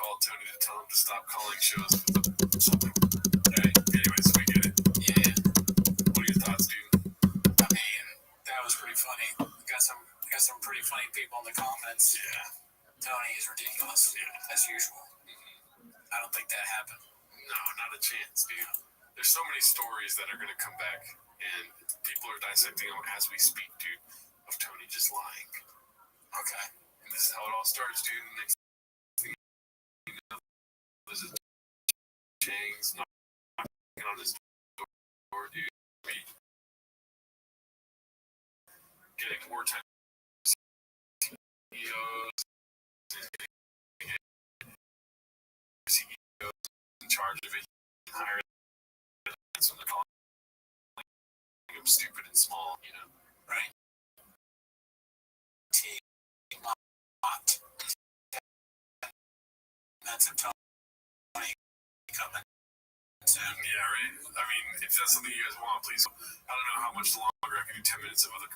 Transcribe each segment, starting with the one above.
call Tony to tell him to stop calling shows with something. Right. Anyways, we get it. Yeah. What are your thoughts, dude? I mean, that was pretty funny. We got some pretty funny people in the comments. Yeah. Tony is ridiculous. Yeah. As usual. I don't think that happened. No, not a chance, dude. There's so many stories that are going to come back, and people are dissecting them as we speak, dude, of Tony just lying. Okay. And this is how it all starts, dude. Next thing you know, there's a Chang's knocking on his door, dude. Getting wartime CEOs, CEOs in charge of it, hire that's when they're calling him stupid and small, you know. Right. That's a Tony coming soon. Yeah, right. I mean, if that's something you guys want, please. I don't know how much longer I can do 10 minutes of other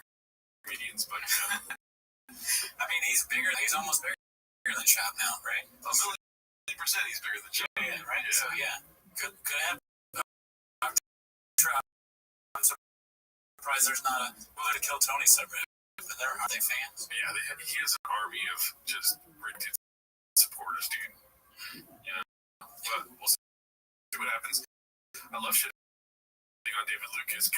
comedians, but I mean, he's bigger. He's almost bigger than Shop now, right? A million % he's bigger than Shop. Yeah, right. Yeah. So yeah, could have. I'm surprised there's not a "We're going to kill Tony" subreddit. But are they fans? Yeah, he has an army of just ridiculous supporters, dude. Yeah, but we'll see what happens. I love shit on David Lucas.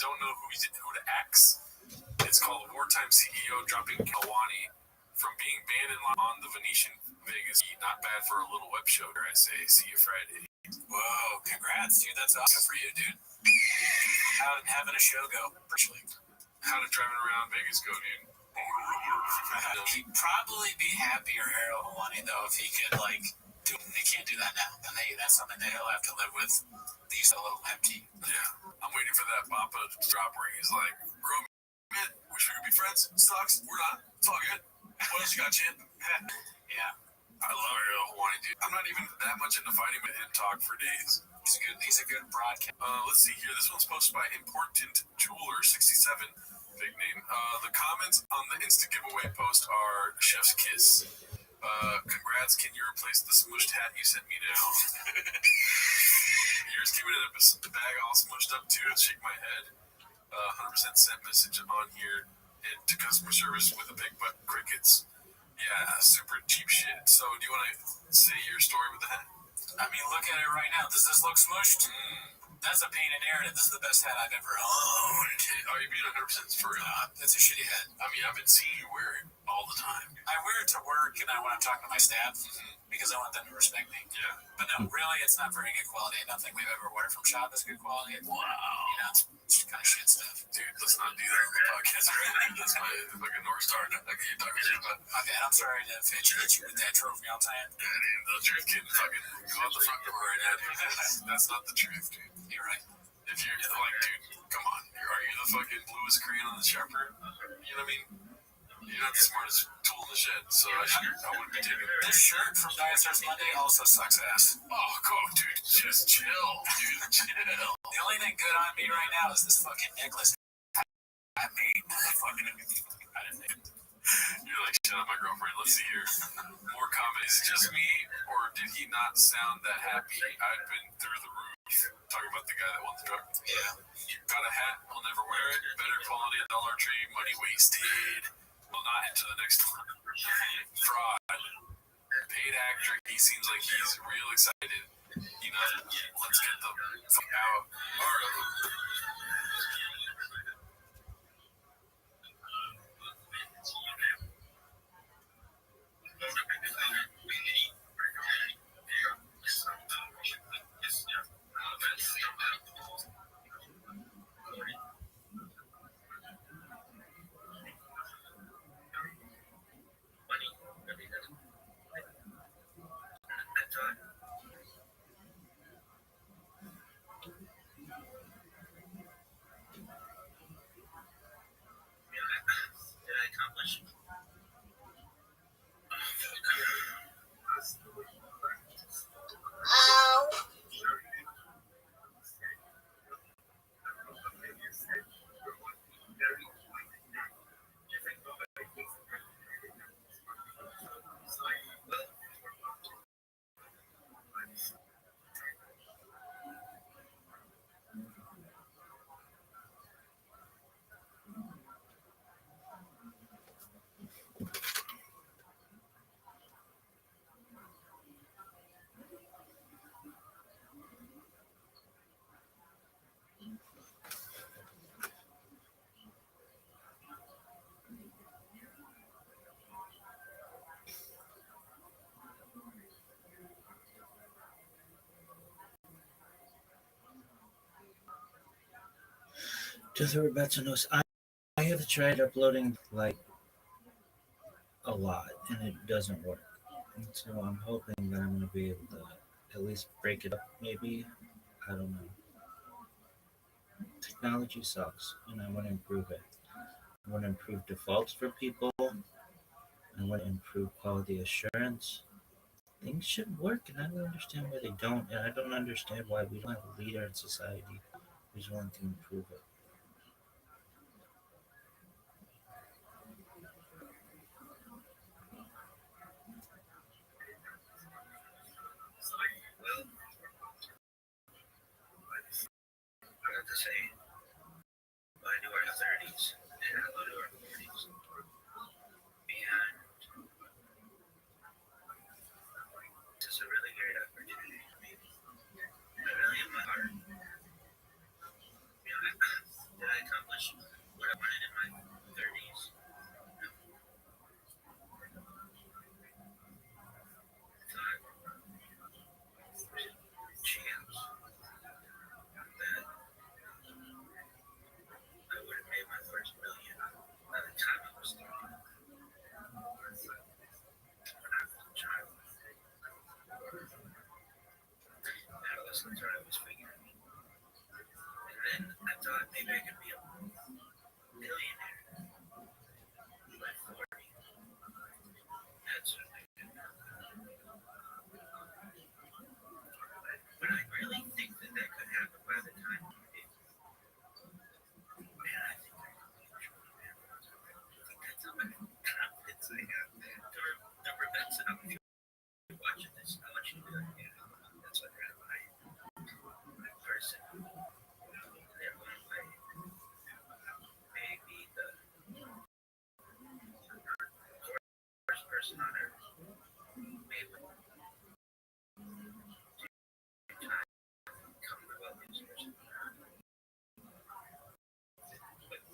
Don't know who to axe. It's called Wartime CEO dropping Kalwani from being banned on the Venetian Vegas. Not bad for a little web show, I say. See you Friday. Whoa, congrats, dude. That's awesome for you, dude. How did having a show go? Appreciate it. How did driving around Vegas go, dude? He'd probably be happier, Harold Hawani, though, if he could, like, he can't do that now. And that's something that he'll have to live with. These a little empty. Yeah. I'm waiting for that Papa drop where he's like, "Grow man, wish we could be friends. Sucks. We're not. It's all good. What else you got, Chin?" Yeah. I love Harold Hawani, dude. I'm not even that much into fighting with him talk for days. He's a good broadcast. Let's see here. This one's posted by Important Jeweler 67. Big name. The comments on the Insta giveaway post are Chef's Kiss. Congrats, can you replace the smushed hat you sent me now? Yours came in a bag all smushed up too. Shake my head. 100% sent message on here and to customer service with a big butt crickets. Yeah, super cheap shit. So, do you want to say your story with the hat? I mean, look at it right now. Does this look smushed? That's a painted narrative. This is the best hat I've ever owned. Are you being 100% for real? That's a shitty hat. I mean, I've been seeing you wear it all the time. I wear it to work and when I'm talking to my staff because I want them to respect me. Yeah. But no, really, it's not very good quality. Nothing we've ever ordered from Shop is good quality. Wow. You know, it's kind of shit stuff. Dude, let's not do that on the podcast, right? That's my fucking North Star. Like, you talking shit about. Okay, I'm sorry to hit you with that trophy all the time. Yeah, dude, the truth can fucking go out the front door right now, dude. That's not the truth, dude. You're right. If you're like, dude, come on. Are you the fucking bluest Korean on the sharper? You know what I mean? You're not the smartest tool in the shed, so I wouldn't be taking it. This shirt from Diet Stars Monday also sucks ass. Oh, go, dude. Just chill, dude. Chill. The only thing good on me right now is this fucking necklace I made. I didn't make it. You're like, shut up, my girlfriend. Let's see here. More comments. Is it just me, or did he not sound that happy? I've been through the roof. Talking about the guy that won the truck. Yeah. Got a hat. I'll never wear it. Better quality at Dollar Tree. Money wasted. Will not into the next one. Fraud. Paid actor. He seems like he's real excited. You know, let's get the fuck out. All right. To the Rebetsanos, I have tried uploading like a lot and it doesn't work. And so I'm hoping that I'm going to be able to at least break it up, maybe. I don't know. Technology sucks and I want to improve it. I want to improve defaults for people. I want to improve quality assurance. Things should work and I don't understand why they don't. And I don't understand why we don't have a leader in society who's willing to improve it. Well, I have to say, I do our 30s and I go to our 40s. And this is a really great opportunity for me. I really, in my heart, did I accomplish what I wanted in my 30s? No. I thought there's a chance that I would have made my first million by the time I was 30. When I was a child, adolescents are always figuring. And then I thought maybe I could be a millionaire by 40. That's what I did. But I really think that that could happen by the time I'm 50. Man, I think I could be a trillionaire. I think that's how much confidence I have. The Rebecca, if you're watching this, I want you to be like, yeah, that's what Rabbi, that person, they're going to maybe the first person on earth, maybe time come the wealthiest person. But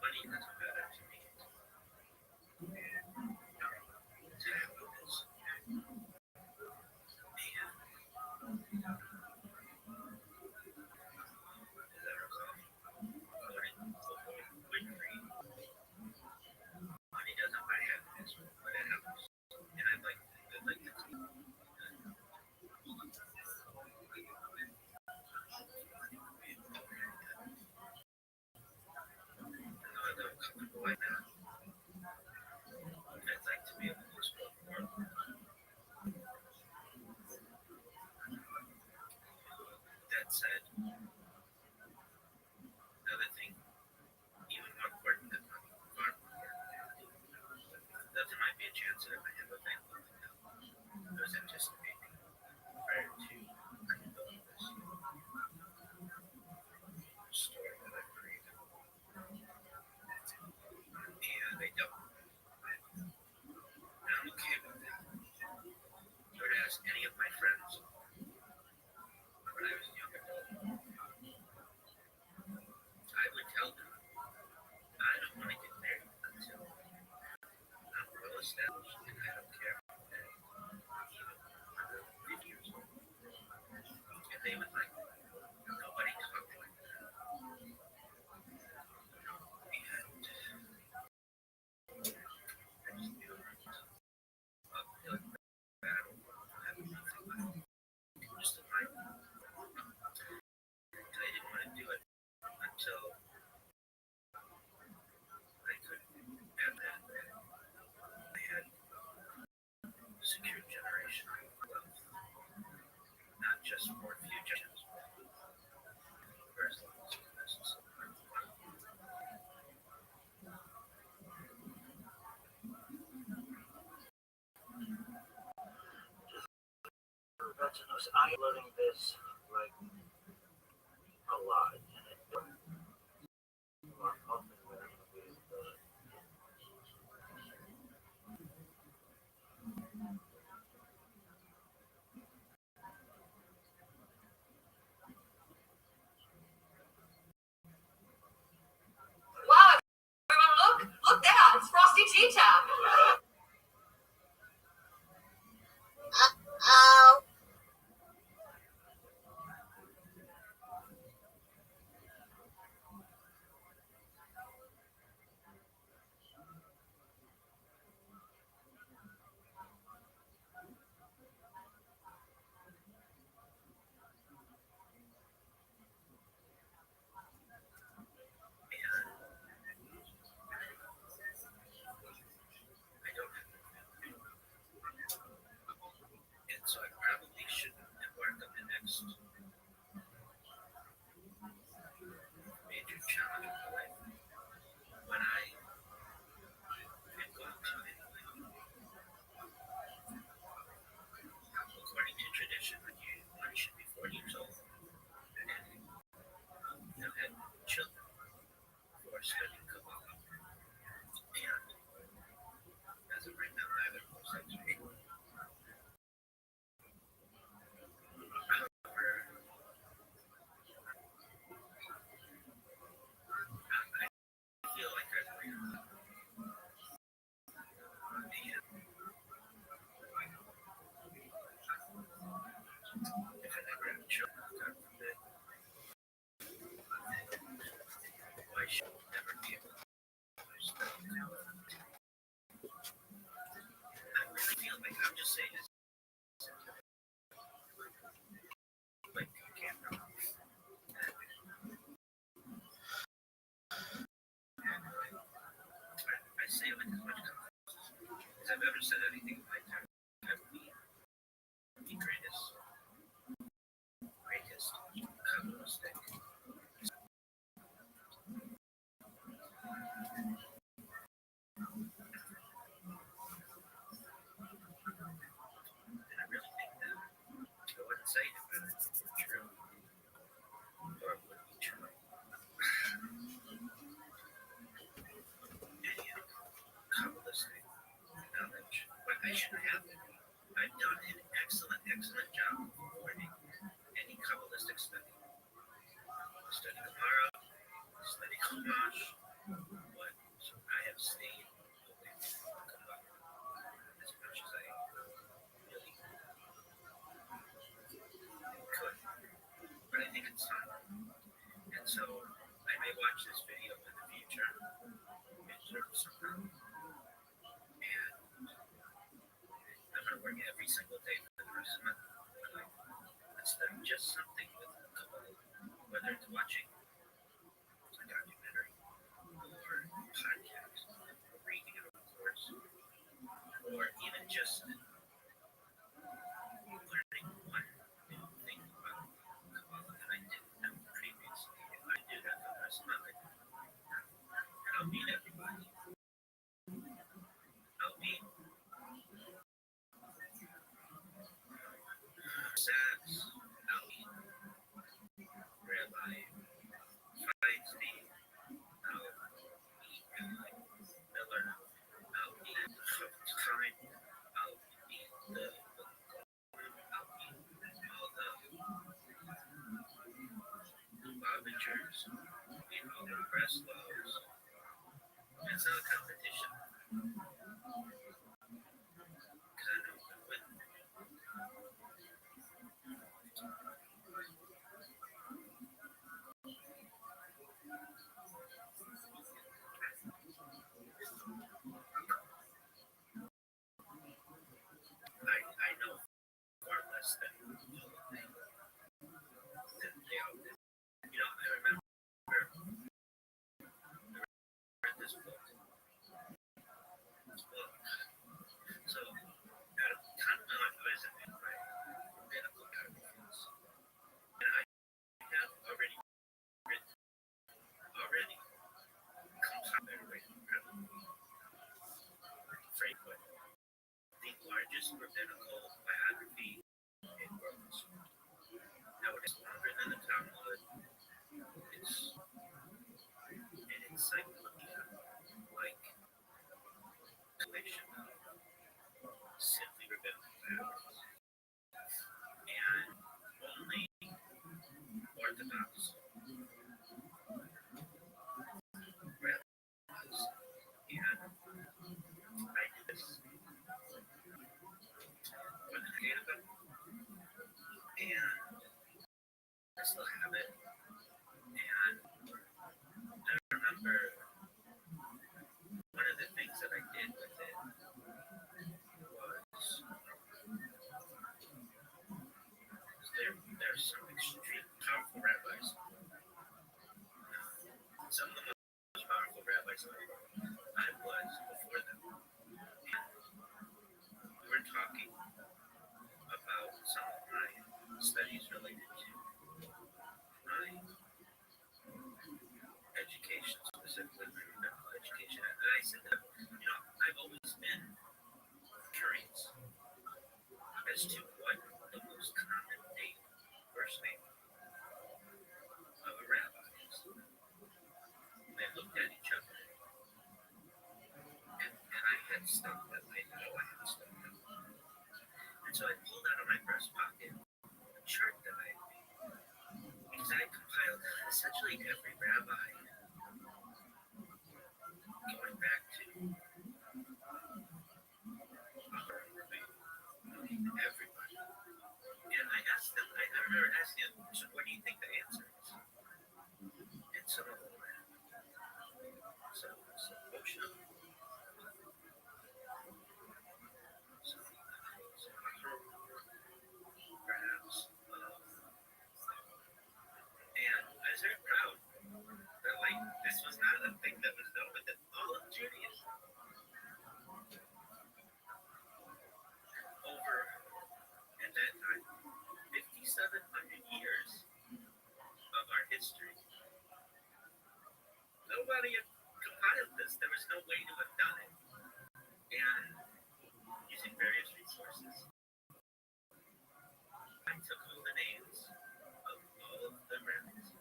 money doesn't matter to me. Money doesn't buy happiness, but it helps. And I'd like to see comfortable right now. I'd like to be able to explore the world. That said, another thing, even more important than money, far more important, that there might be a chance that I might have a family now. I was anticipating prior to building this story that I've created. And I don't. And I'm okay with that. You were to ask any of my friends when I was a young adult, I would tell them I don't want to get married until I'm well established and I don't care even under 50 years old. And they would like that. Nobody talked like that. And I just feel uphill battle. I have nothing left. Just a fight. And I didn't want to do it until I could have that. I had secure generational wealth, not just for a few generations, for as long as it's necessary. I'm uploading this like a lot, and I'm hoping that I'm gonna be able to. Wow, everyone look there, it's Frosty Cheetah. Oh. are studying Kabbalah. And as of right now, I haven't most actually. However, I feel like I've learned. If I never have children, God forbid, why should I never be able to study now? I really feel like I'm just saying this. Like, you can't know. I say it with as much confidence as I've ever said anything in my entire life. I would be the greatest Kabbalistic. And I really think that I wouldn't say it, but it's true. Or it would be true. Any Kabbalistic knowledge. But I shouldn't have it. I've done an excellent job of avoiding any Kabbalistic study. Study Gemara, study Chumash, but I have stayed away from Kabbalah as much as I really could. But I think it's time. And so I may watch this video in the future, midterm somehow, and I'm going to work every single day for the rest of my life. Let's study just something with Kabbalah, whether it's watching a documentary or podcast, or reading it, of course, or even just learning one new thing about Kabbalah that I didn't know previously. If I do that for the rest of my life, and I'll meet everybody. I'll meet Sachs, I'll meet Rabbi Feinstein, I'll meet Rabbi Miller, I'll meet Chaim, I'll meet the I'll meet all the Lubavitchers, meet all the Breslows. It's not a competition. Because I know who win. I know far less than all of them than they all did. You know, I remember I read this book. So, out of kind of my life, I was in my medical articles. And I have already written, comes out better way probably Franklin, the largest rabbinical biography in world history. Now it is longer than the Talmud. It's an encyclopedia, like collection of simply rabbinical biographies. And only Orthodox rabbis. And I did this more than a decade ago. And I still have it. And I remember one of the things that I did with it was there's some extreme powerful rabbis. Some of the most powerful rabbis I was before them. And we were talking about some of my studies related to my education, specifically my medical education. And I said that, I've always been curious as to what the most common name, first name of a rabbi is. And I looked at it stuff that I know I have stuff that. And so I pulled out of my breast pocket a chart that I made because I compiled essentially every rabbi going back to everybody. And I asked them, I remember asking them, so what do you think the answer is? And some of them were, some Moshe, perhaps. And I was very proud that like this was not a thing that was known, but that all of Judaism over at that time, 5,700 years of our history. Nobody had compiled this. There was no way to have done it. And using various resources, I took all the names of all of the rabbis.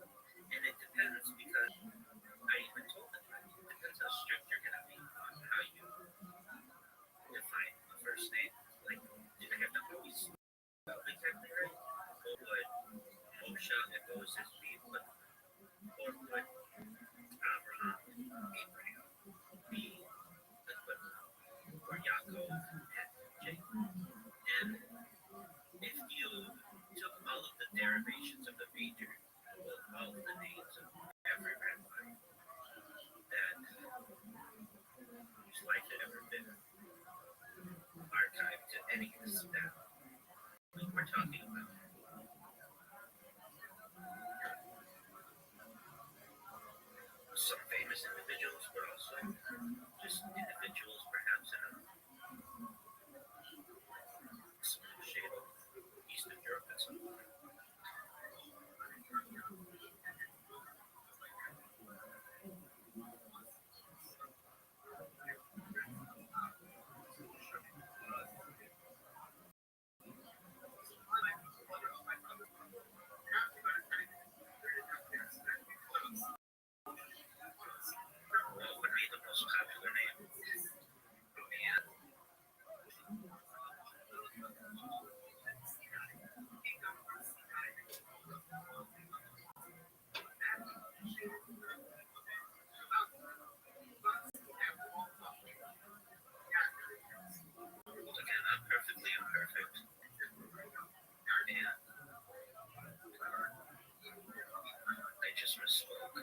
And it depends because I even told them it depends how strict you're going to be on how you define the first name. Like, do they have to always spell exactly right? Or would Moshe and Moses be, or would Abraham, be the equivalent, or Yaakov and Jacob? And if you took all of the derivations of the major, all of the names of every rabbi that whose life had ever been archived to any extent, we're talking about some famous individuals, but also just individuals perhaps in a small shade of Eastern Europe at some point. What would be the most popular name? And again, I'm perfectly imperfect. And I just misspoke.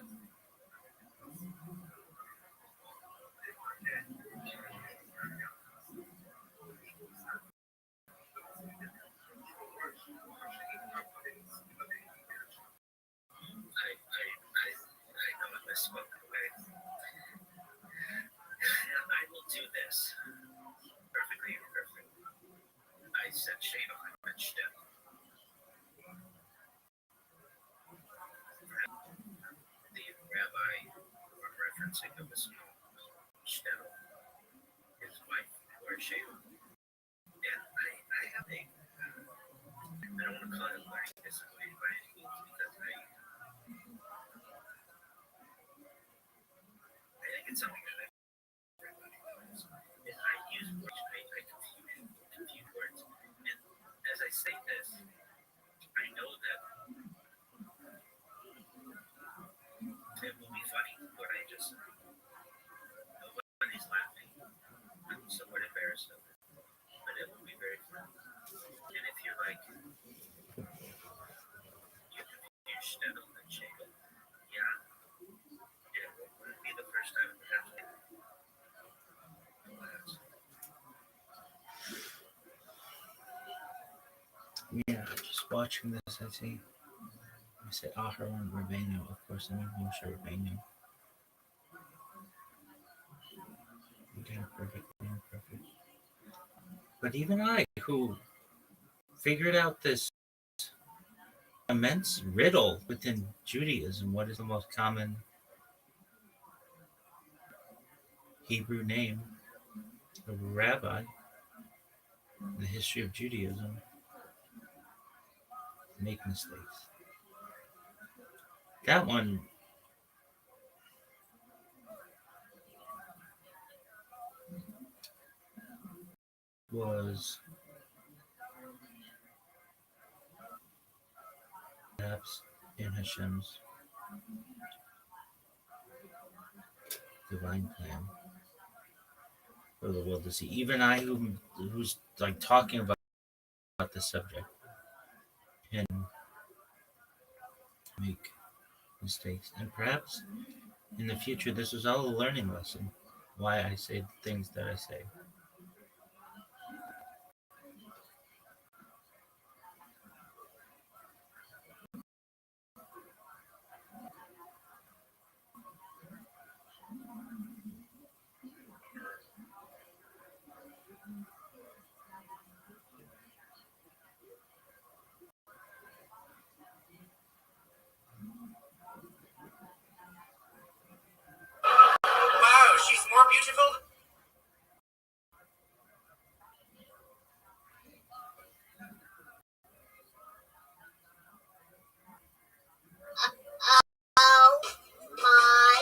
I know I misspoke. Okay. I will do this. Perfectly imperfect. I said shade on my step. The rabbi or referencing of a small shtem, his wife, or shade. And I have a, I don't want to call it learning disability by any means because I think it's something that everybody knows. And I use words, I confuse words. And as I say this, I know that it will be funny what I just said. Nobody's laughing. I'm somewhat embarrassed of it. But it will be very funny. And if you're like, you confuse Stedel and Schagel, yeah, it wouldn't be the first time it happened. Yeah, just watching this, I see. I said Aharon Rabbeinu. Of course, I mean Moshe Rabbeinu. Again, perfectly imperfect. But even I, who figured out this immense riddle within Judaism, what is the most common Hebrew name of a rabbi in the history of Judaism, make mistakes. That one, was perhaps in Hashem's divine plan for the world to see. Even I, who's like talking about the subject, can make mistakes, and perhaps in the future, this was all a learning lesson. Why I say the things that I say. Wow, she's more beautiful. Oh my.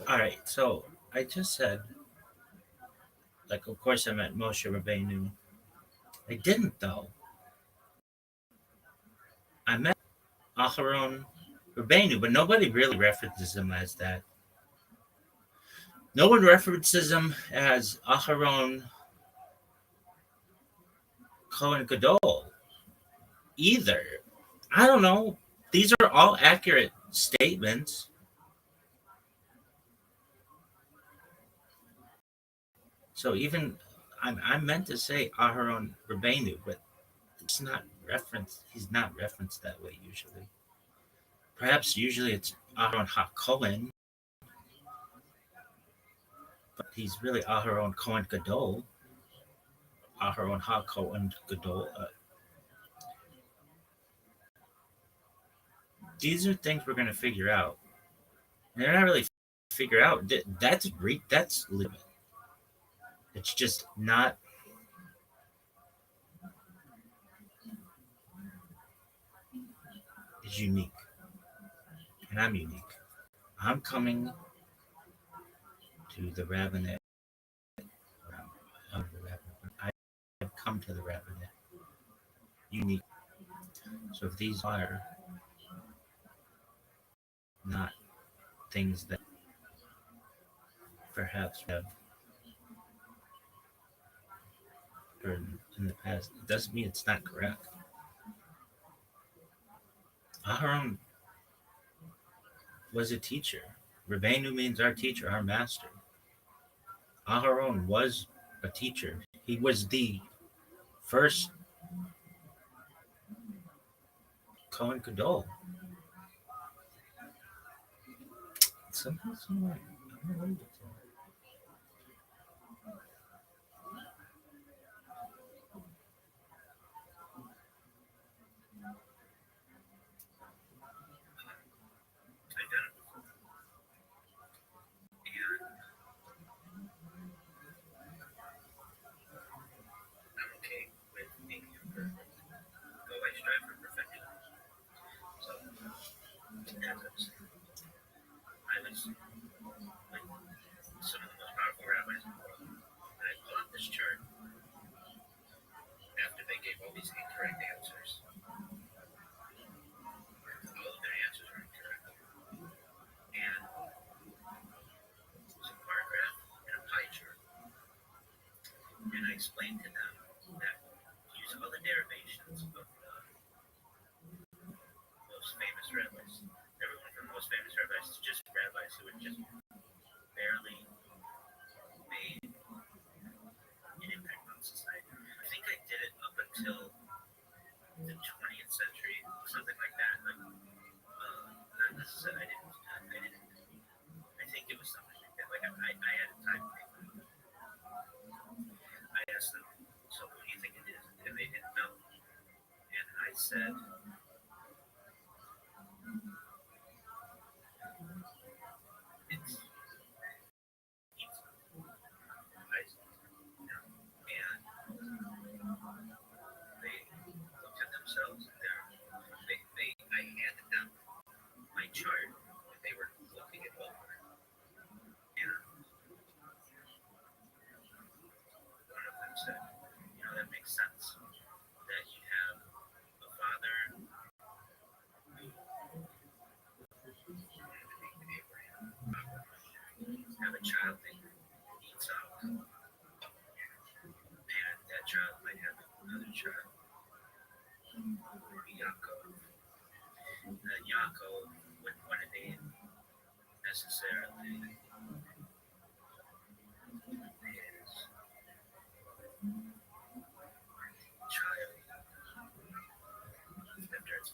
All right, so I just said, like, of course I meant Moshe Rabbeinu. I didn't though. I meant Aharon Rabbeinu, but nobody really references him as that. No one references him as Aharon Cohen Gadol either. I don't know. These are all accurate statements. So even I meant to say Aharon Rabbeinu, but it's not referenced. He's not referenced that way usually. Perhaps usually it's Aharon HaKohen, but he's really Aharon Cohen Gadol. Aharon HaKohen Gadol. These are things we're going to figure out. They're not really figure out. That's Greek. That's limit. It's just not is unique, and I'm unique. I'm coming to the rabbinate. The rabbinate. I've come to the rabbinate. Unique. So if these are not things that perhaps have heard in the past, it doesn't mean it's not correct. Aharon was a teacher. Rabbeinu means our teacher, our master. Aharon was a teacher. He was the first Kohen Gadol. Somehow, somewhere, I don't know. I've done it before. And I'm okay with being imperfect. Though I strive for perfection. So, as I was saying, I was like some of the most powerful rabbis in the world. And I pulled up this chart after they gave all these incorrect answers. All of their answers were incorrect. And it's a bar graph and a pie chart. And I explained to them that use all the derivations of the most famous rabbis. Everyone from the most famous rabbis is just rabbis who had just barely made an impact on society. I think I did it up until the 20th century, something like that. Like, not necessarily. I didn't. I think it was something like that. Like I had a time table. I asked them, so what do you think it is? And they didn't know. And I said, it's pizza. And they looked at themselves and I handed them my chart and they were looking it over. And one of them said, that makes sense. That you have a father who Abraham, have a child that eats out, and that child might have another child, Yaakov. That Yaakov wouldn't want to name necessarily his child after its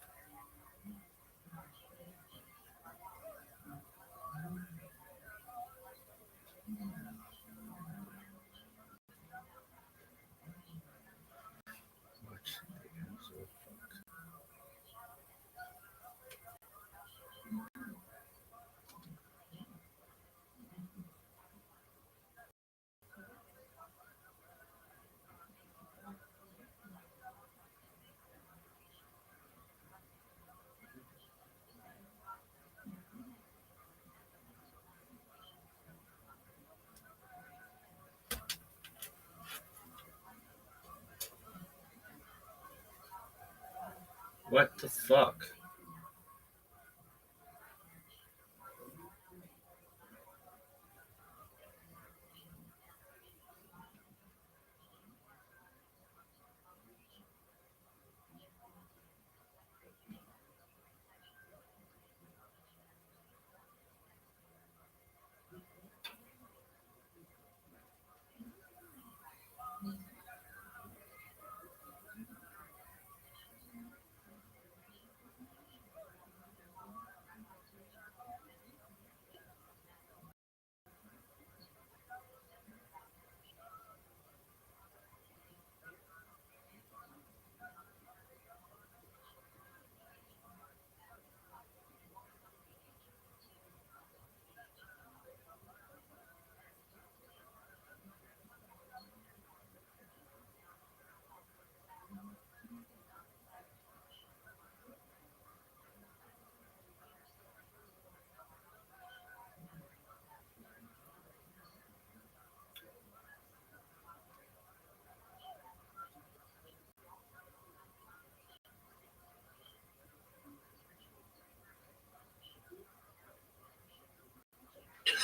What the fuck?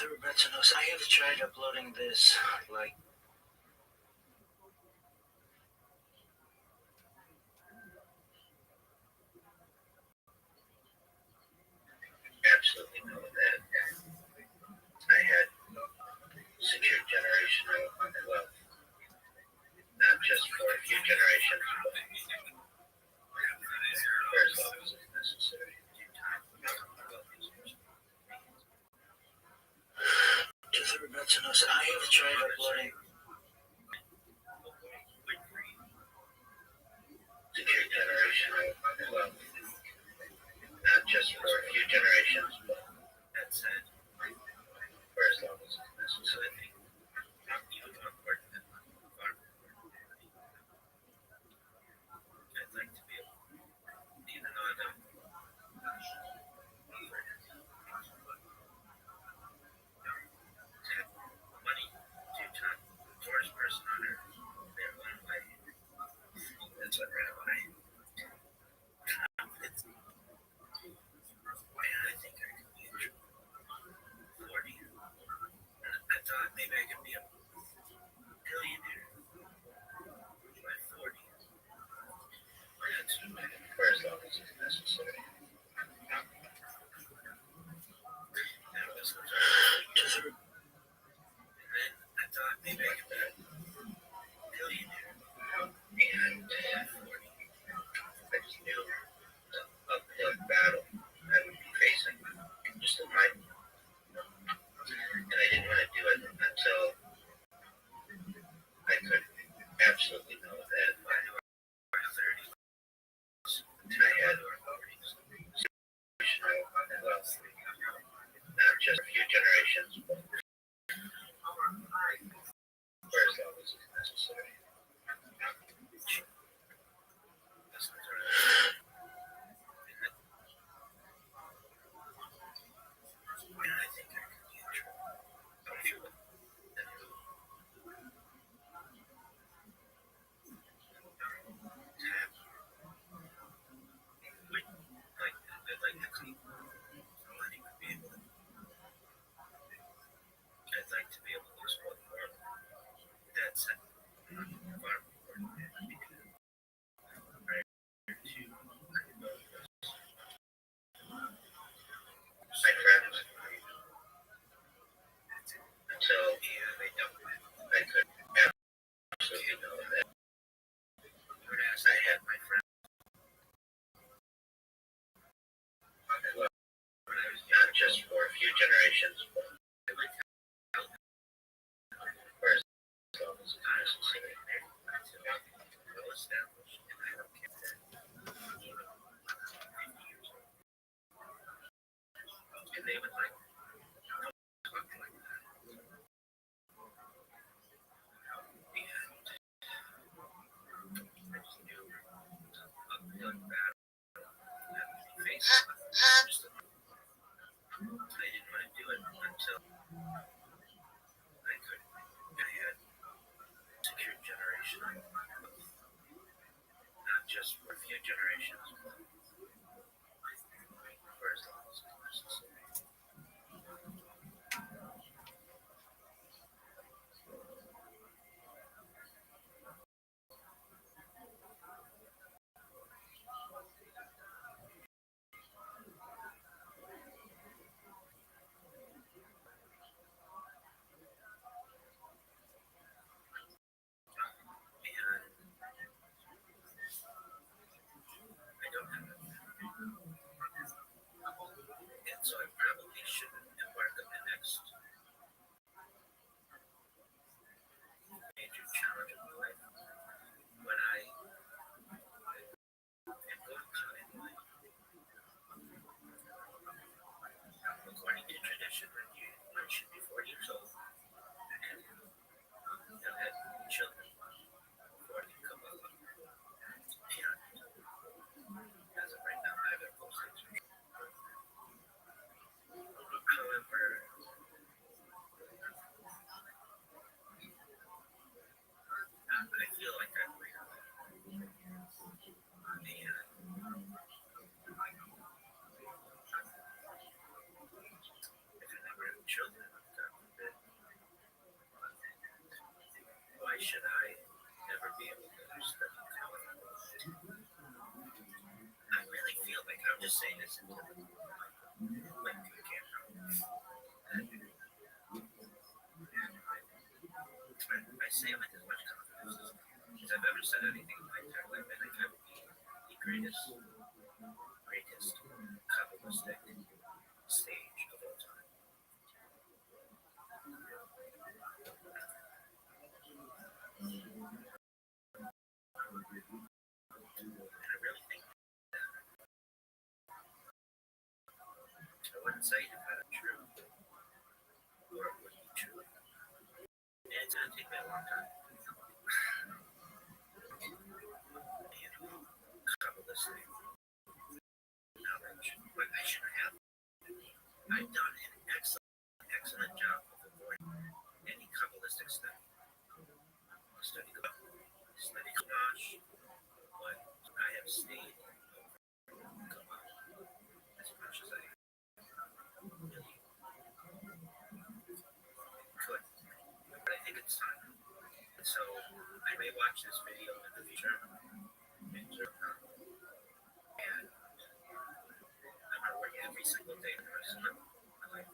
Robertson, I have tried uploading this like Absolutely know that. I had secured generational wealth, not just for a few generations, but for as long as it's necessary. Robertson, I have tried uploading Secured generational wealth, not just for a few generations, but that said, for as long as it's necessary. Even more important than far more important. I'd like to be able, even though I don't have money due time, the poorest person on earth, their own way. That's what Rabbi. It's why I think I could be a 40. I thought maybe I could be a billionaire by 40. That's for as long as it's necessary. That was the first. And then I thought maybe I could be a billionaire and by 40. I just knew the uphill battle I would be facing, just in my, and I didn't want to do it until I could absolutely know that by 30s I had generational wealth, not just a few generations, but for as long as it's necessary. And I think I could be in trouble. Don't feel it. I'd like to clean. Money would be able to. I'd like to be able to explore the world. That's far more important because prior to my friends until they don't. I could absolutely know that. Whereas I had my friends. Not just for a few generations, but for as long as it's necessary. Well established, and I don't care. 50 years old. And they would like talk like that. And I just knew the uphill battle that we faced. I didn't want to do it until I could. I had secured generational wealth, not just for a few generations, but for as long as it's necessary. And I why should I never be able to study Kabbalah? I really feel like I'm just saying this into the camera. I say it with as much confidence as I've ever said anything in my entire life. I think I would be the greatest Kabbalistic sage of all time. And I really think I wouldn't say if that is true or it would be true. And it's going to take me a long time. Kabbalistic knowledge, but I should have. I've done an excellent job of avoiding any Kabbalistic study. Study Kamash, but I have stayed Kamash as much as I really could. But I think it's time. And so I may watch this video in the future, and I'm going to work every single day for the rest of my life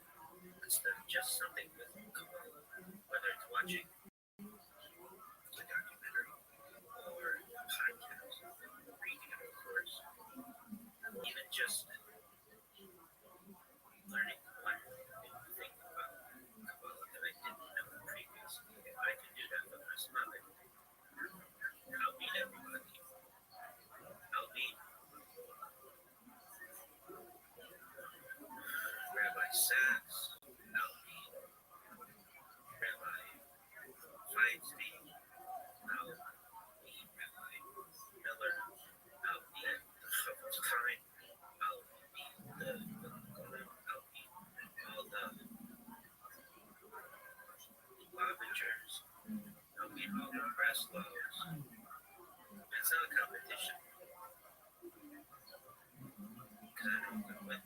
instead of just something with Kabbalah, whether it's watching a documentary or a podcast, reading a course, even just learning one new thing about Kabbalah that I didn't know previously. If I can do that for the rest of my life, I'll meet everybody. I'll meet Rabbi Sachs. I'll meet Rabbi Feinstein. I'll meet Rabbi Miller. I'll meet the Chofetz Chaim. I'll meet I'll meet all the Lavengers. I'll meet all the Breslows. It's not a competition. Because I know I'm going to win.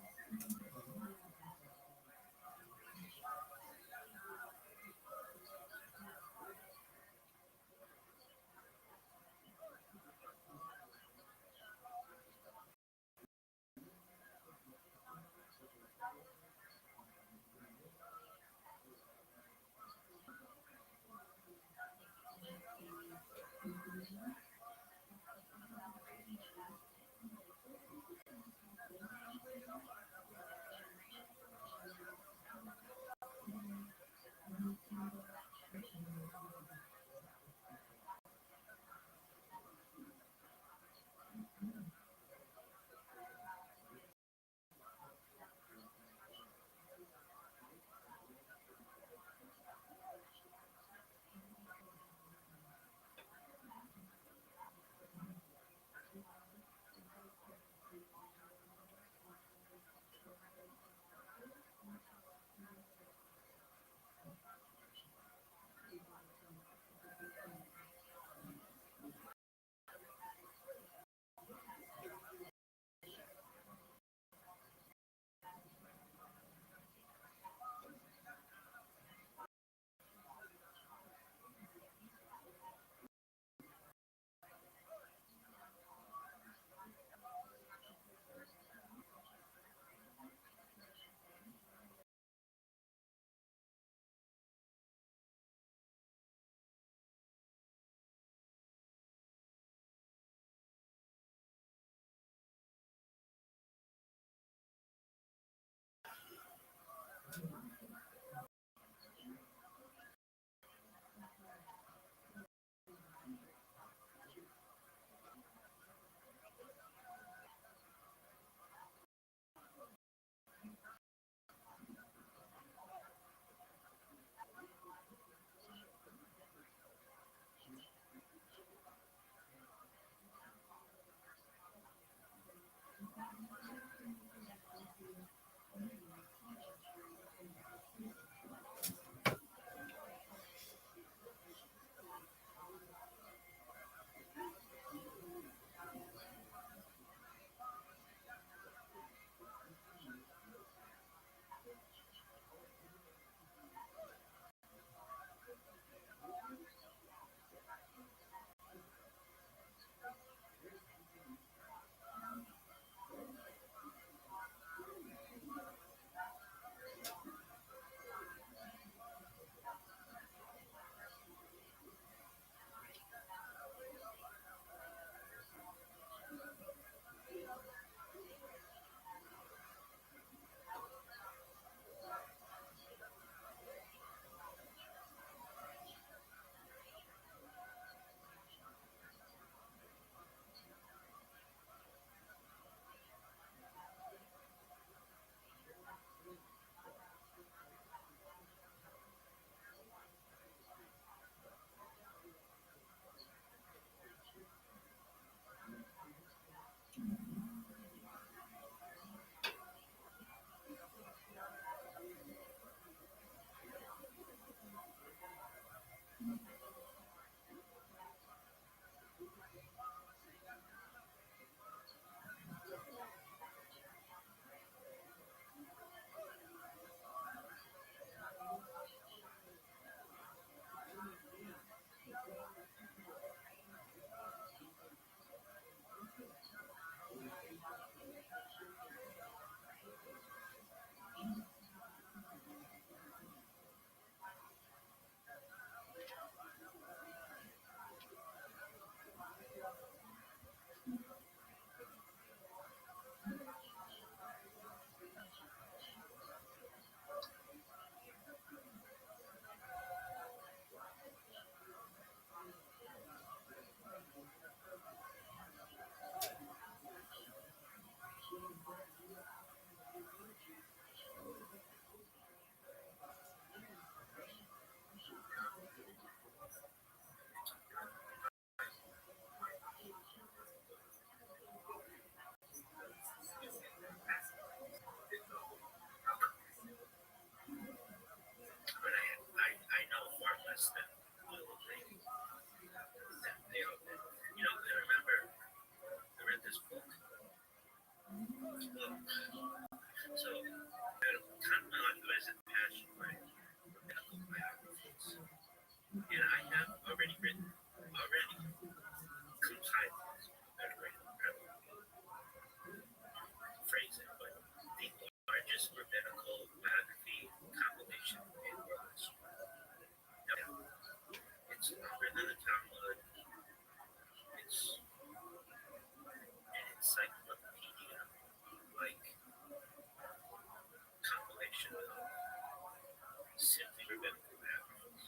rabbinical rabbis,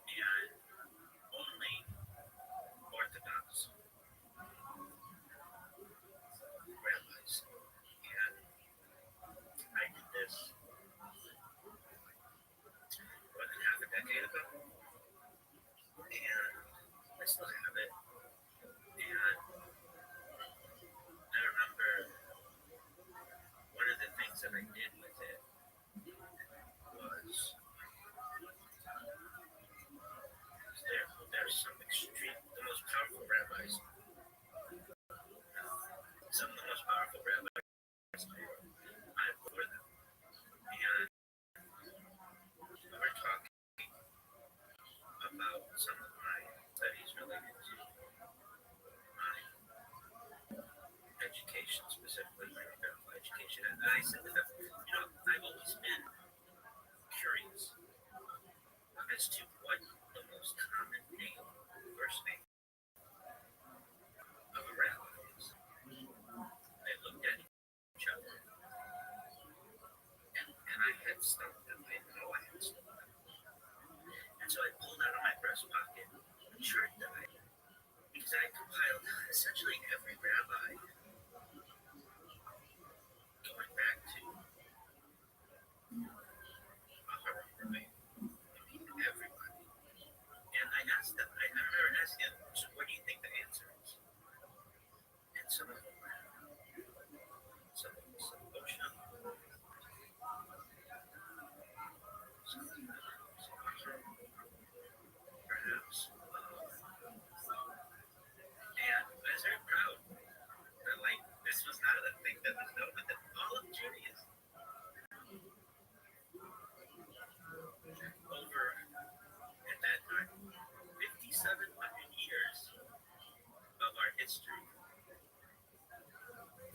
and only Orthodox rabbis. And I did this more than half a decade ago, and I still have it. And I remember one of the things that I did with it was there's some extreme, the most powerful rabbis, some of the most powerful rabbis I for them. And we were talking about some of my studies related to my education, specifically my rabbinical education. And I said to them, I've always been curious as to what the most common name, first name of a rabbi is. They looked at each other, and I had stumped them. I know I had stumped them. And so I pulled out of my breast pocket a chart that because I compiled essentially every rabbi going back to Rabbi, everybody. And I asked them, I remember asking them, so what do you think the answer is? And some of them were, some Rothschild, perhaps. And I was very proud that, this was not a thing that was known, but that all of Judaism, over, at that time, 5,700 years of our history,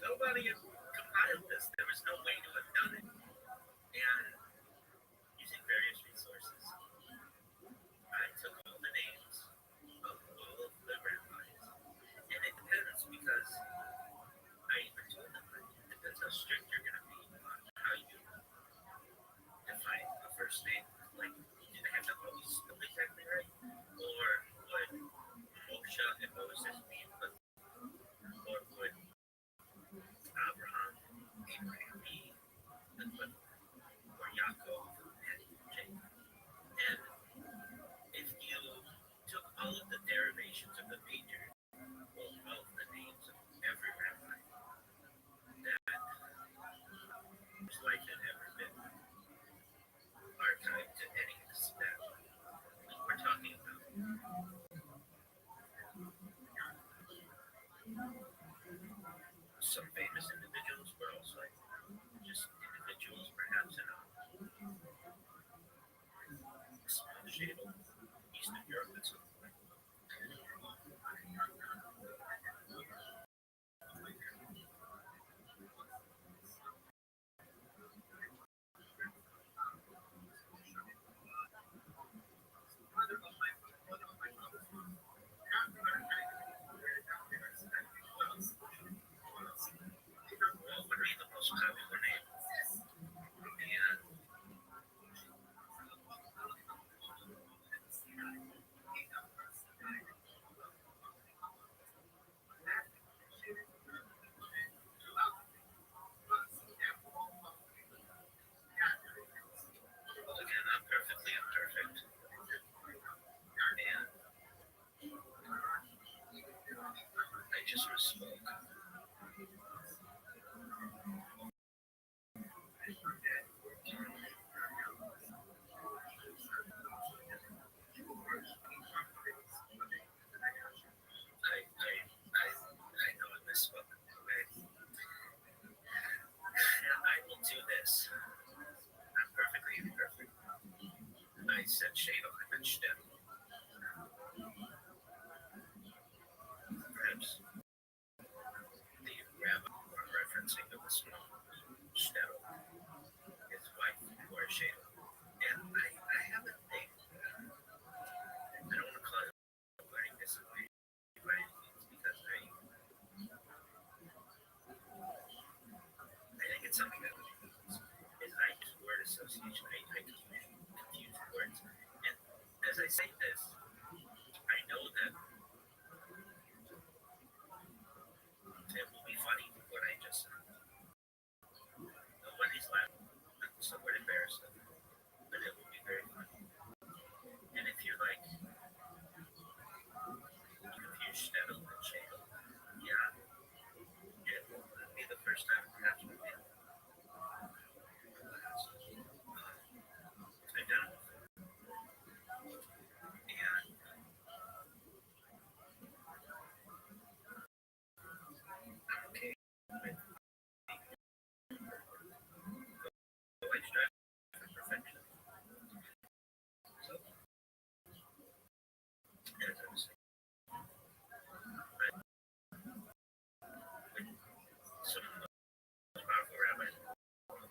nobody had compiled this. There was no way to have done it. And using various resources, I took all the names of all of the rabbis. And it depends because I even told them, it depends how strict you're going to be on how you define a first name. Do they have to always spell exactly right? Or would Moshe and Moses mean, or would Abraham be, or Yaakov and Jacob? And if you took all of the derivations of the major, all of the names of every rabbi whose life had ever been archived to any extent, we're talking about some famous individuals, but also just individuals perhaps in a small shade of Eastern Europe at some point. What would be the most popular name? And again, I'm perfectly imperfect. And I just misspoke. I know I misspoke. Okay. And I will do this. I'm perfectly imperfect. I said Shadle, I meant Shtetl. Perhaps the rabbi I'm referencing of the small Shtetl, his wife, or Shadle. And I have a thing. I don't want to call it learning discipline by any means because I think it's something that is I use word association. I confuse shtetl and shtetl. Yeah, it will be the first time perhaps we've been class. I've done it before. And I'm okay with always strive for perfection. So, as I was saying, when some of the most powerful rabbis in the world,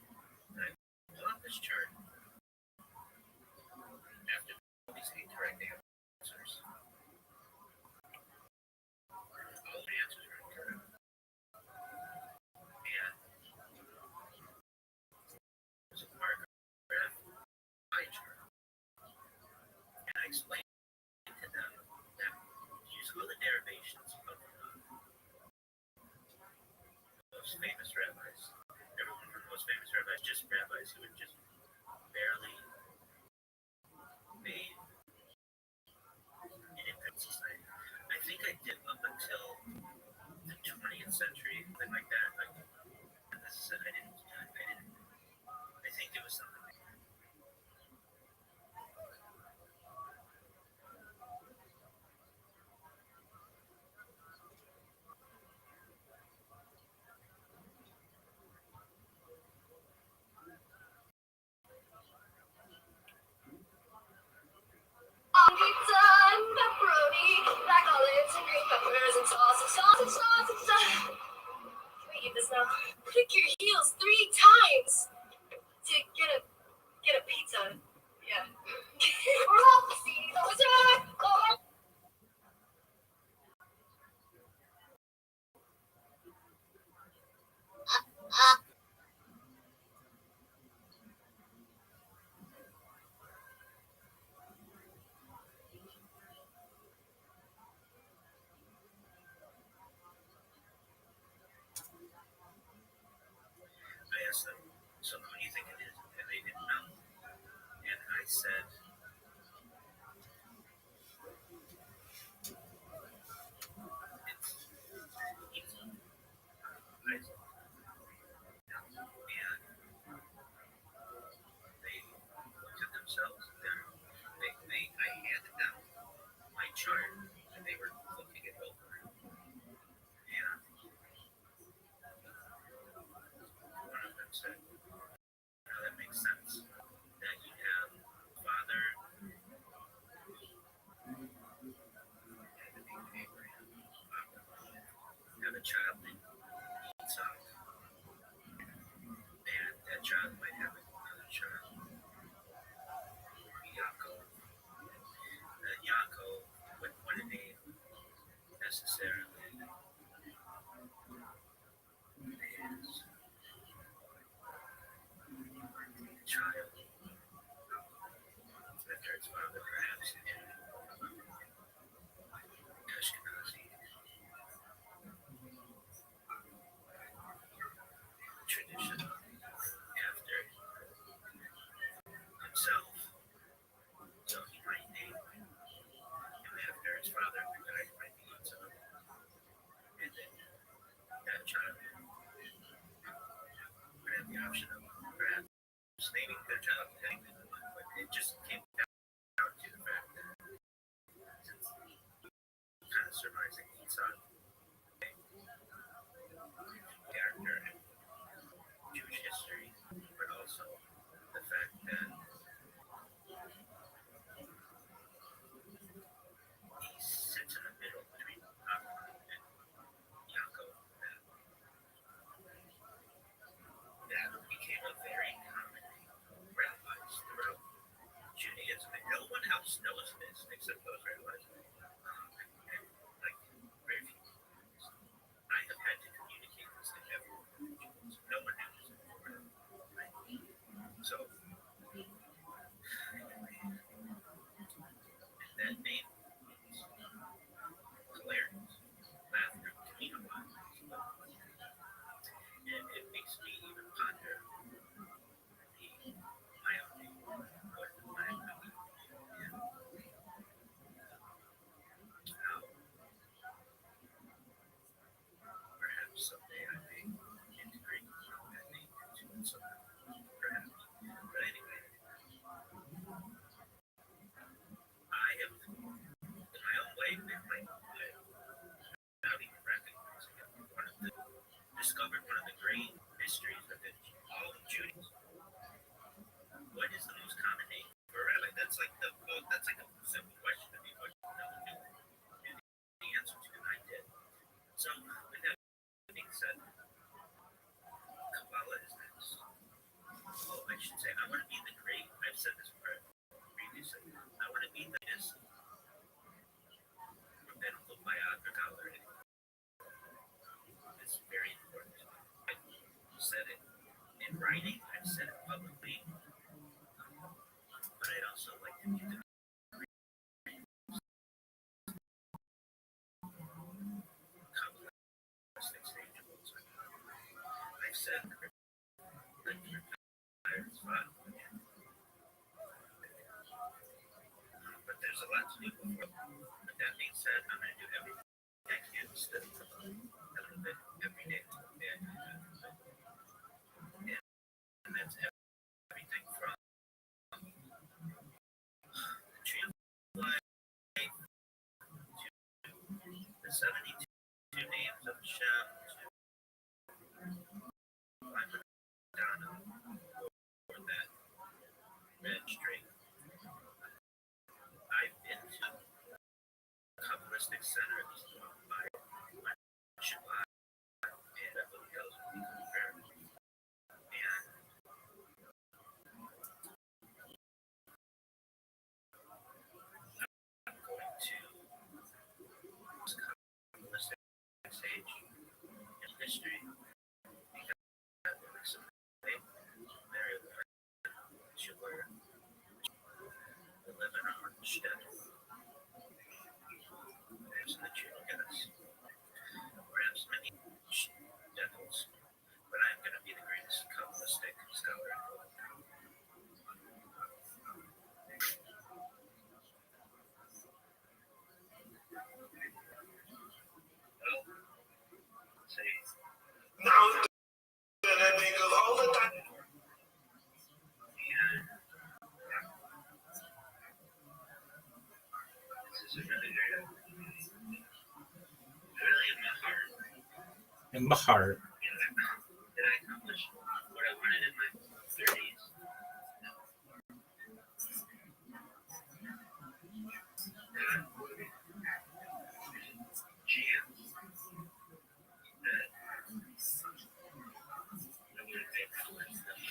I pull up this chart after all these incorrect answers. All the answers are incorrect. And there's a bar graph pie chart. And I explained to them that use all the derivations of the most famous rabbis. Everyone from the most famous rabbis, just rabbis who had just barely made an impact in society. I think I did up until the 20th century, something like that. As I said, I think it was something like that. Pizza and pepperoni, black olives and green peppers and sausage. Can we eat this now? Click your heels 3 times to get a pizza. Yeah. I asked them, so who do you think it is? And they didn't know. And I said, it's easy. And they looked at themselves. I handed them my chart, and they were looking it over. And one of them said, now that makes sense. That you have a father and the name of Abraham. Have a child named Isaac. And that child might have another child, Yaakov. That Yaakov wouldn't want to name necessarily his child after its father, perhaps in Ashkenazi tradition, after himself. So he might name him after his father, who died, might be Yitzhak. And then that child would have the option of perhaps naming their child anything, but it just came down to the fact that since kind of surmising Yitzhak character in Jewish history, but also the fact that he sits in the middle between Abraham and Yaakov, that became a very common name of rabbis throughout Judaism, and no one else knows this except those rabbis. And like very few discovered one of the great mysteries of all of Judaism. What is the most common name for a rabbi? That's like a simple question to me, but no one knew the answer to, and I did. So with that being said, Kabbalah is next. Oh, I should say, I want to be the great. I've said this previously. I want to be the greatest rabbinical biographer. It's very important. I've said it in writing. I've said it publicly. But I'd also like to be the Kabbalistic stage of all time. I've said that it's fun. But there's a lot to do before. But that being said, I'm going to do everything I can to study Kabbalah a little bit every day. And that's everything from the tree of life to the 72 names of Hashem to Madonna or that red string. I've been to Kabbalistic centers by Shabbat and Beverly Hills and I'm going to this Kabbalistic stage in history because recently married a friend. She learned we live in a Rothschild. There's the Jew guys. Perhaps many devils, but I'm going to be the greatest Kabbalistic scholar. Well, say, no, that nigga all the time. And this is really in my heart. In my heart. Did I accomplish what I wanted in my 30s? No. GM that I would have been towards the time.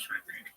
watched my previous.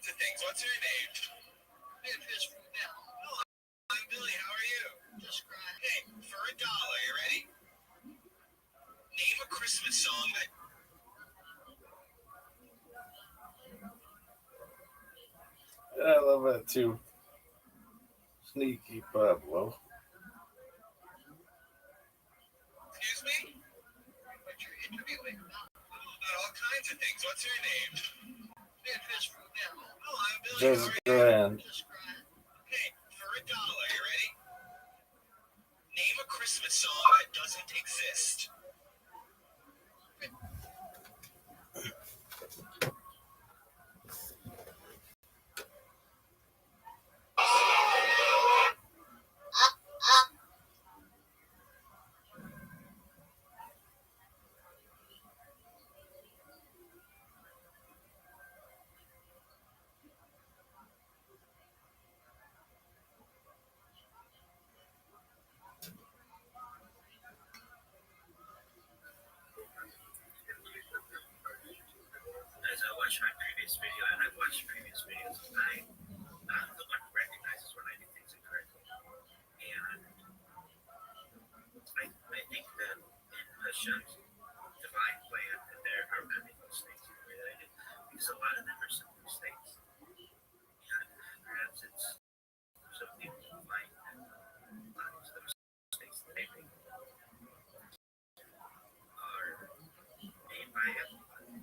To things. What's your name? Hello, I'm Billy. How are you? Hey, for $1, you ready? Name a Christmas song that. I love that too. Sneaky Pablo. Excuse me? What you're interviewing? About all kinds of things. What's your name? Hello, I'm Billy. Just How are you? grand. Hey, for $1, you ready? Name a Christmas song that doesn't exist. As I watched my previous video, and I've watched previous videos, I'm the one who recognizes when I do things incorrectly. And I think that in Hashem's divine plan, that there are many mistakes in the way that I did, because a lot of them are simple mistakes. And perhaps it's some people who find that a lot of the mistakes that they make are made by everybody.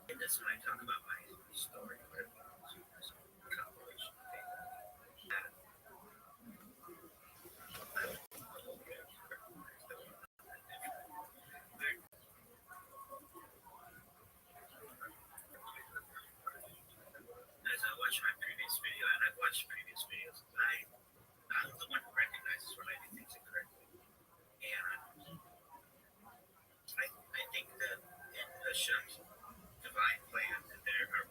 And that's when I talk about my story, whatever you want to do, some compilation of data. That I would hope that you recognize that we're not that different. As I watched my previous video, watched previous videos, I'm the one who recognizes when I do things incorrectly. And I think that in Hashem's divine plan, that there are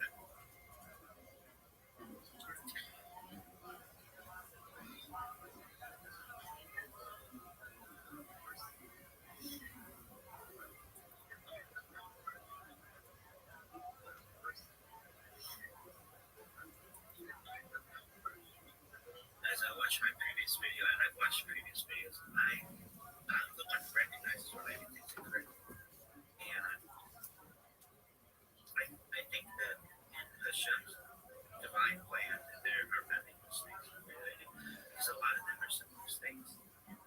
as I watch my previous video, and I've watched previous videos, I'm the one who recognizes when I do things incorrectly. And I think that in Hashem's divine plan, that there are many mistakes related, because a lot of them are simple mistakes. And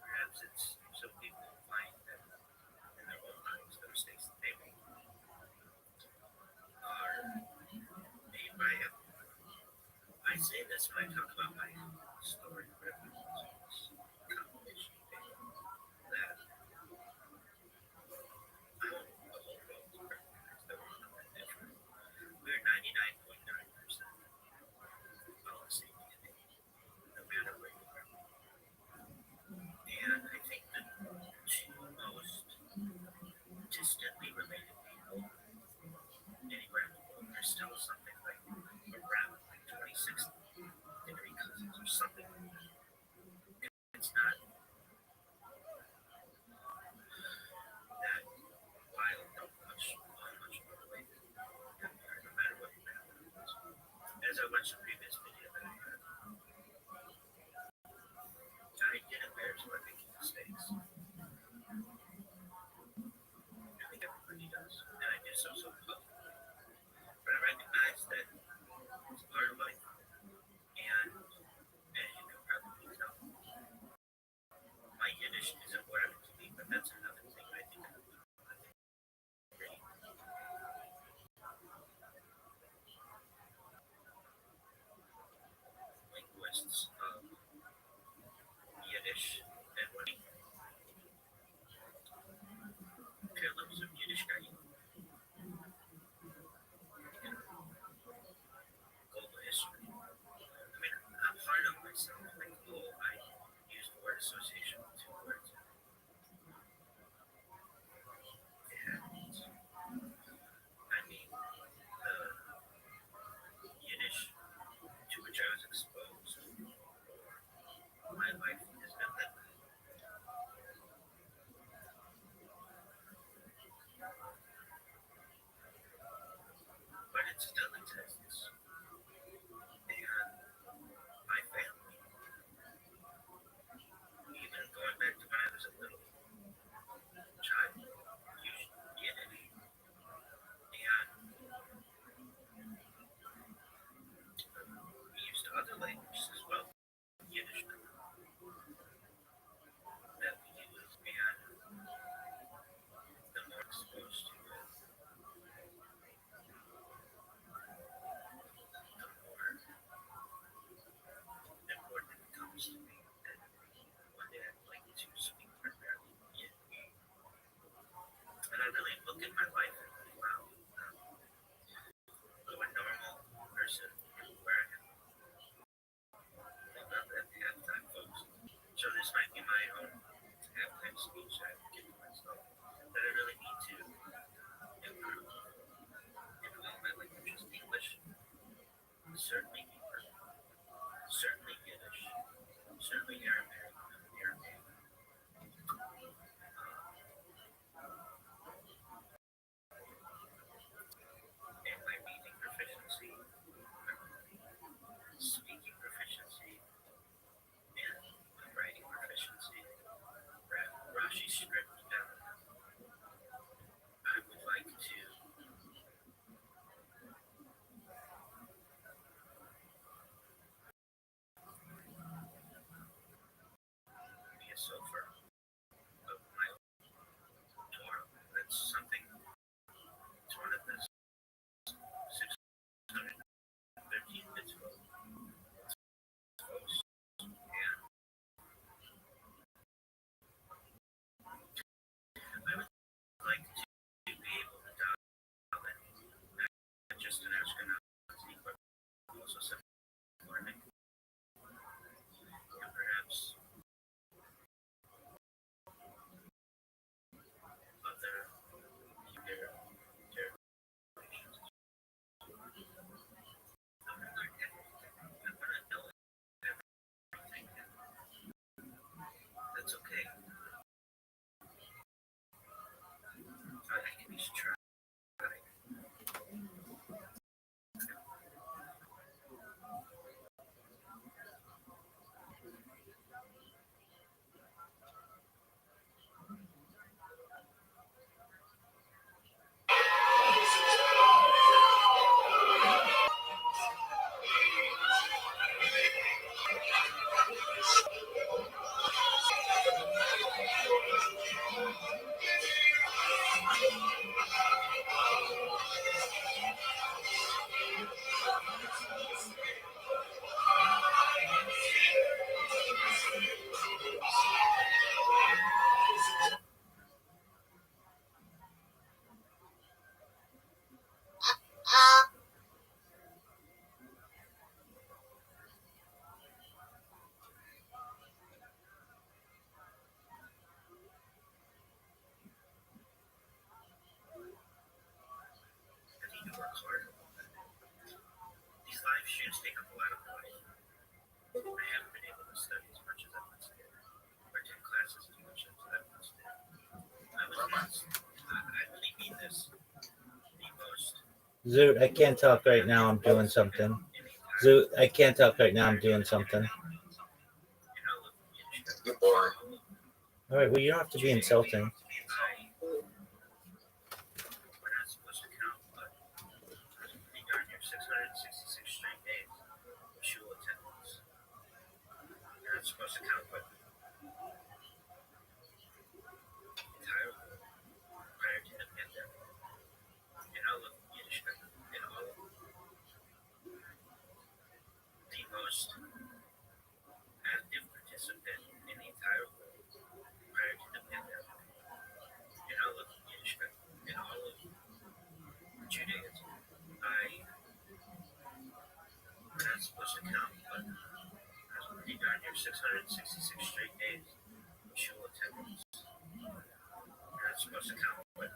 perhaps it's so people find that in their own lives, the mistakes that they make are made by him. I say this when I talk about my story, Rabbi, compilation thing, that I want the whole world to recognize that we're not different. We're 99.9% all the same DNA, no matter where you are. And I think the two most distantly related people anywhere in the world are still something like around like 26-degree cousins or something like that. It's not that wild, no much more related, no matter what you have. As I watched the previous video that I had, I did embarrass by making mistakes. I think everybody does, and I do so publicly. But I recognize that it's part of life, and as you can probably tell, my Yiddish isn't what I want to be, but that's another thing I think great linguists of Yiddish and what pillars of Yiddishkeit in global history. I mean, I'm hard on myself. Like, I use the word association with two words. And I mean, the Yiddish to which I was exposed my life has been limited. But it still exists. And my family, even going back to when I was a little child, used Yiddish. And we used other languages as well. Yiddish that we use. And the more exposed to it, the more important it becomes to me that one day I'd like to speak primarily Yiddish. And I really look at my life and think, wow, a normal person where I am. Not that halftime folks. So this might be my own halftime speech I give to myself that I really need to improve in all my languages. English, certainly Hebrew, certainly Yiddish, certainly Aramaic, and my reading proficiency, speaking proficiency, and my writing proficiency. Rashi script down. I would like to be a sofer of my own Torah. That's something, it's one of the 613 mitzvot. And I would like to be able to dial in not just an Ashkenazi, but also some take up a lot of money. I haven't been able to study as much as I once did, or take classes as much as I once did. I really mean this. The most. Zoot, I can't talk right now. I'm doing something. Zoot, I can't talk right now. I'm doing something. You're boring. All right, well, you don't have to be insulting. We're not supposed to count, but pretty darn near 666 straight days of shul attendance. You're not supposed to count, but entirely prior to the pandemic. In all of Yiddishkeit, in all of the most active participant in the entire world prior to the pandemic. In all of Yiddishkeit, in all of Judaism, we're not supposed to count, but pretty darn near 666 straight days of shul attendance. You're not supposed to count, but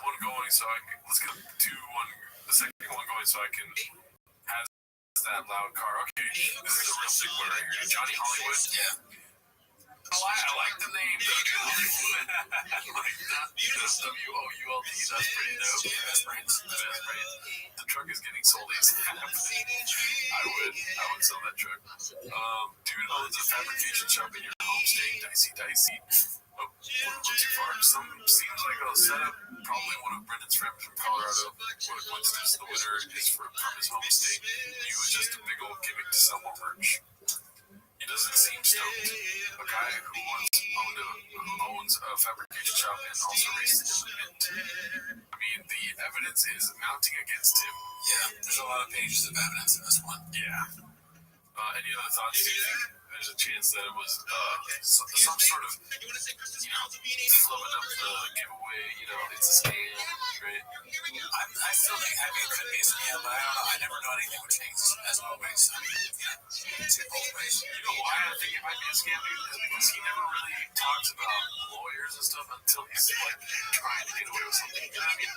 One going so I can, let's get the second one going so I can have that loud car. Okay, this is a real big one right here. Johnny Hollywood. Yeah. I like the name Johnny Hollywood. Like that. WOULD. That's pretty dope. Best brains. The truck is getting sold ASAP. I would sell that truck. Dude owns a fabrication shop in your home state. Dicey. Oh, too far. Seems like a setup. Probably one of Brendan's friends from Colorado. What a coincidence. The winner is from his home state. He was just a big old gimmick to sell more merch. He doesn't seem stoked. A guy who owns a fabrication shop and also races in the mint. I mean, the evidence is mounting against him. Yeah, there's a lot of pages of evidence in this one. Yeah. Any other thoughts? There's a chance that it was some sort of, flubbing up the giveaway. It's a scam, right? I still think it could be a scam, but I don't know. I never know anything would change, as always. I mean, it's both ways. You know why I think it might be a scam? Because he never really talks about lawyers and stuff until he's trying to get away with something. You know what I mean?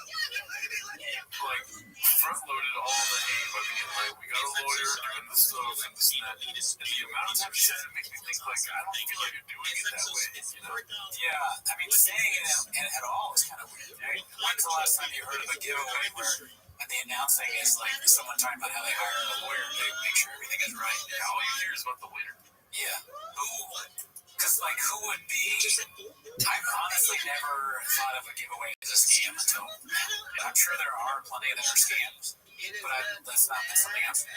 Front-loaded all the hate by being we got a lawyer doing this stuff and this and that. And the amount of times he says it makes me think I don't feel like you're doing it that way. Yeah, I mean, saying it at all is kind of weird, right? When's the last time you heard of a giveaway where the announcing is someone talking about how they hired a lawyer to make sure everything is right? Yeah, all you hear is about the winner. Yeah. Who? Because, who would be? I've honestly never thought of a giveaway as a scam until I'm sure there are plenty that are scams, but that's something I've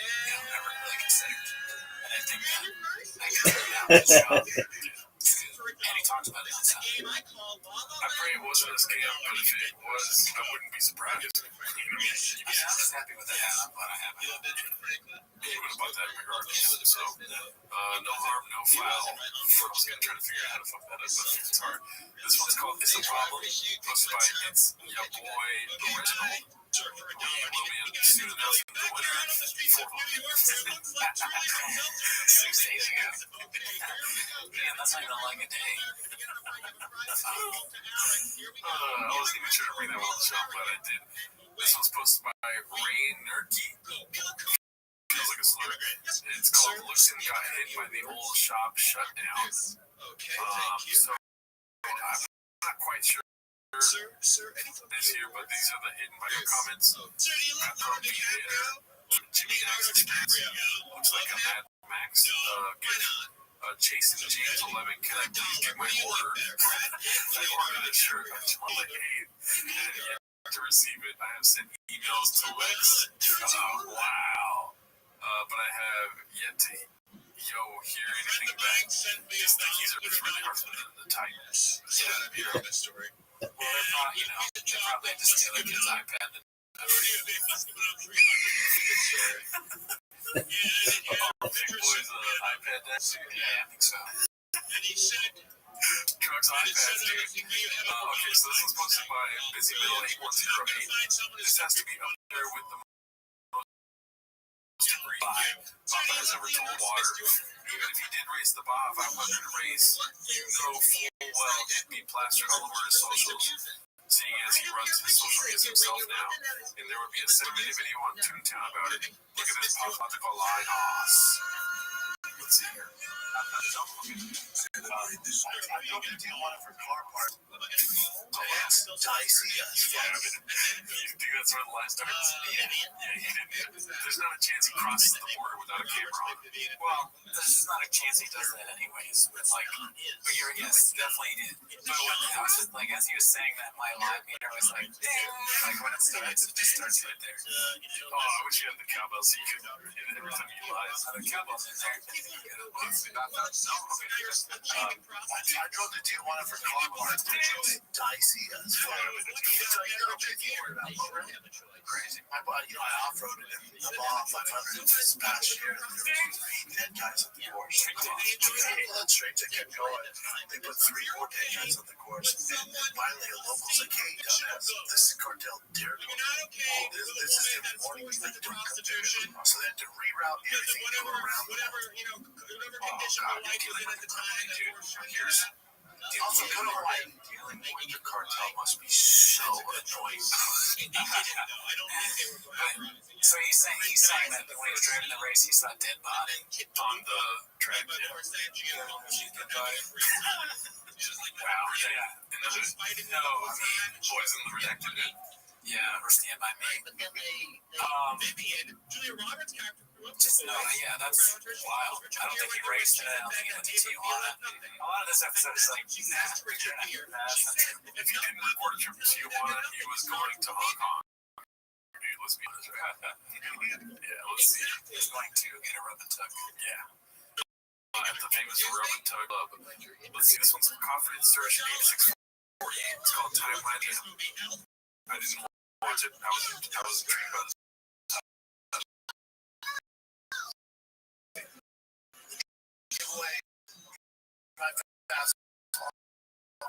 never really considered. And I think that I could put out this job. And he talks about it on Sunday. I pray it wasn't a scam, but if it was, I wouldn't be surprised. Yeah, I was happy with that. I'm glad I have it. He would have bought that regardless. So, no harm, no foul. I was going to try to figure out how to fuck that up, but it's hard. This one's called It's a Problem. Posted by It's Your Boy Original. Soon announcing the winner. 6 days ago. Man, that's not even like a day. I wasn't even sure to bring that one on the show, but I did. This one's posted by Rain Nerky. Feels like a slur. It's called Looks and Got Hit by the Old Shop Shutdown. So I'm not quite sure this here, but these are the hidden by your comments. Jimmy X looks like a Mad Max Jason James 11. Can I please get my order? I ordered a shirt on July 8th. To receive it, I have sent emails to Lex. Wow. But I have yet to hear anything back. These things are really hard for them to type. Yeah, story. Well, they're probably just steal a kid's iPad. Big boy's iPad desk? Yeah, I think so. Trucks, iPads, dude. Okay, so this was posted by Busy Middle 8108. This has to be up there with the most agreed. Papa has ever told Water, even if he did race the bar 500 race, you know full well he'd be plastered all over his socials, seeing as he runs his social medias himself now. And there would be a 7-minute video on Toontown about it. Look at this pathological line. Let's see here. I know you do want it for car parts. It's dicey as fuck. You think that's where the line starts? Yeah, he didn't. There's not a chance he crosses the border without a camera on. Well, there's not a chance he does that anyways. But but you're yes, definitely did. But I was just like, as he was saying that, my live meter was like, ding, like when it just starts right there. I wish you had the cowbell so you could hit it every time you lies. The cowbell's in there. I drove to Tijuana for car parts. It's dicey as fuck. Crazy. I off-roaded in the Baja 500 this past year. There were 3 dead guys on the course. Straight to get going. They put 3 more dead guys on the course. And finally, a local's like, hey, this is cartel territory. This is every morning. We let the truck come through. So they had to reroute everything to go around the Also, go to Hawaii. Dealing with the cartel must be so annoying. So he's saying that when he was driving the race, he saw a dead body On the track, Wow, yeah. No, Poison the Redacted did. Yeah, or Stand By Me. Just no, yeah, that's wild. I don't think he raced it. I don't think he went to Tijuana. A lot of this episode is like, If he didn't record a trip to Tijuana, he was going to Hong Kong. Dude, let's be honest, right? Yeah, let's see. He was going to get a rub and tug. Yeah. At the famous Rub and Tug Club. Let's see, this one's Confidence Surge 8648. It's called Timeline. I didn't watch it. I was intrigued by this.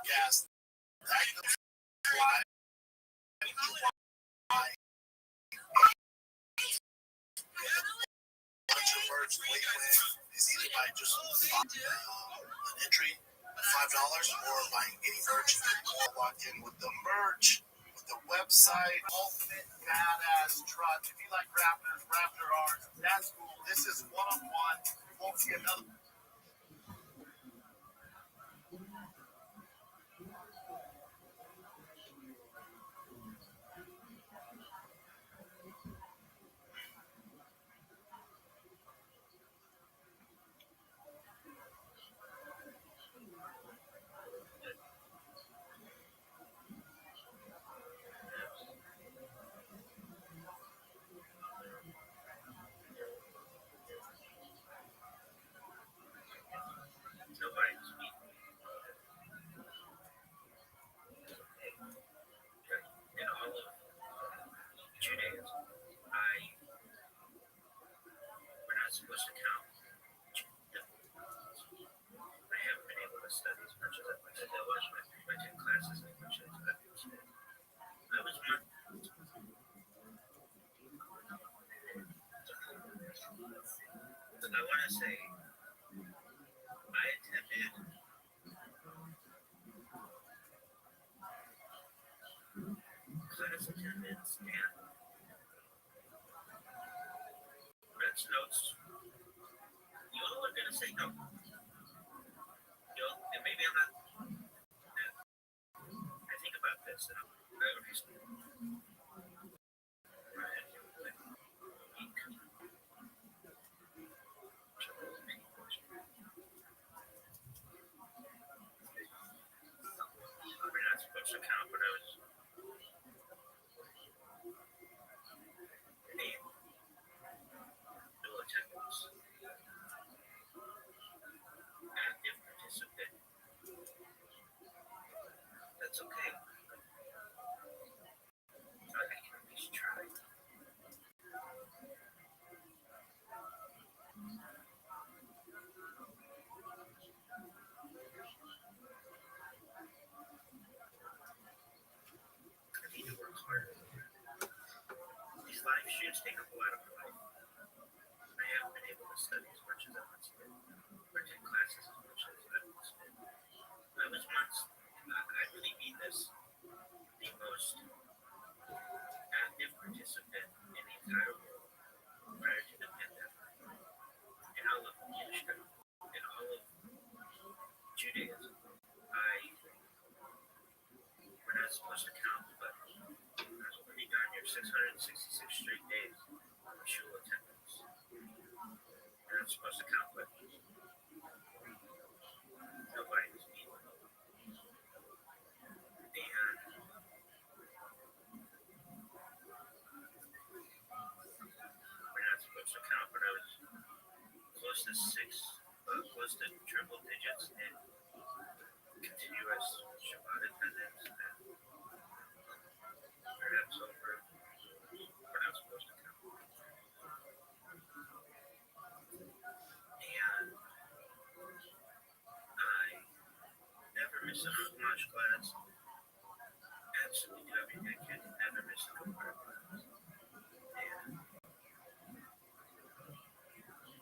Gas. Is either by just an entry, $5, or buying any merch, or walk in with the merch, with the website, ultimate badass truck. If you like Raptors, Raptor R's, that's cool. This is one-on-one. You won't see another. Supposed to count. I haven't been able to study as much as I wanted to. I took classes as much as I could. I was one. I want to say I attended class attendance and Red's notes. You all are gonna say no. And maybe I'm not. I think about this and I understand. We're not supposed to count, but I was. Attendance. Active participant. That's okay. I can at least try. I need to work harder. These live shoots take up a lot of my life. I have able to study as much as I want to, or take classes as much as I want to. I was once, I really mean this, the most active participant in the entire world prior to the pandemic in all of Yiddish, in all of Judaism. We're not supposed to count, but I was pretty darn near 666 straight days of shul attendance. We're not supposed to count, but nobody was mean. We're not supposed to count, but I was close to close to triple digits in continuous Shabbat attendance, and perhaps over. We're not supposed to count. And I never miss a Chumash class. Absolutely do everything I can to never miss a Gemara class. And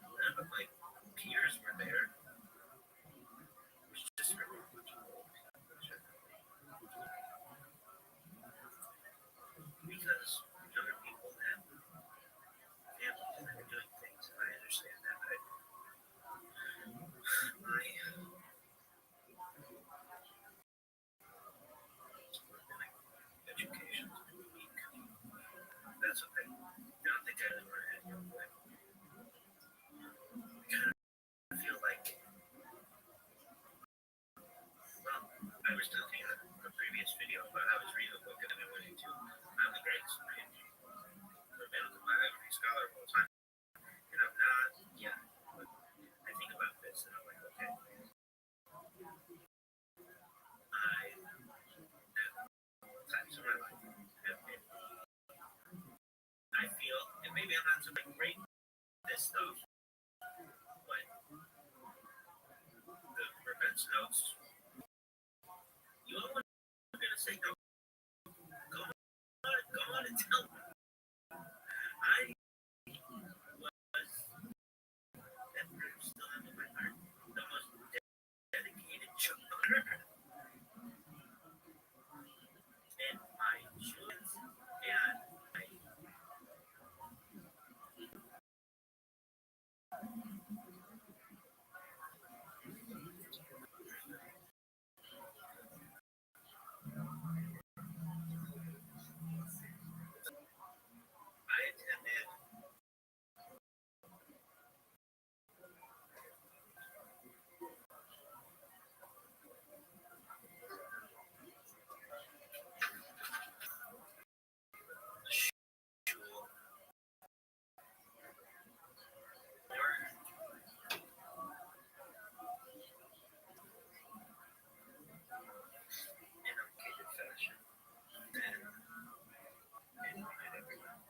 none of my peers were there. It was just really much old. Because younger people have families and they're doing things, and I understand that. But my education is weak. That's okay. I don't think I ever had your way. I kind of feel like, well, I was talking in a previous video about I was reading a book and then I went into I'm the greatest rabbinical biography scholar of all time. And I'm not yet, but I think about this and I'm like, okay. I times in my life have been, I feel, and maybe I'm not so great at this stuff, but the Rebbe's notes, you all are going to say, no, go on and tell me. I was, and I'm still in my heart, the most dedicated children in my children's and my I attended shul more in a gated fashion than anyone had ever done.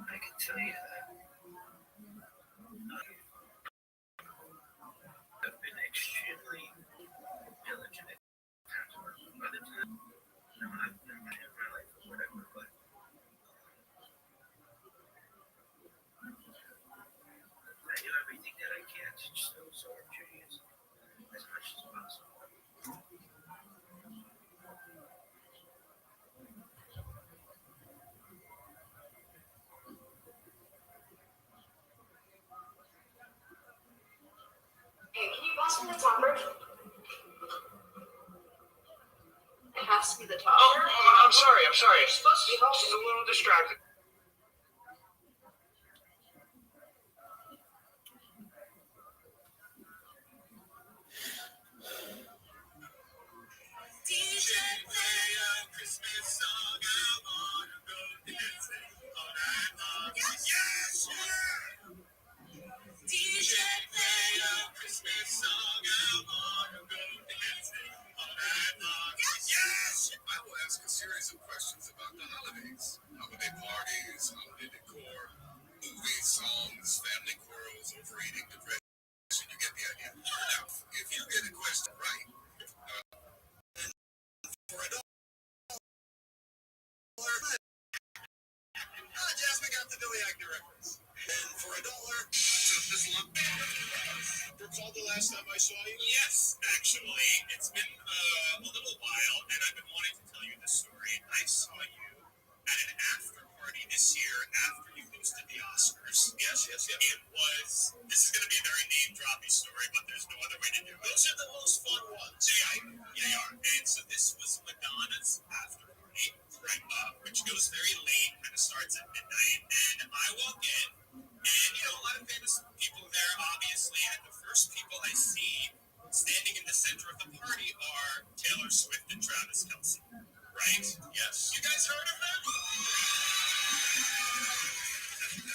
I can tell you that I've been extremely diligent at times where other times, I've been in my life or whatever, but I do everything that I can to just absorb Judaism as much as possible. Hey, can you pass me the topper? It has to be the topper. Oh, I'm sorry. It's supposed to be Just a helping. little distracted. DJ play a Christmas song. I wanna go dancing all night long. Yes, yeah. DJ play a Christmas song. I wanna go dancing all night long. Yes. I will ask a series of questions about the holidays. How would they party? recall the last time I saw you? Yes, actually. It's been a little while, and I've been wanting to tell you this story. I saw you at an after party this year after you hosted the Oscars. Yes. It was, this is going to be a very name-dropping story, but there's no other way to do it. Those are the most fun ones. They are. And so this was Madonna's after party, right? Which goes very late, kind of starts at midnight. And I walk in, and, a lot of famous people there, obviously, and the first people I see standing in the center of the party are Taylor Swift and Travis Kelce, right? Yes. You guys heard of them?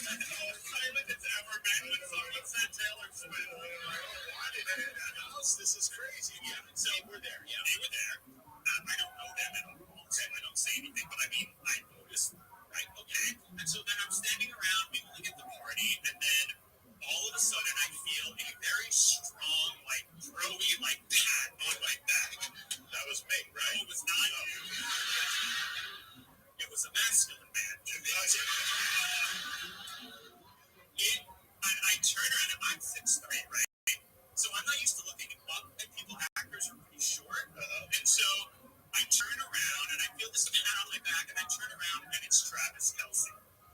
Silent as ever, man, when someone said Taylor Swift. Why did they in that house? This is crazy. Yeah, so they were there. Yeah, they were there. I don't know them at all, so I don't say anything, but I mean, I noticed, right? Okay. And so then I'm standing around, mingling at the party, and then all of a sudden I feel a very strong, throwy, pat on my back. That was me, right? No, it was not you. It was a masculine man. I turn around and I'm 6'3", right? So I'm not used to looking up at people. Actors are pretty short. And so I turn around and I feel this pat on my back, and I turn around and it's Travis Kelce.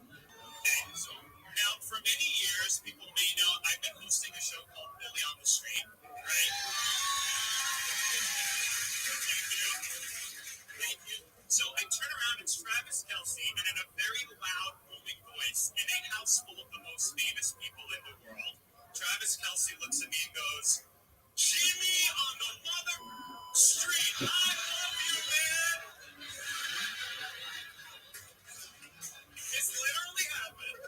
Okay, so now for many years, people may know I've been hosting a show called Billy on the Street, right? Thank you. So I turn around, it's Travis Kelce, and in a very loud, booming voice, in a house full of the most famous people in the world, Travis Kelce looks at me and goes, "Jimmy on the mother street, I love you, man." It's literally happened.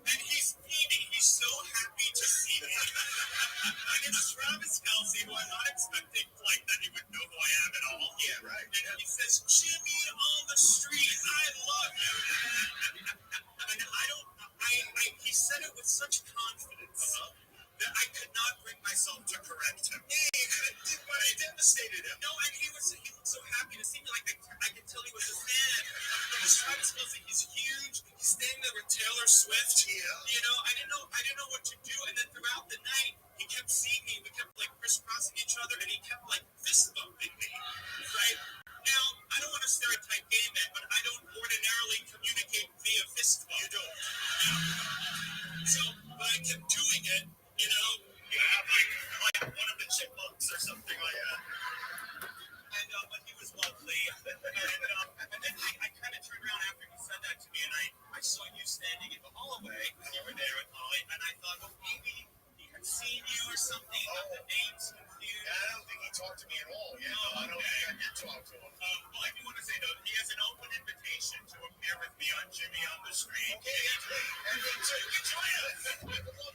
And he's beaming. He's so happy to see me. And it's Travis Kelce, who I'm not expecting that he would know who I am at all. Yeah, right. And he says, "Jimmy on the street, I love you." And he said it with such confidence that I could not bring myself to correct him. Yeah, you couldn't, but I devastated him. No, and he looked so happy to see me. I could tell he was a fan. Because Travis Kelce, he's huge. He's standing there with Taylor Swift. Yeah. I didn't know what to do. And then throughout the night, he kept seeing me. We kept crisscrossing each other, and he kept fist bumping me. Right? Now, I don't want to stereotype gay men, but I don't ordinarily communicate via fist bump. You don't. So, but I kept doing it, You have one of the chipmunks or something like that. And but he was lovely. And then I kind of turned around after he said that to me, and I saw you standing in the hallway, and you were there with Holly, and I thought, well, maybe he had seen you or something. The names confused. Yeah, I don't think he talked to me at all. Yeah, I don't think I did talk to him. Well, I do want to say, though, he has an open invitation to appear with me on Jimmy on the Street. Okay, that's great. And me too. You join us.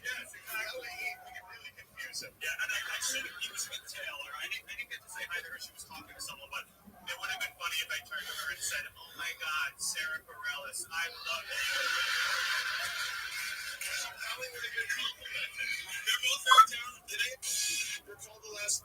Yes, exactly. We can really confuse him. Yeah, and I said he was with Taylor. I didn't get to say hi to her. She was talking to someone, but it would have been funny if I turned to her and said, "Oh my God, Sarah Bareilles, I love it." She probably would have been complimented. They're both very talented. That's all the last.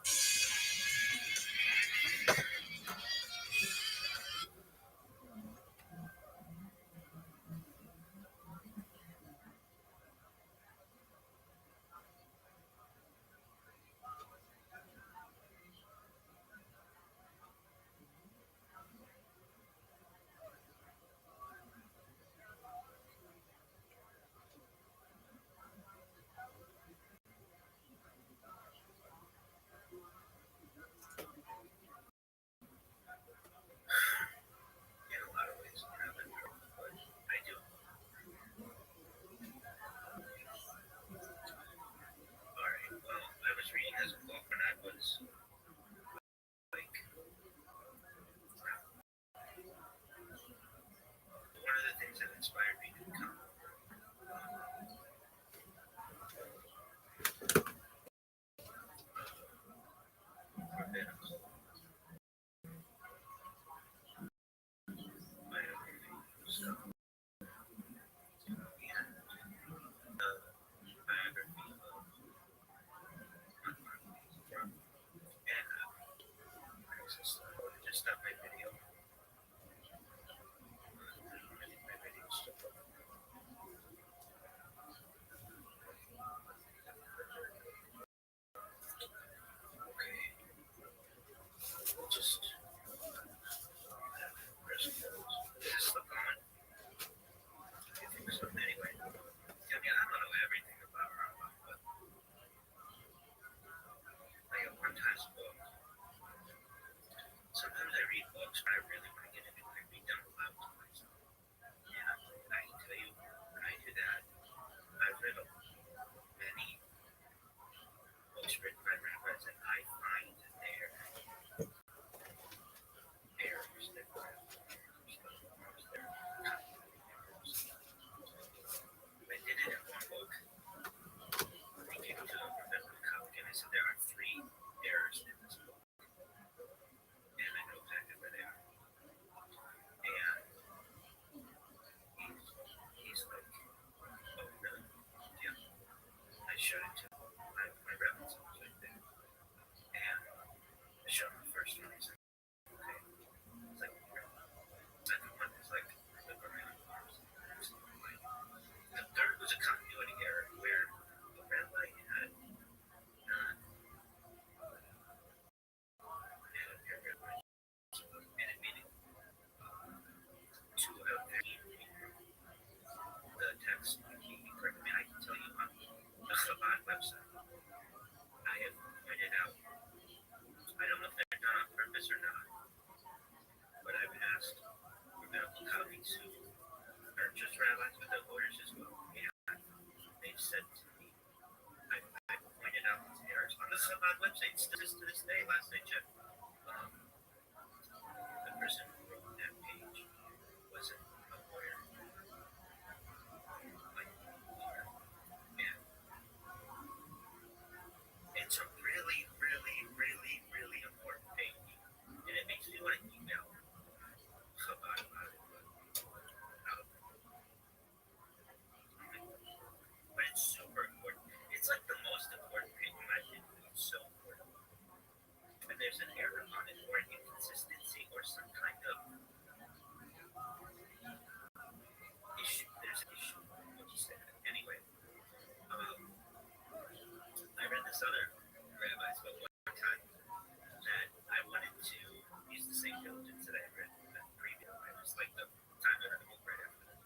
office or not, but I've asked about colleagues who are just rabbis, but they're lawyers as well, and they've said to me, I pointed out these errors on the Chabad website still to this day. Last I checked, the person who wrote that page wasn't a lawyer, like and it's a really, really, really, really important page, and it makes me want to email Chabad about it, but it's super important. It's like the most important page in my opinion. It's so important. And there's an error on it, or an inconsistency, or some kind of issue. There's an issue. What you said. Anyway, I read this other rabbi's book one time that I wanted to use the same diligence that I read the previous. I was like the time I read the book right after that.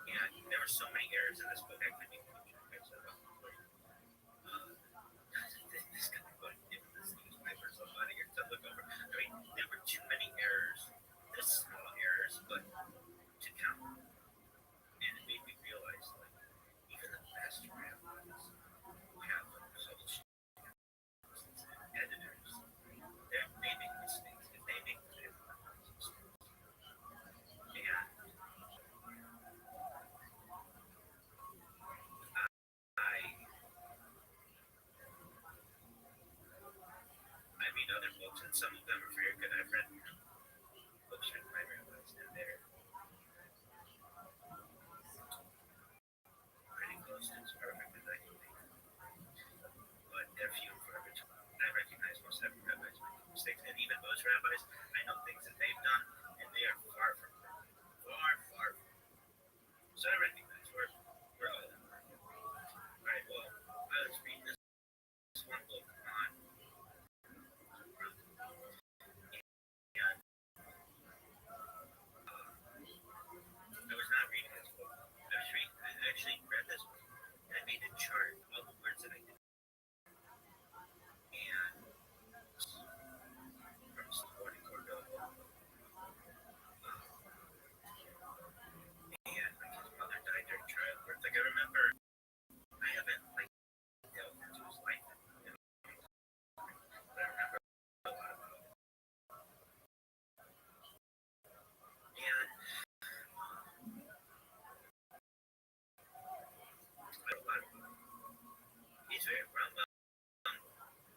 And there were so many errors in this book I couldn't even keep track of. This guy put in this newspaper so funny to look over. I mean, there were too many errors. There's small errors, but to count. And it made me realize, like, even the best rabbis who have published editors, they make mistakes. If they make mistakes. And I read other books, and some of them are very good. I've read books written by rabbis, and they're pretty close to as perfect as I can make. But they're few and far between. I recognize most every rabbis make mistakes, and even those rabbis, I know things that they've done, and they are far from perfect. Far from. So I recognize we're all in. All right, well, I was reading this one book on and I was not reading this book. I actually read this book, and I made a chart of all the words that I did. And from Sport in Cordova. And like his mother died during childbirth. Like I remember, I haven't like delved into his life, but I remember a lot about it. And I wrote a lot about him. He's very Rambam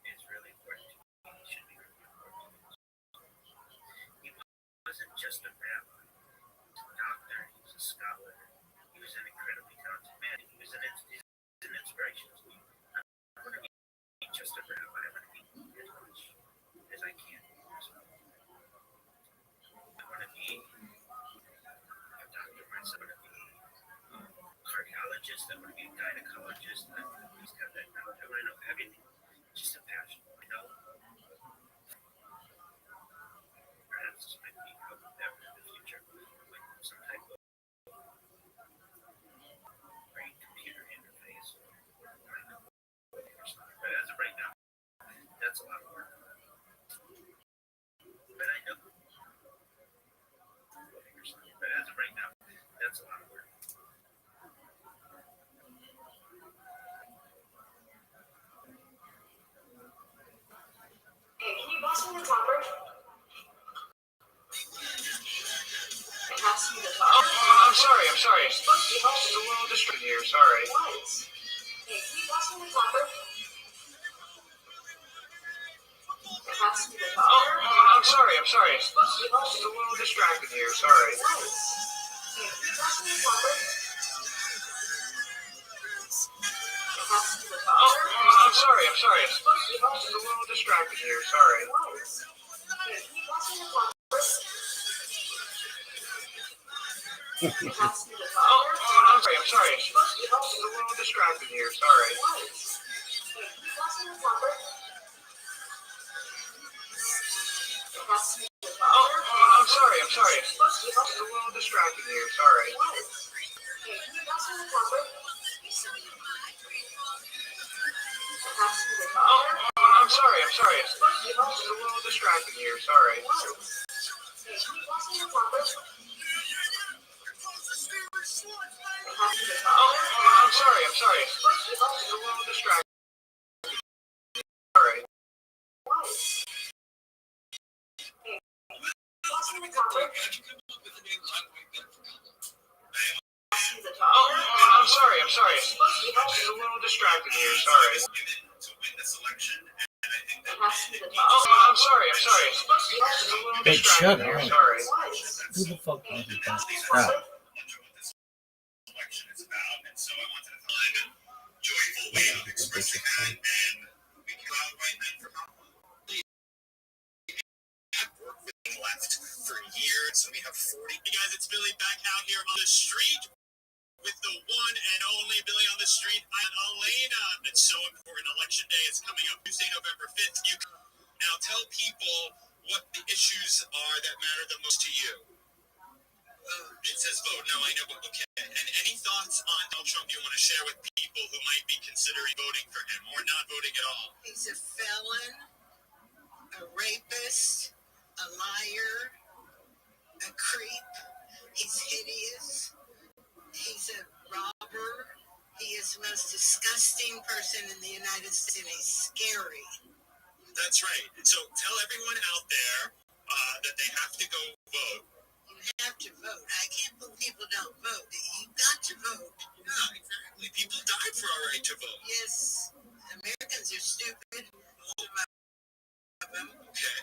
is really important to me. He should be really important. He wasn't just a rabbi. He was a doctor. He was a scholar. He was an incredibly talented man. He's an inspiration to me. I want to be just a rabbi. I want to be as much as I can. I want to be a doctor myself. I want to be a cardiologist. I want to be a gynecologist. I want to at least have that knowledge. I want to know everything. Just a passion. I know. Perhaps this might be how ever in the future with some type of brain computer interface or mind coding or something. But as of right now, that's a lot of work. But I know. But as of right now, that's a lot of work. Hey, can you pass me the topper? Pass me the topper. Oh, I'm sorry. It's a little distracted here. Sorry. What? Hey, can you pass me the topper? Pass me the topper. Oh, I'm sorry. It's a little distracted here. Sorry. What? Hey, can you pass me the topper? Pass me the topper. Oh, I'm sorry. It's a little distracted here. Sorry. What? Hey, can you pass me the topper? Pass me the topper. Oh, I'm sorry. It's a little distracted here. Sorry. What? Hey, can you pass me the topper? Pass me the topper. Oh, I'm sorry. It's a little distracted here. Sorry. What? Hey, can you pass me the topper? Pass me the topper. Oh, I'm I'm sorry. It's a little distracting here. Sorry. I'm sorry. It's a little distracting. Sorry. I'm sorry. It's a little distracting here. Sorry. To win this election, and I think that I'm sorry. It's a little Hey, shut distracting here. up. Sorry. Who the fuck knows you that? These Stop. election is about, and so I wanted to find a joyful way of expressing that, and we came out right then for I've worked with the left for years, and we have 40. Hey guys, it's Billy back out here on the street with the one and only Billy on the street and Elena. It's so important. Election day is coming up Tuesday, November 5th. You now tell people what the issues are that matter the most to you. It says vote. No, I know, but okay. And any thoughts on Donald Trump you want to share with people who might be considering voting for him or not voting at all? He's a felon, a rapist, a liar, a creep. He's hideous. He's a robber. He is the most disgusting person in the United States, and he's scary. That's right. So tell everyone out there that they have to go vote. You have to vote. I can't believe people don't vote. You got to vote. Yeah, exactly. People died for our right to vote. Yes, Americans are stupid. Most of them. Okay.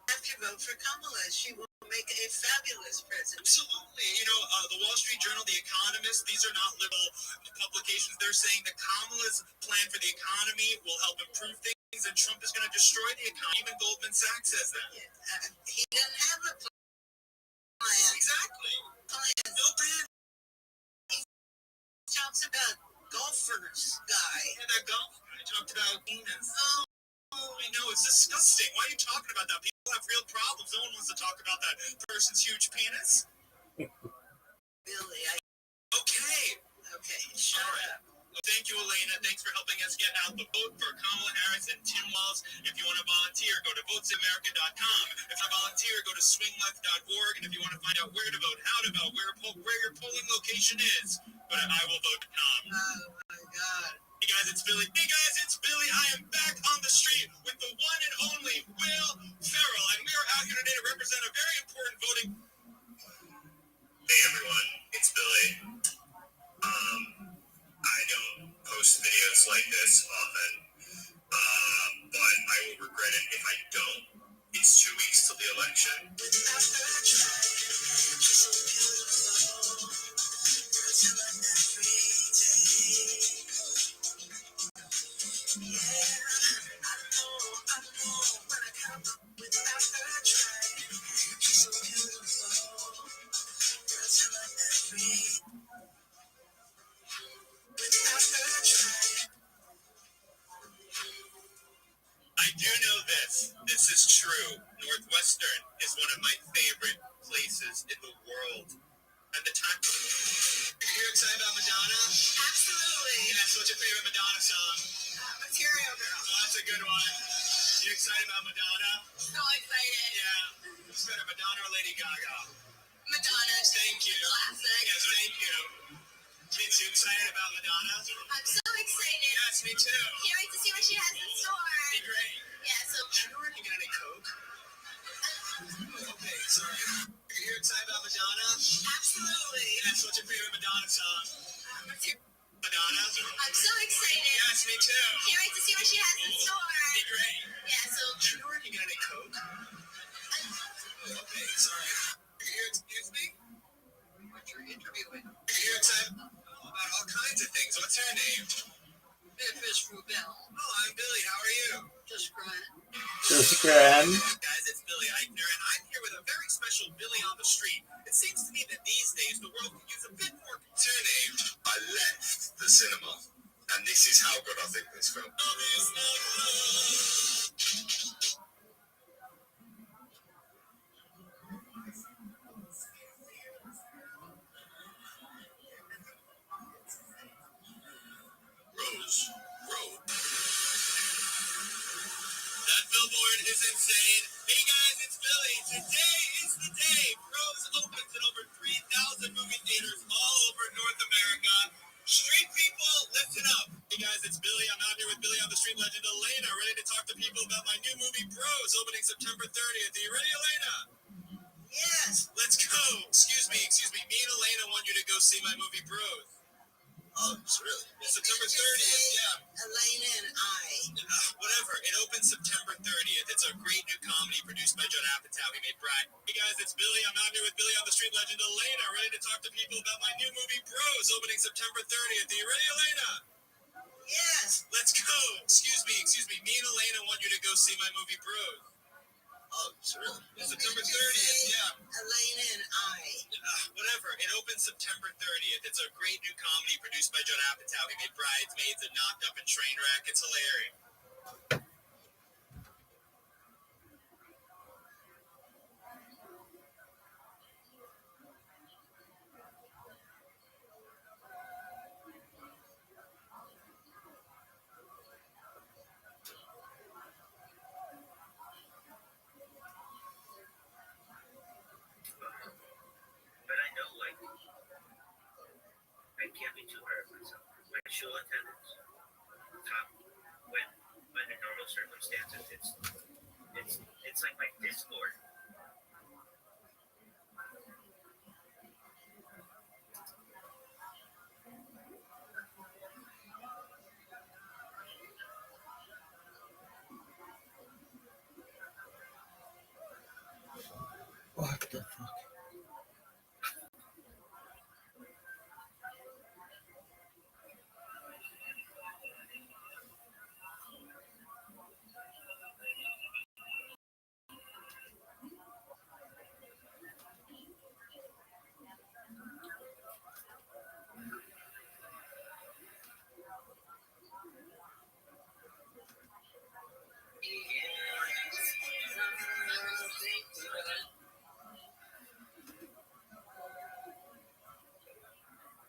You have to vote for Kamala. She will make a fabulous president. Absolutely. You know, the Wall Street Journal, The Economist, these are not liberal publications. They're saying that Kamala's plan for the economy will help improve things, and Trump is going to destroy the economy. Even Goldman Sachs says that. He doesn't have a plan. Exactly. No plan. He talks about golfers, guy. Yeah, that golf guy talked about penis. Oh, I know, it's disgusting. Why are you talking about that? People have real problems. No one wants to talk about that person's huge penis. Billy, Okay, shut up. Well, thank you, Elena. Thanks for helping us get out the vote for Kamala Harris and Tim Walz. If you want to volunteer, go to votesamerica.com. If you want to volunteer, go to swingleft.org. And if you want to find out where to vote, how to vote, where your polling location is, go to iwillvote.com. Oh, my God. Hey guys, it's Billy. I am back on the street with the one and only Will Ferrell, and we are out here today to represent a very important voting. Hey everyone, it's Billy. I don't post videos like this often, but I will regret it if I don't. It's 2 weeks till the election. I do know this. This is true. Northwestern is one of my favorite places in the world. And the time. You're excited about Madonna? Absolutely. Yes, what's your favorite Madonna song? Material Girl. Oh, that's a good one. You excited about Madonna? So excited. Yeah. Who's better, Madonna or Lady Gaga? Madonna. Thank you. Classic. Yes, thank you. Kids, you excited about Madonna? I'm so excited. Yes, me too. Can't wait to see what she has in store. Be great. Yeah, so. Sure, you get any Coke? Okay, sorry. You're excited about Madonna? Absolutely. Yes, what's your favorite Madonna song? Madonna? I'm so excited. Yes, me too. Can't wait to see what she has in store. Be great. Yeah, so. Sure, you get any Coke? Okay, sorry. Excuse me? What you're interviewing? You're excited about all kinds of things. What's her name? Memphis Rubel. Oh, I'm Billy. How are you? Just crying. Guys, it's Billy Eichner, and I'm here with a very special Billy on the street. It seems to me that these days the world could use a bit more. What's her name? I left the cinema, and this is how good I think this film. Rose Road. billboard is insane. Hey guys, it's Billy. Today is the day. Bros opens in over 3,000 movie theaters all over North America. Street people, listen up. Hey guys, it's Billy. I'm out here with Billy on the street legend Elena, ready to talk to people about my new movie Bros opening September 30th. Are you ready, Elena? Yes. Let's go. Excuse me. Me and Elena want you to go see my movie Bros. Oh, really? September 30th, yeah. Elena and I. Whatever. It opens September 30th. It's a great new comedy produced by Judd Apatow. He made Bride. Hey guys, it's Billy. I'm out here with Billy on the street legend Elena, ready to talk to people about my new movie Bros opening September 30th. Are you ready, Elena? Yes. Let's go. Excuse me. Me and Elena want you to go see my movie Bros. Oh, really? September 30th, yeah. Elena and I. Whatever. It opens September 30th. It's a great new comedy produced by Judd Apatow. He made Bridesmaids and Knocked Up and Trainwreck. It's hilarious. But I know, like, I can't be too hard on myself. My show attendance, top, when under normal circumstances, it's like my Discord. What the fuck?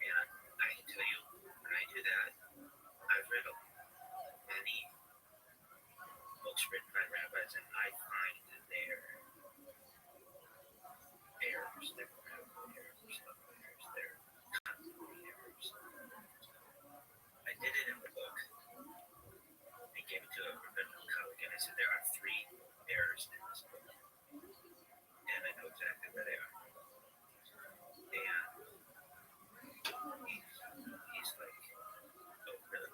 And I can tell you, when I do that, I've read many books written by rabbis, and I find their errors, their grammatical errors, their continuity errors. I did it in the book. I gave it to a rabbinical colleague, and I said, there are 3 errors in this book, and I know exactly where they are. And he's like, oh, really?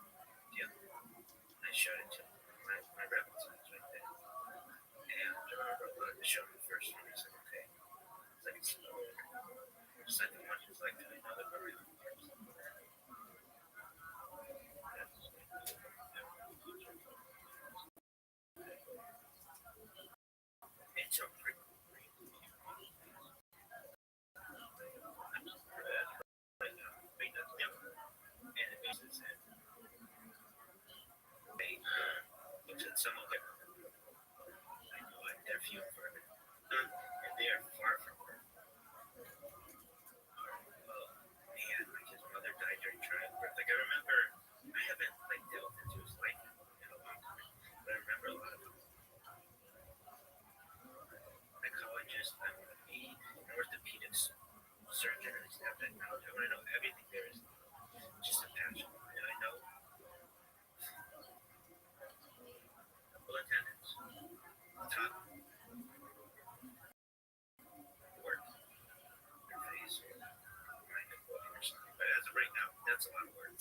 Yeah. I showed it to him. My reference is right there. And I showed him the first one. He's like, okay. It's like, it's slow. The second one, he's like, I know the very first. It's a pretty great movie. Right now, and it makes sense. They looked at some of them. I know they're few and far, and they are far from her. Man, like his mother died during childbirth. Like I remember, I haven't like delved into his life in a long time, but I remember a lot of them. Psychologist, I want to be an orthopedics surgeon and stuff. I want to know everything there is. Just a passion, and I know. Full attendance, top work, your face, mind of quoting or something. But as of right now, that's a lot of work.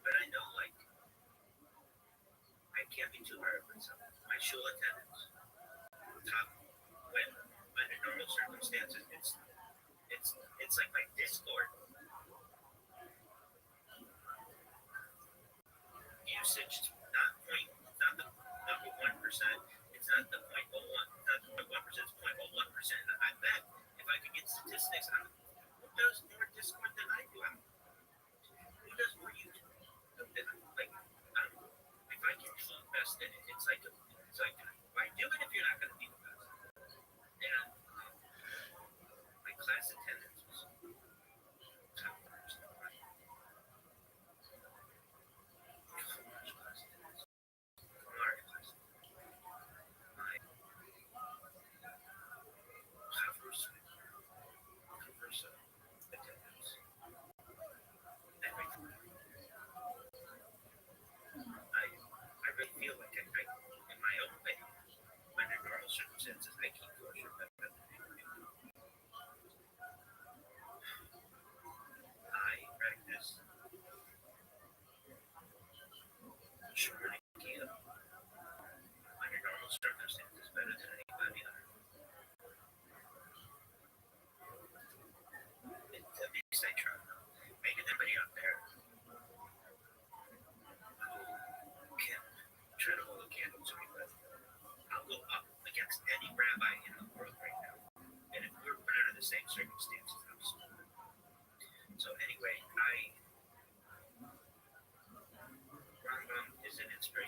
But I know, like, I can't be too hard on myself. My shul attendance, top, when under normal circumstances, it's like my Discord usage. Not the number 1%. It's not the 0.01. It's not the 0.1%. It's 0.01%. I bet if I could get statistics, who does more Discord than I do? Who does more YouTube? Like, if I can invest in it, it's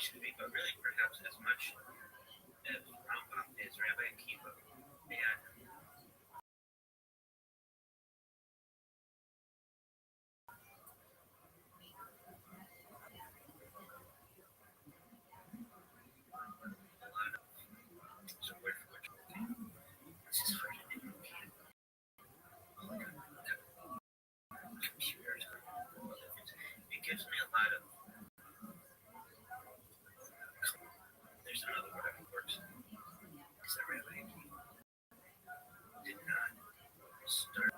should be, but really perhaps as much as Rambam is Rabbi Akiva, and so word for word. This is for computers. It gives me a lot of. There's another word that works. Is that Rabbi Akiva did not start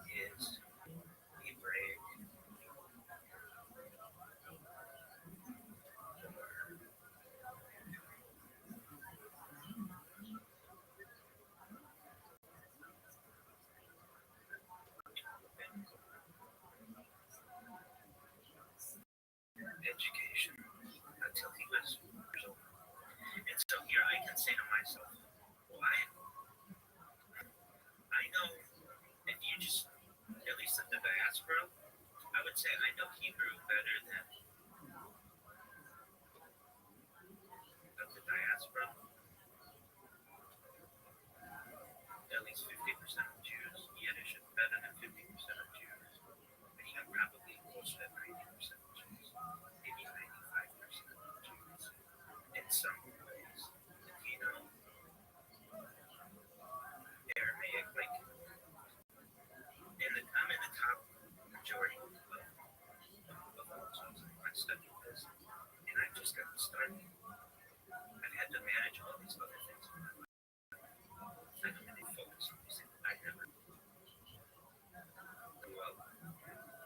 his Hebraic education until he was years old. And so here I can say to myself, well, I know if you just, at least at the diaspora, I would say I know Hebrew better than of the diaspora. At least 50% of Jews, Yiddish is better than 50% of Jews. And even probably closer to 90% of Jews, maybe 95% of Jews. In some ways, you know, Aramaic, like, I'm in the top majority of all Jews. I studied this, and I've just gotten started. I've had to manage all these other things in my life. I don't really focus on these things. I never grew up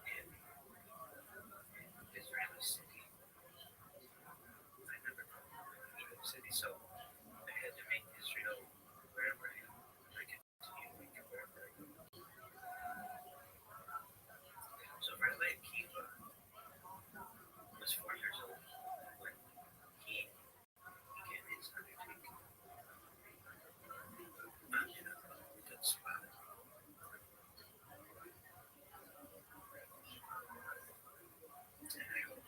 in Israeli city. I never grew up in Israeli city, so I had to make Israel wherever I am. I continue to make it wherever I go. So Rabbi Akiva was 4 years old when he began his undertaking. I'm in a good spot. And I hope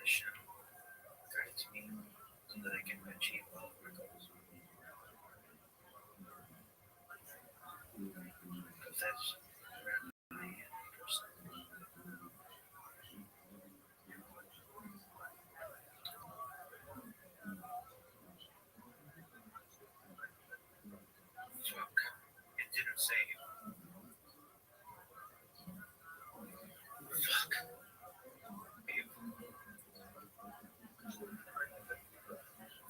Hashem guides me so that I can achieve all of my goals. Because that's where I am personally. Fuck. It didn't say. Fuck.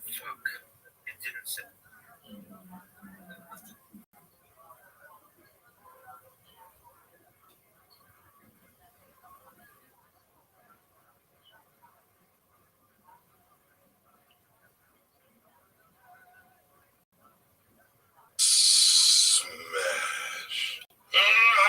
Fuck. It didn't say. Smash. I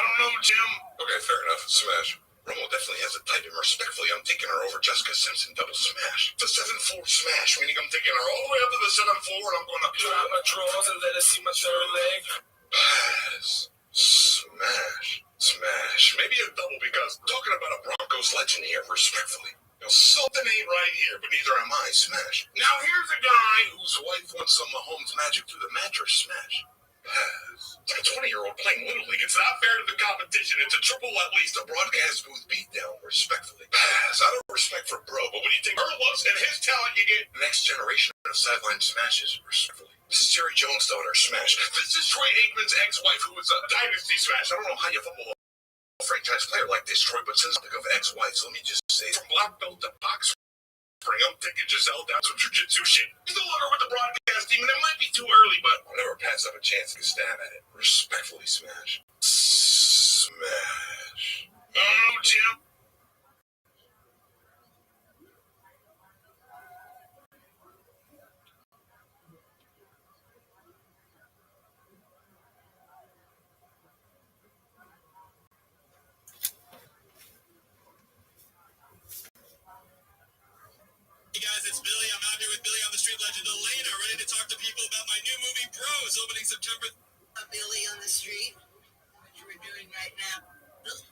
don't know, Jim. Okay, fair enough. Smash. Romo definitely has a type, and respectfully, I'm taking her over Jessica Simpson double smash. It's a 7-4 smash, meaning I'm taking her all the way up to the 7-4, and I'm going to drop my drawers and let her see my third leg. Pass. Smash. Smash. Maybe a double because talking about a Broncos legend here, respectfully. You know, something ain't right here, but neither am I. Smash. Now here's a guy whose wife wants some Mahomes magic through the mattress. Smash. Pass. It's like a 20-year-old playing Little League. It's not fair to the competition. It's a triple, at least a broadcast booth beatdown, respectfully. Pass. Out of respect for bro, but when you take her looks and his talent, you get the next generation of sideline smashes, respectfully. This is Jerry Jones' daughter, Smash. This is Troy Aikman's ex-wife, who is a dynasty Smash. I don't know how you fumble a franchise player like this, Troy, but since I think of ex-wives, let me just say, from black belt to box ring, I'm taking Giselle down some jiu-jitsu shit. He's no longer with the broadcast team, and it might be too early, but I'll never pass up a chance to stab at it. Respectfully, Smash. Smash. Oh, Jim. Hey guys, it's Billy. I'm out here with Billy on the Street legend Elena, ready to talk to people about my new movie Bros, opening September. Billy on the street. What you were doing right now? Yes.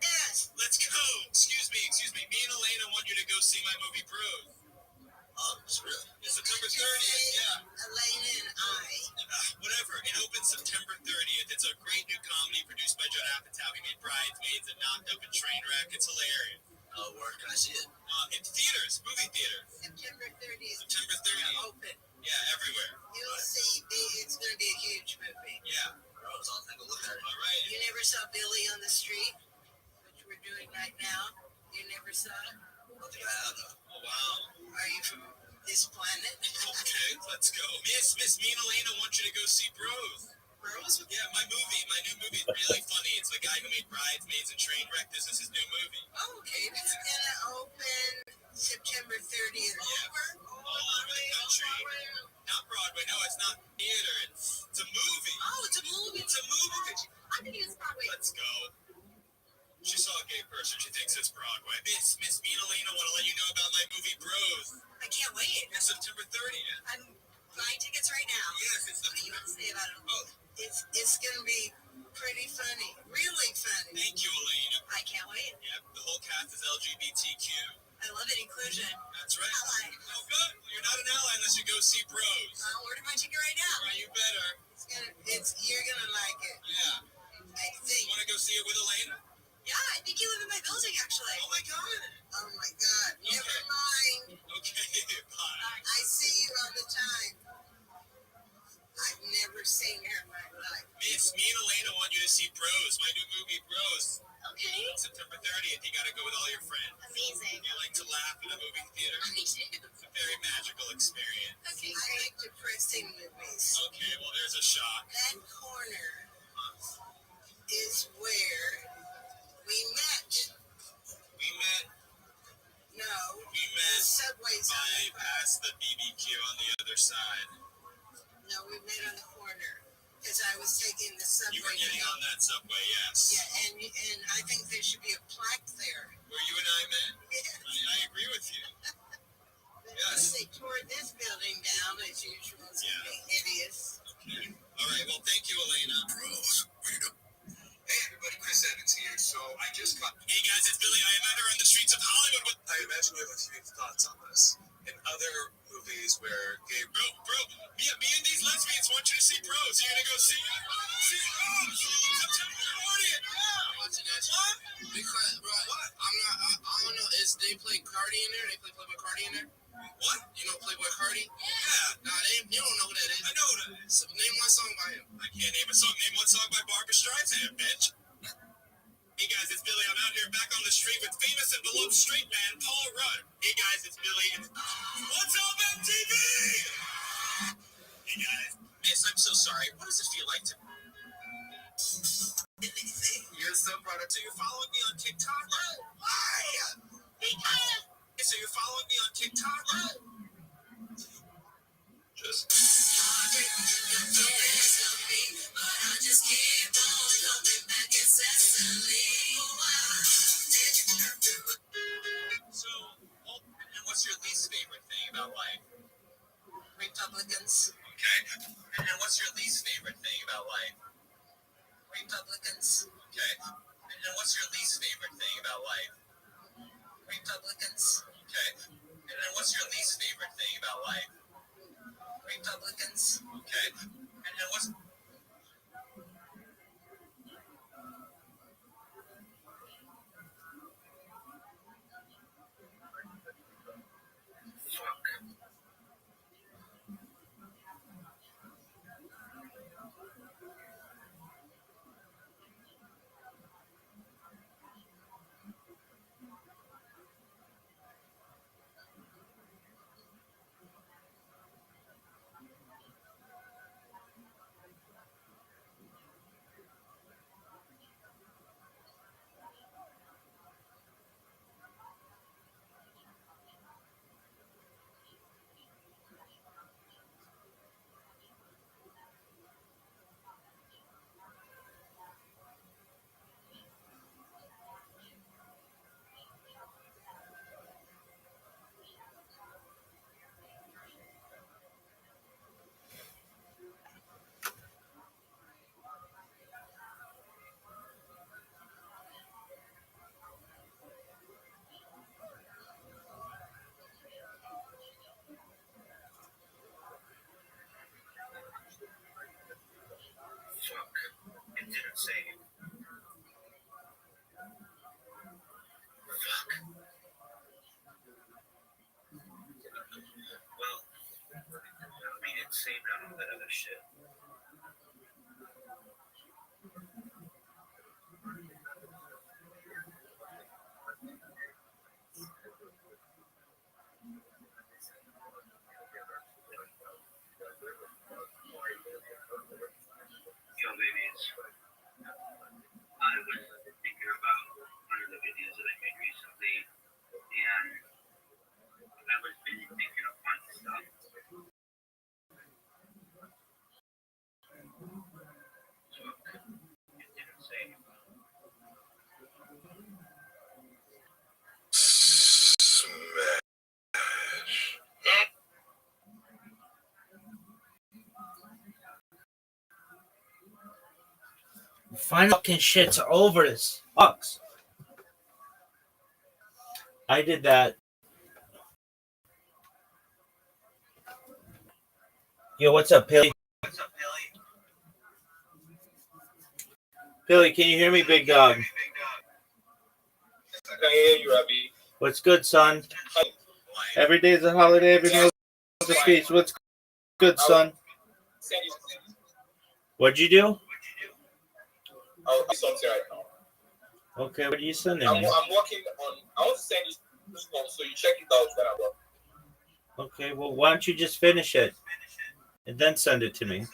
Yes. Let's go. Excuse me. see my movie Bros. Oh, it's real. It's September Just 30th. say Yeah. Elena and I. Whatever. It opens September 30th. It's a great new comedy produced by Judd Apatow. He made Bridesmaids and Knocked Up and Trainwreck. It's hilarious. Oh, where can I see it? In theaters, movie theaters. September 30th. September 30th. Open. Yeah, everywhere. You'll see. It's going to be a huge movie. Yeah. Bros, I'll take a look at it. All right. You never saw Billy on the Street, which we're doing right now. You never saw it. I don't think I have, though. Oh, wow. Are you from this planet? Okay, let's go. Miss, me and Elena want you to go see Bros. Bros? Yeah, my new movie is really funny. It's the guy who made Bridesmaids and Trainwreck. This is his new movie. Oh, okay. It's going to open September 30th. Yeah. All over the country. Not Broadway. No, it's not theater. It's a movie. Oh, it's a movie. It's a movie. I think it's Broadway. Let's go. She saw a gay person. She thinks it's Broadway. Miss, me and Elena want to let you know about my movie Bros. I can't wait. It's September 30th. I'm buying tickets right now. Yes, it's the... What do you want to say about it? Oh, It's going to be pretty funny. Really funny. thank you, Elena. I can't wait. Yep, the whole cast is LGBTQ. I love it. Inclusion. That's right. Ally. Oh, good. You're not an ally unless you go see Bros. I'll order my ticket right now. Right, you better. You're going to like it. Yeah. I think. Want to go see it with Elena? Yeah, I think you live in my building, actually. Oh, my God. Oh, my God. Never mind. Okay, bye. I see you all the time. I've never seen her in my life. Miss, me and Elena want you to see Bros, my new movie Bros. Okay. September 30th. You got to go with all your friends. Amazing. You like to laugh in a movie theater? I do. It's a very magical experience. Okay, I like depressing movies. Okay, well, there's a shock. That corner is where we met. We met No, We the met subway's on by the past the BBQ on the other side. No, we met on the corner because I was taking the subway. You were getting on that subway, yes. Yeah, and I think there should be a plaque there. Where you and I met. Yeah. I agree with you. Yes. They tore this building down as usual. It's hideous. Okay. All right, well, thank you, Elena. Bros, read up. Hey, everybody, Chris Evans here. So I just got... Hey, guys, it's Billy. I met her on the streets of Hollywood with... I imagine you have a few thoughts on this. In other movies where gay... Bro, me and these lesbians want you to see Bros. You're gonna go see Bros. September 40th. I'm watching that shit. Because, bro, I don't know. They play Cardi in there? They play Playboy Cardi in there? What? You know Playboy Cardi? Yeah. Nah, you don't know who that is. I know who that is. So name one song by him. I can't name a song. Name one song by Barbra Streisand, bitch. Hey guys, it's Billy. I'm out here back on the street with famous and beloved street man Paul Rudd. Hey guys, it's Billy. What's up, MTV? Hey guys. Miss, I'm so sorry. What does it feel like to... You're so proud of you. You're following me on TikTok? Why? So you're following me on TikTok? Just... So, and what's your least favorite thing about life? Republicans. Okay. And what's your least favorite thing about life? Republicans. Okay. And what's your least favorite thing about life? Republicans. Okay. And what's your least favorite thing about life? Republicans. Okay. And what's... insane. Fuck. Well, I mean, insane and all that other shit. Yo, babies. I was thinking about one of the videos that I made recently, and I was busy thinking of fun stuff. So it didn't say. Final fucking shit's over. This sucks. I did that. Yo, what's up, Pilly? What's up, Billy? Pilly, can you hear me, big dog? I can hear you, Rabbi. What's good, son? Every day's a holiday. Every meal's a feast. What's good, son? What'd you do? I'll do something right now. Okay, what are you sending I'm me? working on. I want to send you this one so you check it out when I work. Okay, well, why don't you just finish it and then send it to me?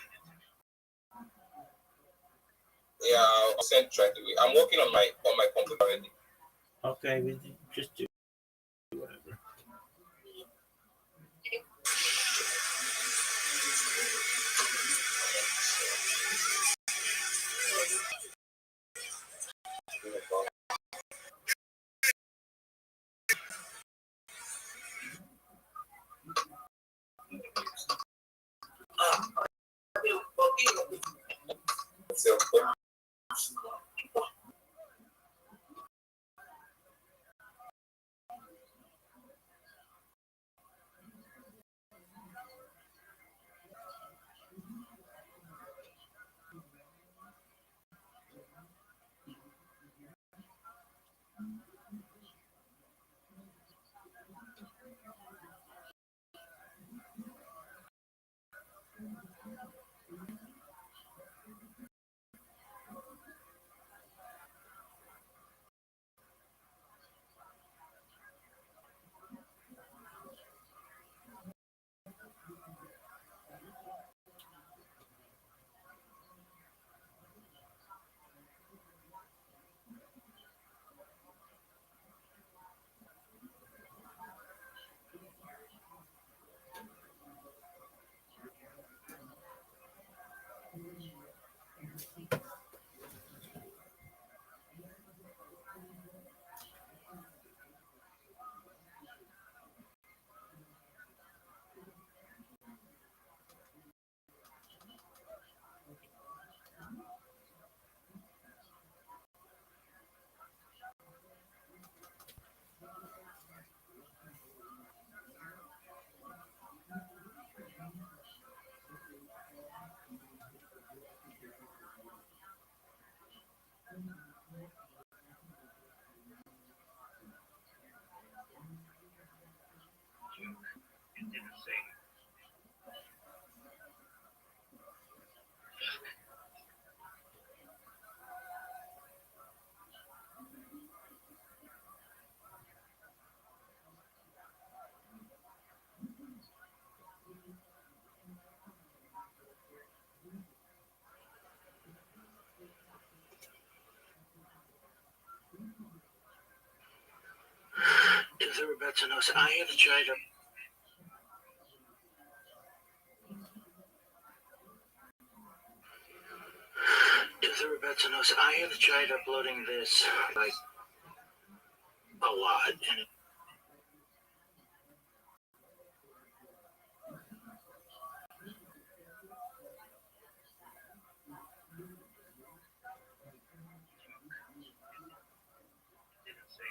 Yeah, I'll send it right away. I'm working on my computer already. Okay, we just do whatever. It didn't say. Does everybody know? I have tried to. Does everybody know? I have tried uploading this like a lot, and didn't say.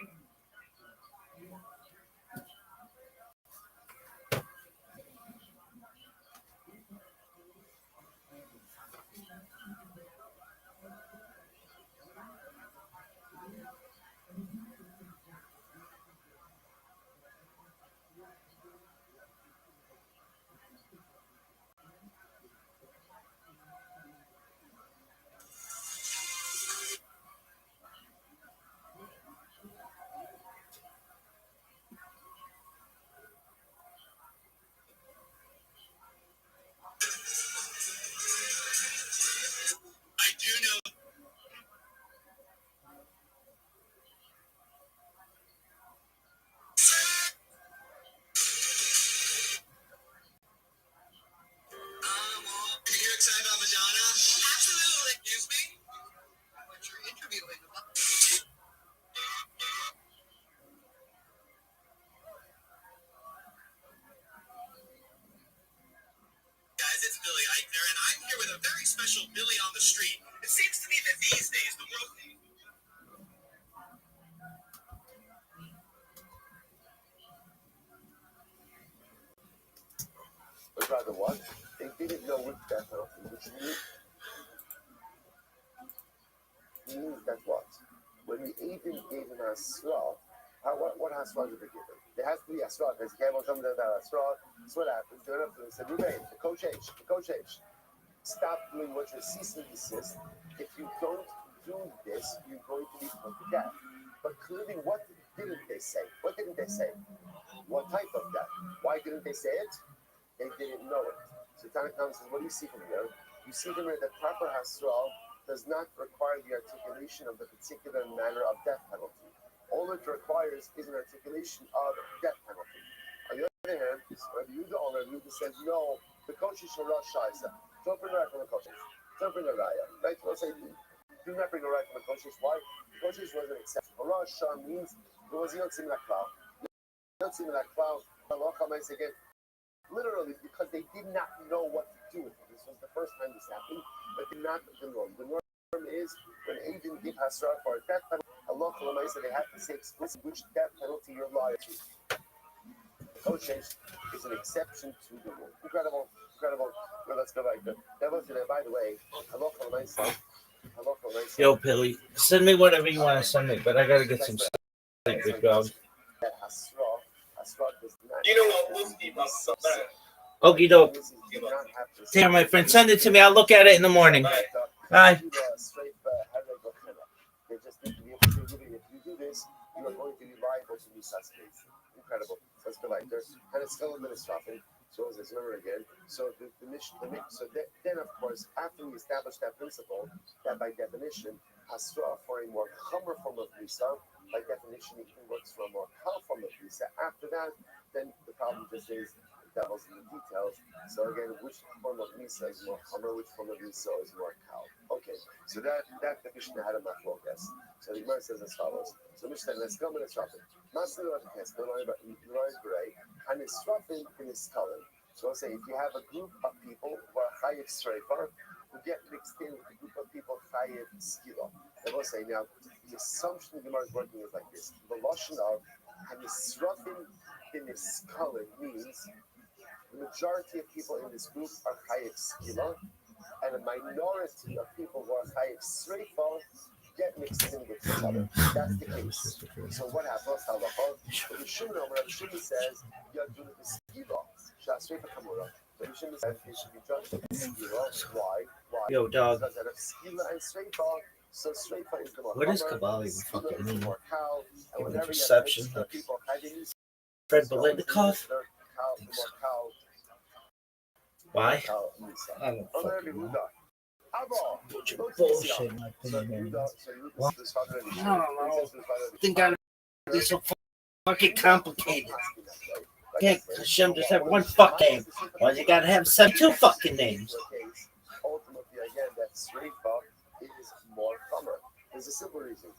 rather what? They didn't know which death penalty, which means that what? When the agent gave him a straw, what Hasra did they give him? There has to be a straw, because you can't tell them that a straw. So what happens? They're up to them and said, Ruben, the coach H, stop doing what you're cease and desist. If you don't do this, you're going to be put to death. But clearly, what didn't they say? What didn't they say? What type of death? Why didn't they say it? They didn't know it. So Tanakh says, what do you see from here? You see from here that proper Hasra does not require the articulation of the particular manner of death penalty. All it requires is an articulation of death penalty. On the other hand, Rabbi Yehuda says, no, the coaches should rush Shaisa. Don't bring a right from the coaches. Don't bring a raya. Right? Don't say, do not bring a right from the coaches. Why? The coaches was an exception. Rosh means there was not seen that cloud. Not seen that cloud. Again, literally, because they did not know what to do with it. This was the first time this happened, but not the norm. The norm is when agent give Hasra for a death penalty, Allah said they have to say explicitly which death penalty you're liable to. The coaches is an exception to the rule. Incredible. Well, let's go back to that. By the way, Allah said. Yo, Billy, send me whatever you want to send me, but I gotta get some sleep, big dog. You know what? We'll see about that. Okie doke. Take care, my friend. Send it to me. I'll look at it in the morning. Bye. They just need to be able to do it. If you do this, you are going to be liable to be suspects. Incredible. Let's go back there. And it's still a bit of stopping. So let's remember again. So then of course, after we establish that principle, that by definition, Hasra for a more chomer form of Risa, by definition, it works for a more kal form of Risa. After that, then the problem just is the devil's in the details. So again, which form of Risa is more chomer, which form of Risa is more kal? Okay, so that the Mishnah had a machlokas. So the Gemara says as follows. So Mishnah, let's go and let's drop it. And it's dropping in his color. So I'll say if you have a group of people who are chayiv sreifar, who get mixed in with a group of people chayiv skila. I will say now, the assumption the Gemara is working is like this. The lashon of hanisrafim in his color means the majority of people in this group are chayiv skila, and a minority of people who are chayiv sreifar get mixed in with each other. That's the case. So what happens? When Shimon says, you're doing the skila. Why? Yo, dog. Because out of skila and sreifa, so sreifa is the more. What is Kabbalah fucking mean? Give the perception of Fred Bolitnikov? Why? I don't fucking know. Bullshit, in my opinion, man. What? I don't know. I think I'd be so fucking complicated. Can't Hashem just have one fuck name? Why you gotta have 72 fucking names? Ultimately, again, that sreifa is more chomer. There's a simple reason.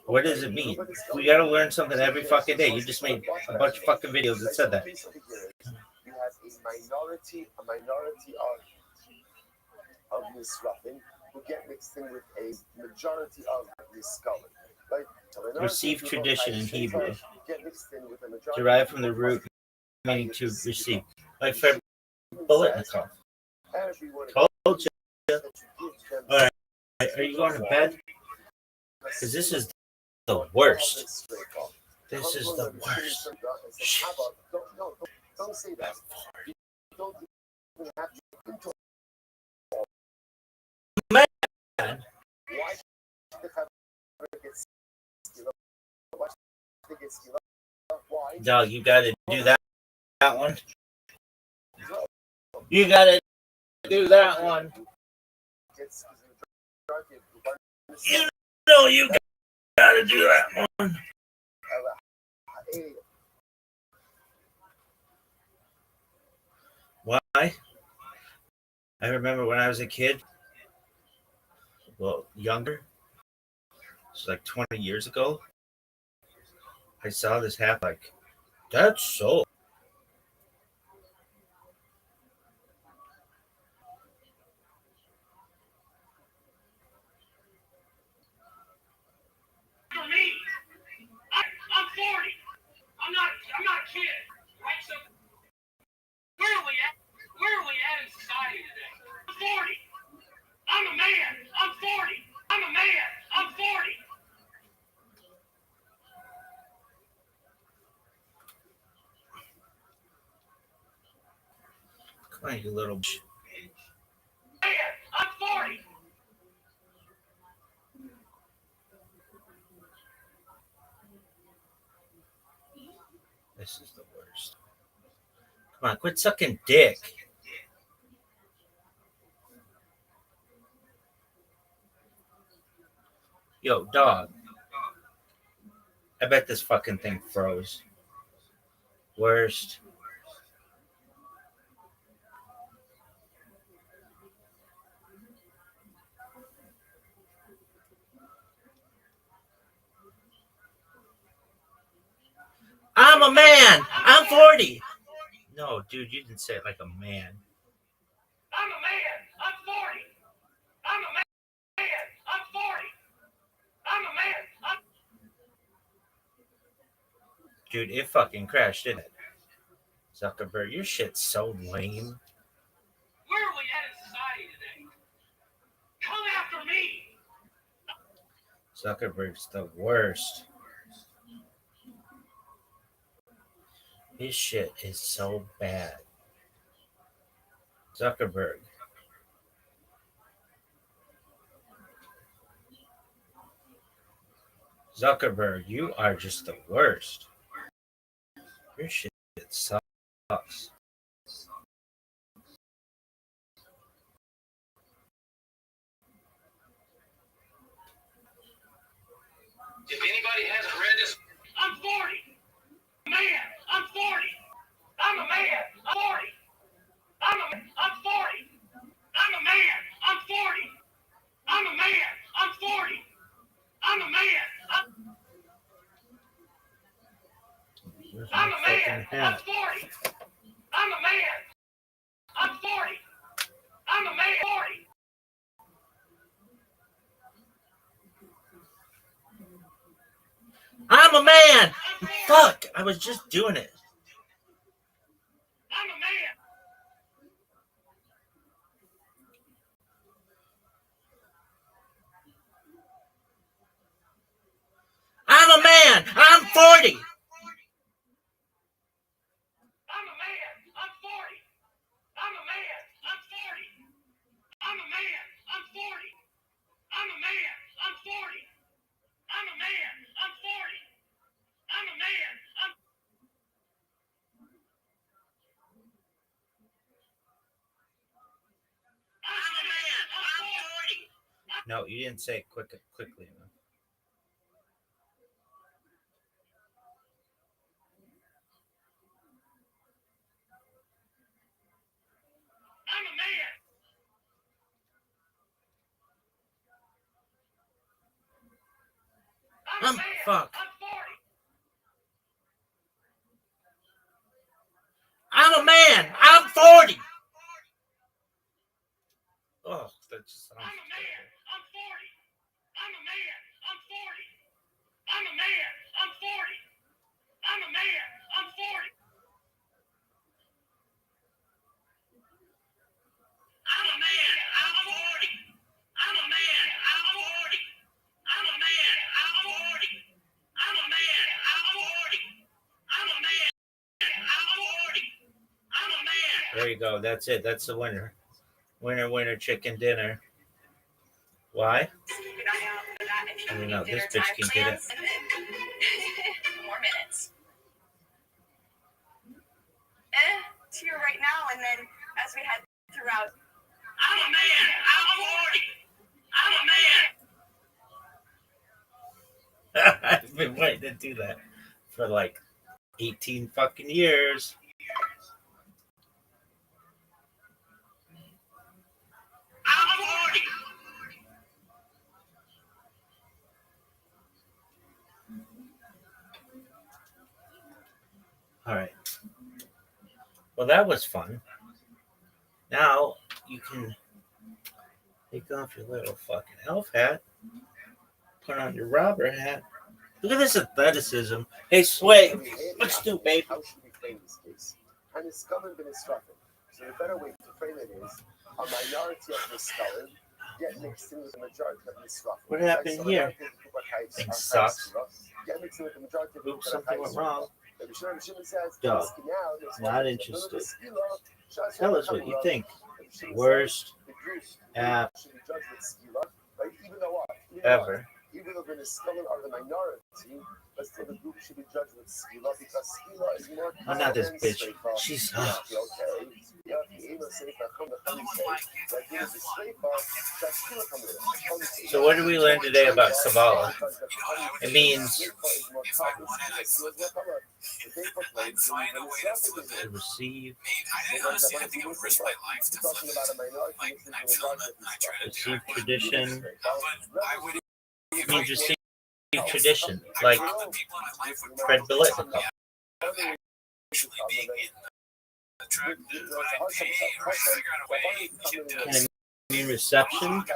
What does it mean? We gotta learn something every fucking day. You just made a bunch of fucking videos that said that. You have a minority of misrafin who get mixed in with a majority of miscommon. Right? So Receive tradition in Hebrew, derived from the root meaning to receive. Like Fred Bolitnikov. Told you. All right, are you going to bed? Because this is the worst. This is the worst. Shit. Don't say that. You don't even have to. Man. Why should the Chaver get skila? Why should they get skila? Why? Dog, you gotta do that one. You gotta do that one. You know you gotta do that one. Why? I remember when I was a kid, well, younger, it's like 20 years ago, I saw this happen, like, that's so. For me, I'm 40. I'm not a kid, right? So where are we at? Come on, you little bitch. Man, I'm 40. This is the worst. Come on, quit sucking dick. Yo, dog. I bet this fucking thing froze. Worst. I'm a man. I'm 40. No, dude, you didn't say it like a man. I'm a man. I'm 40. I'm a man. I'm 40. I'm a man. Dude, it fucking crashed, didn't it? Zuckerberg, your shit's so lame. Where are we at in society today? Come after me. Zuckerberg's the worst. His shit is so bad. Zuckerberg. Zuckerberg, you are just the worst. Your shit sucks. If anybody hasn't read this, I'm 40. Man, I'm 40. I'm a man. I'm 40. I'm 40. I'm a man. I'm 40. I'm a man. I'm 40. I'm a man. Where's I'm my a fucking man. I'm hat? 40. I'm a man. I'm 40. I'm a man. 40. I'm a man! Fuck! I was just doing it. I'm a man. I'm a man! I'm 40! I'm a man. I'm 40. I'm a man. I'm 40. I'm a man. I'm 40. I'm a man. I'm 40. I'm a man. I'm 40. I'm a man. I'm a man. I'm 40. No, you didn't say it quickly enough. I'm a man. I'm a man. Fuck. I'm 40. I'm a man! I'm 40! Oh, that just sounds I'm a man. terrible. I'm 40. I'm a man. I'm 40. I'm a man. I'm 40. I'm a man. I'm 40. I'm a man. I'm 40. I'm a man. I'm 40. I'm a man. I'm 40. I'm a man. I'm 40. I'm a man. I'm 40. I'm a man. There you go. That's it. That's the winner. Winner, winner, chicken dinner. Why? I don't know. This bitch can get it. More minutes. To your right now, and then as we head throughout. I'm a man. I'm 40. I'm a man. I've been waiting to do that for like 18 fucking years. I'm 40. All right. Well, that was fun. Now you can take off your little fucking elf hat, put on your robber hat. Look at this athleticism. Hey, Sway, let's do, babe. How should we frame this case? And it's common been instructed. So the better way to frame it is a minority of the scholar get mixed in with the majority of the scholar. What happened here? Thing sucks. Get mixed in with the majority of the Oops, something went wrong. Dog. Not interested. Tell us what you think. Worst app ever. Even though the scholar are the minority, but still the group should be judged with skila because skila is more Oh, not this bitch. She's. So what did we learn today about Kabbalah? It means If I wanted, I'd flip it. I'd find a way to flip to it. receive, Honestly, I think I would risk my life to flip it. Like, I film it and I try to do receive it. tradition. But I would. It means receive tradition, like Fred Billet. Actually being in the truck, I'd pay or figure out a way to do And it means reception. risk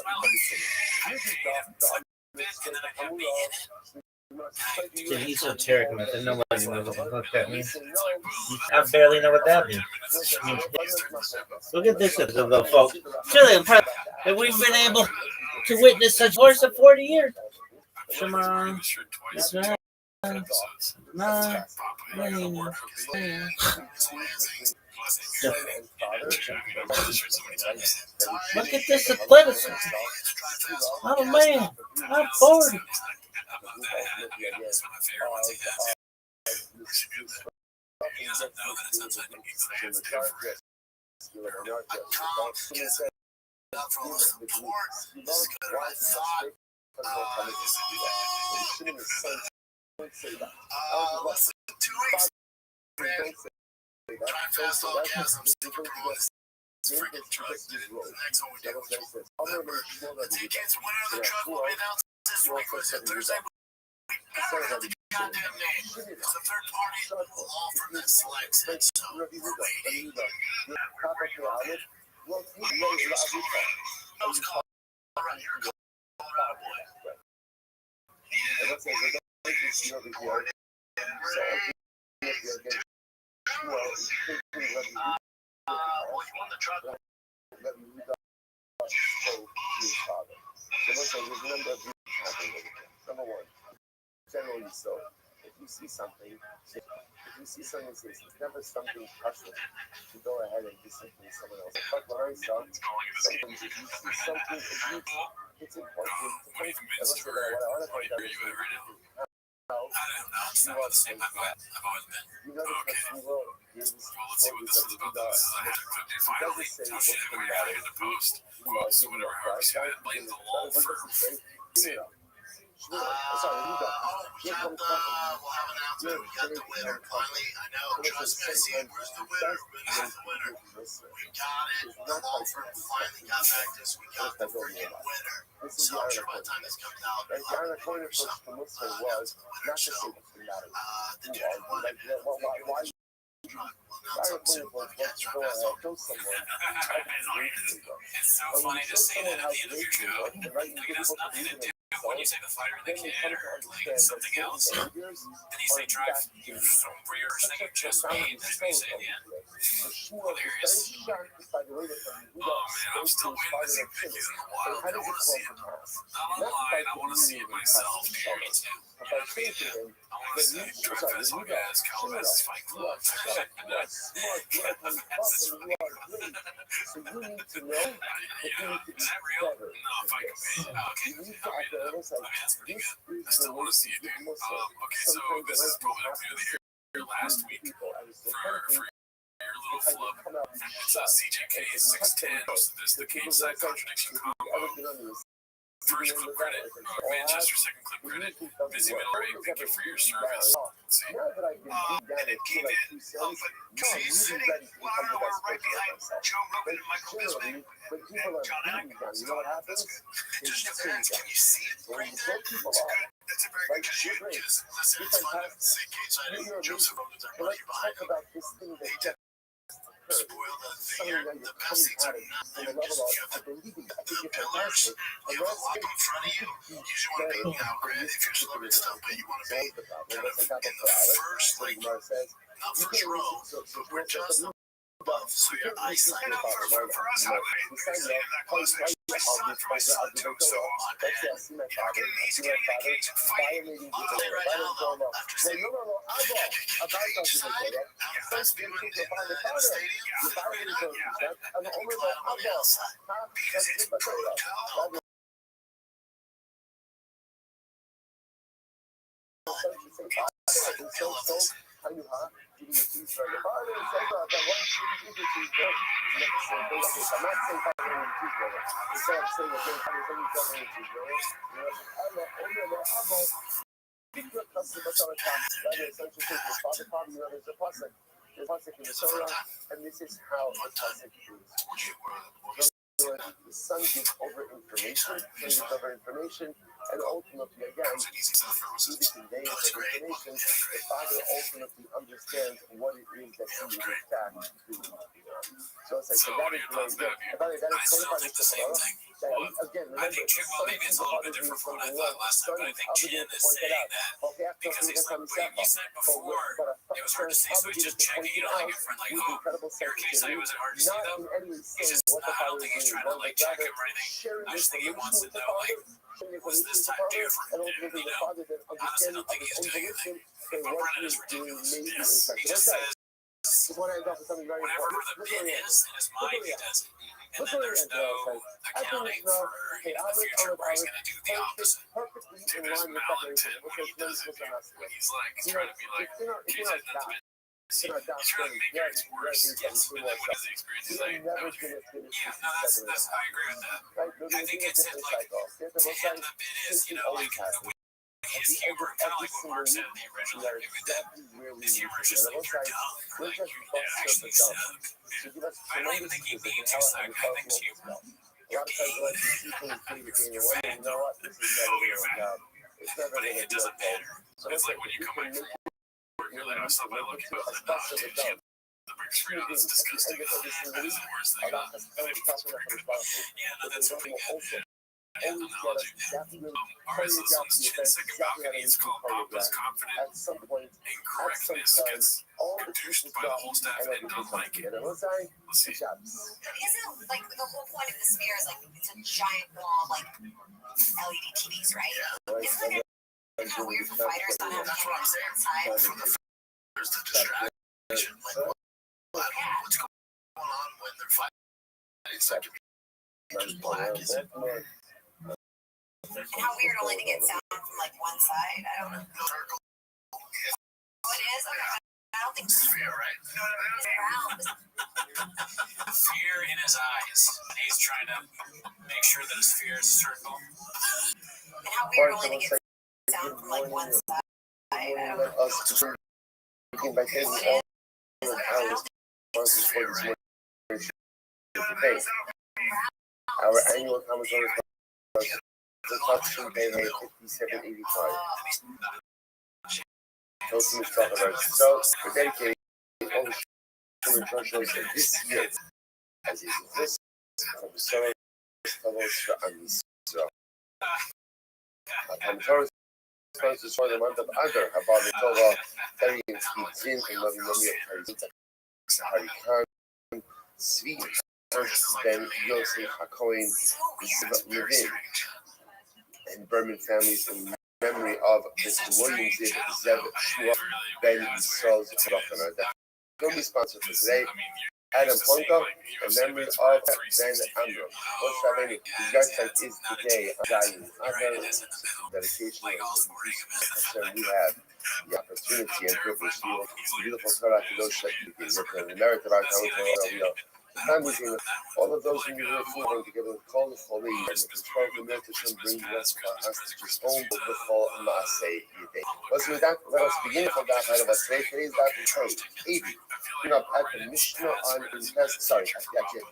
my life. I'd pay to flip it and then I'd have me in it. It's an esoteric method. Nobody knows what the fuck that means. I barely know what that means. Look at this episode, though, folks. Really impressed that we've been able to witness such wars of 40 years. Shema. That's right. Look at this athleticism. Oh man, I'm 40. He doesn't know that it's outside the game. For all the support. This is good. I thought. Less than 2 weeks. Try fast all gas. I'm super cool. This freaking truck, dude. The next one we do. The tickets, winner of the truck will be announced this week. Was it Thursday? We gotta have the goddamn name. It's a third party law firm that selects it. So we're waiting. Those calls right here, Colorado boy. Well, you won the truck. Number one, generally so. If you see something it's never something precious, you go ahead and do something to someone else. But behind something, if you see something, it's important to think. I don't know. It's not the same I've always been. Okay. Well, let's see what this is about. This is a #50 finally. Oh shit, we got it in the post. Post, whatever. However, see that blame the law firm. We'll have an announcement. We got the winner. Finally, I know. Trust me, I see it. Where's the winner? Where's the winner? We got it. The law firm finally got back to us. We got the freaking winner. So I'm sure by the time this comes out, we'll have a winner or something. That's the winner. So the dude who won it, truck will announce on soon. Podcast right now. It's so funny to say that at the end of your show. Like, it has nothing to do when you say the fighter and the kid or like something else. Then you say drive from rehearsing you just made. That's what you say at the end. Hilarious. Oh man, I'm still waiting to see Pickies in the wild. I want to see it. Not online. I want to see it myself. Period. You know what I mean? I want to see Drive Fast Hogaz, Calabasas Fight Club. Is that real? No, if I can pay. Okay. That's pretty good. I still want to see it, dude. Okay, so this is going up near the air last week for your little flub. It's CJK 610. This is the Cage Side Contradiction combo. First clip credit, Manchester. Second clip credit, Busy Middle Ray. Thank you for your service. See? And it came in. But he's sitting, well, I don't know, we're right behind Joe Rogan and Michael Bisping and John Atkins. So that's good. It just depends. Can you see it right there? It's good. That's a very good because listen, it's fun to say Cage Side and Joseph Rogan's our buddy behind him. They did spoil the thing here. The best things are not there. Just you have the pillars. You have a lock in front of you. You usually want to be if you're slow and stuff, but you want to be kind of in the first, like, not first row, but we're just above, so your eyesight. For us, I would say that close. My son, for my son too. So on bed, he's getting engaged in fighting. I'll tell you right now, though, after seeing let's be in the stadium. And then we climb on the outside because it's protocol. And this is how the pasuk is. The son gives over information, and ultimately, again, through the conveyance of information, the father ultimately understands what it is that he is in fact doing. So it's like, so that is very good. And by the way, that is 25 again, remember, I think maybe it's a little bit different from what I thought last time, but I think Jen is saying that because he's like, wait, you said before it was hard to see, so he's just checking, like your friend, like, oh, your case study, was it hard to see though? He's just, I don't think he's trying to like check him or anything. I just think he wants to know, like, was this time different? Honestly, I don't think he's doing anything. But Brennan is ridiculous. Yes, he just says whatever the bid is in his mind, he does it. And then there's no accounting for the future where he's going to do the opposite. Dude, there's Mellington when he does it. When he's like trying to be like, he's trying to make your worse. Yes, but then what is the experience? He's like, okay. Yeah, no, that's I agree with that. I think it's like, to him the bid is, like his humor, kind of like what Mark said in the original interview, that his humor is just like, you're dumb. Like, you actually suck. I don't even think he means you suck. I think you're gay. You're fat. Oh, you're fat. But it doesn't matter. It's like when you come back from work, you're like, oh, stop by looking at the big screen on this disgusting. That is the worst thing. Yeah, no, that's something good. Analogy. Alright, so this one's Chin's second balcony. It's called Papa's Confident Incorrectness because produced by the whole staff and don't like it. Let's see. Isn't like the whole point of the sphere is like it's a giant wall of like LED TVs, right? Isn't it kind of weird for fighters not having cameras inside? There's the distraction. Like, what's going on when they're fighting? It's like just black, is it? And how weird only to get sound from like one side. I don't know. Oh, it is? Okay. I don't think it's fear, right? round. Fear in his eyes. And he's trying to make sure that his fear is circle. And how weird only to get sound from like one side. I don't know. Oh, it is? Okay. Our annual commentary the Rothschild pay 57.85. Those who talk about so we're dedicating all the commercials this year as is this from the Solar Levels and so commentary sponsors for the month of Adar about the Torah Terry and Steve Zin and Loving Mommy of Harry Khan Sweet Ben Yosef HaKohen Levin and Berman families in memory of Mr. William Zib Zeb Shua Ben Yisrael's Rochana. Don't be sponsored for today. Adam Ponko, in memory of Ben Amram. His website is today on Zion. Dedication and we have the opportunity and privilege to use the beautiful Torah to those that you can the merit of our time. All of those who are moving together with call the holy and the control of the meditation bring us to home with the full Maaseh Yidei. Let's do that. Let us begin from that side of us today. Today's that is code 80. We're up at the Mishnah on test. Sorry, actually.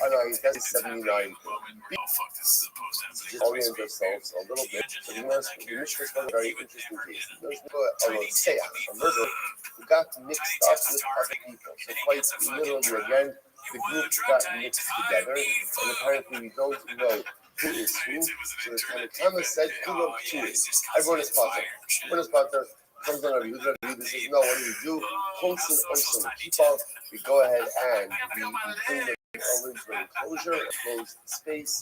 Oh no, test 79. Just orient ourselves a little bit. So the Mishnah is a very interesting case. There's a murderer who got mixed up with other people. So quite literally again. The group got mixed together, and apparently we don't know who is who. So the Tanakh said, who knows who is? Everyone is Potter. Comes on Rabbi says, no, what do? Close and people, we go ahead and we bring them over into an enclosure, a closed space.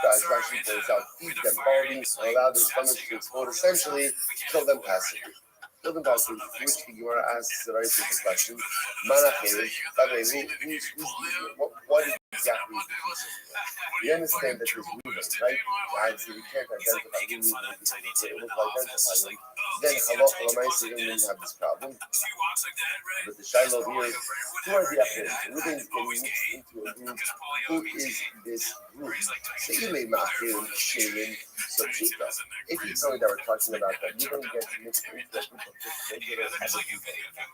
Rashi points out, feed them barley, and allow their stomachs to explode, essentially kill them passively. Kill them passively, which the Gemara asks the right question, what exactly is the case? We understand that there's movement, right? Obviously, we can't identify who movement is because we're able to identify them. Then halacha l'maisa didn't have this problem. But the shiloh here, who are the aphids? Reuben is getting mixed into a group. Who is this group? She'ilei ma'achir she'ilin sochita. If you tell me that we're talking about that, Reuben gets mixed into a group of just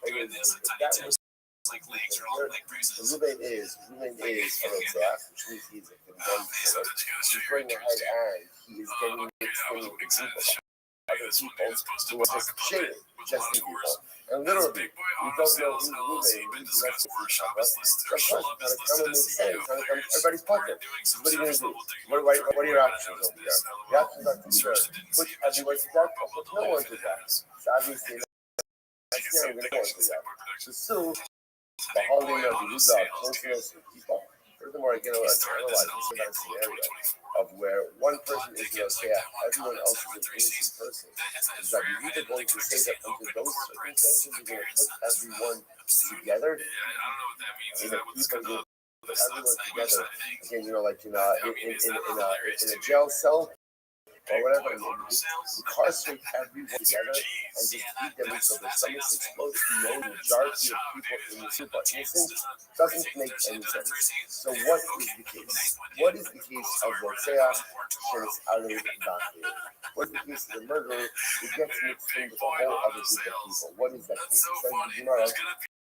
regular aphids. That was Reuben is a Rothschild, which means he's a condemned killer. He's going ahead and he is getting mixed in with a group of other people who are just shaded, just people. And literally, we don't know who Reuben is. Of course, it's going to come and make sense. It's going to come everybody's pocket. What are you going to do? What are your options over there? The options are to either put everyone to death or put no one to death. So obviously, that's the only one to death. So still, the holding of the Yudah, closeness of people. Furthermore, again, I want to analyze this scenario of where one person is everyone else is an innocent person. Is that you're either going to say that under those circumstances you're going to put everyone together, keep everyone together. Again, like in a jail cell or whatever, incarcerate everyone together and just feed them until their stomachs explode. No majority of people in the super innocent doesn't make any sense. So what is the case? What is the case of Rothschild Shenis Alei Bachir? What is the case of the murderer who gets mixed in with a whole other group of people? What is that case? It says the Gemara,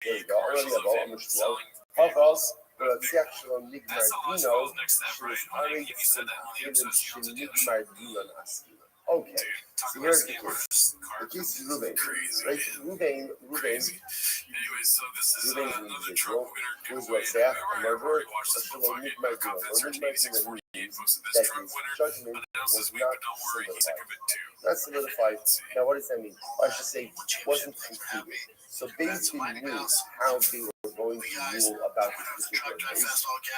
there you go, already about Amishwell. Havas, Rothschild Shalom Nigmar Dino, Shenis Alei Nigmar Dino Naski. Okay, so here's the case. The case is Reuben, right? Reuben is an individual who is Rothschild, a murderer, Shalom Nigmar Dino. Nigmar Dino means that his judgment was not solidified. Now, what does that mean? I should say, wasn't concluded. So basically knew how they were going to rule about this particular case.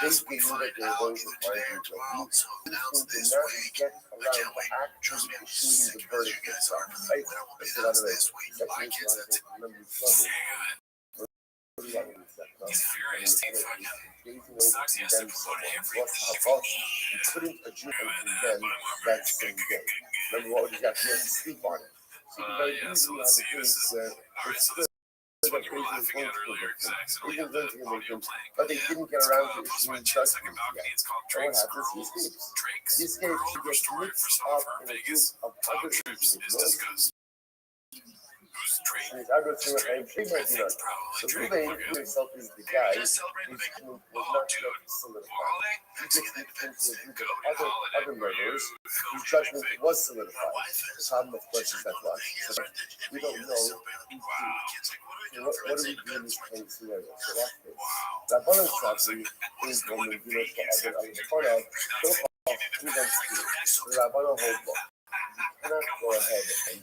Basically knew that they were going to find him guilty. Who did not get around to actually issuing the verdict itself. Right? That's another way. That's remember trouble. He couldn't adjudicate them that same day. Remember what we got? He had to sleep on it. So you very easily have a case where it's good. But they didn't get around to issuing judgment yet. So what happens? He escapes. He gets mixed up in a group of other individuals. And I go through it and so Reuben himself is the guy whose judgment was not yet solidified. He gets mixed into a group of other murderers whose judgment was solidified. The problem, of course, is that so we don't know who's who. What do we do in this kind of scenario? So that's this. Rabbanon Sadri is going to do it for other Torah, so far, who wants to do it? The Rabbanon hold law. Cannot go ahead and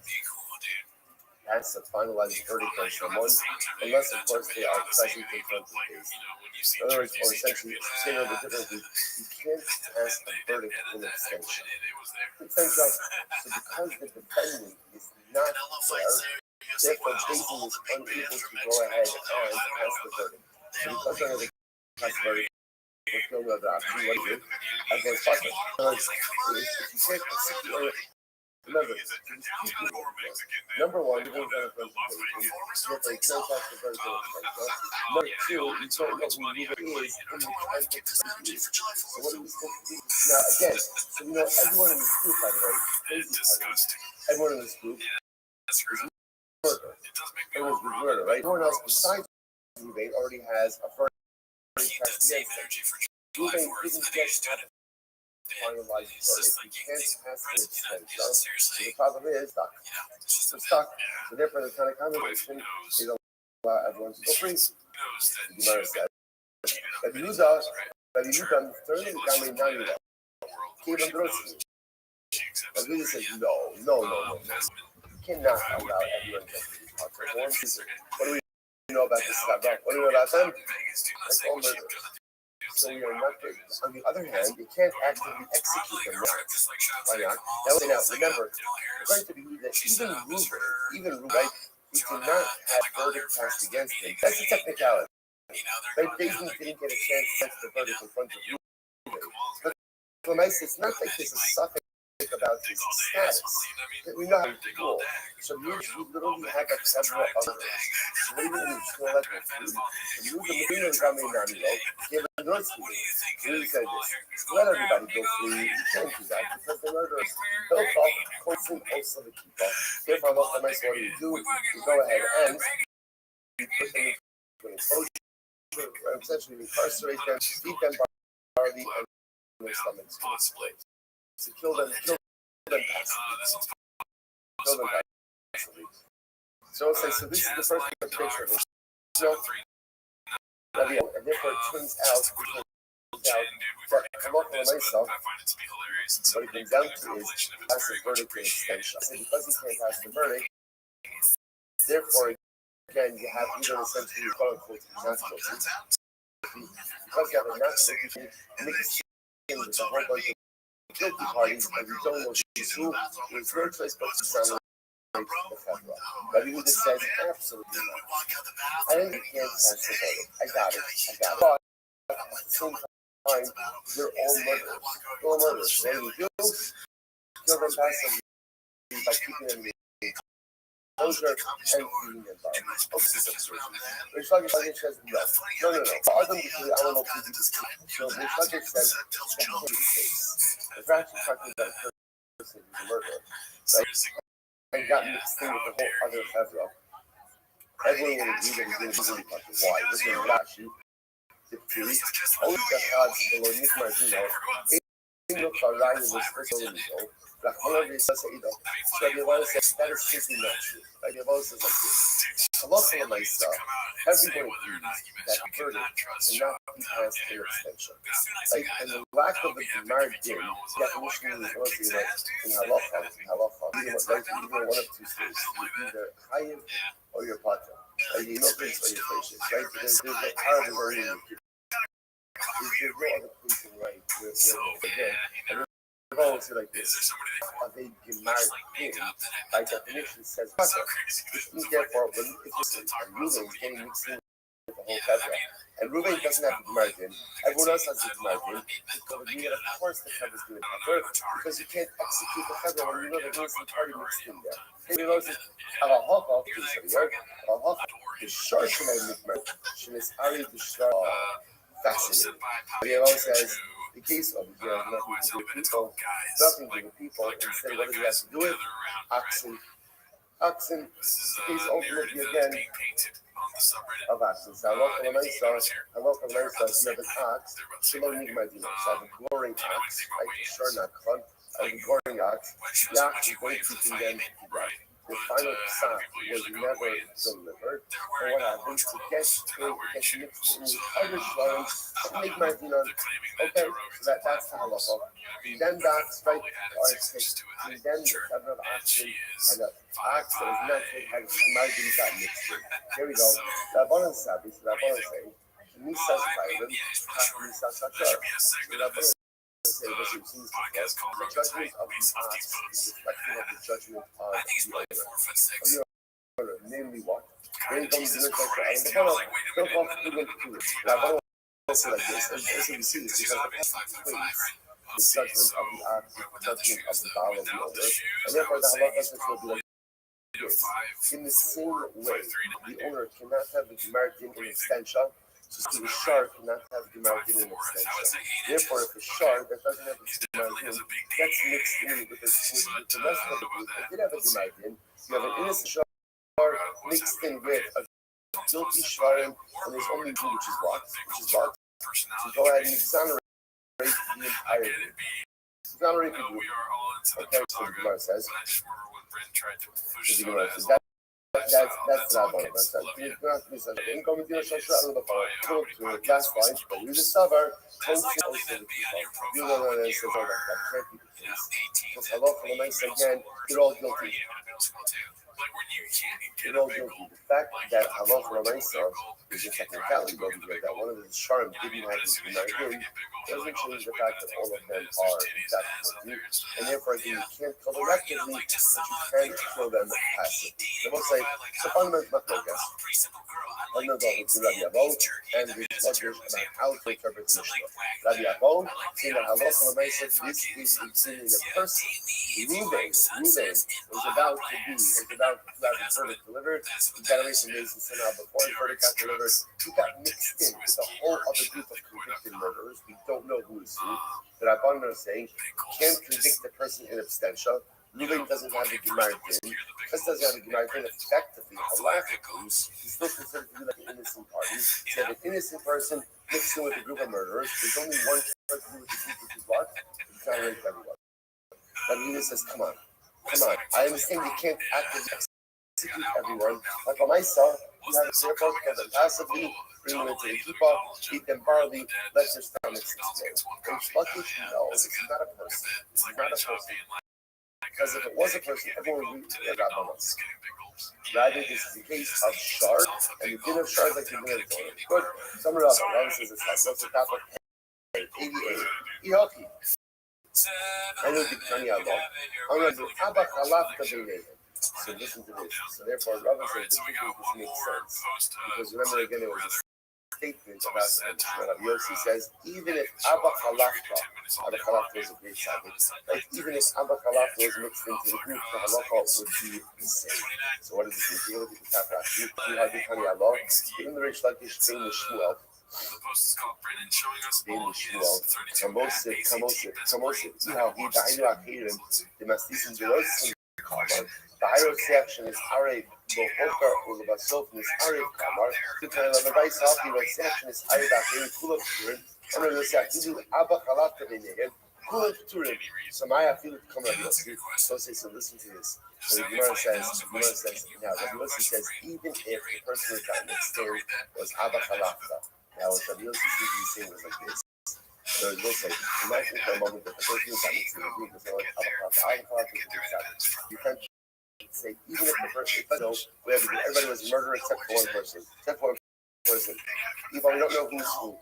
pass a finalized verdict on someone, unless, of course, they are present in front of the case. In other words, or essentially, saying over differently, you can't pass a verdict in abstention. So because the defendant is not there, therefore, Jason is unable to go ahead and pass the verdict. So because they're going to pass the verdict, there's no other option. What do you do? I go, fuck it. If you can't remember, number one, you're going to get a presentation. You have to can't pass the verdict in abstention. Number two, you don't know who Reuben is in the context of the case. So what are we supposed to do? Now, again, so everyone in this group, by the way, everyone in this group is murder. It was murder, right? Everyone else besides Reuben already has a verdict cast against him. Reuben didn't get finalized verdict. He can't pass the extension. So the problem is stuck. So stuck. So therefore, the kind of combination is allow everyone to go free. The Gemara said, Rabbi Yehuda, thoroughly becoming non-Yehuda. Rabbi says, no. cannot allow everyone to be taught for one reason. What do we know about this about Roth? What do we know about them? It's all murder. So we are not good. On the other hand, you can't actively execute them now. Why not? Now, remember, we're going to believe that even Ruben, right, he did not have verdict passed against him. That's a technicality. Right? Bezdin didn't get a chance to test the verdict in front of Ruben. But it's not like there's a suffix about his status. We know how to rule. So we literally have several others. So what do you mean? So let everybody go free. You can't do that because they're murderers. They'll talk constant also the people. Therefore, what do you do? You go ahead and you put them in exposure, essentially incarcerate them, feed them barley and their stomachs. To kill them passively. So this is the first picture. So, and therefore it turns out that myself, what it comes down to is pass the verdict in extension. So because he can't pass the verdict, therefore, again, you have either essentially quote unquote not guilty. Because you have a not guilty, mixed in with a whole bunch of guilty parties, and we don't know who, there's no choice but to sound like the federal. Rabbi Huda says, absolutely not. I think you can't pass the verdict. I got it. But at the same time, they're all murderers. When you do, kill them passively by keeping them in closure and feeding them barley. Rish Lakish says, no. Adam usually, I don't know if this. So Rish Lakish says, it's a case. If we're actually talking about a person who's a murderer, right? And got mixed in with the whole other federal. Everyone would agree that he's going to be really fucking why. This is Rashi. Only the gods below Nikmar Rabbi says that is simply not true. Rabbi says like this. Allah for myself, everyone agrees that verdict cannot be passed in extension. Right? And the lack of the Gemara din, definition is what we like in halacha, even one of two states. Either chayiv or your patra. Like you know this or your facious, right? There's the power of learning. There's no other place in right where I've always said like this. Of a Gemara din, by definition says patra. Which means therefore, when it's a Ruben getting mixed in with the whole federal. And Ruben doesn't have the Gemara din. Everyone else has the Gemara din. Because we get, of course, the federal is going to cover because you can't execute the federal when you know that there's party mixed in there. And you notice halacha, the shor shenai mikmer, shenis ari the shor. Fascinating. Rabbi says the case of nothing to do with people, instead what does he have to do with? Oxen. The case ultimately again of oxen. So I love the nice you have an ox, Shelo Nigmadino. So I have a glorying ox, right? Sure, not fun. I have a glorying ox. The ox is going to teaching them to die. The final psak was never delivered. And what happens to get mixed in with other shlams and make my dinon. Okay, so that's the halacha. Then the ox, right, are taken. And then the seven of oxen and the ox that is not taken has my din got mixed in. Here we go. Rabbanan Sabi, so Rabbanan saying, Nisas Chayim, Nisas Hachar. So say what you've seen the judgment of the ox is reflecting of the judgment of the owner. Namely what? When it comes to the also like this, and as you see, it's because the judgment of the ox, the judgment of the bow of the owner, and therefore the halakha will be like this. In the same way, the owner cannot have the Gemara din in extension. So the shark cannot have the Gemara din in extension. Therefore, if a shark that doesn't have the Gemara din gets mixed in with the rest of the group that did have a Gemara din, you have an innocent shark mixed in with a guilty shvarim, and there's only two, which is what? So go ahead and exonerate the entire group. Exonerate the group. Okay, so the Gemara says. That's Rabbi. That's not to be such a thing. Come to your social other before. To last line, but you discover. You know what it is. That can't be the case. Because halacha l'maisa again, they're all guilty. They're all guilty. The fact that halacha l'maisa is a technicality, that one of the sharm didn't have his United doesn't change the fact that all of them are exactly, and therefore again, you can't collectively, but you can kill them passively. They will say, so fundamental machlokas, underdog to Rabbi Avo, and the Rothschild about how to interpret the Mishnah. Rabbi Avo, saying that halacha l'maisa, this is including the person. Reuben was about to have his verdict delivered. He got away from Mason somehow before his verdict got delivered. He got mixed in with a whole other group of convicted murderers. We don't know who is who. But Rabbanan are saying can't convict the person in absentia. Reuben doesn't have the Gemara din. Chris doesn't have the Gemara din. Effectively, halachically, he's still considered to be like an innocent party. So if an innocent person mixed in with a group of murderers, there's only one person with the group which is what? He's trying to rape everyone. Rabbi says, come on. I understand you can't actively execute everyone. Like for myself, you have a circle because I'm passively bring them into the kippah, eat them barley, let their stomachs explode. And Shlokish knows this is not a person. This is not a person. Because if it was a person, everyone would be a Rabbanon. Rather, this is a case of shard, and the din of shard is like the din of donor. Good. Somewhere else, Rabbi says it's like, what's the top of 88? Ihoki. I know the Tanya Allah. I'm going to do Abba Khalaf Kabineh. So listen to this. So therefore, Rabbi says this makes sense. Because remember again, it was a statement about Rabbi Yossi says, even if Abba Khalafta is a great sabbath, like even if Abba Khalafta was mixed into the group, the halacha would be the same. So what does this mean? Look at the Tafrach. You have the Tanya Allah. Even the Rish Lakish saying the Shmuel. The post is called Brennan showing us Being all the his Shmuel. 32 Kamosif. See how he died Akirim, the Mastisim Jerosim Kamar. The higher section is Arab, Bohoka, Ulabasov, is Arab Kamar. The kind of advice of the section is Arab Akirim, Kulab Turin. Under the section, Abba Khalata Benegan, Kulab Turin. So Maya feel it come up. So say, so listen to this. So the Gemara says, now the Gemara says, even if the person who got mixed in was Abba Khalata. Now, what Rabbi Yossi is saying was like this. So it will say, imagine for a moment that the person who got mixed in the group is going you can't say, even if the person, everybody was murdered except for one person. Even we don't know who's who.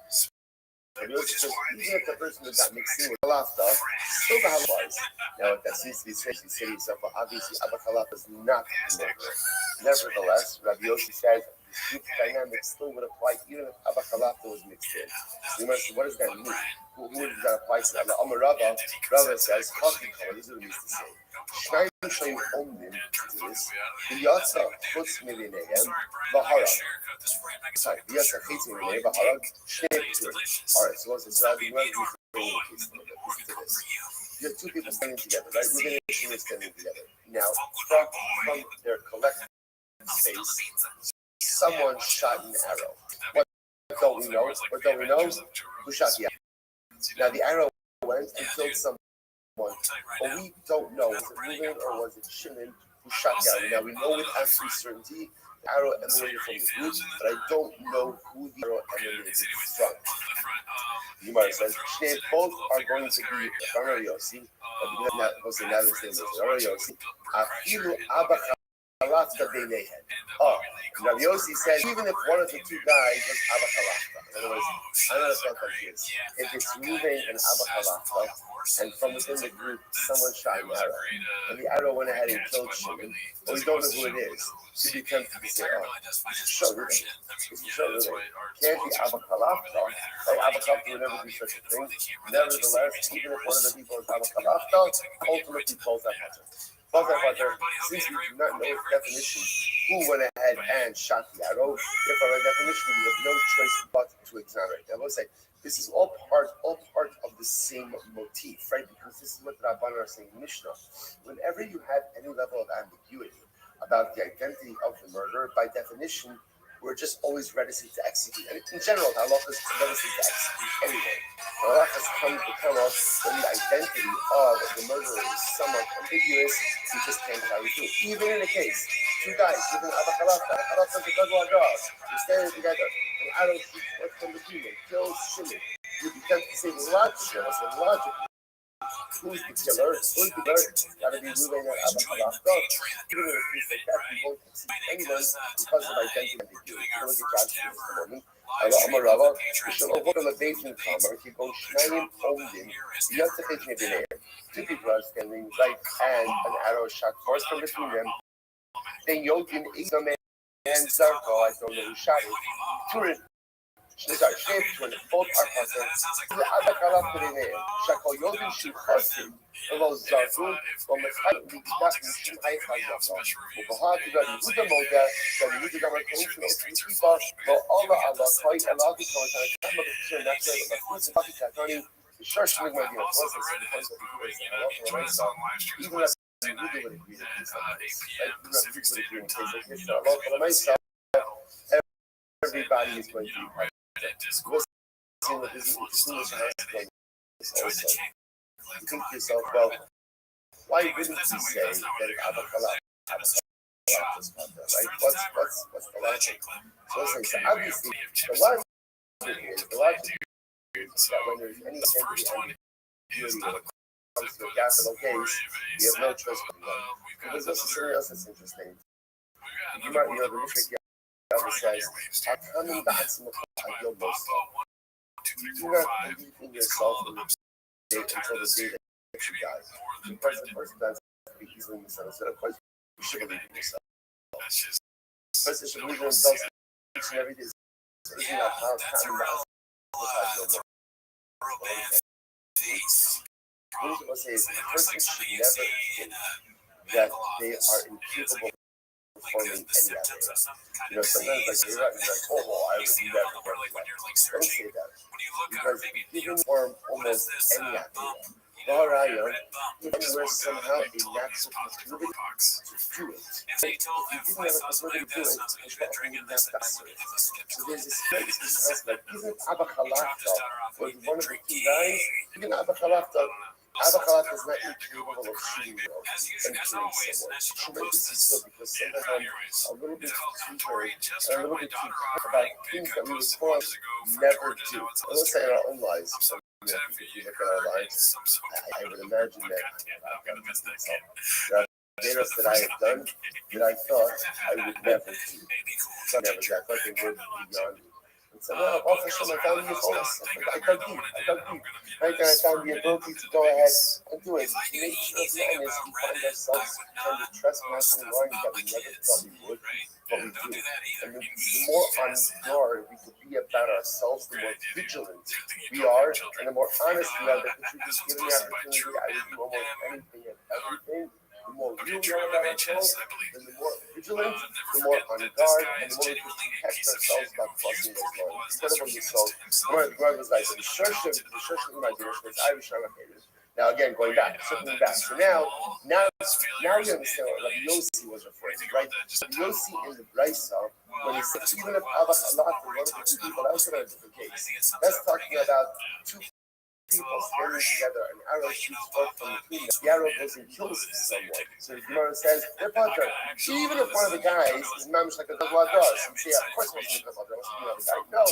Rabbi Yossi says, even if the person who got mixed in with Khalafta, still the halal. Now, that seems to be strange to say to yourself, but obviously Abba Khalafta is not the murderer. Nevertheless, Rabbi Yossi says, this group dynamic still would apply even if Abba Khalafta was mixed in. So you must say, what does that mean? Who does that apply to? Rabbi says, Kaki Kala, this is what it means to say. Shnayim Shayim Omnim to this, V'yatsa Chutz Milinayim, V'hara. Sorry, V'yatsa Chutz Milinayim, V'hara, Shnei P'tur. Alright, so what's this? Rabbi, where do you bring the case a little bit? Listen to this. You have two people standing together, right? We're going to standing together. Now, from their collective space, someone shot an arrow. What don't we know? Who shot the arrow? Now the arrow went and killed someone. But we don't know. Was it Reuben or was it Shimon who shot the arrow? Now we know with absolute certainty the arrow emanated from the group, but I don't know who the arrow emanated from. You might have said, both are going to be Rabbi Yossi, but not supposed to now the same as Rabbi Yossi. Afilu Abba Khalafta Beinehen. Rabbi Yossi says, even if one of the two guys was Abba Khalafta, in other words, I'm not a like this. If it's Reuben and Abba Khalafta, and from within the group, someone shot an arrow, and the arrow went ahead and killed Shimon, but we don't know who it is. So you can say, this is show Reuben. Can't be Abba Khalafta. Abba Khalafta would never do such a thing. Nevertheless, even if one of the people is Abba Khalafta, ultimately pulls that matter. Since we do not know its definition, who went ahead and shot the arrow, therefore by definition we have no choice but to examine it. I will say this is all part of the same motif, right? Because this is what the Rabbanan are saying in Mishnah. Whenever you have any level of ambiguity about the identity of the murderer, by definition, we're just always reticent to execute. And in general, the halacha is reticent to execute anyway. The halacha has come to tell us when the identity of the murderer is somewhat ambiguous, we just can't carry through. Even in a case, two guys living Abba Chalafta, Abba Chalafta is a Gadol Adas, they're standing together, and arrow shoots right from between them, kills Shimon. You'd be tempted to say logically, who's the killer? Who's the bird? Gotta be Ruben and Abba Chalafta. Even in a case like that, we won't execute anyone because of identity ambiguity. You look at Joshua this morning. Amar Rava, Shalom on the Beitin Kamar, he goes Shnayim Omdim, Yatzach Nebinir. Two people are standing right, and an arrow shot forced from between them. Then Yodin Isam and Zarko, I don't know who shot it. Turin, sorry, Turin, both are passing. The Abba Chalafta in there, Shako Yodin Shikhasim. Although Zarko, from the height of the King Ayachayaka, Ubahati, the Buddha Moga, the Buddha Gamma, but Allah, quite a lot of people are trying to come up with the next day, the church might be a process even as you would agree with everybody is going to be part of it. You think to yourself, well, why wouldn't you say that Abba Chalaf is right? What's the logic? So obviously, the logic is that when there's any identity ambiguity when it comes to a capital case, you have no choice but one. There's also something else that's interesting. You might know the Rishik Yahweh says, "Hakamin ba'atzim ha'yom mosa." You do not believe in yourself until the day that you die. Because the person does be easily misunderstood. Of course, you should believe in yourself. The person should believe in themselves each and every day. So isn't that how Hakamin ba'atzim what I say is the person should never think that they are incapable of performing any act. Sometimes like you're like, oh, well, I would never perform that. Don't say that. Because you can perform almost any act. Anywhere somehow a natural proclivity to do it. If you didn't have a proclivity to do it, you wouldn't have to ask it. So there's this place in the house that even Abba Chalafta was one of the two guys. Even Abba Chalafta is not incapable of shooting and killing someone. Tremendous still because sometimes a little bit too hurt and a little bit too about things that we would call never do. And let's say in our own lives. If you look at our lives, I would imagine that there are that I have done that I thought I would never do. I never did. I thought they would be beyond me. And so, well, Hashem, I found you fullness. I dug deep. Right then, I found the ability to go ahead and do it. The nature of man is we find ourselves trying to trespass in lines that we never thought we would, but we do. And the more on guard we could be about ourselves, the more vigilant we are, and the more honest we are that we should be given the opportunity, I would do almost anything and everything. The more real we are about ourselves, and the more vigilant, the more on guard, and the more we can protect ourselves by crossing those lines. Incredible yourself. The Gemara was like, the church of imagination is Irish Ramakiris. Now again, going back, circling back. So now you understand what Rabbi Yossi was referring to, right? Rabbi Yossi in the Brisa, when he said, even if Abba Chalafta, one of the two people, that was a different case. That's talking about two people standing together, an arrow shoots forth from between them. The arrow goes and kills someone. So the Gemara says, they're Padra. Even if one of the guys is mamish like a Gadol does, and say, of course, what's the Gadol does? No,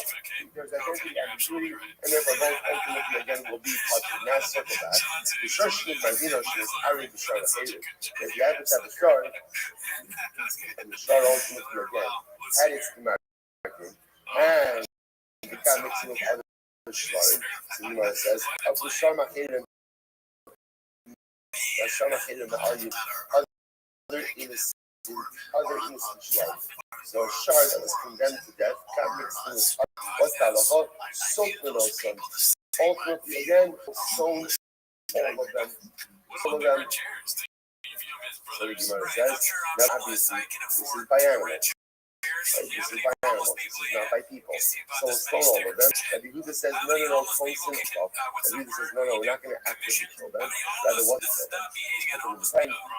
there's identity ambiguity, and therefore both ultimately again will be Padra. Now circle back. The Shosh is by Dino, she is Ari the Shar of Hated. If you have to have a Shar, and the Shar ultimately again had its demarcation, and it got mixed with other. So the Gemara says, other innocent shar. So a shar that was condemned to death got mixed in with what's the halacha? Soaked ultimately again, sown all of them. So the Gemara says, now obviously this is by animals. Right? This is by animals, this is not by people. So stone all of them. Rabbi Yehuda says, no, close to himself. Rabbi Yehuda says, no, we're not going to actively kill them. Rather, what to kill them?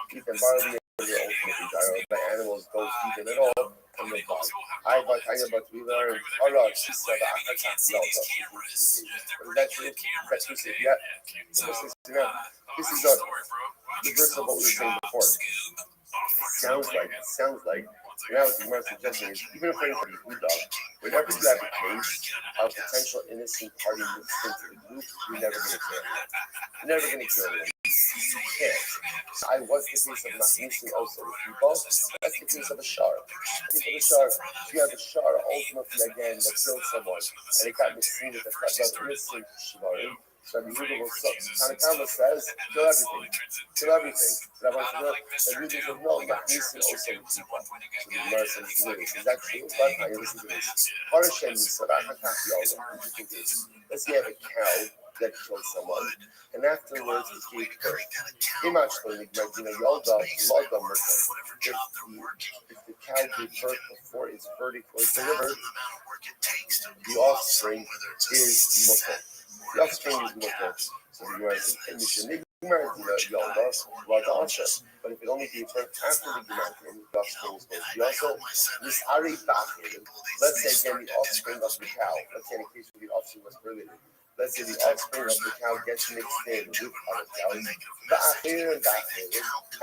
Keep them barley and their ultimately die by animals, don't feed them at all. and the body. I but I about to learn a lot. She said I can't love that. Is that true? That's true. Yeah. This is a reverse of what we were saying before. Sounds like now what the suggesting is even if anybody who does, whenever you have a case of potential innocent party mixed into the group, you're never gonna kill anyone. You're never gonna kill anyone. You can't. I was the case of Machnishim also with people. That's the case of a shar. You have a shar ultimately again that killed someone and it got mixed in with the fact that innocent shivarim. So the Yehuda will Tanakama says, kill everything. Kill everything. Rabbi said, the Yehuda will know Machnishim also with people. So the Gemara says, is that true? But I listen to this. Parashem Yisrael, let's say you have a cow that killed someone, and afterwards it gave birth. Imagine if the cow gave birth before its verdict was delivered, the offspring is mutter. The offspring is mutter. So the Gemara says, but if it only gave birth after the Gemara, the offspring is supposed to be also this Ari Bachim. Let's say again the offspring of the cow. Let's say in the case where the offspring was prohibited. Let's say the offspring of the cow gets mixed in with other cows,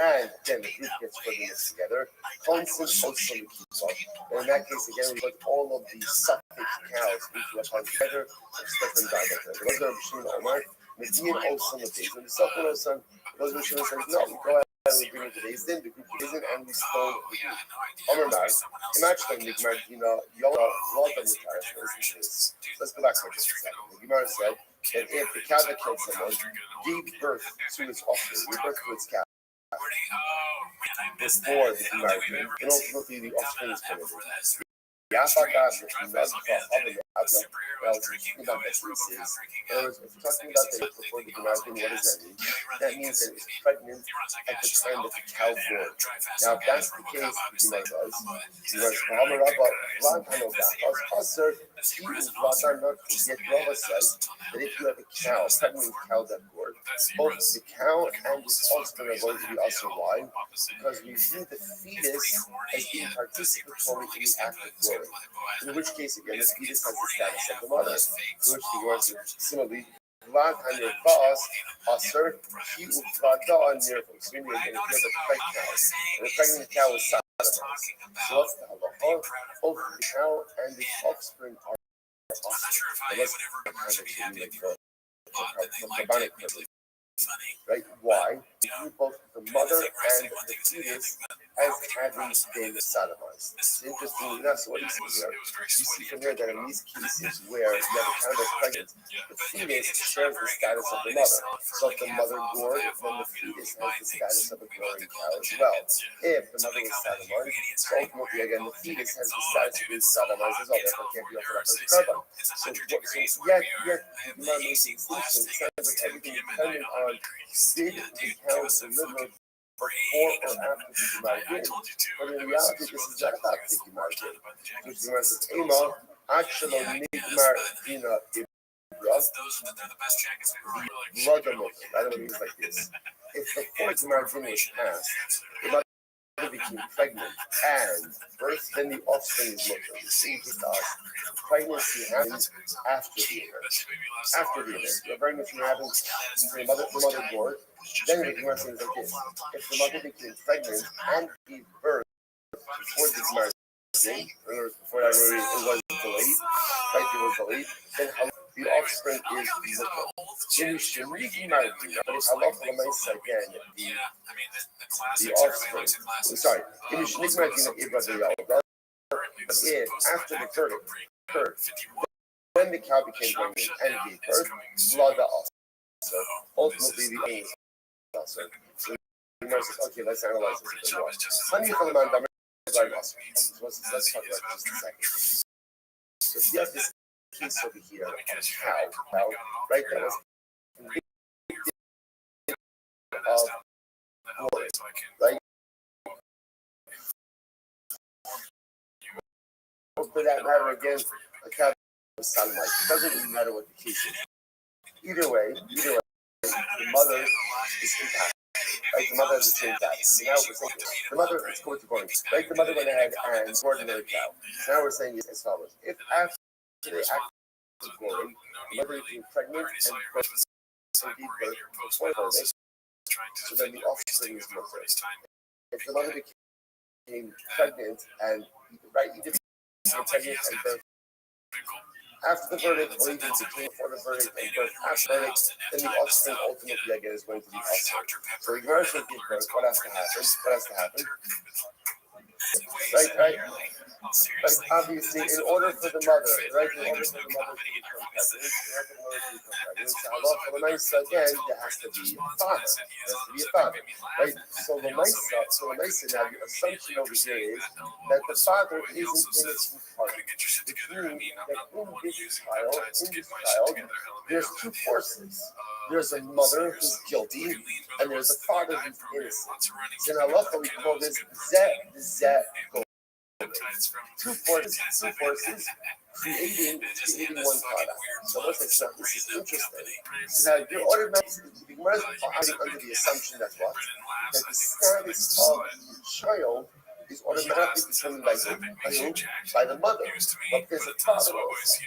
and then the group gets put mixed together. Constant also keeps up. And in that case, again, we put all of these suffix cows into a pond together and split them down like that. Those are Machine Omar, Median also the base. And the Suffer son, those Machine says, no, we go ahead and we bring it to the Din, the group is in, and we stone the group. Omar Mar, imagine the Gemara, Yola, Rothschild, let's go back for just a second. The Gemara said that if the cow that killed someone gave birth to its offspring, gave birth to its cow, before the Gemara, and ultimately the offspring is permitted. If you're talking about the before the Gemara, what does that mean? That means that it's pregnant at the time that the cow born. Now, if that's the case, the Gemara says, yet Rabbi says that if you have a cow, pregnant cow that born, both the cow and its offspring are going to be also why? Because we view the fetus as being participatory in the act of growing. In which case, again, the fetus has the status of the mother. In which the word similarly, Vlad and your boss, Asser, he will Vlada near them. So meaning again, if you have a pregnant cow, and the pregnant cow is sodomized. So what's the halacha? Both the cow and the offspring are right? Why? You both the mother and the fetus as having been sodomized. It's interesting enough. So what you see here, you see from here that in these cases where you have a cow that's pregnant, the fetus shares the status of the mother. So if the mother gored, then the fetus has the status of a growing cow as well. If the mother was sodomized, so ultimately again the fetus has the status of being sodomized as well. Therefore, can't be offered up as a carbon. So yet the mother makes the distinction. It sounds like everything depending on did the cow deliver before or after the Gemara did. But in reality, this is not about the Gemara did. Which the Gemara says, Ema, actually, Nigmar Dina Ibra, blood of milk. I don't know what it means like this. If before the Gemara Dina was passed, the mother became pregnant and birth, then the offspring is mutter. The same thing to us. Pregnancy happens after the event. After the event. The pregnancy happens, the mother born. Then the Gemara says like this: if the mother became pregnant and gave birth before the Gemara did, before that it was delayed, right? It was delayed. Then the offspring is mutter. In the Gemara, but if halacha l'maisa again, the offspring. Sorry, in the Gemara, if after the verdict occurred, when the cow became pregnant and gave birth, blood also. So ultimately, the aim is also. So the Gemara says, okay, let's analyze this a bit more. Let's talk about this just a second. So if you have this piece over here of cow, right? That was of glory, right? For that matter, again, a cow was sodomized. It doesn't really matter what the case is. Either way, the mother is impacted. Right, the mother has the same status. So now we're saying the mother is going to Gordon. Right, the mother went ahead and Gordon married Cal. So now we're saying is as follows. If after they act with Gordon, the mother became pregnant and gave birth before birth, so then the offspring is mother. If the mother became pregnant and right, either became pregnant and birth after the verdict, or even between before the verdict and birth after the verdict, then the offspring ultimately again is going to be offspring. So the Gemara should give birth. What has to happen? What has to happen? Right. But obviously, in order for the mother, right, in order for the mother to become pregnant, so again, there has to be a father. There has to be a father, right? So the Lamaisa, now the assumption over here is that the father is an innocent party, which means that in this child, there's two forces. There's a mother who's guilty, and there's a father who's innocent. So in halacha, we call this zeh. Two forces creating one product. So this is interesting. So now you're automatically under the assumption that what? That the status of the child is automatically determined by whom? By the mother. But there's a father also.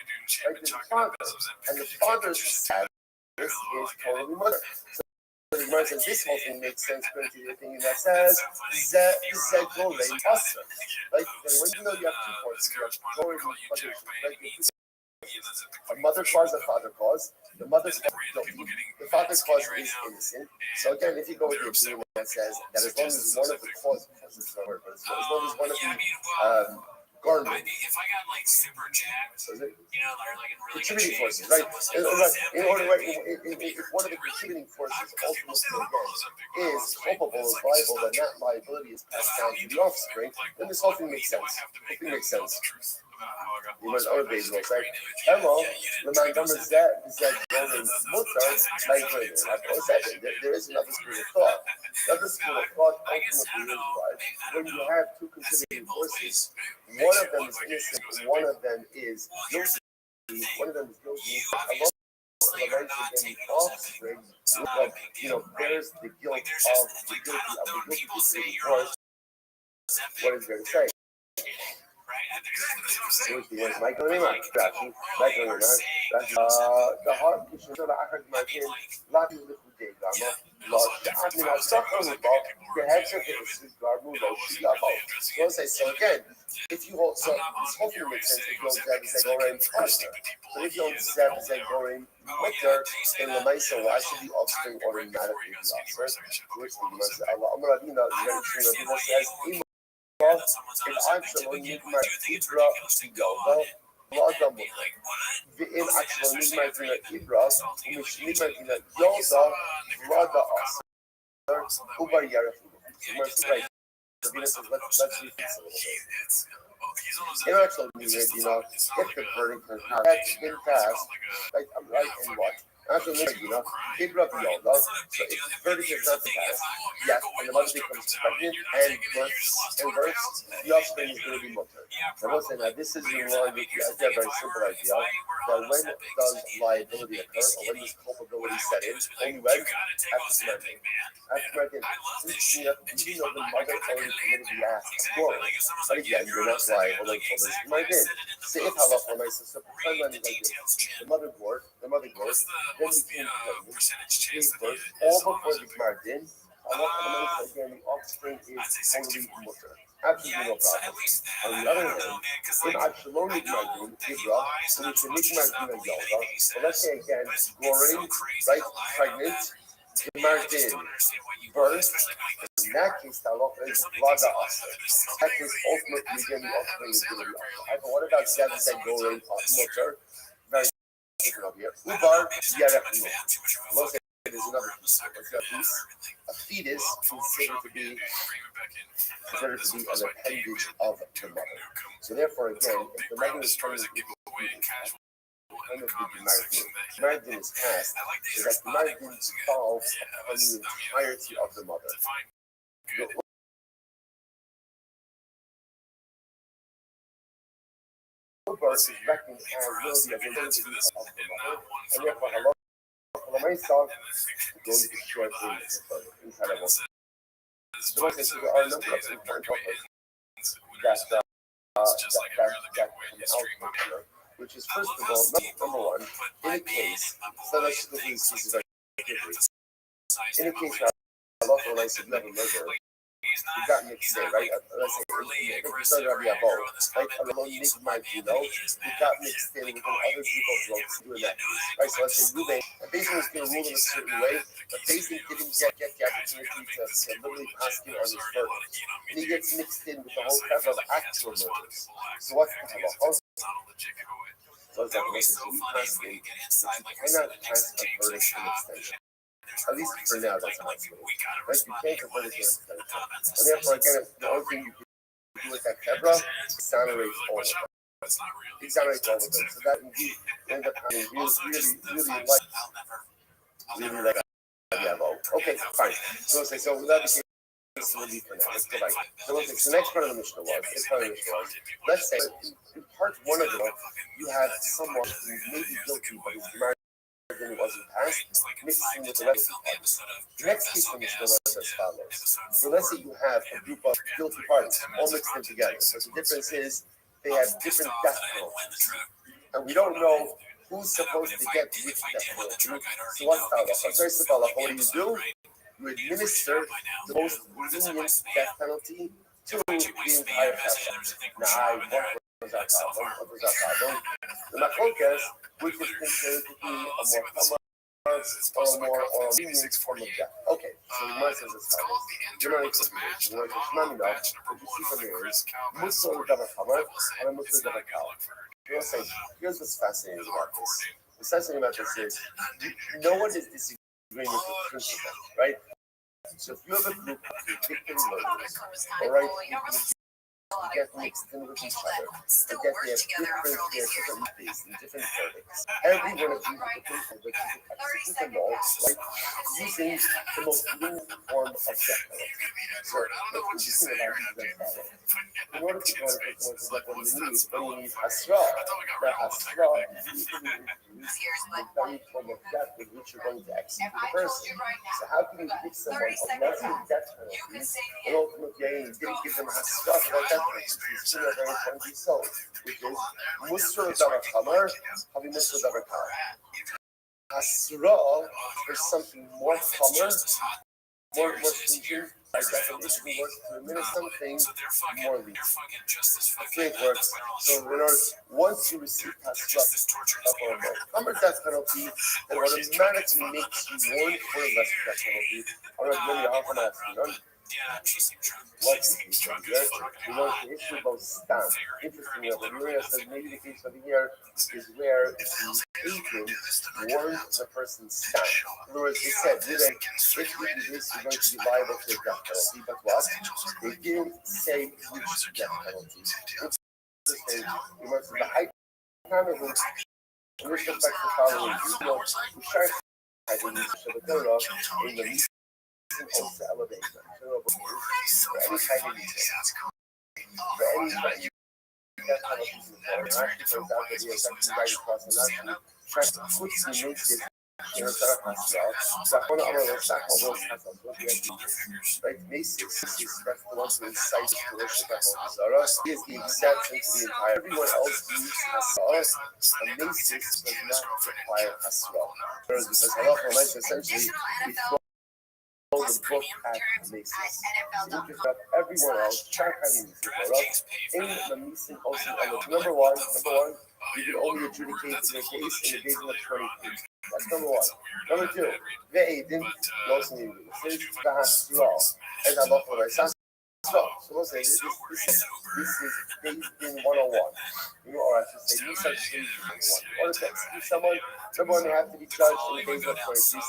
Right? There's a father. And the father's status is totally mother. So the Gemara says this whole thing makes sense according to the opinion that says Zeh Golei Asa. Right? Then when you know you have two forces, you have a mother cause, a father cause. The mother's cause is guilty. The father's cause is innocent. So again, if you go with the opinion that says that as long as one of the causes is the word, but as long as one of the garment. If I got like super jacked, or like really contributing forces, right? In order, right? If one of the contributing forces ultimately again is culpable, is liable, then that liability is passed down to the offspring. Then this whole thing makes sense. It makes sense. You must other baby will say, "Hello, the man comes that golden mutar like there is another school of thought. Another school of thought ultimately is when you have two contributing forces, one of them is innocent, one of them is guilty. One of them is guilty. The offspring, bears the guilt of the guilty contributing force. What is there to say? Michael Rashi, the heart issue that I heard my kid, lot of the day, so again, if you hold so this hopefully makes sense if you don't Zagorim partner. So if you don't Zagorim winter in the Mesa, why should the offspring automatically be offspring? Which the in actual nigma ibra yoga lada mu. In actual nigma ibra, which nigma yoga lada asa. Ubar yaref. Let's read this a little bit. In actual nigma, if the verdict has been passed, right in what? After Ibra yoga, so if the verdict is not passed, yes, and the mother becomes pregnant and births, the offspring is going to be mutter. Now listen, this is in line with the idea, very simple idea, that when does liability occur, or when does culpability set in? Only when? After pregnant. After pregnant, since you know the mother already committed the act of quarrel, but again, you're not liable until this might be. So if halacha makes us a timeline like this, the mother gored, then we came pregnant, gave birth, all before the Gmar halacha again, the offspring is totally mutter. Absolutely no problem. On the other hand, in Abshalonic Magdin, Ibra, which is Nikmar Yoga, but let's say again, goring, right, pregnant, Magdin, birth, in that case, the halacha is Vlada Asa. That case, ultimately, again, the offspring is going to be Asa. But what about Zed goring, mutter? Very different over here. Ubar, Yarech, no. There's another piece. A fetus is considered to be an appendage of the mother. So therefore, again, if the mother is trying to give kind of the Margin is passed, so that the Margin falls upon the entirety of the mother. The Uber is reckoned as really the identity of the mother, and therefore myself, going to share things incredible. So like I said, there are a number of important topics that which is first of all, number one, in a case, so let's look at these cases very quickly. In a case where Allah relates to you have a murder, you got mixed in, right? Let's say it's not Rabbi, like Alon Nigma, you got mixed in with other people's votes doing that. Right, so let's say Ruben, and basically was going to rule in a certain way, but basically didn't get the opportunity to literally ask him on his verdict. And he gets mixed in with the whole crap of actual murders. So what's the halacha? So it's like, listen, you passed in, but you cannot pass a verdict in extension. At least for now, that's how it's going. Right? You can't convert it to an extension. And therefore, again, the only thing you can do with that kebra is exonerate all of them. Exonerate all of them. So that indeed end up having really like okay, fine. So let's say, so without the case, we'll leave for now. Let's go back. So let's say, so the next part of the Mishnah was, let's say, in part one of it, you had someone who may be guilty, but is married and it wasn't passed, mixing with the rest of the parties. The next case of the Mishnah was as follows. So let's say you have a group of guilty parties, all mixed in together. So the difference is, they have different death penalties. And we don't know who's supposed to get which death penalty. So what's the halacha? First of all, what do? You administer the most lenient death penalty to the entire family. Now, what was our problem? The machlokas, which is considered to be a more lenient form of death. Okay, so the Gemara says as follows. Generally, you see from here is Muslim Davar Hamar and a Muslim Davar Kal. Here's what's fascinating about this. What's fascinating about this is no one is disagreeing with the principle, right? So if you have a group of victim murders, all right, you get mixed in with each other, and get different days and different verdicts. Every one of you have the potential to execute them all, right, using the most lenient form of death penalty. So let's just think about that. In order to go into what you need Asra. Now, Asra is the very form of death with which you're going to execute the person. So how can you give someone a lesser death penalty and ultimately you didn't give them Asra for that death penalty? It's still a very important result, which is Musra Davar Hamar, having Musra Davar Kal. Asra for something more Hamar, more stringent. By definition, works to administer something more lenient. Okay, it works. So in other words, once you receive Asra or more Hamar death penalty, it automatically makes you warrant for a lesser death penalty. All right, maybe half an hour. What's the issue here? We know the issue about stamp. Interestingly, what Uriah says maybe the case over here is where the agent warns the person's stamp. In other words, they said, if you do this, you're going to be liable to a death penalty. But what? They didn't say which death penalty. Interesting. We went to the high time of which respect the following. We share in the also elevate them. For any kind of reason. For any kind of that kind of reason. For example, the assembly right across the nation, trying to quickly make this right, Macy's, that's the one who incites to worship at Zara. He is the exception to the entire. Everyone else uses Hasra, and Macy's does not require Hasra. Because halacha meant essentially we throw the book at Macy's. So we just everyone else, try having in the Mason also number one, you can only adjudicate in the case in the days of the 23. That's number one. Number two, they didn't know something. This is the Hasra, and I'm not going to so we'll say this is in 101. Or I should say, you said 101. Or if that's someone, number one, they have to be judged in the days of 23.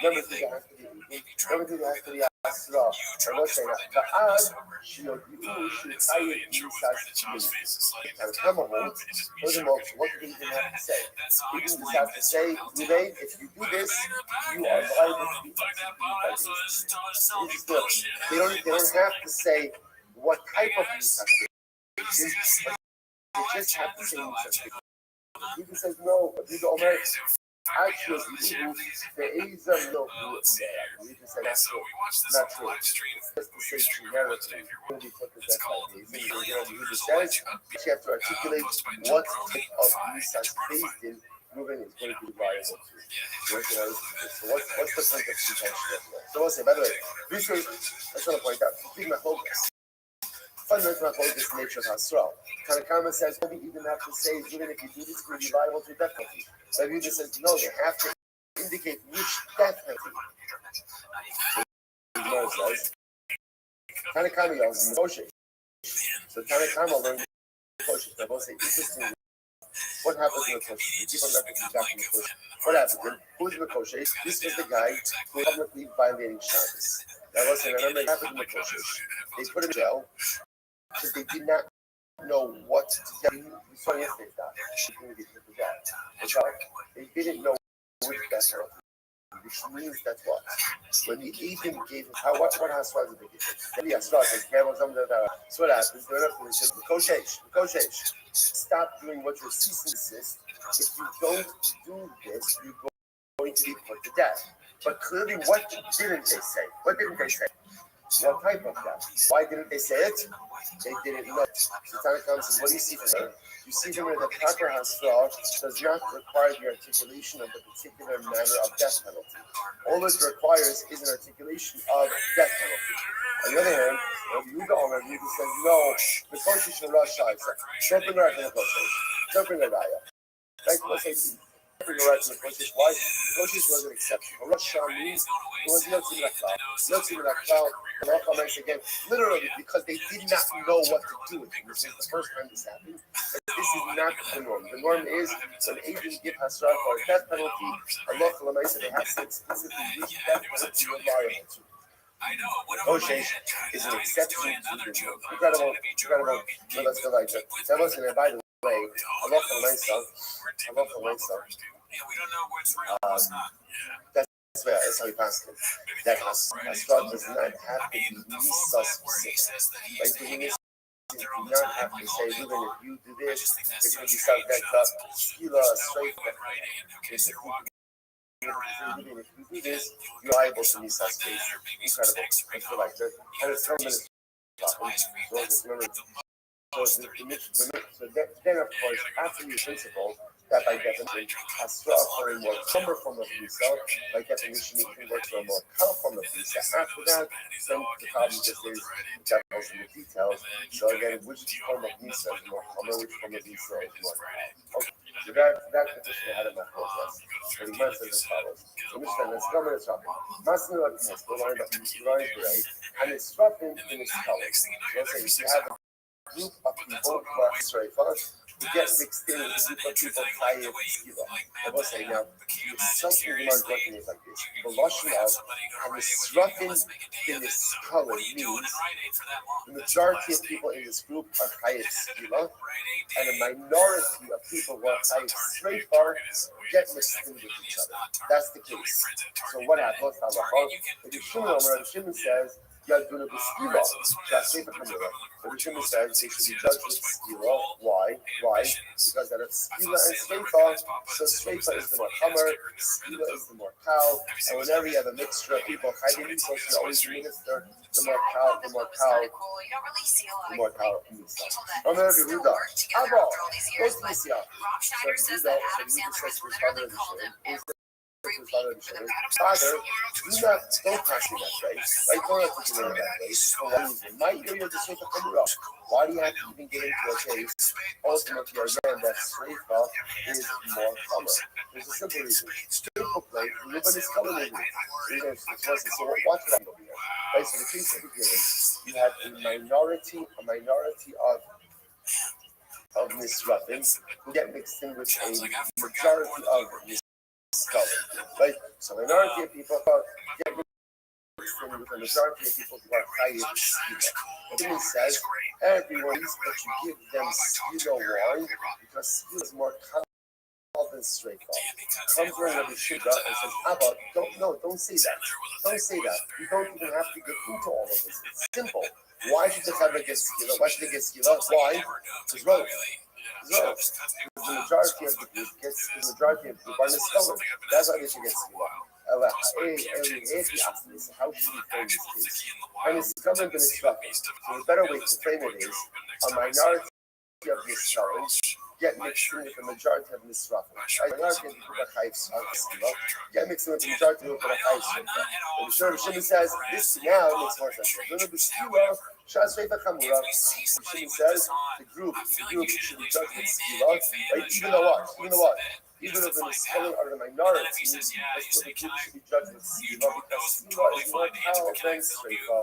Number two, they have to be Asra. And let's say that the Ad, should furthermore, what do they even have to say? They just have to say, Ruben, if you do this, you are liable to be executed by this. They don't have to say what type of mutation. They just have to say mutation. If he says no, if you go actual there is a no Let's see here. we just said Okay, that's so true. we watched this Not on the true. live stream. Just to say Stream generic, Wednesday if you're when we put It's called these, Be you Real. know, There's it a says legend. you have to articulate Posted by what Jabroni type of Fi. research Jabroni based in moving is going to be Yeah. viable to. Yeah. So what's the point of contention? So what's it? By the way, research, I just want to point out, big machlokes. Fundamental machlokes is the nature of Hasra. Tanakama says, what we even have to say is, even if you do this, it will be liable to death penalty. So Rabbi says, no, they have to indicate which death penalty. Gemara says, Tanakama yells negotiate. So Tanakama learned negotiate. They both say, interestingly, what happens in the Kosher? You keep on referencing back in the Kosher. What happened? Who's the Kosher? This was the guy who was publicly violating Shabbos. That was, remember, it happened in the Kosher. They put him in jail because they did not know what to do. We saw yesterday that. They didn't know which death penalty. Which means that what? When the agent gave what has was the big issue? When the Asra says, so what happens? They're up to the stop doing what you're ceasing to desist. If you don't do this, you're going to be put to death. But clearly, what didn't they say? What didn't they say? What type of death? Why didn't they say it? They didn't know. So time comes and what do you see from there? You see from there that proper Hasra does not require the articulation of the particular manner of death penalty. All it requires is an articulation of death penalty. On the other hand, Rabbi Yehuda says, no, the Kosher should Rothschild. Don't bring a right to the Kosher. Don't bring a raya. Right? Don't bring a right to the Kosher. Why? The Kosher was an exception. Rothschild means it was Yotzi Menachal. Yotzi Menachal, again, literally because they did not know what to do with it. This is the first time this happened. But this is not the norm. The norm is when agents give Hasra for a death penalty, Allah they have to explicitly which death penalty you're liable to. Kosher is an exception to the rule. Incredible. No, that's the right. That wasn't it, by the way. Allah that's how he passed it. That Hasra does not have to be Nisa specific. Like doing this, you do not have to say, even if you do this, you're going to be subject to Skila, straight. Even if you do this, you're liable to Nisa space. Incredible. That's the like that. And it's 10 minutes. So then, of course, after you principle, that by definition Hasra for a more cumbersome of Nisa, by definition you convert to a more calm form of Nisa. After that, then the problem just is devil's in the details. So again, which form of Nisa is more common, which form of Nisa is more calm. Okay, so that petition had a process. So the Gemara says as follows. So Mishnah, let's go with the Masnu Aknes, we're learning about gray, and it's dropping in its color. So if you have a group of people who are Sreifas, who get mixed in with a group of people Chayev Skila. I will say now, something the Gemara is looking at like this. The Lashon of and the Srafin in this color means the majority of people in this group are Chayev Skila, and a minority of people who are Chayev Sreifar get mixed in with each other. That's the case. So what happens? If Shimon says, Yaduna B'Skila, Shaseva Kamila. Rabbi Shimon says they should be judged with Skila. Why? Because that it's Skila and Sveifa, so Sveifa is the more Hammer, Skila is the more cow, and whenever you have a mixture of people, Chayim so should always minister the more cow. Nisa. Rabbi Yehuda, Abba, goes to Messiah. So Yehuda says to his father, Father, don't pass me that way. Right? Don't have to do it that way. For one reason. My area of the Seifa Kamura. Why do you have to even get into a case? Ultimately, again, that Seifa is more common. There's a simple reason. Simple play, nobody's coming in. So watch that over here. Right? So the case of the beginning, you have a minority of misrafins who get mixed in with a majority of right? So minority of people get mixed in with a majority of people who are Chayev Skila. But then he says, everyone needs that you give them Skila. Why? Because Skila is more calm than straightforward. Comes around Rabbi Shimon and says, Abba, don't say that. Don't say that. You don't even have to get into all of this. It's simple. Why should the Chavra get Skila? Why should they get Skila? Why? Because So the majority of the group gets the majority of the group are miscovered. That's why they should get skila. How should we frame this case? And it's covered in Israfim. So the better way to frame it is a minority of Nisraim get mixed in with the majority of Nisrafim. A minority of the group get mixed in with the majority of the Chayv. And Shimon says this now makes more sense. Shimon says the group should be judged with skila, right? Even though what? Even if the Nisraim are the minority, the group should be judged with skila because skila is more powerful than Sreifa.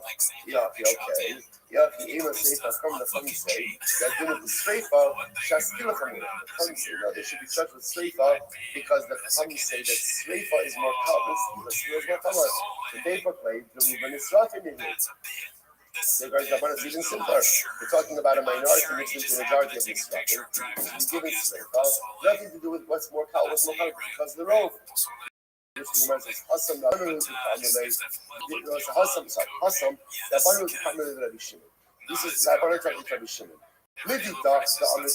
Okay. The aim of Sreifa, come the funny say, that doing the Sreifa, Shaskila Chamura. The funny say, no, they should be judged with Sreifa because the funny say that Sreifa is more powerful than skila is more powerful. So they proclaim the Ruben Israfim in it. The Rabban is even simpler. We're talking about a minority mixed into the majority of this stuff. He's giving Sreifa nothing to do with what's more powerful because the rove. Which reminds us, Hassam, that one was primarily Rabbi Shimon. This is Rabban talking to Rabbi Shimon. Lidita, the Amit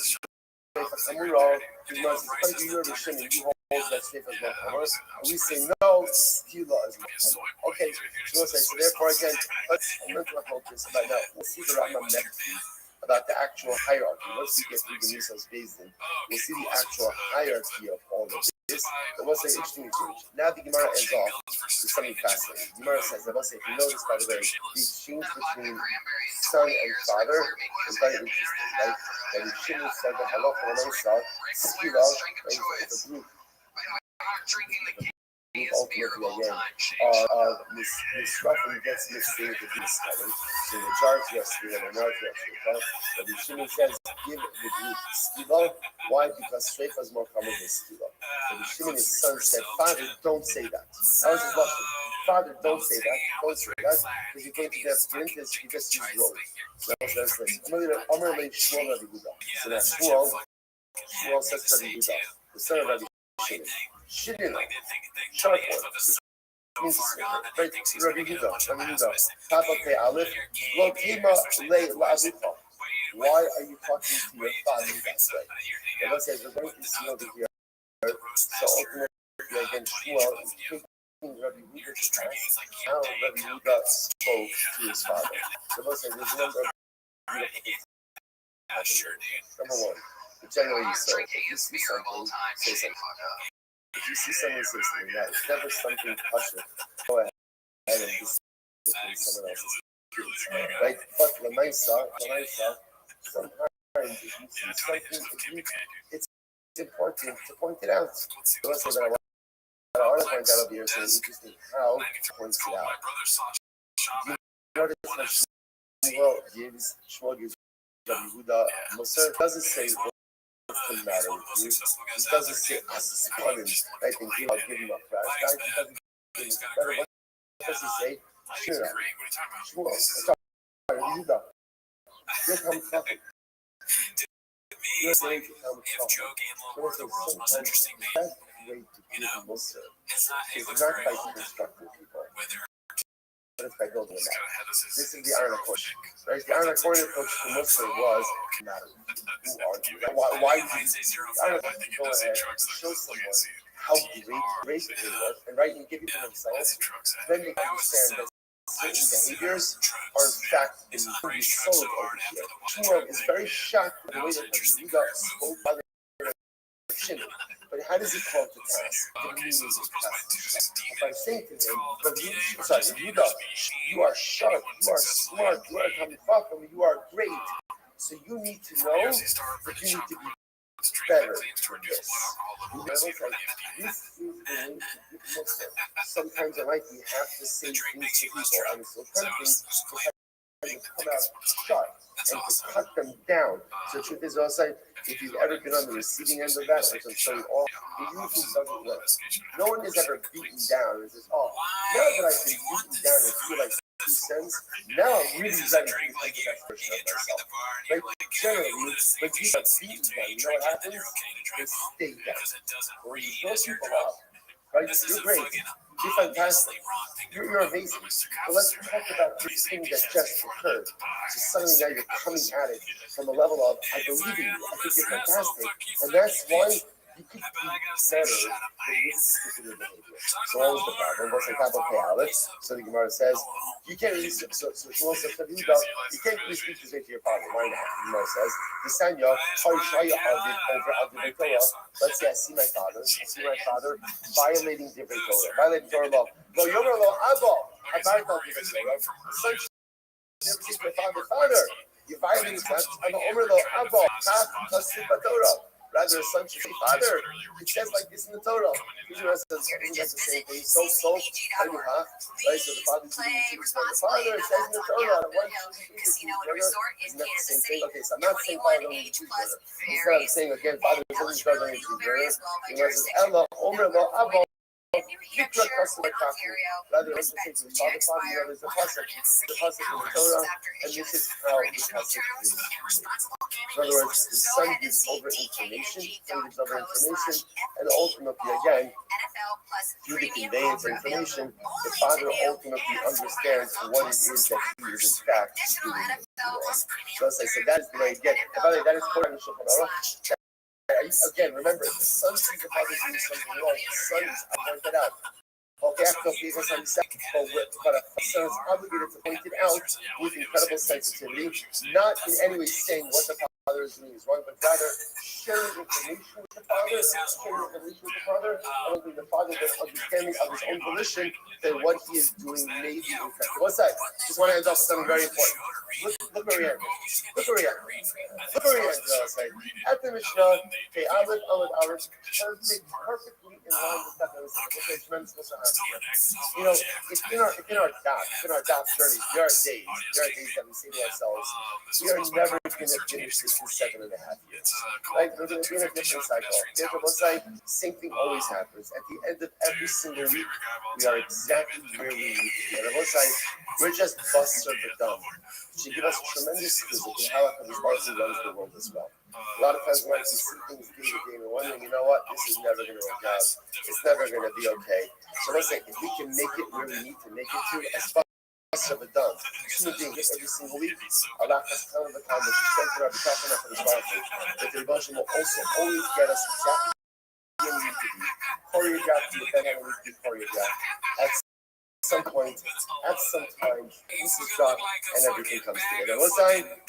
Chamura, reminds us, how do you Rabbi Shimon? You hold that Sreifa is more powerful. And we say, no, Skila is more powerful. Okay, so therefore, again, I'm not going to hold this about now. We'll see the Rambam next week about the actual hierarchy. Once we get through the Nisos Bezdin, we'll see the actual hierarchy of all of this. But we'll say interesting exchange. Now the Gemara ends off with something fascinating. The Gemara says, I will say, if you notice, by the way, the exchange between son and father is very interesting, right? That the Shimon said that halacha l'maisa, skila, right, the group ultimately again Nisrafim gets mixed in with the Nisrafim. So the majority of skila, the minority of Sreifa. But the Shimon says, give the group skila. Why? Because Sreifa is more common than skila. So the Shimon, his son, said, Father, don't say that. That was his question. Father, don't say that. Don't say that. Because you came to death sprint, you just use road. So that's this. I'm going to make Shmuel Rabbi Yehuda. So now Shmuel says to Rabbi Yehuda, the son of Rabbi Shimon. Shimon, sharp one. Right, Rabbi Yehuda. Papa Pe Aleph, Lo Kima Le La'avucha. Why are you talking to your father that way? And let's say we're going to see over here. So ultimately, again, Shmuel is taking Rabbi Yehuda to task. How Rabbi Yehuda spoke to his father. So let's say there's a number of number one, the general you say, if you see something, say something. If you see someone say something, that is never something hush. Go ahead and just someone else's kids. Right? But Lamaisa, sometimes if you see something, it's important to point it out. So let's say that I want to point out over here, so it's interesting how it points it out. You notice that Shmuel gives Rabbi Yehuda Moser, doesn't say what's the matter with you. He doesn't say, right? And I'll give him a crash. Guys, he doesn't give him a better. What does he say? Shmuel, Rabbi Yehuda, you're coming talking. You're saying to come talking. Sometimes the best way to give him Moser is not by constructing people, but it's by building them up. This is the Iron Coach. Right? The Iron Coach to Muslim was matter. Who are you? Why do you the Iron Coach go ahead and show someone how great they were, and right, and give it to themselves, then they understand that certain behaviors are in fact being sold over here. Shmuel is very shocked with the way that Yehuda spoke by the Shimon. But how does he call it to task? The meaning is task. By saying to him, Yehuda, you are sharp, you are smart, you are Tamifachim, you are great. So you need to know that you need to be better than this. Sometimes I might be have to say things to people, and it's so tempting to have them come out sharp and to cut them down. So the truth is also, if you've ever been on the receiving end of that, which I'm sure you all, it usually doesn't work. No one is ever beaten down and says, oh, now that I've been beaten down and feel like 2 cents, now I'm really ready to be the best version of myself. Right? Generally, when people are beaten down, you know what happens? They stay down. Or you throw people off. Right? You're great. You're fantastic. You're amazing. But let's talk about this thing that just occurred. So suddenly now you're coming at it from a level of, I believe in you. I think you're fantastic. And that's why you could be better than this particular behavior. So what was the problem? What's the capital K, Alex? So the Gemara says, you can't really, so Shmuel says, you can't really speak this way to your father. Why not? The Gemara says, Nisanya, let's say I see my father violating different Torah, violating Torah law. Lo yomer lo abo, abarta different Torah. Son should my father. You violating that. And the omer lo abo, kach tasib Torah. Rather, a son should say, Father, it says like this in the Torah. Israel says, that's the same thing. So, huh? Right? So the father says, Father, it says in the Torah, Casino and Resort in Kansas City. Okay, so I'm not saying Father don't need to do Torah. Instead, I'm saying again, Father doesn't start doing Torah. He says, Ella, Omer, Lo, Abo. New Hampshire and Ontario, respect to expire 100% the pasuk in the Torah, and this is how the pasuk is. In other words, the son gives over information, and ultimately, again, through the conveyance of information, the father ultimately understands what it is that he is in fact doing. So as I said, that is the way you get it. And by the way, that is Torah and Shulchan Aruch. Again, remember, the son sees the father doing something wrong. The son is pointed out. Okay, but a son is obligated to point it out with incredible sensitivity, not in any way saying what the father is doing is wrong, but rather sharing information with the father, and only the father gets understanding of his own volition that what he is doing may be incorrect. What's that? Just want to end off with something very important. Look where he ends. At the Mishnah, okay, Aleph, perfectly in line with that. Okay, tremendous. You know, it's in our daf journey. There are days that we say to ourselves, we are never going to finish this in 7.5 years. Like, we're going to be in a different cycle. Same thing always happens. At the end of every single week, we are exactly where we need to be. And we're just busts of the dumb. She gives us tremendous physical how this person runs the world as well. A lot of times when we see things day to day, we're wondering, you know what, this is never going to work out. It's never going to be okay. So let's say, if we can make it where we need to make it to, as busts of the dumb, human beings every single week, Allah has come to the time that she strengthened our becoming for this life. That the devotion will also always get us exactly where we need to be. Choreographed to depend on what we need to choreograph. At some point, at some time, pieces drop and everything comes together. What's that? You look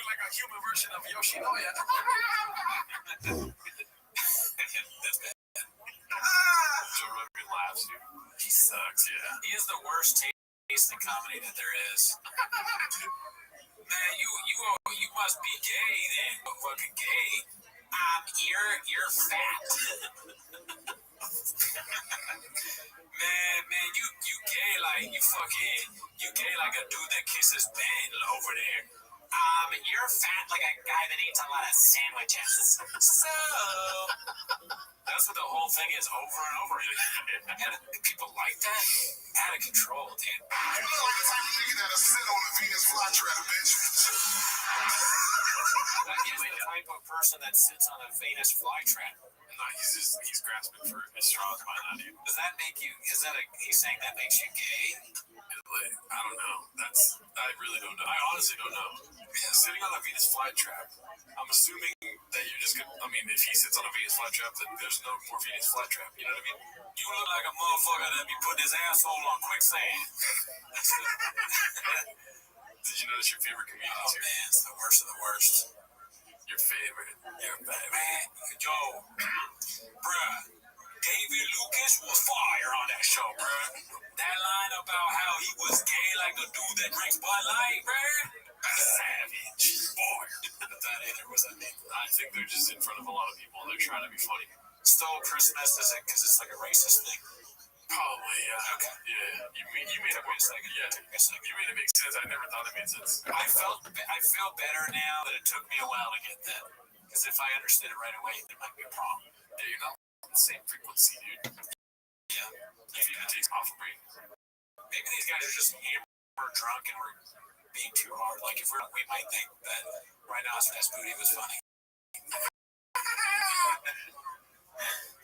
like a human version of Yoshinoya. Joe Rogan laughs, dude. He sucks, yeah. He is the worst taste in comedy that there is. Man, you must be gay then. Fucking gay. You're fat. man, you gay like you gay like a dude that kisses Ben over there. You're fat like a guy that eats a lot of sandwiches. So that's what the whole thing is, over and over again. And people like that? Out of control, dude. You look like the type of nigga that'll sit on the Venus flytrap, bitch. He's the type of person that sits on a Venus flytrap. No, he's grasping for his straws by that, dude. Does that make you, he's saying that makes you gay? I don't know. I really don't know. I honestly don't know. Yeah, sitting on a Venus flytrap, I'm assuming that you're just gonna, if he sits on a Venus flytrap, then there's no more Venus flytrap. You know what I mean? You look like a motherfucker that be putting his asshole on quicksand. Did you notice your favorite comedians here? Man, it's the worst of the worst. Your favorite. Man, yo, bruh, David Lucas was fire on that show, bruh. That line about how he was gay like a dude that drinks Bud Light, bruh. Savage. Boy. That either was a name. I think they're just in front of a lot of people and they're trying to be funny. Stole Christmas isn't because it's like a racist thing. Probably, yeah. Okay. Yeah, you made it make sense. Yeah, you made it make sense. I never thought it made sense. I feel better now that it took me a while to get that. Because if I understood it right away, there might be a problem. Yeah, you're not on the same frequency, dude. Yeah. You need to take off a break. Maybe these guys are just hammered drunk and we're being too hard. Like, if we might think that Rhinoceros Booty was funny.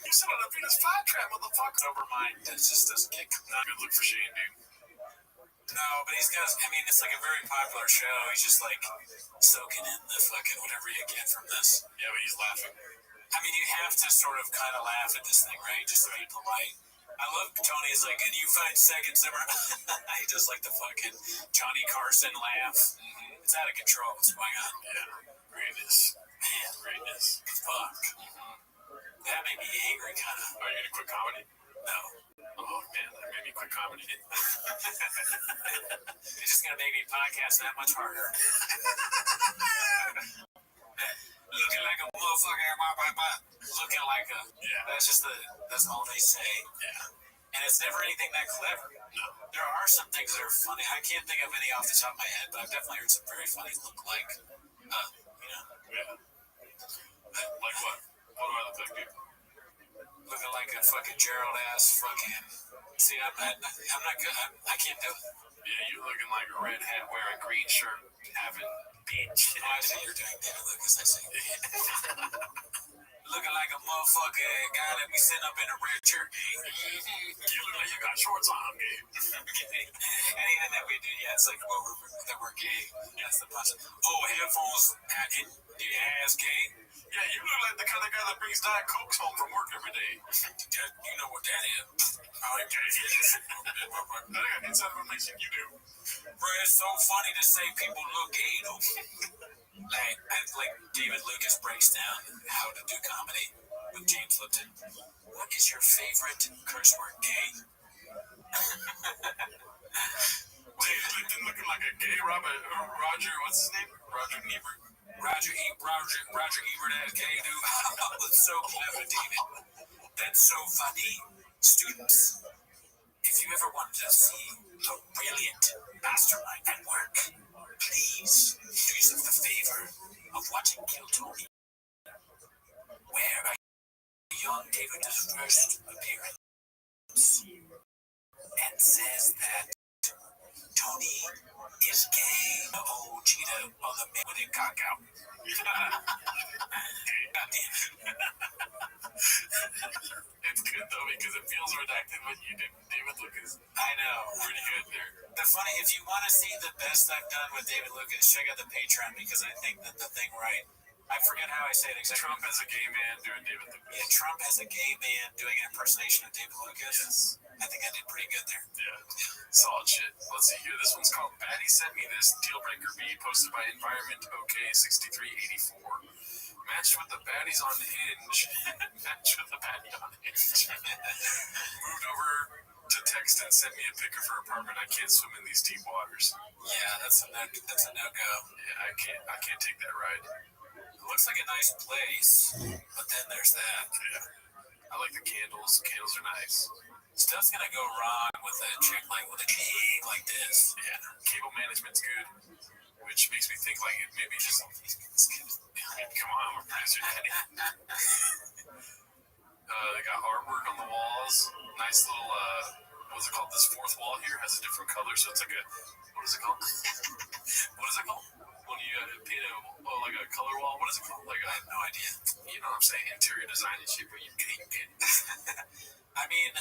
You sit on a Venus flytrap, motherfucker. Over mine, that just doesn't get. Not a good look for Shane, dude. No, but he's got. I mean, it's like a very popular show. He's just like soaking in the fucking whatever you get from this. Yeah, but he's laughing. I mean, you have to sort of kind of laugh at this thing, right? Just to be polite. I love Tony's like, and you find seconds ever. He does like the fucking Johnny Carson laugh. Mm-hmm. It's out of control. What's going on? Yeah. Greatness. Man, greatness. Fuck. Mm-hmm. That made me angry, kind of. Are you gonna quit comedy? No. Oh, man, that made me quit comedy. It's just gonna make me podcast that much harder. Looking like a motherfucker. Looking like a. Yeah. That's all they say. Yeah. And it's never anything that clever. No. There are some things that are funny. I can't think of any off the top of my head, but I've definitely heard some very funny look like. Yeah. Like what? What do I look like, dude? Looking like a fucking Gerald ass fucking. See, I'm not good. I can't do it. Yeah, you're looking like a red hat wearing a green shirt, having bitch. Oh, I see you're doing David Lucas. I see. Looking like a motherfucker guy that be sitting up in a red shirt. You look like you got shorts on, dude. Anything that we do, yeah, it's like, well, we're gay. That's the punch. Oh, headphones, your ass gay. Yeah, you look like the kind of guy that brings Diet Cokes home from work every day. You know what that is. I'm gay. I got inside information you do. Bro, it's so funny to say people look gay, though. Like David Lucas breaks down how to do comedy with James Lipton. What is your favorite curse word? Gay. David Lipton looking like a gay Roger, what's his name? Roger Ebert. Roger Ebert as gay, dude. That's so clever, David. That's so funny. Students, if you ever want to see a brilliant mastermind at work, please do yourself the favor of watching Kill Tony, where a young David's first appearance and says that Tony is gay. Oh, cheetah on the man with a cock out. God damn it. It's good though because it feels redacted when you did David Lucas. I know. Pretty good there. The funny, if you want to see the best I've done with David Lucas, check out the Patreon because I think that the thing right. I forget how I say it exactly. Trump as a gay man doing David Lucas. Yeah, Trump as a gay man doing an impersonation of David Lucas. Yes. I think I did pretty good there. Yeah. Solid shit. Let's see here. This one's called Batty Sent Me This Dealbreaker B, posted by Environment OK6384. Matched with the baddies on Hinge. Matched with the baddie on Hinge. Moved over to text and sent me a pic of her apartment. I can't swim in these deep waters. Yeah, that's a no-go. Yeah, I can't take that ride. It looks like a nice place, but then there's that. Yeah. I like the candles. Candles are nice. Stuff's gonna go wrong with a chick with a cake like this. Yeah, cable management's good, which makes me think like it maybe just. Come on, we're producer daddy. They got artwork on the walls. Nice little what's it called? This fourth wall here has a different color, so it's like a what is it called? What is it called? When you paint like a color wall, what is it called? Like I have no idea. You know what I'm saying? Interior design and shit, but you can. I mean,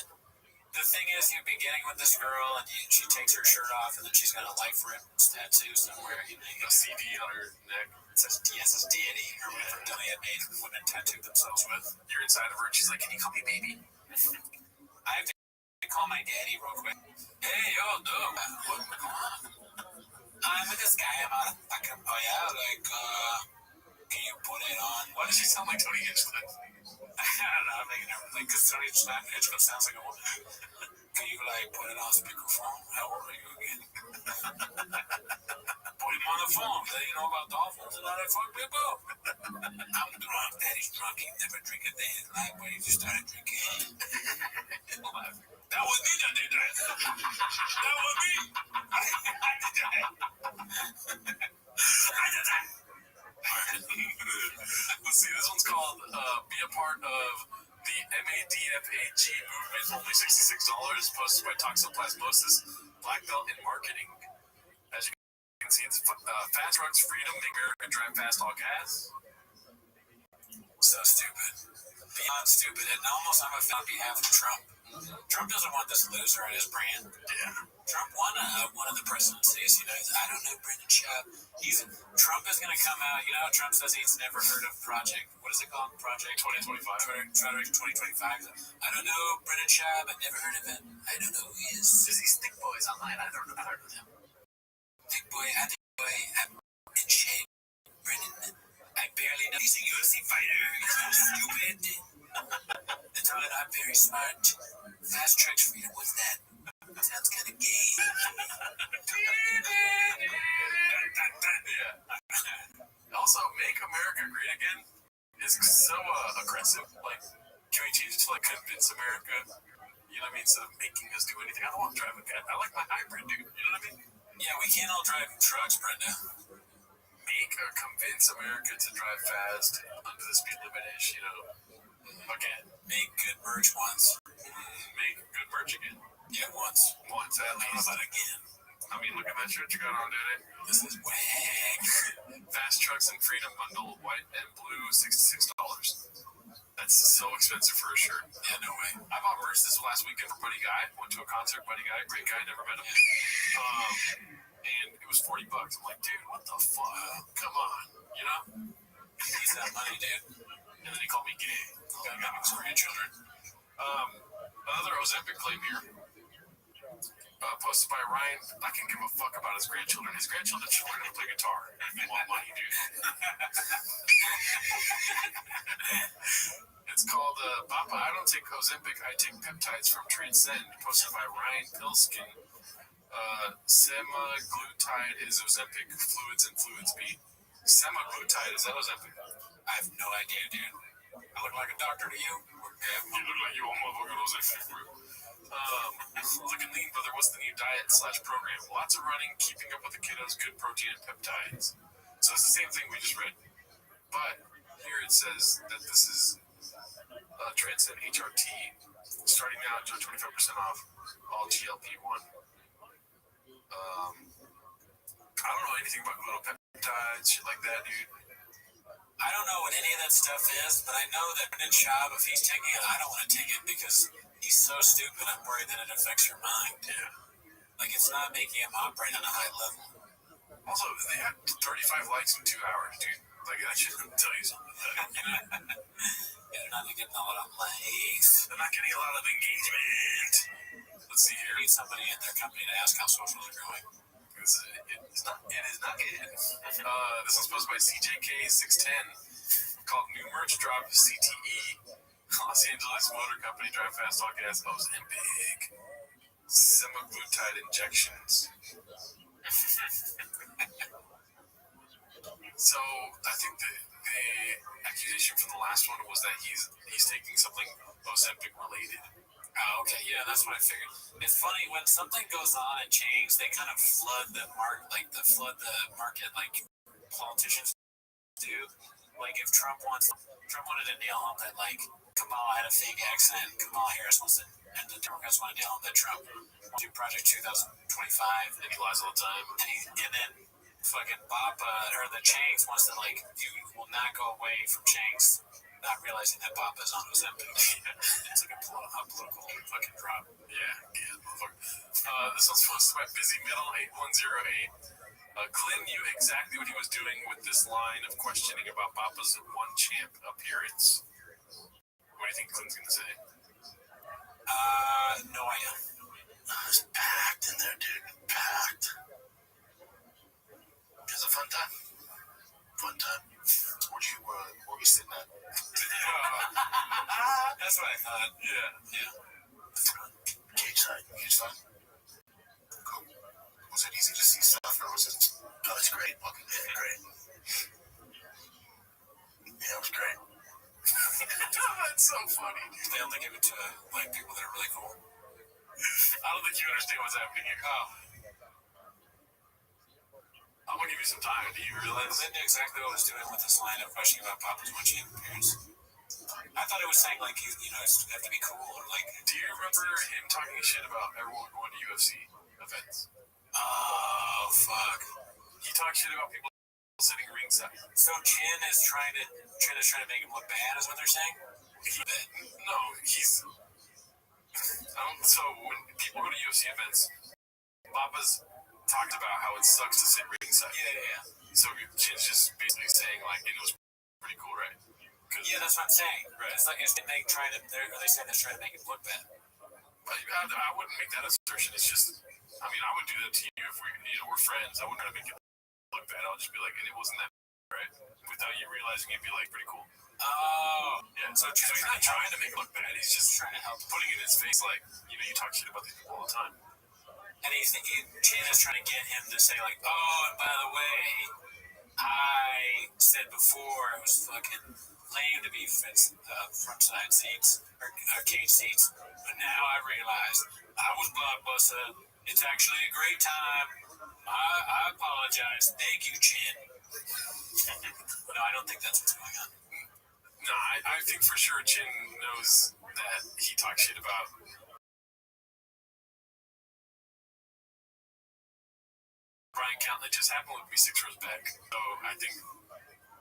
the thing is, you're beginning with this girl, and she takes her shirt off, and then she's got a life ribbons tattoo somewhere. You know, a CD on her neck. It says DS's deity, or whatever dummy had made women tattoo themselves with. You're inside of her, and she's like, "Can you call me baby?" I have to call my daddy real quick. Hey, yo, dude, what's going on? I'm with this guy about a fucking can you put it on? Why does she sound like Tony Hinchcliffe? I don't know, I'm making everything because Tony Hinchcliffe sounds like a woman. Can you put it on speakerphone? How old are you again? Put him on the phone. You know about dolphins and all that fuck people. I'm drunk. Daddy's drunk. He never drink a day in his life, but he just started drinking. That was me that did that. That was me. I did that. I did that. Let's see. This one's called "Be a Part of the MADFAG Movement." Only $66. Posted by Toxoplasmosis, Black Belt in Marketing. As you can see, it's fast trucks, freedom, make America drive fast, all gas. So stupid. beyond stupid. And almost I'm on behalf of Trump. Trump doesn't want this loser on his brand. Yeah. Trump won one of the presidencies. I don't know Brendan Schaub. Trump is going to come out. Trump says he's never heard of Project. What is it called? Project 2025. Project 2025. I don't know Brendan Schaub. I've never heard of it. I don't know who he is. There's these thick boys online. I don't know them. Thick boy. I'm in shape. Brendan. I barely know. He's a UFC fighter. He's so stupid. They tell me I'm very smart. Fast tracks freedom. What's that? Sounds kind of gay. Yeah. Also, Make America Great Again is so aggressive. Like, can we change it to Convince America? You know what I mean? Instead of making us do anything. I don't want to drive a cat. I like my hybrid, dude. You know what I mean? Yeah, we can't all drive trucks, Brenda. Convince America to drive fast under the speed limit ish, Again. Make good merch once. Make good merch again. Yeah, once. Once at least. But again. I mean, look at that shirt you got on, dude. This is wag. Fast Trucks and Freedom Bundle, white and blue, $66. That's so expensive for a shirt. Yeah, no way. I bought merch this last weekend for Buddy Guy. Went to a concert, Buddy Guy, great guy, never met him. And it was $40. I'm like, dude, what the fuck? Come on, He's that money, dude. And then he called me gay. Got me his grandchildren. Another Ozempic claim here. Posted by Ryan. I can give a fuck about his grandchildren. His grandchildren should learn how to play guitar. If you want money, dude. It's called Papa, I don't take Ozempic, I take peptides from Transcend. Posted by Ryan Pilskin. Semaglutide is Ozempic. Fluids and Fluids B. Semaglutide, is that Ozempic? I have no idea, dude. I look like a doctor to you. Yeah, you look like you all motherfucker Ozempic, bro. Looking lean, brother. What's the new diet/program? Lots of running, keeping up with the kiddos, good protein and peptides. So it's the same thing we just read. But here it says that this is Transcend HRT. Starting now, enjoy 25% off all GLP-1. I don't know anything about glutapeptides, shit like that, dude. I don't know what any of that stuff is, but I know that Brendan Schaub, if he's taking it, I don't want to take it because he's so stupid. I'm worried that it affects your mind. Yeah. Like, it's not making him operate on a high level. Also, they had 35 likes in 2 hours, dude. Like, that shouldn't tell you something. Yeah, they're not getting a lot of likes. They're not getting a lot of engagement. Let's see here. They need somebody in their company to ask how social they're going. It is not good. This was posted by CJK610 called New Merch Drop CTE. Los Angeles Motor Company Drive Fast Talk Gas Ozempic. Semaglutide injections. So I think the accusation from the last one was that he's taking something Ozempic related. Oh, okay, yeah, that's what I figured. It's funny when something goes on and change, they kind of flood the market, like politicians do. Like if Trump wanted to nail home that Kamala had a fake accent, Kamala Harris wants to, and the Democrats want to nail home that Trump will do Project 2025, And he lies all the time. and then fucking Bob or the Changs wants to you will not go away from Changs. Not realizing that Papa's on Ozempic. It's like a political fucking drop. Yeah, motherfucker. This one's posted by Busy Middle 8108. Clint knew exactly what he was doing with this line of questioning about Papa's one champ appearance. What do you think Clint's gonna say? No idea. It's packed in there, dude. Packed. It was a fun time. Where you sitting at? That's what I thought. Yeah. Cage side. Cool. Was it easy to see stuff, or was it? No, it's great. Fucking great. Yeah, it was great. That's so funny. They only give it to people that are really cool. I don't think you understand what's happening here. Oh. I'm gonna give you some time. Do you realize? They knew exactly what I was doing with this line of questioning about Papa's one champ appearance. I thought it was saying you have to be cool or Do you remember him talking shit about everyone going to UFC events? Oh fuck! He talked shit about people sitting ringside. So Chin is trying to make him look bad, is what they're saying? No, he's. So when people go to UFC events, Papa's talked about how it sucks to sit ringside. Yeah. So Chin's just basically saying like it was pretty cool, right? Yeah, that's what I'm saying. Right. It's like they trying to. They say they're trying to make it look bad. I wouldn't make that assertion. It's just, I mean, I would do that to you if we're friends. I wouldn't try to make it look bad. I'll just be like, and it wasn't that bad, right? Without you realizing, it'd be like pretty cool. Oh, yeah. So he's not trying to make it look bad. He's just trying to help, putting it in his face like, you talk shit about these people all the time. And Chin is trying to get him to say like, oh, and by the way, I said before it was fucking lame to be front side seats or cage seats, but now I realized I was blockbuster. It's actually a great time. I apologize. Thank you, Chin. No, I don't think that's what's going on. No, I think for sure Chin knows that he talks shit about Brian Count. That just happened with me 6 rows back. So I think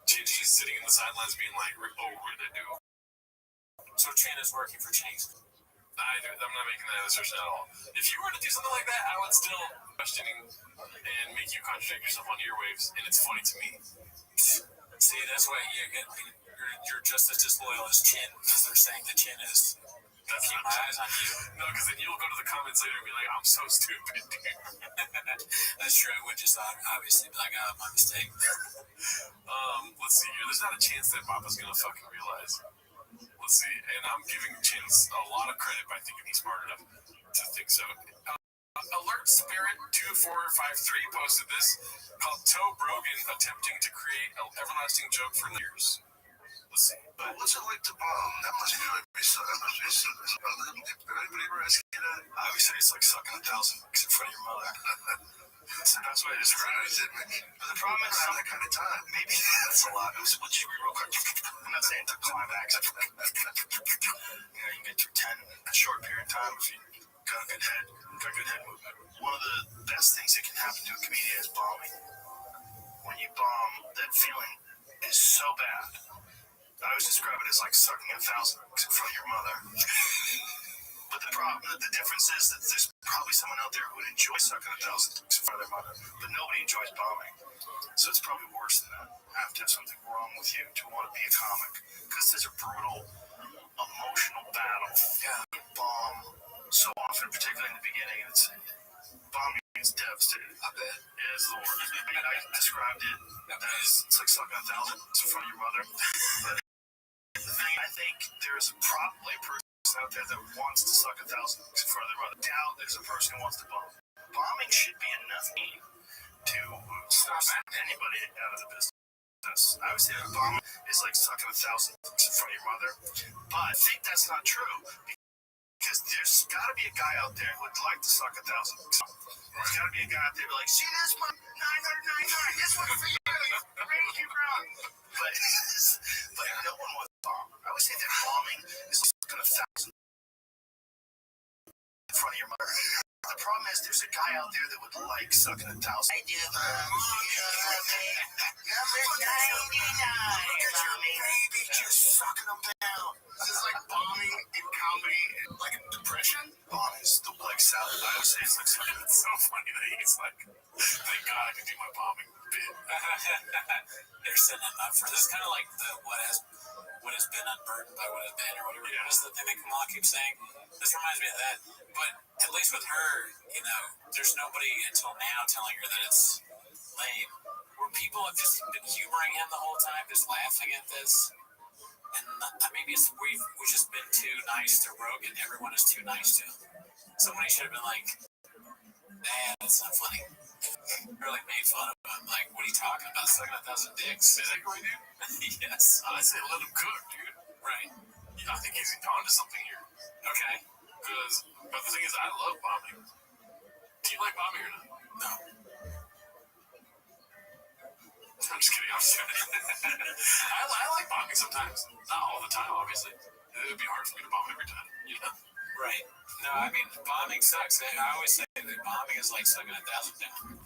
Chin's just sitting in the sidelines being like, oh, what did I do? So Chin is working for Chase. I'm not making that assertion at all. If you were to do something like that, I would still questioning and make you contradict yourself on earwaves, and it's funny to me. See, that's why you're just as disloyal as Chin, because they're saying that Chin is. Keep my eyes on you. No, because then you'll go to the comments later and be like, I'm so stupid, dude. That's true. I would just obviously be like, oh, my mistake. Let's see here. There's not a chance that Papa's gonna fucking realize. Let's see. And I'm giving Chin's a lot of credit by thinking he's smart enough to think so. Alert Spirit 2453 posted this called Toe Brogan attempting to create an everlasting joke for years. Let's see. What's it like to bomb? That must be like anybody ever ask you that? I always say it's like sucking 1,000 bucks in front of your mother. That's the best way to describe it. But the problem is, I have that kind of time. Maybe that's a lot. What you read real quick? I'm not saying to climax. You can get through 10 in a short period of time if you got a good head movement. One of the best things that can happen to a comedian is bombing. When you bomb, that feeling is so bad. I always describe it as like sucking 1,000 bucks in front of your mother. But the difference is that there's probably someone out there who would enjoy sucking 1,000 bucks in front of their mother, but nobody enjoys bombing. So it's probably worse than that. You have to have something wrong with you to want to be a comic, because there's a brutal, emotional battle. Yeah. Bomb so often, particularly in the beginning. Bombing is devastating. I bet it is the worst. I mean, I described it as it's like sucking 1,000 bucks in front of your mother. But I think there's probably a person out there that wants to suck 1,000 bucks in front of their mother. Doubt there's a person who wants to bomb. Bombing should be enough to force anybody out of the business. I would say that bombing is like sucking 1,000 bucks in front of your mother, but I think that's not true, because there's got to be a guy out there who would like to suck 1,000 bucks. There's got to be a guy out there who like, see this one, 999, this one's for you, raise you wrong. But no one wants to bomb. I would say that bombing is sucking 1,000 in front of your mother. The problem is there's a guy out there that would like sucking 1,000. I do. Number 99. Look at your baby just sucking them down. This is like bombing in comedy, like in depression. Bombing is the like salad. I would say it's like something that's so funny that he's like, thank God I can do my bombing bit. They're setting him up for this. Kind of like what has been unburdened by what has been, or whatever. Yeah. Is the thing that Kamala keeps saying. This reminds me of that. But at least with her, there's nobody until now telling her that it's lame. Where people have just been humoring him the whole time, just laughing at this. And maybe we've just been too nice to Rogan. Everyone is too nice to him. Somebody should have been like, nah, that's not funny. Or like made fun of him. Like, what are you talking about? Sucking 1,000 dicks? Is that what you do? Yes. I'd say let him cook, dude. Right. Yeah, I think he's onto something here. Okay. But the thing is, I love bombing. Do you like bombing or not? No. I'm just kidding. I'm just kidding. I like bombing sometimes. Not all the time, obviously. It would be hard for me to bomb every time, Right. No, I mean, bombing sucks. I always say that bombing is like sucking 1,000 down.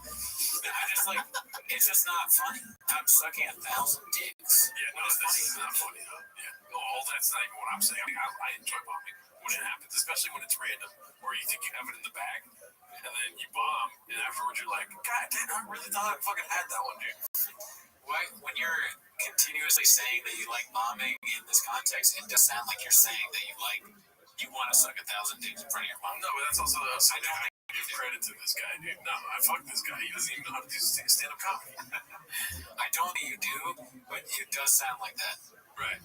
It's just not funny. I'm sucking 1,000 dicks. Yeah, no, this is not funny though. Yeah, no, all that's not even what I'm saying. I enjoy bombing when it happens, especially when it's random or you think you have it in the bag, and then you bomb, and afterwards you're like, God damn, I really thought I fucking had that one, dude. Why, when you're continuously saying that you like bombing in this context, it does sound like you're saying that you want to suck 1,000 dicks in front of your mom. No, but that's also I don't give credit to this guy, dude. No, I fuck this guy. He doesn't even know how to do stand-up comedy. I don't think you do, but it does sound like that. Right.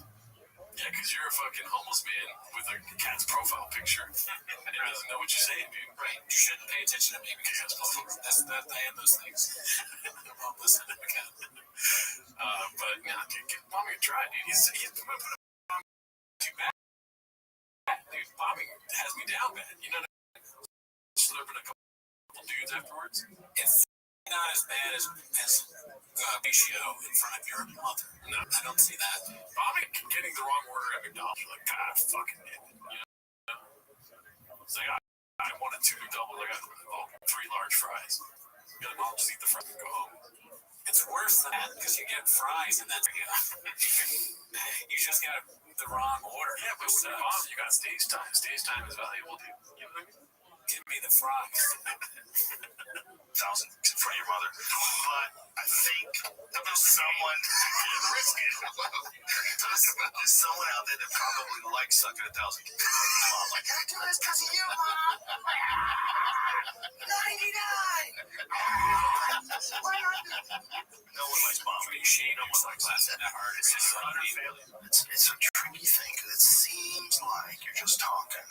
Yeah, because you're a fucking homeless man with a cat's profile picture and he doesn't know what you're saying, dude. Right. You shouldn't pay attention to me because I am those things. I'm homeless and I'm a cat. But yeah, dude, bombing a try, dude. He's put a too bad. Dude, bombing has me down bad. You know what I mean? Slurping a couple dudes afterwards. It's not as bad as ratio in front of your mother. No, I don't see that. Bombing, getting the wrong order at McDonald's, you're like, God, fucking it. You know? It's like, I wanted 2 McDoubles. I got 3 large fries. You're like, I'll just eat the fries and go home. It's worse than that because you get fries and that's you just got the wrong order. Yeah, but when you bomb, you got stage time. Stage time is valuable, dude. You know what I mean? Give me the fries. 1,000 in front of your mother. But I think there's someone there's someone out there that probably likes sucking 1,000. Mom, like, I do this because of you, Mom. 99. No one likes bombing. Shane almost like last in the heart. It's just it's a tricky thing because it seems like you're just talking,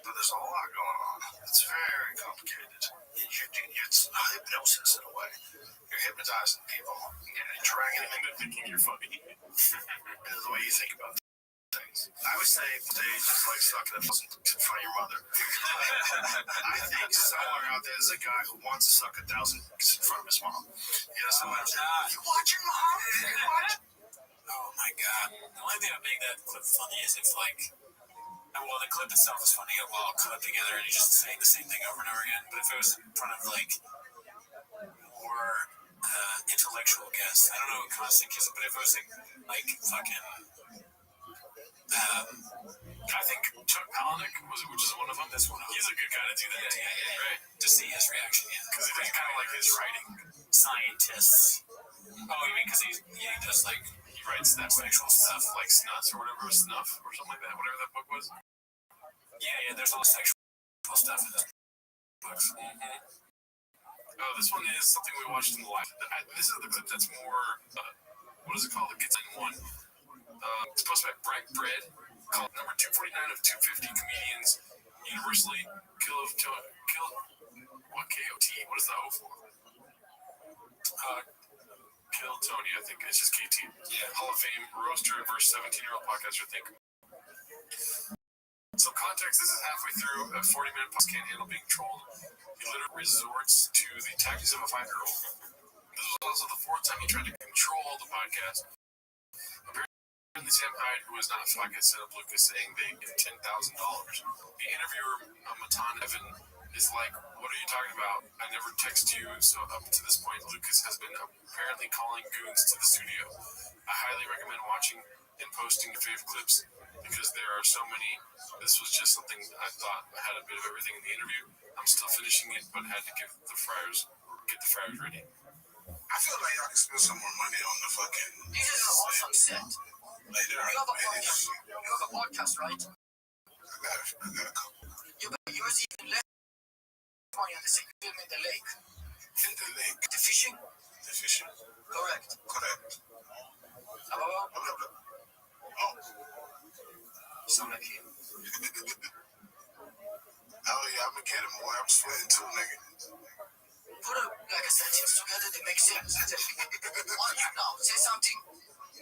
but there's a lot going on. It's very complicated. It's hypnosis in a way. You're hypnotizing people. You're dragging them into thinking you're funny. This is the way you think about things. I would say stage is like sucking 1,000 in front of your mother. I think somewhere out there is a guy who wants to suck 1,000 in front of his mom. You know, someone you watch your mom? You watch? Oh my god. The only thing that would make that clip funny is if well, the clip itself is funny while cut together and you're just saying the same thing over and over again. But if it was in front of more intellectual guests, I don't know what constant kiss, but if it was like fucking I think Chuck Palahniuk which is one of them. That's one of them. He's a good guy to do that. Yeah. Right. To see his reaction, yeah. Because it's kind of like his writing. Scientists. Oh, you mean because he does he writes that sexual stuff like Snuts or whatever, Snuff or something like that, whatever that book was. Yeah, there's all sexual stuff in this books. Oh, this one is something we watched in the live. This is the clip that's more, what is it called? It gets in one. It's posted by Bright Bread, called number 249 of 250 comedians universally kill what KOT? What is the O for? Kill Tony, I think. It's just KT. Yeah, Hall of Fame roaster versus 17-year-old podcaster, think. So context, this is halfway through a 40-minute podcast, can't handle being trolled. He literally resorts to the tactics of a 5-year-old. This was also the 4th time he tried to control the podcast. Apparently, Sam Hyde, who was not a podcast, set up Lucas saying they get $10,000. The interviewer, Matan Evan, is like, what are you talking about? I never text you. So up to this point, Lucas has been apparently calling goons to the studio. I highly recommend watching and posting fave clips because there are so many. This was just something I thought had a bit of everything in the interview. I'm still finishing it, but had to get the fryers ready. I feel like y'all can spend some more money on the fucking. This is an awesome set. Later, You have a podcast, right? I got a couple. You but yours even less money on the second film in the lake. In the lake. The fishing? The fishing? Correct. Oh. Sound like him. Oh yeah, I'm gonna get him, boy. I'm sweating too, nigga. Put a sentence together that makes sense. On you now. Say something.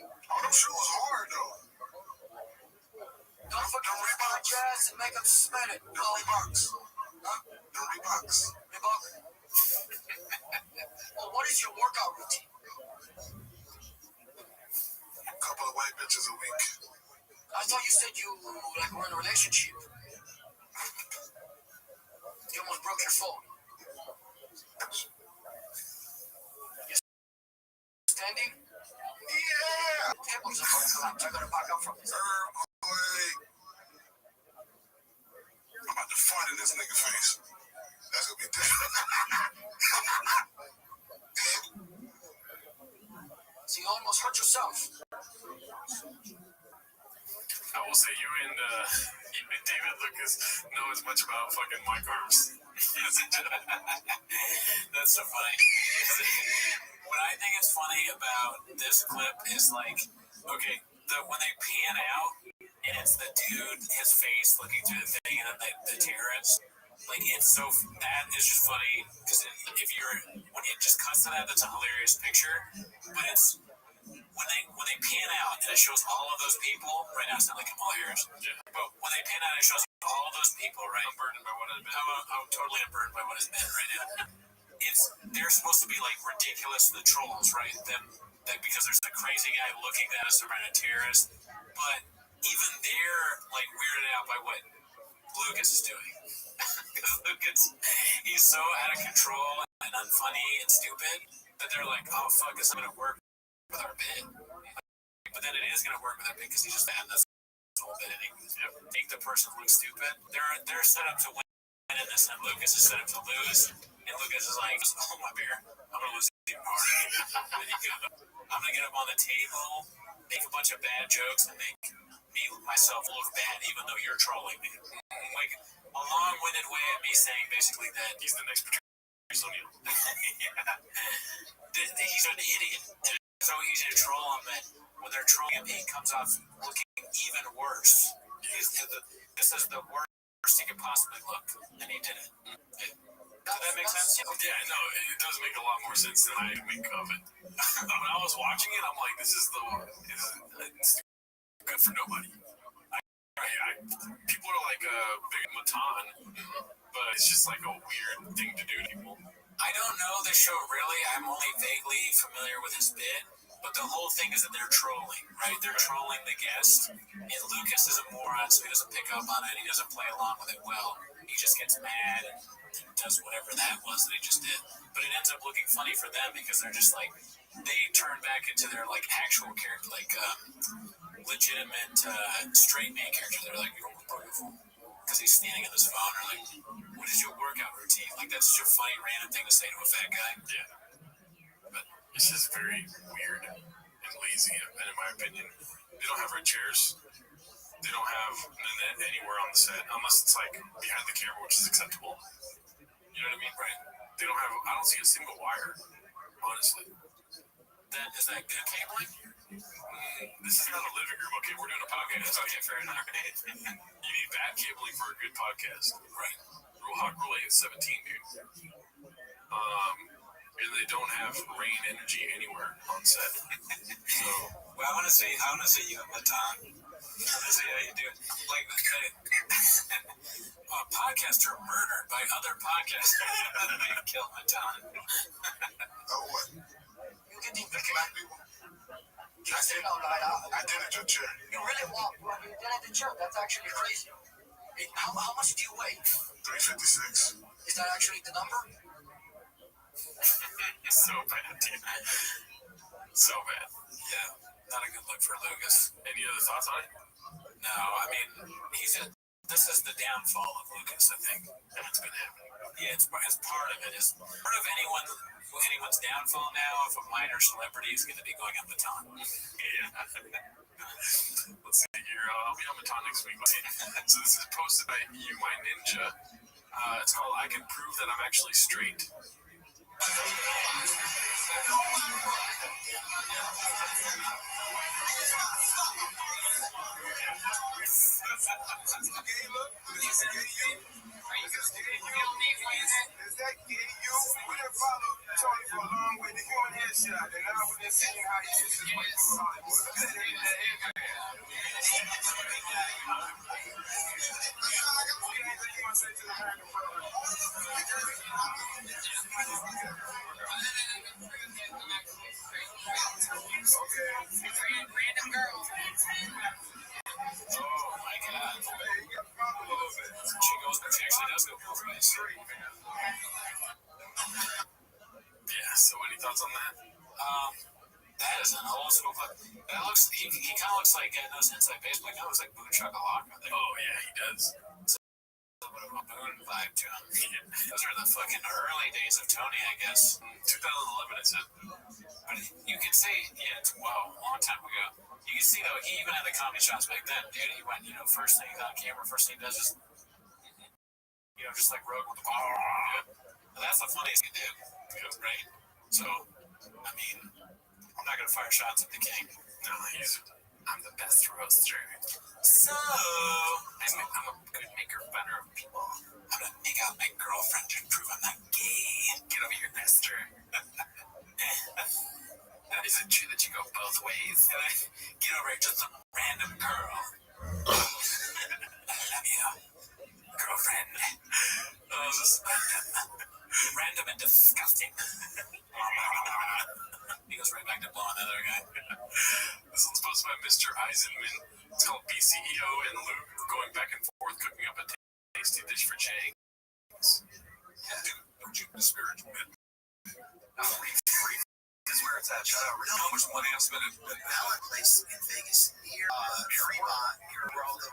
Oh, them shoes hard though. Don't fucking rip out jazz and make them smell it. No Reeboks. Huh? The Reeboks. Reebok. Well, what is your workout routine? A couple of white bitches a week. I thought you said you were in a relationship. You almost broke your phone. You standing? Yeah. tables are fucking collapsed. I gotta back up from this. I'm about to fart in this nigga face. That's gonna be different. So you almost hurt yourself. I will say you and David Lucas know as much about fucking mic arms. That's so funny. What I think is funny about this clip is like, okay, when they pan out and it's the dude, his face looking through the thing, and then the terrorist, like it's so that is just funny because if you're when it just cuts to that, that's a hilarious picture, but it's. When they pan out and it shows all of those people, right now it's not like Kamala Harris, but when they pan out and it shows all of those people, right? I'm burdened by what has been. I'm totally unburdened by what has been right now. They're supposed to be like ridiculous, the trolls, right? Because there's a crazy guy looking at us around a terrorist, but even they're like weirded out by what Lucas is doing. Because Lucas, he's so out of control and unfunny and stupid that they're like, oh fuck, it's not gonna work with our bit, but then it is going to work with our bit because he's just bad. That's the whole bit. Make the person look stupid. They're set up to win in this, and Lucas is set up to lose. And Lucas is like, "Oh my beer, I'm going to lose even harder." I'm going to get up on the table, make a bunch of bad jokes, and make myself look bad, even though you're trolling me. Like a long-winded way of me saying basically that He's the next Patrice O'Neal. He's an idiot. So easy to troll him, and when they're trolling him, he comes off looking even worse. This is the worst he could possibly look, and he did it. Does that make sense? Yeah, no, it does make a lot more sense than I make of it. When I was watching it, I'm like, this is good for nobody. People are like big Matan, but it's just like a weird thing to do to people. I don't know the show really. I'm only vaguely familiar with his bit, but the whole thing is that they're trolling, right? They're trolling the guest, and Lucas is a moron, so he doesn't pick up on it. He doesn't play along with it well. He just gets mad and does whatever that was that he just did. But it ends up looking funny for them because they're just like, they turn back into their like actual character, like legitimate straight man character. They're like, you're beautiful. Because he's standing on his phone, or like, what is your workout routine? Like, that's such a funny, random thing to say to a fat guy. Yeah. But it's just very weird and lazy, and in my opinion. They don't have red chairs. They don't have net anywhere on the set, unless it's like behind the camera, which is acceptable. You know what I mean? Right. They don't have, I don't see a single wire, honestly. Then is that good cabling? This is not a living room, okay? We're doing a podcast. Okay, fair enough. You need bad cabling for a good podcast. Right. Rule 8 is 17, dude. And they don't have rain energy anywhere on set. So, well, I want to see you at Matan. I want to see how you do it. Like, a podcaster murdered by other podcasters. They killed Matan. Oh, what? You can do The black people? I did it, your chair. You really walk when you did it, the chair. That's actually crazy. How much do you weigh? 356. Is that actually the number? so bad, dude. So bad. Yeah, not a good look for Lucas. Any other thoughts on it? No, I mean, this is the downfall of Lucas, I think, and it's been happening. Yeah, it's part of it. Is part of anyone's downfall now if a minor celebrity is going to be going on Matan. Yeah. Let's see here. I'll be on Matan next week. So this is posted by You My Ninja. It's called I Can Prove That I'm Actually Straight. Is that gay you? We done followed Tony for a long way to human headshot, and now we've been seeing how he gets his way through Hollywood. Random girl. Oh my God. She actually does go both ways. Yeah, so any thoughts on that? That is an old school clip. That looks, He kind of looks like those inside baseball. He kind of looks like Boone Shakalaka. Oh yeah, he does. A little bit of a Boone vibe to him. Those are the fucking early days of Tony, I guess. 2011, I said. But you could say, yeah, it's a long time ago. You can see though, he even had the comedy shots back then, dude. He went, first thing he's on camera, first thing he does is, just like Rogue with the ball. And that's the funniest he did, right? So, I mean, I'm not gonna fire shots at the king. No, I'm the best roaster. So, I'm a good maker funner of people. I'm gonna make out my girlfriend to prove I'm not gay. Get over here, Nestor. Is it true that you go both ways? Get over here, just some random girl. I love you, girlfriend. Just random and disgusting. He goes right back to blowing that other guy. This one's posted by Mr. Eisenman. It's called BCEO and Luke going back and forth cooking up a tasty dish for Jay. Yeah, dude, don't you disparage me. Free is where it's at. Shout out, Rick. How much money I'm spending? The Ballot place in Vegas near Fremont, near where all the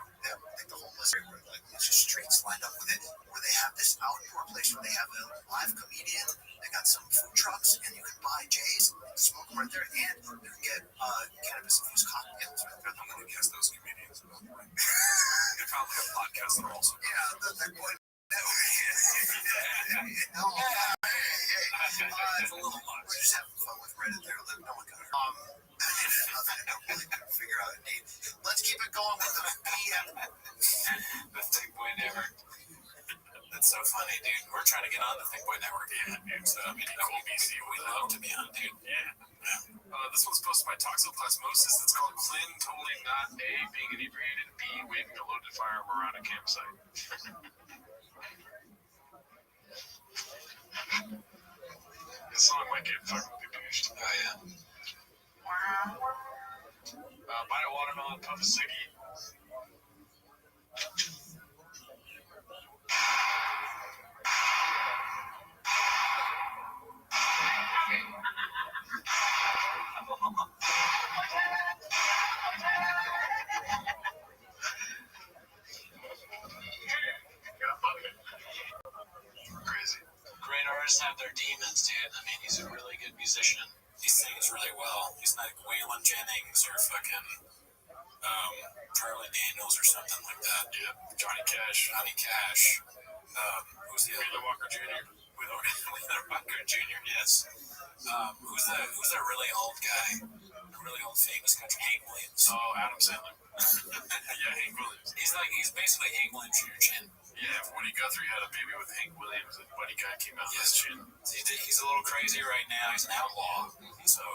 homeless are, like just streets lined up with it, where they have this outdoor place where they have a live comedian. They got some food trucks, and you can buy J's, smoke right there, and you can get cannabis-infused cocktails right there. I'm going to guess those comedians. They probably have podcasts that are also. Yeah, they're going. It's a little much. We're just having fun with Reddit there. No one got it. I really couldn't figure out a name. Let's keep it going with the PM. The Think Boy Network. That's so funny, dude. We're trying to get on the Think Boy Network. Yeah, dude. So, I mean, cool BC. We love to be on, dude. Yeah. This one's posted by Toxoplasmosis. It's called Clint totally not A, being inebriated, B, waving a loaded firearm around a campsite. This song might get fucking abused. Oh, yeah. Buy a watermelon, puff a ciggy. Crazy. Great artists have their demons, dude. I mean, he's a really good musician. He sings really well. He's not like Waylon Jennings or fucking Charlie Daniels or something like that. Yeah, Johnny Cash. Who's the other? Wheeler Walker Jr. Wheeler Walker Jr. Yes. Who's that really old guy? The really old famous country Hank Williams. Oh, Adam Sandler. Yeah, Hank Williams. He's basically Hank Williams for your chin. Yeah, Woody Guthrie had a baby with Hank Williams, and Buddy Guy came out of his chin. He's a little crazy right now. He's an outlaw. So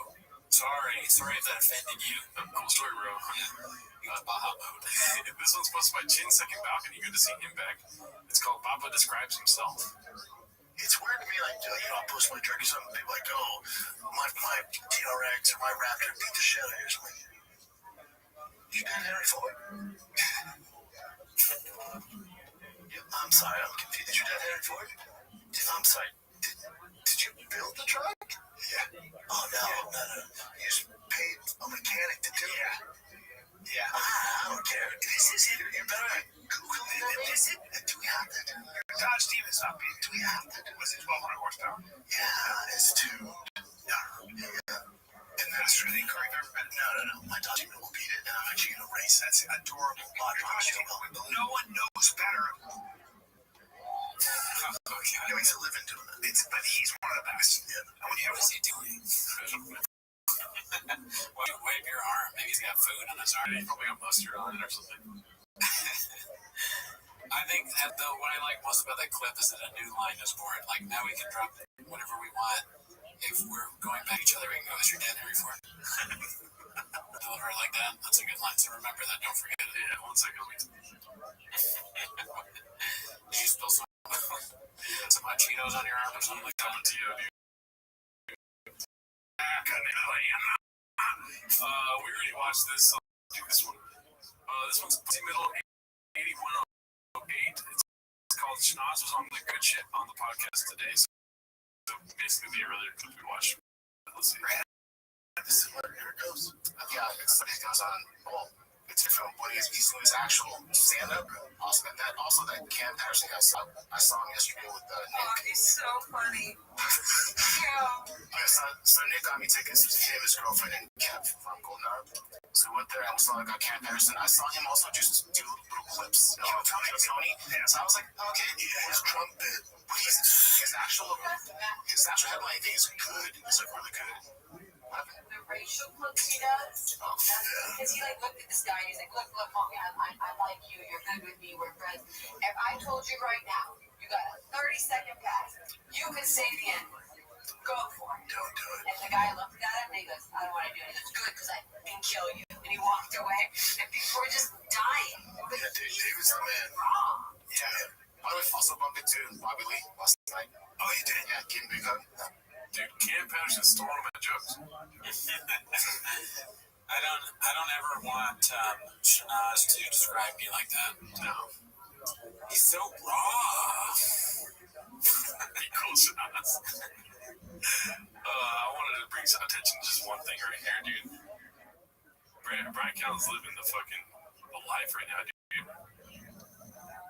sorry if that offended you. Cool story, bro. He was Baja mode. This one's posted by Chin's Second Balcony. Good to see him back. It's called Papa Describes Himself. It's weird to me, like, I'll post my jerky song, and people like, oh, my TRX or my Raptor beat the shit out of yours. I'm like, you did Henry Ford? I'm sorry, I'm confused. Did you did Henry Ford? I'm sorry, did you build the truck? Yeah. Oh, no. You just paid a mechanic to do it. Yeah. I don't care. This is it. You better Google it. Is it? Do we have to do it? Dodge Demon stop being. Do we have to do it? Was it 1200 horsepower? Yeah, it's tuned. Yeah. And that's really correct. No. My Dodge Demon will beat it, and I'm actually going to race. That's adorable. No one knows better. Okay. He's a living doing it. But he's one of the best. Yeah. What is he doing? Wave your arm. Maybe he's got food on his arm. He's probably got mustard on it or something. I think though what I like most about that clip is that a new line is born. Like now we can drop whatever we want. If we're going back each other, we can go, is your dad Henry Ford? Deliver it like that. That's a good line. So remember that. Don't forget it. Yeah, 1 second. Did you spill some hot Cheetos on your arm or something like that? dude. We already watched this. Do this one. This one's middle 8108. It's called Schnoz was on the good shit on the podcast today. So basically the earlier clip we watched. Let's see. this is where it goes. Yeah, it's on. Well, it's different when he's doing his actual stand-up. Also, that Cam Patterson guy I saw him yesterday with Nick. Oh, he's so funny. So Nick got me tickets to him, his girlfriend, and Kev from Golden Arm. So we went there and we saw Cam Patterson. I saw him also just do little clips. Tony. So I was like, okay, his trumpet. But his actual headline thing is good. It's like really good. The racial clips he does. Because he looked at this guy and he's like, look, homie, I like you. You're good with me. We're friends. If I told you right now, you got a 30-second pass, you can say the N-word. Go for it. Don't do it. And the guy looked at him and he goes, I don't want to do it. He goes, good, because I can kill you. And he walked away. And people were just dying. But yeah, David's the man. Wrong. Yeah. By the way, also bumped into Bobby Lee last night. Oh, you did? Yeah, gave him a big hug. Dude, Cam Patterson stole all my jokes. I don't ever want Shanaz to describe me like that. No. He's so raw. Be cool, Shanaz. I wanted to bring some attention to just one thing right here, dude. Brian Callen's living the fucking life right now, dude.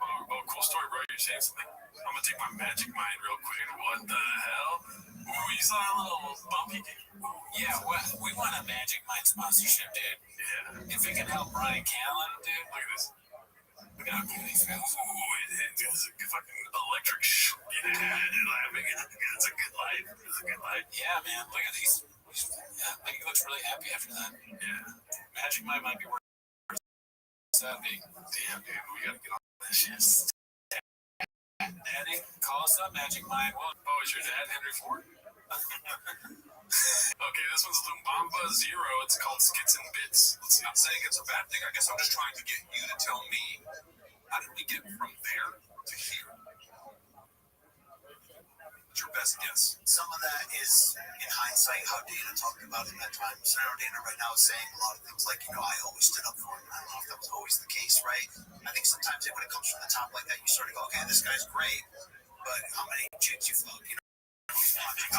Oh, cool story, bro. You're saying something. I'm gonna take my magic mind real quick. What the hell? Ooh, you saw that little bumpy thing? Yeah, we want a Magic Mind sponsorship, dude. Yeah. If it can help Brian Callen, dude. Look at this. Look at how cool he feels. Ooh, it's a fucking electric shock. Yeah, it's a good life. It's a good life. Yeah, man. Look at these. He looks really happy after that. Yeah. Magic Mind might be worth that big. Damn, dude, we gotta get on this shit. Daddy, call us up, Magic Mind. Oh, is your dad Henry Ford? Okay, this one's Lumbamba Zero. It's called Skits and Bits. Let's not saying it's a bad thing. I guess I'm just trying to get you to tell me, how did we get from there to here? What's your best guess? Some of that is, in hindsight, how Dana talked about him at times. Senator Dana right now is saying a lot of things like, I always stood up for him. I don't know if that was always the case, right? I think sometimes when it comes from the top like that, you sort of go, okay, this guy's great, but how many chicks you fuck, How many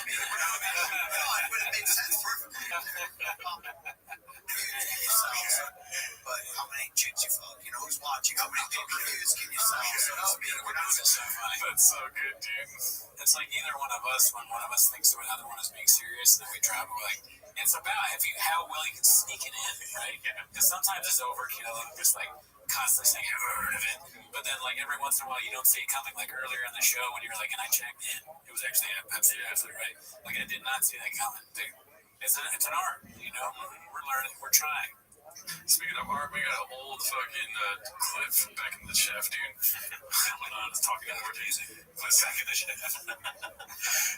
it would have made sense perfectly. But how many chicks you fuck? Who's watching? How many pay-per-views can you sell? That's so good, dude. It's like either one of us, when one of us thinks the other one is being serious, then we drop it. Like, it's about how well you can sneak it in, right? Because sometimes it's overkill and just constantly saying, I've heard of it. But then, every once in a while, you don't see it coming. Like earlier in the show, when you're like, and I checked in, it was actually absolutely right. I did not see that coming. It's an art, We're learning, we're trying. Speaking of art, we got an old fucking clip back in the chef, dude. When I was talking to Ortiz, back in the chef.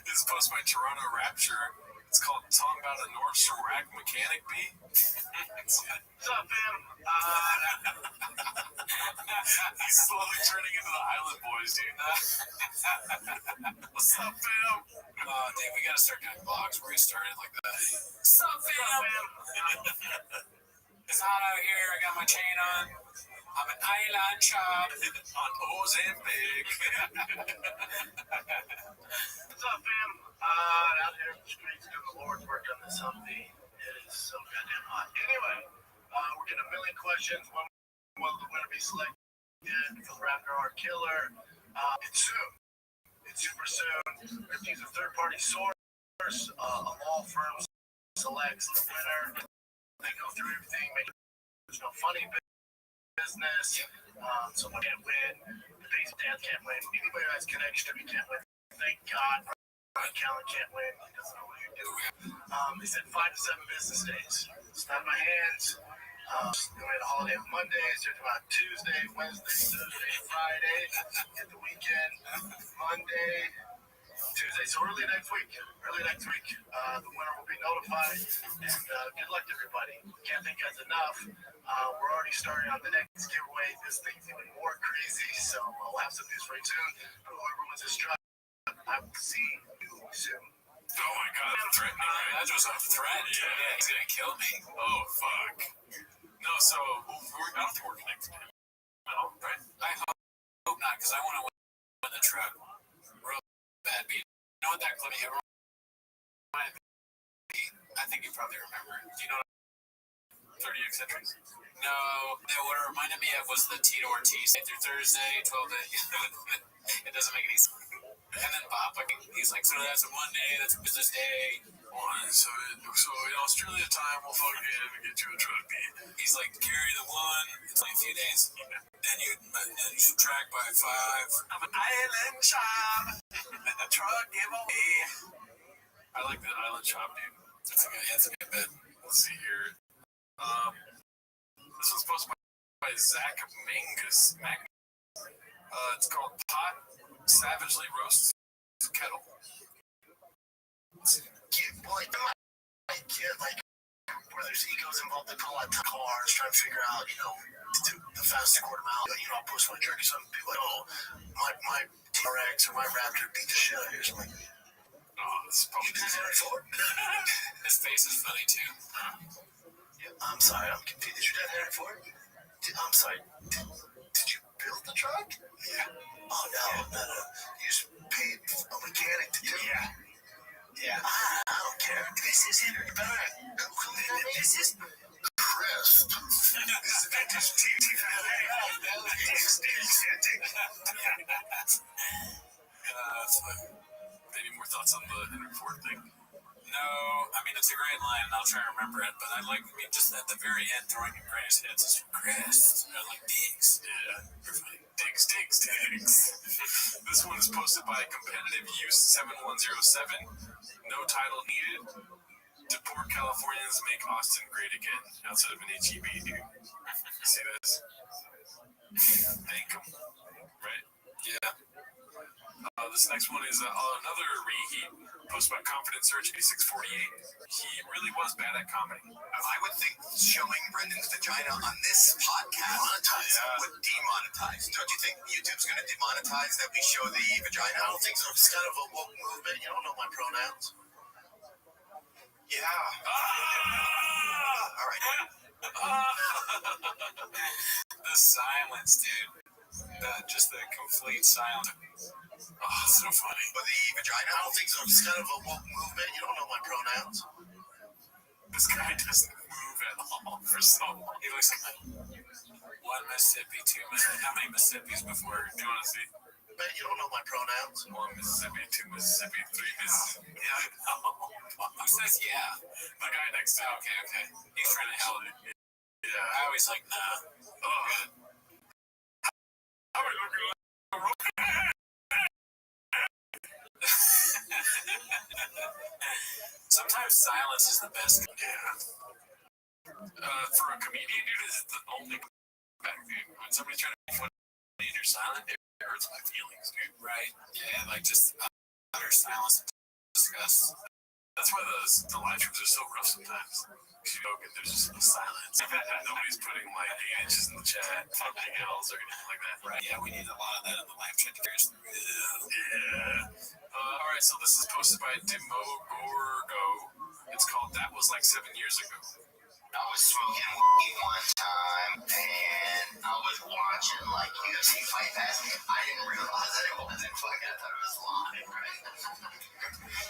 This is posted by Toronto Rapture. It's called Talking About a Nordstrom Rack Mechanic Bee. What's up, fam? He's slowly turning into the Island Boys, dude. What's up, fam? Dude, we gotta start doing vlogs where we started like that. What's up, fam? It's hot out here. I got my chain on. I'm an island chop on Mozambique. What's up, fam? Out here in the streets doing the Lord's work on this Humvee. It is so goddamn hot. Anyway, we're getting a million questions. When will the winner be selected for the Raptor Art Killer? It's soon. It's super soon. We're going to use a third-party source. A law firm selects the winner. They go through everything, make sure there's no funny business. Someone can't win. The basic dad can't win. Anybody who has connection, we can't win. Thank God Brian Callen can't win. He doesn't know what he's doing. He said 5 to 7 business days. It's not in my hands. We had a holiday on Monday. So it's about Tuesday, Wednesday, Thursday, Friday. Hit the weekend. Monday, Tuesday. So early next week. The winner will be notified. And good luck to everybody. Can't thank you guys enough. We're already starting on the next giveaway. This thing's even more crazy. So we'll have some news very soon. Whoever wins this truck, I will see you soon. Oh my God, threatening, right? That was a threat. Yeah, he's gonna kill me. Oh, fuck. No, so, I don't think we're connected to him. No, right? I hope not, because I want to win the truck. Real bad beat. You know what that clip 6 entries? No, what it reminded me of was the Tito Ortiz through Thursday, 12 days. It doesn't make any sense. And then Bob, he's like, so that's a Monday, that's a business day. So in Australia time, we'll fucking get you a truck beat. He's like, carry the one, it's like a few days. Then you subtract by 5. I'm an island chop. Truck giveaway. I like the island chop, dude. That's a good bit. Let's see here. This was posted by Zach Mangus. It's called Pot Savagely Roasts Kettle. Like, where there's egos involved, they pull out cars, trying to figure out, the fastest quarter mile. I'll post my jerky, some people like, oh, my TRX or my Raptor beat the shit out of yours. I'm like, oh, this is probably His face is funny too. I'm sorry, I'm confused. Is your dad Henry Ford? I'm sorry. Did you build the truck? Yeah. Oh, no. You just paid a mechanic to do it? Yeah. I don't care. This is Henry Ford. This is Chris. This is vintage TV. That's funny. Any more thoughts on the Henry Ford thing? No, I mean, it's a great line, and I'll try to remember it, but I like, just at the very end, throwing in greatest hits is Chris. I like Diggs. Yeah, Diggs. This one is posted by Competitive Use 7107. No title needed. Deport Californians make Austin great again. Outside of an HEB, dude. See this? Thank him. Right? Yeah. This next one is another reheat posted by Confident Search 8648. He really was bad at comedy. I would think showing Brendan's vagina on this podcast would demonetize. Don't you think YouTube's going to demonetize that we show the vagina? I don't think so. It's kind of a woke movement. You don't know my pronouns. Yeah. All right. The silence, dude. Just the complete silence. Oh, it's so funny. But the vagina? I don't think so. It's kind of a woke movement. You don't know my pronouns. This guy doesn't move at all for so long. He looks like one Mississippi, 2 Mississippi. How many Mississippis before? Do you want to see? Man, you don't know my pronouns. 1 Mississippi, 2 Mississippi, 3 Mississippi. Yeah. Who says yeah? The guy next to him. Okay. He's trying to help it. Yeah. I always like, nah. How are you looking like a Sometimes silence is the best. Yeah. For a comedian, dude, it's the only back, dude. When somebody's trying to be funny and you're silent, it hurts my feelings, dude. Right? Yeah, like just utter silence and disgust. That's why the live streams are so rough sometimes. There's just silence. Nobody's putting like 8 inches in the chat, fucking yells or anything like that. Right? Yeah, we need a lot of that in the live chat. Yeah. All right, so this is posted by Demogorgo. It's called That Was Like 7 Years Ago. I was smoking weed one time, and I was watching, like, UFC Fight Pass. I didn't realize that it wasn't fucking, I thought it was live, right?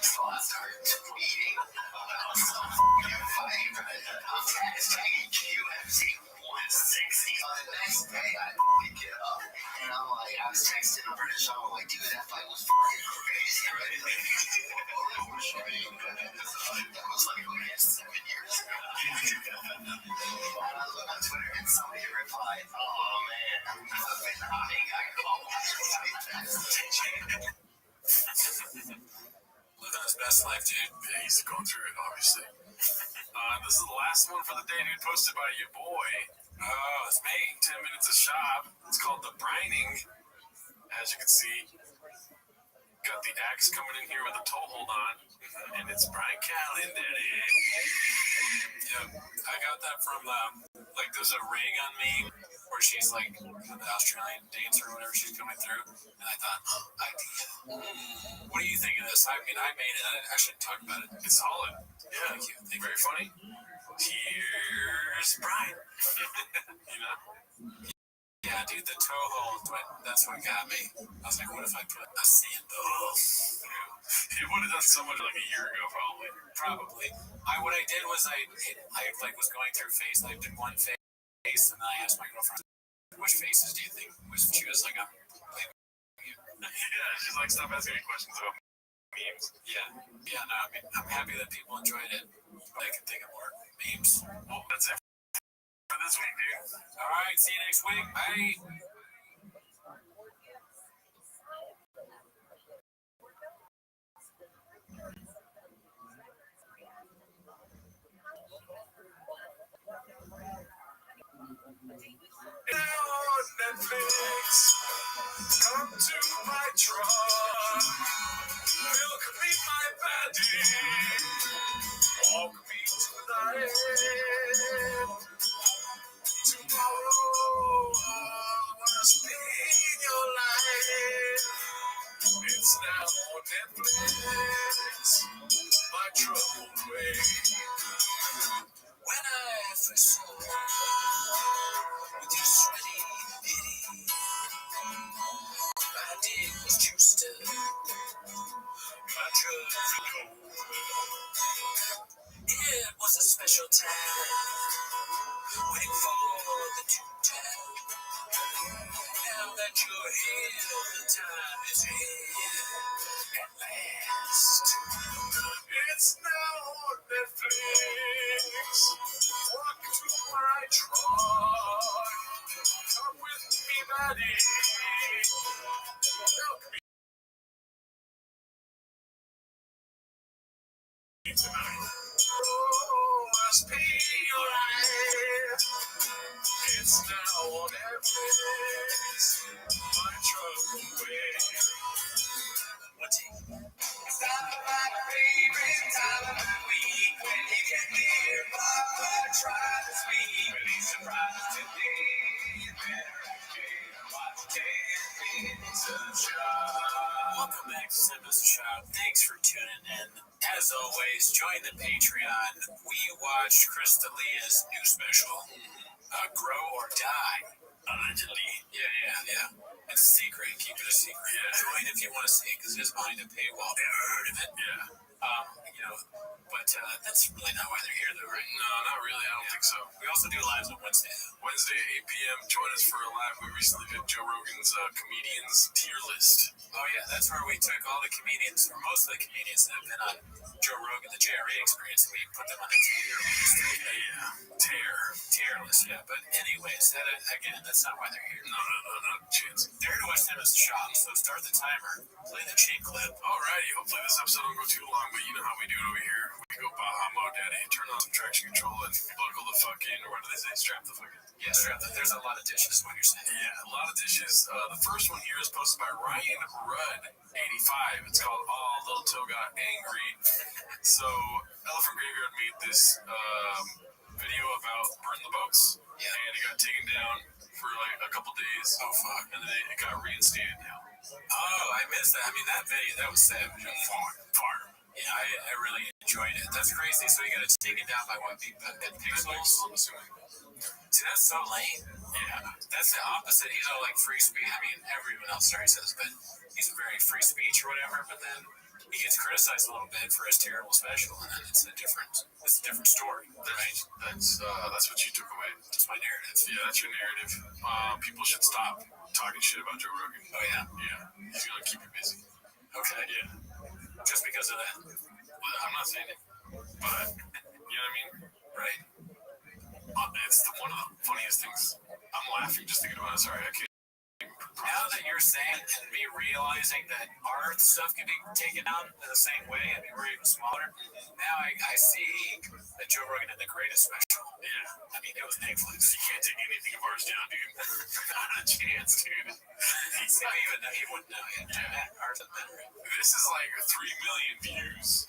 So I started tweeting about some fucking fight, right? I'm tagging UFC 160. The next day, I get up, and I'm like, I was texting British, I'm like, dude, that fight was fucking crazy, right? Like, that was like, 7 years ago. And I look on Twitter and somebody replied, oh man, I've been hiding, I called Living his best life, dude. Yeah, he's going through it, obviously. This is the last one for the day, dude, posted by your boy. It's me, 10 minutes of shop. It's called The Brining. As you can see, got the axe coming in here with a toehold on. And it's Brian Callen, daddy. Yep, I got that from, like, there's a ring on me where she's, like, the Australian dancer or whatever, she's coming through. And I thought, what do you think of this? I mean, I made it. I shouldn't talk about it. It's solid. Yeah, thank you. Very funny. Here's Brian. You know? Yeah, Yeah, dude, the toe hold, that's what got me. I was like, what if I put a sandal? It would have done so much like a year ago, probably. Probably. What I did was I like was going through face. I did one face, and then I asked my girlfriend, which faces do you think? She was like, Yeah, she's like, stop asking me questions about memes. Yeah. No, I mean, I'm happy that people enjoyed it. I can think of more memes. Well, that's it for this week, dude. All right, see you next week. Bye. Now on Netflix, come to my truck. Milk me my baddie. Walk me tonight. Tomorrow must be your life. It's now on Netflix. My troubled way. When I first saw you with your sweaty pity, my dick was juiced up. My drugs were cold. It was a special time, waiting for the tube time. Now that you're here, the time is here at last. It's now on Netflix. Walk to my truck. Come with me, buddy. Milk me tonight. Oh, must be your life. It's now on Netflix. My troubled way. What's it? It's time of my favorite time of the week when you get near Papa try to speak. When he surprises today, you better actually watch 10 minutes of show. Welcome back to Semester Shop. Thanks for tuning in. As always, join the Patreon. We watched Chris D'Elia's new special, Grow or Die. Allegedly. Yeah. It's a secret. Keep it a secret. Yeah. Join if you want to see it, because it's behind a paywall. Ever heard of it? Yeah. But that's really not why they're here, though, right? No, not really. I don't think so. We also do lives on Wednesday. Wednesday at 8 p.m. Join us for a live. We recently did Joe Rogan's comedians tier list. Oh, yeah, that's where we took all the comedians, or most of the comedians that have been on Joe Rogan, the JRE experience, and we put them on a tier list. Tier list, yeah. But anyways, that's not why they're here. No, not a chance. They're here to watch them as the shop, so start the timer, play the chain clip. Alrighty, hopefully this episode don't go too long, but you know how we do it over here. We go Baja mode, daddy, turn on some traction control and buckle the fucking, or what do they say, strap the fucking. Yeah, strap the, there's a lot of dishes, what you're saying. Yeah, a lot of dishes. The first one here is posted by Ryan Rudd, 85. It's called Oh, Little Toe Got Angry. So, Elephant Graveyard made this video about burn the boats. Yeah. And it got taken down for like a couple days. Oh, fuck. And then it got reinstated now. Oh, I missed that. I mean, that video, that was savage. Farm. Yeah, I really enjoyed it. That's crazy. So you got it taken down by what? Pixels? I'm assuming. See, that's so lame. Yeah. That's the opposite. He's all like free speech. I mean, everyone else says, but he's very free speech or whatever. But then he gets criticized a little bit for his terrible special, and then it's a different story, right? That's what you took away. That's my narrative. Yeah, that's your narrative. People should stop talking shit about Joe Rogan. Oh yeah. Yeah. He's gonna keep you busy. Okay. Yeah. Just because of that. Well, I'm not saying it, but you know what I mean, right? It's one of the funniest things. I'm laughing just thinking about it. Sorry, I can't. Now that you're saying and me realizing that our stuff can be taken down in the same way, I mean, we're even smaller. Now I see that Joe Rogan had the greatest special. Yeah. I mean, it was Netflix. You can't take anything of ours down, dude. Not a chance, dude. He wouldn't know. Yeah. Ours is better. This is like 3 million views.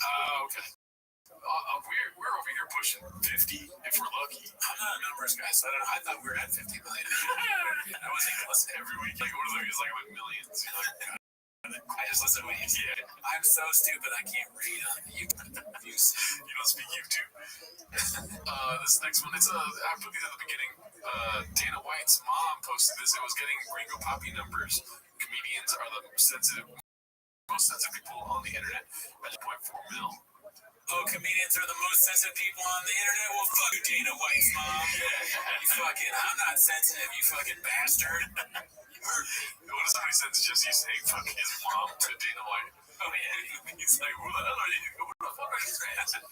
Okay. We're over here pushing 50 if we're lucky. I'm not a numbers guy, so I thought we were at 50 million. I wasn't even listening every week. Like, what are those? Like millions. You know? I just listen to what you say. I'm so stupid I can't read on YouTube. You don't speak YouTube. This next one, I put these at the beginning. Dana White White's mom posted this. It was getting Gringo Poppy numbers. Comedians are the most sensitive people on the internet at 0.4 mil. Oh, comedians are the most sensitive people on the internet? Well, fuck you, Dana White's mom. You fucking, I'm not sensitive, you fucking bastard. You heard me. What if somebody sends just you saying fuck his mom to Dana White? Oh, yeah. He's like, who the hell are you? What the fuck are you saying?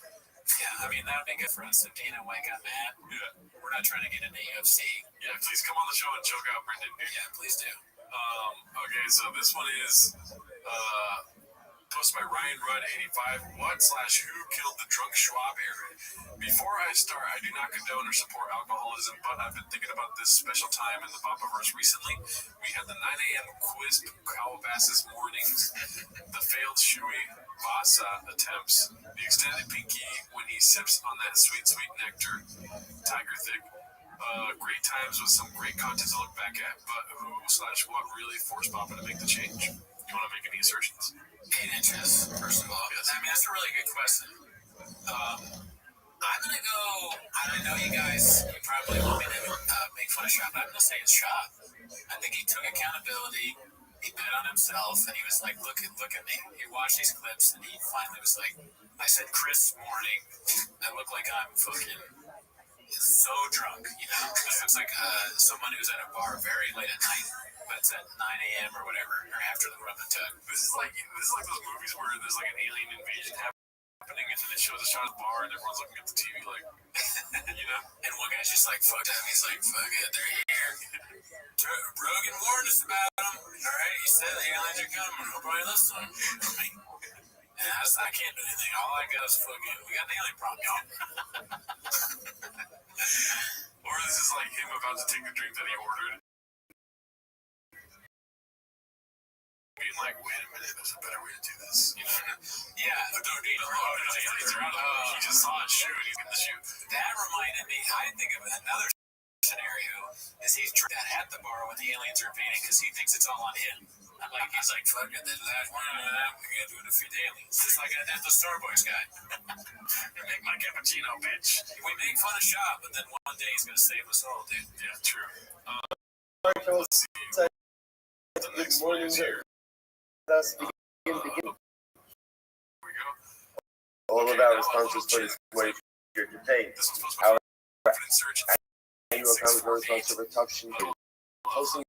Yeah, I mean, that would be good for us if Dana White got mad. Yeah. We're not trying to get into UFC. Yeah, please come on the show and choke out Brendan. Yeah, please do. Okay, so this one is posted by Ryan Rudd 85. What/who killed the drunk Schwab era? Before I start, I do not condone or support alcoholism, but I've been thinking about this special time in the Babaverse recently. We had the 9 a.m. quiz Calabasas mornings, the failed Shui Vasa attempts, the extended pinky when he sips on that sweet, sweet nectar, tiger thick. Great times with some great content to look back at, but who/what really forced Papa to make the change? You want to make any assertions? 8 inches, first of all. I mean, that's a really good question. I'm going to go, I know you guys, you probably want me to make fun of Schwab. I'm going to say it's Schwab. I think he took accountability, he bet on himself, and he was like, look at me. He watched these clips, and he finally was like, I said Chris morning, I look like I'm fucking so drunk, you know? It looks like someone who's at a bar very late at night, but it's at 9 a.m. or whatever, or after the rub and tug. This is like those movies where there's like an alien invasion happening, and then it shows a shot of the bar, and everyone's looking at the TV like, you know? And one guy's just like, fuck them. He's like, fuck it, they're here. Rogan warned us about them. All right, he said the aliens are coming. Nobody listens to him. And I can't do anything. All I got is fucking, we got an alien problem, y'all. Or this is like him about to take the drink that he ordered. Being like, wait a minute, there's a better way to do this. You know? Yeah. He just saw it shoot. He's in the shoot. That reminded me, I think of another scenario is he's that at the bar when the aliens are invading because he thinks it's all on him. He's like, fuck it, that last one, we gotta do it to feed the aliens. Just like at the Starbucks guy. Make my cappuccino, bitch. We make fun of Schwab, but then one day he's gonna save us all, dude. Yeah, true. Let's see. The next one is here. Begin. All of our responses for this way here today. Our annual conference response for touching hosting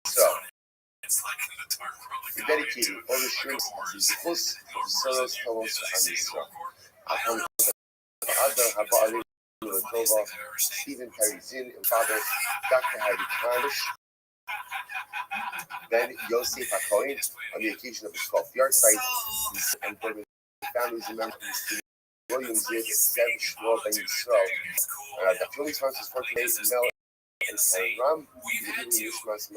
so we dedicated all the shrinks Zifus, Soros, Tovos, and Israel. Other Habali, Tova, Stephen Parizin, and Father Dr. Harry Kanish. Then Yosef HaKohen, on the occasion of his 12th yahrzeit, and for the families and members Williams Yid, Zev Shmuel Ben Yisrael. The film sponsors for today, Mel and Ram. We've had to, because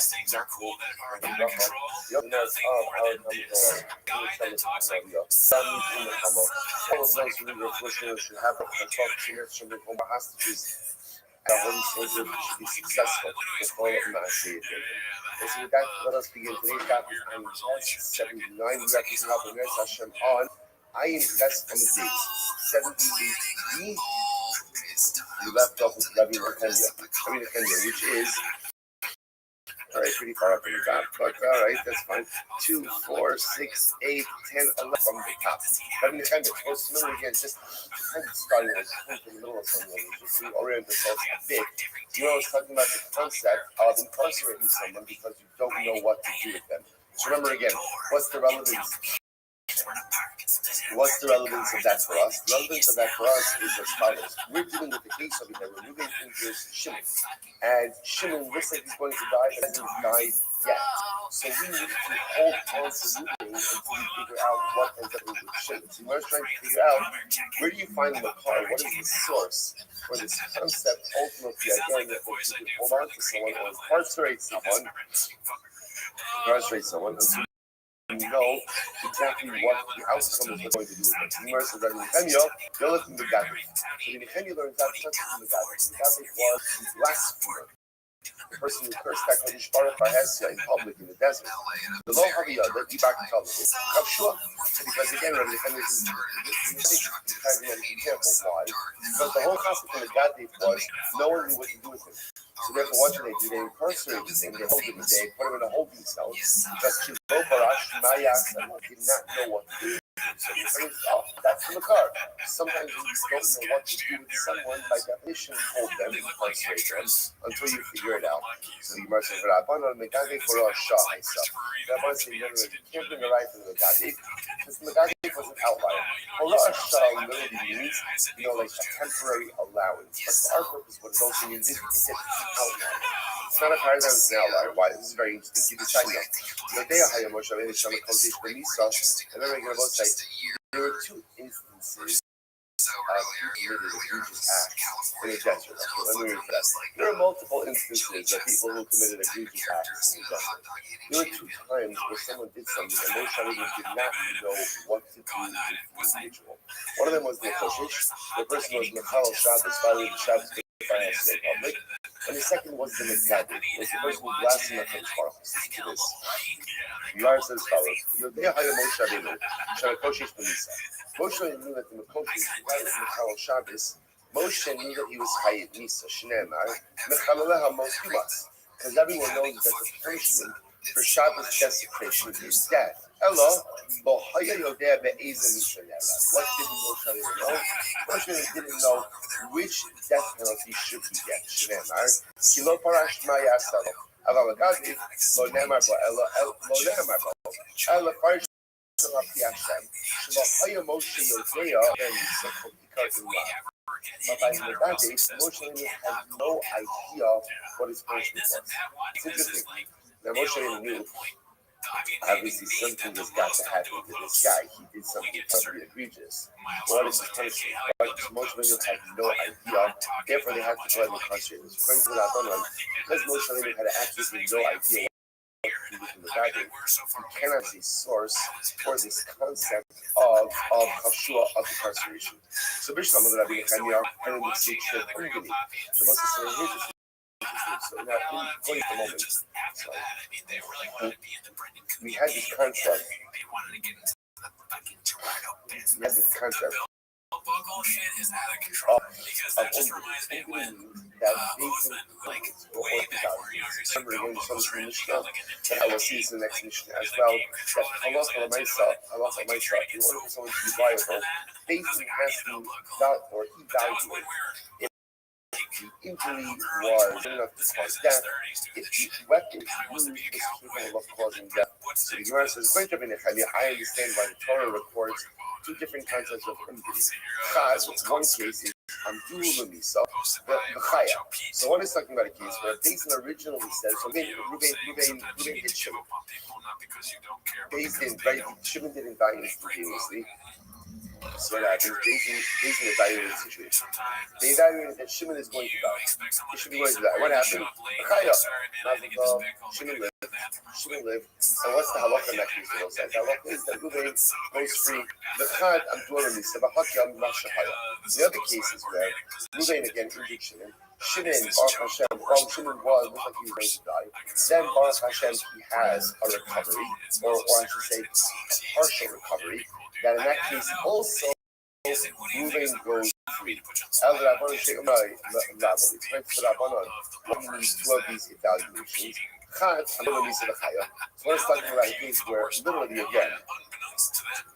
things are cool that are out of control. Nothing more than this. Guy that talks like all of those who need refreshment should have a talk from the home hostages. The Holy Soldier should be successful. The whole of Maaseh. So with that, let us begin today's topic on 79. We represent Rabbi Hashem on I am best on the days. 78B. We left off with Rabbi Nechemia, which is alright, pretty far up in the back, but alright, that's fine. 2, 4, 6, 8, 10, 11 from the top. Rabbi Nechemia, what's familiar again, just kind of starting in the middle of something, just to orient ourselves a bit. You know, I was talking about the concept of incarcerating someone because you don't know what to do with them. So remember again, what's the relevance? What's the relevance of that for us? The relevance of that for us is as follows. We're dealing with the case over there. We're moving into Shimon. And Shimon looks like he's going to die, but hasn't died yet. So we need to hold on to Ruben until we figure out what ends up with Shimon. So we're trying to figure out, where do you find the car? What is the source for this concept, ultimately, again, that we can hold on to someone or incarcerate someone until you know exactly what the outcome is going to do with it. Numerous of Rabbi Nechemia, they're looking at that. So Nechemia learns that such from the God. The God was blasphemer. The person who cursed HaKadosh Baruch Hu in public in the desert. The Lo Haviyah, he back to tell them. Kavshua, because again, Rabbi Yechemia is kind of careful. Why? Because the whole concept of the God Dave was no one knew what to do with him. So therefore, what did they do? They incarcerated him, they held him, they put him in a holding cell because Kibo Barash Mayak did not know what to do. So he said, oh, that's the car. Sometimes you don't know what to do with someone, by definition, hold them, incarcerate them, until you figure it out. So the Gemara says, Rabban on Megade for a Shah myself. Rabban said, no, you can't bring a right to the Megade, because the Megade was an outlier. For a Shah literally means, like a temporary allowance. But for our purpose, what it also means is it's an outlier. It's not a paradigm, it's an outlier. Why? This is very interesting. Keep it tight now. And then we're going to both say, there were two instances of committed egregious acts in the desert. There are multiple instances of people who committed egregious acts in the desert. There were two times where someone did something and Moshe Rabbeinu did not know what to do with the individual. One of them was Nekoshish. The person was Mechal Shabbos, violated Shabbos by in public. And the second was the Megadi, was the person who blasphemed the HaKadosh Baruch Hu. Listen to this. Yar says as follows: Yodei Haya Moshe Rabbeinu, Shalakoshish B'Nisa. Moshe knew that the Mekoshish, who was Mechal Shabbos, Moshe knew that he was Hayed Nisa, Shneimar, Mechalaleha Moshimas, because everyone knows that the punishment for Shabbos desecration is death. Hello, Bohaya Yodei Be'ezah Mishanera. What did Moshe Rabbeinu know? Moshe didn't know which death penalty should he get. Shneimar, Kilo Parash Maya Asalo. Aval Gadi, Lo Neimar Bo Elo, Lo Neimar Bo Elo Parash. But by that day, Moshe had no idea what his punishment was. It's interesting. Now Moshe knew, obviously something has got to happen to this guy. He did something totally egregious. What is his punishment? But Moshe had no idea. Therefore, they had to go and incarcerate him. According to the Rabbanon, because Moshe had absolutely no idea from the Bible, you cannot see source for this concept of Kashua, of incarceration. So Bishlam of Rabbi Yechemia and in the Sukh Ungani. So Moses said, here's the so now in the moment, we had this concept. We had this concept shit is out of control because that just reminds me when I was like way back where remember again, some Mishnah, and I will see this in the next Mishnah as well, that halacha l'maisa, in order for someone to be viable, Beis has to or evaluate if the injury was enough to cause death, if the weapon used is capable of causing death. So the Gemara says, I understand why the Torah records two different concepts of injury. Chaz, one case is Amdul Lamisa, the Chaya. So one is talking about a case where Basin originally says, so Ruben hit Shimon. Shimon didn't die instantaneously. So what happens? Basin evaluated the situation. They evaluated that Shimon is going to die. He should be going to die. What happened? Chaya. Shimon lived. And what's the halacha in that case? The halacha is that Ruben goes free. The Chad, the other cases where Ruben again injured Shimon, Baruch Hashem, Shimon was looked like he was going to die. Then Baruch Hashem, he has a recovery, or I should say, a partial recovery. That in that case also Ruben goes free. El Rabbanon Sheikh Rabbi, one needs two of these evaluations. Chad, so let's talk about a case where literally again,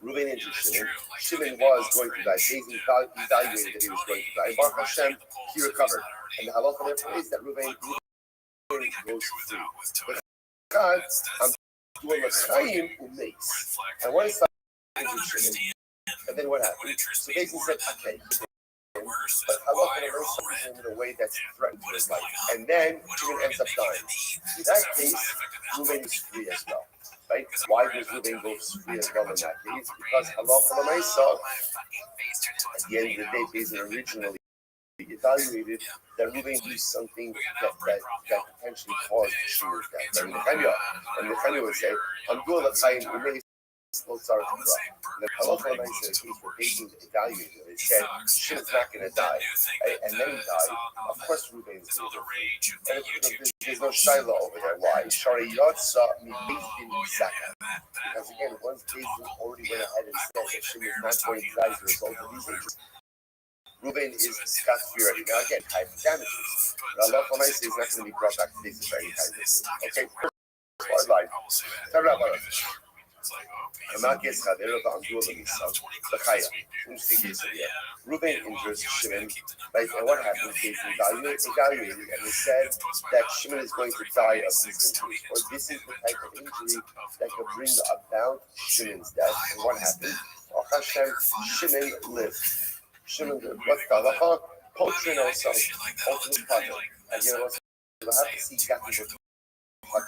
Ruben injured Shimon. Shimon was going to die. Jason evaluated that he was going to die. Baruch Hashem, he recovered. And the halacha therefore is that Ruben goes free. But God, I'm doing a chayim umeis. And what is that? And then what happened? So Jason said, okay. But halacha is him in a way that's threatened to his life. And then Shimon ends up dying. In that case, Ruben is free as well. Right? Why does Ruben go free as well in that case? Because halacha l'maisa, at the end of the day, Basin originally evaluated that Ruben did something that potentially caused Shimon's death. And Nehemiah would say, I'm doing the time Lotsar the Halacha Lemaisa is where Beis evaluated it. It said Shimon's not going to die, right? And then he died. Of course, Reuben is going to die. And there's no Shiloh over there. Why? Shari Yotza Beis Din Zaka. Because again, once Beis Din already went ahead and said that Shimon is not going to die as a result of these injuries, Reuben is scot-free already. Now again, type of damages. But Allah Lemaisa is not going to be brought back to Beis Din for any kind of issue. Okay, first line. Reuben injures Shimon, right? And what happened? They evaluated, and they said that Shimon is going to die of these injuries, or this is the type of injury that could bring about Shimon's death. And what happened? Shimon lived. Shimon lived. What's the halacha? Potrin also, ultimate potter. Again, we'll have to see exactly what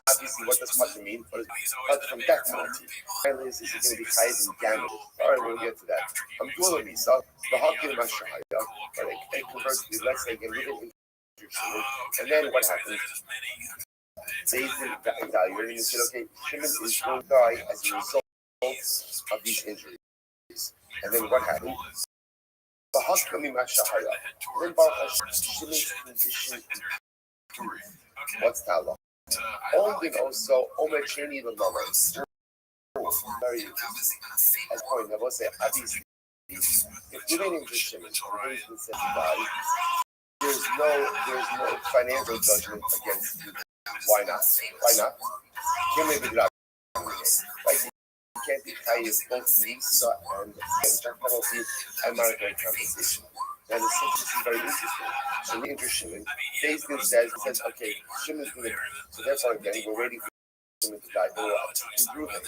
obviously, what does Pater mean? But it's from death penalty. Finally, is it going to be tied in damage? All right, we'll get to that. I'm doing Misa, the Hakim Mashahaya, but it converts to, let's say, again, we didn't injure Shimon. And then what happens? They evaluated and they said, okay, Shimon is going to die as a result of these injuries. And then what happened? The Hakim Mashahaya. Then Shimon's condition improved. What's Tala? Only also Omer Cheni the Mama. Very interesting. As point, I will say, obviously, if you didn't injure Shimon, there's no financial judgment against you. Why not? Right? You can't be tied as both Nisa and death penalty and monetary compensation. Now the sentence is very interesting. So we injure Shimon. Beis Din says, okay, Shimon's going to, so therefore again, we're waiting for Shimon to die. But we'll improve him.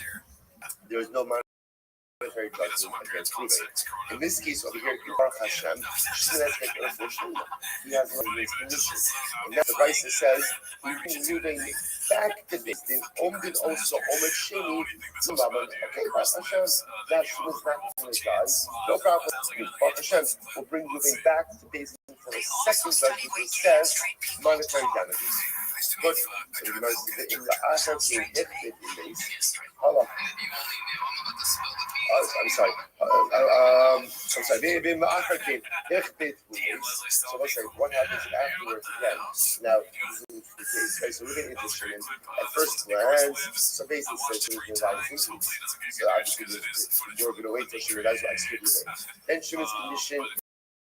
There is no monetary judgment against Reuben. In this case over here, Baruch Hashem, Shimon has taken a full Shimon. He has one of his conditions. And now the Raisa says, we bring Reuben back to Beis Din. Omdin also, Omer Sheni, Zimbabwe. Okay, Baruch Hashem, that Shimon's not going to die. No problem. Baruch Hashem will bring Reuben back to Beis Din for a second judgment that says monetary damages. Good. So you notice that in the Asher King hit in base. Hold on. I'm sorry. In the Asher King hit in base. So let's say what happens afterwards again. Now, this is the case. Okay, so we're getting into Shimon. At first glance, so basically says Shimon's going to die. So obviously, you're going to wait till Shimon dies to execute Reuben. Then Shimon's condition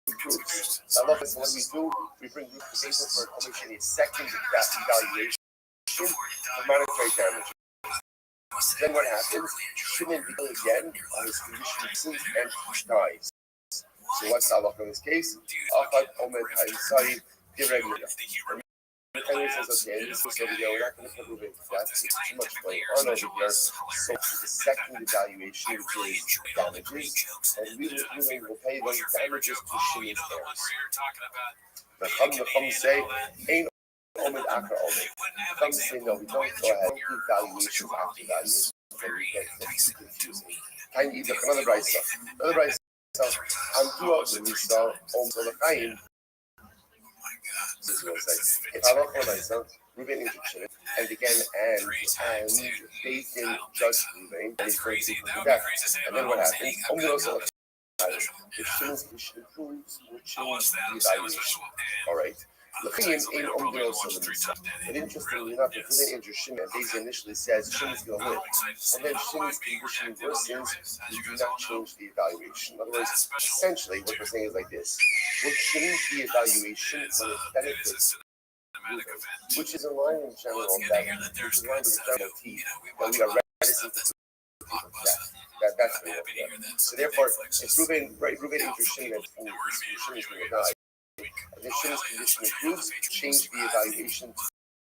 improves. I love this. What we do, we bring justification for a commission a second evaluation for monetary damage. Then what happens? Shimon begins again on his condition and dies. So what's the halacha in this case? Achad omed ha'isai diregula. And he says, okay, in this case over here, we're not going to put Reuben to death. It's too much going on over here. So the second evaluation, which is damages, and we will pay those damages to Shimon's heirs. The Chum say, ain't Omed Akra Omed. Chum say, no, we don't go ahead. Don't do valuations after valuations. That's confusing. Can you look another Brisa? Another Brisa. I'm two of them. We saw Om Solachayim. This is what I say. If I don't know myself, Reuben injured Shimon, and again, and Beis Din judged Reuben, and he's going to do death. And then what happens? Only also if Shimon's condition improves, we'll change the evaluation. All right. Looking in only also the Misa. But interestingly enough, if Reuben injures Shimon, Beis Din initially says Shimon's going to live, and then Shimon's condition worsens, we do not change the evaluation. In other words, essentially, what we're saying is like this: we'll change the evaluation when it benefits, which is in line in general which is in line with the general T, that we are reticent to that's the one. So therefore, if Reuben injures Shimon and Shimon's going to die, and then Shimon's condition improves, change the evaluation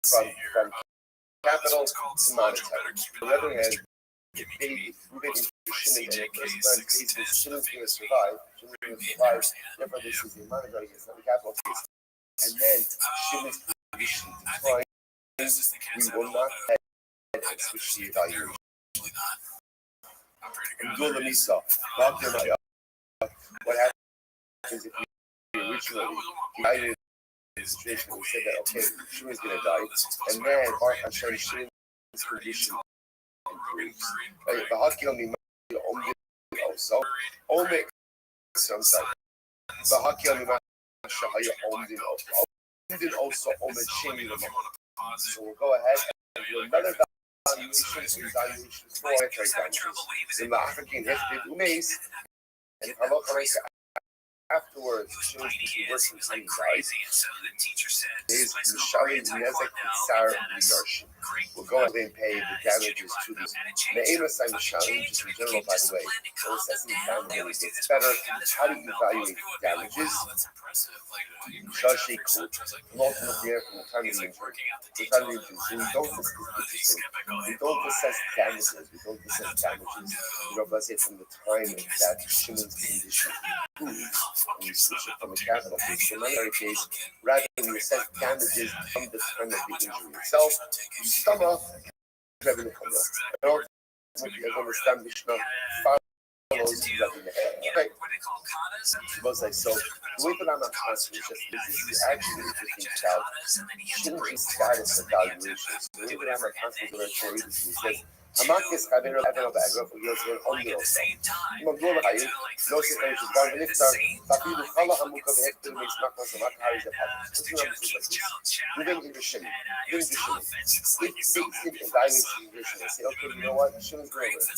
from capital to monetary. On the other hand, if Reuben injures Shimon and at first glance Shimon's going to survive, therefore this is the monetary case, not the capital case. And then Shimon's condition declines, we will not head and switch the evaluation. What happens if we originally guided the situation, we said that, okay, Shimon's going to die, and then Baruch Hashem, Shimon's condition proves. Right? The Hakil Mimadi also. Omek Samsai. The Hakil Mimadi Shahaya Omdin also Omek Shemi. So we'll go ahead and do another evaluation. Evaluation for monetary damages. In the African Hefted Umes, and Halacha afterwards, she was working on dies. Is Mishari Nezek Sar Yarshin. We'll go ahead and pay the damages to this. The Amos I'm Mishari, just in general, by the way, so assessing damages gets better. How do you evaluate damages? Shashi Kut, from ultimately here from the time of the injury. The time of the injury. So we don't, this is interesting. We don't assess damages. We don't assess damages. Let's say from the time that Shimon's condition improves. And we switch it from a capital case to a monetary case, rather than we assess damages from the time of the injury itself. Stomach, Rabbi Nechama. Understand Mishnah follows Rabbi Nechama. Okay. So the way that I'm not conscious, this is actually interesting about Shimon's status evaluations. The way that I'm not conscious of it, he says, Hamakis Kabir Evan of Agra for years in Omnio. Magdula Hayy, Joseph Hayy, Garvin Iftar, Bafilu Kala Hamuka Hector makes Makmas of Makari the Pattern. Moving into Shimon. Moving to Shimon. If they evaluate the condition and say, okay, you know what, Shimon's going to live.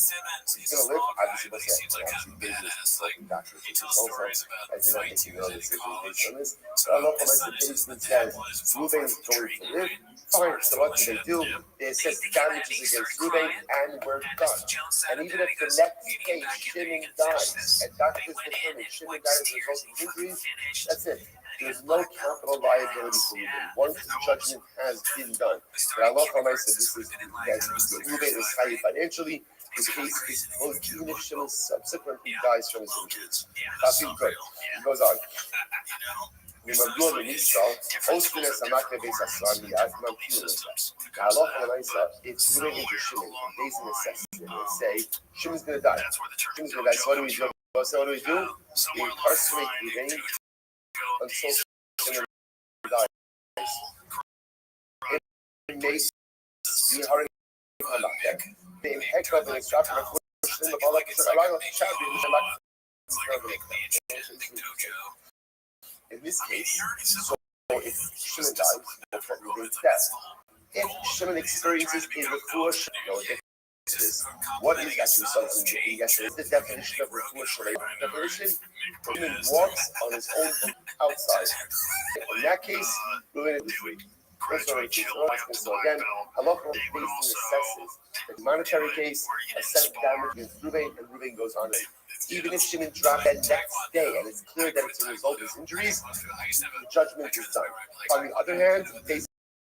He's going to live, obviously, what's that? Obviously, business, consulting doctors, also, I did not think you know this is based on this. But I love how the basement says, Ruben is going to live. Fine, so what do? They assess damages against Ruben, and we're done. And even if the next case Shimon dies, and doctors determine Shimon died as a result of injuries, that's it. There's no capital liability for Ruben once the judgment has been done. But I love how I said this is that Ruben is highly financially. The case is closed even if Shimon subsequently dies from his injuries. That's good. He goes on. ומדוע בניסה, אוסקינס המקרה בייס הסרמי, אז ממתינו לזה. ההלוך למעשה, it's related to Shimon, based on necessity, and say, Shimon's going to die. Shimon's going to die, so what do we do? So what do we do? We incarcerate Ruben until Shimon dies. It may be hard to come back. The impact of the instruction of Shimon, the Balak is allowed to chat in this case, so if Shimon dies, that's what Ruben's death. If Shimon experiences a refuah, what is actually something that he gets? The definition of refuah. Definition: Shimon walks on his own outside. In that case, Ruben is free. So again, halacha basically assesses the monetary case, assess damage against Ruben, and Ruben goes on it. Even if Shimon dropped that next day and it's clear that it's a result of his injuries, the judgment is done. On the other hand, based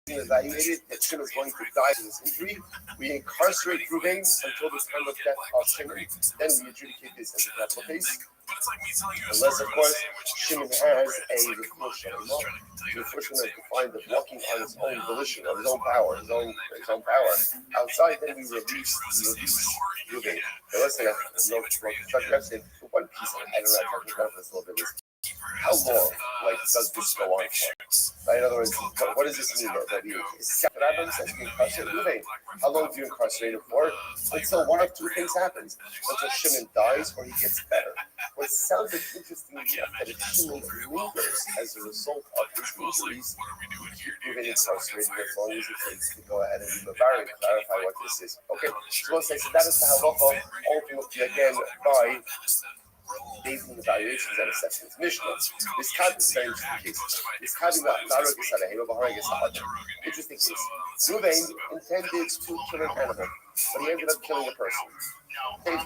on evaluated that Shimon is going to die from his injury, we incarcerate Ruben until the time of death of Shimon. Then we adjudicate this as a capital case. Unless, of course, Shimon has a refuah. The refuah is defined as walking on his own volition, on his own power, his own power. Outside, then we release Ruben. Now, let's say one piece. I don't know. I talked about this a little bit. How long, does this go on for? Right? In other words, what does this mean? That you incarcerate Ruben. How long do you incarcerate him for? Until one of two things happens: until Shimon dies or he gets better. What sounds like interesting enough that if Shimon lingers as a result of his injuries, Ruben incarcerated as long as it takes to go ahead and clarify what this is. Okay, so we'll say so that is the halacha ultimately again by based on evaluations and assessments. Mishnah. This kind is very interesting case. This kind of interesting case. Ruben intended to kill an animal, but he ended up killing a person. Right? He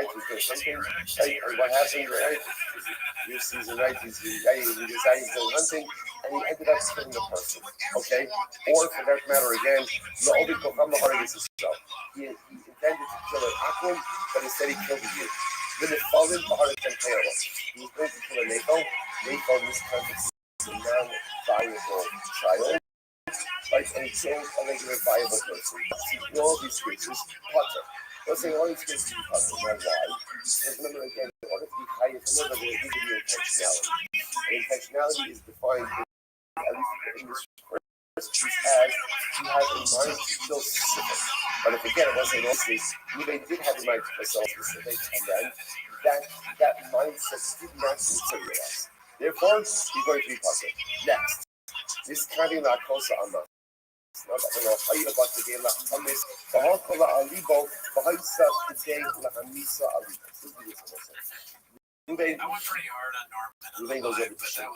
was going hunting, right? And what happened, right? This season, right? He decided he's going hunting, and he ended up killing a person. Okay? Or for that matter, again, he intended to kill an aquam, but instead he killed a youth. Then it fallen behind the temple. He was going to kill a Neko. Neko in this context is a non-viable child. Right? And he killed a regular viable person. See, all these cases, Potter. Let's say all these cases are Potter. Now, why? Because remember again, in order to be high, remember there needs to be intentionality. And intentionality is defined at least in this as he had in mind to kill specific. But if again it wasn't obvious, Ruben did have in mind to kill specific, and then that mindset did not materialize. Therefore, he's going to be puzzled. Next, this kind of closer on the I went pretty hard on Norman. Ruben goes over to Shimon,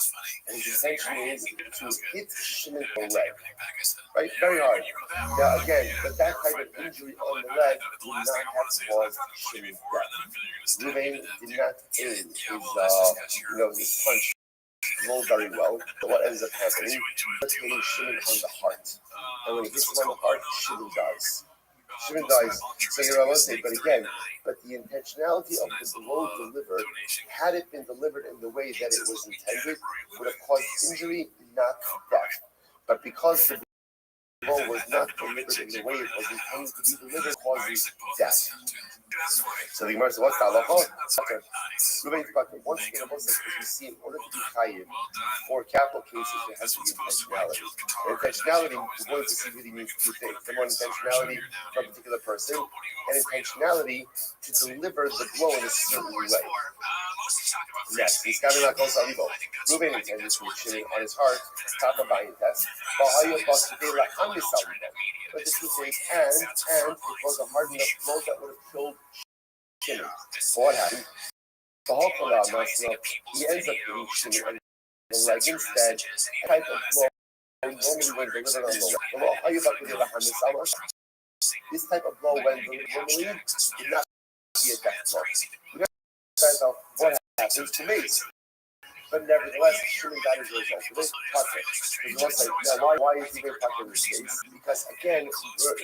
and his intention is to hit Shimon on the leg, right? Very hard. Now again, but that type of injury on the leg did not have caused Shimon death. Ruben did not aim his punch rolled very well. But what ends up happening? Let's hitting Shimon on the heart, and when he hits him on the heart, Shimon dies. Shimon dies. So you're allowed to say, but again, but the intentionality of the blow delivered, had it been delivered in the way that it was intended, would have caused injury, not death. But because the blow was not delivered in the way it was intended to be delivered, causes death. So the Gemara says, what's the halacha? Ruben's bucket. Once again, both says, we see in order to be chayiv for capital cases, there has to be intentionality. And intentionality, we're going to see really means two things. Number one, intentionality for a particular person, and intentionality to deliver the blow in a certain way. Next, he's coming out close to Ruben intended to shoot on his heart, top of buying test. But the truth is, and it was a hard enough blow that would have killed Shimon. What happened? The whole he ends up hitting Shimon on the leg instead. Type of blow normally when delivered on the leg. This type of blow when delivered normally did not be a death blow. We don't what happens to me. But nevertheless, Shimon got his result. It is perfect. Why is he being in this case? Because again, what we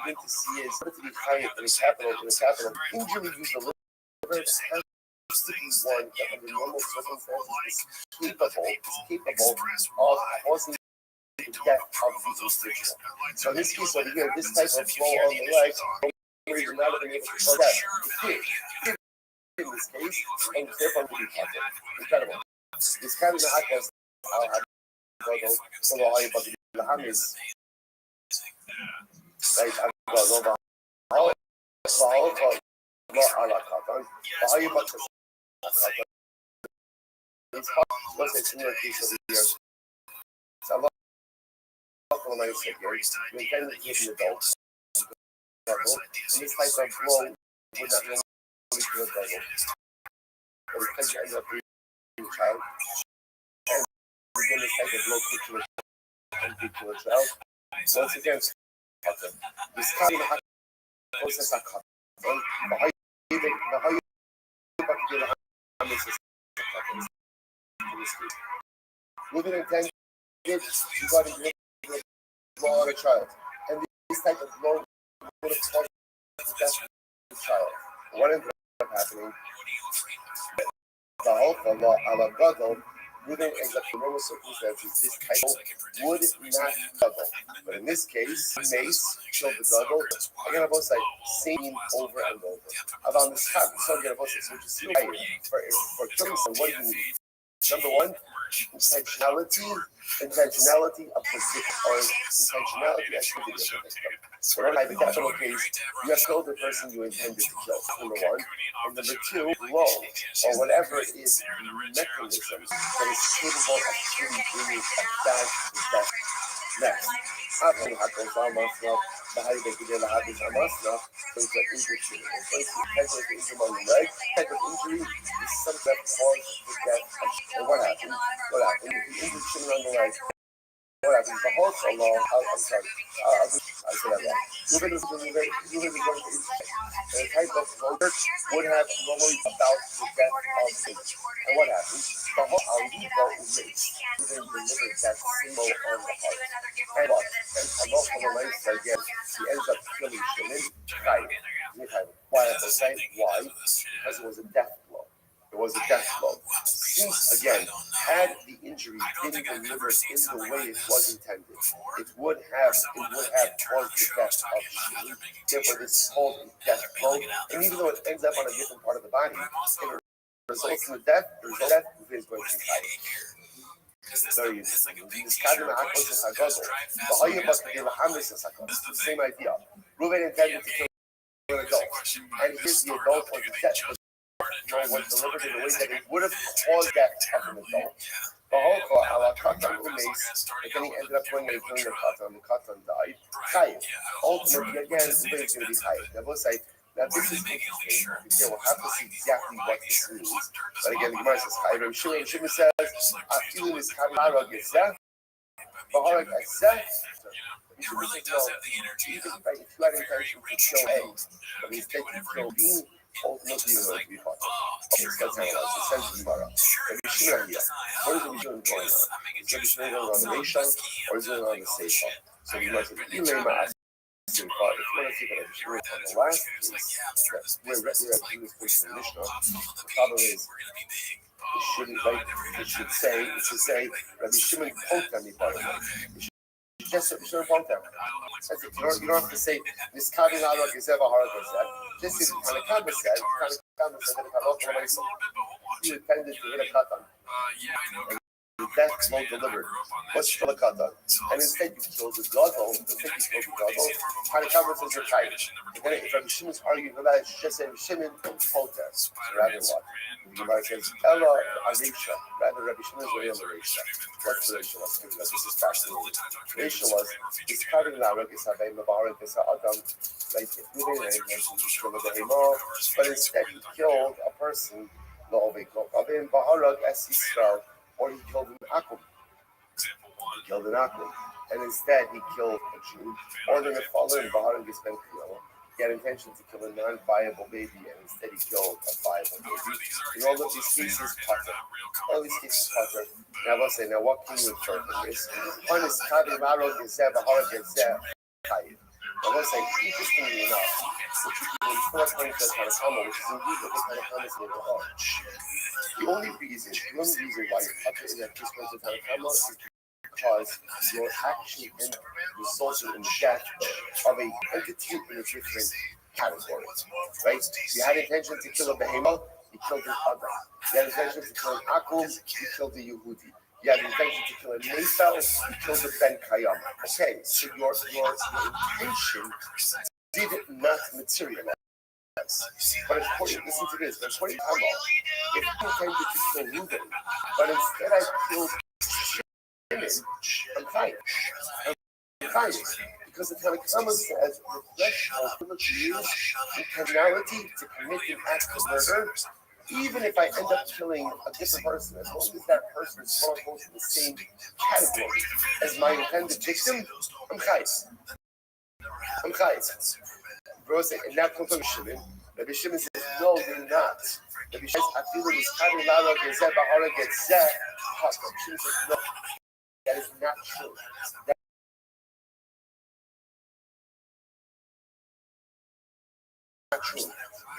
begin to see is to be high in the capital, injury you deliver has to be one that under normal circumstances is capable of causing the death of the individual. So in this case over here, this type of blow on the leg, we would not have been able to cause that. In this case, and therefore will be perfect. Incredible. This kind of hackers this type of blow would not normally to a double. But because you end up being a child, and begin this type of blow to a child, once again, this kind of process that moving intended, you got to blow on a child, and this type of blow would have caused the death of the child. What ended up happening? The whole Allah gadol wouldn't ends up in normal circumstances. This title would not gadol, but in this case, mace killed the gadol. Again, I both say singing over and over. About this top, so again, I both say which is still higher for killing someone. What do you need? Number one, intentionality of position or intentionality activity of the victim. So in a hypothetical case, you have killed the person you intended to kill, number one. And number two, blow, or whatever is the mechanism that is capable of truly bringing about the death. Next, after the high they could have this amasna, so it's an injury. It's an injury on the leg. Type of injury is something that causes the death of Shimon. And what happened? If you injured Shimon on the leg, what happens? The whole law, I'm sorry, I said that wrong. You're going to the type of voter would have normally about the death of Shimon. And what happens? The whole Alibo makes even deliver that symbol on the heart. And what? And also the length again, he ends up killing Shimon. Why? Why? Because it was a death blow. It was a death blow. Since, again, had the injury been delivered in the way it was intended, it would have caused the death of Shimon. Therefore, this is called a death blow. And even though it ends up on a different part of the body, it results in the death, is going to be high. Very interesting. Same idea. Reuben intended to kill an adult, and here's the adult was death was delivered in a way that it would have caused death of an adult. The whole katan umes, but then he ended up going and killing the katan died. Chayiv. Ultimately, again, Reuben is going to be chayiv. Now, we'll say, now this is interesting. Again, we'll have to see exactly what this means. But again, the Gemara says chayiv. And Shimon says, "Afilu is kamarag yezeh, v'harag yezeh." It really does have the energy of If you had intention to rich kill child, A, but he's taking kill B, it's ultimately you're just going like, to be hot. oh, Okay, sure, so that's how it was. It says in Gemara. sure, Rabbi sure, Shimon here. design. What is Rabbi Shimon going on? I'm making Is Rabbi juice Shimon now. going on It's the not Rishon, whiskey. or is he going on the all this Seifa? shit. So I Gemara gotta says, really Ilema try asked him, if you want to see what Rabbi Shimon on the last case, we're in this place in the Mishnah. The problem is, it should say, Rabbi Shimon poked on me, by the way. Just Shimon poked him. You don't have to say, this Kavin Arok is ever hard as that. Just if Kanakama said, that you intended to hit a katan. And death won't deliver. What's still a katan? And instead you killed the gadol. Instead you killed the gadol. Kanakama says you're tight. And then if Rabbi Shimon's arguing for that, it's just say Shimon poked us. Rather what? The Gemara says, Ella Arisha. Rather Rabbi Shimon's real Arisha. What's the Arisha? Let's think about this. Is fascinating. Arisha was, it's Kavin Arok is Havei Mabarak is Adam. Like moving an kill the behemoth, but instead he killed a person, or he killed an akum. He killed an akum, and instead he killed a Jew, or the Nephalim in Baharag is Ben Kiyama. He had intention to kill a non-viable baby, and instead he killed a viable baby. In all of these cases, Potter. All these cases, Potter. Now let's say, now what can you infer from this? One is Kavi Marog Gezeh, Baharag Gezeh, Chayiv. Now let's say, interestingly enough, which you can infer according to the Tanakama, which is indeed what the Tanakama is in the heart. The only reason why you put it in that case according to the Tanakama is because you're actually resulting in the death of an entity in a different category, right? You had intention to kill a behemoth, you killed an Adam. You had intention to kill an Akum, you killed a Yehudi. You had intention to kill a Nephel, you killed a Ben Kayam. Okay, so your intention did not materialize. But according, listen to this, but according to Amma, if you intended to kill Reuben, but instead I killed Shimon, I'm fine. Because the Tanakama says the threshold of intentionality to commit an act of murder, even if I end up killing a different person, as long as that person is quote in the same category as my intended victim, I'm chayes. Bro said, and that comes from Shimon. Rabbi Shimon says, no, you're not. Rabbi Shimon says, I feel that he's having Lalo Gezeh, Bahara Gezeh. Shimon says, no, that is not true. Not true.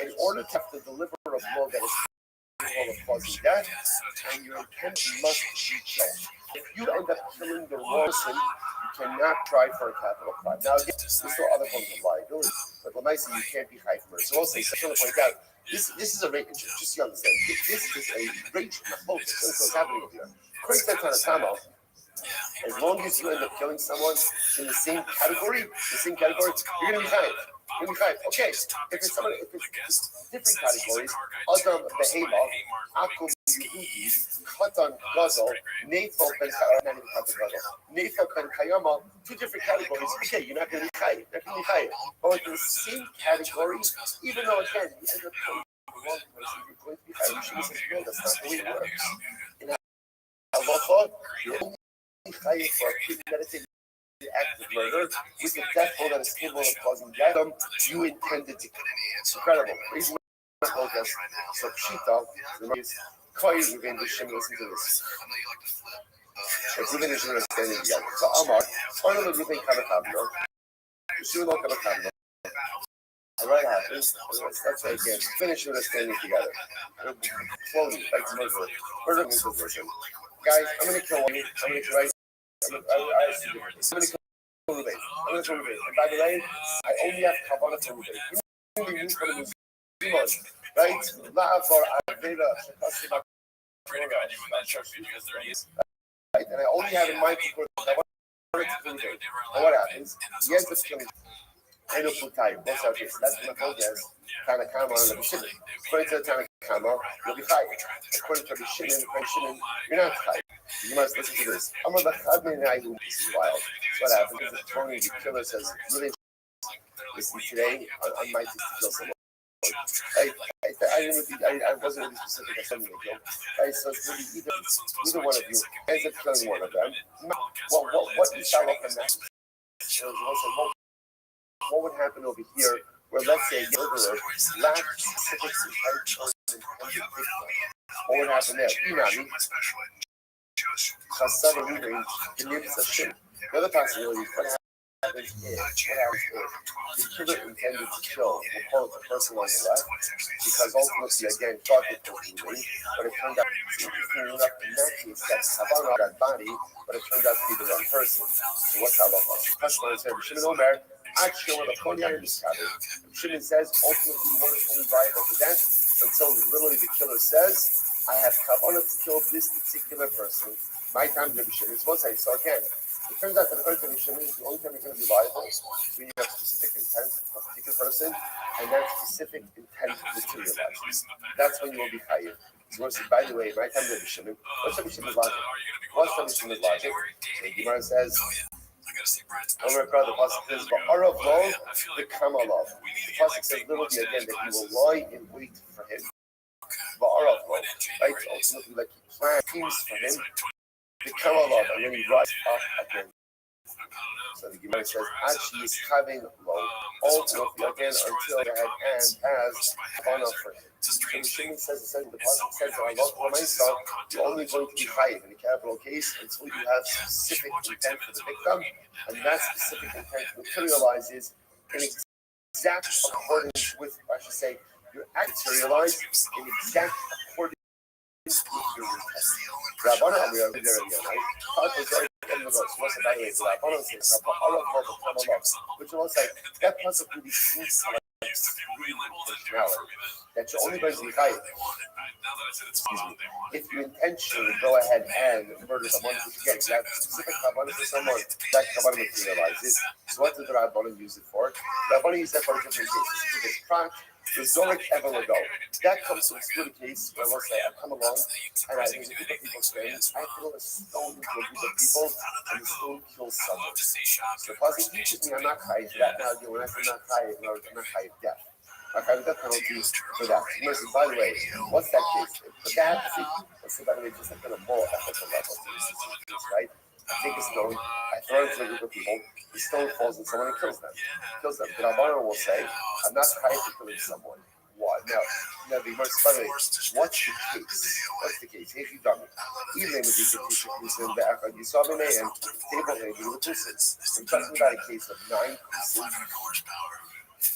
In order to have to deliver a blow that is capable of causing death, and your intention must be killed. If you end up killing the wrong person, you cannot try for a capital crime. Now, again, there's still other forms of liability, but Lamaisa, you can't be high for murder. So also, I want to point out, this is a rage, just so you understand, this is a rage in the focus. That's what's happening over here. According to Tanakama, as long as you end up killing someone in the same category, you're going to be high. Okay, if it's different categories, Adam Behemoth, Akum Yehudi, Katan Gadol, Nephel Ben Kayama, two different categories. Okay, you're not going to be high. But in the same category, even though again, you end up killing the wrong person, you're going to be high. You should say, no, that's not the way it works. In halacha, you're only high for a premeditated act of murder with the death blow that is capable of causing death. You intended to kill. Incredible. Reason so Pshita, Koi Reuven the Shimon, listen to this. Reuven and Shimon are standing together. So Amar, part of the Reuven Kavakavno, Shimon no Kavakavno. Right happens. That's right again. Finish with us standing together. Floating, like murder. Murder means position. Guys, I'm going to kill you. I'm going to kill you. I'm going to kill Reuven. And by the way, I only have Kavanah for Reuven. Only you for the Muziman. Right? Right? And I only have in mind to what happens? He ends up killing. I know Putai, both out here. That's when the phone has Tanakama and Rabbi Shimon. According to the Tanakama, you'll be high. According to Rabbi Shimon, you're not high. You must listen to this. I'm on the Chadmin Naihu. This is wild. What happens? The Tony, the killer, says, really, listen, today, I might just kill someone. I wasn't really specific or something. So it's really either one of you ends up killing one of them. What you shall look at that? What would happen over here where, let's say, a murderer lacked specific intent? What would happen there? Inami, Chasad Eluding, the other possibility is what happens is the killer intended to kill, we'll call it the person on the left, because ultimately, again, thought it was moving, but it turned out, interesting enough, in that case, that's Havana, that body, but it turned out to be the wrong person. So what's halacha? Tashma said, Shimon Omer, Shimon says, ultimately, one is only liable for death until literally the killer says, I have kavanah to kill this particular person. My time to be Shimon. It's one side. So again, it turns out that according to Shimon, the only time you're going to be liable is when you have specific intent of a particular person, and that specific intent materializes. That's when you will be hired. So by the way, my time to be Shimon. What's Rabbi Shimon's logic? What's Rabbi Shimon's logic? So Gemara says, Omer brother, the pasuk says, "Va'arav lo v'kamalov." The pasuk says literally again that he will lie in wait for him. Va'arav lo, right? Ultimately, like he plans for him. V'kamalov, and then he rises up again. So the Gemara says, "Achi is having low." Ultimately, again, until the head and has honor for him. So Shimon says, the pasuk says, "You're only going to be chayiv in a capital case until you have specific intent for the victim, and that specific intent materializes in exact accordance with, I should say, your act materialized in exact accordance with your intent." Rabbanan, we are there again, right? Which was like that pasuk really seems like that you're only going to be chayiv if you intentionally go ahead and murder someone, which again, you have specific kavanah for someone, that kavanah materializes. So what did the Rabbanan use it for? Rabbanan used that for different cases. It's prat, the Zorik ever ago. That comes to exclude a case where let's say I come along and I use a group of people's names, I throw a stone into a group of people and the stone kills someone. So the pasuk teaches me I'm not chayiv for that. Now when I say not chayiv, no, I'm not chayiv death. Okay, with that penalty for that. Listen, by the way, what's that case? But that, let's say, by the way, just like on a more ethical level, right? I take a stone, I throw it into a group of people, the stone falls on someone and kills them. The Rabbanan will say, I'm not trying to kill someone. Why? Now, the verse, by the way, what's the case? What's the case? If you've done it, even if you in the Echad, you saw the name, table name, you were I'm talking about a case of 9 pieces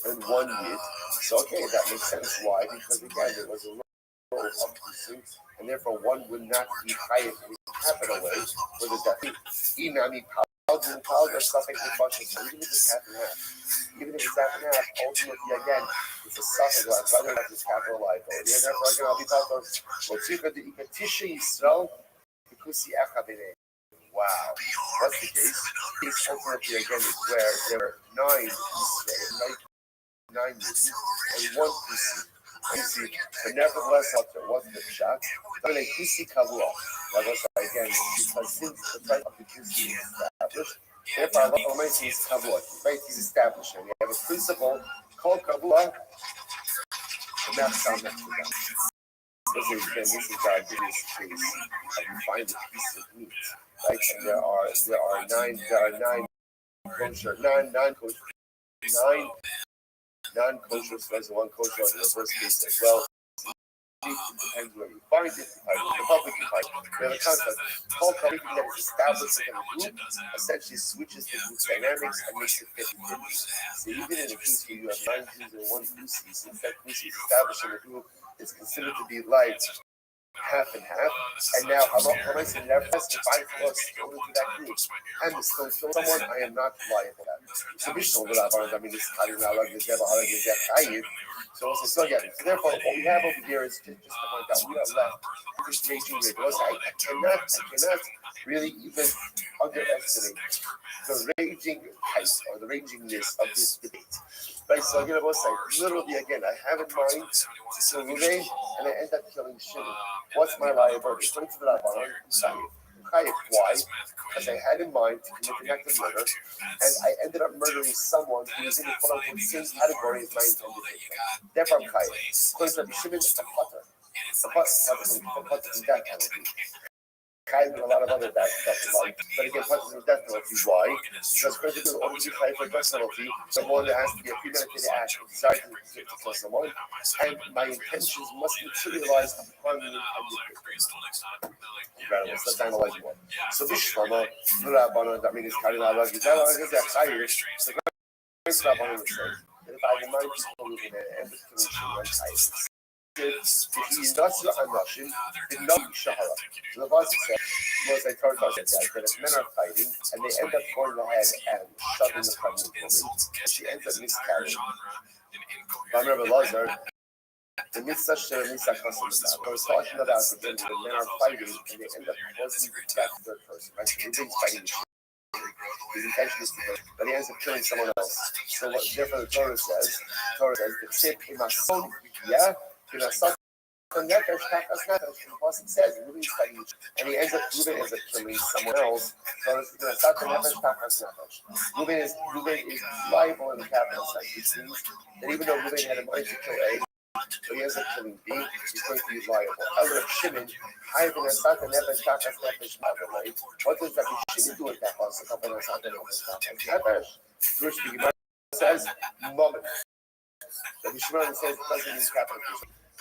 and 1 year. So, okay, that makes sense. Why? Because, again, there was a row of pieces, and therefore one would not be higher in capital way for the death. Inami, powder, suffix, and function. So even if it's half and half, ultimately, again, it's a suffix line, whether or not it's capital liability. And therefore, again, I'll be talking about Motzika de Ikatisha Yisrael, Ikusi Echa B'nei. Wow. What's the case? Case ultimately, again, is where there were 9 pieces, 9 pieces, and 1 piece. But nevertheless, what's the shot? But a Kusi Kavua. That was again, because since the type of the Kusi is established, therefore, Allah is Kavua. Right? He's established. And we have a principle called Kavua, and that's how next to that. This is our biggest case. You find a piece of meat. Right? And there are 9 kosher, 9 non-kosher, so there's 1 kosher in the reverse case as well. It depends where you find it. The public you find it. We have a concept called everything that is established in a group essentially switches the group dynamics and makes it fit. So even in a case where you have 9 Jews and 1 Kusi, since that Kusi is established in a group, it's considered to be like half and half. And now I'm never has to find us go into that group and still kill someone. I am not liable for that. So Mishnah Rabbanon, I mean, this Kali Nala Gezeba Hala Gezeb Chayiv. So we'll say, so again, so therefore, what we have over here is just to point out, we are left just raging here. Because I cannot really even underestimate the raging height or the ranginess of this debate. Right, so again, I will say, literally, again, I have in mind to kill Ruvain, and I end up killing Shimon. What's my liability? According to the Rabbanon, why? Because I had in mind to commit an act of murder, and I ended up murdering someone who was in the quote-unquote same category as my intended victim. Therefore, I'm chayiv. According to Rabbi Shimon, it's a putter. The putter from death penalty. Chayiv and a lot of other bad stuff in life. But again, putter from death penalty. Why? Because according to the order to be chayiv for death penalty, someone that has to be a premeditated act of desire to kill someone, and my intentions must materialize upon the intended victim. Incredible. So that's the analyzing one. So this Shlomo, Rabbanon, that means Kali Nala Gezeba Hala Gezeb Chayiv. So Rabbanon would say that if I have in mind to kill Ruvain and the killing Shimon, I'm chayiv. If he is not Russian, then no Shahara. So the Pasuk says, was I told us that if men are fighting and they end up going ahead and shoving the pregnant woman, she ends up miscarrying. Rabbi Lazar, the mitzvah shel mitzvah custom. I was talking about again when men are fighting and they end up causing death to the third person. Right? So Ruvain's fighting his intention is to kill, but he ends up killing someone else. So what therefore the Torah says the tip in my son, yeah. The Pasuk says Ruvain's fighting, and Ruvain ends up killing someone else. Ruvain is liable in the capital sense, which means that even though Ruvain had a mind to kill A, so he ends up killing B, he's going to be liable. However, Shimon, what does that Shimon do with that Pasuk? First, the Gemara says moment. Rabbi Shimon says it doesn't mean capital.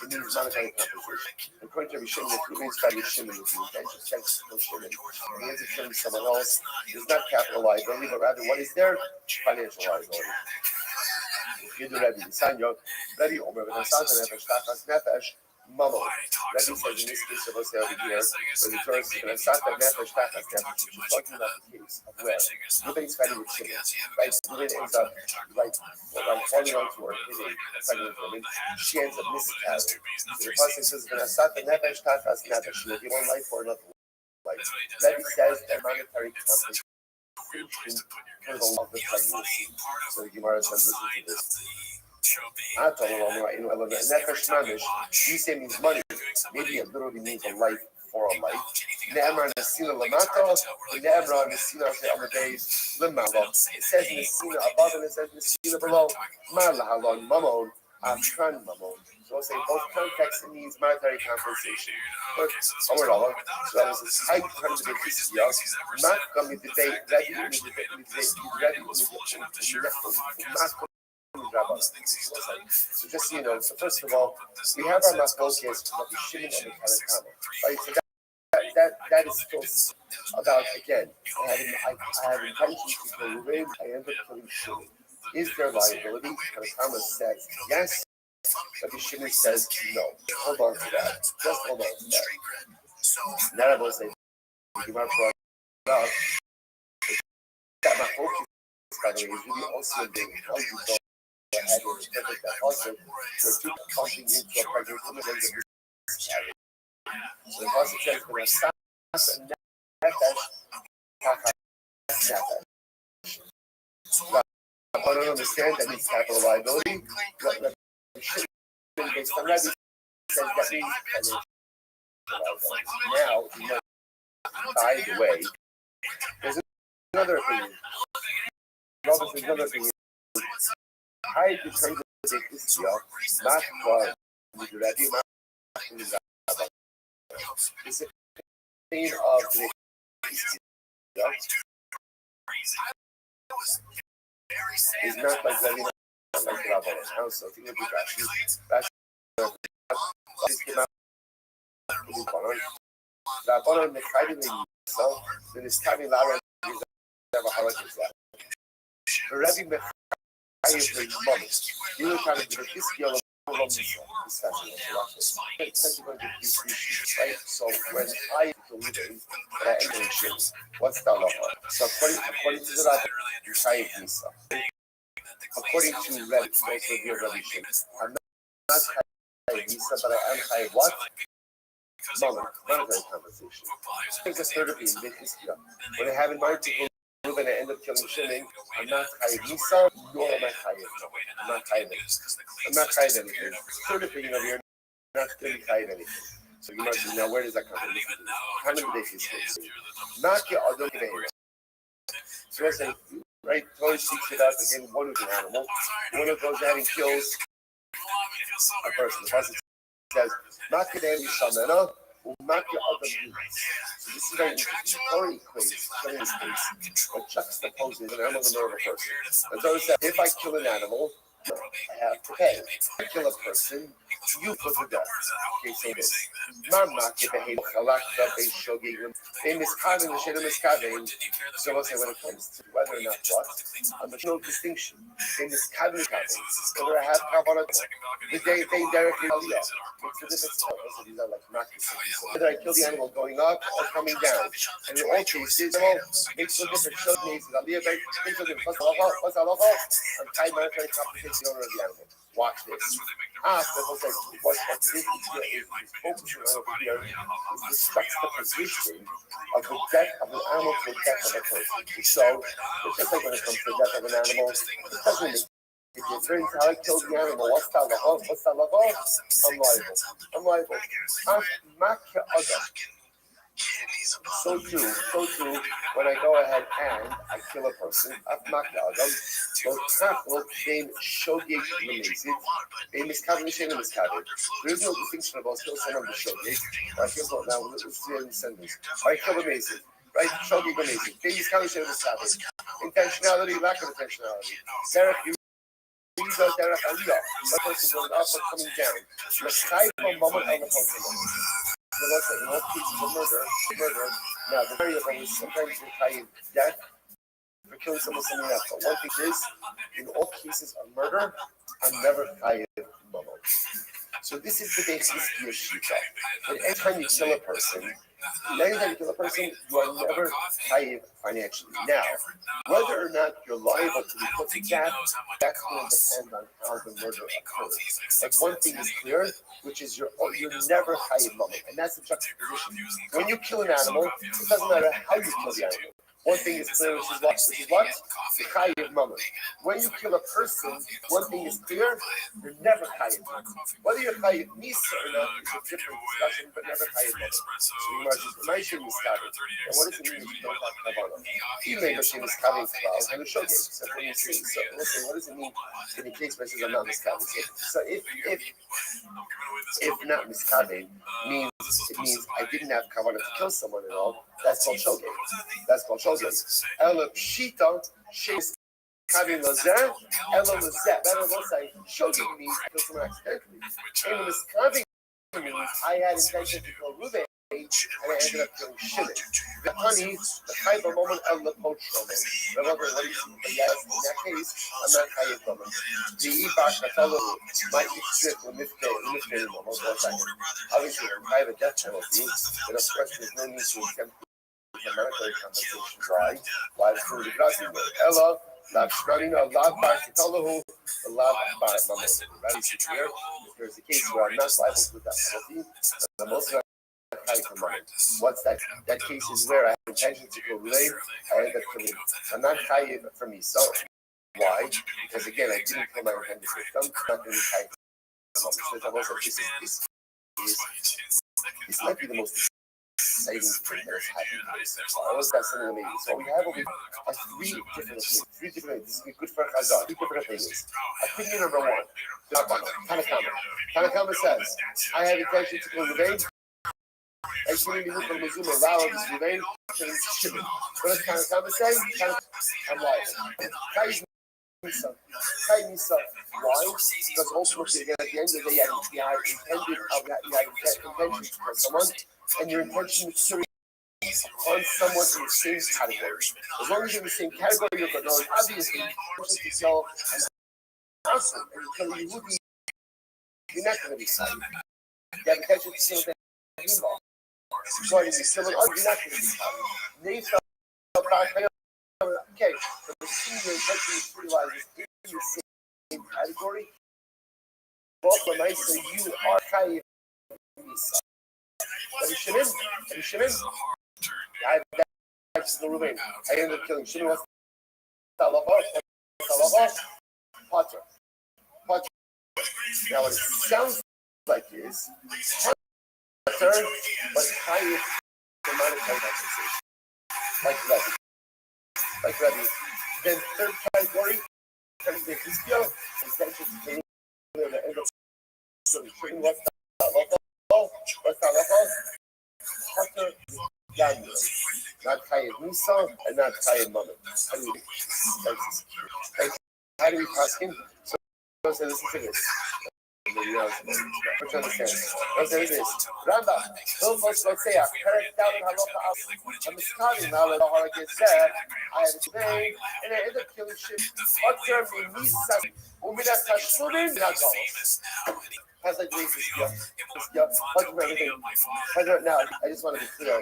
It means monetary compensation. According to Rabbi Shimon, if Ruvain's fighting Shimon with the intention to kill Shimon, he ends up killing someone else. It's not capital liability, but rather what is their financial liability? If you do Rabbi Nisanyo, Rabbi Omer, Nefesh, Mamo. Rabbi says in this case of us over here, where the Torah says, Nefesh, which is talking about the case of where Ruvain's fighting with Shimon, right? Ruvain ends up falling onto her, hitting a pregnant woman. She ends up miscarrying. So the Pasuk says, Nefesh, will give one life for another life. Rabbi says that monetary compensation for the love of pregnancy. So the Gemara says, listen to this. Nefesh mamish, you say means money. Maybe it literally means a life for a life. Ne'emar nesina lamato, ne'emar nesina on the days lemalo. It says nesina above and it says nesina below. Mar lahalon mamon, afkan mamon. So I'll say both contexts it means monetary compensation. But overall, so that was a tight kind of debate. Not going to debate, so just so you know, so first of all, we have our machlokas of the Shimon and the Karakama. Right? So that is still about, again, I have intentions to kill Ruvain, I end up killing Shimon. Is there liability? Karakama says yes, but the Shimon says no. Hold on to that. Just hold on to that. Now I will say, you might brought up that machlokas, by the way, is really also being how you go. Also, we're too pumping into a pregnant woman and the miscarriage. So the Pasuk says, "When I stop and nefesh." I don't understand that means capital liability. But based on Rabbi says that means financial liability. Now, by the way, there's another opinion. There's another opinion. High becomes a this year, not for the Rabbi, it's a thing of the it's not like Rabbi, not like Rabbi. So think of Rashi. Rabbi in the fighting so then it's coming Lara is never how it is that. Rabbi I is the moment. You will kind of do this Right? So when I believe that I enter shit, what's the halacha? So according to the Rabbi, you chayiv misa. According to Rabbi, most of your Rabbi Shimon, I'm not chayiv misa, but I am chayiv what? Monetary compensation. There's a third opinion. When I have in mind to go and I end up killing Shimon, I'm not chayiv misa, nor am I chayiv. I'm not chayiv anything. I'm not chayiv anything. Third opinion of yours, not really chayiv anything. So you might say, now where does that come from? Kind of ridiculous. Not your other behavior. So I say, right, Torah speaks it out again, one is an animal. One of goes ahead and kills a person. The person says, not your name is Shamena, or not your other beings. So this is very interesting. Torah equates, in this case, but juxtaposes an animal and another person. And Torah says, if I kill an animal, I have to pay. If I kill a person, you put to death. Okay, so this. So I'll say when it comes to whether or not what, there's no distinction. In this cabinet, whether I have kavanah, the day they directly tell you. Whether I kill the animal going up or coming down. And in all cases, makes no difference. Makes no difference. What's halacha? I'm tied monetary compensation the owner of the animal. Watch this. People say, what this is focusing on over here is the juxtaposition of the death of an animal to the death of a person. So, it's just like when it comes to the death of an animal, it doesn't make a difference how I killed the animal. What's the halacha? I'm liable. So too, when I go ahead and I kill a person, there is no distinction about kill someone with shogeg. Now, let's see in the sentence. I kill amazing, right? Shogeg amazing. Intentionality, lack of intentionality. Derek, you these are Derek Aliyah. One person going up or coming down. In all cases of murder. Now, the very thing is sometimes you chayiv death for killing someone else. But one thing is, in all cases of murder, I'm never chayiv mama. So this is the basis of the shita. That every time you kill a person, you are never chayiv financially. Now, whether or not you're liable to be put to death, that's going to depend on how the murder occurs. Like one thing is clear, which is you're never chayiv mama, and that's the juxtaposition. When you kill an animal, it doesn't matter how you kill the animal. One thing is clear, which is what? The chayiv mama. When you kill a person, one thing is clear, you're never chayiv mama. Whether you're chayiv misa or not is a different discussion, but never chayiv mama. So you might just mention miskaven. And what does it mean if you don't have kavanah? You may mention miskaven klal and a shogeg. So what do you see? So listen, what does it mean in the case where it says I'm not miskaven? So if not miskaven means it means I didn't have kavanah to kill someone at all, that's called shogeg. Ela pshita she's having lazeh. Ela lazeh. Better we'll say shogeg means I killed someone accidentally. Ela miskaven means I had intention to kill Ruben and I ended up killing Shimon. The honey, the chayiv moment of the potro. Remember what he said? Yes, in that case, I'm not chayiv moment. The ibach natalo might be strict with mifkei moment. Obviously, if I have a death penalty, then of course there's no need to attempt monetary compensation. Why is food grassy? Ella, not running a lot by Talahu, a lot by Mamma. Right? Here, there's a case where I'm not liable to that penalty, and I'm also not chayiv for money. What's that? That case is where I have intention to go relay, I end up killing. I'm not chayiv for me. So, why? Because again, I didn't kill my intended victim. I'm not really chayiv for money. This might be the most exciting thing that has happened. I was that something amazing. So we have three different things. This is good for Chazal. Three different opinions. Opinion number one, Tanakama says, I have intention to kill Ruvain. I shouldn't be looking at Mazuma, allow this Ruvain, killing Shimon. What does Tanakama say? I'm liable. Chayiv misa. Why? Because ultimately, again, at the end of the day, you had intention to kill someone, and your intention is to on someone in the same category. As long as you're in the same category, you're going to know. Obviously, you to tell an person and you tell you would be you're not going to be chayiv. You have a catch with the bima. According to someone else, you're not going to be chayiv. They felt okay, but the senior intention realizes in the same category. Both of them say you are chayiv. Rabbi Shimon, I have that the Ruvain. I ended up killing Shimon. What's Talava? Potter. Now what it sounds like is Potter, but chayiv the monetary compensation. Like Rabbi. Then third category, comes the Hispio, intention to pay the end of Shimon. What's Talava? Potter Daniel, not chayiv Nisa and not chayiv Mammon. How do we pass him? So listen to this. Which understands. Listen to this. Rambam, Hilchos Lotzeach, Perek Daled Halacha Al. I'm studying now that all I get said. I have today, and I end up killing shit. Potter Nisa, Umina Tashlumin Nagol. How's that doing this? Yeah. Now, I just want to be clear.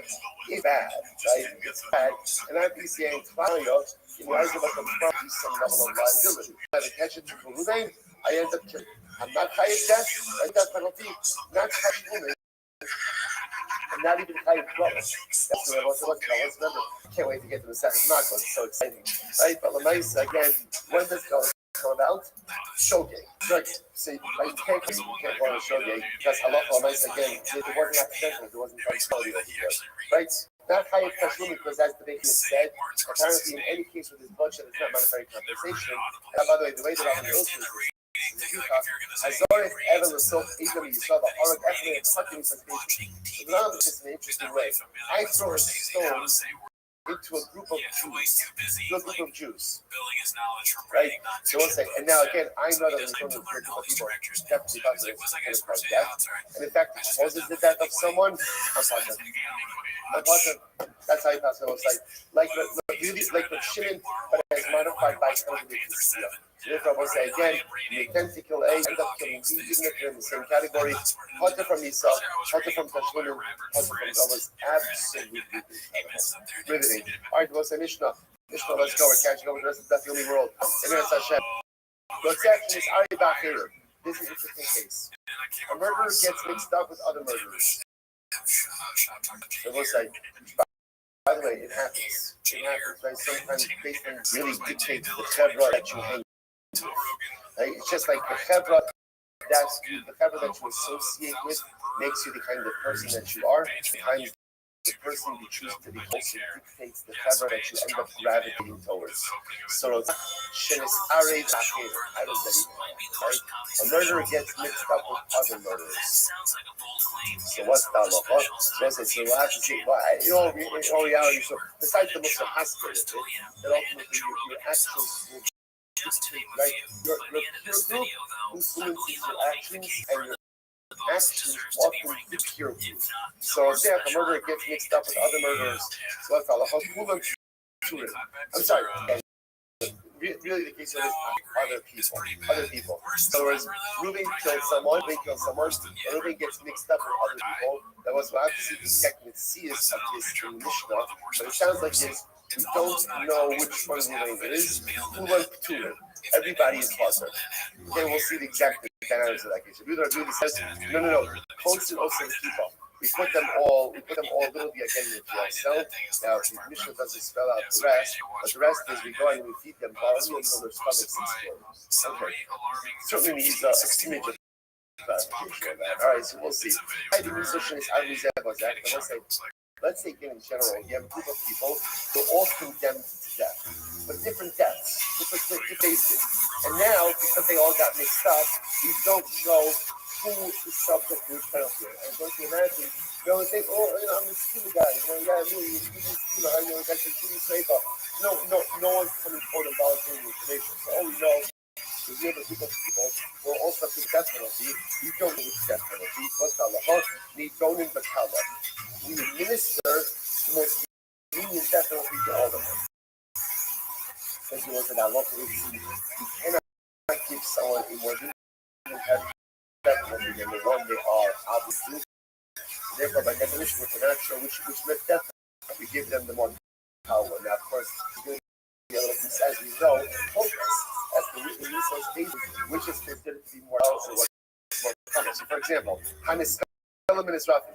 It's bad, right? It's bad. And I'm saying, in the eyes of a confront some level of liability. I have a catch it to Ruvain, I end up killing. I'm not chayiv death, like that penalty, not chayiv women, and not even chayiv trouble. That's what I want to look at. Let's remember. Can't wait to get to the second mark. It's so exciting. Right? But Lamais, again, when does it come about? Shogeg. Right. See, you can't go on a shogeg because halacha Lamais, again, it wasn't accidental, it wasn't tranquility over here. Right? Not chayiv tashlumin because as the Beit said, apparently in any case with this bloodshed, it's not monetary compensation. And by the way, the way that I'm illustrating Azoreth Evan Lasov Edom Yisrael Harag Ethne and Sakim says basically. The Rambam says in an interesting way. I throw a stone into a group of Jews. Right? So one second. And now again, I know that in front of people definitely about this death. And in fact, it causes the death of someone. I'm that's how you pass it. It's like with Shimon, but it's modified by something that is therefore, I will say again, you tend to kill A, end up killing B, even if you're in the same category. Potter from Yisrael, Potter from Tashlumin, Potter from Gavos, absolutely riveting. All right, we'll say Mishnah, let's go. We're catching up with the rest of the Daf Yomi world. And here's Hashem. The section is Ari Bachir. This is an interesting case. A murderer gets mixed up with other murderers. So we'll say, by the way, it happens. Right? Sometimes based on really dictates the chevra that you hang. Right? It's just like the chevra that you associate with makes you the kind of person that you are. Sometimes the person you choose to be also dictates the chevra that you end up gravitating towards. So it's shenis arei bachir. How does that even mean? Right? A murderer gets mixed up with other murderers. So what's the halacha? So we'll have to see. Well, in all reality, so besides the Muslim aspect, that ultimately your actions will right? Your pure group influences your actions, and your actions often pure group. So say if a murderer gets mixed up with other murderers, so what's the halacha? I'm sorry. Really, the case is other people. In other words, Reuben killed someone, Reuben gets mixed up with other people. That was what I have to see the technical seers of this in Mishnah, but it sounds like this. We don't know which one Reuben is. Who was Turin? Everybody is Passer. Okay, we'll see the exact dynamics of that case. If you don't do this, says no. Constant also the people. We put them all literally again in the jail cell. Now the Mishnah doesn't spell out the rest, but the rest is we go and we feed them barley until their stomachs explode. Okay. Certainly needs extremely good clarification of that. Alright, so we'll see. I think musician is let's take in general, you have a group of people who are all condemned to death, but different deaths, different cases. And now, because they all got mixed up, we don't know who is subject to this penalty. And don't you imagine, they would think, I'm the stealer guy, No one's coming forward and volunteering information. So all we know is we have a group of people who are all subject to death penalty. We don't know which death penalty. What's the halacha? We don't invacala. We administer the most lenient death penalty to all of them. As you look at our local agency, you cannot give someone a more lenient death definitely than the one they are obviously. Therefore, by definition, we're not sure which myth definitely we give them the more power. Now, of course, as we know, focus as the resource basis, which is considered to be more powerful than what's more common. So, for example, Hanis is Rafi.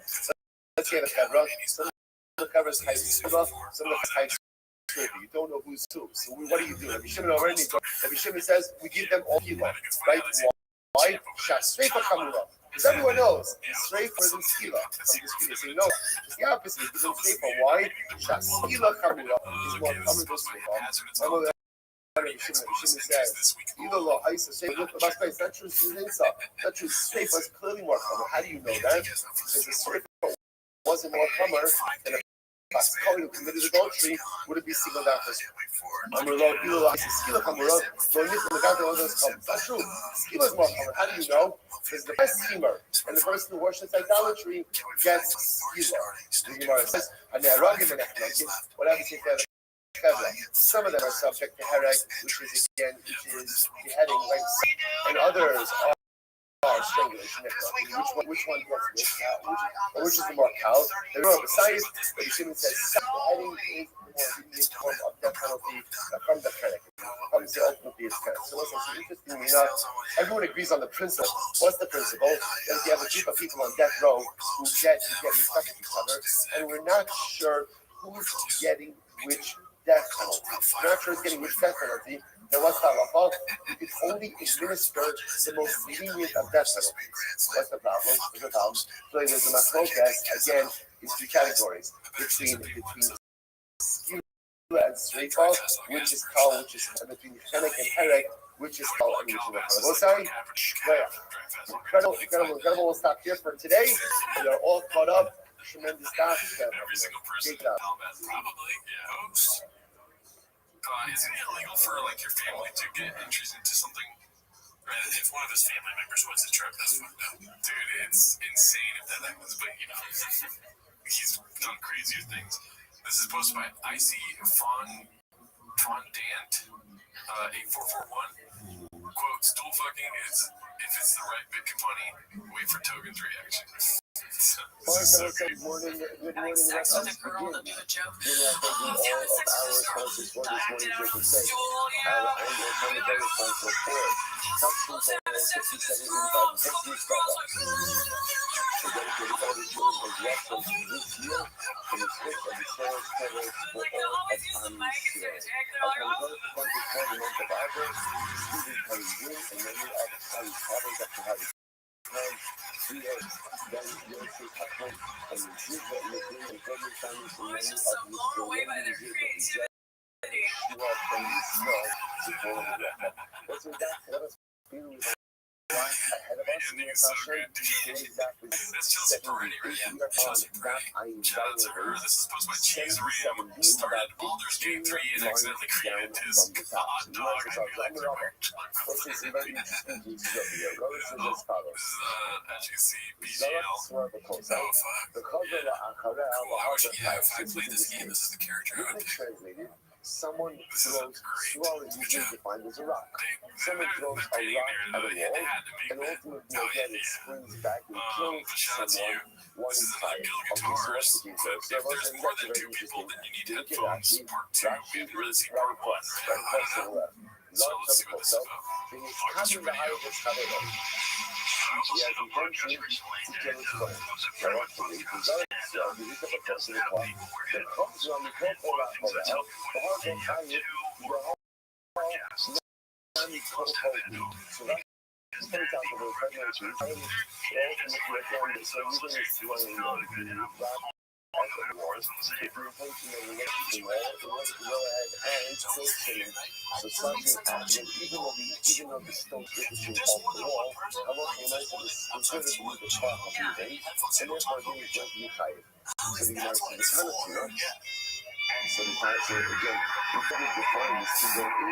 Let's say the Chevra. Some of the covers type Suba, some of the type Shrifa. You don't know who's who. So, what do? Rabbi Shimon already. Rabbi Shimon says we give them all Kilo, right? Why? Shrifa Kamura. Because everyone knows Shrifa is in Skila. So you know it's the opposite. Because in Shrifa, why? Skila Kamura is more common than Shrifa. Rabbi Shimon says, either law, Isa, say, look, that true Zunisa, that true Shrifa is clearly more common. How do you know that? Because the Shrifa wasn't more common than a Kohen who committed adultery would it be singled out for Amrullah, Ilah, Skila, Amrullah, that's true. Skila is more common. How do you know? Because the best schemer and the person who worships idolatry gets Skila. The Gemara says, and they are rugged and what happens if they're some of them are subject to hereg, which is beheading, right? And others are strangulation. Which one gets which is the more cow? They wrote besides, but Shimon says beheading is the more lenient form of death penalty from the hereg. Comes to ultimately its parent. So listen, so interestingly enough, everyone agrees on the principle. What's the principle? That if you have a group of people on death row who get respect to each other, and we're not sure who's getting which death penalty. We're not sure who's getting which death penalty. Then what's the halacha? You can only administer the most lenient of death penalties. What's the problem? There's a problem. So there's a machlokas, again, in three categories. Between skila and sreifa, which is kal, which is between chenek and herek, which is kal and which is machlokas. Sorry? Incredible. We'll stop here for today. We are all caught up. Tremendous stuff. Every single person probably, yeah. Is it illegal for like your family to get entries into something? Right? If one of his family members wins the trip, that's fucked up. Dude, it's insane if that happens, but you know, he's done crazier things. This is posted by IC Fondant 8441. Quote, stool fucking is if it's the right Bitcoin money, wait for token's reaction. Good morning. Sex with a girl to do a joke. Having sex with this girl. Dived in out of the stool, I'm just so blown away by their creativity. Ahead of us, That's Chelsea Peretti, right? Chelsea Peretti. Shout out to her. This is posted by Cheese Ram. Started Baldur's Gate 3 and accidentally created his hot dog. I knew that This is as you see, BGL. Oh, fuck. Yeah. If I played this game, this is the character I would pick. Someone throws swirl is usually defined as a rock. Someone throws a rock at a wall, and ultimately again it springs back and kills someone one inside of the source of Jesus. So those are very interesting. Look at Rashi. Rashi is right across to the left. Lots of the so the Kabi Lahai is Kavero. He has intention to kill his friend. Directly, he does so. He is a person of God. The comes on the purple the heart of Hayat, the heart so that is the top of the pregnancy. So even if you want to after the wars, if you're thinking of the wall, you want to go ahead and kill him. So something happened, even though the stone is off the wall, I want to mention this considered to be the top of the day, and therefore he is going to be tired. So the United States penalty, So the time, so again, before we define this, we go in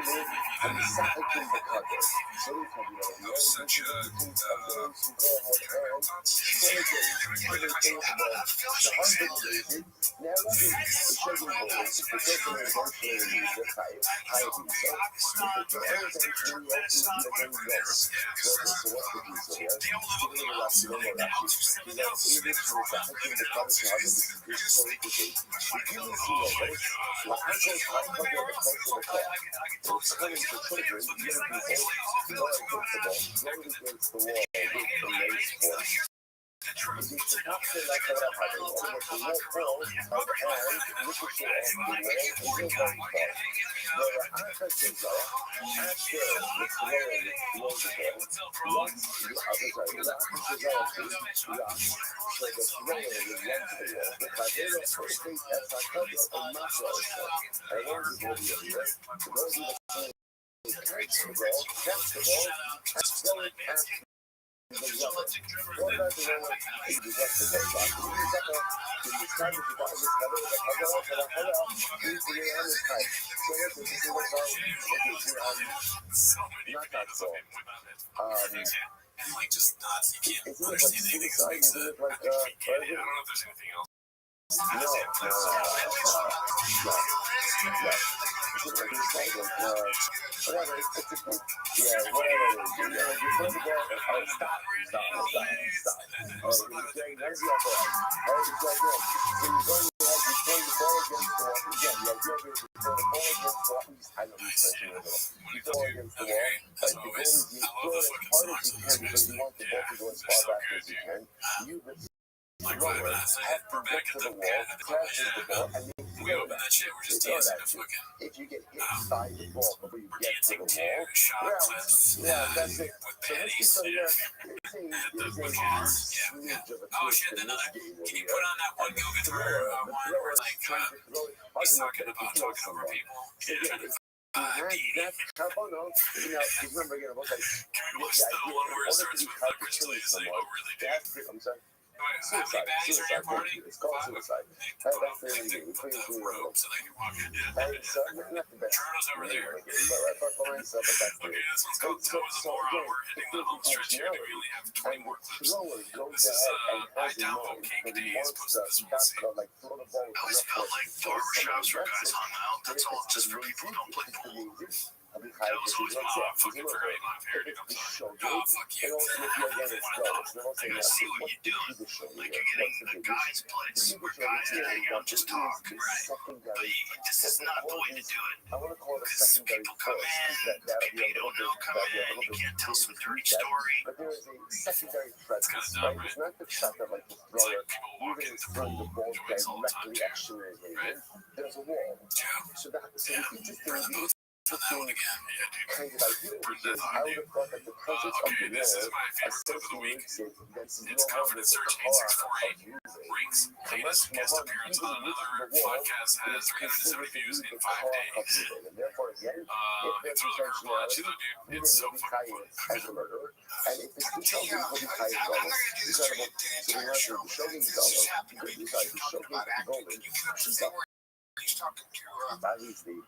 and Sahakim Bakadr. So we can be like, yes, this is the things of those who go ahead and play games, play baseball, the hundred music. Now let me show you what it is. The second is also in the high so the first is really also the very low. So what's the piece of here? So we're going to last one more actually. You know, it is for Sahakim Bakadr to have this historical date. If you see what it is, well, I think I'm going to the course of the car. It's coming to children, young people, go against the wall, go against the wall with the lace force. If it's a capsule like that, I have it, and if the wall falls, and ricochet off the wall, it will very far. There are ancestors there, after the floor is closed again, once the other side, the ancestors are lost. So the floor is against the wall. The Cadero first thing as I cover a muscle, and once it will be here, the rose of the catch the ball, and throw it after the rubber. What about the rubber? It is just the ball. In the sky, the ball is covered, the cover, please be on the side. So this is what's wrong. Not that ball. And like just not, you can't Isn't it like understand anything that suicide? makes Isn't it. it like, I don't know if there's anything else. no. It's like whatever, it's a good, yeah, whatever it is. You know, you throw the ball, stop. Oh, it's very, that is the upper end. Oh, it's like that. So you're going to have, you throw the ball against the wall. Again, the idea is you throw the ball against the wall. I know you're stretching a little. You throw it against the wall. Like the goal is you throw it as hard as you can because you want the ball to go as far back as you can. You, the thrower, have to get to the wall, crash into the ball, and then We open that shit, we're just dancing to fucking. if you get hit by the ball before you get to the wall, shot clips. yeah, that's it. With So this panties. is a smidge of a Oh twist shit, in another. this game Can you over put here. on that one go guitar one where it's like he's talking about talking over people? That's Carbono. You know, remember, you know, like, What's the one where it starts with like really like, oh really, dude? I'm sorry. How many bags are in your party? It's called suicide. Hey, that's the only thing. We put it through the rope. So they can walk in. Hey, so not the best. Toronto's over there. But right behind stuff, but that's Okay, this one's called Toe is a Moron. We're hitting the home stretch here. We only have 20 more clips. This is I downvote Cake Day is posted this one. See. like throw the ball. I always felt like barbershops where guys hung out. That's all just for people who don't play pool. That was always my fucking very live heritage. I'm sorry. Oh, fuck you. I gotta see what you doing. Like you're getting a guy's place where guys can hang out and just talk. Right. But this is not the way to do it. Because people come in, people you don't know come in, you can't tell some dirty story. But there is a secondary threat. Right? It's not the fact that like the thrower even throwing the ball directly at Shirley. There's a wall. So we can just do Done that one again. Yeah, dude. kind of idea because I would have thought that the presence of the this is wall my favorite clip of the week. against It's covered in search 8648. Rinks latest guest appearance on another podcast has 370 views in 5 days. And therefore, again, if It's there's really hard to watch, intentionality, dude. you It's so will be fucking tied funny. as a murderer. And if it's because you will be tied as well, because of so we have the Shogun Dollar, because you got the Shogun Golden, obviously,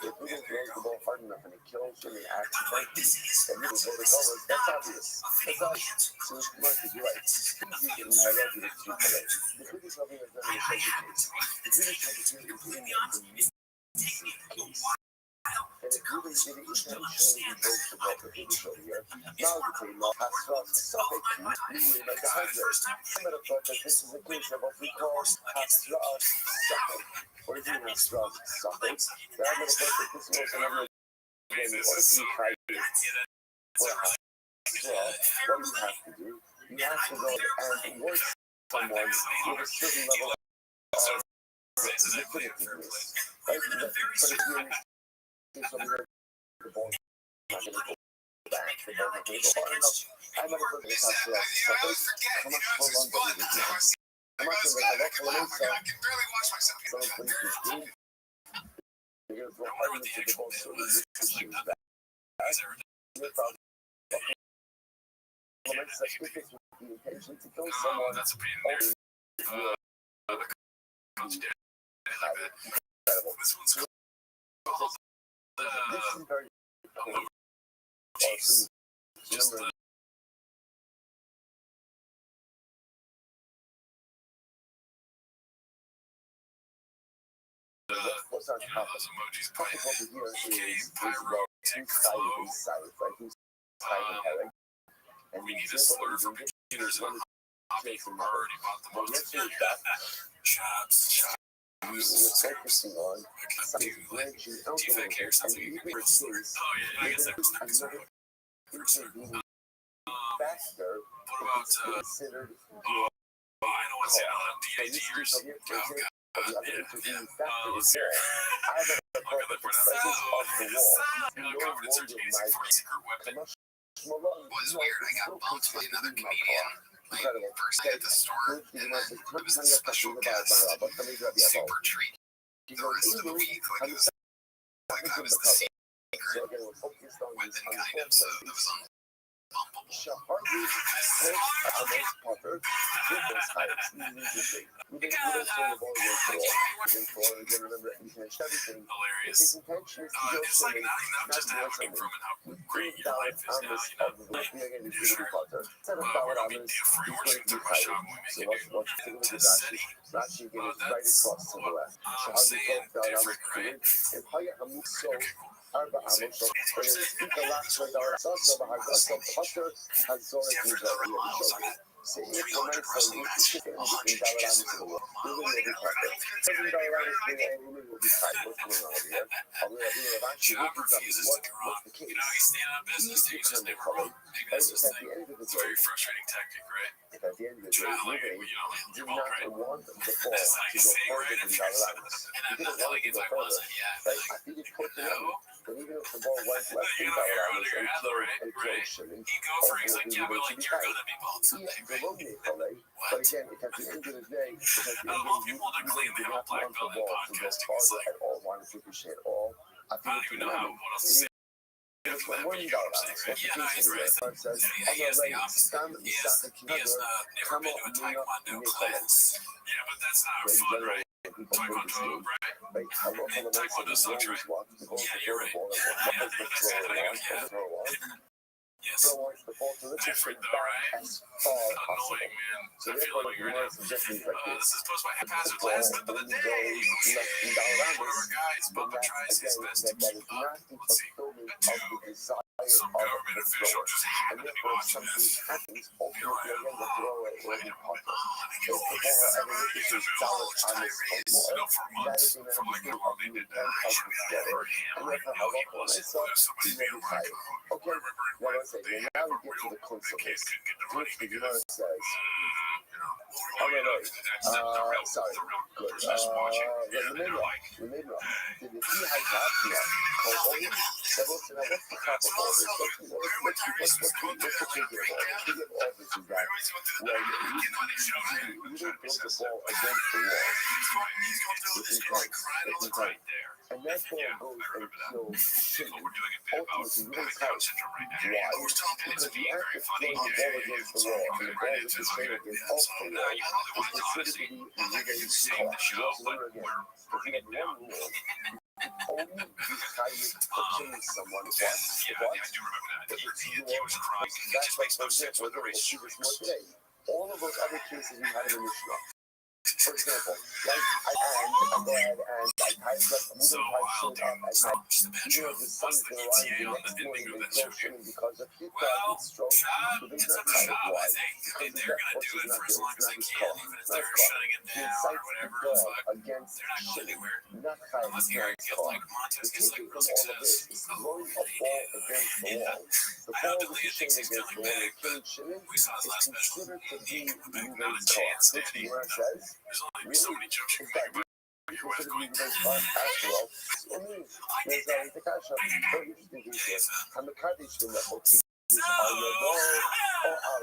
if we don't throw the ball hard enough and it kills him and acts frankly, and we will go to goal, that's obvious. That's obvious. So, Mark, you're right. And I love you, it's too polite. The biggest loving I've done in the Shogun case, the biggest opportunity is in the case. And if you didn't intentionally invoke the ball for him to show here, now the team has lost suffix, meaning like a hundred. I might have thought that this is a case of what we call has lost suffix. Or even has lost suffix. But I might have thought that this was another game in order to be tied for a half. So, what you have to do, you have to go and work someone with a certain level of liquidity. Right? But if you're the ball is not going to go back. The ball is going to go far enough. I'm not going to this has to have suffix. How much for long body is it? How much of it? I can barely watch myself. Someone plays this game. You're going to throw hard into the ball so you can back. Your problem. Elements that if it's with the intention to kill someone, that's a pain in there. This one's called This is very cool. cheese. Just the What's on top of those emojis top playing. of here Okay, is pyrotechnic flow. inside, right? Who's herring? And We need a slur for beginners and a hobby who already bought the most. Chops. We're focusing on some branching out Do you think hair sounds like a real slur? Oh yeah, I guess that was another intervening factor What about considered I don't want to say it out loud. DIGers. Oh god. Yeah. Let's hear it. Look at the presence of the wall. Confidence are chasing for a secret weapon. Was weird. I got bumped by another comedian. Like, first I at the store, and then it was the special guest. Super treat. The rest of the week, like, it was like I was the secret weapon kind of, so it was unbumpable. Hilarious. It's like not enough just to have an improvement how great your life is now, you know? Like, sure. We're gonna be free worship to my shop when we make it into city. That's I'm saying different, right? Okay, cool. Job refuses to be wrong. You know, you stand on business, you just never wrong. Maybe that's his thing. It's a very frustrating tactic, right? Try like, you know, you're both right. That's like a saying, right? And I'm not like if I wasn't, yeah. Like, no. You know, you're under your hat, though, right? Right. You go for it, he's like, yeah, but like, you're gonna be bald someday, right? What? I don't know if people that claim they have a black belt in podcasting. It's like, I don't even know what else to say. After that, but you know what I'm saying, right? Yeah, no, he's right. He has the opposite. He has never been to a Taekwondo class. Yeah, but that's not fun, right? Taekwondo, right? Taekwondo sucks, right? Yeah, you're right. Yeah, that's kind of like, yeah. Yes. Different though, right? Annoying, man. I feel like you're right now. This is posted by Haphazard last clip of the day. One of our guys, Bubba, tries his best to keep up. Let's see. Some government official just happened to be watching this. Here I am, playing him with no, for months. From like how long they did that. I should be on the other hand. Right now, he was somebody being like, I remember in my they have a real the case couldn't get the money because just watching and they're like and that ball goes and kills we're doing a bit about having Down syndrome right now. why? We're still it's being very funny. The ball against the wall, and the ball is straight against off the wall. It's considered to be a negative score. We're only decided to killing someone once. Yeah, I do remember that. He was crying. He just makes no sense when the race shoots. All of those other cases we had in the Mishnah. For example, like I tied up so wild, dude. So the even if the sun's going to rise the next morning, they don't show me because of his stroke. It's up to Shab. I think they're going to do it for as long as they can, even if they're shutting it down or whatever. They're not going anywhere. Unless you get like Montez gets like real success. Oh, really? Yeah. I know that Leah thinks he's feeling bad, but we saw his last special. He went back, not a chance, Daddy. There's only so many jokes you can make about your wife going through. So,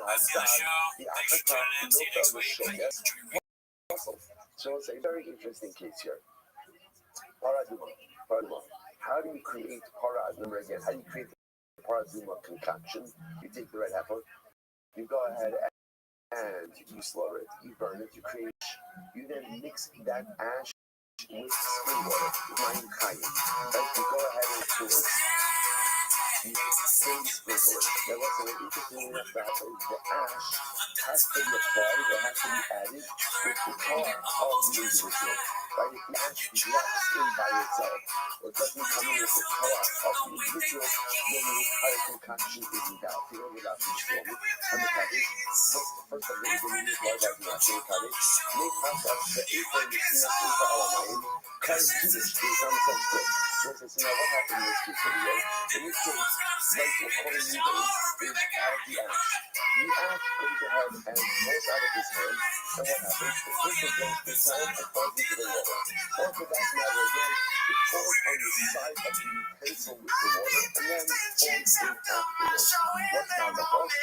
that's the show. Thanks for tuning in. See you next week. So it's a very interesting case here. Paraduma. How do you create remember again, how do you create the paraduma concoction? You take the red apple, you go ahead and you slaughter it, you burn it, you create ash. You then mix that ash with spring water, mind cayenne. Right? You go ahead and do it. You sprinkle it. Now listen, the interesting enough that is the ash has to be applied or has to be added with the car of the individual. Right? If the ash drops in by itself, or doesn't come in with the car of the individual, then the entire concoction isn't out. You know, without the storm. And the package, first of all, the individual was like the package. Make us the April Messina into our mind. Because Jesus is on subject. So now what happened in this case, right? In this case, like we're calling you is out of the ash. The ash goes ahead and falls out of his hand, and what happens? The person goes to time and falls into the water. Or for that matter again, it falls on the side of the utensil with the water, and then falls in afterwards. What's now the false?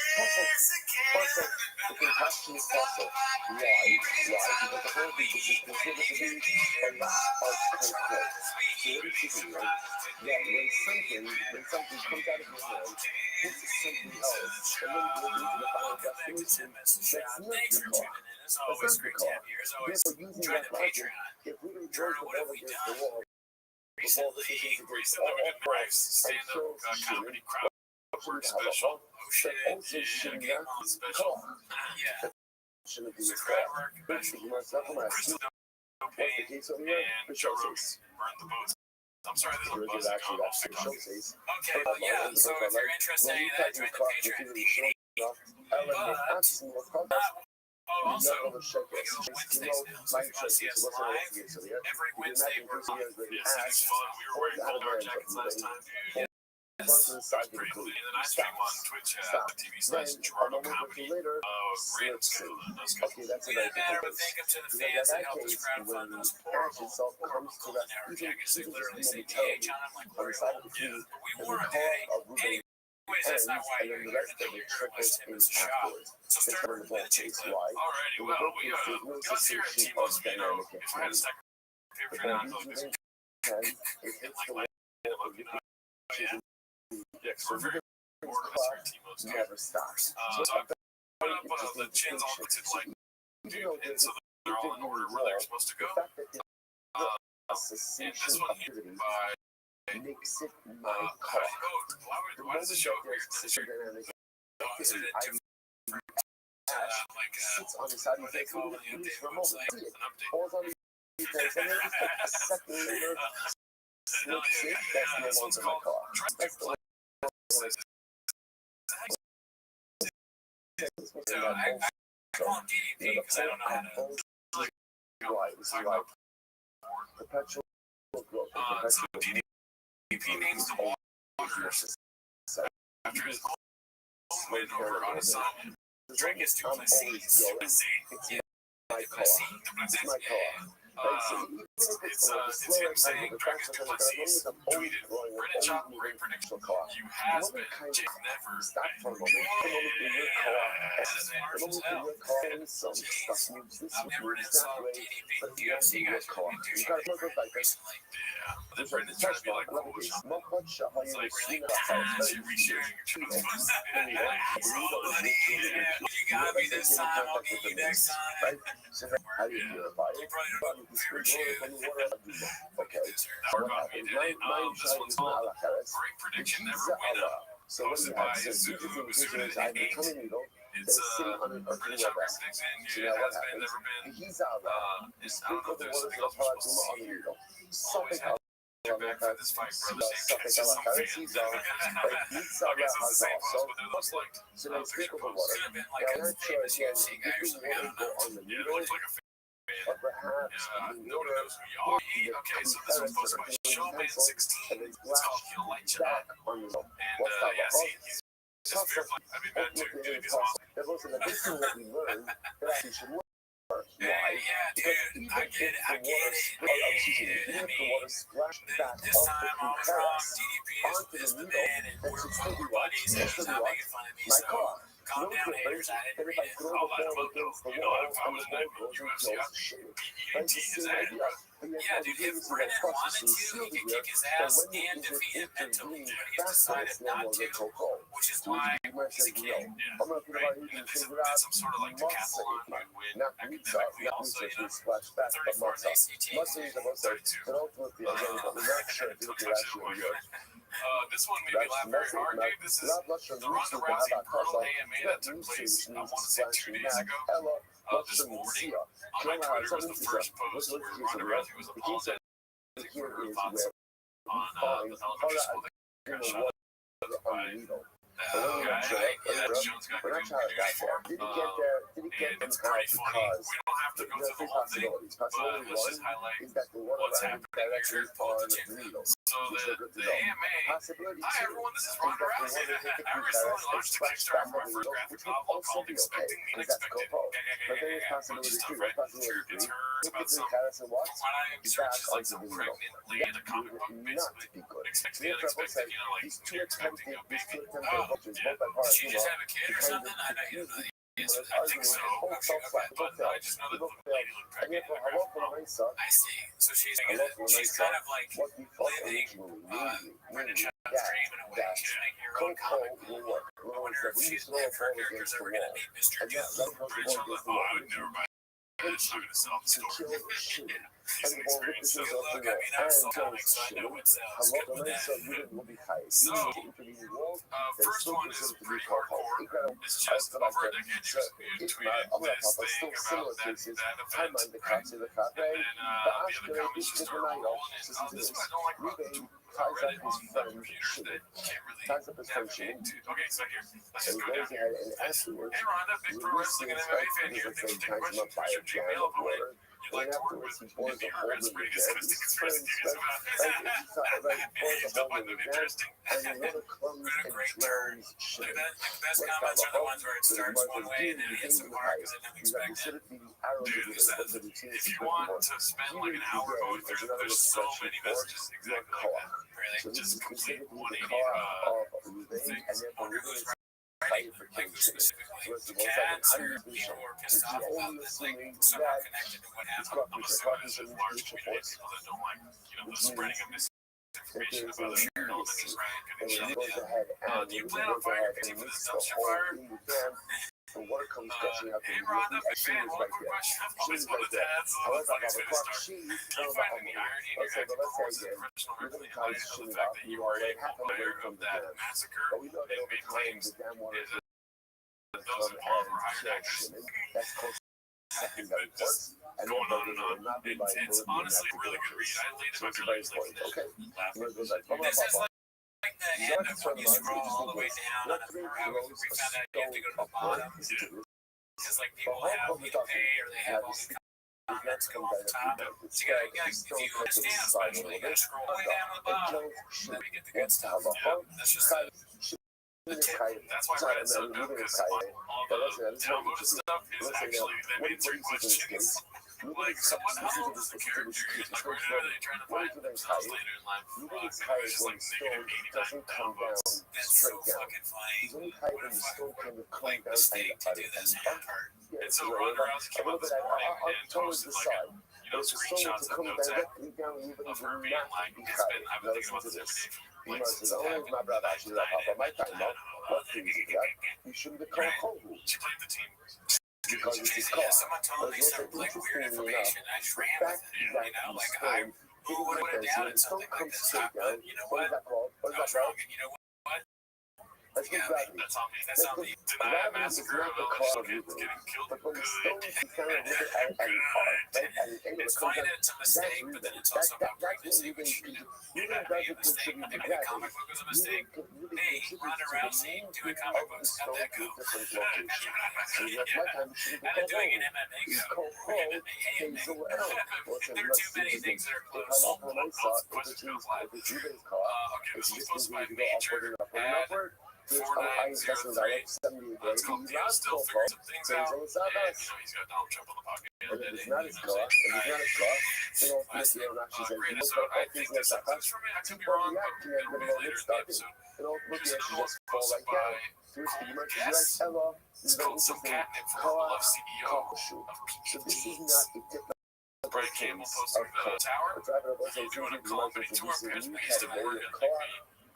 Fossil. The concoction is fossil. Why? Because the whole thing is considered to be a lot of control. So what is she doing? That when something comes out of your hand, hits something else, and then goes into the final destination, that's not the car. That's not the car. Therefore, using that logic, if we don't throw the ball against the wall, Recently, we did Bryce stand-up comedy crowd work special. Oh shit! Game on special. Yeah. It's a crowd work special. No pain and showrooms burn the boats. I'm sorry, there's a buzz. Okay, well, yeah. So if you're interested in that, join the Patreon. Oh, also, we go Wednesdays now, so if you want to see us live, every Wednesday we're live. Yes, it is fun. We were wearing cold hard jackets last time, dude. Yes, it was pretty cool. And then I stream on Twitch TV/Gerardo Comedy. Great schedule. We didn't matter, but thank them to the fans that helped us crowdfund those horrible culinary jackets. They literally say DH on them like we're old. Yeah, but we wore them, dude. Anyways, that's not why you're here today. You're here to watch him as a shop. So start with the chick clip. Alrighty, well, we got here at Timo's Vino. If I had a second Patreon, I'd this and like yeah, because we're very organized here at Timo's. Never stops. So I put up the chins all to like, dude, and so they're all in order where they're supposed to go. And this one here by makes it my car. Why does it show up here? Is it different? Like, on the side what they call the update website? An update. Falls on the defense, and then just like a second later, that's no longer my car. That's the So I call it DDP because I don't know how to. Right, this is like perpetual growth. So DDP means the water after his own win over on his son. Drink is too classy. It's my car. It's my car. It's him saying Drink is too classy. Tweeted, Brennan Chop, great prediction. You has been, Jake never. Stop for a moment. I've never saw DDP UFC guys do something recently. Yeah, but then Brendan tried to be like cool or something. It's like really, you're resharing your truth. You got me this time, I'll get you next time. How do you feel about it? You probably don't know my favorite shit. Okay. Dark on me today. This one's called Great Prediction Never Win Up. So what do you have? So this is I've been coming and go. It's British Great Prediction. You has been, never been. He's out there. I don't know if there's something else we're supposed to see here. Always had to back for this fight, brother. Same catches some fans. I'll get some the same pose, but it looks like picture pose. Could have been like a famous UFC guy or something. I don't know. Yeah, it looks like a fan. Nobody knows who you are. Okay, so this was posted by Showman16. It's called He'll Light You Up. And yeah, see, he's just fearful. I mean, bad too. Dude, he's awesome. Yeah, dude, I get it. This time I was wrong. DDP is the man, and we're buddies. And he's not making fun of me, so calm down, haters. I didn't read it. I'll let him up, though. You know, if I was back with UFC, I'd be BET his ass. Yeah, dude, if Brennan wanted to, he could kick his ass and defeat him mentally, but he's decided not to, which is why he's a king. Yeah, right. And then did some sort of like decathlon win academically also, you know. 34 in ACT, 32. This one made me laugh very hard, dude. This is the Ronda Rousey Brutal AMA that took place, I want to say 2 days ago. This morning on my Twitter was the first post where Ronda Rousey was apologizing for her thoughts on the elementary school that got shot by Jones got We're not good trying to back there. Did he get there? Did he get and it's them out pretty funny. because We don't have to go through the whole thing, but let's just highlight is that the one what's running happening directly here. on the needle? So the AMA, Possibility hi two everyone, this is is Ronda that the Rousey. one that hit the I recently launched a Kickstarter for my first graphic which would novel also called be Expecting the okay, because that's Unexpected. co-pro. But then there's possibility two. That's possibility It's three. her, it's about Typically, some, Harrison from Watts what I is observed, back she's like onto some the needle. pregnant lady in a comic book, Not basically. to be good. Expecting the unexpected, you know, like these when you're expecting a baby. approaches, Yeah. both by part Did she just have a kid or something? I know you know. I think so. Okay, but I just know that the lady looked pregnant in the graphic novel. I see. So she's kind of like living Brendan Schaub's dream in a way. She's making her own comic book. I wonder if her character's ever going to meet Mr. Doom. Brendan Schaub's like, oh, I would never buy that. It's not going to sell the story. He's an experienced. So look, I mean, I saw comics, so I know what's good with that. So, first one is pretty hardcore. It's just over a decade you tweeted this thing about that event, right? And then the other comments just started rolling in. Oh, this one I don't like about the tweet. I read it on the computer that can't really navigate to. Okay, so here, let's just go down here. Hey Rhonda, big pro wrestling and MMA fan here. Thanks for taking questions. Appreciate Gmail. If you'd like to work with Indy or Vince, pretty disgusting conspiracy theories about he's still finding them interesting. Great turn. Look at that. The best comments are the ones where it starts one way and then it hits the mark because I didn't expect it. Dude, if you want to spend like an hour going through, there's so many messages exactly like that. Really, just complete 180 things. Wonder who's writing like who specifically. Cats or people who are pissed off about this, like somehow connected to what happened. I'm assuming this is large community of people that don't like, the spreading of misinformation about their elementary, right? Good shit. Do you plan on firing your team for this dumpster fire? The water comes gushing out the Hey Rhonda, big fan. One quick question. I've always wanted to add the funniest way to start. Do you find any irony in your acting performance as a professional wrestling in light of the fact that you were a player of that massacre and made claims that those involved were hired actors? Just going on and on. It's honestly a really good read. I laid in my feelings laughing. This is like the end of when you scroll all the way down on a forum. We found out you have to go to the bottom because like people have pay or they have all these comments go off the top. So you gotta if you understand especially, you gotta scroll way down to the bottom before you get the good stuff. That's just the tip. That's why Reddit's so dope because all the downloaded stuff is actually they made 3 questions. Like, so what, how old is the character? Like, where are they trying to find themselves later in life? It's just like negative 89 downvotes. That's so fucking funny. What a fucking mistake to do this part. And so Ronda Rousey came out this morning and posted like screenshots of notes app of her being like, I've been thinking about this every day for like since it happened. She played the team. Because it's his Yeah, car. someone told me some like weird information. I just ran with it. Like who would have doubted something like this? But you know what? I was wrong, and you know what? Yeah, That's on me. That's on me. Deny a massacre of elementary kids getting killed. Good. It's funny that it's a mistake, but then it's also about pregnancy, which it had to be a mistake. Maybe the comic book was a mistake. Hey, Ronda Rousey doing comic books, how'd that go? And then doing an MMA go. There are too many things that are close. Questions go live. Okay, this one's posted by Major Ad 4903. It's called Theo Still Figuring Some Things Out. And, he's got Donald Trump on the pocket. If it's not his car, Great episode. I think this comes from it. I could be wrong, but it'll be later in the episode. Here's another one posted by Cold Guess. It's called Some Catnip for a Beloved CEO of PPP. opposed to Campbell of posting the car. tower. But driving up on He doing a some company tour pitch, but he used to work at car.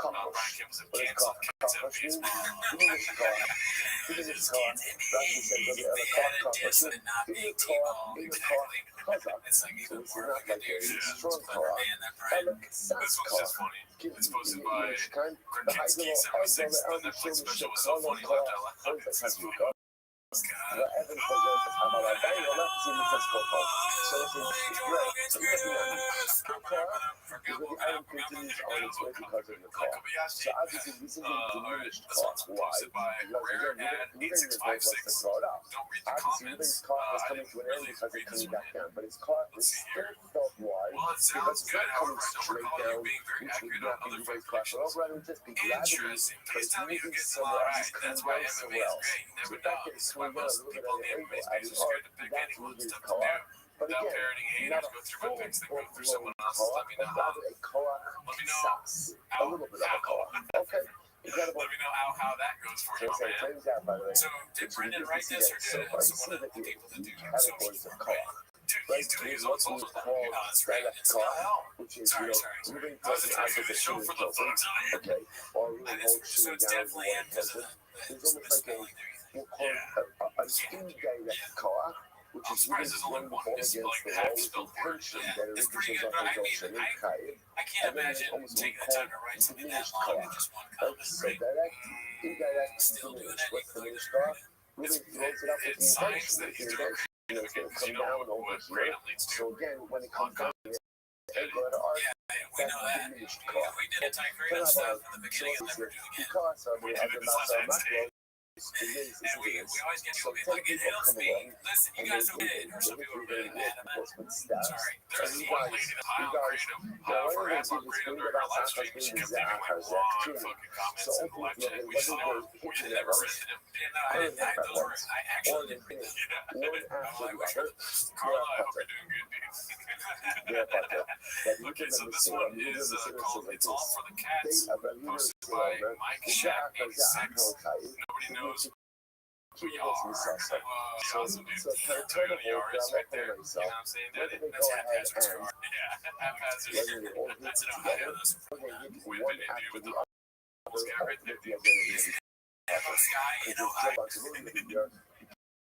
Brian Campbell said What is cancel car? cats Car at baseball. Give me this car. Give me this car. Rashi said, go to the other car. Give me the car. In the car. Chazak. So this is not like a strong car. Elek This Sas one's car. just funny. Give It's me posted the by Shkan. Krakinski 76. The Netflix special was so funny. Laughed out loud. This is funny. ואבן חוזרת אבל עדיין עולה צימיצס קופות. So this is great. So this is the car is what the iron continues on its way because of the car. So obviously this is a diminished car. Why? Because again, we're going to throw it out. Obviously this car is coming to an end because it's coming back down. But its car is still felt wide because it's not coming straight down, which would not be the very car. So rather than just be gravity, but it's moving somewhere else, it's coming down somewhere else. So the fact that it's swung down a little bit on the angle at the arc, that's moving the car. But again, not a full blown car, but rather a car size. A little bit of a car. Okay. Incredible. Let me know how that goes for you, So it man. turns out, by the way, So did Brendan write this, or did someone of the people that do categories of car. Dude, Right, he's doing his what own we socials. call That's right. direct It's car, not which is, sorry. moving I was towards the just making a show opposite for the folks. okay, or really So shooting it's down definitely in because of It's almost like we'll call it a indirect car, which is really throwing the ball against the wall with intention that it reaches off the ocean and kite. I can't imagine taking the time to write something that long in just one comment. So direct, indirect, diminished. What's the diminished car? Really throws it up with the intention. With the intention. It's going to come down over here. So again, when it comes down here, go to art. We know that. We did anti-creative stuff in the beginning and never do again. Because of the other macro. And we always get people like, it helps me. Listen, you guys don't get it. Or some people are really mad about it. Sorry. There's this one lady that's high on creative. For ads on creative during her live stream, she kept leaving like long fucking comments in the live chat. We never read them. And those were, I actually didn't read them. I'm like, Carla, I hope you're doing good, dude. Okay, so this one is called It's All for the Cats, posted by Mike Shack 86. Nobody knows who you are. Awesome, dude. Toyota Yaris right there. You know what I'm saying? That's haphazard score. Yeah, haphazard. That's an Ohio. That's with it, dude, with the this guy right there, dude. This guy in Ohio.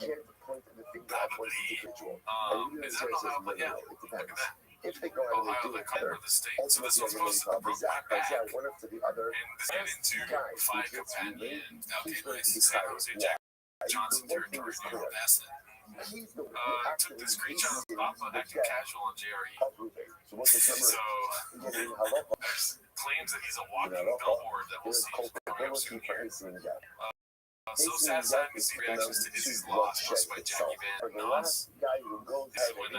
Can't point to the finger at one individual. Is that Ohio? But yeah, look at that. If they go ahead and Ohio, do the it cover better, of the state. So this one's supposed to broke my back. one after the other. And this get into Five Companion. Okay, nice. San Jose Jack Johnson territory near Odessa. Took the screenshot of Papa acting casual on JRE. So, claims that he's a walking billboard that will see coming up soon here. So sad to see reactions to Izzy's loss posted by Jackie Van Noss. This is when I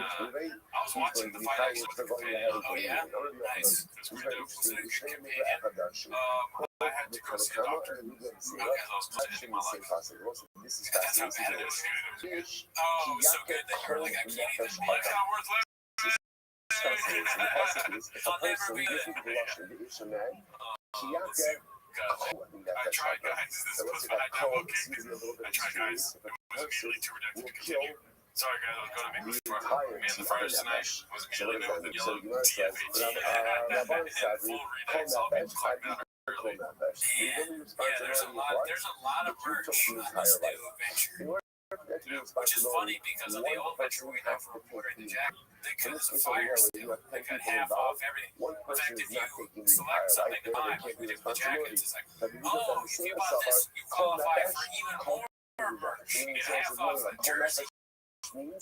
was watching the fight actually with the companion. Oh yeah? Nice. It was pretty dope. Was it a good companion? I had to go see a doctor because I was planning my life. That's how bad it was. It was good. Oh, it was so good that you were like, I can't even, life's not worth living. I'll never be there. I tried, guys. This was my demo cake. I tried, guys. It was immediately too redemptive to continue. Sorry, guys. I was going to make this fun. Me and the fires tonight was immediately met with a yellow TFAT and full redux. I'll be plugged out early. Yeah, there's a lot of merch on this new venture. Which is funny because on the old venture we have for reporting the jacket, because of fire still, they cut half off everything. In fact, if you select something to buy, like we did with the jackets, it's like, oh, if you bought this, you qualify for even more merch. You get half off the jersey. Yeah,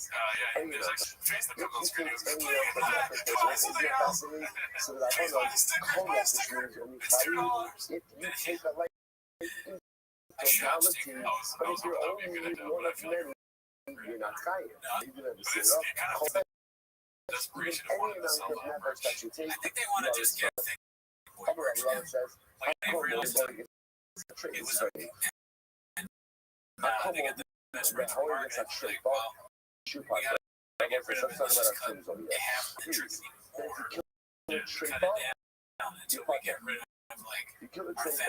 there's like face that comes on screen. He goes, please buy something else. Please buy the sticker, buy a sticker. It's $2. I should have sticker. I was hoping that would be a good idea, but I feel like you're not tired. but it's kind of desperation of wanting to sell the whole merch. I think they want to just get thick boy merch now. Like they realized that it was a now they get the best merch for marketing. Like, well, we gotta get rid of it. Let's just cut half the tricks even more. Cut it down until we get rid of like our 1,000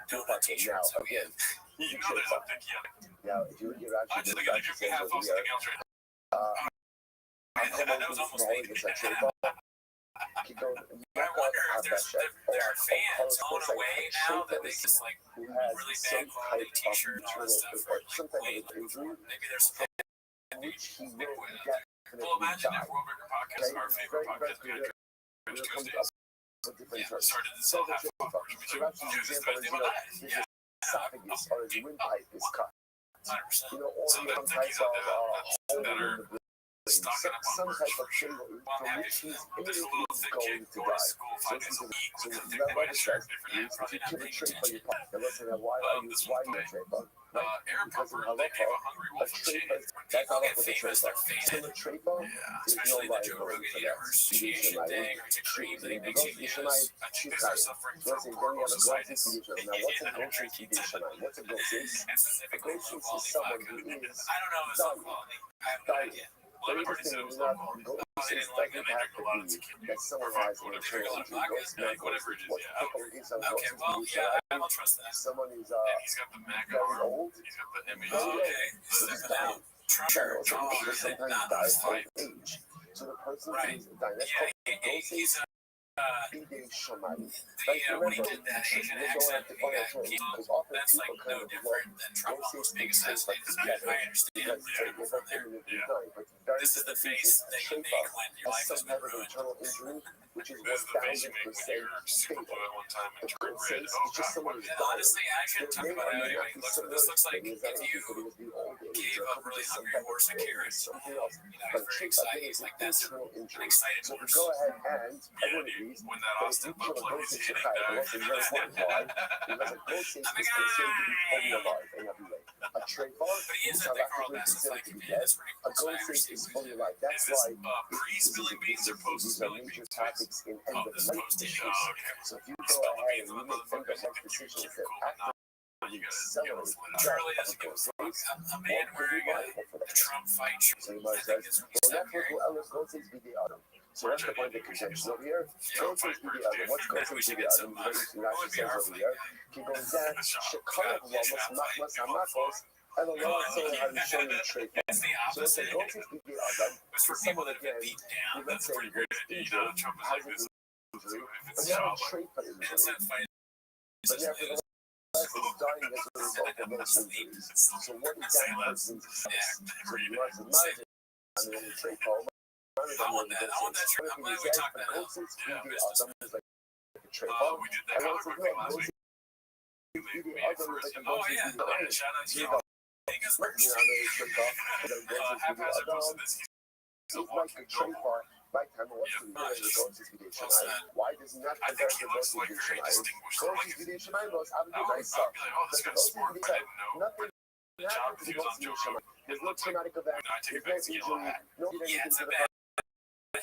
donut t-shirts that we have. You know there's a picky on it. Now, if you would give Actually, they're gonna give me half off something else right now. That was almost me. Keep going. But I wonder if there are fans blown away now that they just like really bad quality t-shirt and all that stuff. Or like, wait, maybe there's some well, imagine if World Record Podcast, our favorite podcast, we had Trash Tuesdays. Started to sell half offers. Dude, this guy's name on that. Yeah. Esophagus or his windpipe is cut. 100%. You know, all So the the other types things of that are stocking up on some merch type for of sure. thing Well, I'm from happy which for he's them. There's a little thick kid going to going to die. school 5 days a week with that thick Let white us shirt. say, Different you probably not keep a paying trait for attention. your pocket. And listen, why are you This one a trait bug? Air Pumper, they have a Hungry Wolf and Shane. When That's people not get what the famous, trait they're bug. faded. A trait bug Yeah, is no especially the Joe liability Rogan for that. Association thing, or it's a cream that he makes you use. I think they are suffering from Listen, then you have a corpusculitis. Now, what's a ghosting condition? What's a ghosting? And specifically low Ghosting is quality someone vodka. who is I don't know if it's low quality. I have no idea. Well, very everybody said it was interesting. low quality. Oh, they didn't like that. They drink a lot of tequila. That someone Or has whatever. an They drink a lot of internal vodka. injury. Like, whatever it is. Yeah, I don't care. Okay, well, Ghosting yeah, I'll trust that. someone who's And he's got the MAGA very arm. old. He's got the image. Very old. Okay. Now, Trump. Sometimes Now, dies that's of fine. age. So the person Right. who's dying, that's Yeah, called he's Bide Shamani. when he did that Asian accent, he got killed. That's like no different than Trump almost being assassinated. I understand from there. This is the face that you make when your life has been ruined. Which is This is the face you make when you're super blue at one time and turn red. Oh god. Honestly, I shouldn't talk about how anybody looks, but this looks like if you gave a really hungry horse a carrot. You know, he's very excited. He's like, that's an excited So horse. go ahead and Yeah, dude, when that Austin butt plug is hitting a trait bug But he is at the Carl Bassett fight committee. That's pretty a cool. So I ghost understand is what fully you're alive. doing. That's Is this why pre-spilling beans or post-spilling major beans? topics in end Oh, of this is life post-it. issues. Oh, okay. So if you go Spill the ahead beans and on you the make end of motherfuckers. life You keep decisions your that cool and not. You gotta accelerate Charlie doesn't give a fuck. A man wearing a Trump fight shirt. So you I might think say, is what well, he's that's what Ellis Ghost's BD Adam. So that's the point of contention over here. Ghost's BD Adam. What's Ghost's BD Adam? Rashi says over here. Keep going down. Chicago must have Marcos. And a lot of so how you show your trait. It's the So it's a opposite. Ghost's BD Adam. It's for people that have been beat down. That's pretty great. You know, Trump is like this. So if But it's you have a job, trait for injury. it's that fight. But nevertheless, is dying as a result of those injuries. So what is that person's success? So you have to imagine, I mean, a trait call. I want that. I want that shirt. I'm glad we talked that out. Yeah, we did we did that comic book thing last week. We made it first. Oh yeah, shout out to you. Vegas merch. Half-Hazard posted this. He's It's like a trait bar. Right time, what's the Ghost's video tonight? Why does he not I compare think he to looks Ghost's like video very tonight? distinguished. Ghost's video tonight was I absolutely would nice thought, stuff. oh, this guy's smart. I didn't know. Nothing The job happened to he was on Joe Ghost's video Rogan. tonight. There's It no looked like traumatic event. I take There's a no back yellow injury. hat. No Yeah, it's a to the bad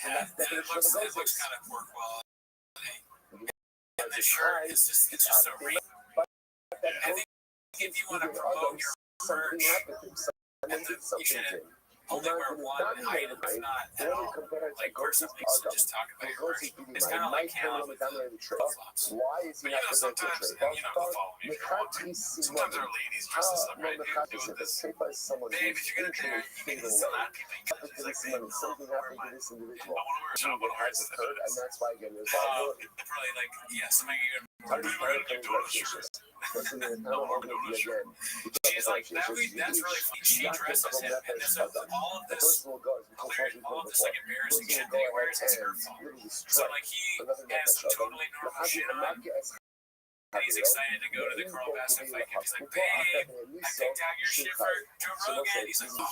hat. It looks kind of poor quality. And the shirt is just so real. I think if you want to promote your something merch, happened to him. Someone did you something should to him. only wear one item, if not at all. Like personally, so just talk about your merch. It's kind of like Cal with the flip-flops. Why is he But not you know, sometimes, you know, follow me if you want to. Sometimes our ladies dress us up, right? Doing this. Babe, if you're gonna do it, you can sell that people. She's like, babe, no, something I want happened to this to individual. wear a top on a heart instead of And this. that's why again there's Probably like, yeah, somebody you can wear a donut shirt. She's like, that's really funny. She dresses him, and this all of this, all of this like embarrassing shit that he wears is her fault. So like he has totally normal shit on, and he's excited to go to the Carl Bassett fight camp. He's like, babe, I picked out your shit for Joe Rogan. He's like, oh,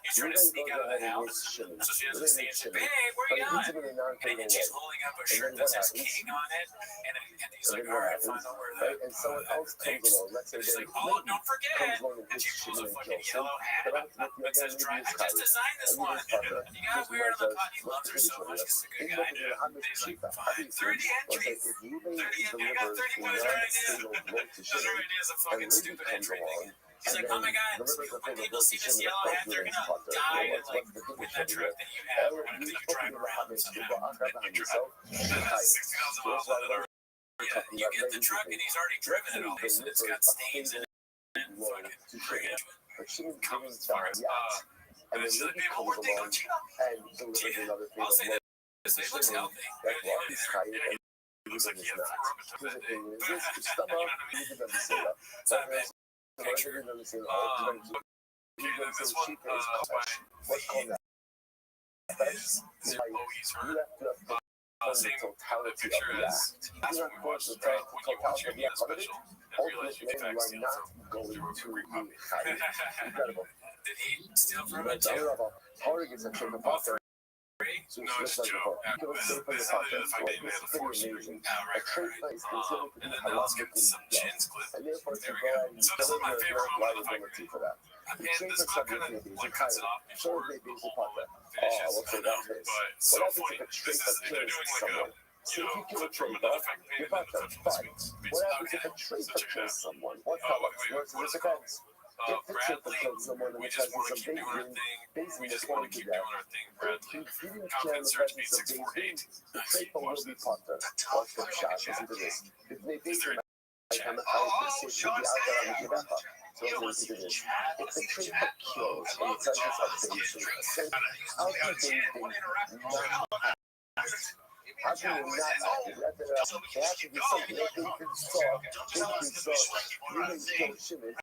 he's trying to sneak out of the house, so she doesn't see it. She's like, babe, where you going? And then she's holding up a shirt that says King on it, and he's like, all right, fine, I'll wear that. And someone else comes along, let's say She's like, oh, don't forget. And she pulls a fucking yellow hat that says dry. I just designed this one. You gotta wear it on the pod. He loves her so much. He's a good guy, dude. And he's like, fine. 30 entries. 30 entries. I got 30 points right idea. Those are ideas of fucking stupid entry thing. He's like, oh my god, when people see this yellow hat, they're gonna die to like win that truck that you have or whatever that you drive around somehow. And you drive 60,000 miles on it already. Yeah, you get the truck and he's already driven it all. It's got stains in it. And fucking bring it. And then she's like, Libby babe, one comes more thing on along Tina. and delivers another thing I'll of say love. this. He looks healthy. That's why he's tired Yeah, and he looks like he had not. 4 up until Here's that the day. thing, is this You stomach, know what I mean? you can never say that. It's not a bad picture. You can never say that. Okay, then this one What's called that? is Chloe's her. You have to have the Same totality picture of the as act. that's You're when we not watched going the to when you watch your Nina special and realize you ultimately, can you fact are steal not from going through a to Greek be puppy. tired. Incredible. Did he steal from But it too? Target gets a trick of Potter. No, it's a joke. This is the fact that you had the force ring. Oh, right. And then now let's get some chins clip. And therefore, There to we go go. ahead and So this is my favorite moment of the fight. liability for that. And this clip kind of like cuts it off So before they the basic whole Potter. finishes. Oh, okay, that is. But What so happens funny. if a This tracer is they're kills doing like someone? a clip from another fight painted You're another Potter, clip from this but week's. what happens if Okay. a tracer So check it kills out. someone? What Oh, wait, happens? what What's is the it called? defense? If the tracer Bradley, kills someone in we the just want presence to of keep doing our Beijing, thing. Beijing We just is want going to to keep that. doing our thing, Bradley. He didn't Comp share and the search me presence of 648. Beijing. The tracer will be Potter. Watch the shot. Listen to this. If they Is there become a oh, Sean so listen to this. If the tracer kills in the presence of Beijing, then how can Beijing not how can they not act? They have to do something. They saw Ruben kill Shimon.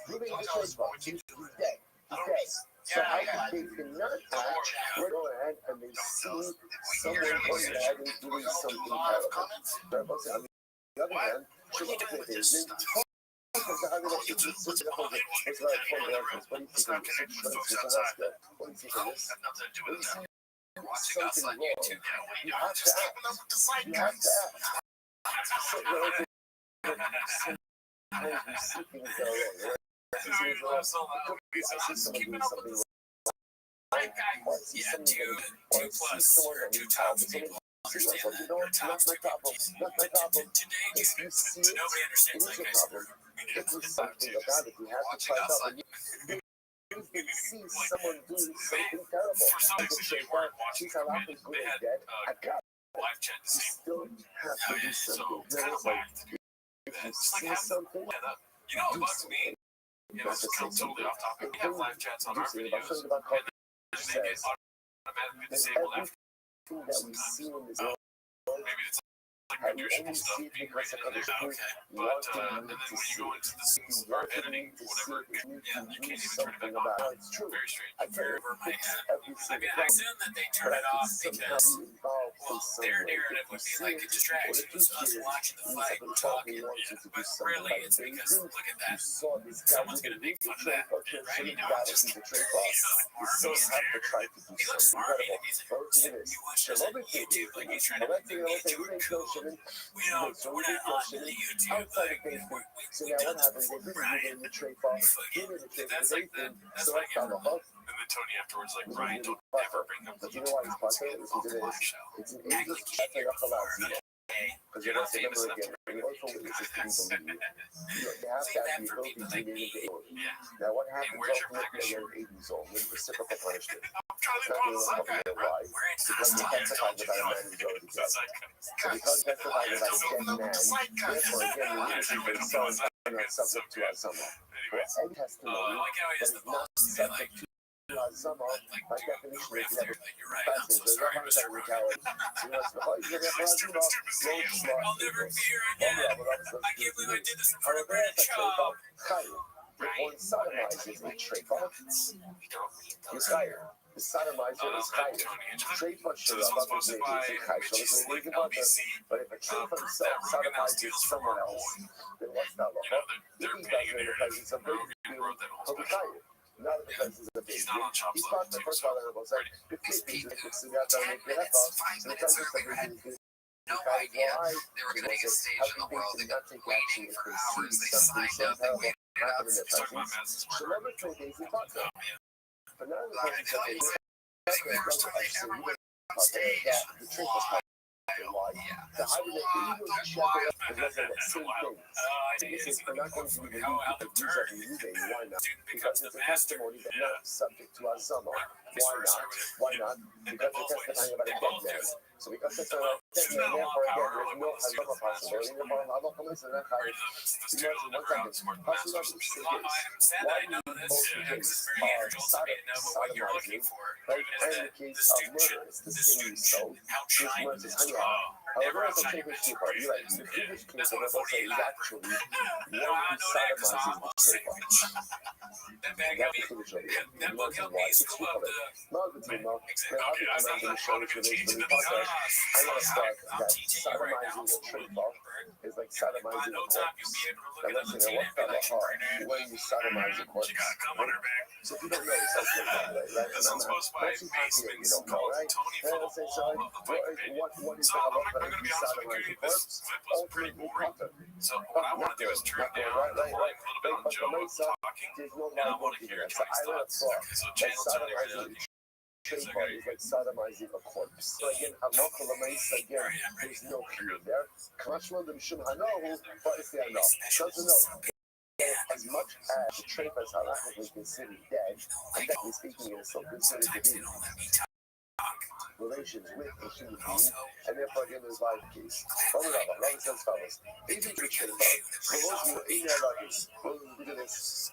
Ruben is the tracer. He's dead. He's dead. So how can they not act? We're going ahead and they see someone going ahead and doing something terrible. On the other hand, watching us on YouTube. You have to act. You have to Yeah, two plus or 2 times people understand that. Or times 2 people. Today, to nobody understands that, guys. Watching us on YouTube. You see someone doing something terrible. For some reason, they weren't watching it. They had live chat to see. Still have to do So something. it's kind of whacked. It's like having something. you know what bugs me? Yeah, this is totally off topic. We have live chats on our videos, and they get automatically disabled after. That we see in this Maybe it's like minutiae stuff being written in there. Okay, but and then when you go into the scenes or editing, whatever, yeah, you can't even turn it back on. It's true. Very strange. I can't Over my head. every I single mean, I assume that they turn it off because, well, their narrative would be like a distraction. It's us watching the fight and talking. But really, it's because, look at that. Someone's going to make fun of that. Right? You know, just, he's so scared. He looks smarmy to me. You watch this on YouTube, like he's trying to make YouTube cool. We're not on the YouTube, like, we did this before Brian. That's like that. That's what I get from him. And then Tony afterwards, like, Brian, don't ever bring up the YouTube comments on the live show. Act like you can't hear before. Okay? You're not famous enough to bring up YouTube comments. Save that for people like me. Yeah. Now, what And happens where's your ultimately package? when you're 8 years old? When reciprocal punishment. I'm trying to call the sun guy, bro. We're in Because he testified about a man who's already dead. So because he testified about a dead man, therefore, again, we need to be concerned and not subject to our summer. Any testimony I like how he has that the is not balls to be like, subject to our summer, by definition, is riff never there. Like, you're right. I'm so sorry, Mr. Root. I'll never be here again. I can't believe I did this in front of Brandon Shaw. One sodomizes a trafer, he's hired. The sodomizer is hired. Trafer should have other niggas in Kaisha. But if a trafer himself sodomizes someone else, then what's that law? If he does it in the presence of Beijing, he'll be hired. Not in the presence of Beijing. He's part of the first honorable say, if Beijing is the guy that make it up, so the presence of Beijing is No idea they were going to get a stage in the world. They got waiting for hours. They signed up. They waited out. He's talking about Madison's murder. But now the presence of Beijing, I think the first time they ever went on stage. Why? Yeah. that's why. This is not going to be how out of turn. Why not? Because it's a testimony that's not subject to our summer. Why not? Why not? Because they're testifying about a dead man. So because it's a There's not a lot of power there's like no when the possibility of halakha l'maisa. the scale in the crowd is more than that. So I'm sad that I know this because it's very integral to me to know what you're looking for. Right? Is And in that the case the of student murder, it's the skin you sold. outshine However, never as a outside Jewish people, you're right. The Jewish people, That's what a they'll say, 48 is actually one who I know that because I sodomizes the almost trade that bag That's helped the me. Jewish of it. That book helped me school up the Not the team, no. Okay, that's not the show product of the teaching the podcast. I know I'm that teaching you right now. sodomizing a trade law is like sodomizing a No time, corpse. you'll be able to look And at let's the say, routine what's and be that like, when you sodomize a corpse? she got to come on her back. So if you don't know, it's okay, right? This one's posted by Basements called Tony for the Wall of the Pike Opinion. What is So I'm going to be honest with you, this clip was pretty boring. So what I want to do is trim down the volume a little bit on Joe talking, and I want to hear Tony's thoughts. Okay, so channel Tony right now. Trademark is like sodomizing a corpse. So again, halakha l'maisa, again, there's no clue there. Kamashma the mishum hanahu, but it's the enough. Doesn't know. As much as the trade is halachically considered dead, and that is speaking in itself considered to be relations with a human being, and therefore again there's life case. Rabbi says fellas, even the trade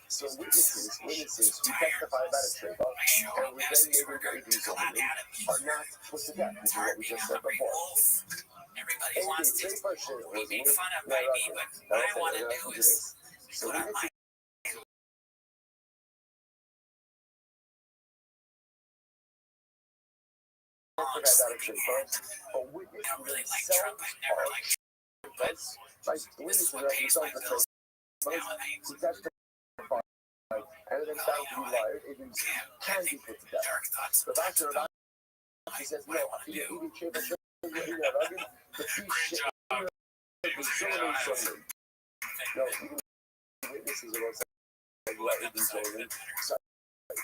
so witnesses who testify about a trade and we then maybe these are not put to death, which is what we just said before. Everybody wants to be made fun of by me, but what I want to do is put on my but witness I don't really like themselves Trump. I never liked Trump, but this is what pays my bills nowadays. And then found to be liars, it can be put to death. Dark thoughts. The doctor about he says, no, he even came and showed me the fish no, even witnesses are also like what it is only. So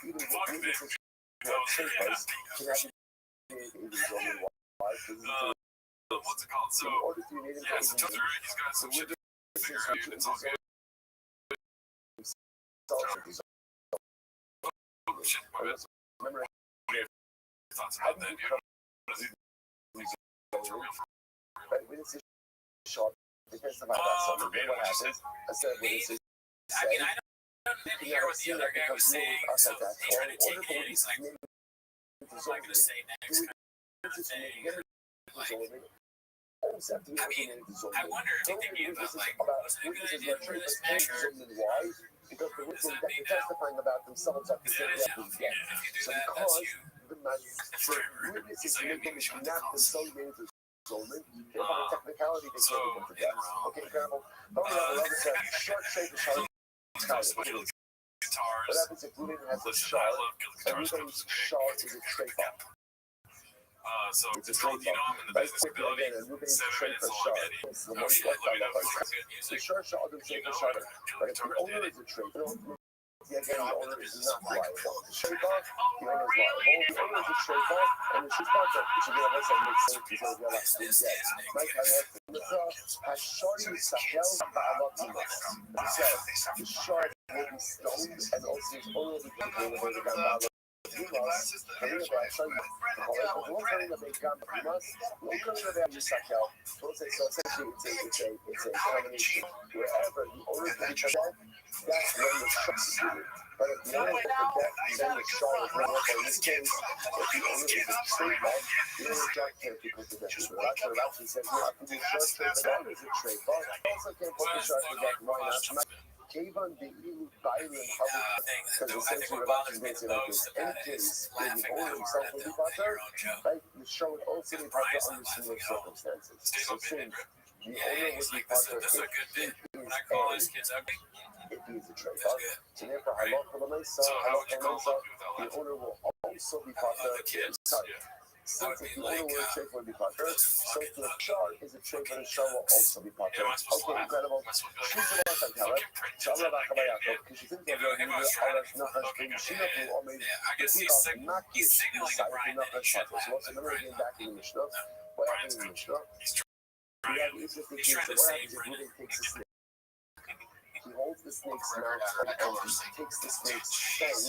even witnesses who are papers can have it is only why What's it called? So, in order to enable yeah, so Joe's right. He's got some shit to figure out. It's all good. Shit, my bad. Remember, Thoughts about that, dude? Does he right, witnesses shot because about that something. What happens? I said witnesses I mean, I didn't hear what the other guy was saying, so they try to take it, and he's like, what am I going to say next? Kind of thing. Like, I mean, I wonder if you're thinking about, like, was it a good idea for this match, or because the witnesses that are testifying about themselves are considered dead. if you do that, that's you. So witnesses make them not consolidated to Zolman. If on a technicality, they can't be put to death. Okay, incredible. But we have another set. Short shape is how what happens if Ruben has a shawl, and Ruben's shawl is a trait off? So It's a trait off. Right quickly again, and Ruben's trait for shawl. It's the most the short shawl doesn't trait for shawl. But if the owner is a trait, again, the owner is not liable. The trait off, the owner is liable. The owner is a trait off, and the trait off that should be able to make sense because of the last thing dead. Mike, has shorty sakel ba'alakimas. So, the short will be stoned, and also his owner will be taken away the gambala. So essentially it's a combination. Wherever the owner is going to death, that's when the shot is needed. But if the owner is death, then the shot is not worth. In this case, if the owner is a trademark, the owner can't be put to death. So Rothschild actually says, no, I can do short trade, but that is a trademark. I also can't put the shot to death. Why not? Kevon the EU Byron because essentially what I'm basically like this. Any case, when the owner himself will be bought there, right? The show would also be bought there under similar circumstances. So since the owner would be bought there if he is a trade off. So therefore, halakha l'maisa, the owner will also be bought there. Sorry. Since if the owner were a trade would be bought there, so if the shah is a trade, then the shah will also be bought there. Okay, incredible. She's the one that tell it. So I'm not going to because she's in the area, He's signaling to Brian that he should laugh. So remember again back in the Mishnah. What happens in the Mishnah? He's trying to save Brennan. He holds the snake's mouth and takes the snake's fangs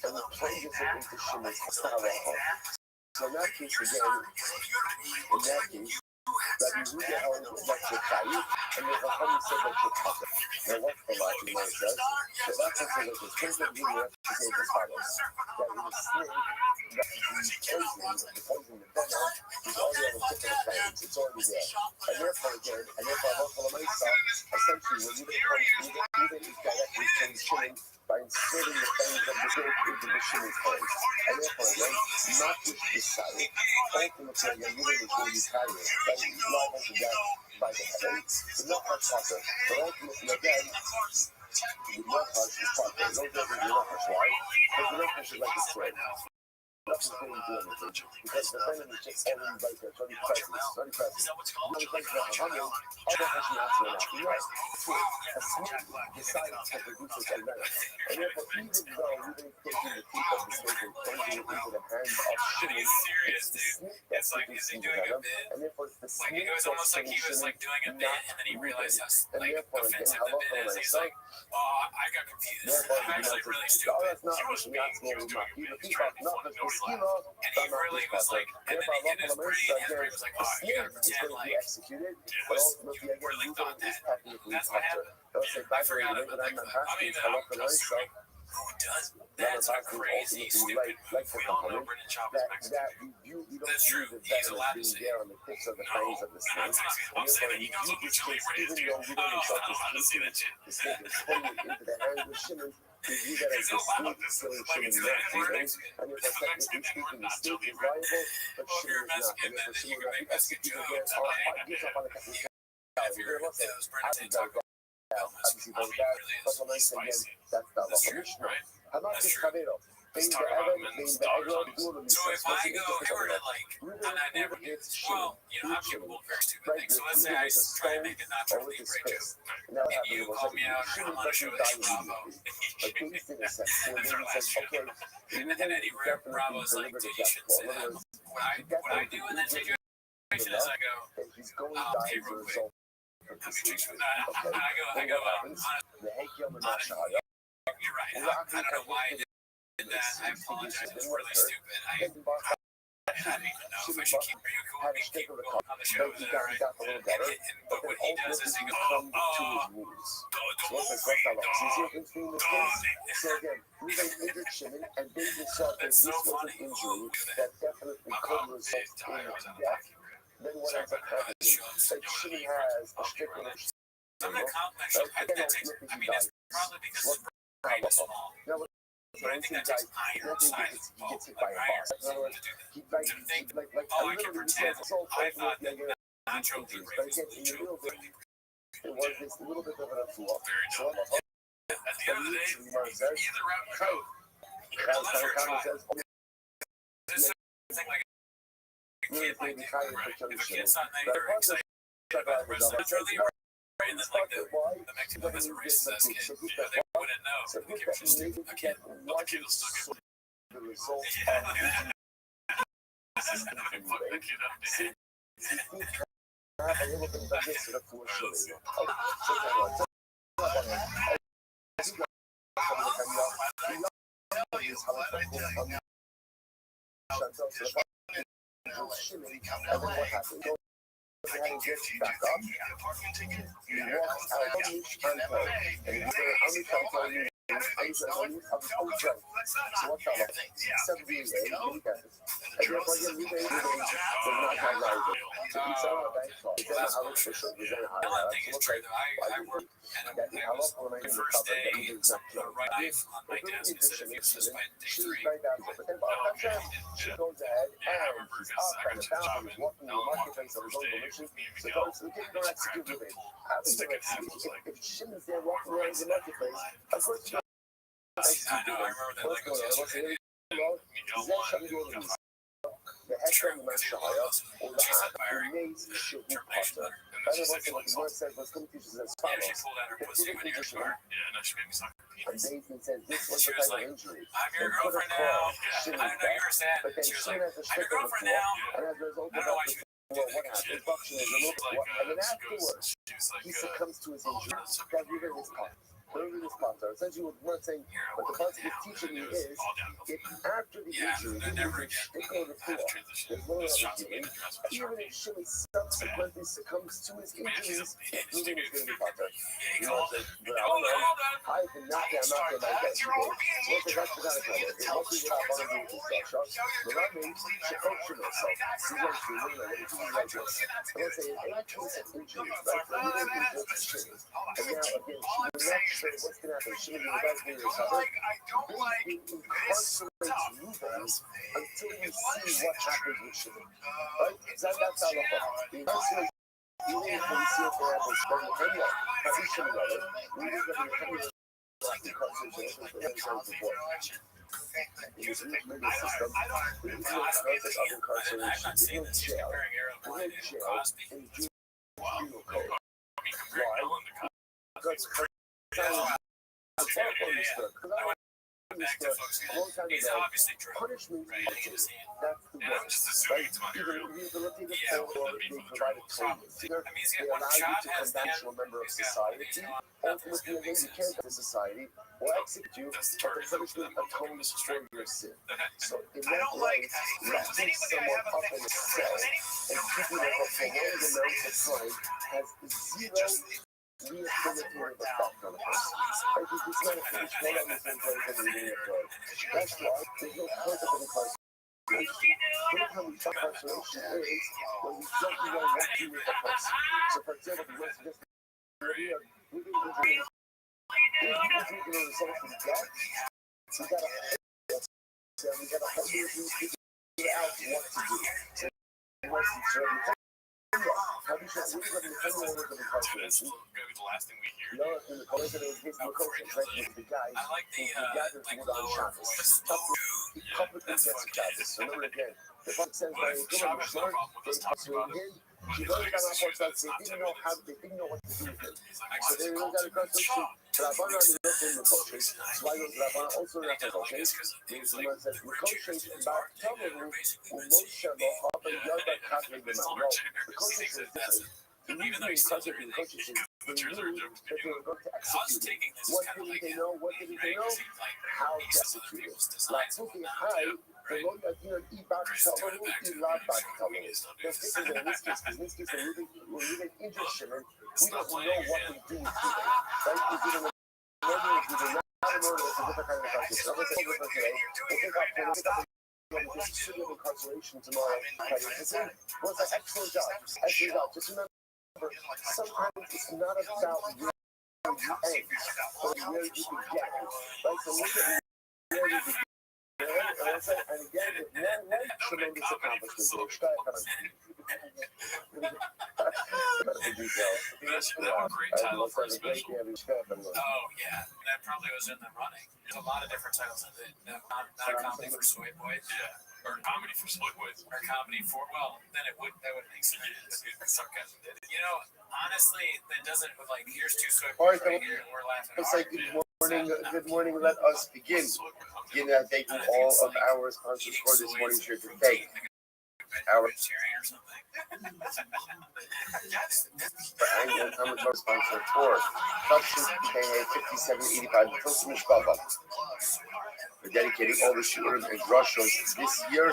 and plunges it into Shimon's halacha. So in that case, again, Rabbi, who the hell lets you fight? And the Chacham said that you cut it. Now, what's the law? You know it says? The Rashi says that the Prince of Judah says as follows: that in the snake, that the poison, the venom, is already on the tip of the fangs. It's already there. And therefore, again, essentially, when Judah is directly conditioning by inserting the fangs of the snake into the shimmer's fangs. And therefore, again, not just decided, ultimately, again, Judah is going to be carried. That is not going to get by the heavens. It's not much hotter. But ultimately, again, the Rothschild is part of it. Don't get the Rothschild. Why? Because the Rothschild is like a thread. Nothing's going to do anything. Because the venom is just already right there. It's already present. It's already present. Now the question is, how many other person has to enough? You know, a snake decides to produce its own venom. And therefore, even though we didn't take in the teeth of the snake and plunging it into the hands of Shimon, it's the snake that's producing the venom. And therefore, it's the snake that's producing Shimon, not Reuben. And therefore, again, halacha l'maaseh. I got confused. I'm actually really stupid. He was being and he really was like, and then he did his brain, and everybody was like, oh, you gotta pretend like you really thought that. That's what happened. I forgot about that clip. I mean, I was like, who does that? That's a crazy, stupid move. We all know Brendan Schaub is Mexican. That's true. He's allowed to say it. No, and I'm saying, that he knows what Chile is too. Oh, I'm allowed to say that shit. He's allowed to say it. Like, it's that we're Mexican. If I'm Mexican, then we're not Chile, right? Well, if you're Mexican, then you can make Mexican jokes. If you're, it was Brendan talk about Mexican. I mean, really is spicy. That's true, right? That's true. Let's talk about men's daughters on news. So if I go, if I were to like, and I never do this, well, you know, I'm capable of very stupid things. So let's say I try and make a natural Libre joke, and you call me out, or I'm on a show that's Bravo, that's our last show. And Eddie Bravo's like, dude, you shouldn't say that. What I do in that situation is I go, hey, real quick, let me check you. I go, honestly, you're right. I don't know why I did that. I apologize. It's really stupid. I don't even know if I should keep people on the show. Is that right? But what he does is he goes, that's so funny. That definitely could result in death. Then what ends up happening? Shimon has a stricter some of the compliments I mean, it's probably because his brain is small. But I think that takes iron size of both. Like iron to think, oh, I can pretend. I thought that Nacho Libre was a joke. It was this little bit of an flaw. Very dumb. At the end of the day, either route you go. Unless you're a child. This is thing like a kid, like, if a kid's not nice or excited about Nacho Libre, and then like the Mexican is a racist ass kid, you know, they wouldn't know. They think it's just a kid, but the kid will still get the result have a little bit of this to the full show. And gets back up, he walks out of the temple, and he said, so what's that? 7 days, and therefore, again, we does not have rival. So we saw our bank call. Then how it's official. I think it's true, though. I work, and I was the first day, the right knife on my desk instead of using this by day 3. She goes ahead and she's up and down and walking the marketplace of his own volition. So the kid don't execute with it. If Shimon's there walking around the marketplace, of course you I know, I remember that like it was yesterday. the Ephraim Messiah, or the Acharonese Shehu Potter. That is what the word says, but some teachers as follows. The physical condition, and Nathan says, this was the type of injury. I'm your girlfriend now. I don't know you're sad. But then She was Shimon like, has a I'm your strip on the girlfriend floor, now. and as a result I of don't know why that, she what happened? Function is removed, and then afterwards, he succumbs to his injury. That river is caught. Learning this pattern. Essentially, what I'm saying, what the pattern is teaching me is, if after the injury, you need to stick on the floor, there's no other healing, even if Shimmy subsequently succumbs to his injuries, healing is going to be pattern. You know what I'm saying? But I don't know. I've been knocking my best today. What's the rest of that color? It must be what I want to do with this stuff. The running should function itself. He wants to win like this. I'm going to say, in any case of injuries, right? So he didn't injure to Shimmy. And now, again, we're not sure what's going to happen. Shimmy will about to be recovered. He incarcerates Ruben until we see what happens with Shimmy. Right? That's how the fuck. The incarcerates Ruben until we see what happens. But we can know. How we Shimmy got it. We just got to recover the incarceration for the times before. In this legal system, there is no concept of incarceration. There's no jail. There's no jail in the juvenile code. Why? Because He's obviously drunk. punishment Right? that's the worst. Right? Even rehabilitative or they provide atonement. Either they allow you to conventional member of society, ultimately they can't to society, or execute you, but the punishment atones for your sin. So in that way, locking someone up in a cell and keeping them for prolonged amounts of time has zero rehabilitative effect on a person. Right? It's not a finish. No one is in place and reading it right. That's why there's no concept of incarceration. Look how incarceration is when we don't know what to do with a person. So for example, the West just we didn't injury. If you injury result from death, we gotta hold you to figure out what to do. So once you serve your how do you say we're going to be of incarceration? No, in the president of his location, right? The guy who gathers wood on Shabbos. He publicly gets Shabbos. Remember again, the book says by a good short, they incarcerate him. She learned that they didn't know what to do with him. So they don't got incarceration. Rabban on the Mekoshes. That's why Rabban also not Mekoshes. Means the man says Mekoshes about Tamaru Moshe Lo Abba Yoda Katri B'Man. No, Mekoshes is different. The reason they concept in Mekoshes is they knew that they were going to execute him. What didn't they know? What didn't they know? How to execute him. Like Tuki High. The Lord that you eat back Tamaru, eat lot back Tamaru. There's different in this case. In this case, when we didn't injure Shimon, we don't know what we do with him. Right? We didn't murder, we did not murder, it's a different kind of incarceration. I'm going to say over today, we'll pick up this city of incarceration tomorrow. Well, it's an excellent job. Excellent job. Just remember, sometimes it's not about where you end, but where you begin. Right? So look at where you begin. And again, one tremendous accomplishment. Oh yeah, that probably was in the running. There's a lot of different titles in it. Not a comedy for soy boys. Yeah, or comedy for soy boys. Or comedy for then that would make sense. Sarcasm did it. You know, honestly, that doesn't like here's two soy boys right here, and we're laughing. Let's say good morning. Let us begin. Thanking all of our sponsors for this morning's here today. Our annual Talmud Torah sponsor tour, KA 5785, Tosim Mishpacha. We're dedicating all the shurim and drushos this year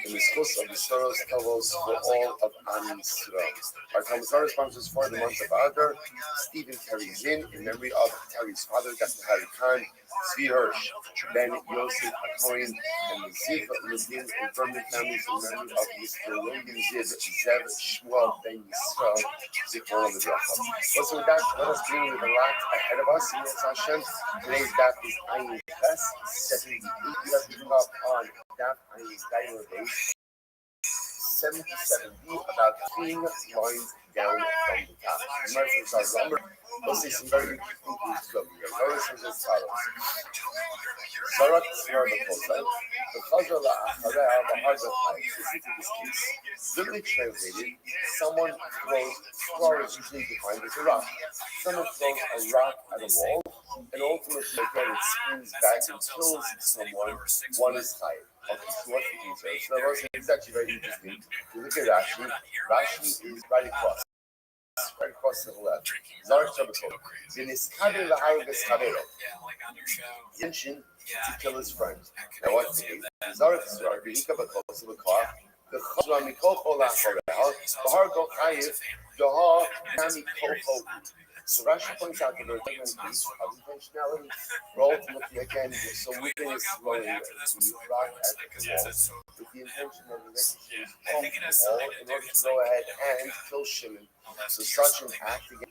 in the schools of the Soros Tavos for all of Am Yisrael. Our Talmud Torah sponsors for the month of Adar, Stephen Terry Zinn in memory of Terry's father, Dr. Harry Khan, Zvi Hirsch, Ben Yosef Cohen, and the Ziv Levin and Vernon families in memory of Mr. Logan Ziv, Zev Shmuel Ben Yisrael, Zichron L'Bracha. Also with that, let us bring with a lot ahead of us. In Hashem, today's daf is Ayin Ches 78. We are picking up on daf Ayin Daimler base 77b, about 3 lines down from the top. Merchants are lumber. We'll see some very interesting things from here. Notice as follows. Zarat Tzvarabakosa, the Chazar La'achareh, the Harzachai. Listen to this case. Literally translated, someone throws, floor is usually defined as a rock. Someone throws a rock at a wall, and ultimately, again, it spins back and kills someone. One is tired. Okay, so what's the answer? So it's actually very interesting. You look at Rashi. Rashi is right across left. drinking Zarek really Shabbat. too crazy. V'niskaber v'harugas chavero. Yeah, like on your show. Intention Yeah, to kill his friend. I could Now be what's guilty the of that. Zarek Shabbat? V'hika b'kos v'koach. The chazra mikol kol la'achorel. Bahar go chayiv. Doha nami kol kol. So Rashi points out that there are different ways of intentionality. We're ultimately again, so within is throwing the rock at the wall with the intention of the Rishon off the wall in order to go ahead and kill Shimon. So such an act, again,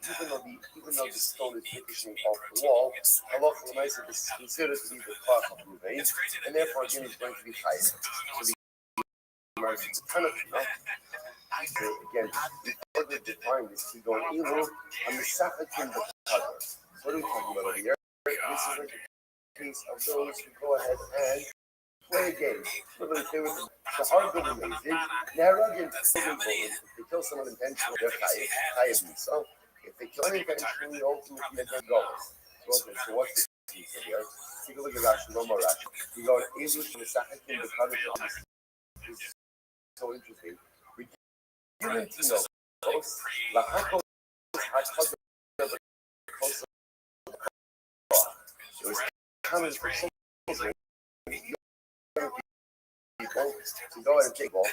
even though the stone is ricocheting off the wall, Halacha L'maaseh is considered to be the Koach of Ruvain, and therefore again is going to be higher. So the it's a ton of again, the further define this to go Ilu on the Sachakim the Kadar. What are we talking about over here? This is like a case of those who go ahead and play a game. Literally play with the hard good amazing. Neharagan, if they kill someone intentionally, they're chayiv. So if they kill unintentionally, ultimately they're goals. So what's the case over here? Take a look at Rashi, no more Rashi. We go Ilu from the Sachakim the Kadar. So interesting. We given to know those lahakos hakos it was common for children people to go ahead and take ball,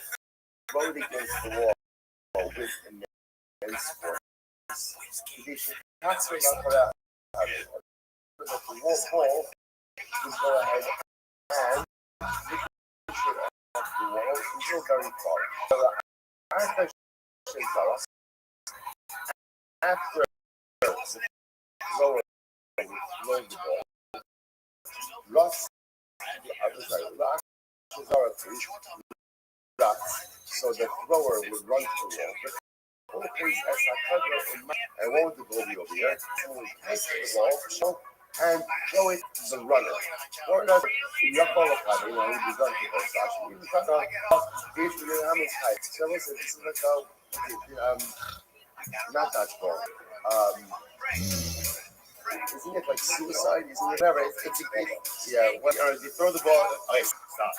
throw it against the wall with immense force. They should not say that the wall would go ahead and off the wall until very far. So our question is after the thrower throws the ball, Rothschild, so the thrower would run to the wall. I want the goalie over here. So we pass the ball and throw it to the runner. Or not, you know, we begun to go. So we cut off. So listen, this is like not that ball. Isn't it like suicide? Isn't it? Whatever. It's a game. Yeah. When you throw the ball. Okay, stop.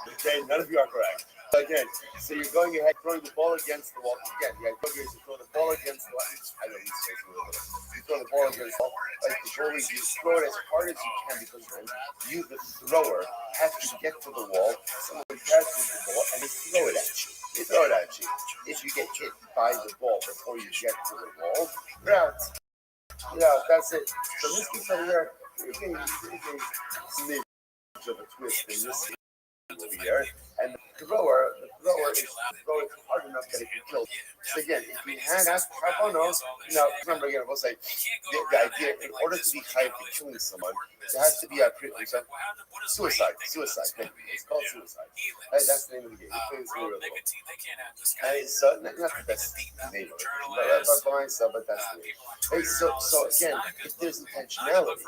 Okay, none of you are correct. Again, so you're going ahead throwing the ball against the wall. Again, you throw the ball against the wall. I don't know. You throw the ball against the wall. Like the goalie, you throw it as hard as you can because you, the thrower, have to get to the wall. Someone catches the ball and they throw it at you. If you get hit by the ball before you get to the wall, you're out. Yeah, that's it. So this piece over here, it's a smidge of a twist in this over here. And the thrower is throw it hard enough that it can kill. So again, if we had that kavanah, now remember again, we'll say the idea in order to be chayiv for killing someone, there has to be a suicide. It's called suicide. That's the name of the game. So not the best name, but that's the name. So again, if there's intentionality.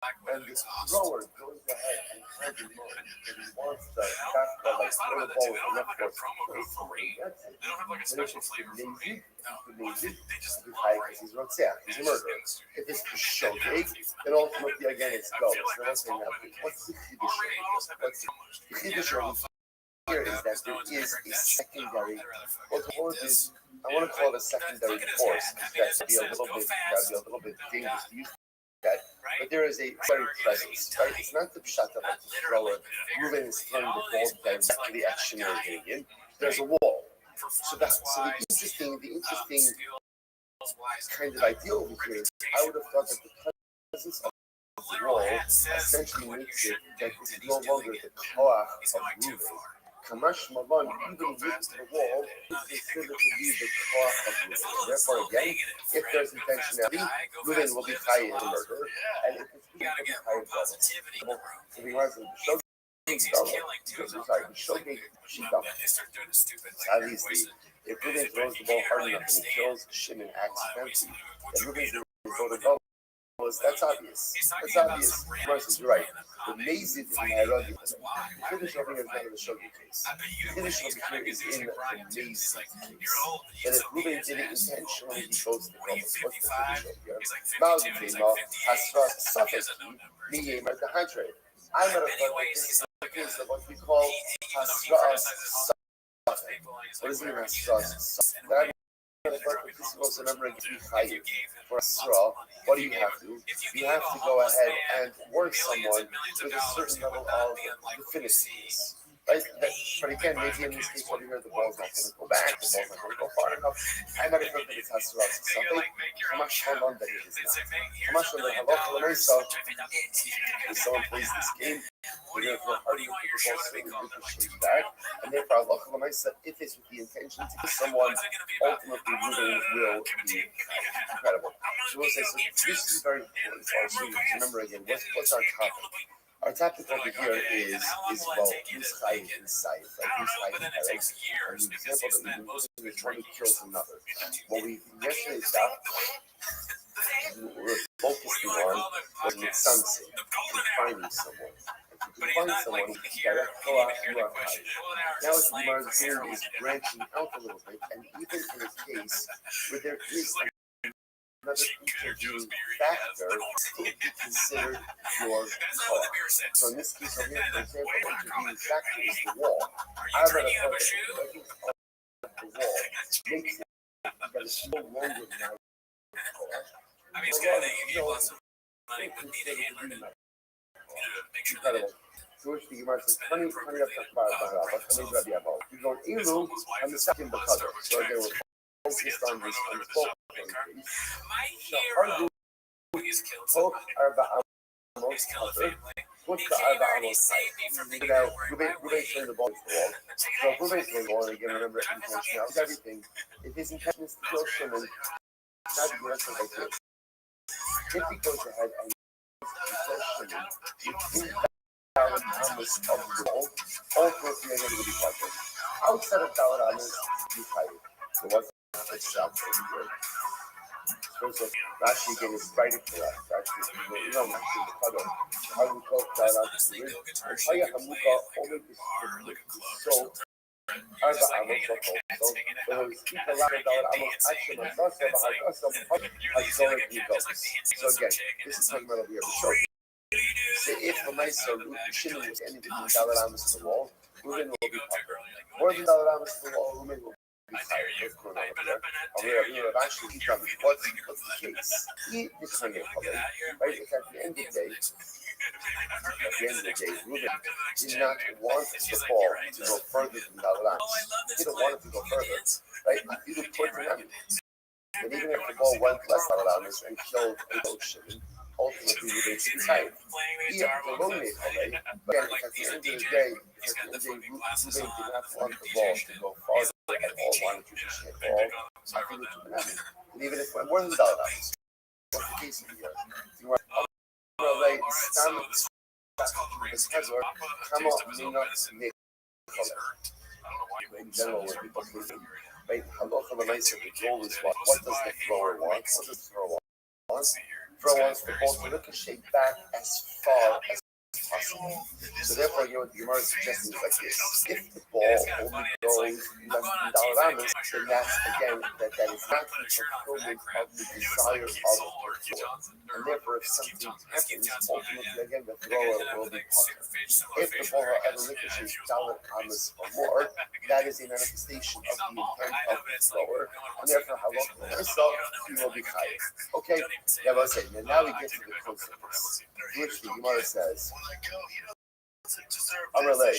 And the thrower goes ahead and tries to move because he wants the fastball, like throw the ball with enough force. They don't have like a special flavor for me. Because he's Rothschild, he's a murderer. If it's the shogeg, then ultimately again it's goes. So let's say now, what's the chiddush? Here is that there is a secondary, I want to call it a secondary force, because that'd be a little bit dangerous to use that. But there is a very presence, right? It's not the pshat of the thrower moving and throwing the ball directly at Shimon or Gideon. There's a wall. So the interesting kind of idea over here is I would have thought that the presence of the wall essentially makes it that it's no longer the koach of moving. Kamash Mavan, even with the wall, is considered to be the koach of moving. Therefore, again, if there's intentionality, moving will be chayiv in murder, and if it's moving, it will be chayiv double. So he has the shogeg shita. Obviously, if Ruben throws the ball hard enough and he kills Shimon accidentally, then Ruben's going to go to double. That's obvious. Marcus is right. The mazid in Nairobi, the Kiddush over here is not in the Shogeg case. The Kiddush over here is in the mazid case. That if Ruben did it intentionally, he goes to the What's the Kiddush over here? Malvima, Hasra, Safeki, Miyemar, the Hadre. I'm going to put this is the case of what we call Hasra, Safeki. What does it mean, Hasra, Safeki? remember for a straw, what do you have to do? You have to go ahead and work someone with a certain level of definitiveness. Right? But again, maybe in this case over here, the ball's not going to go back, the ball's not going to go far enough. I might have heard that it has to run something. Kamash Halon that it is not. Kamash Halon Halacha L'Meisa, if someone plays this game, they're going to throw hard enough with the ball so they ricochet back. And therefore, Halacha L'Meisa, if it's with the intention to kill someone, ultimately will be incredible. So we'll say, so this is very important for our students. Remember again, what's our topic? Our topic over here is well, who's high inside, right? Who's high in heaven? And the example that we've been using is one who kills another. What we yesterday stopped, we're focusing on was mitzamsim, confining someone. If you confine someone, direct koach, you are high. Now what the Gemara is doing is branching out a little bit, and even in a case where there is another intervening factor could be considered your cause. So in this case over here, for example, the intervening factor is the wall. I would have thought that the wall makes it that it's no longer now. I mean, it's good that you gave lots of money with me to handle it. Make sure that Incredible. George the Gemara says, "Honey, of Rabbi, you go Ilu and the second because so they were focused on this unfolding. So Ardu took Arba Amos cover, put the Arba Amos side. Now, Ruben turned the ball to the wall. So Ruben turned the ball, and again, remember, intentionality, everything. If his intention is to kill Shimon, not to do anything like this. If he goes ahead and kills Shimon, within Dalit Amos of the wall, all four of you are going to be part outside of Dalit Amos, you fight it. So what's itself over here? So Rashi again is writing for us. Actually, you know, actually the color. How do we call Dalit Amos? And Haya Hamuka only so Arba Amos of so those people around Dalit Amos actually Masasa Bahagasa Hazorik Nigos. So again, this is talking about over here. So if the Maisa Shimon was anything from Dalit Amos to the wall, Reuben will be popular. More than Dalit Amos to the wall, Reuben will be tired. What's going on over there? We have actually done what's the case? He is kind of public, right? It's at the end of the day. Reuben did not want the ball to go further than Dalit Amos. He didn't want it to go further, right? He would put it on. And even if the ball went less Dalit Amos and killed Shimon, ultimately Reuben should be tired. He had to eliminate already, but at the end of the day, Reuben did not want the ball to go farther at all, wanted to just hit all. So I think it's been and even if it went more than Dalit Amos, what's the case over here? You want to stand with this headler, come up, Mina, in general, when people lose, right? Halacha L'Meisa, the goal is what? What does the thrower want? What does the thrower want? Throw wants the ball to ricochet back as far as possible. So therefore, you know what the Gemara is suggesting is like this. If the ball only goes less than Dalit Amos, then that's again that is not the fulfillment of the desire of the thrower. And therefore, if something happens, ultimately again the thrower will be punished. If the ball however ricochets Dalit Amos or more, that is a manifestation of the intent of the thrower, and therefore Halacha L'Meisa, he will be chayav. Okay, yeah, but say, now we get to the consequence, which the Gemara says. Amalei,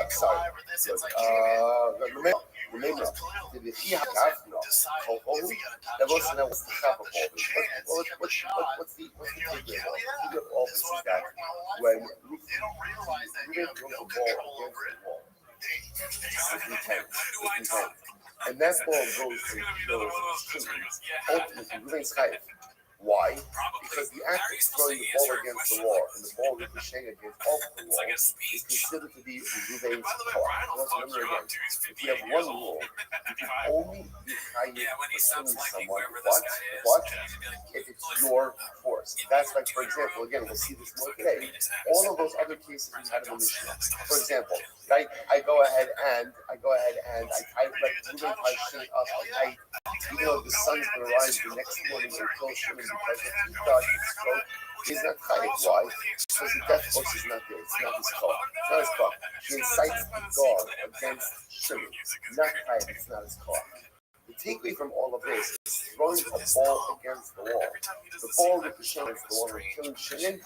sorry. Remember, the Chiyah Gavno, Kohohu, that was the chap of all this. What's the figure of all this is that when Reuben throws the ball against the wall, it's intent. And that ball goes to Shimon. Ultimately, Reuben's chayav. Why? Because the act of throwing the ball against the wall and the ball ricocheting against off the wall is considered to be Reuben's cause. Let's remember again, if you have one rule, you can only be chayav for killing someone, but if it's your force. That's like, for example, again, we'll see this more today. All of those other cases we had in the Mishnah. For example, right? I go ahead and I let Reuben tie Shimon up at night, even though the sun's going to rise the next morning and kill Shimon because if he thought his stroke is not chayav. Why? Because the death force is not there. It's not his call. It's not his call. He incites the dog against Shimon. Not chayav. It's not his call. The The takeaway from all of this is throwing a ball against the wall. The ball ricocheting against the wall and killing Shimon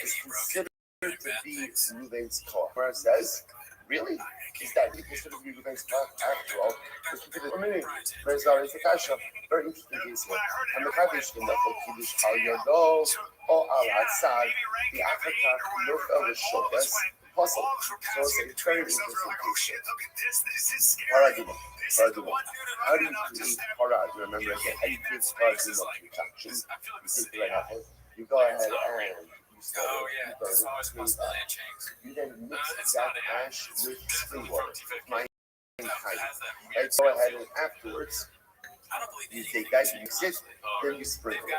is considered to be Reuven's car. Where says, really? Is that considered to be Reuven's car? After all, it's considered a Whereas there is a kasha. Very interesting case here. And the Kaddish in the Kiddush Al Yado or Al Hatzad, the Africa Nofel Shokas puzzle. So it's a very interesting case. Paradigma. How do you create parad? Remember again, how do you create paradigm of contraction? You take the right apple, you go ahead and you start it, you burn it, you then mix that ash with spring water, my kind. Right, go ahead and afterwards, you take that, you mix it, then you sprinkle it.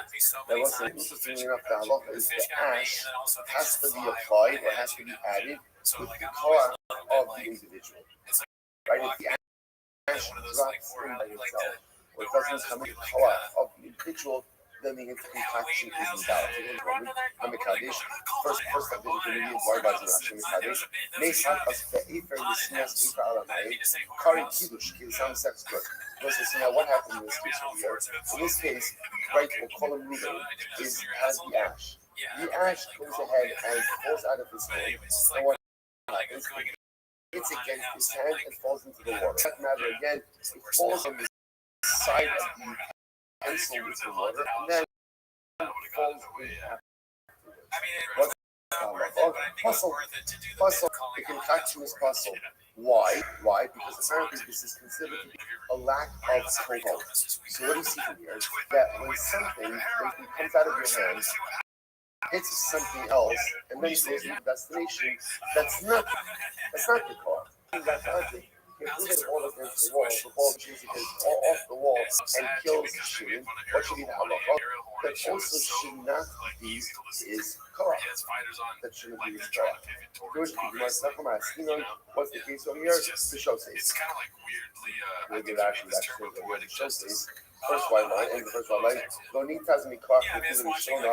That wasn't interestingly enough, the halacha is the ash has to be applied or has to be added with the core of the individual. Right, if the ash drops in by itself, or it doesn't come in the core of the individual, then the concoction is invalid. I'm a Kaddish. First of the intermediate barbars in Hashem Kaddish. Meishach as be'efer l'snas efer alamei. Kari kiddush, some sex good. So now what happened in this case over here? In this case, right, we'll call him Reuven, has the ash. The ash goes ahead and falls out of his hand. And what happens? It's against his hand and falls into the water. That matter again, it falls on the side of the pencil with the water, and then falls in. What's puzzle? Puzzle. The concoction is puzzle. Why? Why? Because apparently this is considered to be a lack of control. So what do you see from here? That when something comes out of your hands, hits something else, and then goes to the destination, that's not the car. That's nothing. If Reuven all against the ball chooses off the wall and kills Shimon, what should be the halacha? That also should not be his car. That shouldn't be his car. What's the case over here? The show says. We'll give actually the show says. First white line, and the first white line. Lonitas mikach within the shona,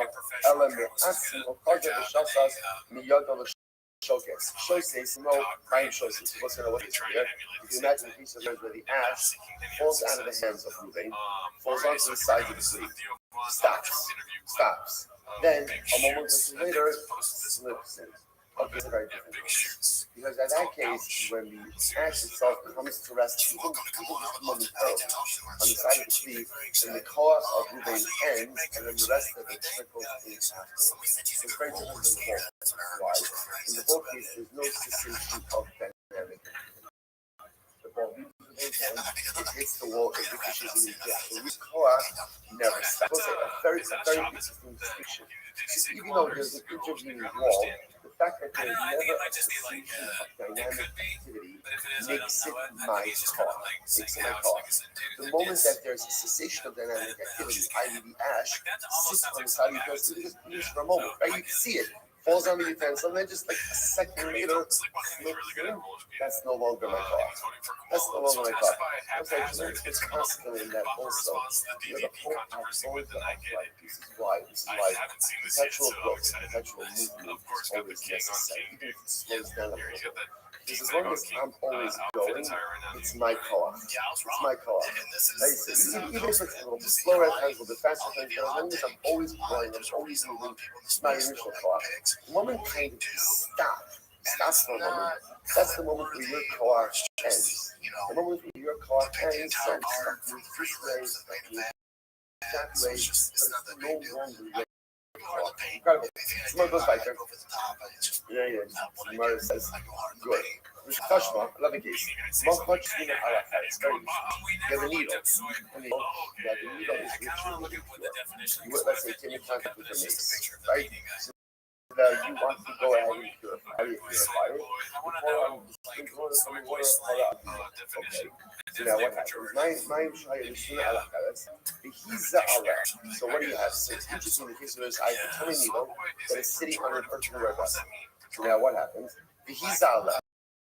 elam asim or kaja v'shasas miyada l'shokes. Show says no, I'm show says. What's going to look here? If you imagine a piece of bread where the ash falls out of the hands of Reuven, falls onto the sides of the sleeve, stops. Then a moment later, slips in. Okay, it's a very different case. Because in that case, when the ash itself comes to rest, even momentarily, on the side of the sleeve, then the core of Reuven ends, and then the rest of it trickles in afterwards. So it's very different than the ball. Why? In the ball case, there's no cessation of dynamic. The ball it hits the wall, it ricochets in the jet. The root core never stops. So a very interesting distinction. So even though there's a intervening wall, the fact that there's never a cessation of dynamic activity makes it my car. The moment that there's a cessation of dynamic activity, i.e. the ash sits on the side of the just for a moment, right? You can see it. Falls on the utensil, and then just like a second later, that's no longer my car. That's no longer my car. It's constantly in that also. The whole outgoing life. This is why perpetual growth, perpetual movement is always necessary. Even if it slows down a little bit. Because as long as I'm always going, it's my car. It's my car. Right? Even if it's a little bit slower at times, a little bit faster at times, but as long as I'm always going, I'm always moving, it's my initial car. The moment kind of stops for a moment, that's the moment where your car ends. The moment where your car ends, so it's this way, that way, but it's no longer incredible. Someone goes by there. Yeah. Someone says, good. Tashma, I love the case. It's very interesting. You have a needle. The needle is ritually pure. Let's say, came in contact with a mace, right? So you want to go ahead and purify it. Before sprinkle it from water, okay. So now what happens? My Shaya is Suna Alakaras. He's the Allah. So what do you have? So it's interesting in the case of this, I have a tiny needle that is sitting on an earthenware vessel. So now what happens? He's Allah.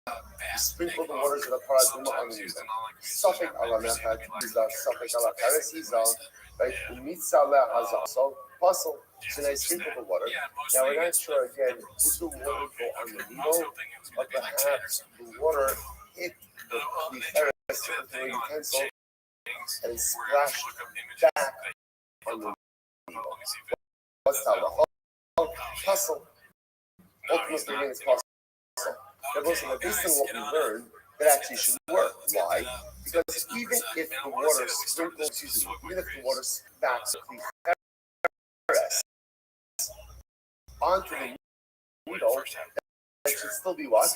You sprinkle the waters of the paraduma on the needle. Safek Allah Mehad, he's a Safek Allah Karas, he's a, right? Mitzah Allah has also puzzle. So now I sprinkle the water. Now we're not sure again, did the water go on the needle, but perhaps the water hit the utensil and splash back on the needle. What's the halacha? Puzzle. Ultimately, it's possible. They're both saying that based on what we learned, that actually should work. Why? Because even if the water sprinkles, even if the water spats the cheres onto the needle, it should still be what?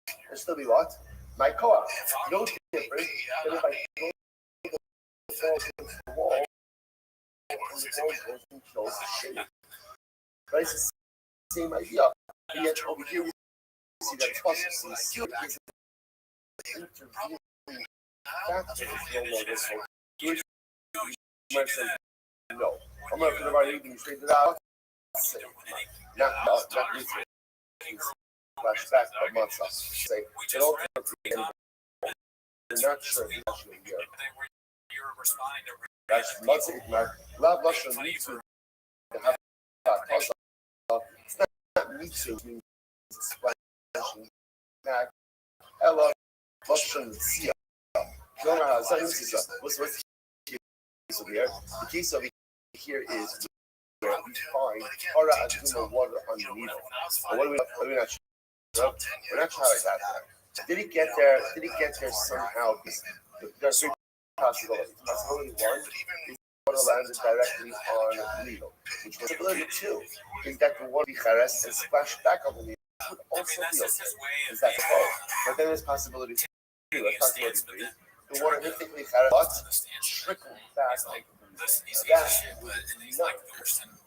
It should still be what? My koach. No different than if I throw the ball against the wall and the ball goes and kills the shape. Right? It's the same idea. And yet over here we see that puzzle still is an intervening factor is no longer so. You might say, no. I'm not going to even straight it out. Not me. Flashback, but matzah. Say, it all comes together. You're not sure if you're actually here. That's matzah itmar. Lav lashon mitzvah to have that puzzle. It's not mitzvah, it means splashing back. Ella lashon tzia. What's the case over here? The case over here is where we find hara aduma water underneath. What are we not sure? We're not sure how it got there. Did it get there? Did it get there somehow? There are three possibilities. Possibility one is water landed directly on the needle. Which possibility two is that the water be cheres and splash back on the needle. Would also be okay. Is that the fault? But then there's possibility two. That's possibility three. The water mythically cheres trickle back on the needle. That's not.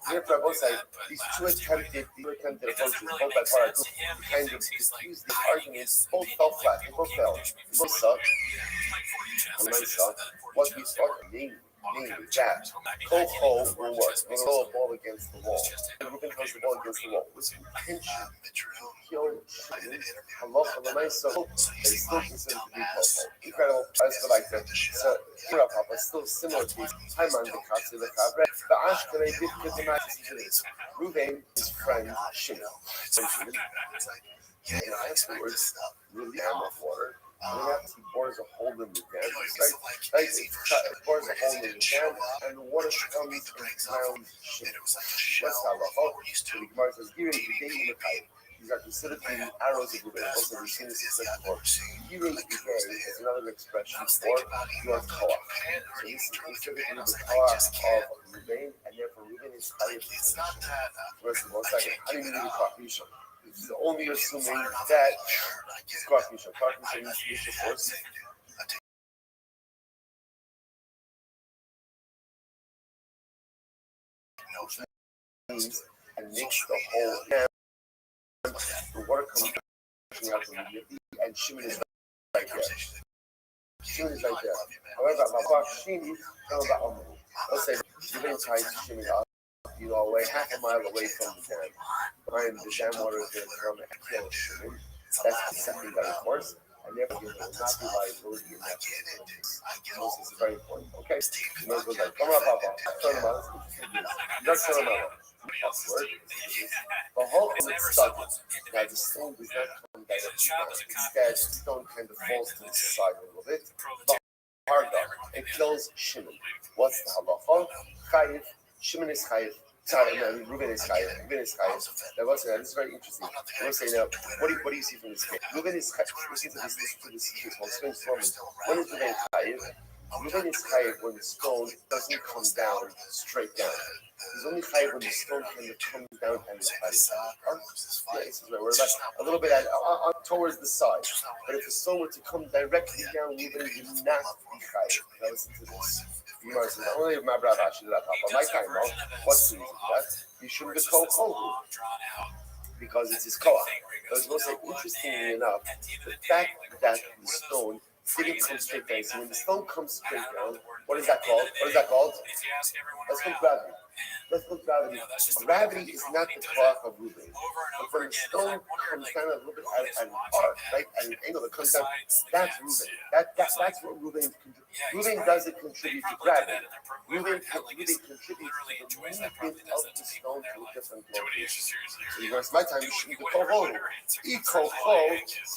Therefore, both sides, these two attempted approaches, both by part, kind of confused the arguments, both fell flat, they both failed, they both sucked. And I sucked. What we saw, namely that Koho will work. We'll throw a ball against the wall. And we're going to throw the ball against the wall. With intention to kill halacha l'maisa, they still consider to be Koho. Incredible. I just like that. So, Papa, still similar to Haiman the Katsi the Kabre. The Ashkelei did get the match. Ruvain, his friend Shimon. And afterwards, really of water. And after he bores a hole in the dam, right? He bores a hole in the dam, and the water comes and drowns Shimon. That's how the hole. So the Gemara says, "Girin b'dei l'kayim." These are considered to be arrows of Ruvain. Also, we've seen this expression before. Girin b'dei is another expression for your koach. So this is considered to be the koach of Ruvain, and therefore Ruvain is chayiv. First of all, second, how do you do the koach? This is only assuming that Squawk-Misha means Misha force. Means and makes the whole dam. The water comes out immediately, and Shimon is right there. Shimon is right there. However, let's say Shimon ties Shimon up. Away half a mile away from the dam. Behind the dam water is going to come and kill Shimon. That's the secondary force, and therefore there will not be liability in that situation. So this is very important. Okay? You might go like, come on, Papa. Turn him out. Just turn him out. Upward. The whole thing is stuck. Now the stone does not come directly down. Instead, the stone kind of falls to the side a little bit. The harda, it kills Shimon. What's the halacha? Chayiv. Shimon is chayiv. Sorry, no, Reuben is chayiv. This is very interesting. We're saying now, what do you see from this case? Reuben is chayiv. Listen to this case. I'll explain slowly. When is Reuben chayiv? Reuben is chayiv when the stone doesn't come down straight down. He's only chayiv when the stone kind of comes down and is chayiv. We're like a little bit towards the side. But if the stone were to come directly down, Reuben would not be chayiv. Now listen to this. Only my brother actually that Papa. My time, no. What's the reason for that? You shouldn't be called Kohu. Because it's his koach. But it's also interestingly enough, the fact that the stone didn't come straight down. So when the stone comes straight down, what is that called? Let's go grab it. Let's look gravity. That's just Gravity is not the clock of Reuben. over and But over when the again. stone comes down a little bit at an arc, right, at an angle that comes down, that's Reuben. That's what Reuben Reuben doesn't contribute to gravity. Reuben contributes to the movement of the stone to a different location. So the rest of my time, you should go home. Eco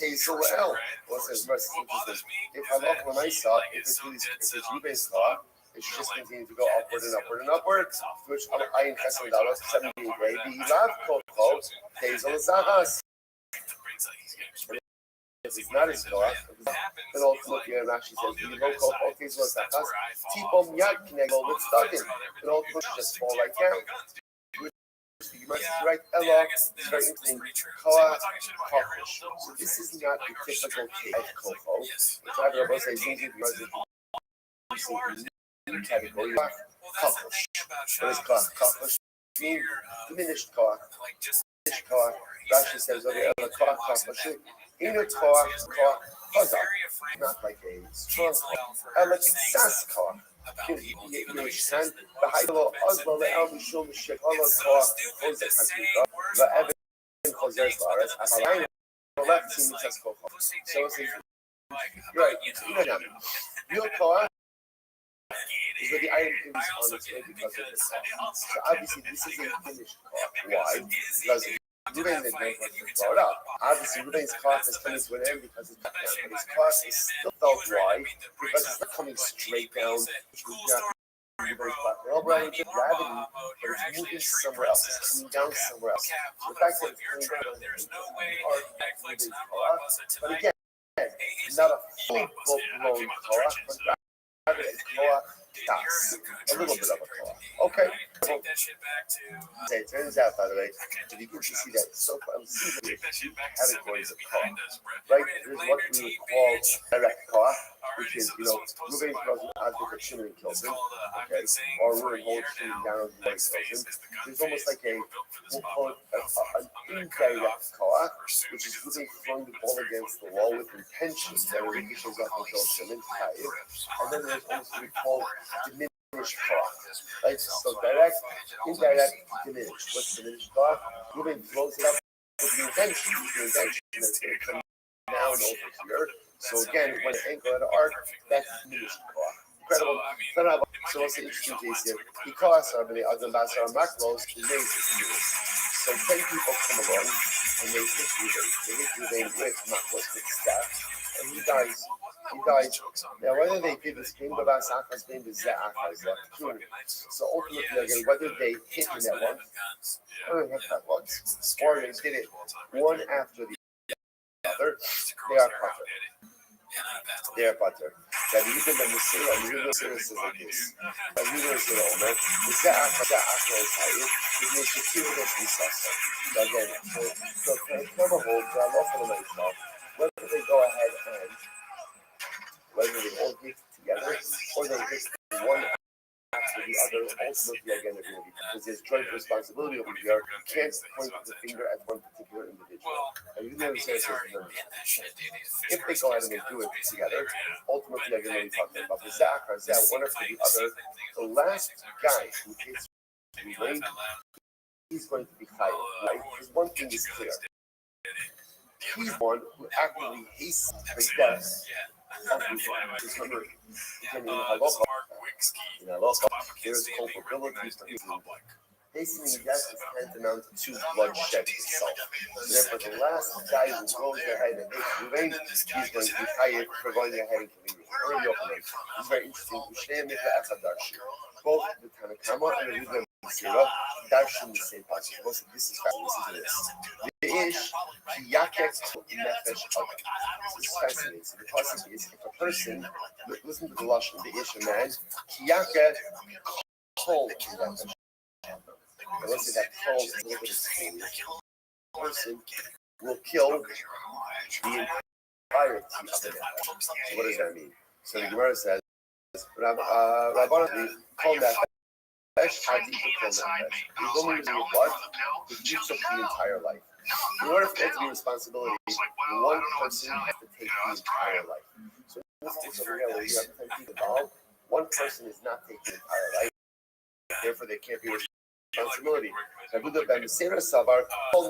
Hazel L. Well, it says, if I look when I saw, if it's Reuben's law, it should just continue to go upward and upward and upward, which I in Chesed Dalos 78 way. The Ilav Koko, Hazel Zahas. If it's not his law, then ultimately Rashi says, the local Hazel Zahas, Tipom Yad Knegel with Stugin. And ultimately just fall right down. You must be right, Ella, is very interesting. Koa, Kokosh. So this is not the typical case of Koko. It's rather about saying, category Kokosh. What is Kokosh? Diminished Koach. Diminished Koach. Rashi says over here, Koach, Kokosh. Inner Koach, Koach, not like a strong Koach. Aleksas Koach. Yishan, the Haidlo Oslo, the El Mishum, Shekolo Koach, Jose Hakika, the Evan Jose Suarez, Avalai, the left team says Koach. So it's right, real Koach is where the iron is on its way because of this. So obviously this is a finished Koach. Why? Because Reuben didn't know what to blow it up. Obviously Reuben's Koach is coming to an end because it's not down, but his Koach is still felt wide because it's not coming straight down, which would not be Reuben's Koach. We're all running to gravity, but it's moving somewhere else. It's coming down somewhere else. So the fact that it's coming down is Reuben's Koach, but again, not a full-blown Koach, but rather a Koach that's a little bit of a Koach. Okay. So, it turns out, by the way, if you get to see that so far, I'm seeing categories of Koach. Right? There's what we would call direct Koach, which is, Reuben throws an object at Shimon and kills him. Okay. Or Reuben holds Shimon down and kills him. There's almost like we'll call it an indirect Koach, which is Reuben throwing the ball against the wall with intention that it reaches up and kills Shimon. And then there's almost what we call diminished Koach. Right? So direct, indirect, diminished. What's diminished Koach? Reuben throws it up with the intention that it's going to come down over here. So again, when the ankle at the arc, that's diminished Koach. Incredible. So what's the interesting case here? Because of the other Basar Makros, his name is So 10 people come along and they hit Reuben. They hit Reuben with Makros with staff, and he dies. Now, whether they did this game of Asachas, game of Zachas, so ultimately, again, whether they hit him at once, or hit that once, or they did it one after the other, they are potter. They are potter. That even the Messiah, and even the Messiah says like this. And even the Messiah, the Zachas is higher, it makes it feel that he's also. So again, so come a hold, so I'm off on myself, whether they go ahead and whether they all hit together or they hit one after the other, ultimately again they're going to be, because there's joint responsibility over here. You can't point the finger at one particular individual. And you never say if they go ahead and they do it together, ultimately they're going to be talking about the Zachar, one after the other. The last guy who hits Reuben, he's going to be higher, right? Because one thing is clear. He's one who actively hates the death. Remember, in halacha, there's culpability for hastening death is tantamount to bloodshed itself. So therefore, the last guy who goes ahead and hits Reuben, he's going to be hired for going ahead and killing Reuben. It's very interesting. Both the Tanakama and the Reuben Sira, darshan the same passage. This is fascinating. The ish yakek nefesh. This is fascinating. So the passage is if a person, listen to the lashon, the ish a man, yakek kol nefesh. And let's say that kol is a little bit of pain. The person will kill the entirety of the nefesh. So what does that mean? So the Gemara says, Rabbi kol nefesh. How deep the nefesh? He's only using a blood, it eats up the entire life. In order for it to be responsibility, one person has to take the entire life. So in this case over here, where you have 10 people involved, one person is not taking the entire life. Therefore, they can't be responsible responsibility. Kol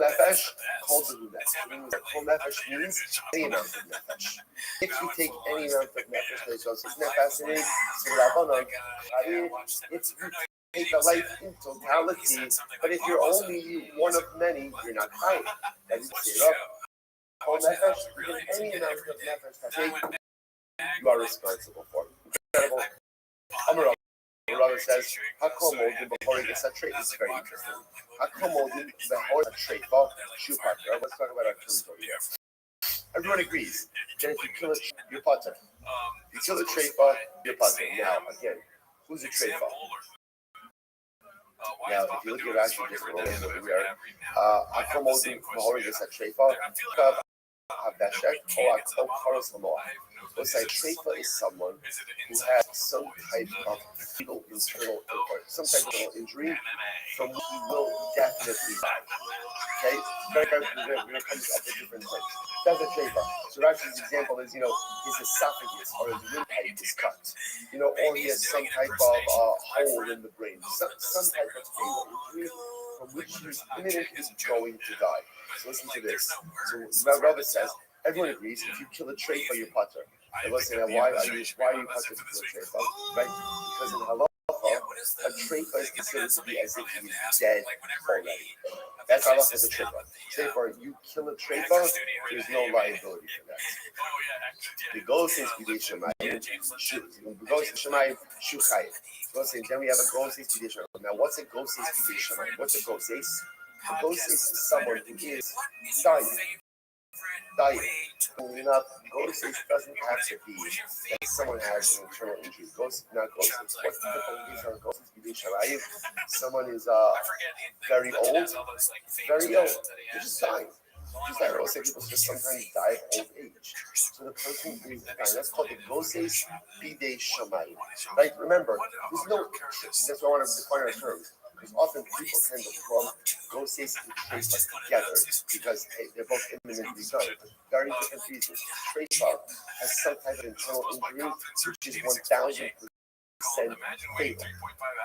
nefesh, kol nefesh means any amount of nefesh. If you take any amount of nefesh, it's take the life in totality, but if you're only one of many, you're not chayiv. That is zero. Kol nefesh, any amount of nefesh that you are responsible for. Incredible. Rabbi says, "Hakol molding before he gets a trait." This is very interesting. Hakol molding before a trait. Well, shoe partner. Let's talk about our terms over here. Everyone agrees that if you kill a trait, you're potter. You kill a trait, you're potter. Now, again, who's a trait? Now, if you look at actually different roles over here, Hakol molding before he gets a trait. Let's say treifa is someone who has some type of fetal internal or some type of injury from which he will definitely die. Okay? We're going to come up with different things. That's a treifa. So Rashi's example is, his esophagus or his windpipe is cut. Or he has some type of hole in the brain. Some type of fatal injury from which he's imminently going to die. So listen to this. So Rabbi says, everyone agrees if you kill a treifa, you're potter. And let's say, why are you potter to kill a treifa? Right? Because in halacha, a treifa is considered to be as if he is dead already. That's halacha of the treifa. Therefore, you kill a treifa, there's no liability for that. The ghost is b'dei shemayim, the ghost is shemayim shuchayim. Then we have a ghost is b'dei shemayim. Now, what's a ghost is b'dei shemayim? What's a ghost is? A ghost is someone who is dying. Ghost doesn't have to be that someone has an internal injury. Ghost, not ghost. What's the definition of ghost? Someone is very old, very ill. They're just dying. Just like people just sometimes die of old age. So the person is dying. That's called the ghosts b'dei shemayim. Right? Remember, there's no. That's why I want to define our terms. Because often people tend to clump ghosts and treifa together because they're both imminently dying. Very different reasons. Treifa has some type of internal injury which is 1,000% fatal.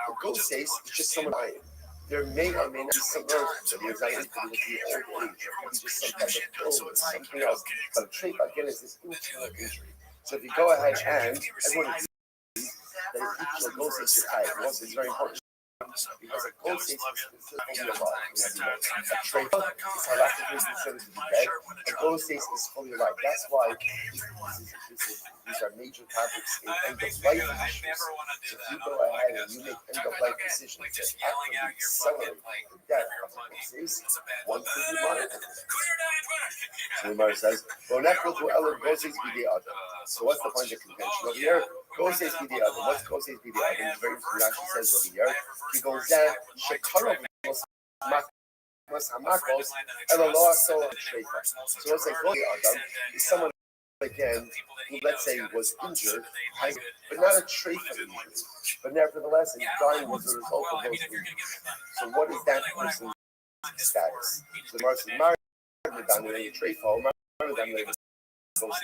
The ghost is just someone dying. There may or may not be some nerves, but there's not going to be old age, or maybe just some type of illness, something else. But treifa again is this internal injury. So if you go ahead and everyone agrees that if you kill ghosts, it's it's very important. Because a ghost is fully alive. A treifa is halachically considered to be dead. A ghost is fully alive. That's why these are major topics in end-of-life issues. So if you go ahead and you make end-of-life decisions that actively accelerate the death of a ghost, one thing you monitor. So the Gemara says, so what's the point of contention over here? Ghost is b'dei adam. What's ghost is b'dei adam? It's very clear. Rashi says over here. He goes there. Shekarov hamakos elaloa so treifa. So let's say b'dei adam is someone again who, let's say, was injured, but not a treifa injury, but nevertheless his dying was a result of those injuries. So what is that person's status? So the Gemara says, "Married down the treifa, married down the ghost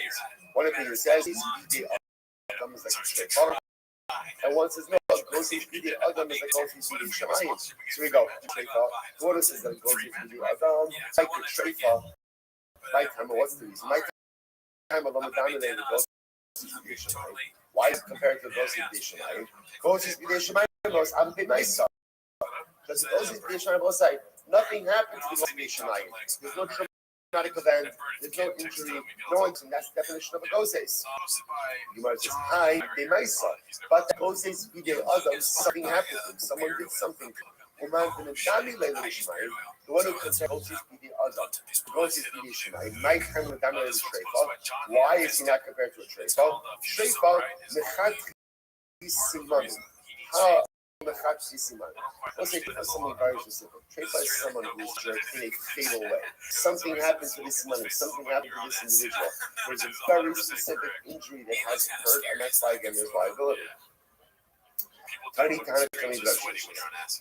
is." One of the things it says is b'dei adam is like a treifa. And one says, no, ghost is b'dei adam is like ghost is b'dei shemayim. So we go, treifa. What says that ghost is b'dei adam, like the treifa. My time, what's the reason? My time, I'm dominating the ghost is b'dei shemayim. Why is it compared to the ghost is b'dei shemayim? Ghost is b'dei shemayim, I'm b'dei myself. Because the ghost is b'dei shemayim, both say, nothing happens to the ghost is b'dei shemayim. There's no traumatic event, there's no injury, no injury. That's the definition of a ghost is. You might say, hi, b'dei myself. But the ghost is b'dei adam, something happened to him, someone did something to him. The one who considers ghost is b'dei adam, ghost is b'dei shemayim, my time with Daniel is treifa. Why is he not compared to a treifa? Treifa, mechat siman. How? Let's say someone very specific. Treifa is someone who is injured in a fatal way. Something happens to this money, something happens to this individual. There's a very specific injury that has occurred, and that's why again there's liability. Tiny Tana coming to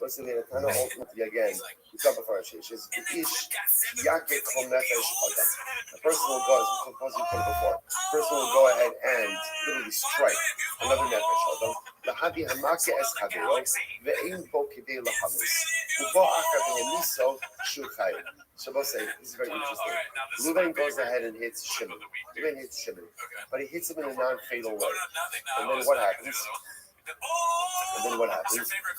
let's say the Tana ultimately again, we talk about our sheshes. The person will go, as we talked before, the person will go ahead and literally strike another nefesh adam. Lahadi hamake es chavero ve'ein bo kedei lahamis. So we'll say, this is very interesting. Reuven goes ahead and hits Shimon. But he hits him in a non-fatal way. And then what happens?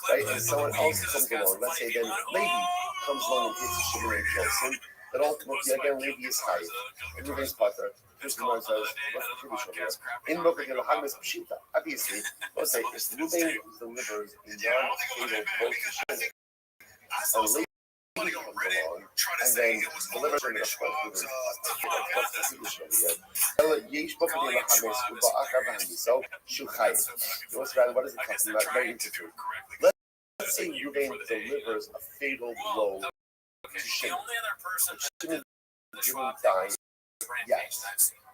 Right? And someone else comes along. Let's say then Levi comes along and hits Shimon and kills him. But ultimately, again, Levi is high. And Reuven's Potter. First Gemara says, what's the tradition here? In Mokadil Hamas Pshita. Obviously, let's say if Reuven delivers a non-fatal blow to Shimon, and Levi comes along and then delivers him in a point. What's the tradition over here? What is it talking about? Very interesting. Let's say Reuven delivers a fatal blow to Shimon. Shimon didn't die yet.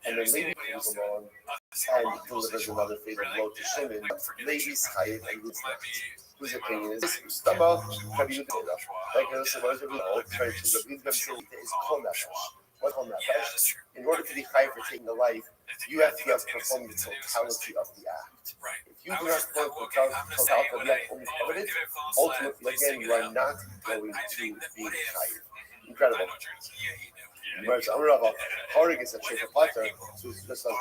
And then Levi comes along and delivers another fatal blow to Shimon. Levi's chayiv and who's left? Whose opinion is this? Ustama, Rabbi Yehuda. Like I said, what is Rabbi Yehuda is kol nefesh. What kol nefesh? In order to be chayiv for taking the life, you have to perform the totality of the act. If you do not perform the totality of the act, only covered it, ultimately, again, you are not going to be chayiv. Incredible. Whereas Amrava, Horig is a treifa pater, so it's just like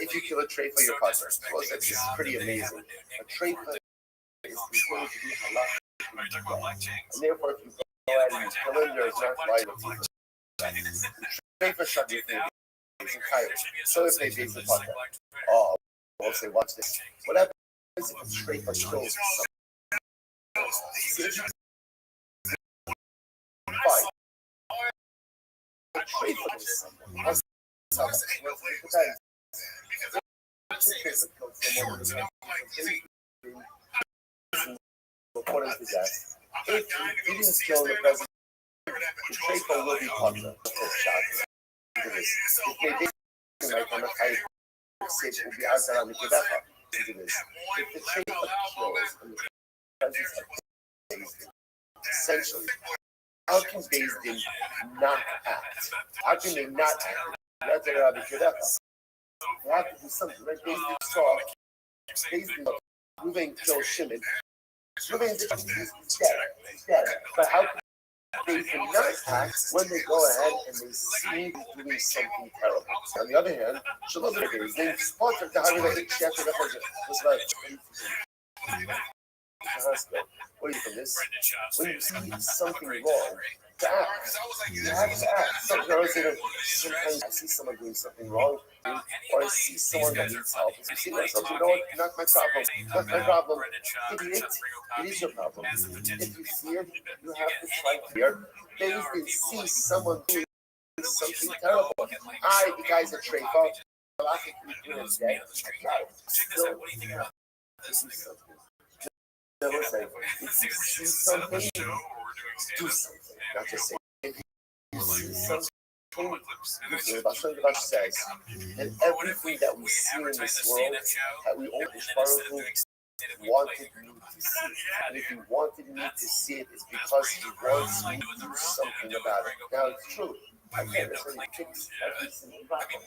if you kill a treifa, you're pater. Well, this is pretty amazing. A treifa is going to be halach. And therefore, if you go ahead and you kill him, there is not liability. Treifa should be so if they base the pater, oh, we'll say, watch this. What happens if a treifa kills someone? Fine. According to that, if you didn't kill the president, the treifa will be popular. If they did, like on the high stage, will be outside on the Quebeca. If the treifa kills and the president essentially, how can Beis Din not act? How can they not act? That's the Rabbi Quebeca. They have to do something. Like Beis Din saw, Beis Din, Reuven killed Shimon. Reuven is dead. But how can Beis Din not act when they go ahead and they see doing something terrible? On the other hand, Shalom Beis Din spotted the Harry that she after the Hajj was like, what do you from this? When you see something wrong, to act. You have to act. Sometimes I see someone doing something wrong, or I see someone that needs help. You see myself, you know what? Not my problem. Not my problem. Idiot. It is your problem. If you see it, you have to try to hear. Then you can see someone doing something terrible. The guy's a treifa. If you see something, do something. Not just say. If you see something, the Rothschild says that everything that we see in this world, that we only wanted me to see. And if he wanted me to see it, it's because he wants me to do something about it. Now, it's true. I can't necessarily fix every single problem,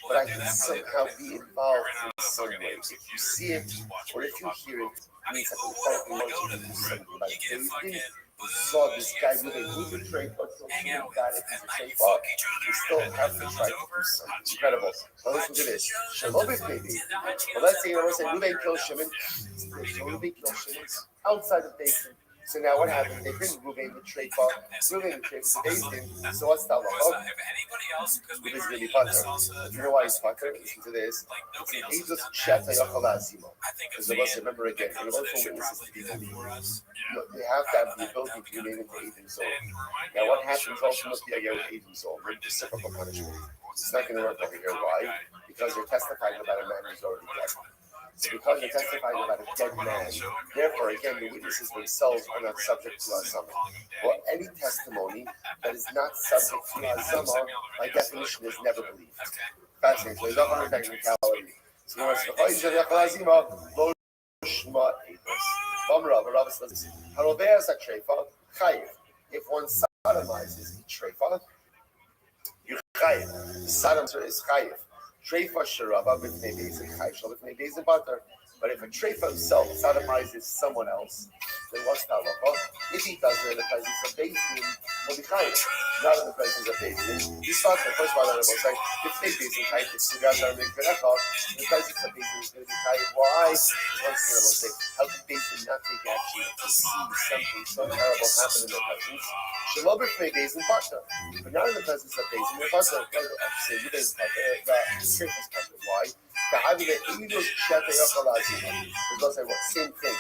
but I can somehow be involved in some way. If you see it, or if you hear it, it means that the Father wants you to do something about it. We saw this guy with a good trade, but still got it as a trade bar. We still have to try to do something. Incredible. Now listen to this. Shalom is maybe. Well, let's say, Reuven kills Shimon. Reuven kills Shimon outside of Basin. So now what happens? They bring Reuven the trade bar. Reuven the trade to Basin. So what's that like? Reuven's really butter. You know why he's butter? Listen to this. He just shats like a halazimo. Because of us, remember again, in order for witnesses to be believed, they have to have the ability to remain in the 8 years old. Now what happens ultimately again with 8 years old? Reciprocal punishment. It's not going to work over here. Why? Because they're testifying about a man who's already dead. So because they're testifying about a dead man, therefore, again, the witnesses themselves are not subject to Azama. Or any testimony that is not subject to Azama, by definition, is never believed. Fascinating. So there's a hundred technicality. So if one sodomizes treifa, you're chayiv. Sodom is chayiv. Treifa sharaba b'fnei beis chayiv. Shal b'fnei beis butter. But if a treifa himself sodomizes someone else, then what's the halacha? If he does it in the presence of Beis Din, he'll be chayiv. Not in the presence of Beis Din. You start the first one on the say, if they Beis Din chayiv, if the guys are in the presence of Beis Din is going to be chayiv. Why? Once again, I will say, how can Beis Din not take action to see something so terrible happen in their presence? Shalom b'fnei Beis Din partner, but not in the presence of Beis Din. The partner, say, you Beis Din partner, the treifa's partner. Why? Because they'll say, well, same thing.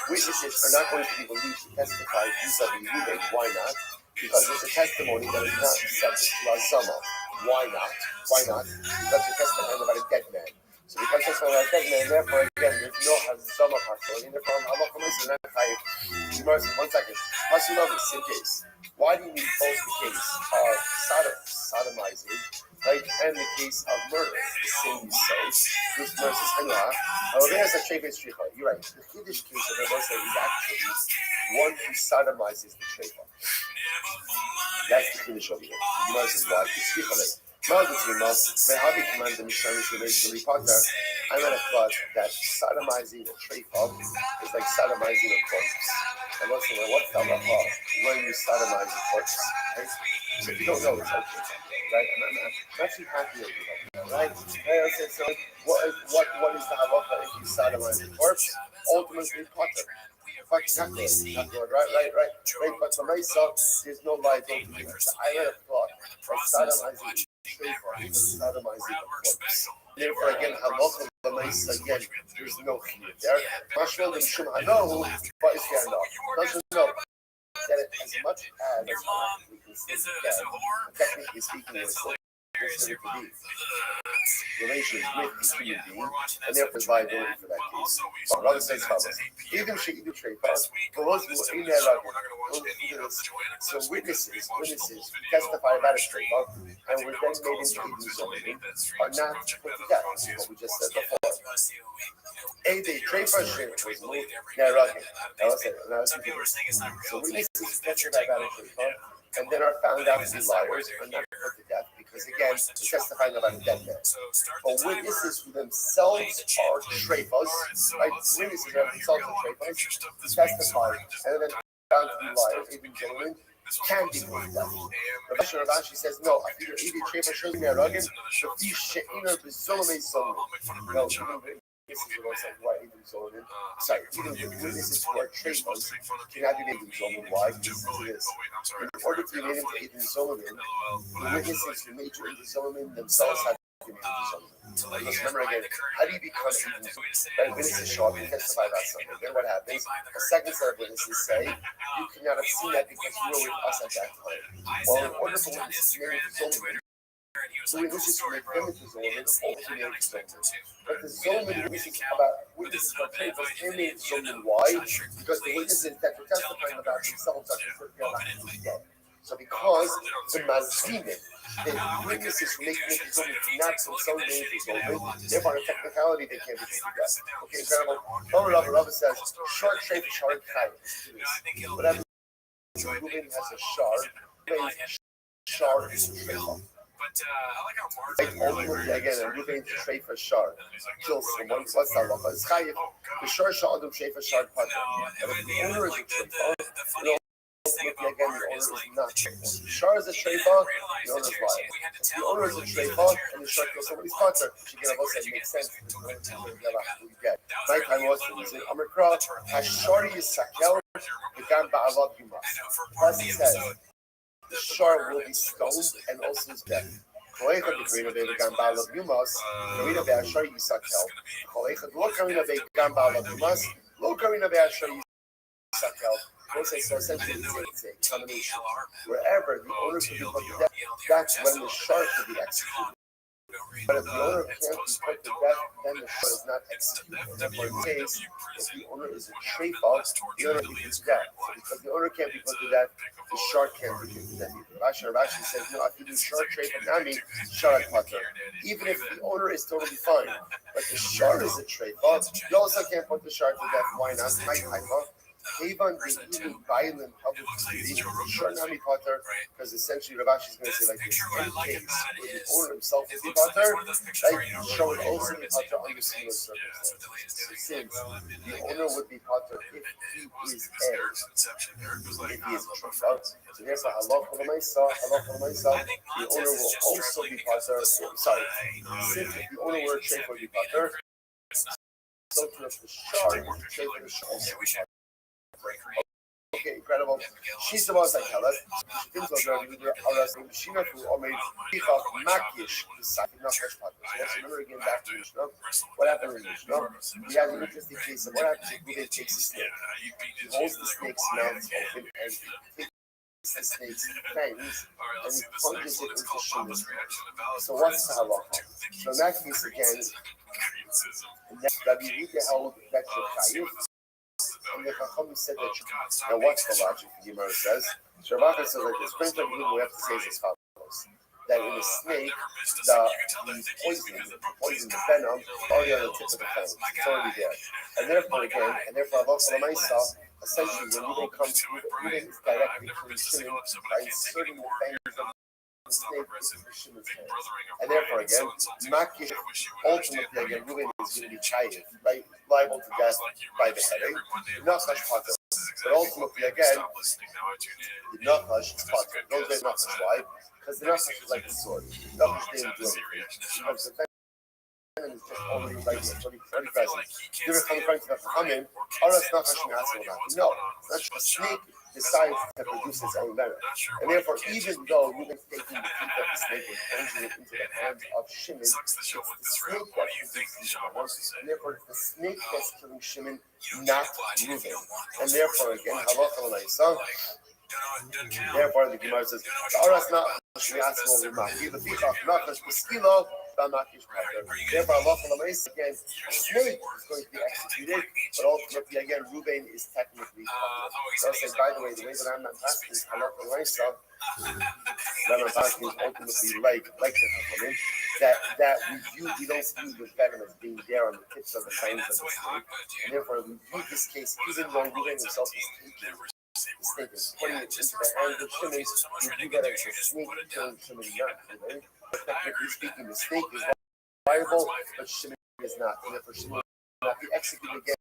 Witnesses are not going to be believed to testify vis-a-vis Ruben. Why not? Because it's a testimony that is not subject to Azama. Why not? Why not? Because you're testifying about a dead man. So because you're testifying about a dead man, therefore, again, there's no Azama possibility. Therefore, Allah is not chayiv. Mercy, 1 second. Hasulov is same case. Why do you need both the case of sodomizing, right, and the case of murder? The same you say. This versus Hanua. However, there's a treifa stricha. You're right. The Kiddush case of the Moshe is actually one who sodomizes the treifa. That's the Kiddush over here. Moshe is why. It's stricha. I'm gonna thought that sodomizing a treifa is like sodomizing a corpse. And what's the halacha when you sodomize a corpse? Right? So if you don't know, it's okay. Right? I'm actually happy over that. Right? So what is the halacha if you sodomize a corpse? Ultimately, potter. Not good. Right. But for myself, there's no liability. So I had a thought of sodomizing sodomizing a corpse. Therefore, again, halacha l'maisa, again, there's no chiyuv there. Mashmal l'mishum hano, but it's here enough. Doesn't know that it, as much as we can see that, technically speaking, it's still considered to be relations with the human being, and therefore is liability for that case. But Rabbi says follows. Even she'idu treifa, so witnesses testify about a treifa, and were then made into Edu Zolim, are not put to death, what we just said before. A the treifa was moved neragim. So witnesses testify about a treifa, and then are found out to be liars, are not put to death, because again, they're testifying about a dead man. But witnesses who themselves are treifas, right? Witnesses who themselves are treifas, testify, and then found to be liars, even gentlemen, can be put to death. Rashi says, no, I think even treifa shows me a rugged, the fish she'iner bezolome solomon. No, this is what I said, why even Zolomon? Sorry, even the witnesses who are treifas cannot be made in Zolomon. Why? Listen to this. In order to be made into Eden Zolomon, the witnesses who made you into Zolomon themselves have to be made into Zolomon. Because remember again, how do you become Eden Zolomon? Witnesses show up and testify about something. Then what happens? A second set of witnesses say, you cannot have seen that because you were with us at that time. Well, in order for witnesses to be made into Zolomon, so witnesses who make them into Zolomon also made into Zolomon. But the Zolomon witnesses about witnesses for treifas can be made Zolomon. Why? Because the witnesses that are testifying about themselves are considered dead. So because the mazimim, the witnesses who make them into Zolomon cannot themselves be made into Zolomon, therefore on a technicality they can't be made into death. Okay, incredible. Rabbi says, short treifa shard chayim. Whatever Ruben has a shard, shard is a treifa. Ultimately, again, I'm moving to treifa shard. Kill someone. What's that halacha? It's chayiv. The shor sha'adum treifa shard pater. But if the owner is a treifa, ultimately, again, the owner is not treifa. The shor is a treifa, the owner is liar. If the owner is a treifa and the shor kills somebody's pater, she can have also make sense. Nighttime also is in Amrikra. Hashari is sakel. The gam ba'alav yumas. As he says, the shor will be stoned and also is dead. Kolecha b'grina be'gam ba'alav yumas. Karina be'ashar yisakel. Kolecha lo karina be'gam ba'alav yumas. Lo karina be'ashar yisakel. So essentially, it's a combination. Wherever the owner can be put to death, that's when the shor could be executed. But if the owner can't be put to death, then the shor is not executed. Therefore, in case, if the owner is a treifa, the owner can be put to death. So because the owner can't be put to death, the shor can't be put to death. Rashi says, no, if you do shor treifa nami, shor pater. Even if the owner is totally fine, but the shor is a treifa, you also can't put the shor to death. Why not? Havan heard they that even too. violent It looks like it's Joe Rogan. short Nami Potter, Right. because essentially Ravashi is going to This say like this. picture, what I In like case about it where the is owner himself it is the looks like it's Potter, one of those pictures where you don't show really it want also to be be part of it, Potter so you under make a similar face. Yeah, that's what Delaney is doing. circumstances. Like, well, I mean, The I owner guess. would be Potter if It he wasn't is even A. Eric's conception. Eric was like, If I he is love my true. friends. So therefore, halacha l'maisa, I think the Montez owner is will just also struggling be because of Potter. the sword Sorry, play. since if the owner were a trade would be Potter, so to the shard, trade for the shard. Yeah, we should break her. Okay, incredible. She's the most like Helen. She thinks of her, she not who made Pichach Makish, the side of Nachash Potter. So let's remember again back to Mishnah. What happened in Mishnah? We had an interesting case of what happens if Ruben takes a snake. He holds the snake's mouth open and he takes the snake's fangs and he plunges it into Shimon. So what's the halacha? So in that case again, Rabbi Yehuda held that you're chayiv. And the Chacham said that now what's the logic? The Gemara says. Shavaka says like this. First thing we have to say is as follows: that in a snake, the poison, the venom, already on the tip of the fangs. It's already there, and therefore halacha l'maisa, essentially when Ruben comes, Ruben is directly from Shimon by inserting the fangs of the snake into Shimon's hand, and therefore again, Makish ultimately again Ruben is going to be chayiv, right? Liable to death by the headache, Nachash Potter. But ultimately, again, the Nachash is Potter. Those days Nachash. Why? Because the Nachash is like a sword. Nachash didn't do anything. Because the venom is just already like already present. You're coming to the Chachamim, Aras Nachash Mehatzil Nachash. No, that's the snake decides to produce its own venom. And therefore, even though Ruben's taking the teeth of the snake and plunging it into the hands of Shimon, it's the snake that's producing the venom, and therefore it's the snake that's killing Shimon, not Ruben. And therefore, again, halacha l'maisa. Therefore, the Gemara says, "Aras nachash mi'atzmo v'maki lefichach nachash b'skilo v'makish pater." Therefore, halacha l'maisa again, the snake is going to be executed, but ultimately, again, Ruben is technically covered. So I say, by the way that I'm not asking is halacha l'maisa. Rambam asking is ultimately like the Chachamim, that we don't view the venom as being there on the tips of the fangs of the snake, and therefore we view this case even though Ruben himself is taking the snake is putting it into the hands of Shimon, we view that as a snake killing Shimon, not Ruben. Technically speaking, the snake is viable, but Shimon is not, and therefore Shimon will not be executed again.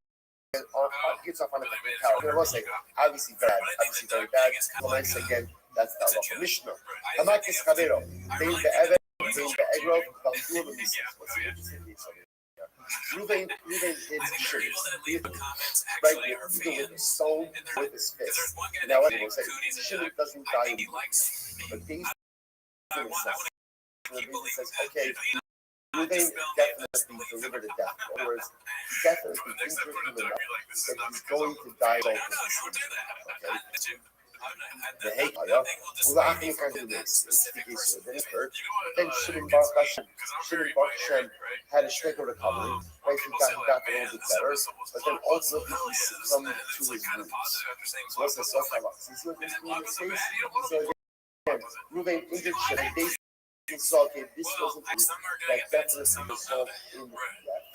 Gets off on a technicality. I will say, obviously very bad. Once again, that's the halacha. Mishnah. Hamakis Chavero. Bein be'evet, bein be'egrov, v'aldur l'mises. What's the interesting piece over here? Ruben hits Shimon. Right here, either with a stone or with his fist. Now, I will say, Shimon doesn't die immediately. But these things says, okay, Ruben definitely delivered to death. In other words, he definitely injured him enough that he's going to die both of us. Okay? The Heikaya, Ula'achim can do this. This is the case where it occurred. Then Shimon Baruch Hashem had a shtick of recovery. Right, he got a little bit better, but then ultimately he succumbed to his wounds. So what's the Sofalak? You see what this means in his face? So again, Ruben injured Shimon. So okay, this wasn't that definitely result in death.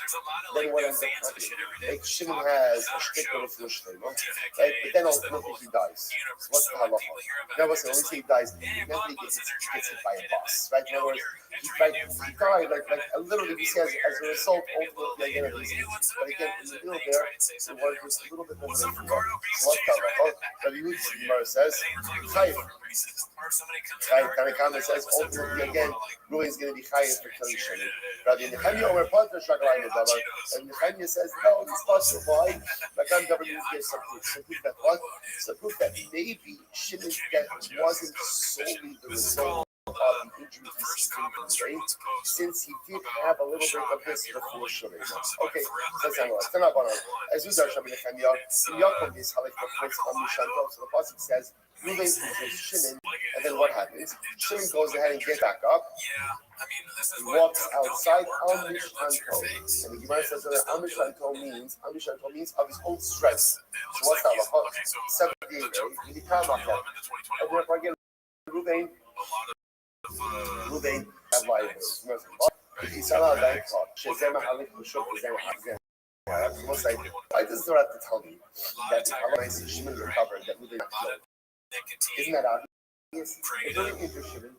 Then what ends up happening? Like Shimon has a shtickle of Muslim, right? But then ultimately he dies. So what's the halacha? Now listen, when we say he dies, he gets hit by a bus, right? In other words, he died like literally he says as a result ultimately again of these injuries. But again, in the middle there, it was just a little bit more than a lot. So what's the halacha? Rabbi Yehuda says, Chayiv. Right? Tanakama says ultimately again, Ruben is going to be chayiv for killing Shimon. Rabbi Nechemia Omer Potter Shagalayim Davar, and Nechemia says no, it's possible. Why? Magam Davar gives some proof. So proof that what? So proof that maybe Shimon's death wasn't solely the result of the injuries he sustained in the brain, since he did have a little bit of this before Shimon. Okay, let's hang on. Stand up on it. As we start Rabbi Nechemia, Yaakov is halach b'chutz Amishantov. So the pasuk says Ruben injures Shimon, and then what happens? Shimon goes ahead and gets back up. He walks outside Amishantov, and the Gemara says that Amishantov means of his own strength. So what's that? 78. And therefore again, Ruben have liabilities. Most I just don't have to tell me that the Alliance of Shimon recovered that Ruben got killed. Isn't that obvious? It's very interesting.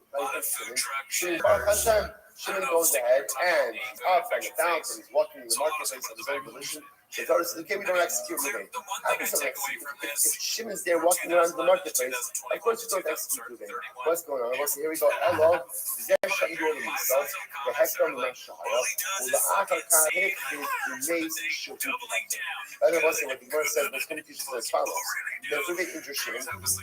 Shimon goes ahead and he's up and down and he's walking in the marketplace of his own volition. The Torah says, okay, we don't execute Ruben. How can someone execute? If Shimon's there walking around the marketplace, of course you don't execute Ruben. What's going on? Well, so here we go. Hello. The heck on the Mashahara. And then also what the Gemara says, what's going to teach us as follows. There's really interesting. And David says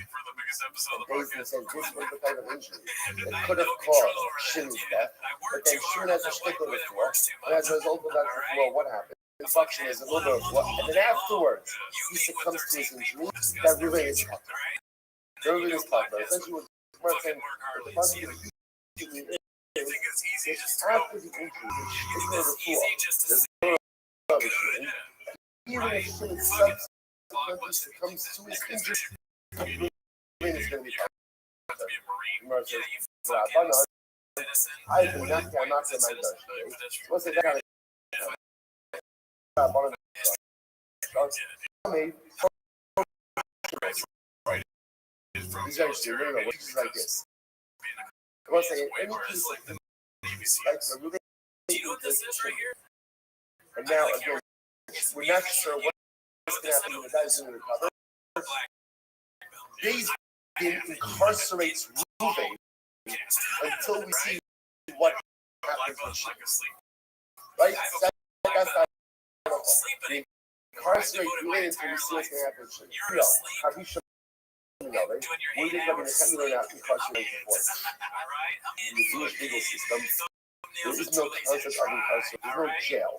this was the type of injury that could have caused Shimon's death, but then Shimon has a shtickle before, and as a result of that before, what happened? The function is a little bit of what, and then afterwards, he succumbs to his injury. That really is popular. That really is popular. Essentially, what the Gemara is saying, the function is after the injury, it's not a fool. There's no other shooting. Even if Shimon subsequently succumbs to his injury, is going to be Gemara says, I do not get my Dutch. What's the kind of these guys do which is like this. I want to say any piece like the Ruben, do you know what this is right here? And now again, we're not sure what's going to happen when the guy's going to recover. These incarcerates Ruben until we see what happens. Right? That's not they incarcerate Ruben until we see what's going to happen. Have you shown me that, right? We did have an assembly not incarcerated before. In the Jewish legal system, there is no concept of incarceration. There's no jail.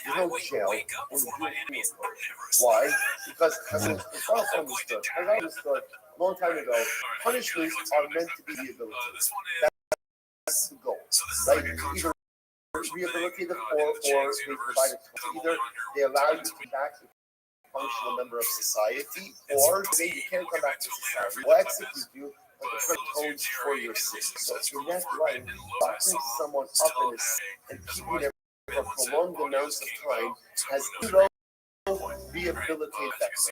There's no jail in the Jewish legal code. Why? Because it's also understood. As I understood a long time ago, punishments are meant to be rehabilitated. That's the goal. Right? Either rehabilitated or they provide a either they allow you to come back to a functional member of society, or they you can't come back to society. We'll execute you but the tones for your system. So in that light, locking someone up in a and keeping them for prolonged amounts of time has no rehabilitative effects.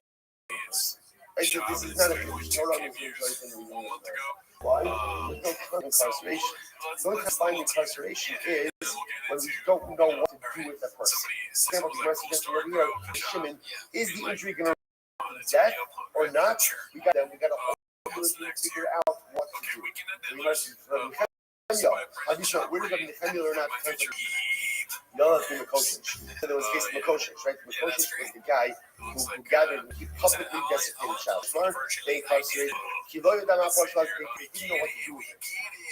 Right? So this is not a why? There's no confined incarceration. The only confined incarceration is when we don't know what to do with that person. For example, the suggestion over here, Shimon, is the injury going to be death or not? We got to figure out what to do. We must where did Nehemiah or not? No, that's Makoshish. So there was a case of Makoshish, right? Makoshish was the guy who gathered, he publicly desecrated child. They incarcerated. He didn't know what to do with it.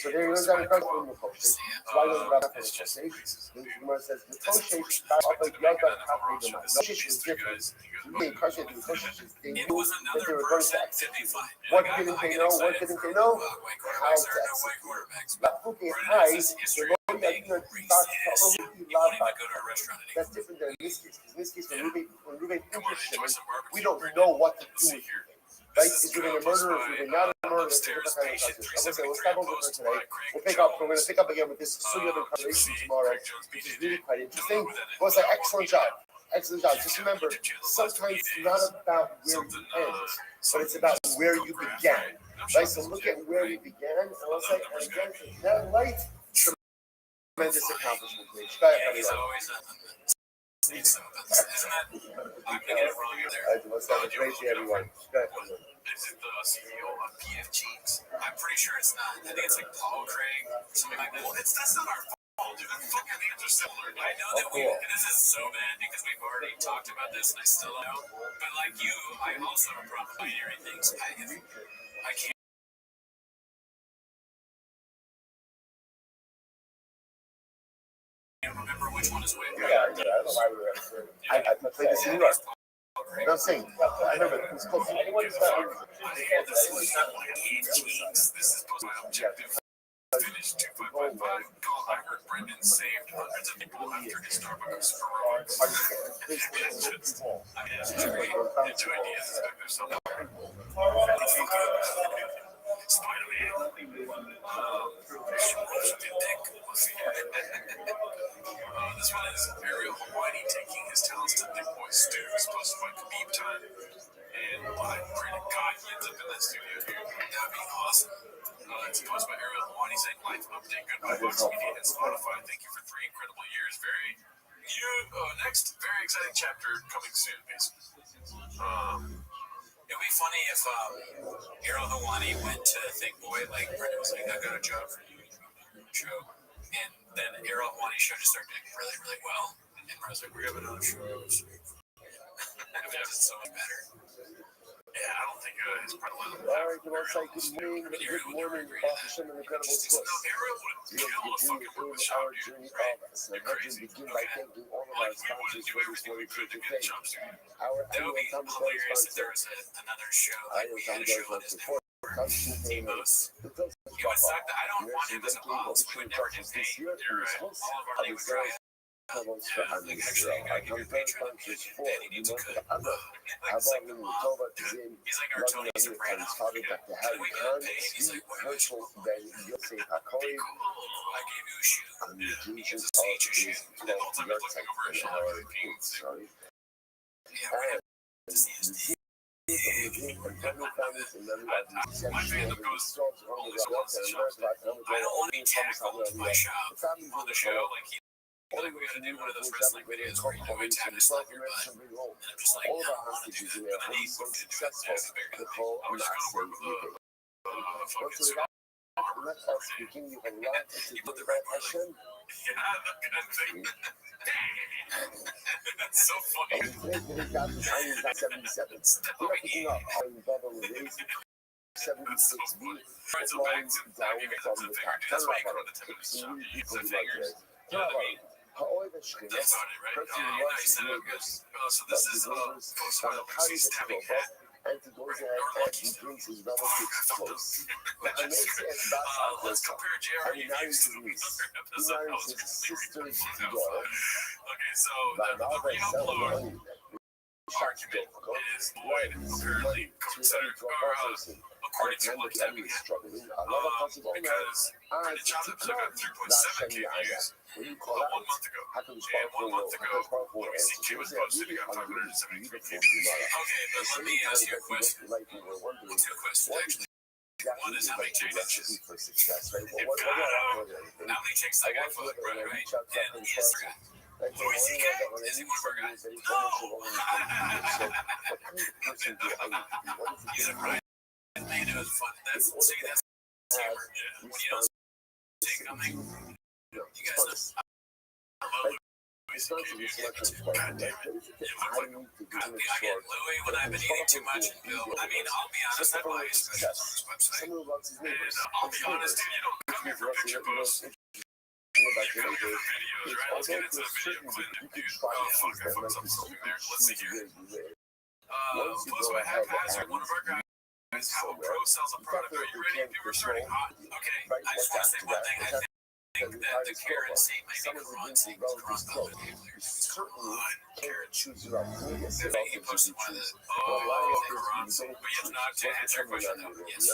So there was an incarceration with Makoshish. So I don't know about Makoshish. The Gemara says, Makoshish was different. They incarcerated Makoshish. They knew that they were going to execute. What didn't they know? What didn't they know? How to execute. But who can hide that's different than in this case. In this case, when Ruben injures Shimon, we don't know what to do with Ruben. Right? Is Ruben a murderer? Is Ruben not a murderer? That's a different kind of conversation. We'll stop over today. We're going to pick up again with this study of incarceration tomorrow, which is really quite interesting. Well, it's an excellent job. Excellent job. Just remember, sometimes it's not about where you end, but it's about where you began. Right? So look at where we began, and let's say, and again, in that light, tremendous accomplishment. Let's have a great day, everyone. Is it the CEO of PFG? I'm pretty sure it's not. I think it's like Paul Craig or something like that. Well, that's not our fault, dude. The fucking names are similar. I know that this is so bad because we've already talked about this and I still know. But like you, I also have a problem with hearing things. I can't. I can't remember which one is which. Yeah, I don't know why we were I played this in New York. You know what I'm saying? I remember it was close. Anyone who's not this is not like this is supposed to be my objective. Finish 2555. I heard Brendan saved hundreds of people after his Starbucks Ferraris. Two ideas. There's something. Spider-Man. This one is Ariel Hawaii taking his talents to new the studio here. That would be awesome. It's a post by Ariel Hawani saying, life update, goodbye, Vox Media and Spotify. Thank you for 3 incredible years. Next, very exciting chapter coming soon, basically. It would be funny if Ariel Hawani went to Think Boy, like Brendan was like, I got a job for you show. And then Ariel Hawani show just started doing really, really well. And Brendan's like, we have another show. It's so much better. Yeah, I don't think his part All right, you want to say good morning, Hashem and incredible source. We have begun our journey of Sanhedrin. Begin by thanking all of our sponsors for this morning to today. Our That would be hilarious if there was another show. Like we had a show on his network. Demos. It would suck that I don't want him as a boss. We would never get paid. All of our they would try it. Like actually, I gotta give you a Patreon. Then he needs a cut. He's like our Tony Soprano. Can we get paid? He's like, what? Be cool. I gave you a shoe. He gives us each a shoe. And then the whole time he's looking over his shoulder. Yeah, we have to see his name. My fandom goes all these months of shops. I don't want to be tackled by shop on the show. Like we gotta do one of those wrestling videos where you know I tap his like your butt. And I'm just like, no, I don't want to do that. But then he's going to do it. That's bigger than me. I'm just going to work with fucking super. You put the right part. Yeah, the good thing. That's so funny. Step over here. That's so funny. Alright, so back to you guys up to the finger, dude. That's why you go to the 10 minutes shop. You use the fingers. You know what I mean? That's on it, right? Nice setup, guys. So this is posted by the Lucy Stabbing Cat. Let's compare JRE games to the episode. That was completely ridiculous. Okay, so the re-upload argument is Lloyd apparently considered, according to Lucy Stabbing Cat, because Brendan Johnson took out 3.7k views 1 month ago. And 1 month ago, WCK was posted, it got 573 views. Okay, but let me ask you a question. 2 questions, actually. One is how many chain inches? How many chicks I got for the brother, right? And the answer is, Louis C.K., is he one of our guys? No! He's a Brian. Man, it was fun. That's humor. When you don't see it coming, you guys know. I love Louis C.K. God damn it. It looked like I get Louis when I've been eating too much. I mean, I'll be honest, I buy his specials on his website. And I'll be honest, dude, you don't come here for picture posts. You come here for videos, right? Let's get into the video clip, dude. Oh, fuck, I fucked up something there. Let's see here. Post by Haphazard, one of our guys. How a pro sells a product. Are you ready? People are starting hot. Okay, I just want to say one thing. I think that the Karen seat might be Karan seat. Karan's not the name. Karen. He posted one of the Karan seat. But yes, not to answer your question though. Yes.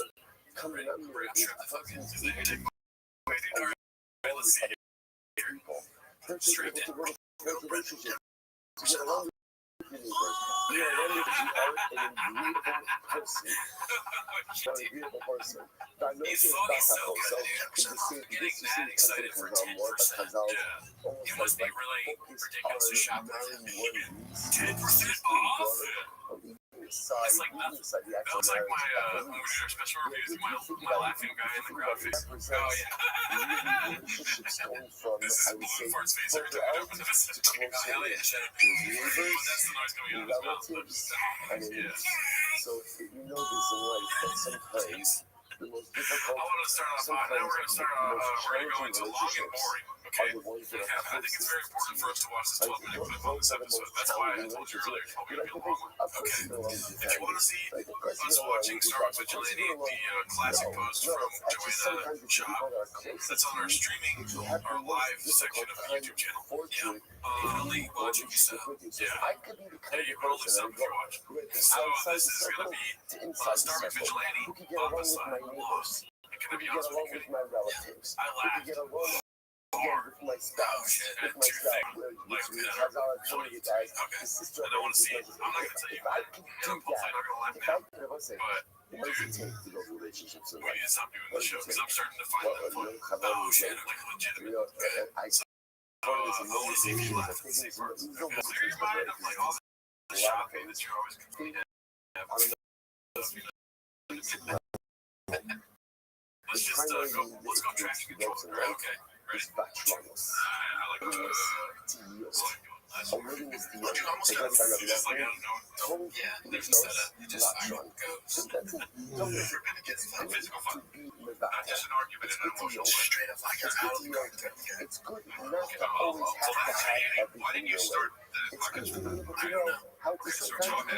We're gonna shut the fuck in. Alright, let's see here. Straight in. He's so good, dude. Getting that excited for 10%. It must be really ridiculous to shop with him. 10% off? That's like nothing. That was like my when we did our special reviews, my laughing guy in the crowd face. Oh yeah. This is blue for its face every time I open the message. Hell yeah, shut up. That's the noise coming out of his mouth. Yeah. So you know this in life, but sometimes the most difficult, I want to start off hot. Now we're going to start. We're going to go into long and boring. Okay. I think it's very important for us to watch this 12-minute clip on this episode. That's why I told you earlier. Told me to go long one. Okay. If you want to see us watching Star Wars Vigilante, the classic post from Joanna Shop, that's on our streaming, our live section of the YouTube channel. Yeah. You can only watch if you sub. Yeah. You can only sub if you watch. So this is going to be Star Wars Vigilante on the side. Long. It's going to be honest with you. Yeah. I laughed. again, with my spouse, Like, which has all the totally guys. Okay. The sister I don't want to see it. I'm not gonna tell you. if I could do I'm not gonna laugh that, if now. I could, let's say, But what does it take to go to relationships in we life? need to stop doing the show because I'm starting to find What that fun. have Oh shit, I'm like legitimate. you know, I I want to see if you laugh at the same parts. Because clear your mind of like all the shopping that you're always complaining. Let's just go. Let's go trash control. Okay, ready? I like a wedding is the you almost got just like I don't know. Yeah, there's a setup. You just go. You're gonna get physical fun. Not just an argument and an emotional straight up like it's good not to always have to have everything. Why didn't you start the it's good podcast? to be able to know how to sometimes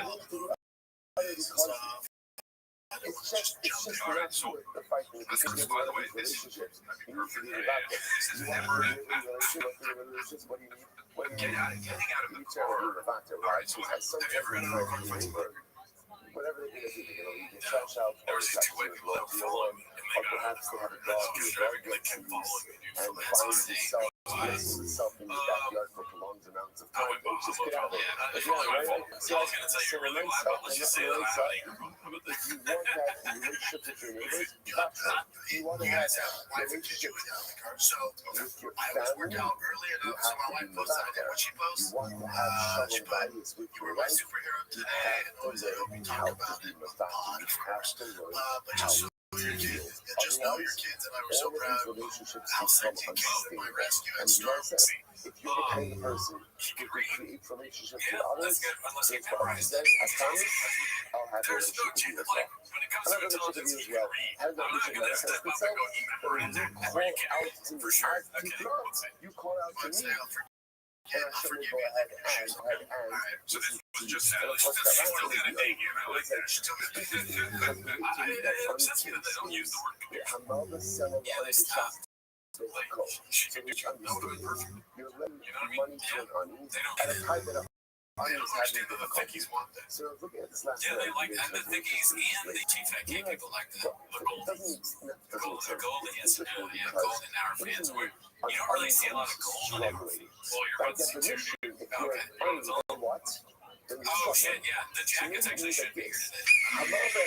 it's just not the fight because by the way, this relationships. is never Relationships. What do you need? getting out of the car. Right? So have you ever had a car fight? Whatever they do, you get trash out. There was two white people that were following me, and they got perhaps they have a dog they kept following me, dude. and finds itself in the backyard for prolonged amounts of time. Just get out of it. It's probably my fault. So I was gonna tell you you're really glad, but let's just say that I have anger. How about this? You want that relationship with your neighbors? You want to have a relationship with your family? Out early enough so my wife posts what she posts. You want to have shovel bodies with You were your my wife? superhero You today, have and to always let me learn talk how about to be it. methodical. You have to learn But just know your kids. Just know your kids, and I was so all of proud these relationships how become sent you came to my unstable. rescue And at you know Starbucks. if you're the kind of person who can create relationships with others, That's good, unless you then memorize then it. I promise I'll have a There's no relationship with you as like well. when it comes I'll to have a relationship intelligence, with you you as can well. read. Have that I'm not relationship gonna with step up myself. and go eat member in there. You Where you call can out to me. for sure. I Okay, keep up. let's see. You call out to But me. say, I'll forgive And I should go ahead and So this was just that. It's still got a dig in. I like that. It upsets me that they don't use the word condition. Yeah, they stop. Like, she could do that would have been perfect. You're letting You know what I mean? money to an onion They don't at a time that they don't understand that the thickies want that. So look at this last Yeah, they like that. The thickies and the chief fat gay people like that. The goldies. The golden, yes, yeah, golden hour fans. Where you don't really see a lot of gold anymore. Well, you're about to see two, dude. Okay. Oh shit, yeah. The jackets actually should be here today.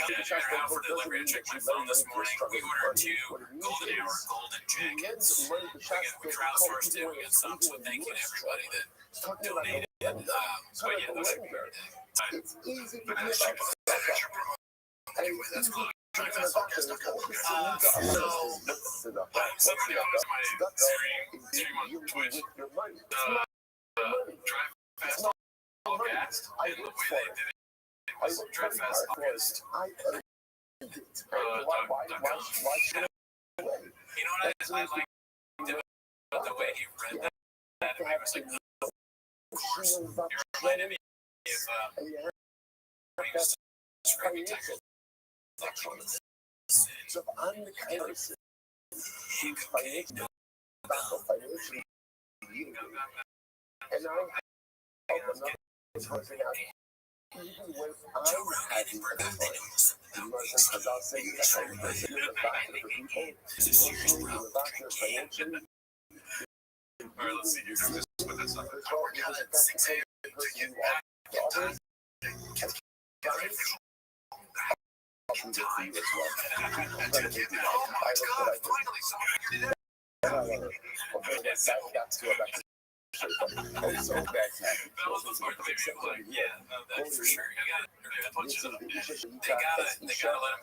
Yeah, they're out for delivery. I checked my phone this morning. We ordered 2 golden hour golden jackets. We crowdsourced it. We got some. So thank you to everybody that donated. But yeah, those should be here today. it's easy to But be that's about cheap. Anyway, that's cool. something Something else my stream on Twitch. Drive fast August. And the way they did it was Drive Fast August. You know what I liked about the way he read that? It was like, of course, you're reminding me of scraping tackle. So I'm the kind of person who's financially and I help another person out. Even when I'm having a fun, because I'll say you're the kind of person you're the doctor for people, you're the doctor financially. All right, let's see. You're going to put this up. I work out at 6 a.m. to get back in time. Oh my God, finally someone figured it out. I'm so bad. That was the part that made me like, yeah, no, that's for sure. You gotta punch it up, dude. They gotta let him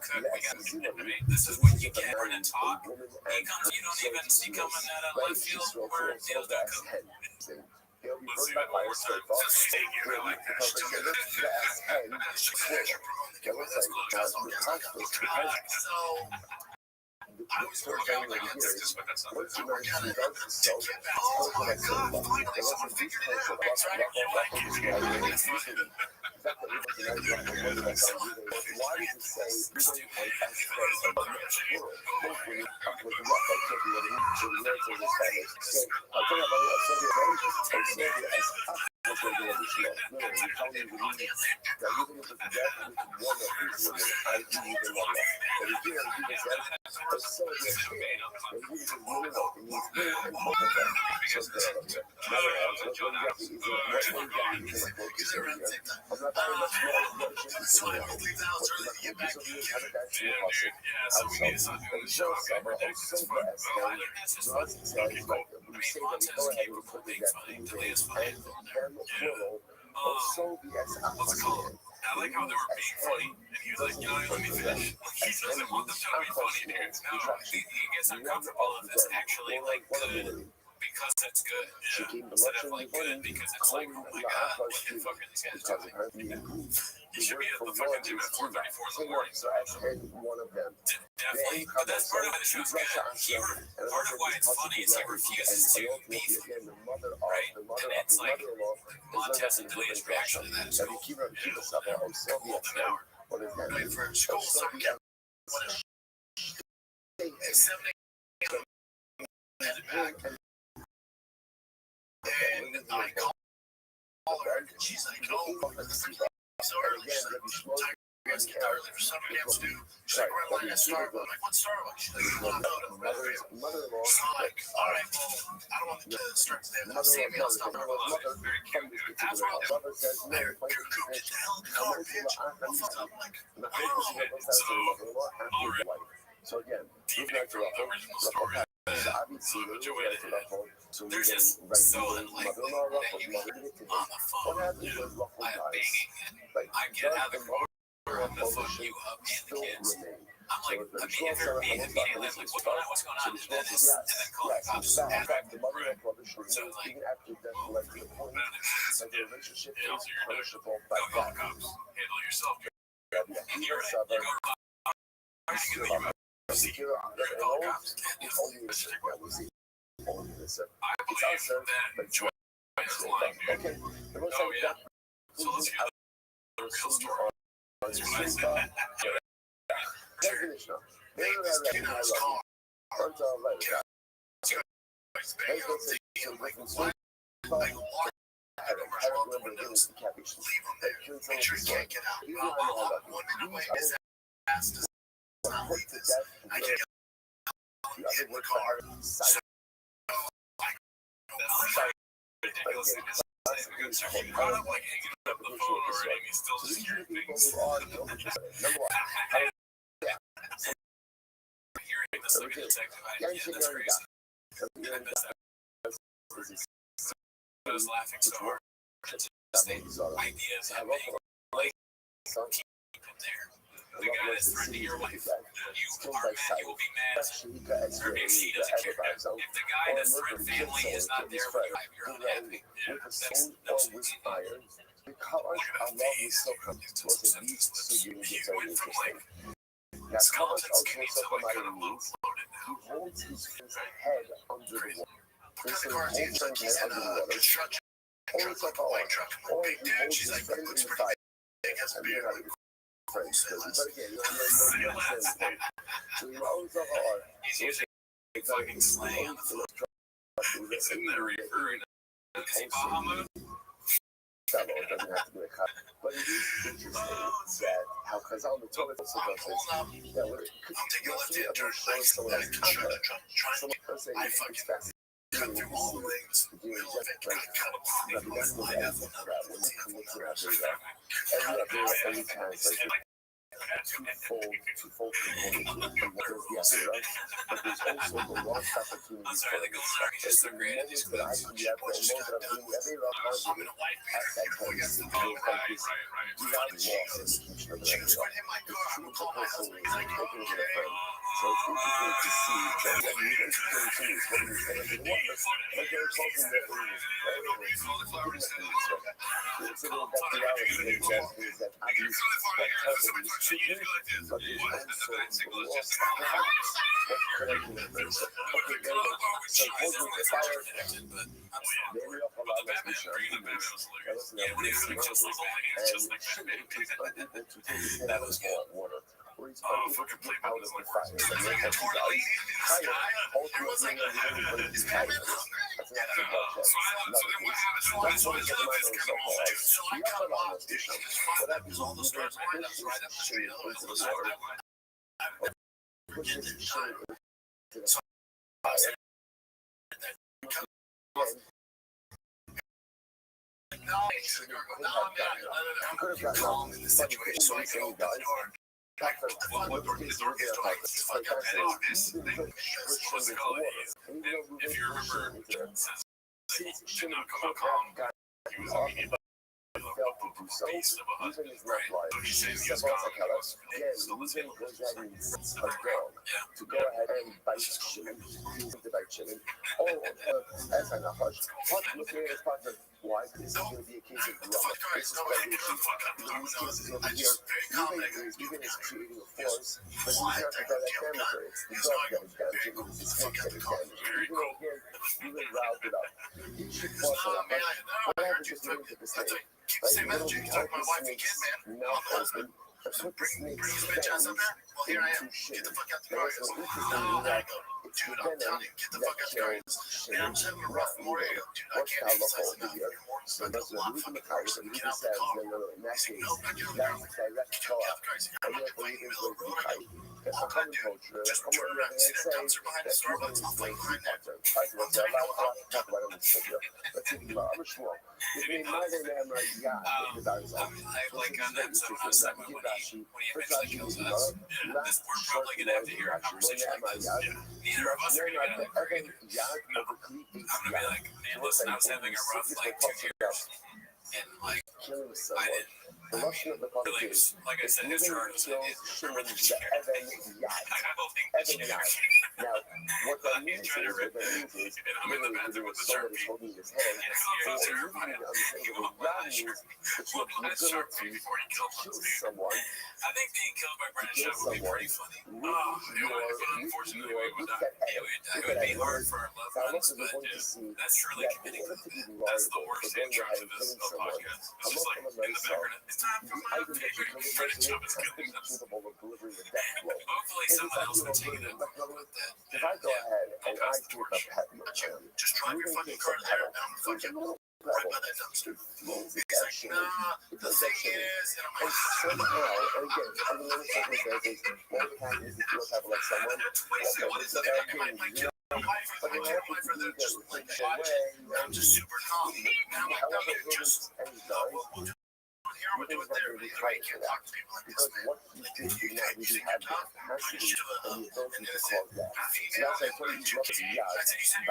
cook. We gotta, I mean, this is what you get when you talk. You don't even see coming at a left field where Dale's gonna cook. Let's see that one more time. Just take it. I like that. So, I was working out like this, but that's not what I work out. Oh my God, finally someone figured it out. That's right. You like it. Why does it say So we need to start doing the show every day. It's fun. What's it called? I like how they were being funny, and he was like, you know, let me finish. Like, he doesn't want them to be funny, dude. No, he gets uncomfortable if it's actually, like, good because it's good. Yeah. Instead of, like, good because it's like, oh my god, what the fuck are these guys doing? He should be at the fucking gym at 4:34 in the morning. Definitely, but that's part of why the show's good. Part of why it's funny is he refuses to be funny, right? And it's like, Montez and Delia's reaction to that is cool. Right, for school, so yeah. It's 7 a.m. headed back. And I call her, and she's like, oh, so early. She's like, tired. You guys get there early for summer camps, dude. She's like, we're in line at Starbucks. I'm like, what Starbucks? She's like, no, that's mother-in-law. So I'm like, all right, well, I don't want to start today without seeing me. I'll stop at Starbucks. Very cute, dude. That's what I'm doing. There, get the hell in the car, bitch. I'm like, so, already. So again, deviating from the original story. So enjoyed it. They're just so unlikely that you get on the phone. I'm banging and I get out of the car. I'm gonna fuck you up and the kids. I'm like, immediately, I'm like, what's going on? And then call the cops and back to the right. So it's like, oh, so you're done. Go call the cops. Handle yourself. And you're right. You go call the cops. You're gonna call the cops. I believe that Joy is lying, dude. Oh, yeah. So let's hear the real story. That's what I said. Make sure he can't get out. Well, 1 minute away, his ass does not leave this. I get in the car. So, ridiculous. He brought up like hanging up the phone already, and he's still just hearing things. Hearing this like a detective idea, that's crazy. I missed that. I was laughing so hard. Just the ideas of being like, keep him there. The guy that's threatening your wife. You are mad, you will be mad. Or if she doesn't care. If the guy that's threatened family is not there for you, you're unhappy. Yeah, that's no solution. Because Allah is so was a lead to you is very interesting. Now, Thomas also somebody means he holds his head under the water. This is holds his head under the water. Or it's like or he holds his head in the fire. And you're not even friends. But again, you're understand. So you always have a he's using fucking slang on the floor. He's in there referring to is he Bahama? That law doesn't have to be a cop. But it is interesting that how Chazal the Torah also does this. That we're see a verse showing someone else's conduct. Someone can say it's fast. Cut through all the things. Rabbi, that's the way I think about when you come into Rabbi. Every time it's like twofold component to what is the other, right? But there's also the lost opportunity for the moments that I can be at the moment that I'm doing every rough argument at that time is to feel like this without loss execution of the next round. It's true for personally, it's taking it a friend. So it's interesting to see that what you guys can see is what you're saying. And what like they're talking that it's a little bit reality that obviously that terrible is true, but there's also the loss perhaps of correcting the person. Okay, there you go. So holding the fire, maybe up a lot less mission. That was not really smart. And shouldn't be able to take his head out of water. Or he's unable to get out of the fire. And then as he's higher, ultimately, everybody is higher. That's not so much. That's what it's about so hard. You have a lot of mission. But that means all the stars lined up right up the street. pushing this shit into the could have gotten calm in the situation, so I can open the door. If you remember, did not come out calm. He was immediately beast of a husband, right? So he says he was calm. So let's get to go ahead and bite children, use to bite children. As I know, Hutch looking at his partner, why this is going to be a case of drama. This is what we should do. In these cases over here, Ruben is creating a force, but he's not the guy that damaged her. It's the dog that is damaging it. It's his head that is damaging it. Even over here, Ruben riled it up. He should force her. What happens if you look at this thing? Like, literally, all the snakes mouth open. Put the snake's fangs into shit. Now, it's an interesting that it's the venom that kills shit. Not evil. What's powerful over here? So that's what Ruben McCarthy, and Ruben says, no, in that case, that's direct co-op. And therefore, Ruben's going to be tight. That's a common culture. I'm going to say that's Ruben's going to be factor. I can say a lot to talk about in this video. Let's see, I'm sure. If we might have been like, yeah, the dog's out. Like on that episode when he eventually kills us, this we're probably gonna have to hear a conversation like this. Neither of us are gonna get that great. I'm gonna be like, man, listen, I was having a rough like 2 years, and like I didn't. The Russian of the politics, like I said, his charges. Now, what that means is, literally doing someone is holding his hand. So you're moving on the thing of that means that you have the ability to kill someone. I think being killed by Brandon Shaw would be pretty funny. It would be hard for our loved ones, but that's truly committing. That's the worst intro to this podcast. It's just like in the background. It's time for my favorite Brandon Shaw is killing us. Hopefully someone else will take it and run with that. If I go ahead and I keep a pet, just drive your fucking car there down the fucking right by that dumpster. He's like, nah, the thing is, and I'm like, somehow, and again, under many circumstances, what would happen is if you have like someone, what is the thing? But you can't apply for the just like watch it. I'm just super calm. And I'm like, no, just here, we'll do it there. Right, can't talk to people like this, man. What you did did not really have the capacity and the ability to cause that. So that's like what he's looking at by Evans and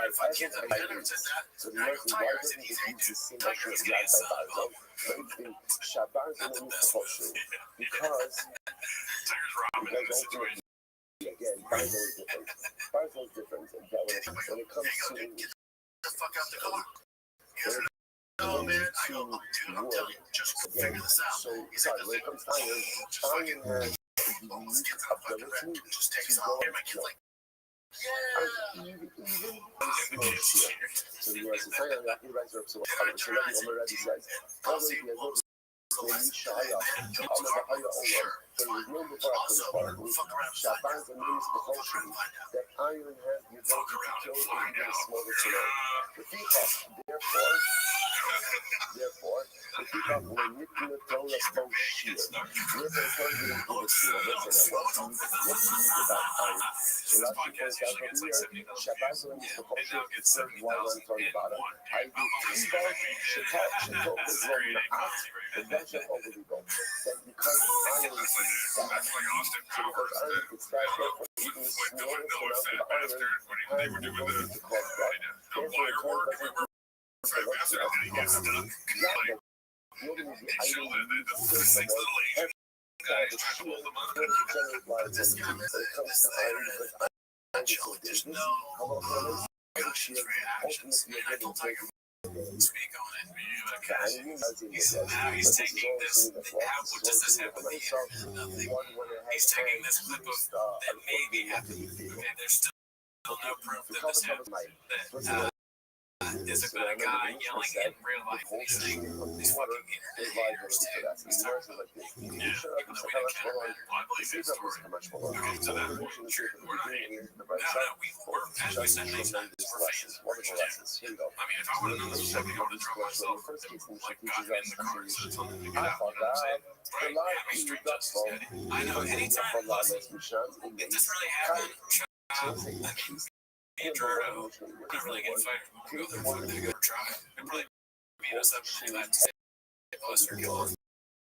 by Reese. So the reason why doesn't he use the same action as Yad by Barzo, but it's been Shabbat and then Kosher. Because ultimately, again, Barzo is different. Barzo is different. And that when it comes to the fuck out the car. Oh man, I go, dude, I'm telling you, just figure this out. So, sorry, when it comes to iron has the unique ability to go and kill. Even small shield. So the US is saying that he rises up so let me already says, when you shy up, I'm a higher over. So there's no before I can follow. Shabban's a means to function that iron has the ability to kill even a smaller tsunami. The peacock, therefore, the peacock will manipulate a bow shield. With a target into the shield, that's what's unique about iron. So that's because out of here, Shabban's a means to function, it's third one I'm talking about it. I do T-bar, Shatot is running the half, the bench of overlegal. That because iron is that. So because iron is that, therefore, even the smallest amount of iron has the ability to cause that. Therefore, it turns speak on it. Now he's taking this. What does this have to be? Nothing. He's taking this clip of that maybe happened. Okay, there's still no proof that this happened. is a better guy yelling in real life than he's saying these fucking internet haters too. He's talking about I know we didn't count better. Well, I believe his story. Okay, to that point, sure. We're not hating. No, we're, as we said, nice times. We're fans. We're fans. I mean, if I would have known this was happening, I would have drunk myself and, like, gotten in the car and told him to get out. You know what I'm saying? Right? I mean, street justice, Eddie. I know. Anytime, listen, if this really happened, Andrew, we're not really getting fired. We'll go there for it. They're going to try. They'll probably beat us up and have to stay plus or kill us.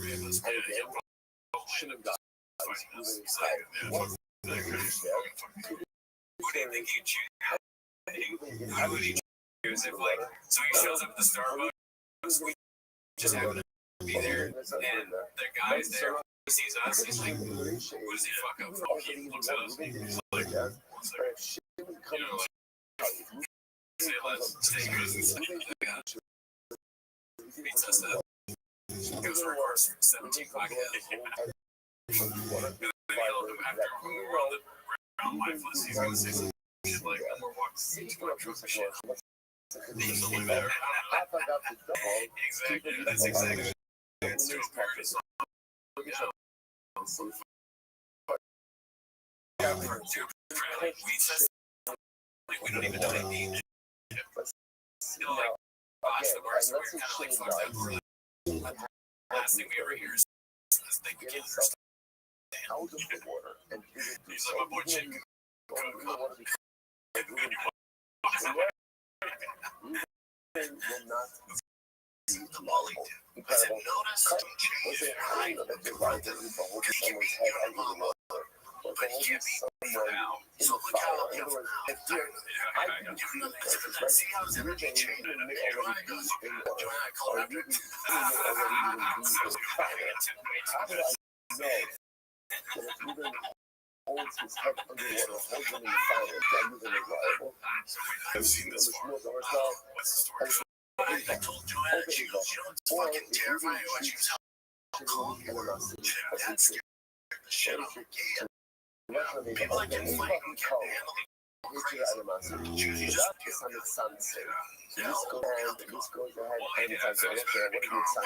Who do you think he'd choose? Who would he choose if, like, so he shows up at the Starbucks, we just happen to be there, and the guy's there, he sees us, he's like, who does he fuck up for? He looks at us, he's like, you know, like, say less, stay good, beats us up, goes for course, 17 o'clock ahead. After we were on the ground lifeless, he's gonna say some shit like, we're walking to my truth and shit. He's a little better. Exactly, that's exactly. It's too embarrassing. We don't even know they need it. You know, like, watch the worst, we're kind of like fucked up. We're like, last thing we ever hear is this thing we can't understand. He's like, my boy Jake. But he can't be now. So look how long you see how it's ever changed. Joanna goes, Joanna, I call her after. Holds his head underwater, holds him in the fire, and is reliable. I've seen this before. What's the story? I told Joanna, she goes, you know, it's fucking terrifying what she was calm. That's scared the shit out of me. People like to fight and can't handle it. Crazy. You just This goes ahead and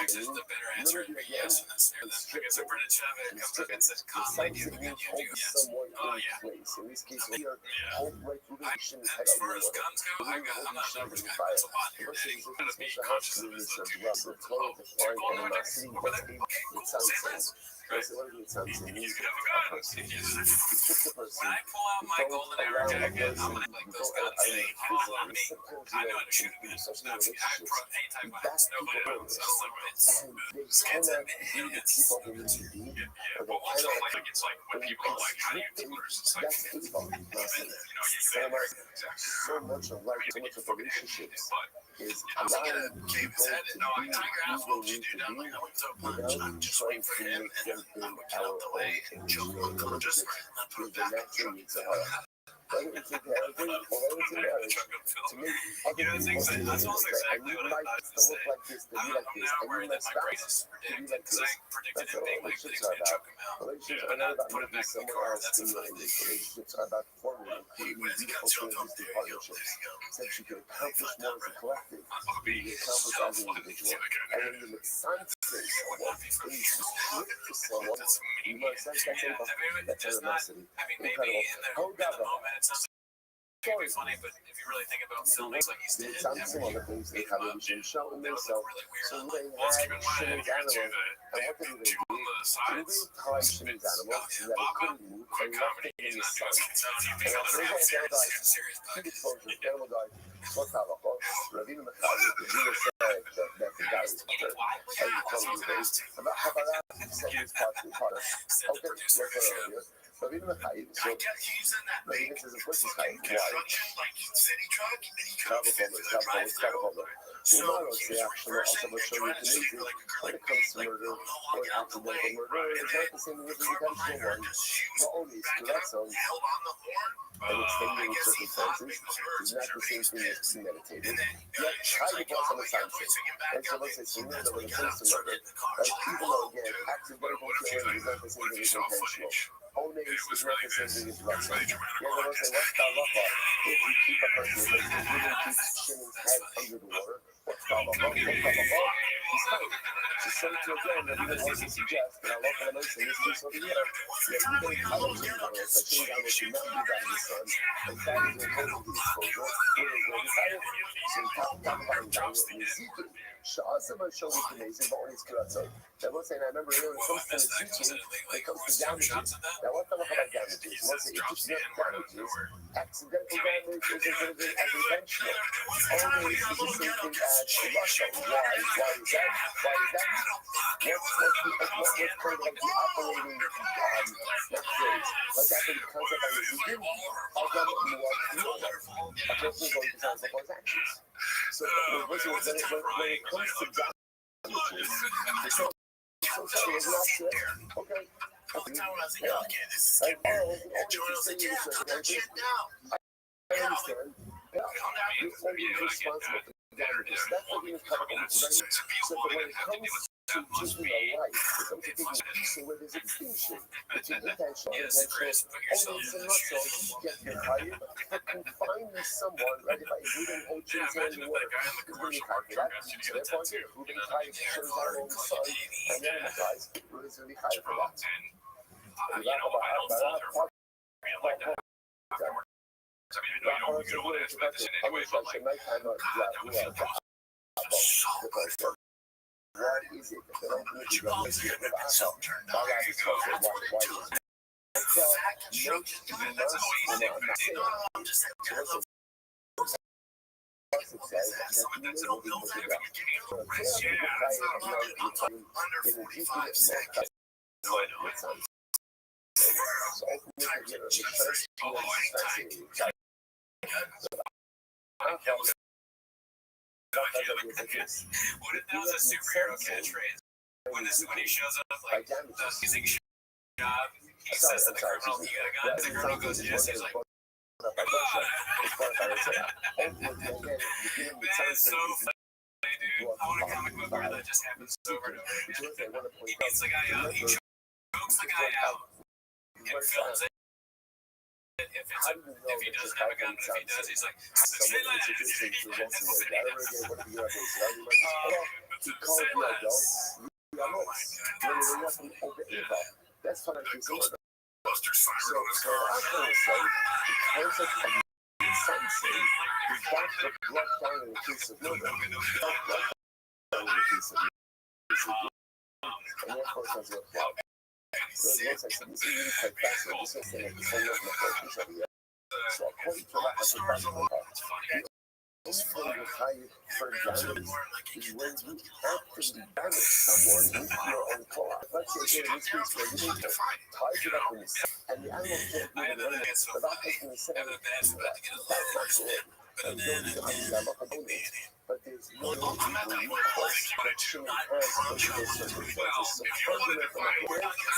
Which is the better answer? Yes, and that's I guess I'm pretty sure it comes up and says, calm my dude, you do yes. Oh, yeah. As far as guns go, I'm not a numbers guy, that's a lot here. I'm going to be conscious of this. Over there. Okay, say less. Right. You could have a gun. When I pull out my golden arrow jacket, I'm gonna like those guns say, call on me. I know how to shoot a gun. Anytime violence, nobody else. I don't know it's kids and idiots. Yeah, but also like it's like when people are like, how do you do this? It's like, you know, you say so much of life, so much of relationships is allowing people to be who they need to be without trying to make them in our way and unconscious with the natural needs of our whether it's in parenting or whether it's in marriage, to make other people feel like I need my kids to look like this, to be like this, I need my spouse to be like this. That's what relationships are about. Relationships are not about making someone else in your image. Relationships are about forming and creating beautiful synergistic partnerships so that you can accomplish more as a collective, you can accomplish as an individual. And when you make sense of someone, when you speak to someone, you must that's animosity. Incredible. Hold that up. It can be funny, but if you really think about filming like he's did, some of the things they have been showing themselves. So they had Shimon's animals. And what did they do? They tied Shimon's animals so that it couldn't move and left it in the sun. And as they went down, he exposed the animal died. What's that about? Rabbi the Jewish said that the guy was hurt. And he told me this. About how about that? He said he was part of the product. Okay, let's go earlier. Rabbi the Chaim, so Rabbi this is a person's Chaim. Why? Travel. So the actual also will show you the music when it comes to murder or accidental murder. It's not the same as the intentional one. Not only is correct sounds and extending circumstances is not the same thing as premeditated. Yet Chaim was on the same thing. And so let's say murder when it comes to murder, even though again accidental killing is not the same thing as intentional. Ones It was is really representing this. his It was Rothschild. very dramatic. Yeah, they will say, what's halacha if you keep a person who really keeps Shimon's head under the water? What's halacha? What's halacha? He's fine. So say to again, the Rebbe also suggests that halacha the most in this case over here, that you don't tie a chain down, so chain down will should not be down the sun, and that is opposing the exposure, whereas when you tie it, so you top down down with Ezekiel. Sha'asam show we can amazing, but when he's kiratzon. Now, we'll say, and I remember when it comes to Ezekiel, it comes to damages. Now, what the fuck about damages? We'll say, it's just not damages. Accidental damage is included as intentional. Always is the same thing as Russia. Why is that? What's kind of like the operating phrase? What's happening concept by Ezekiel? Adam Muad. A person is going to sound like his actions. So when it comes to damages, so sorry, it's not good. Okay. I understand. You're only responsible for damages. That's what we cover. So when it comes to taking a life, it comes to taking a piece where there's a distinction between intentional and intentional. Only some not so get tired, but confining someone, right? If we didn't hold Jim's hand in the water, because we're tired for that. So therefore, we're being tired shows out on the sun, and then the guys, we're really tired for that. I don't fault her for being like that. I mean, I know you don't want to answer that question anyway, but like, what is it? They don't do it. You always get rid of myself. Why is it? What if that was a superhero catchphrase? When he shows up, like, using job, he says to the criminal, you got a gun? The criminal goes, yes. He's like, that's so funny, dude. I want a comic book where that just happens over and over again. He beats the guy out, he chokes the guy out, and films it. If he doesn't have a gun, but if he does, he's like, say that's what I'm saying. Ghostbusters fired on his car. Because of insanity, he got the blood down in the case of murder. And therefore, it doesn't apply. So it looks like this is really quite fascinating. This is saying that the same of the focus of the other. So according to that, that's what the only thing you hide for damage is when you actively damage someone with your own claw. Let's say in this case, where you need to tie it up in the sun, and the animal can't do it without taking the same. That's not good. And don't you have a bonus. But there's no legal recourse that shouldn't have under those circumstances. So fundamental from a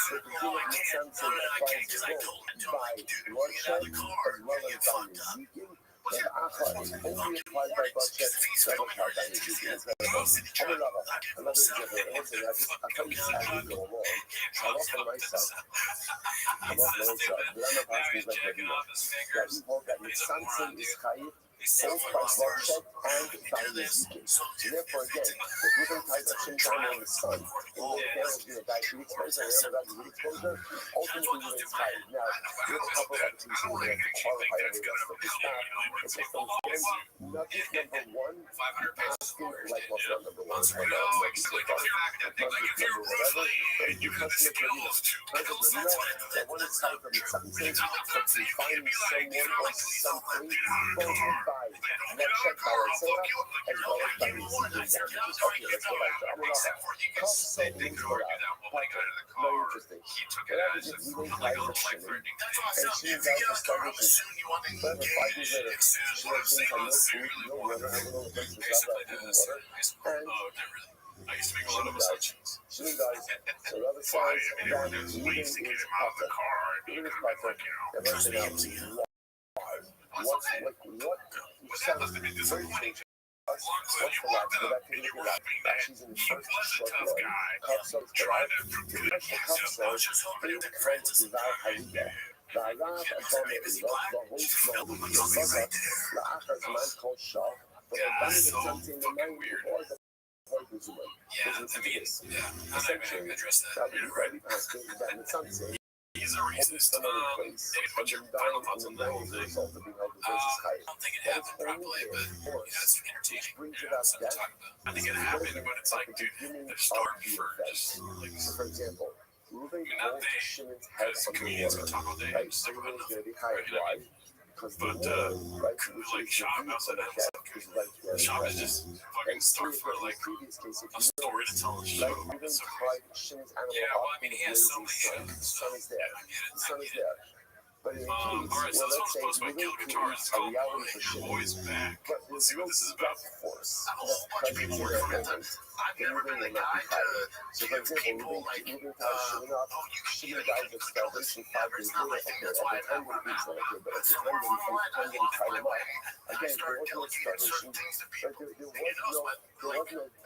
the beginning of something applies both by Rothschild as well as by Ezekiel. And Achad is only applied by Rothschild, not applied by Ezekiel. Another example, I want to say, I'll tell you this as we go along. I love for myself. I love myself. But I'm not asking like that, that we hold that something is chayiv, both by Rothschild and by Ezekiel. So therefore, again, if we don't tie that same time on the sun, and the animal is going to die through exposure, and the animal dies through exposure, ultimately you're going to tie it. Now, we have a couple of other things we have to qualify all the rest of this back. It's just from nugget number one, asking like what's not number one, it's not nugget so far. Nugget number whatever, but you have to make that when it's time for the something, but to find someone or something, both by Rothschild by Isaiah, as well as by Ezekiel damages. Okay, let's go back to Amullah. Cost savings for that. Very interesting. What happens if we don't buy the shilling, and she establishes, but 5 years later, she has things like no food, no water, I don't know what makes this up, like water, and shilling dies. So the other side, that leaving is Pata. Leaving is Pata. Everything else, what? Very strange. Plus, what's the last? Go back to the look at that. She's in the first short one. Cup soaps, the special cup soaps, in kind devout Haida. והרב הבא לאחר זמן כל שעה, ובאנו לצמצם למים ובעוד בזמן. Essentially, Rabbi Pastor that לצמצם He's a racist. They put your final thoughts on the whole thing. I don't think it happened probably, but it's entertaining. Something to talk about. I think it happened, but it's like, dude, they're starved for just like. So, for example, moving not they, Shimon's head because from the comedians water, would talk all day. right? Just So talk we're about going to nothing. be high. Why? Because the But water, right? Which like is Shop the outside deep that of the depth is like where Shop is it's just fucking starved for like previous case, if a you story to tell a like show. moving It's so tide crazy. Shimon's animal Yeah, well, I up mean, in he the has so blazing many sun. The sun is there. The sun is there. But in the case, Alright, so well, this let's one's say supposed to be moving Gil Guitar. It's creates a called reality for Your Shimon. Boy's Back. But Let's see what this is about. Force. A whole bunch of people were friends. I've never been the guy to So, for example, people like, moving past Shimon up, Shimon dies of starvation 5 days later. Okay, at the time when he's not okay, but at the time when he tied him up, again, there was no starvation, but there was no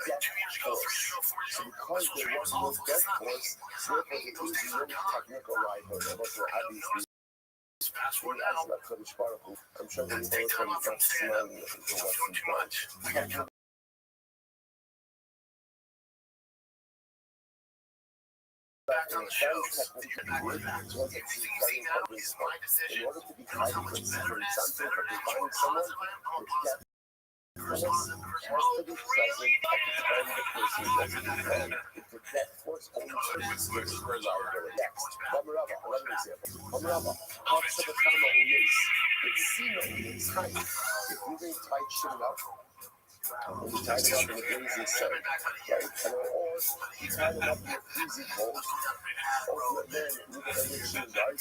death force. So because there was no death force, therefore there is no technical liability. Also, obviously, I'm sure that he was not smiling at what he's done. In order to be highly considered something for defining someone, the death force has to be present at the time the person was defined. If the death force only triggers for liability. Next, Bamaraba, another example. Bamaraba, parts of the Kama Uyes, it's Sino Uyes High. If you may tie shit up, and you tie it up in a blazing sun, right? Or you tie it up in a freezing cold, ultimate man, you're going to make sure right?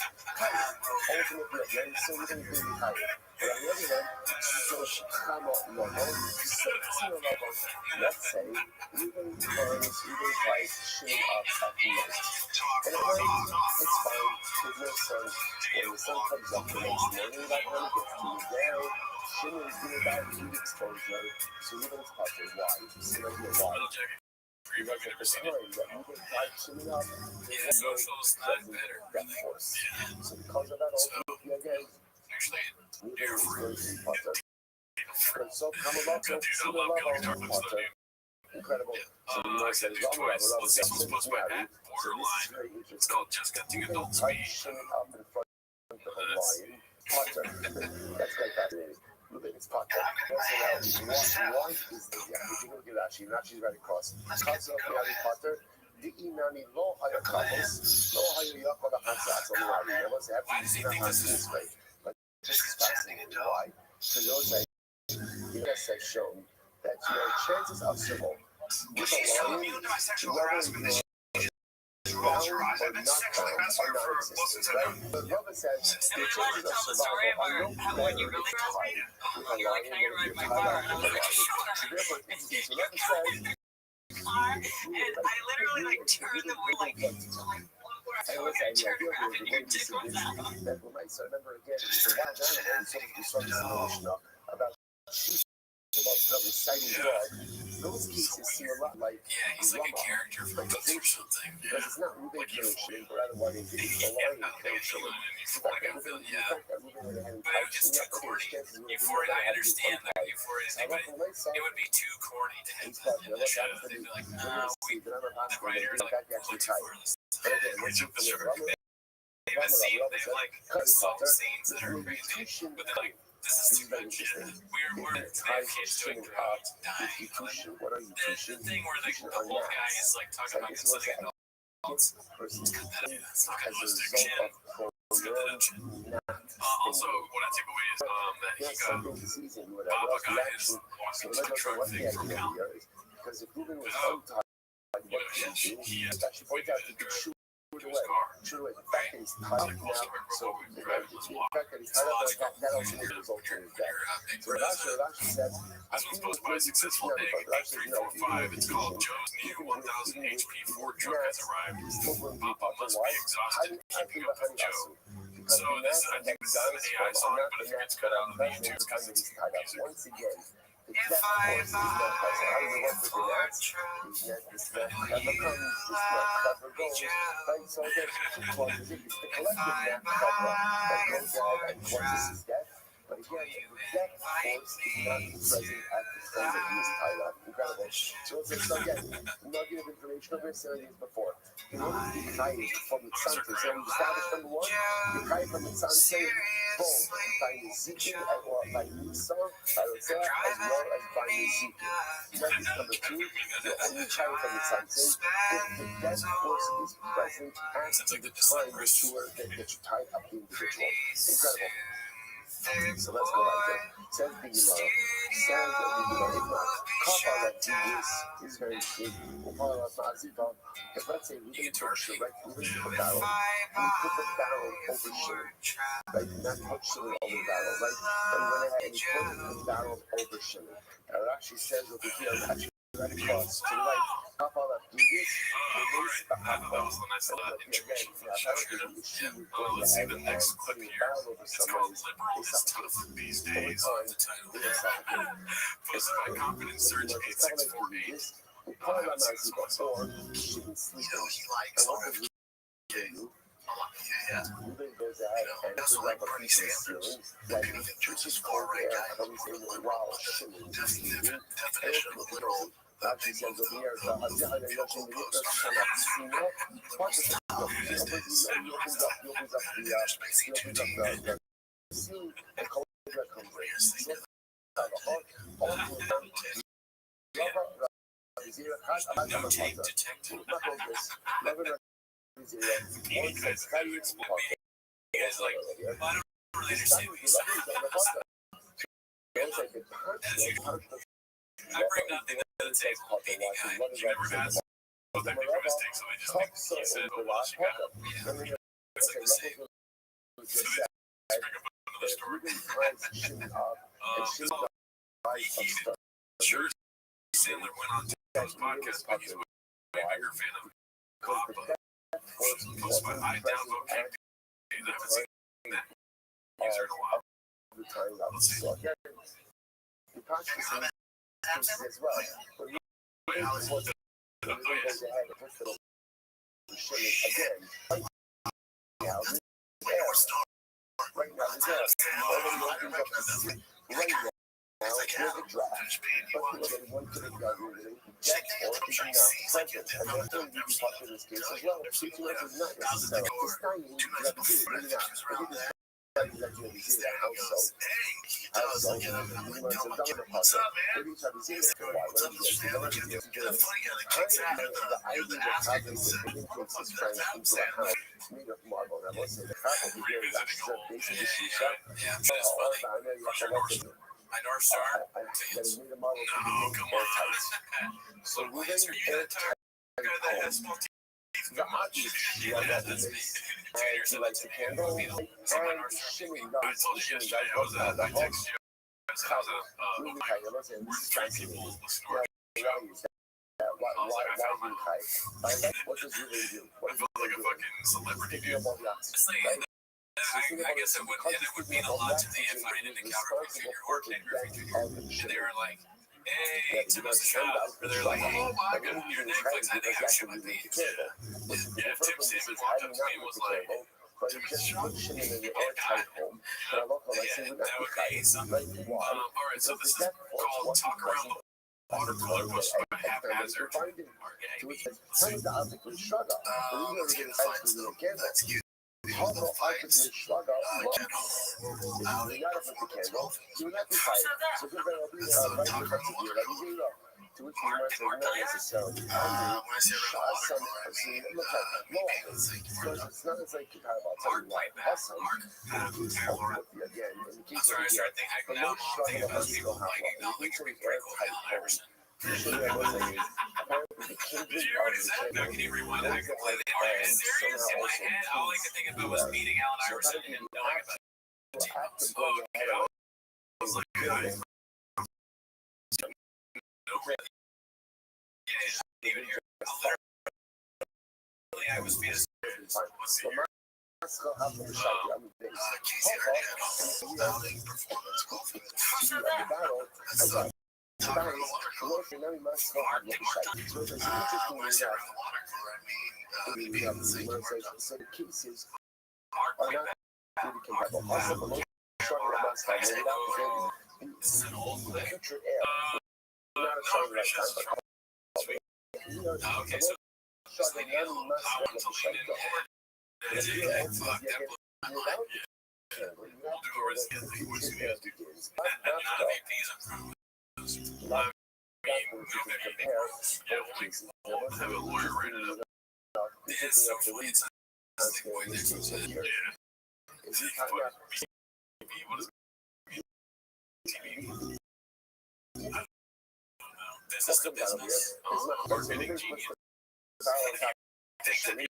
Ultimate man, so you're going to be higher. But on the other hand, so she come up level, 16 level, let's say, even times, even twice, shooting up at night. And at night, it's fine, there's no sun. When the sun comes up the next morning, that one gets to you down. Shimon is doing about heat exposure, so even it's possible. Why? See right here, why? Because at the time that you can tie Shimon up, there's no death force. So because of that, ultimately, again, Ruben is going to be Potter. So come about to see the level Potter. Incredible. So you know, says, Let's see what's supposed to be at borderline. It's called Just Getting Adult Speed. Shimon up in front of a lion. Potter. That's quite fascinating. It's Potter. Why is the if you look at Rashi, Rashi's right across. Because of Harry Potter, the Inani Lo Haya Kabos, Lo Haya Yakola Hansas on the Rashi. There was absolutely not this way. But this is fascinating. Why? Because those have shown that your chances of survival with a lion, whether bound or not bound, are non-existent, right? But Rabbi says your chances of survival are no better with a lion than if you're tied up with a lion. So therefore, it's easy. So Rabbi says, and I literally like turned the way like I always say the idea here is going to see this that when I remember again, it's a wild animal, and somebody saw this in the Mishnah about sheep about reciting dog. Those cases seem a lot like he's like a character from books or something. Because it's not Ruben killing Shimon, but rather why they did it. The lion killing Shimon. The fact that Ruben went ahead and tied It's too corny. Euphoria, I understand that Euphoria thing, but it would be too corny to have that in the show. They'd be like, no, the writers are like, we'll do for this. They have like song scenes that are crazy, but they're like, this is too much. We're kids doing drugs, dying. The thing where the old guy is like talking about considering adults. It's not gonna lose their chin. It's good to have chin. Also, what I take away is that he Baba got his walking to the truck thing from Cal. Because if Ruben was untied, what could he do? He actually points out he could shoot away. Shoot away. The fact that he's tied up now, so the fact that he's tied up like that ultimately results in his death. So Rashi says, this one's supposed to be a successful day. 345. It's called Joe's new 1000 HP Ford truck has arrived. Papa must be exhausted keeping up with Joe. So this, I think this is an AI song, but if it gets cut out on the YouTube, because it's confusing. Once again, The death force is not present. How does it work with the net? This net never comes, this net never goes. Right? So again, two clauses. It's the collective net that goes ahead and causes his death. But again, the death force is not present at the time that he is tied up. Incredible. So again, nugget of information over here, said it before. In order to be tied from the sun, so we established number one, you're tied from the sun, say, boom, by Ezekiel, or by Nisa, by Rothschild, as well as by Ezekiel. Nugget number two, you're only tied from the sun, say, if the death force is present at the time that you tied up the individual. Incredible. So let's go right there. Says the Gemara. Kappa that is very big. If let's say we didn't touch the barrel, we put the barrel over Shimon. Right? Not touch Shimon over the barrel, right? And went ahead and put the barrel over Shimon. And it actually says over here, actually right across to the right. Kappa that That was the nice intuition for the show. Let's see the next clip here. It's called Liberal is Tough These Days. The title. Posted by Confidence Search 8648. He likes all of yeah. Goes ahead and That's puts like up a Bernie piece of Sanders. ceiling. People think Church is far right guy. Definition of a liberal. Actually says over here, he opens up the ceiling and Cobra comes in. Notate detected. It's like, I don't really understand what you said. I bring nothing to the table. Meaning, you never asked what they make a mistake, so they just think you said, oh, well, she got it. Yeah. It's like the same. So they bring up another story. Sure, Sandler went on Tim's podcast, but he's a way bigger fan of Papa. Posted by I Downvote Campaign. I haven't seen that user in a while. Let's see. As well. Wait, how is it? Oh, yes. Again, right now, here's the draft. But one could have done really. That or is not present. And therefore, you can talk in this case as well. Situation is not necessary. It's not you need to do it. Maybe not. But it is that you have seen that also. Also, you must have done the puzzle. Maybe you have seen it for a while. Maybe you have seen it. The idea of having the influence is trying to into a house. Made of marble. And I must say, the fact that you're here is basically shisha. Yeah, that's funny. My North Star? No, come on. So why is there you that has multi the obvious that's me. and like the candle and shimmy I told you yesterday, I texted you. I was at why what does it really do? I felt like a fucking celebrity, dude. I guess it would mean a lot to me if I ran into Calgary Junior or Calgary Junior, and they were like, hey, Tim us a shout out. Or they're like, oh my god, your Netflix, I think I should my page. Yeah, Tim Simmons walked up to me and was like, but it just puts shit in the airtight home. But I love how I say, that would be something. Alright, so this is called Talk Around the Water Cooler, posted by Haphazard. That's cute. Although I could shrug up, look, if you got it for the candle, you would not be fired. So good that I'll be right for you. Let me get it up. To which you might say, not necessarily. Some person, it looks like no, because it's not as like you have, I'll tell you why. Awesome. Again, in the case of here, the most struggle of us will have one. We can take airtight home. Usually I was like, apparently the kindred of the Can you rewind that completely? Are you serious? In my head, all I could think about was meeting Allen Iverson and knowing about it. Oh, okay. I was like, even here, I was being let's see here. Casey already had a whole outing performance. Talk around the water cooler. Hard thing worked on. When I say around the water cooler, I mean being on the site worked on. So the cases Hard are point not back. really compatible. Also, the most short mass time without This is an old the thing. future air. Not a No, short Rich, this is lifetime, from but okay, so just leaving it alone. I want to lean in head. Okay, fuck, that blew my mind. Yeah. We'll do a rest of the thing. What's the guys do? And not a VPs in front of us. I mean, we don't have anything else. Yeah, we'll have a lawyer write it up. Yeah, so funny. It's a stick boy next to it. Yeah. What is TV? I don't know. Business to business. Marketing genius. TV.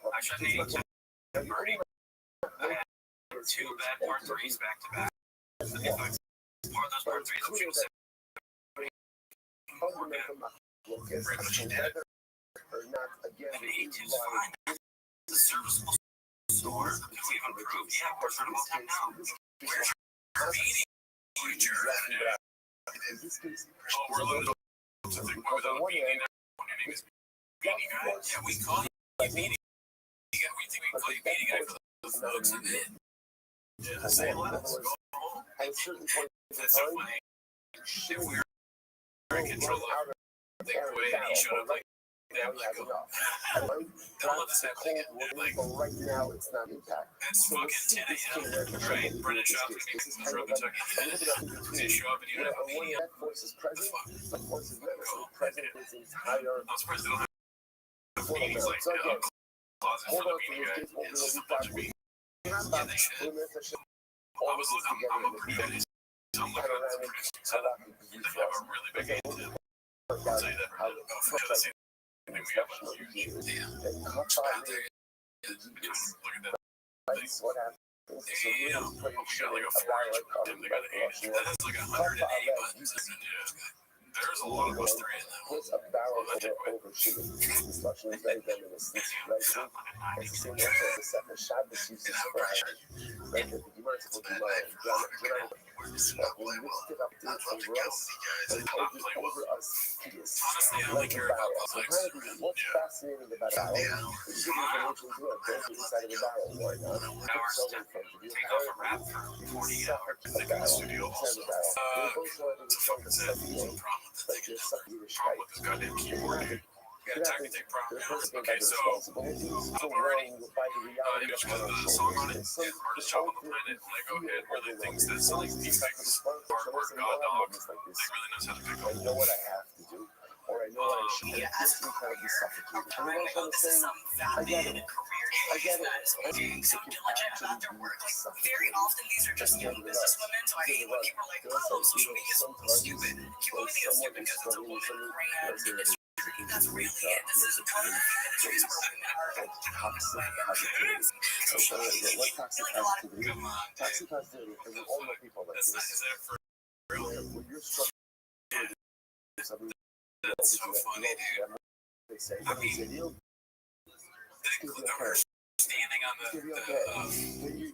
I shot 82 Birdie. I had 2 bad par 3s back to back. If I par those par 3s, I'm shooting 7. And 82 is fine. It's a serviceable score. If we've improved, yeah, we're sort of all time now. Where's your beating? Future. Oh, we're losing. I think without beating that, your name is beating guy. Yeah, we call you beating. We think we call you beating guy for the looks of it. Yeah, say less. Go home. That's so funny. If we were in control of the way and he showed up like that, I'm like, oh, don't let this happen again. Like, right now, it's not impact. it's fucking 10 a.m. Right? Brendan Shaw's gonna be from Kentucky. He's gonna show up and you don't have a meeting. That force is present. The force is present. His entire. I'm surprised they don't have meetings like closets for the meeting guy. It's just a bunch of meetings. Yeah, they should. I'm a pretty good. So I'm looking at the producing setup. They have a really big game too. I'll tell you that right now. For the same thing we have a huge damn. Out there. Look at that. What happened? Damn. We got like a 4-inch. Damn, they got an 8-inch. That has like 180 buttons. Yeah. There's a lot of us three in that one. Puts a barrel over shooting. Construction is very feminist. It's the same way as the second shot that she uses for her. Right? The demons will be lying. We mixed it up over us and over us. Honestly, I only care about publics. What's fascinating about a barrel is you give information to it. Go to the side of the barrel. Why not? Hours to take off a rap for 40 hours. They go in the studio also. Some problem with the thing. Problem with this goddamn keyboard, dude. You got a technical problem now. Okay, so I've already image with the song on it, and Artist Shop on the Planet, and I go ahead where they think that selling defects, hardware god dog, they really knows how to pick up. I know what I have to do, or I know what I should do. This can kind of be suffocating. And then also the same, I get it. I get it. So diligent about their work. Like, very often these are just young businesswomen, so I hate when people are like, oh, social media is stupid. People only think it's stupid because it's a woman brand industry. That's really it. This is one of the few industries where women are So what toxic positivity? Come on, Toxic positivity, and we all know people like that's not, this. is that for real? When you're struggling with something, That's so funny, dude. they say, I mean, her standing on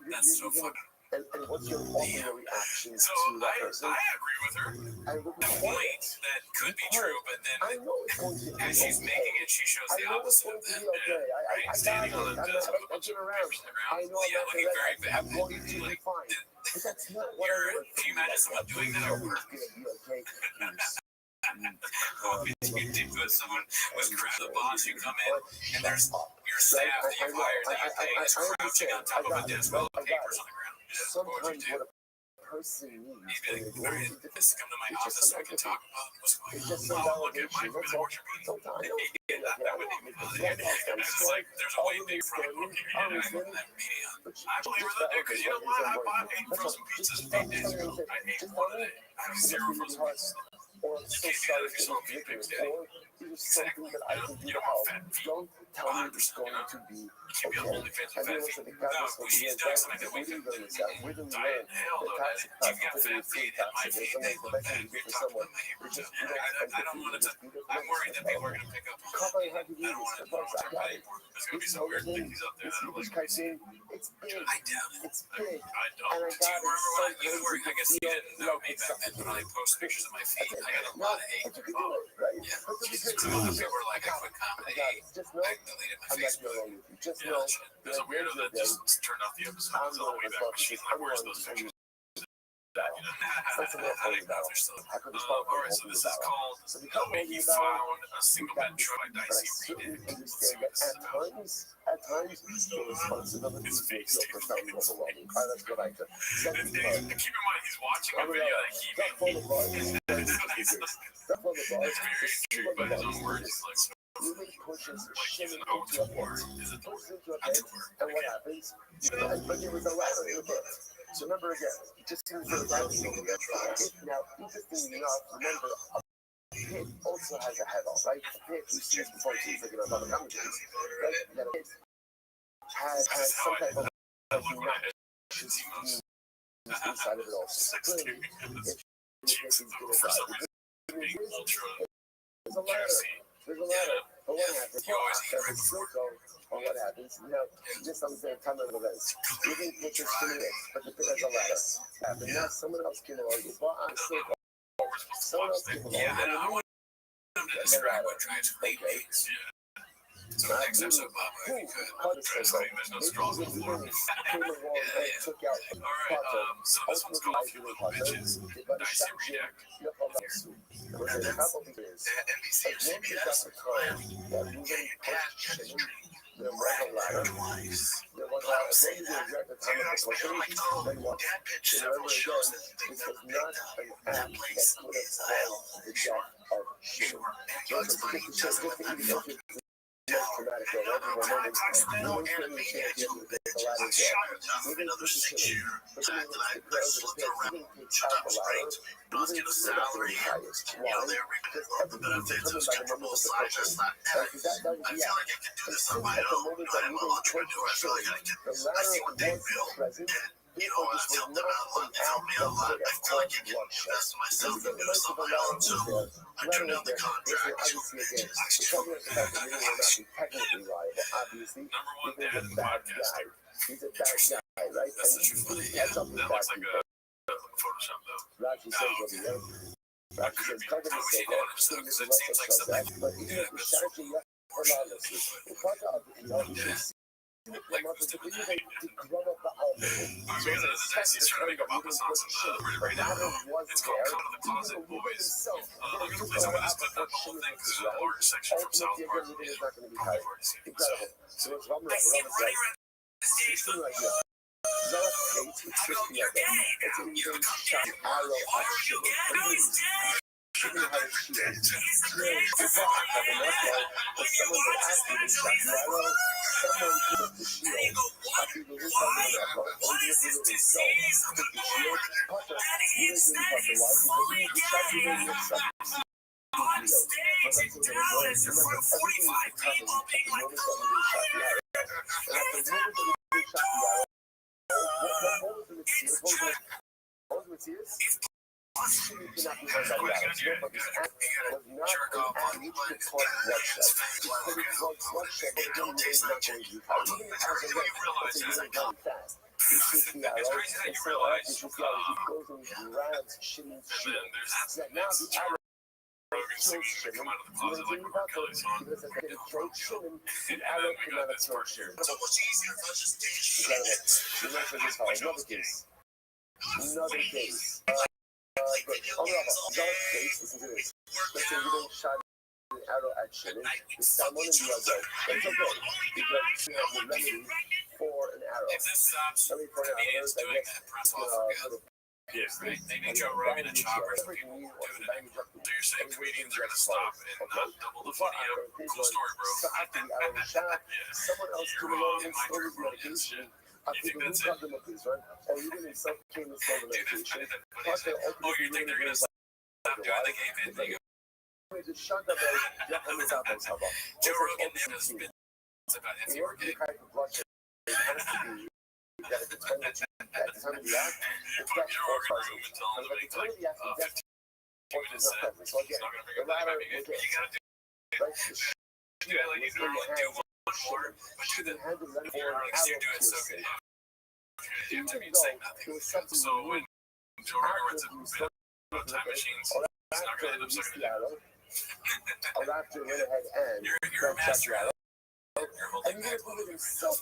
that's so funny. and what's your ultimate reaction So to that person? I agree with her. And with The point that could be true, but I then know it's going to be as she's making it, she shows the opposite of that. Right? Standing on a desk with a bunch of papers on the ground. Yeah, looking very bad. I'm going to be fine. But that's not what I want. Can you imagine someone doing that at work? You did with someone was the boss, you come in and there's your staff that you've hired that you pay is crouching on top of a desk full of papers on the ground. Yeah, what would you do? Person needs You'd be like, all right, just come to my office so we can talk about what's going on. Oh, look at my report you're reading. Yeah, that wouldn't even bother you. And it's like, there's a way big front of okay, you're not going to that media. I believe that, dude, because you know what? I bought 8 frozen pizzas 8 days ago. I ate one today. I have 0 frozen pizzas. Or so sorry for making it, or there's something that I can do to help. Don't tell me it's going to be Keep okay. your OnlyFans with And then fat also feet. the guys No, she's doing something that where we do you can learn this at? Where do we diet. learn Hell the no, toxic man. You've got positivity fat is feet, free and my toxic? feet, There's they sometimes the look best thing bad. to do You're for talking someone about my hair. is just, I don't want it to. I'm worried that people are going to pick up on Come that. on, how do you I don't want use it the to folks I got it. anymore. There's going to be This some whole weird thing, things out there this that are English like. cartoon, it's big. I doubt it. It's big. I don't. And I Do you got it remember so when you were? crazy I guess you to didn't feel know like me it's back then, but I post pictures of my feet. I got a no, lot of hate. but you can do it, right? Yeah. But you'll be So good. when people were like, I quit comedy, Just know, I deleted my I'm not Facebook. going with you. Just Yeah, know, there's a weirdo that just turned off the episode. I'm It's all going the way to back. fuck She's because like, where's everyone those can pictures? use That, you know, That's a I didn't know they're still. I could just follow All right, so this is called He Found a Single Bed Truck by but I Dicey certainly Reed. understand that at times, the responsibility His face feel profoundly overwhelming. All right, let's go back to second And keep in mind, he's watching a video that he made. It's very true by his own words. It's like, Really pushes shit he's an into a auteur. pit. He's a Pushes into a pit, and what happens? But it was a ladder in the pit. So remember again, just to the that now, interestingly enough, remember, a pit also has a head on, right? A pit, we see this before, so it's like in another commentaries, right? That a pit has some type of inside of it also. Clearly, if he's gonna die. There's a ladder. But what happens? There's a circle, or what happens? You know, just on the time of events. You think put your spinning it, but the pit has a ladder. But now someone else came along. You bought on a circle. Someone else came along. Yeah, I want him to describe what drives weight means. So next episode, Bob, if you could, try to explain there's no straws in the floor. Came along and took out Alright, so this one's called Fuel Up Bitches, Dicey Redact. And then NBC or CBS, the ladder. Dad pitched several shows that think that place is hell. Sure. And Bugs Bunny doesn't let that fucking another time talks to no animaniacs who have been shot for another 6 years. Fact that I flipped around, shut up straight, not get a salary. You know, they're reaping all the benefits of sketch both sides just like that. I feel like I can do this on my own. You know, I'm an entrepreneur. I feel like I can. I see what they build. And, you know, I've helped them out a lot. They've helped me a lot. I feel like I can invest in myself and do this on my own. So I turned down the contract to Obviously, Number one he's dad a bad guy. He's a bad guy, right? That's such a funny. Yeah, that looks like a Photoshop though. Rashi says over there. Rashi says, "Cut the mistake. It seems like something. But even if the strategy Like who's doing that? We got another Dicey's trying to make a Papa song right now. It's called Come to the Closet Boys. I'm gonna play some of this, but not the whole thing because there's a large section from South Park. Probably already seen it. So I see him running around the stage. You're gay now. You become gay. Why are you gay? No, he's dead. He's a great performer. When you watch his special, he's like, woo! And you go, what? Why? What is his disease of the Lord? And he stays fully gay. On stage, down in front of 45 people being like, the liar! It's just... Rogan singing to come out of the closet like a R. Kelly song. And then we got this part here. So much easier if I just take a shit. Another case. Listen to this. Let's say you don't shot an arrow at Shannon. It's someone in the other. It's okay. Because you have the remedy for an arrow. If this stops comedians doing that, press off for good. Yeah, right? They need Joe Rogan and Chopper for people doing it. So you're saying comedians are going to stop and not double the funny up? Cool story, bro. Someone else came along and stole his medication. I think that's it. Or even in some famous medication. Oh, you think they're going to stop doing the game? And they go, Joe Rogan has been about if In you were order to gay. be kind of blush, it has to be that at the time that you, at the time of the act, it's But that you're four arguing present. and telling But them at the time of the act, like, it's that 15 four is minutes not in, present. So he's again, not going to the bring up that latter baby. was You it. got to do Right? The like you normally do one more, but do the hand the left if you're forward honest, you arrow do it so piercing. good. You have to Even be saying though nothing. there was something So when Joe Rogan's after a you bit about time machines, or he's not after going to end up released sucking the it. arrow, or after went ahead and You're a shot master the arrow, You're and holding even back if a it little was bit right now. himself,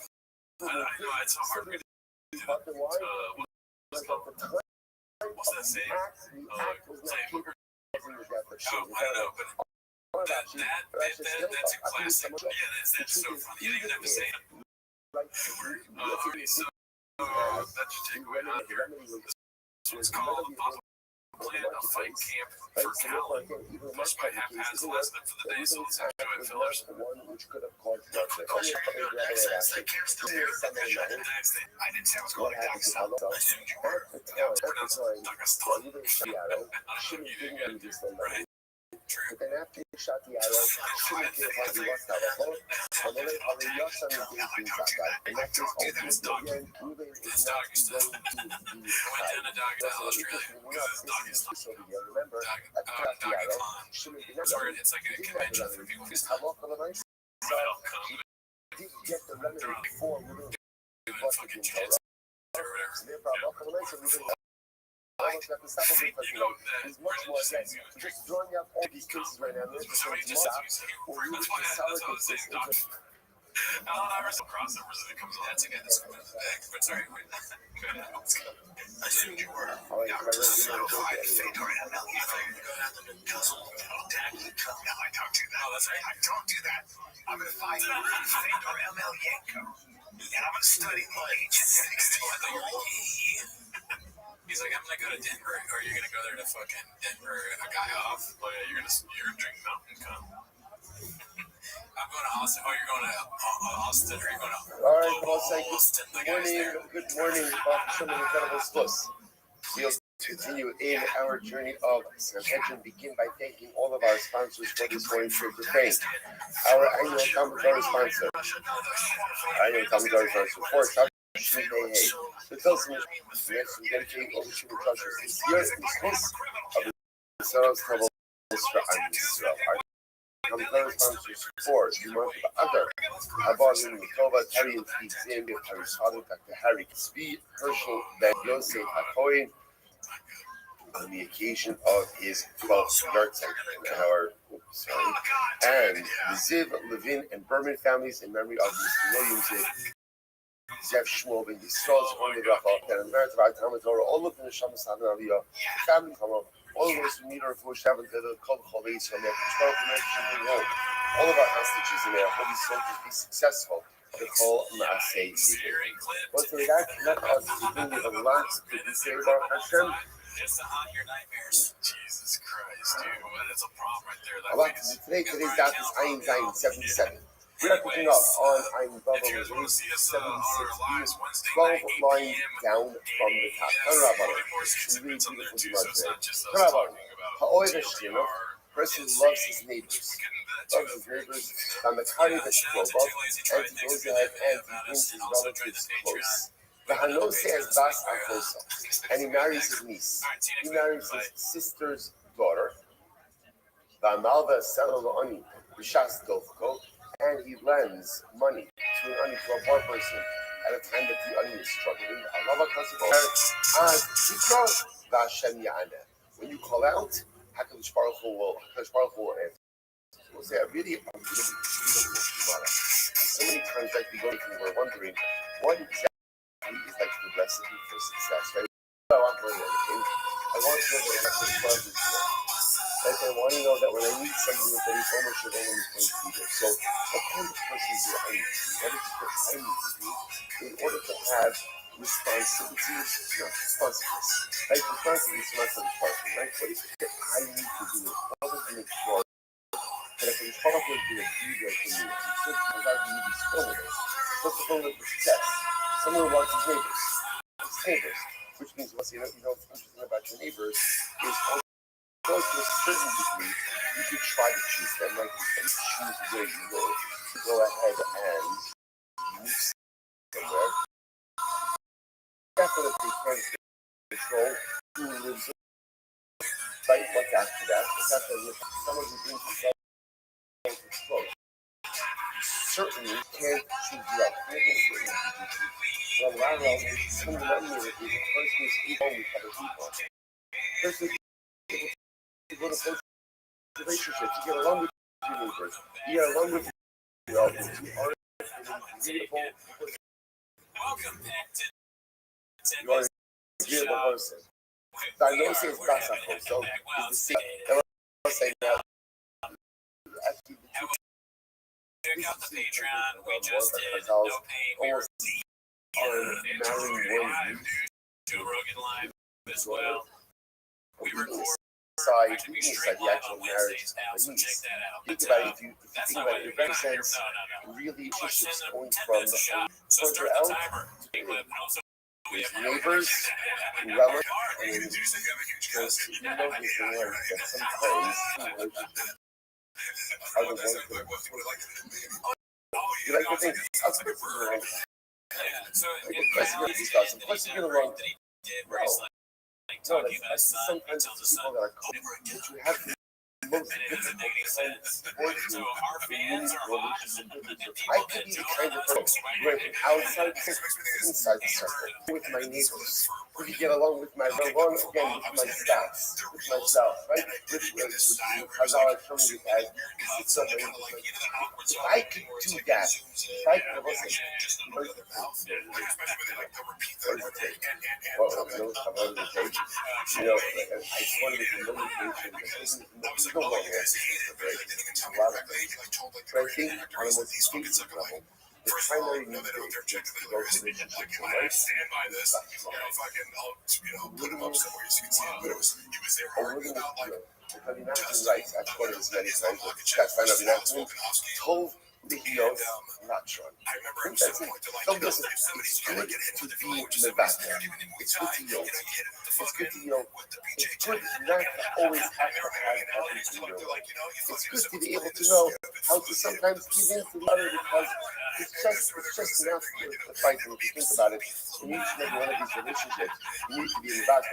I know it's so hard for me to do but the why what's was at the time what's that of the saying? act was not Say capable of causing the death of Oh, children. I don't know, but that's a classic. Yeah, that's so funny. You didn't even have to say it. Okay, so that should take away out here. This one's called Plan a Fight Camp for Cal. Pushed by half has lasted for the day, so let's enjoy it, fellas. Which could have caused death. Quick question, are you doing access? That camp still here? I didn't say I was going to Dagestan. I assumed you were. Yeah, it's pronounced Dagestan. Right. True. But then after you shot the arrow, shouldn't feel like you lost that whole. And then you lost some of the things that. And that is ultimately again, moving is not going to be Went down to Dagestan, Australia, because it's Dagestan. Remember, at the top of the arrow, shouldn't be Where it's like a convention for people who have all the nice. So, did get the remedy before moving doing fucking jets or whatever. so therefore, all the nice moving. Almost got to stop over because it's much more against just throwing out all these cases right now. There's just or you just solid cases. Alan Iverson crossovers and it comes on. That's a guy that's coming to the back. But sorry, wait. Go ahead. I assumed you were. Yeah, I'm just so quiet. Fedor and ML, you thought you were going to have them guzzle. Dad, you come. No, I don't do that. Oh, that's right. I don't do that. I'm going to find Fedor ML Yanko. And I'm going to study the ancient genetics. He's like, I'm gonna go to Denver, or you're gonna go there to fucking Denver a guy off. Oh yeah, you're gonna drink Mountain Cum. I'm going to Austin. Oh, you're going to Austin, or you're going to all right, well, say Austin. good morning, some incredible stuff. We'll continue in our journey of Sanhedrin. Begin by thanking all of our sponsors for this morning's trip to fame. Our annual Talmud Torah sponsor. For hey. The Tilson is dedicating over to the cultures this year in the space of the Soros Trouble for Israel. Our Talmud sponsors for the month of Adar. Abba Mikova, Terry and Steve Zambia, Terry's father, Dr. Harry Speed, Herschel, Ben Yosef Hakoin, on the occasion of his 12th yahrzeit. And the Ziv, Levin, and Berman families in memory of Mr. William Ziv. Zev Shmuel ben Yisrael, Zechron Lebracha, and merit of our Talmud Torah, all of the Neshamas Hadanaviyah, the family Talmud, all of those who need our food, Shabbat, the Kol Choleis, from their home, all of our hostages and their holy soldiers be successful. The Kol Maaseh Yidei. Once we got let us bring you a lot to say about Hashem. Just to haunt your nightmares. Jesus Christ, dude. That's a problem right there. A lot today's date is Ayin Zayin 77. We are picking up on Ayin Bava 76, 12 lines down from the top. Person who loves his neighbors. On the Kari Veshkova, and he goes ahead and he brings his relatives close. The Hanon says Bas Achosa, and he marries his niece. He marries his sister's daughter. The Amalva Selov Ani, Bishas Dovko, and he lends money to an Ani, to a poor person, at a time that the Ani is struggling. When you call out, HaKadosh Baruch Hu will answer. We'll say, I really so many times like we go through, we're wondering, what exactly is like the recipe for success, right? I want to know like I want to know that when I need something that is almost should only be either. So what kind of person do I need to be? What is it that I need to do in order to have responsibilities? No, responsiveness. Right? Responsibility is not so responsible, right? What is it that I need to do in order to make sure that if it's possible to be there for me, it's without me to be stronger. What's the problem with success? Someone wants his neighbors. His neighbors. Which means what's interesting about your neighbors is go to a certain degree, you could try to choose them, like you choose where you live. Go ahead and move somewhere. Definitely can control who lives in right what's after that. It's after some of the things you can't control. Certainly can't choose you up. Well, a lot of fundamentally is a person is equal with other people. Person to go to social relationships, you get along with your neighbors, you get along with your relatives, you are beautiful. Welcome back to You are a beautiful person. Diagnosis is basako, so it's the same. I'm saying that. Actually, check out the Patreon. We just did No Pain. We were marrying one to Rogan Live as well. We record side, to be the straight live actual on marriage Wednesdays now, so check that out. Think But, about it, if you that's think not about what it, it we're represents really Watch relationships them going 10 from minutes a shot. So further start the out timer. Clip, and also we with have neighbors, relatives, and then because you know this in life that sometimes relationships are the ones that you like to think, I'll put it around. So Like in a president discuss, of course you get along. that he did No, where he's like no, talking about his son, he sometimes tells his people son, that are cool, but you have the most and it's a negative sense. towards So you our in fans many are relationships. and I people could that be the don't kind of person where from outside the inside the circle, with my neighbors, we could get along with my one again with my spouse, with myself, right? With Hazara showing you guys, if I could do that, if I could listen, well, I'm on the page. You know, I just wanted to know the patient. There's no long answer to this, a lot of things. But I think on the most basic level, the primary need is to go to relationship to life. Rights, I've quoted this many times, but that's fine of announcement. Tov Lihiyot Natron. That's it. Don't listen. It's good to be Nevada. It's good to yield. It's good to yield. It's good not to always have to have everything in your life. It's good to be able to know how to sometimes give in to the other because it's just enough to fight. And if you think about it, in each and every one of these relationships, you need to be in the back.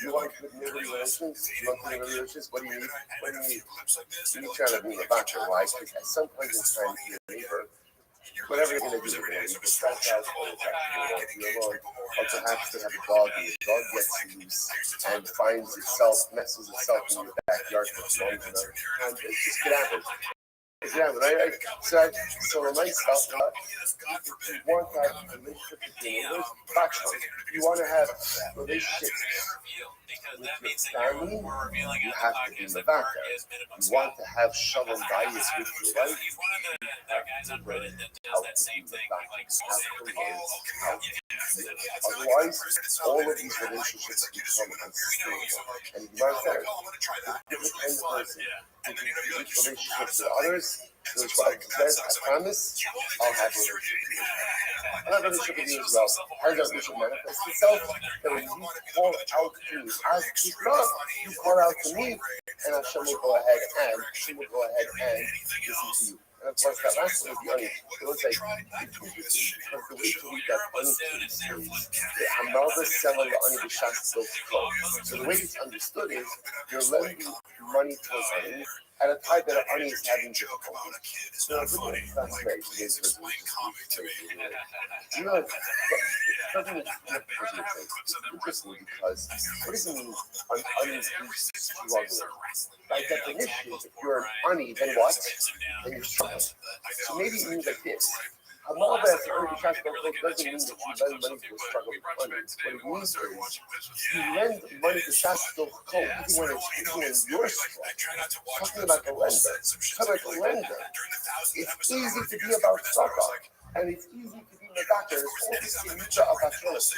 You want to be in relations? You want to be in relations? What do you need? What do you need? You need to be in the back. Why? Because at some point in time, your neighbor, whatever you're going to do, you're going to trash out or you're alone. Or perhaps they have a dog and the dog gets loose and finds itself, messes itself in your backyard for long enough. And it just could happen. Yeah, right? So in myself, you want to have a relationship with your neighbors, you want to have relationships with your family, you have to be in the back there. You want to have shalom bayis with your wife, He's one of the guys on Reddit that does that same thing. Like, otherwise, all of these relationships become unsustainable. And you are there. Different kinds of person. Relationships with others. Which what says, I promise, I'll have a relationship with you. I'll have a relationship with you as well. How does that relationship manifest itself? That when you call out to me, you call out to me, and Hashem will go ahead and listen to you. And of course, that last one is the onion. It looks like because the way to read that onion is the Hamalva Selah Onion B'Shas Bill Flow. So the way it's understood is you're lending money to an onion at a time that an onion is having difficulty. So that's great. You know, interesting because what does it mean an onion is struggling? By definition, if you're an onion, then what? Then you're struggling. So maybe it means like this. Hamalva as the onion B'Shas Bill Flow doesn't mean that you lend money to a struggling onion. What it means is you lend money to B'Shas Bill Flow even when you're struggling. Talking about the lender. It's easy to be about tzedakah, and it's easy to be medakah. It's all the simcha of Hashem. What's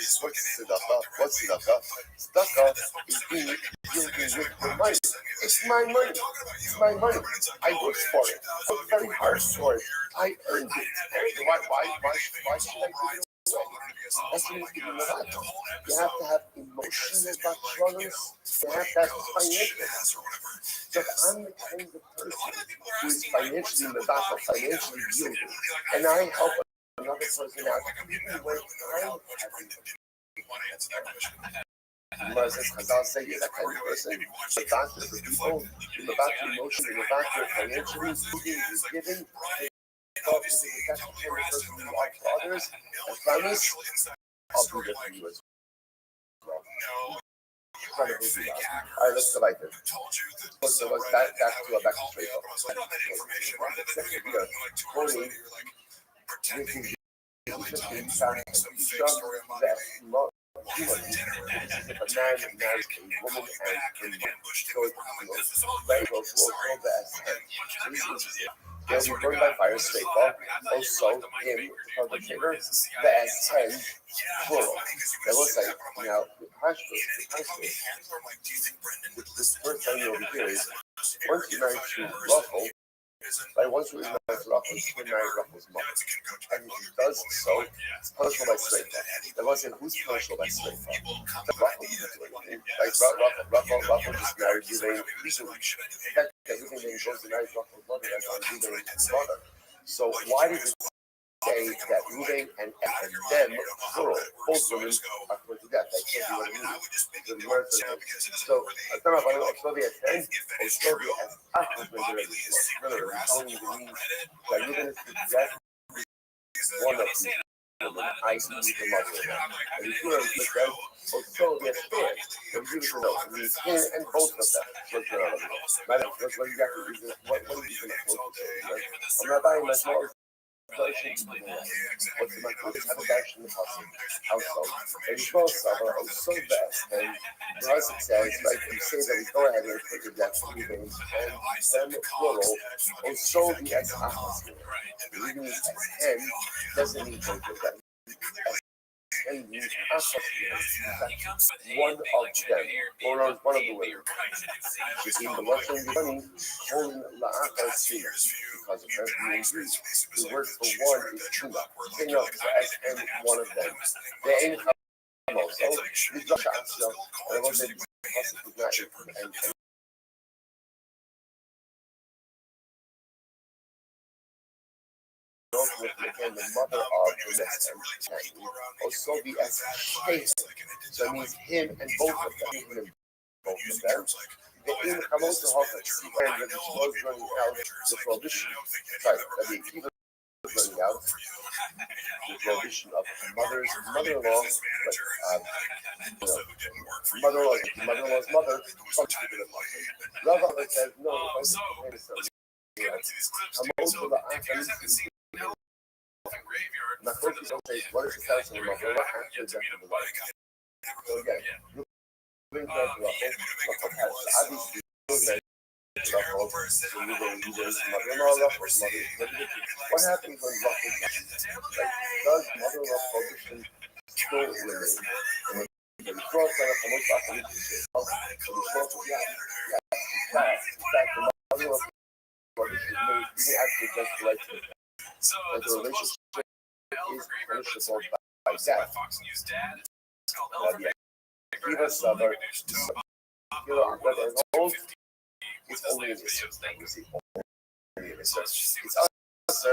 tzedakah? Tzedakah is being with your money. It's my money. It's my money. I worked for it. I worked very hard for it. I earned it. Why should I give it away? That's what it's giving medakah. You have to have emotional backgrounds. You have to have financial. I'm the kind of person who is financially mevatel, financially yielding, and I help another person out even when I'm having Moses Chazal say you're that kind of person. You're mevatel for people, you're mevatel emotion, you're mevatel financially, is giving. Help is the kind of person you are for others. I promise, I'll do that for you as well. Incredibly good. All right, let's go back there. So let's back to straight up. They'll be burned by fire, straight up. Also, him, the perpetrator, the S10, plural. They will say, now, the first thing over here is, once you're married to Rothschild, right, once you're married to Rothschild, you can marry Rothschild's mother. And if he does so, it's punishable by straight up. They will say, who's punishable by straight up? Rothschild doesn't do anything. Like, Rothschild just married Ruvain legally. In fact, everything that he goes to marry Rothschild's mother, that's on Ruvain's mother. So why does it say that Ruvain and them, plural, both women are put to death? That can't be what it means. So, I don't know if I know, Sylvia as 10, or Sylvia as Ahmed, I'm telling you the means that you're going to put to death one of them. I see the mother. And if you're with them, or Sylvia spared, then you should know. It means him and both of them. What's going on? Madam, what do you got to do? What are you going to quote? I'm not buying my small. What's the matter? Have a dash in the household. And you both suffer so best. And Rothschild says, right, you say that we go ahead and put your death leaving, and them plural, or so the S opposite. Leaving as 10 doesn't mean both of them. And means one of them, or one of the women. She's in the Russian money, holding La'achar Sina, because apparently in Greek, the word for one is Tuna. King of and one of them. They ain't also, these are shots, and I want to say, and again, the mother of the also the S. So it means him and both of them. Both of them. The in Hamosa Hoffitz, and the was running out the prohibition. Sorry, the Akiva was running out the prohibition of mother-in-law, mother-in-law's mother. Rabbi says no. Hamosa the Akiva. Now, first, don't say what is the status of the mother after the death of the wife. So again, you're obviously what happens when Rothschild dies? Does mother-in-law prohibition still remain? The mother-in-law prohibition may actually just like and the relationship is punishable by death. Akiva Sabar, it's only an issue. It's also,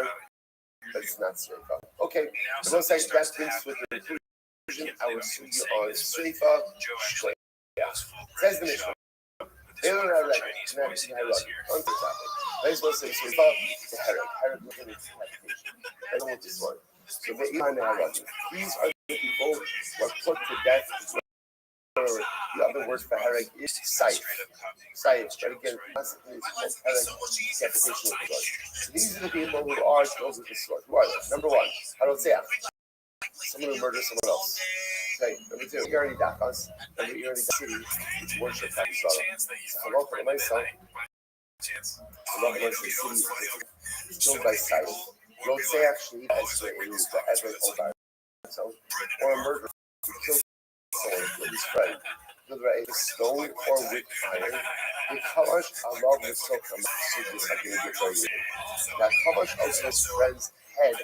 but it's not Sreifa. Okay, so let's say that brings with the conclusion our studio on Sreifa. Says the Mishnah. Let's go say Sreifa, the Herod looking at his application. I don't want this one. So these are the people who are put to death. The other word for hereg is saif. Saif, but again, classically it's called hereg, decapitation with the sword. So these are the people who are killed with the sword. Who are they? Number one, Harotzeach. Someone who murders someone else. Okay, number two, you already died us. Number you already died city, it's worship that you saw. Allah for myself. Allah for myself, city is killed by saif. Rotzeach actually is the ever over himself, or a murderer who kills someone with his friend, whether a stone or with iron. The Kavash Allah will soak him. This I can get for you. Now Kavash also his friend's head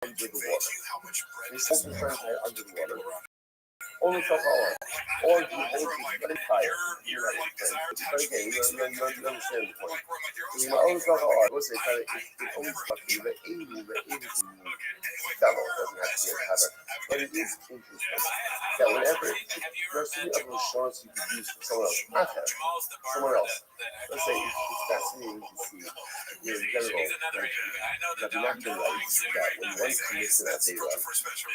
under the water. He soaked his friend's head under the water. Only for Allah. or you hold the fire. You but again, you understand the point. So you always talk about art. What's it? It always talks about the 80 fellow doesn't have to be a cover. But it is interesting that whenever there's so many other shorts you can use for someone else, not that, someone else. Let's say it's fascinating to see in general that the natural rights that when one commits to that data,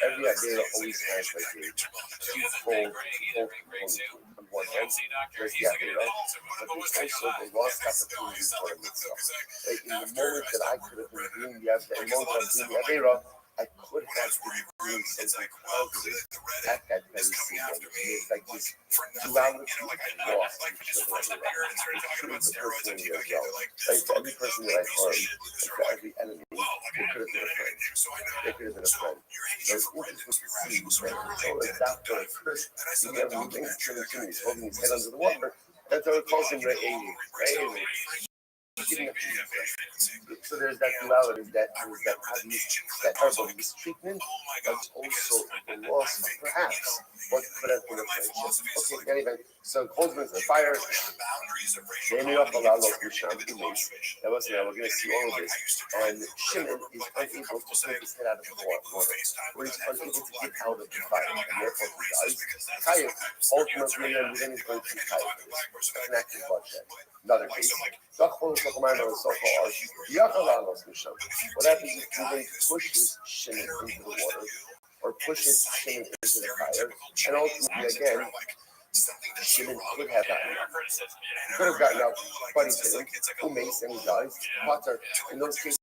every data always has like a twofold component. On one hand, there's the data, but there's also the lost opportunities for itself. Like in the moment that I could have been doing the data, I could have been doing something positive at that very same moment. It's like this duality lost in each other. It's true for personally as well. Like for every person that I harmed, and for every enemy, they could have been a friend. They could have been a friend. So it's interesting to see that until it's that for a person, you have moving he's holding his head under the water. That's how it calls him Rabbi. So there's that duality, that obvious, that horrible mistreatment, but also the loss of perhaps what could have been a friendship. Okay, anyway, so Holzman's the fire. They made up a lot of Misham. That was now we're going to see all of this. And Shimon is unable to take his head out of the water, or he's unable to get out of the fire, and therefore he dies. Kayat ultimately then is going to be Kayat, an active bloodshed. Another case. What happens if Ruben pushes Shimon into the water, or pushes Shimon into the fire, and ultimately again, Shimon could have gotten out. He could have gotten out, but he didn't. Who makes and he dies? Potter. In those cases,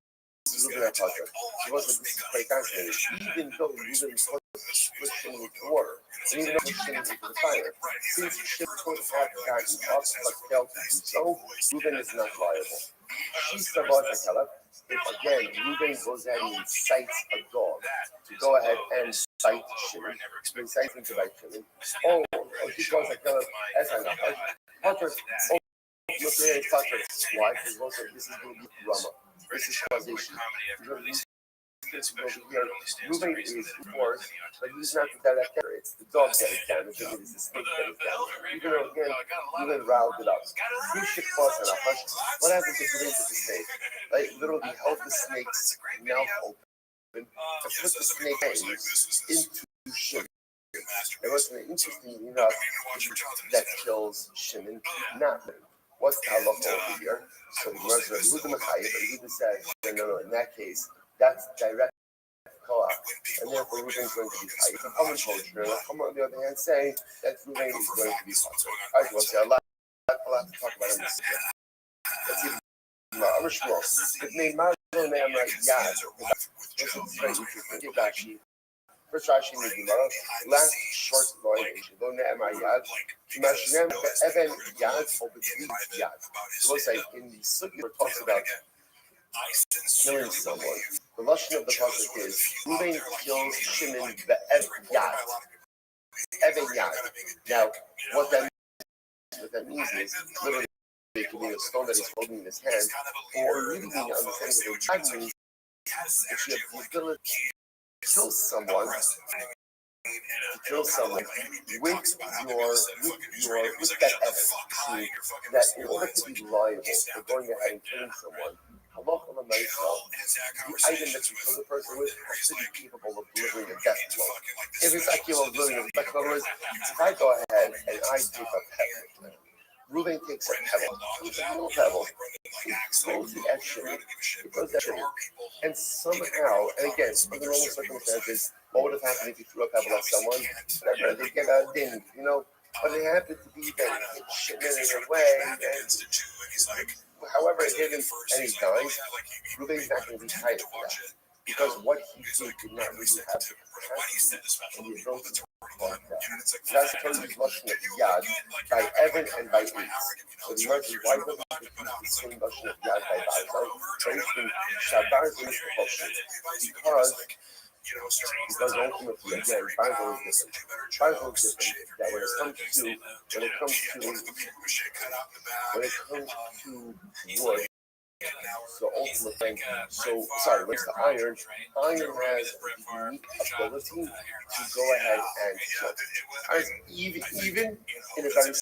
Ruben had Potter. He wasn't quite fascinating, even though Ruben pushed Shimon into the water, and even though he pushed Shimon into the fire. Since Shimon could have gotten up but failed to do so, Ruben is not liable. She's about to tell her if again Ruben goes ahead and incites a dog to go ahead and bite Shimon, to incite him to bite Shimon. She goes to tell her as I know. Potter, look here, Potter. Why? Because also this is going to be drama. This is causation. Ruben is forced, but he's not the direct carrier. It's the dog that is damaged, it is the snake that is damaged. Even though again, Ruben riled it up. What happens if Ruben took the snake? Like literally held the snake's mouth open and put the snake hands into Shimon. It wasn't interesting enough that kills Shimon, not Ruben. What's the halacha over here? So the Gemara says, Ruben said, no, in that case, that's direct co-op, and therefore Ruben is going to be high. It's a common culture, and on the other hand, say that Ruben is going to be high. All right, we'll see a lot to talk about in this. Let's see. I'm sure. It made my little name right. Yeah. This is very interesting. Rashi. First Rashi in the Gemara. Last short line. Go ne'emar yad. Mashinem even yad over three yad. So we'll say in the sugya where it talks about killing someone. The lashon of the pasuk is Ruben kills Shimon be'ev yad. Now, what that means is literally it could be a stone that he's holding in his hand, or really being on the sense of a yad means if you have the ability to kill someone with that evidence, that in order to be liable for going ahead and killing someone, the item that you kill the person with has to be capable of delivering a death blow. If it's not capable of delivering a death blow, if I go ahead and I take a pebble, Ruben takes a pebble, it throws the action, and somehow, and again, under normal circumstances, what would have happened if you threw a pebble at someone? Whatever, they get a ding, but it happened to be that it hit Shimon in a way, and however it hit him and he dies, Ruben's not going to be tired for that. Because what he did not really have the capacity and the ability to fight that. So that's the term of lashon of yad by Evan and by Eitz. So the merchant, why doesn't he use the same lashon of yad by Barzal? For instance, Shabar is the question. Because ultimately, again, Barzal is different. Barzal is different. That when it comes to wood, So ultimately, sorry, what's the iron? Iron has the unique ability to go ahead and float. Even in a very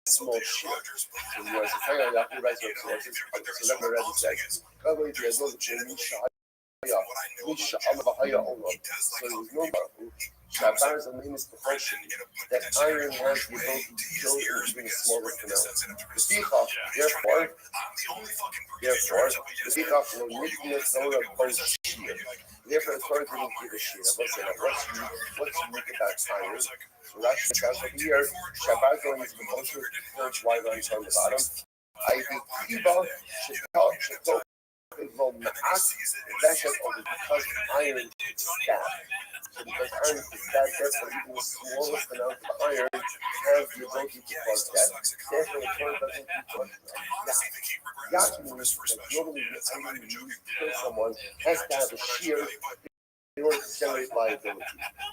small shear. So you want to say, I have to write some sources. So let me read it says, قبل يزول جميع مش الله هيا الله. So it was no problem. Shabbos and means proportion that iron has the ability to kill even the smallest amount. The Bichach, therefore, the Bichach will make the Torah both shear. Therefore, the Torah didn't give a shear. What's unique about iron? So Rashi says over here, Shabbat going is proportion to the third white lines on the bottom. I think Kiba should involve Ma'at, that has over because iron stab. So because iron is that, therefore even the smallest amount of iron has the ability to cause death. Therefore the Torah doesn't keep talking about that. That means that normally the iron used to kill someone has to have a shear in order to generate liability.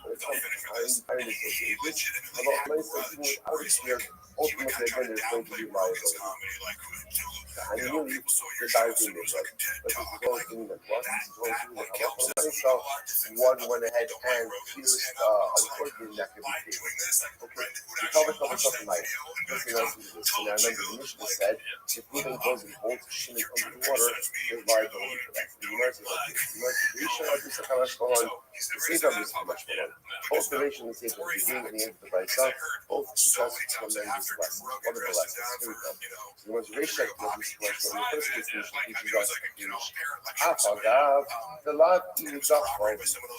But it's not iron is so dangerous. About even without a shear, ultimately again there's going to be liability. And really, the dire thing is like, but this is all thing that was, this is all thing that happened. So one went ahead and pierced an organ that could be pierced. Okay, we covered something like listen else into this. And I remember the Mishnah said, if Reuben goes and holds Shimon under the water, there's liability for that. The Gemara says like this. The Gemara says, Rishon Abisa Kamash Malon, the Sefer Abisa Kamash Malon. Both the Rishon and the Sefer, the beginning and the end of the Brisa, both discuss tremendous lessons. What are the lessons? Here we go. So the ones Rishon in the first case, teaches us Afagav, the lot in the Zachor,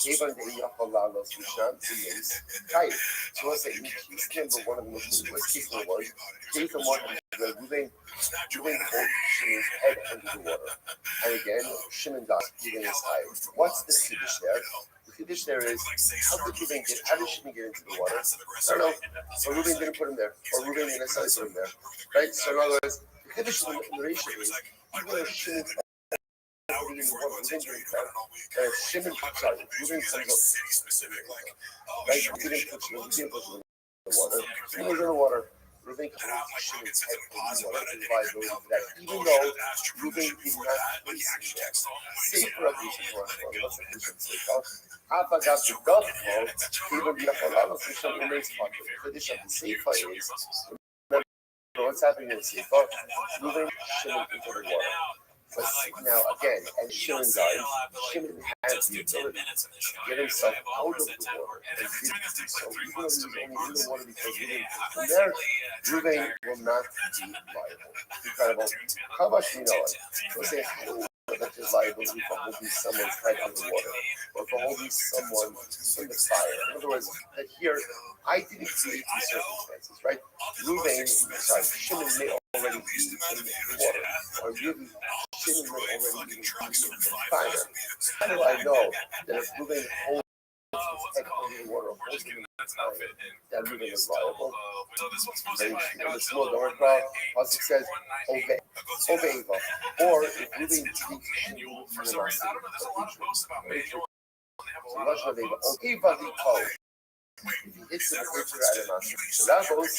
even the Yachalalos, Misham, Tiyes, Kai. So let's say he's number one of the most case one was, case one is Reuben holds Shimon's head under the water. And again, Shimon dies, Reuben is high. What's the Kiddush there? The Kiddush there is, how did Shimon get into the water? I don't know. So Reuben didn't put him there, or Reuben didn't necessarily put him there. Right? So in other words, the Kiddush in the ratio is, even though Shimon's already in the water, Reuben didn't come. Shimon, sorry, Reuben comes up. Right? Reuben puts him in the water. He was in the water. Reuben comes to Shimon's head in the water and liability for that. Even though Reuben did not place him. Safer of these what's the Kiddush safer? Afagav the dove quote, even the Yachalalos Misham remains pocket. The Kiddush of the Sefer is, what's happening in the Sefer? Reuben Shimon into the water. But now again, and Shimon dies, Shimon has the ability to get himself out of the water and did so. Even though he was only in the water because Reuben put him there, Reuben will not be liable. Incredible. How about you know it? Let's say that there's liability for holding someone's head in the water or for holding someone in the fire. In other words, that here, I didn't create these circumstances, right? Shimon may already be in the water, or really, Shimon may already be in the fire. How do I know that if Reuben holds his head under the water, holds him in the fire, that Reuben is liable? Then the small door crowd, Pasuk says, obey. Or if Reuben treats Shimon with generosity, if he hits the creature at a master, so that goes,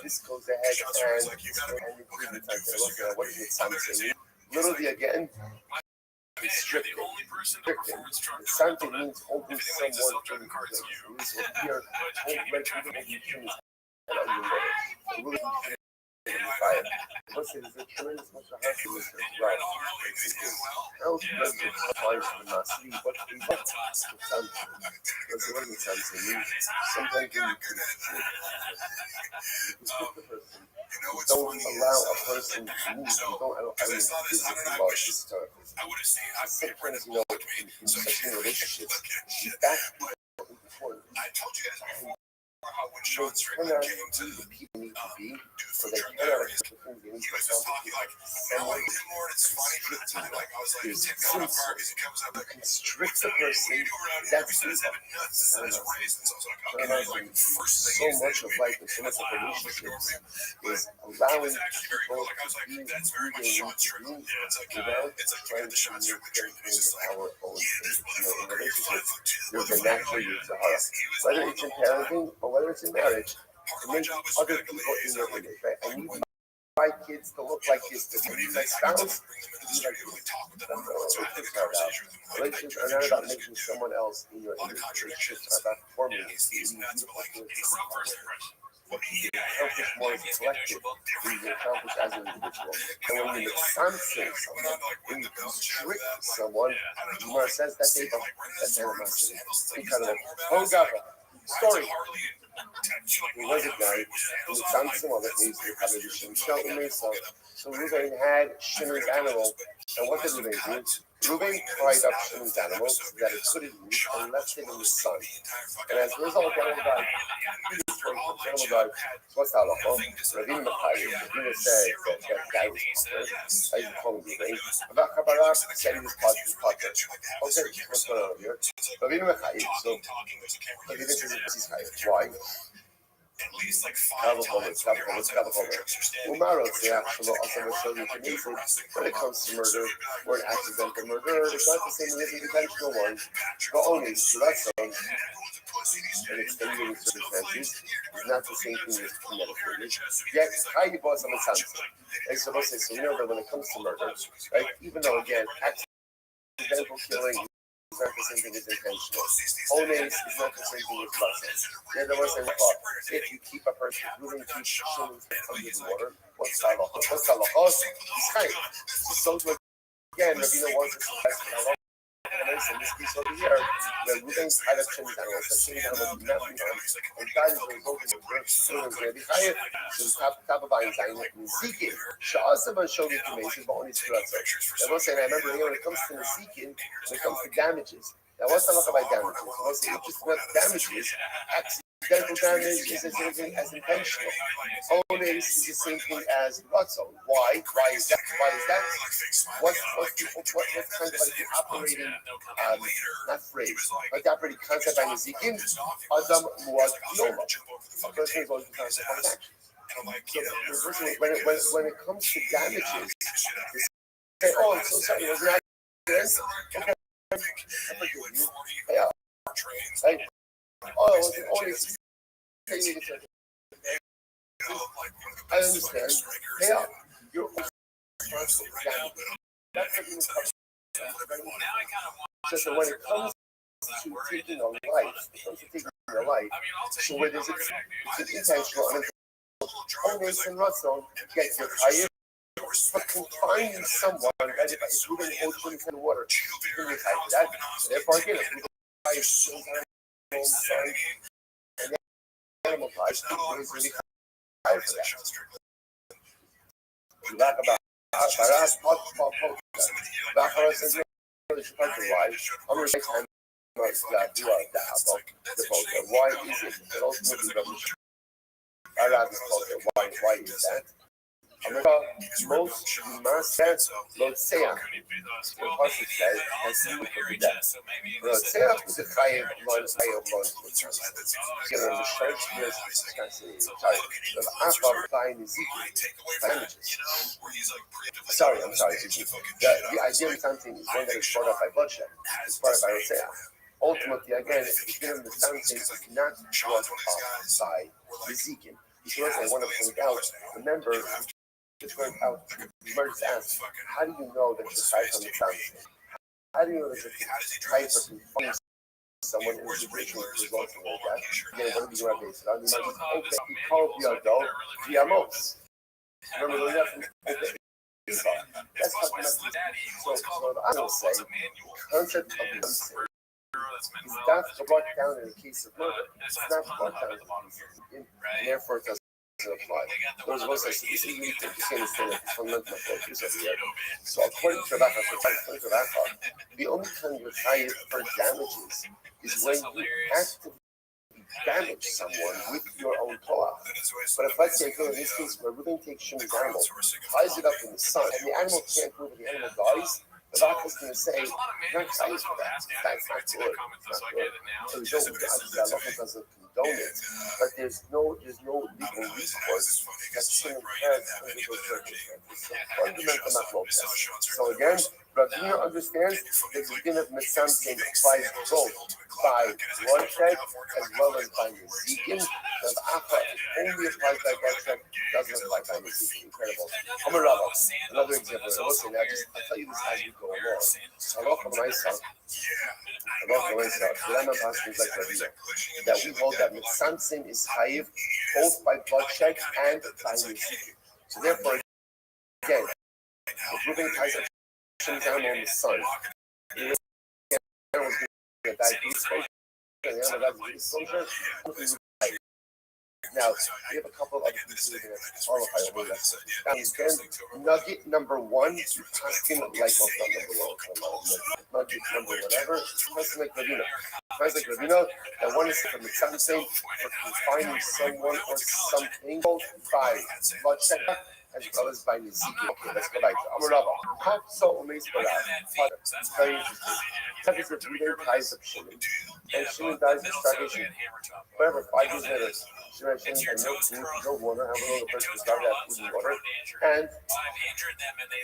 this goes ahead and include the time. What does it sound saying? Literally again, restricted. Something means holding someone in the place. So here, holding fire. Let's say there's a tremendous amount of happiness as well. How does it apply to the Masri? What sounds let's say what it sounds saying. Sometimes you restrict the person. Don't allow a person to move. Don't allow physically about this type of person. Sometimes, in sexual relationships, you back people important. So turn out who the people need to be, so they cannot accept the things they need to accomplish. Someone constricting. You constrict the person, that's evil. So much of life and so much of relationships is allowing people to be who they need to be without trying to make them our own thing. In relationships, there's a natural Sahara. Whether it's in parenting or whether it's in marriage, to make other people in your image, right? I need my kids to look like this, to be my spouse, relationships are not about making someone else in your image. Relationships are about forming it. What you can accomplish more as a collective than you can accomplish as an individual. And when you sanction someone, when you constrict someone, Umar says that's animosity. Incredible. Story. He was a guy who found some other things to cover the Shem Shelton Mesa. So Ruvain had Shimon's animal. And what did Ruvain do? Ruvain tied up Shimon's animal so that it couldn't move and left it in the sun. And as a result, the animal died. What's that? Rabbi Rabbi said that guy was potter. I call him Ruvain. About Kabbalah said he was potter. Okay, what's going on here? Rabbi so Rabbi is why? At least like 5 times Umar when it comes to murder or an accidental murder, it's not the same as an intentional one, but only and extending circumstances is not the same thing as premeditated. Yet, how you bought someone's hands. And so that when it comes to murder, right, even though again, accidental killing is not the same thing as intentional. Ones is not the same thing as blessing. The other one says, if you keep a person moving to shillings under the water, what's halacha? What's halacha? He's kind. So again, Rabbi wants to say, in this case over here, the Ruben tied up Shim's animals, the Shim's animals did not be harmed, and God is the result of the birth, so it's top of Ein Zayin, and Zikin, Sha'asaban showed it to Mason, but only screw up. I will say, and I remember when it comes to the Zikin, when it comes to damages, now what's the look about damages? I will say, just about damages, accidental damage is the same thing as intentional. Ones is the same thing as Rothschild. Why? Why is that? What's kind of like the operating, not phrase, but the operating concept by Nezikin? Adam Muad Yoma. A person is always the concept of action. So when it comes to damages, they say, oh, I'm so sorry, it was an accident. Okay, I forgive you. Yeah. Right? Oh, it was only I understand. Yeah, you're responsible. That's what you just so when it comes to taking a life, so where there's an intentional Ones and Rothschild get your fire, but confining someone that is moving ocean and water, you can tie that. Therefore, again, if we and animal lives, is really high for that. We talk about Bachara says, why? I'm going to take time to do the poker. Why is it that ultimately why is that? Most Master Lotseach, the Pasuk says, has you for death. Lotseach is a chayev you know, the church is the Akbar Klein Ezekiel damages. Sorry. The idea of something is one that is brought up by bloodshed. It's brought up by Lotseach. Ultimately, again, the beginning of the fountain is not brought up by Ezekiel. Because I want to point out, remember, it's going out. Mertz asks, how do you know that you're tied from the fountain? How do you know that you're tied from someone in a situation which results in like that? Again, what do you want to base it on? You might just, okay, he called the adult Giamos. Remember, we have to that's how I will say, concept of the is not brought down in the case of murder. It's not brought down in the case of and therefore it doesn't apply. Those of us that see you need to understand that it's fundamental focus of the area. So according to Rabbi, the only time you're tired for damages is when you actively damage someone with your own power. But if let's say, in this case, where we're going to take Shimon's animal, ties it up in the sun, and the animal can't move, and the animal dies, the doctor is going to say, you're not excited for that. That's not good. So we don't, the law doesn't condone it, but there's no legal recourse that Shimon has under those circumstances. So fundamental not law. So again, Rabbi understands that the din of Mitzamtzim applies both by bloodshed as well as by Nezikin. Rav Acha only applies by bloodshed, doesn't apply by Nezikin. Incredible. Amar Rava, another example. I'll tell you this as you go along. Halacha L'maisa, the Rambam passes like Rabbi, that we hold that Mitzamtzim is chayiv both by bloodshed and by Nezikin. So therefore, again, if Reuben ties up Shim's animal in the sun, the animal is going to die of exposure, and the animal dies of exposure. Now, we have a couple of other pieces that qualify over that. Then, nugget number one, asking like, well, not number one, nugget number whatever, Paskin like Ravina. Paskin like Ravina, that one is from the Mitzamtzim for confining someone or something, both by bloodshed as well as by Nezikin. Okay, let's go back to Amar Rava. So amazed by that. It's very interesting. That is that Reuben ties up Shimon, and Shimon dies of starvation. Whatever, 5 years later, Shimon had no food, no water, have another person to start to have food and water, and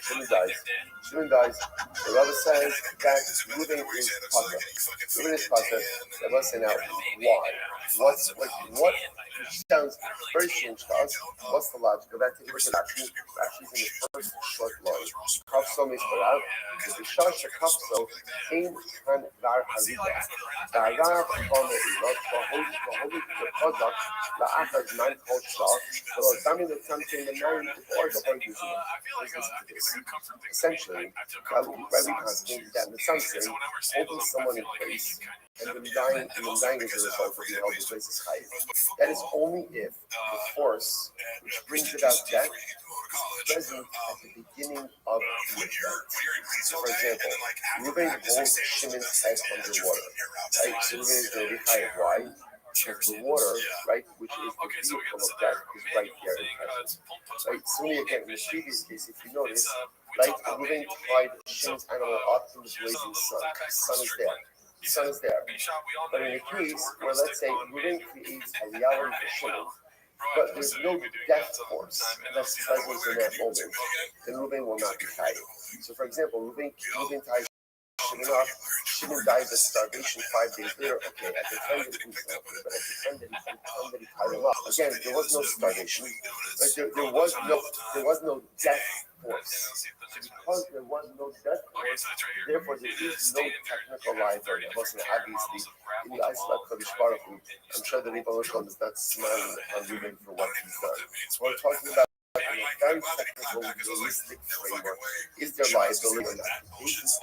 Shimon dies. The Rabbi says that Reuben is Pata. Reuben is Pata. They must say now, why? What sounds very strange to us. What's the logic of that? Take a look at Rashi. Rashi's in the first short line. Kafso Misparav. The Shash Kafso came and Dar Haliga. Darav Kome Ilot Bahoj Bahoj Kodak La Achad Man Koshah. So Dami the something the nine before the point is essentially Rabbi Paskin that the sunset holding someone in place and them dying is a result of being held in place is high. That is only if the force which brings about death is present at the beginning of the event. So, for example, Reuben holds Shimon's head underwater, right? So Reuben is going to be high. Why? Because the water, right, which is the vehicle of death, is right there in presence. Right? Similarly, again, in the previous case, if you notice, right, Reuben tied Shimon's animal up in the blazing sun. The sun is there. The sun is there. But in a case where, let's say, Reuben creates a reality for Shimon, but there's no death force that's present in that moment, then Reuben will not be tied. So, for example, Reuben ties Shimon up. Shimon dies of starvation 5 days later. Okay, at the time that he but at the time that he tied him up, again, there was no starvation. Right? There was no death force. So because there was no death force, therefore there is no technical liability. It wasn't obviously in the eyes of Kodesh Baruch Hu. I'm sure the Rebbe Rothschild is not smiling on Reuben for what he's done. So we're talking about in a very technical, realistic framework. Is there liability or not? It's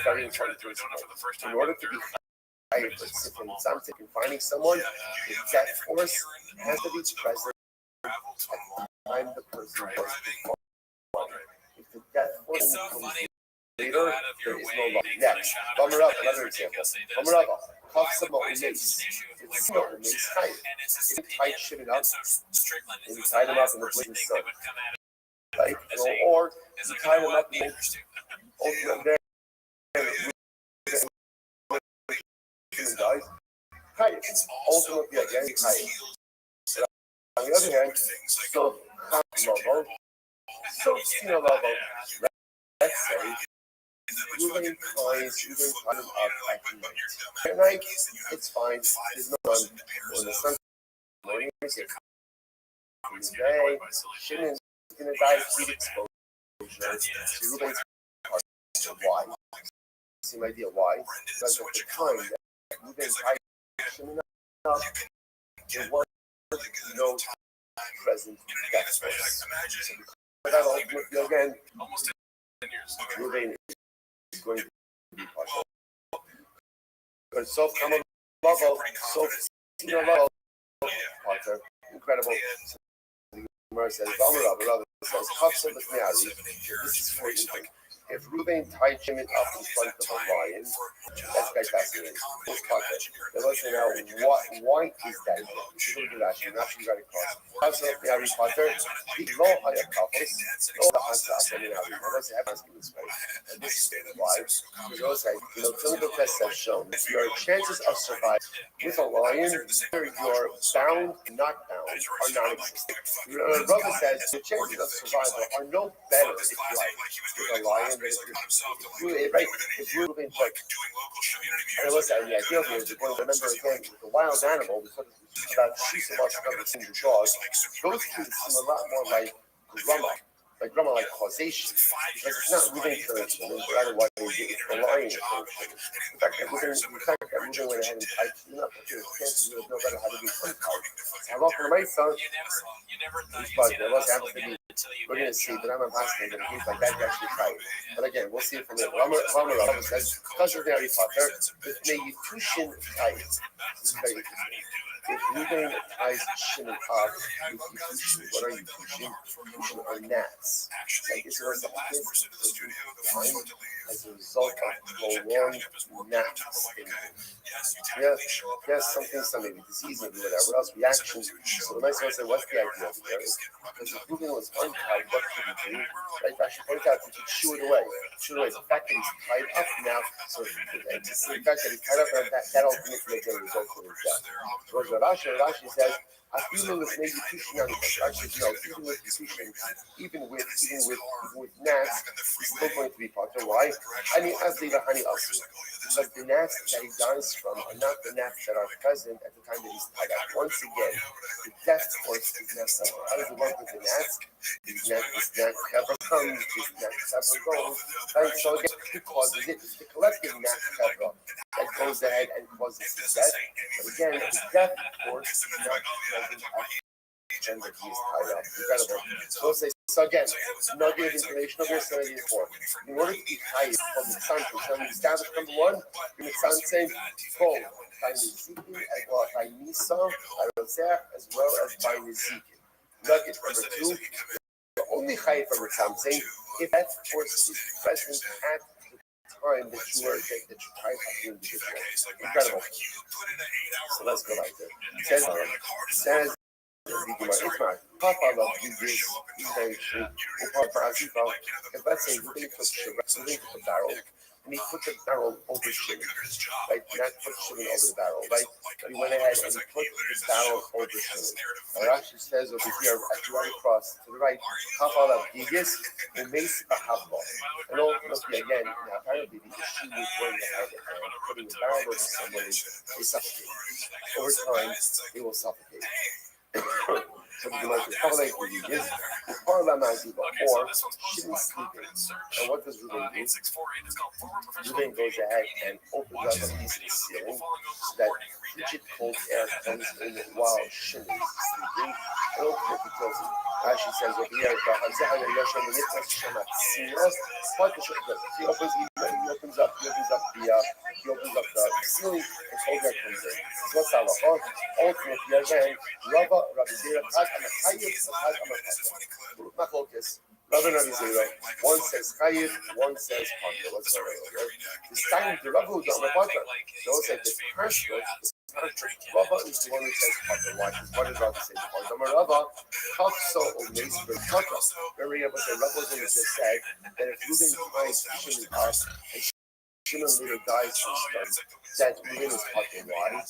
very important to know. In order to be higher for something, confining someone, the death force has to be present at the time the person was confined. If the death force comes later, there is no law. Next, Amar Rava, another example. Amar Rava, Kafsamo Mace. It's not a mace tight. It tied Shimon up, and he tied him up in the blazing sun. Right? Or he tied him up in ultimately Shimon dies. Tight. Ultimately, again, tight. On the other hand, so let's say, Reuben ties him up at night. It's fine. There's no sun. When the sun's morning, day, Shimon's going to die of heat exposure. So Reuben's why? Same idea. Why? Because at the time that Reuben tied Shimon up, there was no present death force. So that ultimately, again, Reuben is going to be partial. But so common level, so level, Potter, incredible. Gemara says, Rabbi says, this is for evil. If Reuben tied Shimon up in front of a lion, that's quite fascinating. Let's talk it. Now listen now, why is that? We're going to do Rashi. Rashi got it cross. Also, Harry Potter, the law of the Kafos, all the answer after the Harry. Now let's have asking this way. And this is why. Because also, clinical tests have shown that your chances of surviving with a lion, whether you're bound, not bound, are non-existent. Rabbi says the chances of survival are no better if you like with a lion than if you're moving like. And listen, the idea here is you're going to remember again with a wild animal, we talked about sheep so much about the single dogs. Those two seem a lot more like grandma like causation, because it's not moving encouragement, and rather what it is, it's relying encouragement. The fact that moving went ahead and tied you up, because chances you know better how to do untied. How often my son, he's bugged, there was happens to be, we're going to see, but I'm a pastor, and he's like, that's actually tight. But again, we'll see it from there. Rama says, because of Harry Potter, with me, Tushin tight. This is very interesting. If Reuben ties Shimon up with Yushin, what are you Yushin? Yushin are gnats. Like it's was the kids dying as a result of prolonged gnat sting. Yes, something, disease maybe whatever. What else? Reaction. So the nice one said, what's the idea of there? Because if Reuben was untied, what could he do? Right? I should point out that he shoo it away. The fact that he's tied up now, so the fact that he's tied up, that ultimately may result in his death. Whereas Rashi says, I feel with maybe Tushin on Rashi says, no, even with Tushin, even with gnats, he's still going to be Potter. Why? Honey Azli Honey Asli. Because the gnats that he dies from are not the gnats that are present at the time that he's tied up. Once again, the death force is not somewhere. How does it work with the gnats? This gnat never comes, this gnat never goes. Right? So again, who causes it? It's the collective gnat never that goes ahead and causes his death. But again, the death force is not present at the time that he is tied up. Incredible. So again, nugget of information over here, 74. In order to be tied from the sun, so we established number one, in the sun saying, both by Nizikin, by Nisa, by Rothschild, as well as by Nizikin. Nugget number two, the only chai from the sun saying, if that force is present at time that you are that you type up the individual. Incredible. So let's go right there. Says Papa love you this intention. If let's say we're going to put the barrel, and he put the barrel over Shimon, right? Not put Shimon over the barrel, right? But he went ahead and he put the barrel over Shimon. And Rashi says over here, at the right across to the right, Papa love Gigis, and Mace Bahava. And ultimately, again, apparently the issue with going ahead and putting the barrel over someone is they suffocate. Over time, they will suffocate. So the most common is part of that magic or Shimon sleeping. And what does Reuben do? Reuben goes ahead and opens up a piece of the ceiling so that frigid cold air comes in while Shimon is sleeping. And ultimately kills him. Rashi says over here, he opens up the ceiling and cold air comes in. So what's that? Ultimately, again, Rabbi Zera, Machlokes, Rabbi and Rabbi Zera, one says Chayiv, one says Potter. Let's go right over. This time, the Rabbi who's on the Potter. Those say the Parshut, Rabbi is the one who says Potter. Why? Because what does Rabbi say? Rabbi, Kafso or Meisber Potter. Remember, Rabbi said, Rabbi just said that if Reuben ties Shimon up, and Shimon later dies from stone, that Reuben is Potter. Why?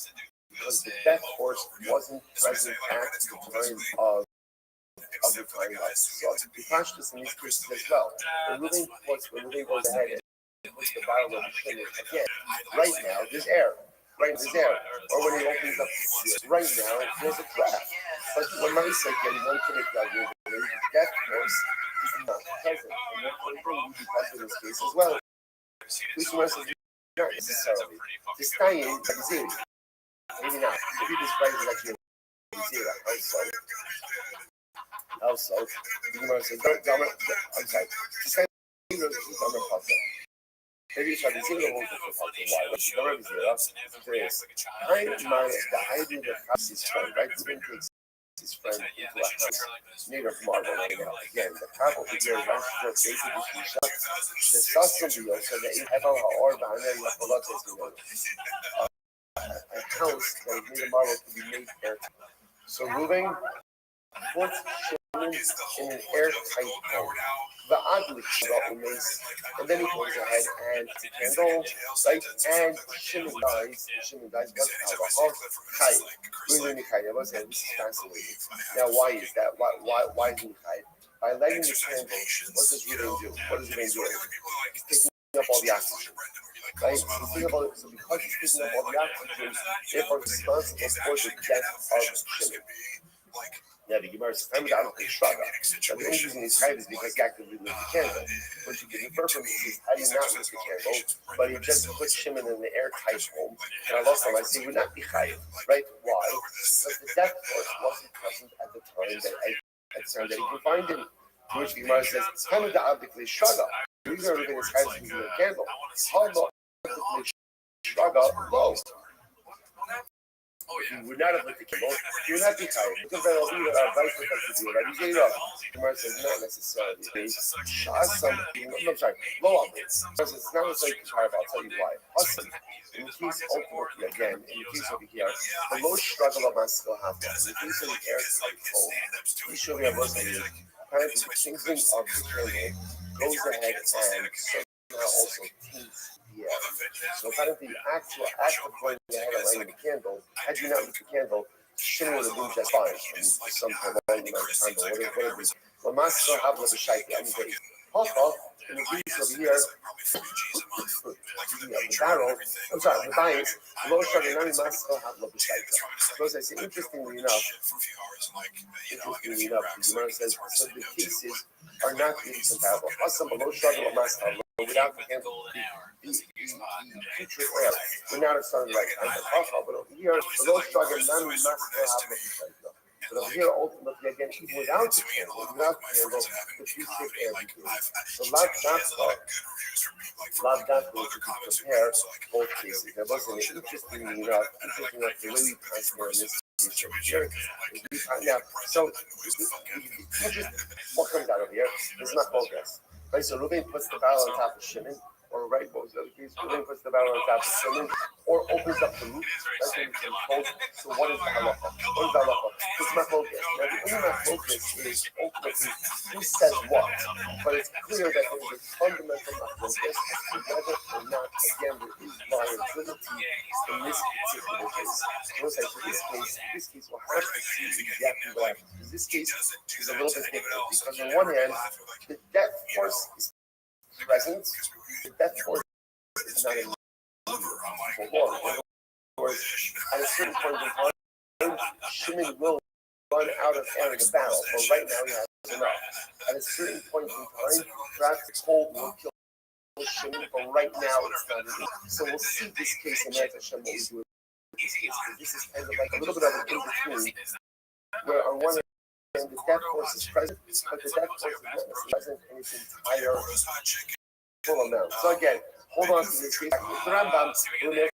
Because the death force wasn't present at the time of the time of. So we catch this in these cases as well. When Reuben goes ahead and puts the barrel of the Shimon again, right now there's air. Right, there's air. Or when he opens up the seal, right now there's a crack. But when Marisa again, one can make that the death force is not present. And therefore it will be present in this case as well. Which was not necessarily. This time is in. Maybe not. Maybe this price is actually zero. Also, the Gemara says, I'm sorry. This guy is on the puzzle. Maybe it's the zero holds the puzzle. Why? What's the Gemara zero? There is. I mind the idea that house is fun, right? Reuben takes his his friend into a house made of marble right now. Again, the couple of years after basically shut the Sassumbio so that you have our banner, you have a lot of a house that is made of marble to be made there. So Ruben puts Shimon in an airtight home. The oddly and then he goes ahead and the candle, right? And Shimon dies. What's alcohol? Chai. Really Chai. That was fascinating. Now, why is that? Why is he Chai? By lighting the candle, what does Ruben do? What is Ruben doing? He's picking up all the oxygen. Right? So because he's picking up all the oxygen, therefore responsible for the death of Shimon. Yeah, the Gemara says, I'm not a shrug. The only reason he's hiding is because he actively lit the candle. What you can infer from this is, I did not lit the candle, but he just put Shimon in the airtight home. And I lost him. I say, would not be hiding. Right? Why? Because the death force wasn't present at the time that that he could find him. To which the Gemara says, I'm not a shrug. The reason everything is hiding is using the candle. How about shrug low? He would not have lit the candle. He would not be tired. Because that will be vice versa to do. Rabbi Zayda. Gemara says not necessarily. I'm sorry. Low on it. Because it's not necessarily comparable. I'll tell you why. Also, in the case ultimately again, in the case over here, the low struggle of my skill half. In the case of the airtight home, he should be able to say, apparently the kindling of the candle goes ahead and somehow also tints. Yeah. So kind of the actual act of going ahead and lighting the candle, had you not lit the candle, Shimon would have been just fine. I mean, sometime along the time, but what it be? Well, Master have like a shaykh, I'm very in the case over here, the barrel, I'm sorry, the bias, low sugar, none of Master have like a shaykh. So as I say, interestingly enough, the Gemara says, so the cases are not really comparable. Awesome, low sugar, Master have without the candle, the future air would not have started right time. But over here, the low sugar, none of Master have like a shaykh. But over here, ultimately, again, even without the candle, the future air begins. So Lav Dafka was to compare both cases. There wasn't interestingly enough, the way we transfer in this case over here. Now, so what comes out of here is not progress. Right, so Ruben puts the barrel on top of Shimon, or right, what was the other case? Ruben puts the barrel on top of Shimon, or opens up the roof. That's when it's told. So what is the halacha? What is the halacha? It's machlokas. Now the only machlokas is ultimately who says what, but it's clear that there is a fundamental machlokas, whether or not again there is liability in this particular case. So in this case we'll have to see exactly what happens. Because this case is a little bit different because on one hand the death force is present. The death force is not in for war. At a certain point in time, Shimon will run out of air in the battle, but right now he has enough. At a certain point in time, perhaps the cold will kill Shimon, but right now it's not enough. So we'll see this case in Eretz Hashem, what we do in this case. This is kind of like a little bit of an in-between, where on one hand, the death force is present, but the death force is not present in its entire full amount. So again, hold on to this case. The Rambam will make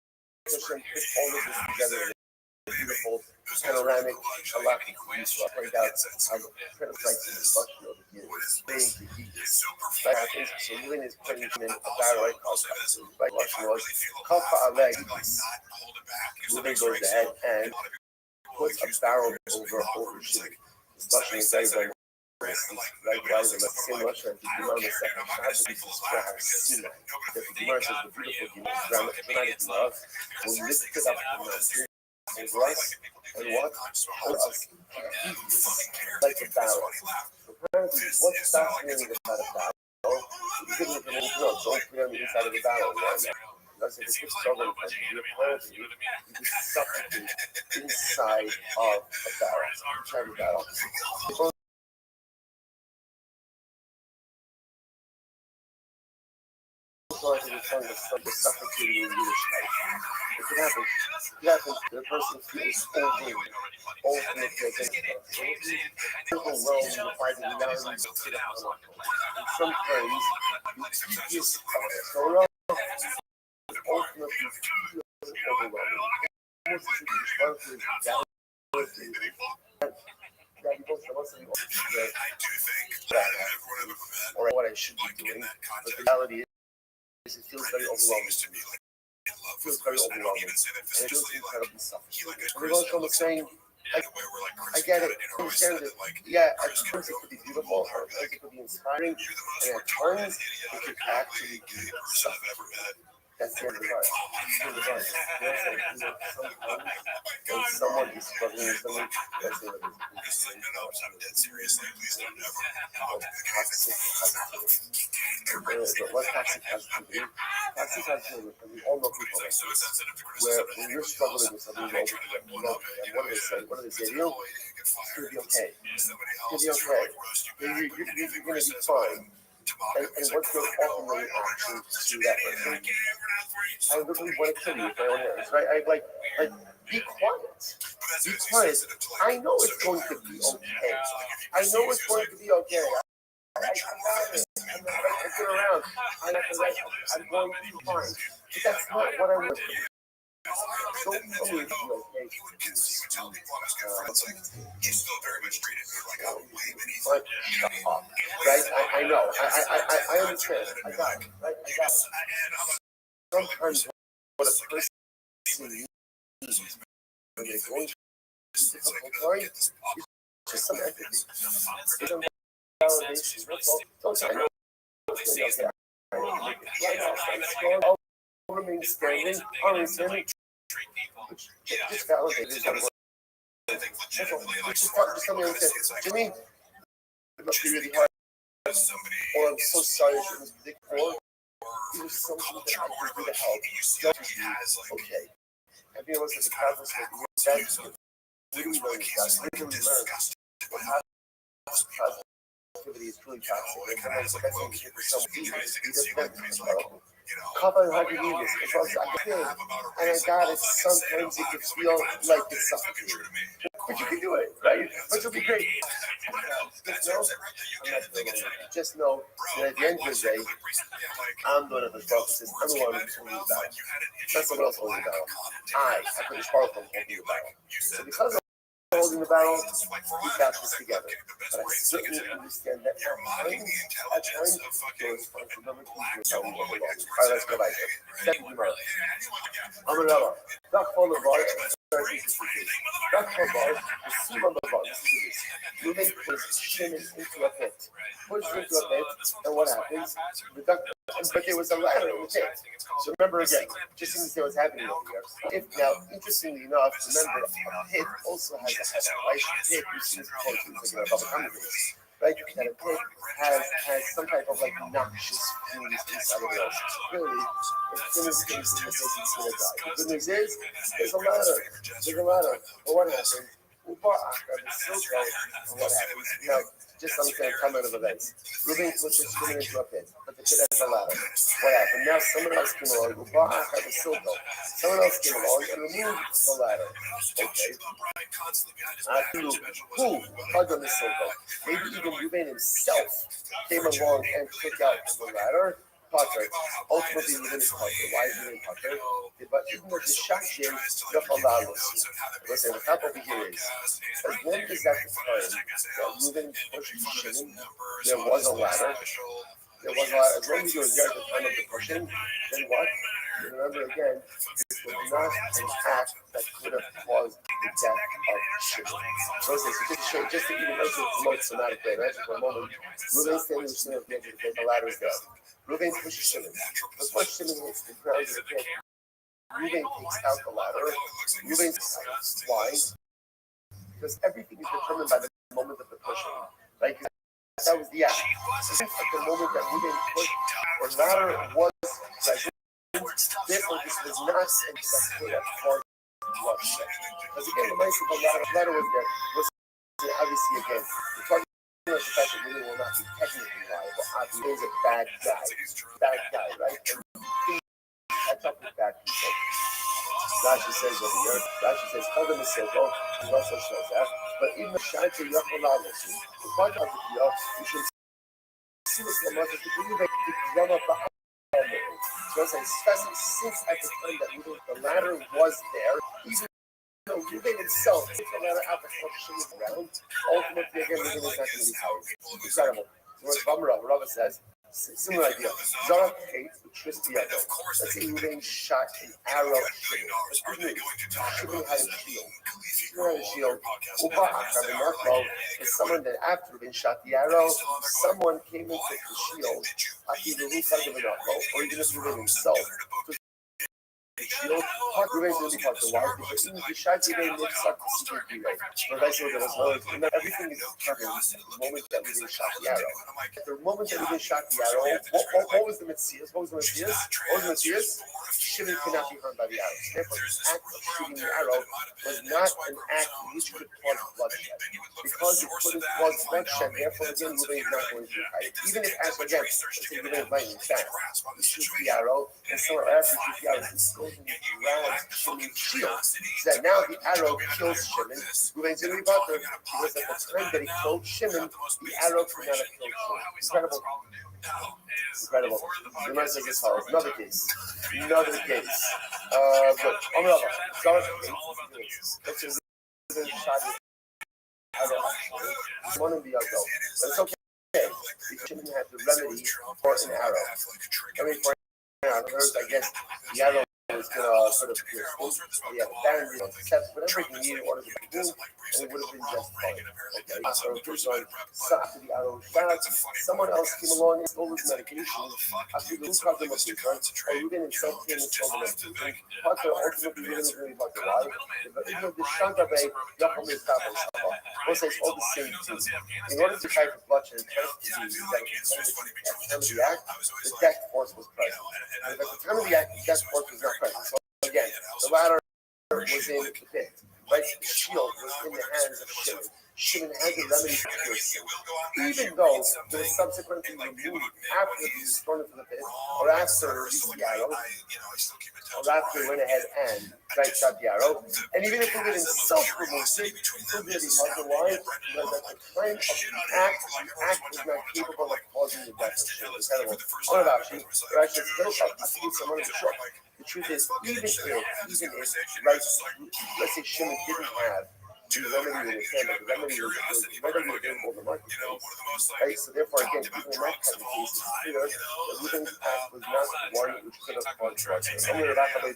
Hashem put all of this together in a beautiful panoramic halakhic view. So I point out how kind of like this Rothschild over here is big, the heat is that happens. So Ruben is putting in a barrel right like Rothschild. Kafa Aleg, Ruben goes ahead and puts a barrel over Shimon. This Russian is very right, why is it the same Russian as the Gemara on the second Shabbos? This is where I've seen that. The Gemara says the beautiful Gemara, dramatic love, will lift it up over us, and what? Hold us, like a barrel. Apparently, what's fascinating about a barrel? You couldn't even know, don't put it on the inside of the barrel, right? Because if it puts over in front of you, apparently, you can suffocate inside of a barrel, inside of a barrel. The suffocating in Yiddishkeit. It could happen. The person feels overwhelmed by the reality of the halacha. And sometimes you keep this Torah, ultimately feels overwhelming. Almost as if you that he goes to most of the I do think that everyone I've ever met, or what I should be like in doing. that But the context, reality is, it feels very overwhelming. seems to be like in love It feels with very Chris. I don't overwhelming. even say that And it feels facetiously. Like incredibly suffering. he like is And Chris. the Rothschild was saying, in a way where like Chris I get it. kinda, I always understand said it. that like Yeah, at Chris times can it go could be through beautiful, the or whole it could be inspiring, you're the most and at retarded, times it idiotic, could actually ugly, be gay person I've suffering. ever met. That's the end of the art. That's the end of the art. You know what I'm saying? Sometimes when someone is struggling with something, that's the end of it. It's like, no, I'm dead serious. Like, please don't ever. Toxic positivity. What toxic positivity? Toxic positivity, because we all know people like So this, sensitive to where criticism. when you're struggling with something, you always get love. And what do they say? What do they say to you? It's going to be okay. It's going to be okay. You're going to be fine. And what's the ultimate reaction to that person? I literally want to kill you with my own hands, right? I like, be quiet. Be quiet. I know it's going to be okay. I know it's going to be okay. I got it. I'm not going to get around. I'm going to be fine. But that's not what I want. Don't tell me it's okay. He would tell people I was good friends. Like, he still very much treated me like I'm way beneath him. Shut up. Right? I know. I understand. I got it. Right? I got it. Sometimes what a person needs when they're going through a difficult time is just some empathy. It's some validation. That's all. Don't say, I know it's going to be okay. I'll remain standing. I'll remain standing. Just validate it. Just tell me what it is. Jimmy, it must be really hard. Or I'm so sorry for this big war. It was something that I could do to help. Okay. Have you ever said the Catholics that that's really learned that? Really learned what positivity is truly toxic. And sometimes the best thing to do for someone is cover how you need this because I did, and I got it. Sometimes it can feel like it's suffocating, but you can do it, right? But you'll be great. Just know that at the end of the day, I'm doing it for purposes. I'm the one who's holding the battle. Not someone else holding the battle. I put the spark on holding the battle. So because I'm holding the battle, we got this together. But I certainly understand that at times, the responsibility is how we belong. All right, let's go back. Second tomorrow. I'm a lover. Duck full of art. Duck full of art. Receive on the bar. Listen to this. Moving his chin into a pit. Pushes into a pit, and what happens? The duck. But there was a ladder in the pit. So remember again, just to see what's happening over here. If now, interestingly enough, remember a pit also has a heaven, right? Pit, you see this before, thinking about the commonwealth. Right, that a pit has some type of like noxious fumes inside of it. Clearly, as soon as things in this is going to die. The good news is, there's a ladder. There's a ladder. But what happened? And what happens? Now, just understand the comment of events. Ruben pushes Shimon into a pit, but the pit has a ladder. What happened? Now someone else came along. Someone else came along and removed the ladder. Okay. Who hugged on the silver? Maybe even Ruben himself came along and took out the ladder. Potter. Ultimately, Ruben is Potter. Why is Ruben Potter? But even though the Shachim, listen, the top over here is, as long as at the time that Ruben pushed Shimon, there was a ladder. There was a ladder. As long as you were there at the time of the pushing, then what? Remember again, this was not an act that could have caused the death of Shimon. So just to even promote somatic way, imagine for a moment, Ruben standing with Shimon at the edge of the pit, the ladder is there. Ruben pushes Shimon. Before Shimon hits the ground of the pit, Ruben takes out the ladder. Ruben why? Because everything is determined by the moment of the pushing. Like that was the act. At the moment that Ruben pushed, the ladder was like therefore this was not an that could have caused bloodshed. Because again, the nice of the ladder was there was obviously again we're talking about the fact that Ruben will not be technically liable. Obviously, he's a bad guy, right? And catch up with bad people. Rashi says over here, Rashi says, call them a circle, he also shows that. But even the Shanti Yakulalasu, the part of the Dios, you should see this Lamata to believe that the Yama So I say, especially since at the time that the ladder was there, even though So Ruben himself, it's a lot of applications around. Ultimately, again, Ruben is not going to be tired. Incredible. So what Rabbi says, similar idea. Zara hates the Tristiago. Let's say Ruben shot an arrow at Shimon. Shimon had a shield. Shimon had a shield. Is someone that after Ruben shot the arrow, someone came and took the shield. Either or even if Ruben himself. Ruben is really part of the why because even the shot Ruben lives up to secret Ruben. Everything is determined the moment that Ruben shot the arrow. The moment that Ruben shot the arrow, what was the Metzias? What was the Metzias? Shimon cannot be harmed by the arrow. Therefore, the act of shooting the arrow was not an act which could cause bloodshed. Because it couldn't cause bloodshed, therefore, again, Ruben is not going to fight. Even if, as again, let's say Ruben is lightning fast, he shoots the arrow, and someone after shoots the arrow, he goes and grabs Shimon's shield. So that now the arrow kills Shimon. Ruben's going to be bothered because at the time that he killed Shimon, the arrow could not have killed Shimon. Incredible. The mercy is follows. Another case. But let's just one of the other. But it's okay. Shimon had the remedy for an arrow. I guess the arrow was going to sort of pierce him. He had abandoned except whatever he needed in order to do, and it would have been just fine. Okay, so after the arrow shot, someone else came along and stole his medication. After the cut them up, or Ruben himself came and stole the medication. Potter ultimately Ruben is really about the lie. The shot Rabbi, Yacham is both say it's all the same thing. In order to fight the bloodshed and test the disease that was at the time of the act, the death force was present. And at the time of the act, the death force was not present. So again, the ladder was in the pit, right? The shield was in the hands of Shimon. Shimon had the remedy to cure sin. Even though it was subsequently removed after he was thrown into the pit, or after he released the arrow, or after he went ahead and shot the arrow, and even if Ruben himself removed it, still did it otherwise, because at the time of the act was not capable of causing the death of Shimon. Incredible. All about Shimon, right? So it's still someone is short. The truth is, even if, right, let's say Shimon didn't have the remedy in his hand, but the remedy was available in the marketplace, right? So therefore, again, even in that kind of case, it's clear that Ruben's act was not one which could have caused bloodshed. Only Rabbi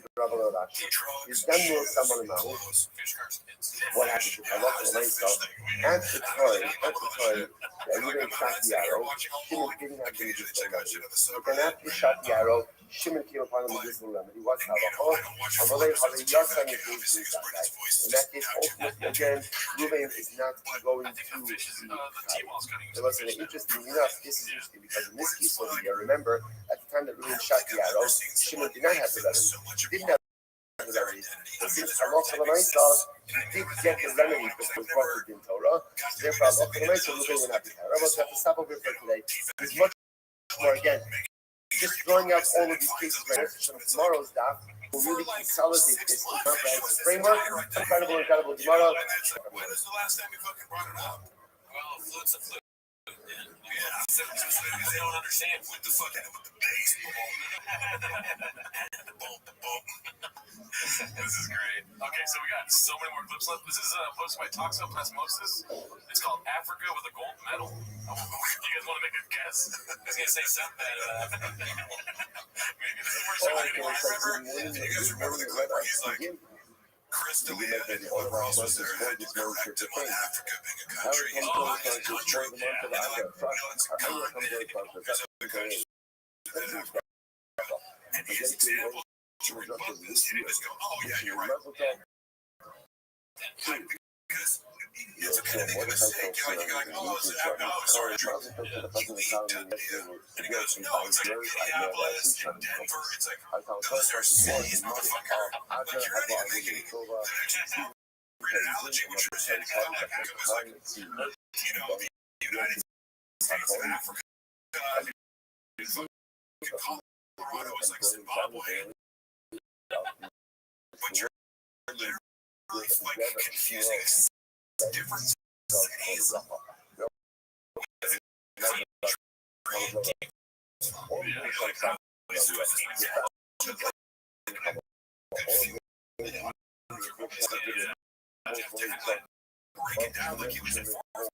is done with someone in what happened to Halach and Laisa at the time that Ruben shot the arrow, Shimon didn't have the medicinal remedy. But then after he shot the arrow, Shimon came upon the medicinal remedy. What's Halach? In that case, ultimately, again, Ruben is not going to be tied. Interestingly enough, this is interesting because in this case over here, remember, at the time that Ruben shot the arrow, Shimon did not have the remedy. He didn't have the remedy. But since Allah he did get the remedy because it was brought in Torah, so therefore Allah Ruben will not be tied. Rabbi, we have to stop over here for today. There's much more, again, just throwing out all of these cases right now. Tomorrow's daf will really consolidate this comprehensive framework. Incredible Gemara. When is the last time you fucking brought it up? Well, flute's a flute. Yeah, they don't understand. With the fucking with the bass. This is great. Okay, so we got so many more clips left. This is posted by Toxoplasmosis. It's called Africa with a Gold Medal. You guys want to make a guess? I was gonna say something. Maybe this is the first time I remember. You guys remember the clip where he's like, Crystalia and one of Ross was there had to correct him on Africa being a country. Oh, it's a country. And they're like, and his example to rebut this, and he just go, oh yeah, you're right. Because it's a kind of make a mistake. You go like, oh, sorry, Drew. You eat Dundee. And he goes, no, it's like Minneapolis and Denver. It's like, those are cities, motherfucker. Like, you're not even making the analogy, which was in Africa was like, you know, the United States of Africa. Colorado is like Zimbabwe. But you're literally like confusing different cities. break it down like he was in fourth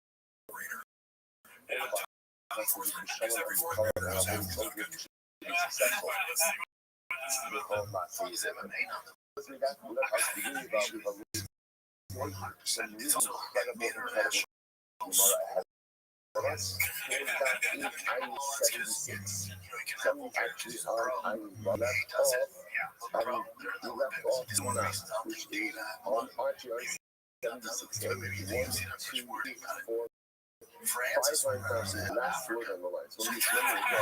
grader. And fourth grade, because every fourth grader knows how to do good. It's also incredible. That's came back in 1976. Some actually are left off, and we left off tonight, which is on RTR 76. 1, 2, 4, 500,000 last word on the line. So we're memory go.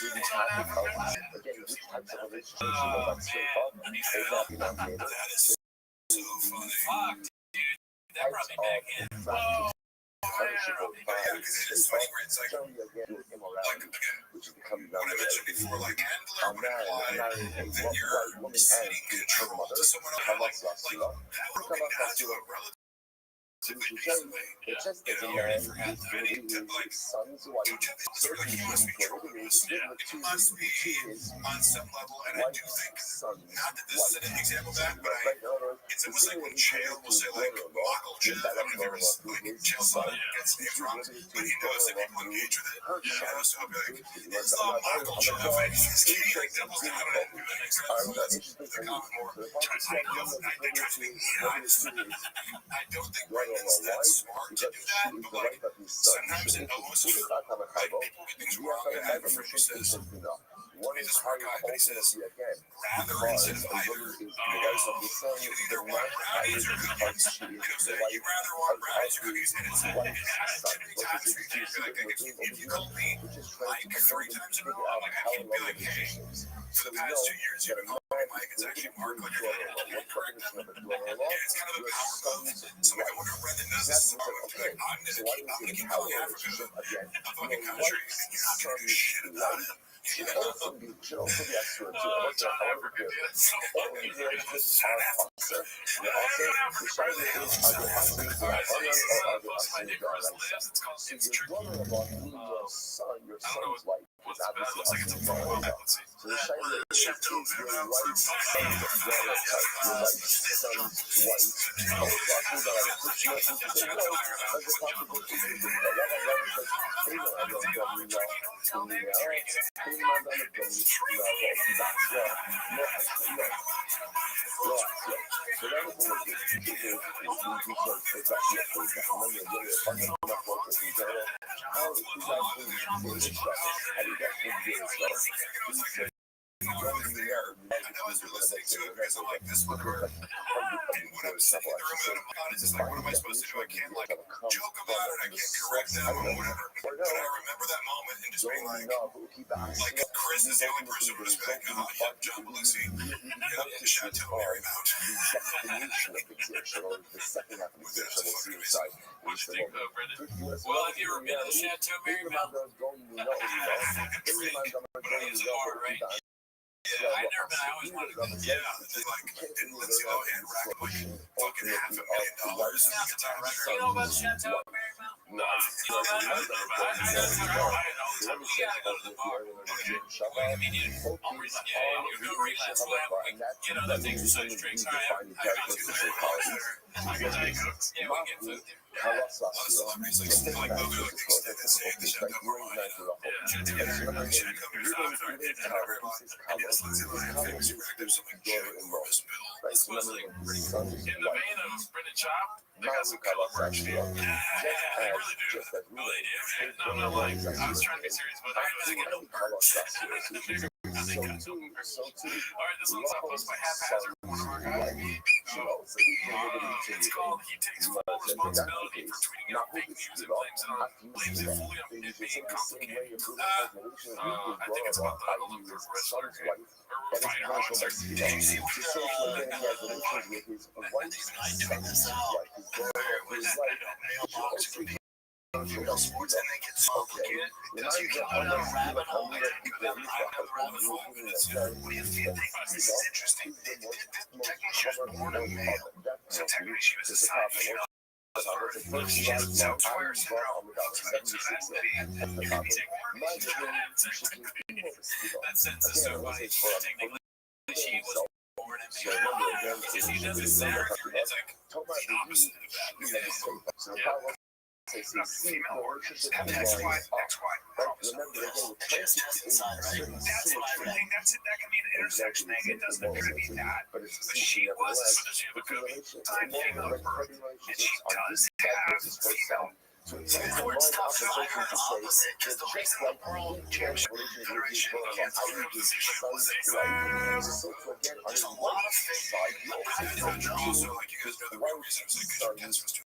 Really topic of again, which types of relationships you know about straight up, exactly not made up. That is so funny. Fuck, dude. That brought me back in. Whoa. It's funny where it's like, which is becoming what I mentioned before, like, handler would imply that you're ceding control to someone else. Like, that would come down to a relatively easily. It just doesn't Already matter. forgot that many, like, Son's wife. sort of like, he must be controlling this. It must be on some level, and I do think, not that this is an example of that, but it's almost like when Chael will say, like, Michael Jeff, I don't know if there was, like, Chael's son gets names wrong, but he knows that people engage with it. He knows, so I'll be like, it's not Michael Jeff, and he's getting, like, doubles down on it, and it makes sense. The comment more, I don't think right it's that smart to do that, but like sometimes it almost feels like people get things wrong. And I have a friend who says, he's a smart guy, but he says, rather instead of either, either want brownies or cookies. He'll say, you'd rather want brownies or cookies. And it's happened too many times for you to feel like if you call me like 3 times in a row, I'm like, I can't be like, hey, for the past 2 years, you've been calling me Mike. It's actually Mark on your phone. You're correct. And it's kind of a power move. So like, I wonder if Brendan does this tomorrow. Like, I'm gonna keep calling Africa a fucking country, and you're not gonna do shit about it. Should also be extra too. John Africa did it so fucking good. South Africa. The China is it's called It's Tricky. Your son's wife is obviously looks like it's a photo. Let's see. So the China is your wife's son's What am I supposed to do? I can't like joke about it. I can't correct them or whatever. But I remember that moment and just being like Chris is the only person who was like, oh, yeah, John Belushi, Chateau Marymount. Well, have you ever been to the Chateau Marymount? It's hard, right? Yeah, I've never been. I always wanted to. Yeah, like, didn't Lindsay Lohan rack like fucking $500,000 at the time? You know about Chateau Marymount? No. You know about it? I know. We gotta go to the bar. Okay. I mean, I'll read. Yeah, you go relax. You know, that takes so much drinks. All right, I got you there. Because I cooked. Yeah, we get food there. A lot of celebrities like they'll do like the extended stay at the Chateau Marymount. Yeah, Chateau Marymount. And yes, Lindsay Lohan famous for acting something Joe Morris Bill. This was like in the vein of Brendan Schaub. They got some color actually. Yeah, they really do. No, they did. No, I'm not lying. I was trying to be serious, but I really get no perks. All right, this one's posted by Haphazard, one of our guys. It's called He Takes Full Responsibility for Tweeting Out Fake News and blames it fully on it being complicated. I think it's about the Olympic wrestler or fighter. Did you see what sports and they get complicated because you can go down a rabbit hole and go down the phone minutes. What do you think? This is interesting. Technically, she was born a male, so technically she was a side female. She has no Toyer syndrome. That sense is so funny. Technically, she was born an So NBA. remember again, Because he does it center, it's like Thomas, the opposite of that. so the problem is Female organs relationship have is XY going up. chromosomes. Remember again, And she has tests inside, right? That's what I think. That can be an intersection thing. It doesn't appear to be that. But it's But she was, but does she have a co-sign female birth? And she does have female. So See, the word stuff, I heard opposite, because the reason the World Championship Federation against the position was there's a lot of things. And also, like, you guys know the real reason it was like, because your test was too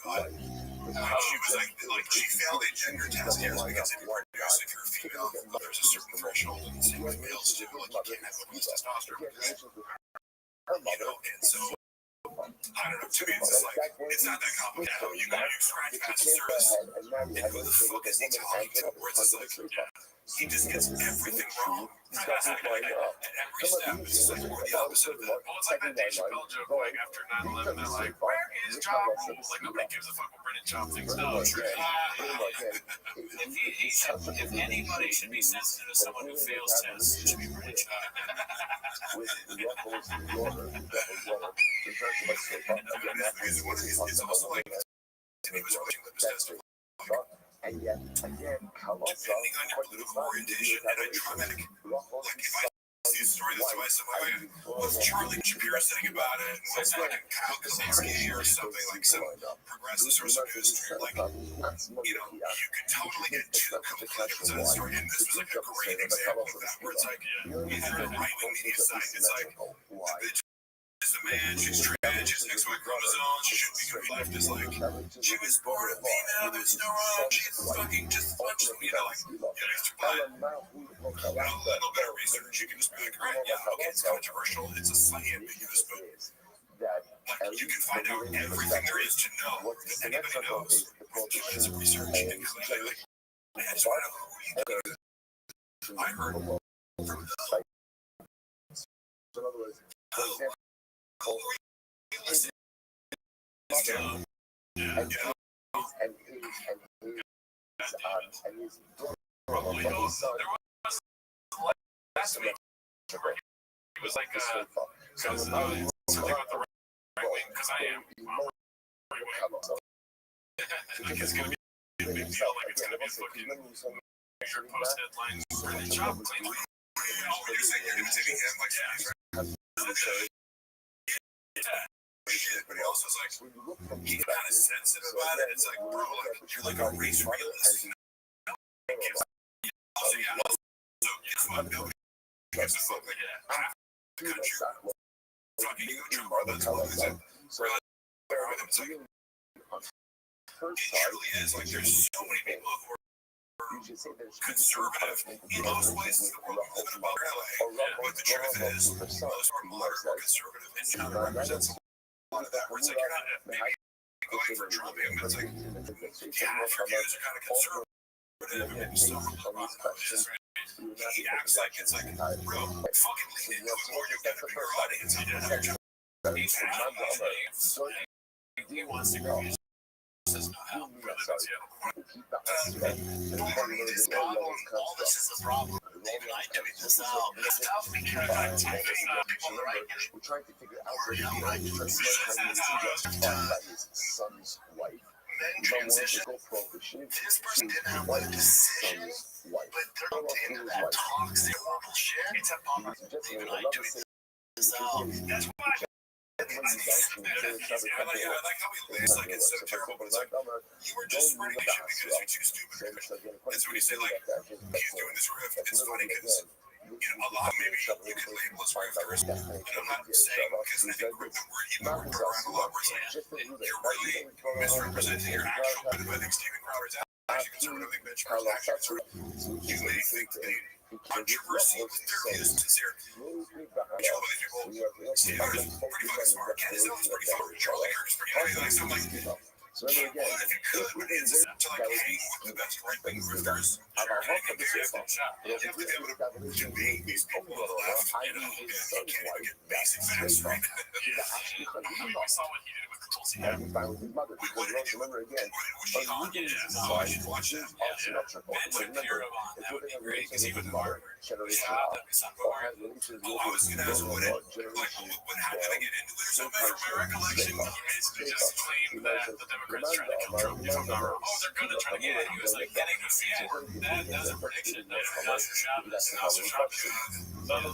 high. She was like, she failed a gender test here because it weren't because if you're a female, there's a certain threshold and same with males too, like, you can't have women's testosterone. You know, and so, I don't know, to me, it's just like, it's not that complicated. You scratch past the surface, and who the fuck is he talking to? Where it's just like, he just gets everything wrong. At every step, it's just like, we're the opposite of that. Well, it's like that Dave Chappelle joke, like, after 9/11, they're like, where is Ja Rule? Like, nobody gives a fuck what Brennan Schaub thinks now. If anybody should be sensitive to someone who fails tests, it should be Brennan Schaub. It's also like, he was watching Lipus test. And yet, again, depending on your political orientation, and I try to, like, if I see a story that's twice in my way, was Charlie Shapiro saying about it, was like Kyle Kaczynski or something, like some progressive source of news, like, you know, you could totally get two completely different sides of the story, and this was like a great example of that, where it's like, you had a right-wing media site, it's like, the bitch is a man, she's trans, she's XY chromosome, she shouldn't be doing life, is like, she was born a female, there's no wrong, she's fucking just bunch of, you know, like, a little bit of research, you can just be like, right, yeah, okay, it's controversial, it's a slightly ambiguous, but like, you can find out everything there is to know that anybody knows with 2 minutes of research, and clearly, like, I just want to know who you think. I heard from probably there was last week where he was like something about the right wing, because I am right wing. Like, it's gonna be a big deal, like it's gonna be fucking major post headlines for the job claim. You're saying you're gonna take him like but he also is like, he's kind of sensitive about it. It's like, bro, like, you're like a race realist. Also, yeah, so it's fun. Nobody gives a fuck. Like, yeah, half the country fucking ego Trump are the television. It's like, it truly is. Like, there's so many people who are conservative in most places in the world, even above LA. But the truth is, most are moderate or conservative, and John represents a lot of that, where it's like, you're not maybe going for Trump, but it's like, half your views are kind of conservative, and maybe some Republicans, right? He acts like it's like, bro, fucking lean in, or you're gonna be your audience. He wants to go. Says no help. All this is a problem. Maybe I tweet this out. It's tough because I'm typing people right. We're trying to figure out where his son's wife. Men transition. This person didn't have a decision, but they're into that toxic, horrible shit. It's a bummer. Even I tweet this out. That's why. I like how he lives, like, it's so terrible, but it's like, you were just spreading that shit because you're too stupid. That's when you say, like, he's doing this riff. It's funny because, you know, a lot of maybe you can label as riffers, and I'm not saying, because I think the word you put around a lot where it's like, you're really misrepresenting your actual, but I think Steven Crowder's actually conservative, I think Ben Schwartz's actually sort of, you may think that controversy with their views is here. Charlie people, Steve Harvey's pretty fucking smart. Ken is pretty fucking Charlie Kirk's pretty funny. Like, so I'm like, if you could, but it's to like hang with the best right wing rifters. about half of the shit. You have to be able to debate these people on the left. I mean, his son's wife, that's straight up. She's actually We saw what he did with Tulsi and he found his mother because remember again, unlegally watching asymmetrical. Remember, if you're in a relationship with mother, generation off, or has relations with I was gonna ask what how did I get into it or something? From my recollection, he basically just claimed that the Democrats trying to kill Trump. If I'm not wrong, they're gonna try to get it. He was like, that ain't gonna see it. That's a prediction. That's the shot.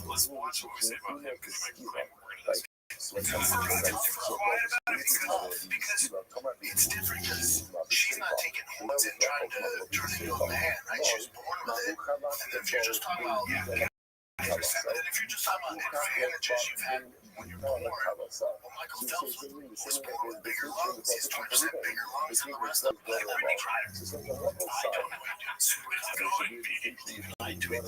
Let's watch what we say about him because he might claim we're gonna because it's different because she's not taking hormones and trying to turn into a man, right? She was born with it. And then if you're just talking about if you're just talking about advantages you've had when you're born, well, Michael Phelps was born with bigger lungs. He's 20% bigger lungs than the rest of them. Let me try it. I don't know how to do it. Super going to it.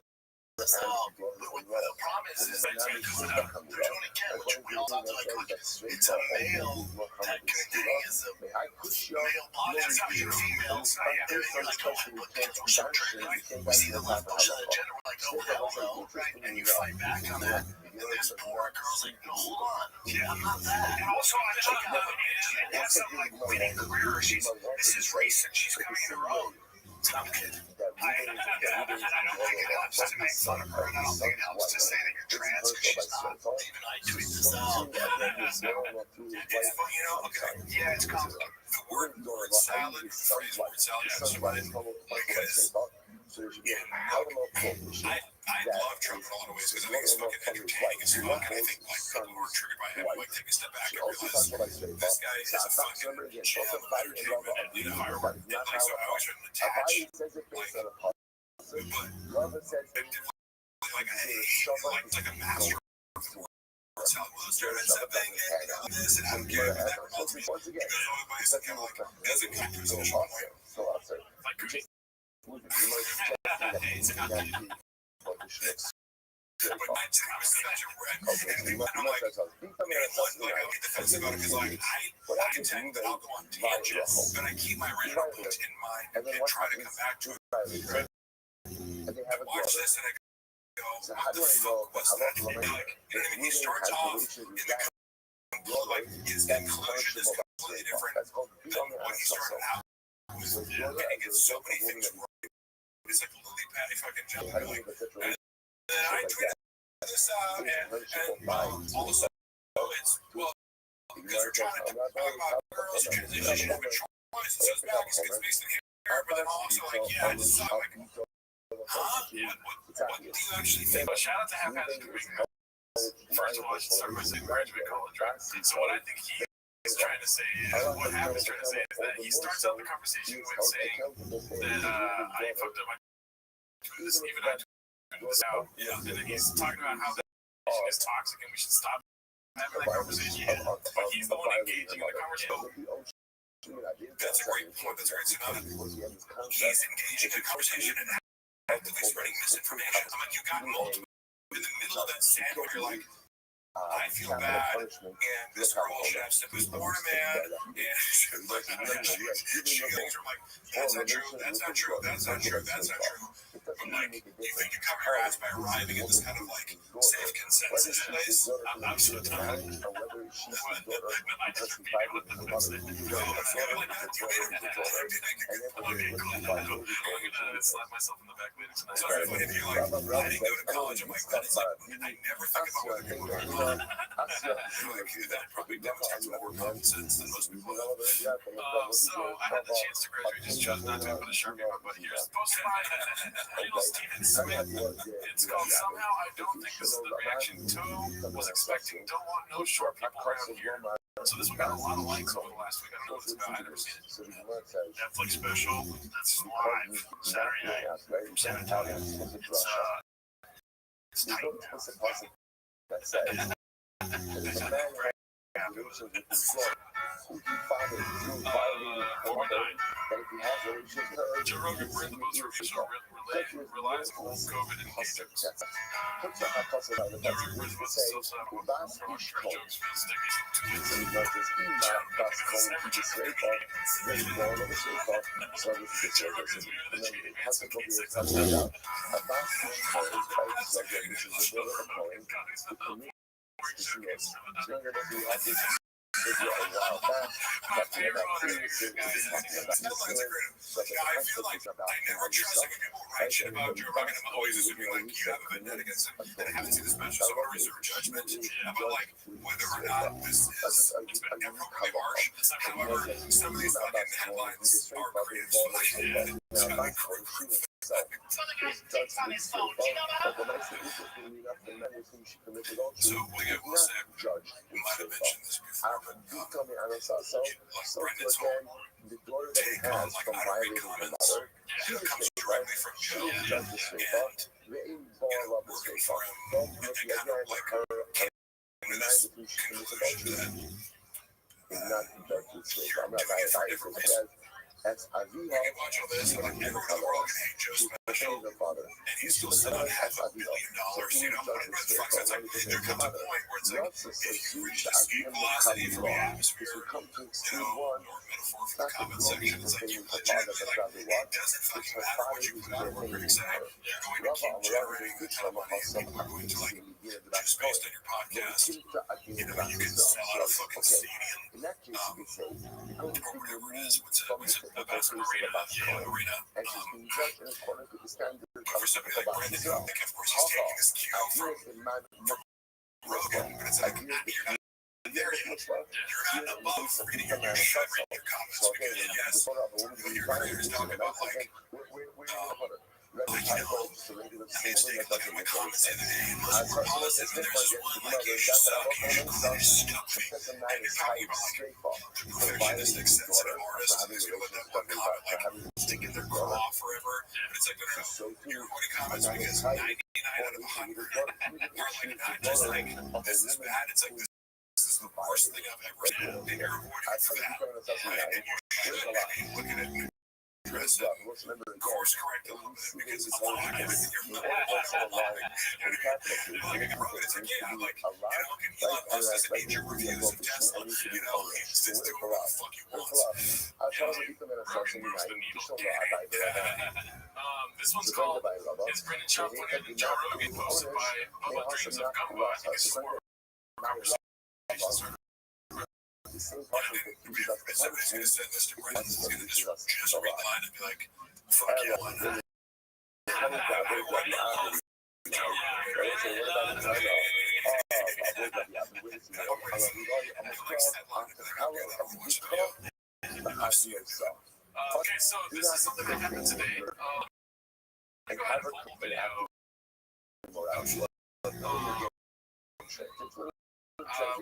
But the problem is that they're doing it again, which we all thought like, look, it's a male that getting is a male body. That's how you're females. And you're like, oh, but anthrocentric, right? We see the left push of the gender, we're like, oh, hell no, right? And you fight back on that. And there's poor girls like, no, hold on. Yeah, I'm not that. And also, I talk about it. Have something like winning career. This is race, and she's coming in her own. I'm kidding. I don't think it helps to make fun of her, and I don't think it helps to say that you're trans because she's not. Even I tweet this out. It's funny, you know, okay, yeah, it's complicated. The word salad, the phrase word salad, because I love Trump in a lot of ways because I think it's fucking entertaining as fuck, and I think like people who are triggered by him like take a step back and realize this guy is a fucking gem of entertainment and lead a firework. And like so I always try to attach like a master salad was trying to something and this and I don't care if that reminds me because everybody said kind of like as a country as a shot like cooking. But my time was such a wreck, and I'm like, I get defensive about it because like I intend that I'll go on tangents, but I keep my original point in mind and try to come back to it. I watch this and I go, what the fuck was that? And like, you know what I mean? He starts off in the like his conclusion is completely different than when he started out. And he gets so many things wrong. It's like lily patty fucking jelly. And then I tweeted this out, and all of a sudden, it's, well, because we're trying to talk about girls who transition and choice, it says back, it's based in here, but then also, like, yeah, it's not like, huh? Yeah, what do you actually think? But shout out to Half Ass Doing. First of all, I should start by saying graduate college, right? So what I think he is trying to say is, what Half is trying to say is that he starts out the conversation with saying that I fucked up my this even I this out. Yeah. And then he's talking about how that is toxic and we should stop having that conversation. But he's the one engaging in the conversation. That's a great point. That's right. So now he's engaging in the conversation and actively spreading misinformation. I'm like, you got multiple in the middle of that sand where you're like, I feel bad, and this girl Chefstick was born a man, and like, she things are like, that's not true, that's not true, that's not true, that's not true. But like, you think you cover your ass by arriving at this kind of like safe consensus place? I'm so tired. I just repeated what the next thing. I'm gonna slap myself in the back later tonight. So if you're like, I didn't go to college, I'm like, that is like, I never think about whether people go to college. That probably demonstrates more common sense than most people have. So I had the chance to graduate, just chose not to put a Sharpie on my butt. Here's posted by Neil Steven Smith. It's called Somehow I Don't Think This Is the Reaction Toe Was Expecting. Don't Want No Short People Around Here. So this one got a lot of likes over the last week. I don't know what it's about. I've never seen it. Netflix special. That's live Saturday night from San Antonio. It's tight. who he fathered through violating her mother, that if he has relationships with her, Joe Rogan, we're the most official relies on COVID and gay jokes. Put your hustle on the Joe best Rogan, we're way the to most say, self-sabotage Ubas from our Ishko. jokes for this decade. So not just in my class going to the straight off, very born of the straight off, so this is the service. And then it has to go be something out. Ubas Ishko is quite subject, which is the brother of Cohen, who commits the sins. Younger than we have this video a while back, talking about previously, talking about the sins, but the concept is about never trust when people write shit about Joe Rogan. I'm always assuming like you have a vendetta against him. And I haven't seen the special, so I want to reserve judgment about like whether or not this is. It's been appropriately harsh. However, some of these fucking headlines are created so like it's gotta be crazy. So the guy takes on his phone. Do you know that? So we get one sec. We might have mentioned this before, but Brendan's home take on like irate comments. Yeah, it comes directly from Joe, and we're working for him to kind of like come to this conclusion that you're doing it for different reasons. We can watch all this, and like everyone in the world can hate Joe's special, and he's still sitting on $500 million. You know, what the fuck? It's like there comes a point where it's like if you reach the speed velocity from the atmosphere, or metaphor for the comment section, it's like you legitimately like it doesn't fucking matter what you put out or what critics say. You're going to keep generating a ton of money, and people are going to like just based on your podcast. You know, you can sell out a fucking stadium, or whatever it is. What's it? A basketball arena. But for somebody like Brendan, who I think, of course, he's taking his cue from Rogan, but it's like, you're not there yet. You're not above reading your shit, reading your comments, because yes, your career is talking about like, you know, staying like in my comments the other day, unless we're positive, and there's just one like, you just suck, and you're cool, you're stuffy, and you're talking about like, the perfectionistic sensitive artist, and there's people that one comment, like, stick in their craw forever, but it's like, no, you're avoiding comments because 99 out of 100 are like, not just like, this is bad, it's like, this is the worst thing I've ever seen, and you're avoiding for that, and you should be looking at me. Course correct a little bit because it's all like everything you're doing. It's like, yeah, like, you know, and Elon Musk doesn't need your reviews of Tesla, you know, he's doing whatever the fuck he wants. Rogan moves the needle. This one's called Is Brendan Schaub Funnier Than Joe Rogan? Posted by Bubba Dreams of Gumbo. I think this is more conversation. If somebody's going to send this to Brendan, he's going to just read the line and be like, fuck yeah, why not? Okay, so this is something that happened today. I go ahead and pull the video.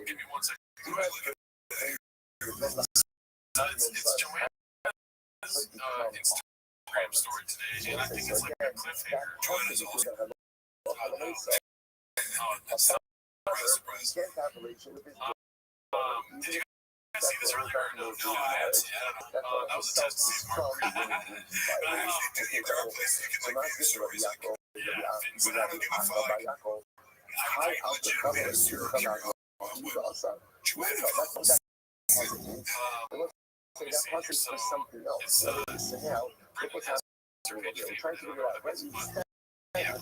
Give me 1 second. It's Joanne's Instagram story today, and I think it's like a cliffhanger. Joanne's also surprise. Did you guys see this earlier? No, I haven't seen it. That was a test to see Mark. But I actually do think there are places you can like view stories like, but I don't give a fuck. I legitimately have zero curiosity. Joanne so it's yeah, right.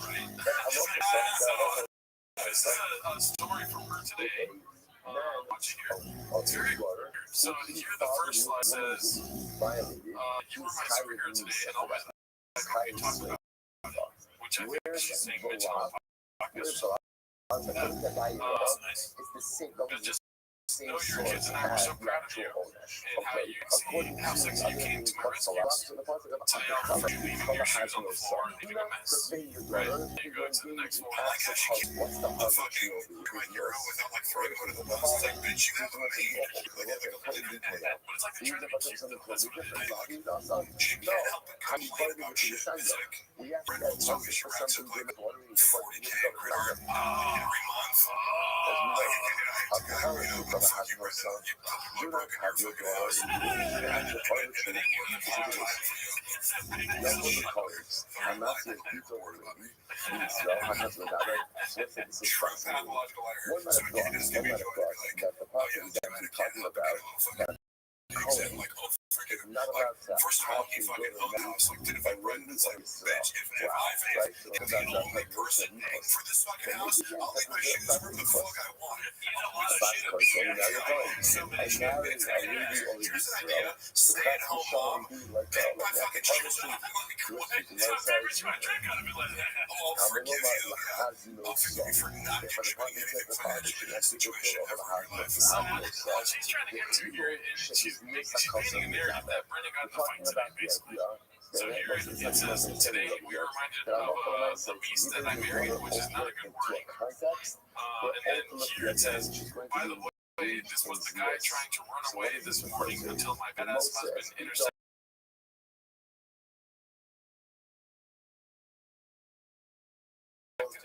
This is a story from her today. Watch it here. It's very weird. So here the first slide says, you were my superhero today, and all my life talked about, which I think she's saying mentioned on the podcast. Nice. But just know your kids and I were so proud of you, and how you see how sexy you came to my response. Tell you how for you leaving your shoes on the floor and leaving a mess. Right? Then you go to the next one. I like how she keeps a fucking hero without like throwing him under the bus. It's like, bitch, you have a maid. Like a completely but it's like they're trying to be cute though. That's what I like. She can't help but complain about shit. It's like, Brendan told me she racks up like 40K every month. I hate to go. brother has no son. Do not have your daughter. And the other two young women colleagues. And that's the people who Israel has with that. Listen, this is fascinating. One might have thought that the prophet is actually talking about that is not about to have to go to the house, like did if I run it's like bitch, if I fail, if I'm the only person paying for this fucking house, I'll leave my shoes wherever the fuck I want. And now here's an idea, stay at home mom, pick my fucking shoes up, and let me go. It's my favorite shoe, I drink out of it like that. I'll forgive you, I'll forgive you for not contributing anything financially to that situation ever in your life. She's trying to get to here, and she's painting a narrative that Brenda got in the fight today, basically. So here it says, today we are reminded of the beast that I married, which is not a good word. And then here it says, by the way, this was the guy trying to run away this morning until my badass husband intercepted.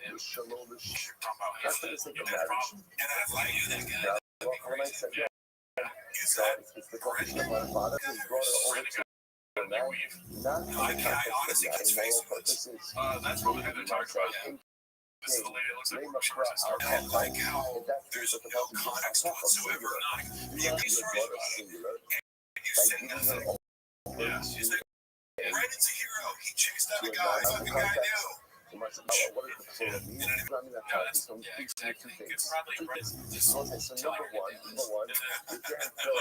And I like you, that guy. Is that Brenda? I honestly can't face this. That's really who they're talking about. This is the lady that looks like she was started. I like how there's no context whatsoever. You can research about it. And you said nothing. Yeah, she's like, Brandon's a hero. He chased down a guy. Fucking guy knew. So much about what is the soul of music. I mean, that's two things. Okay, so number one, you can't throw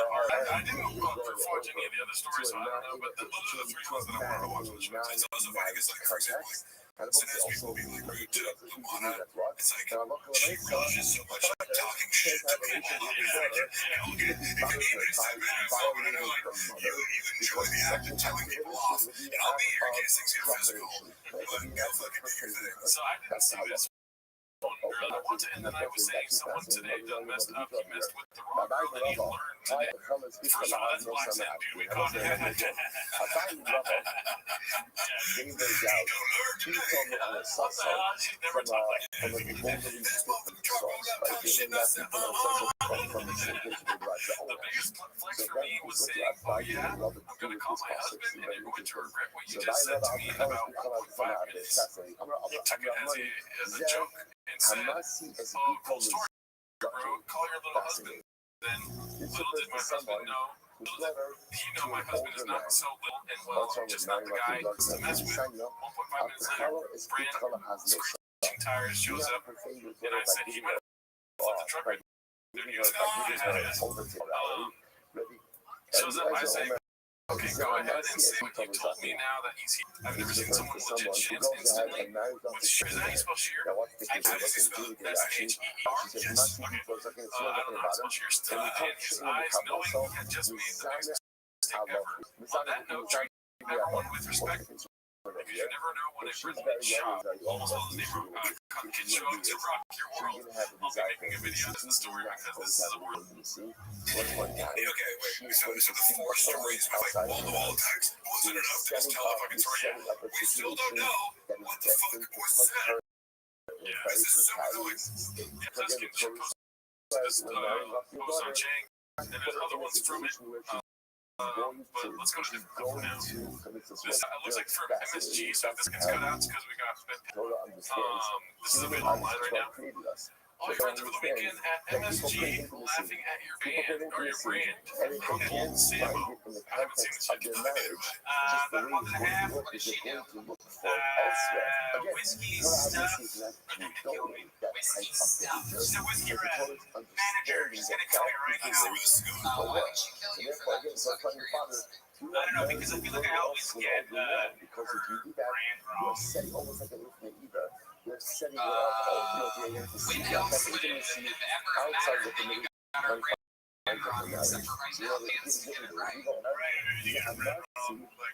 I didn't watch any of the other stories, so I don't know, but those are the three ones that I wanted to watch on the show. So I was like, for example, and so as people being like rude to Lumana, it's like, she relishes so much talking shit to people on the internet. If you need me to send me a phone, and I'm like, you enjoy the act of telling people off, and I'll be here in case things get physical, but go fucking do your thing. So I didn't see this one earlier once, and then I was saying someone today done messed up. He messed with the wrong girl that he learned today. First of all, that's black said, dude, we caught him. The biggest flex for me was saying, oh yeah, I'm going to call my husband and you're going to regret what you just said to me in about 1.5 minutes. You took it as a joke and said, oh, cool story, bro, call your little husband. Then little did my husband know, my husband is not so little and well, just not the guy to mess with. 1.5 minutes later, Brand screeching tires shows up, and I said he might have flipped the truck right. He goes, shows up, I say, okay, go ahead and say what you told me now that he's here. I've never seen someone legit chance instantly with shear. Is that how you spell shear? I think you spell it S-H-E-E-R. Yes. Okay. I don't know how to spell shear still. And his eyes, knowing he had just made the biggest mistake ever. On that note, treat everyone with respect. Because you never know when a red shot almost all the neighborhood can show up to rock your world. I'll be making a video of the story because this is a world. Okay, wait. So the 4 stories with like wall-to-wall attacks wasn't enough to just tell a fucking story yet. We still don't know what the fuck was said. Yeah, this is so annoying. Yeah, that's getting shit posted on Chang. And there's other ones from it. But let's go to different one now. This looks like from MSG, so if this gets cut out, it's because we got this is available online right now. All your friends over the weekend at MSG laughing at your band or your brand. And Sambo, I haven't seen this yet. About a month and a half. What did she do? Whiskey stuff. Whiskey stuff. So whiskey red. Manager, she's gonna kill me right now. Why would she kill you for that? I'm so curious. I don't know, because I feel like I always get her brand wrong. You're setting it up. Wait, no, if ever you got our brand wrong, except for right now, we didn't get it right. Like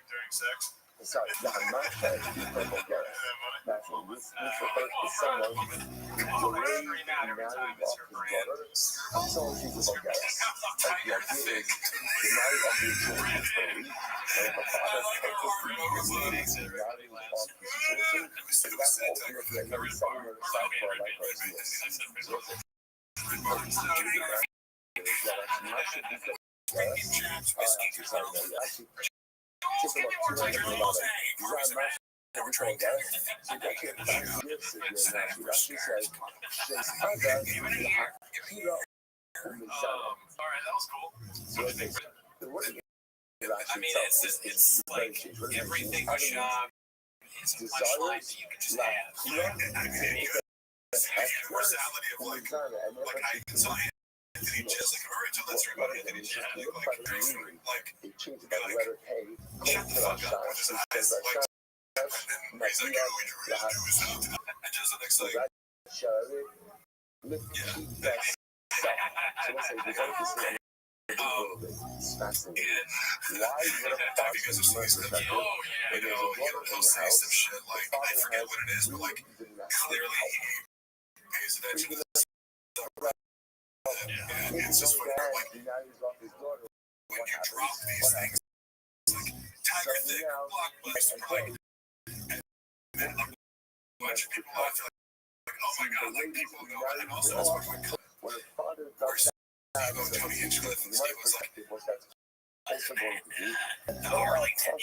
during sex. Sorry, the Hamas people Bulgaris. That's what this refers to someone who delayed and married off his brother. So she's a Bulgaris. Like the idea is the married off his children is believed, and the father purposely delayed and married off his children. So that's ultimately a setting her aside for a life of abuse. Alright, that was cool. I mean, it's like everything with Shab is a punchline that you can just have. The versatility of like I saw Anthony Jazz, like, all right, so let's talk about Anthony Jazz, like, shut the fuck up, what just happened? Like, and he's like, oh, we don't really do his stuff. And just the next, like, he'll say some shit like, I forget what it is, but like, clearly he pays attention to this stuff. And it's just when you're like, when you drop these things, like, Tiger Thick, Blockbuster, like, and then a bunch of people, I feel like, oh my god, like, people go, and also that's what my cousin, where's Tony Hinchcliffe, and Steve was like, the Arlington,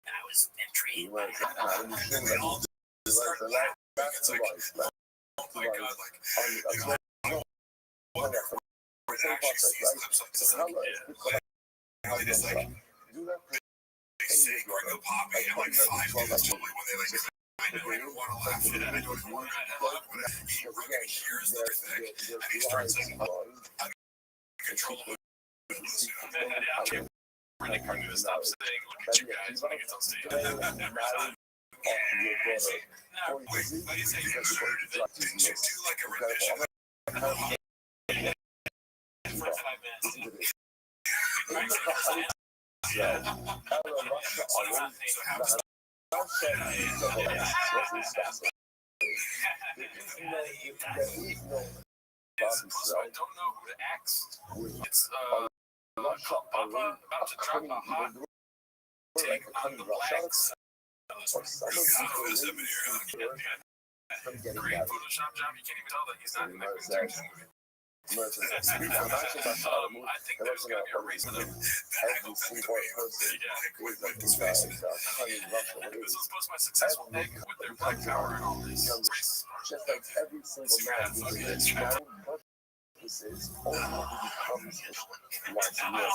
I was intrigued by oh my god, like, wonderful. It actually sees clips like this, and they just like, they say Gringo Poppy in like 5 minutes, when they like, I don't even want to laugh, I don't even want to laugh, but he really hears their thing, and he starts like, uncontrollable. I can't really come to stop saying, look at you guys when he gets on stage. Wait, but he's saying, did you do like a rendition? For 5 minutes. So I don't know who to ask. It's Papa about to drop a hot take on the blacks. Great Photoshop job. You can't even tell that he's not in the movie. I think there's going to be a reason that every single person with this face. It was supposed to be a successful egg with their black power and all this. Just like every single man who's purposes ultimately becomes once a year.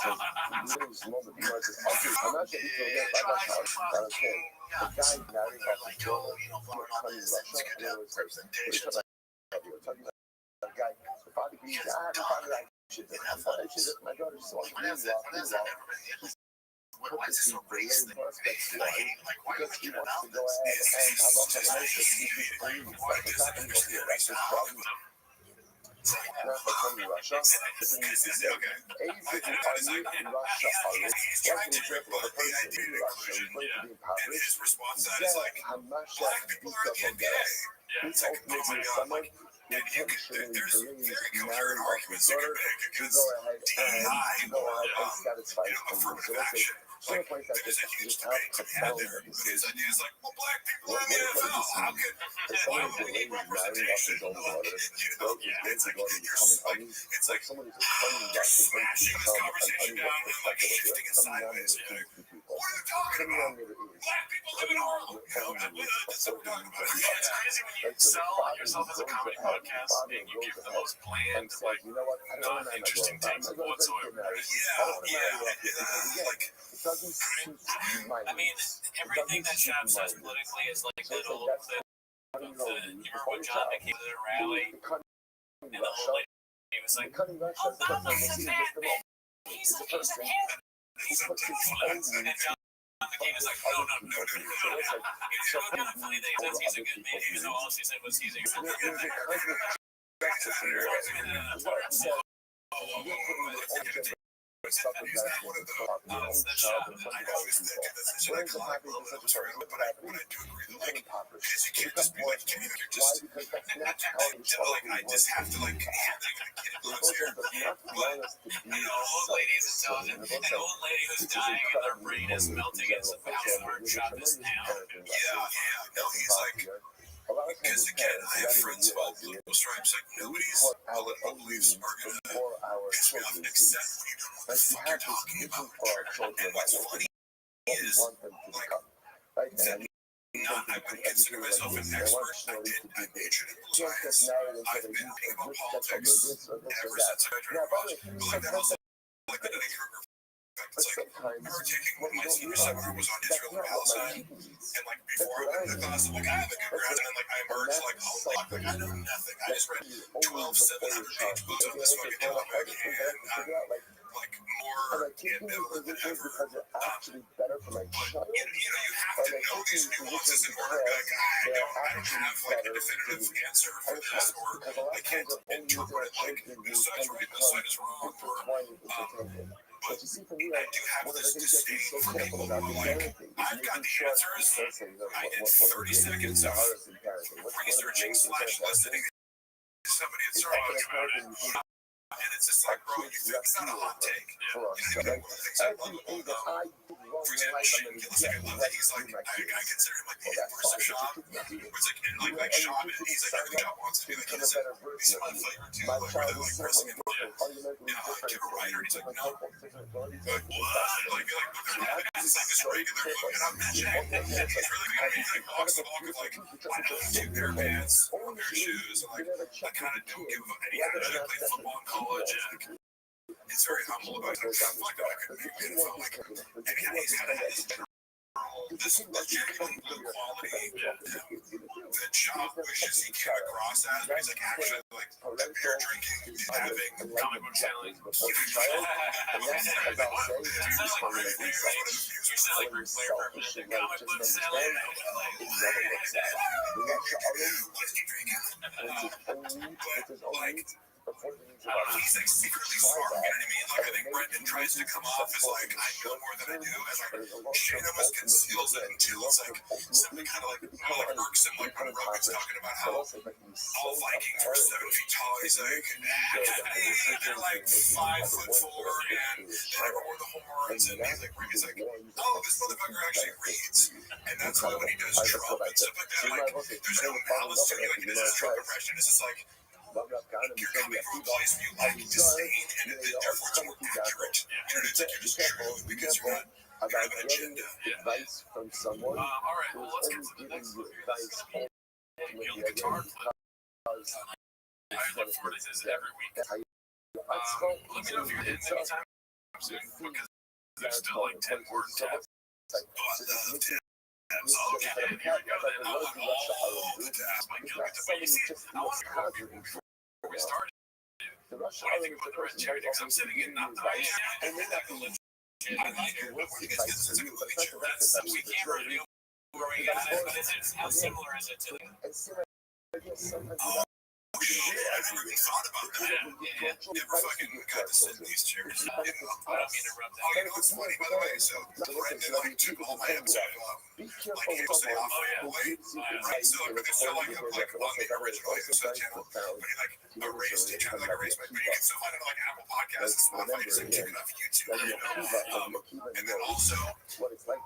So lose moment because it's obvious. I'm not sure if you'll get by that time. I don't care. The guy married off his daughter, coming to Russia, and it was like, the guy, the father beat the father like shit. My daughter saw me why is this so racist? Because he wants to go ahead and I love my life, but he's free. That's his problem. Not for coming to Russia. This is okay. Asians are new in Russia. He's trying to drip on a person in Russia who's going to be impoverished. His response is like, black people are getting gay. He's ultimately someone who intentionally believes marrying off his daughter to go ahead and satisfy his own. So let's say, place that just have profound his idea is like, well, black people are in the NFL. How can someone who's marrying off his own daughter, it's like someone who's claiming that to smashing this conversation down and like shifting it sideways. What are you talking about? Black people live in Harlem. That's what we're talking about. It's crazy when you sell yourself as a comedy podcast and you give the most bland, like, not interesting takes whatsoever. I mean, everything that Shab says politically is like little clip of the, you remember when John came to the rally and the old lady was like, Obama's a man, he's a man. And John McCain is like, no. It's so kind of funny that he says he's a good man, even though all she said was he's a good man. He's not one of the I know he's thick and this is like comic book material, but what I do agree that like is you can't just be like, you're just like I just have to like hand that kind of kid Loves here. But an old lady is intelligent. An old lady who's dying and their brain is melting is about to workshop this now. Yeah. No, he's like, because again, I have friends about political stripes. Like, nobody's political beliefs are gonna piss me off except when you don't know what the fuck you're talking about. And what's funny is, like, that I wouldn't consider myself an expert. I majored in science. I've been thinking about politics ever since I graduated college. But like that also, like the Dunning-Kruger effect. It's like, I remember taking my senior seminar was on Israel and Palestine, and like before I went into class, I'm like, I have a good grasp, and then like I emerged like, oh fuck, like I know nothing. I just read 12 700-page books on this fucking topic, and I'm like more ambivalent than ever. But you have to know these nuances in order to be like, I don't have like a definitive answer for this, or I can't interpret it like this side's right, this side is wrong, or but I do have this disdain for people who are like, I've got the answers. In 30 seconds of researching/listening to somebody at Starbucks about it. And it's just like, bro, it's not a hot take. You know, one of the things I love about for example, Shane Gillis, like, I love that he's like, I consider him like the inverse of Shab. Where it's like Shab, he's like, everything Shab wants to be like, he's my flavor too, like, where they're like pressing him, give a writer, and he's like, no. Like, what? Like, it's like this regular look, and I'm mentioning, he's really good. He's like, walks the walk of like, I know 2 pair of pants, 1 pair of shoes, and like, I kind of don't give any attitude. I played football in college, and he's very humble about it. I felt like that I could make it. It felt like, and he's kind of had this genuine good quality that Shop wishes he came across as. He's like actually like beer drinking, having comic book selling. You sound like Ric Flair for comic book selling. What is he drinking? But like, I don't know, he's like secretly smart, you know what I mean? Like, I think Brendan tries to come off as like, I know more than I do, and like, Shane almost conceals it until it's like, something kind of like, works him, like, when Rogan's talking about how all Vikings are 7 feet tall, he's like, they're like 5'4", and they never wore the horns, and he's like, oh, this motherfucker actually reads, and that's why when he does Trump and stuff like that, like, there's no malice to it, like, he does his Trump impression, it's just like, you're coming from a place where you lack disdain, and therefore it's more accurate. You know, it's like you're just true because you have an agenda. Advice from someone. All right, well, let's get to the next one. Gil guitar flip. I look forward to this every week. Let me know if you're hitting anytime soon, because there's still like 10 more tabs. Oh, I love tabs. Okay, here we go then. I want all the tabs. My Gil guitar. But you see, I want to hear before we started. What do you think about the red cherry? Because I'm sitting in not the right hand. I like it. But where do you guys get this? It's like a movie chair. We can't reveal where we got it, but how similar is it to the... Oh shit, I never even thought about that. Yeah. Never fucking got to sit in these chairs. I don't mean to rub that. Oh, you know what's funny, by the way? So, Brendan, like, took all my hands off, like, he was saying off weight. Right, so, like, it's still, like, on the original Asus channel, but he, like, erased it, tried to, like, erase my, but you can still find it on, like, Apple Podcasts and Spotify, just, like, check it off YouTube, you know? And then also, the only fight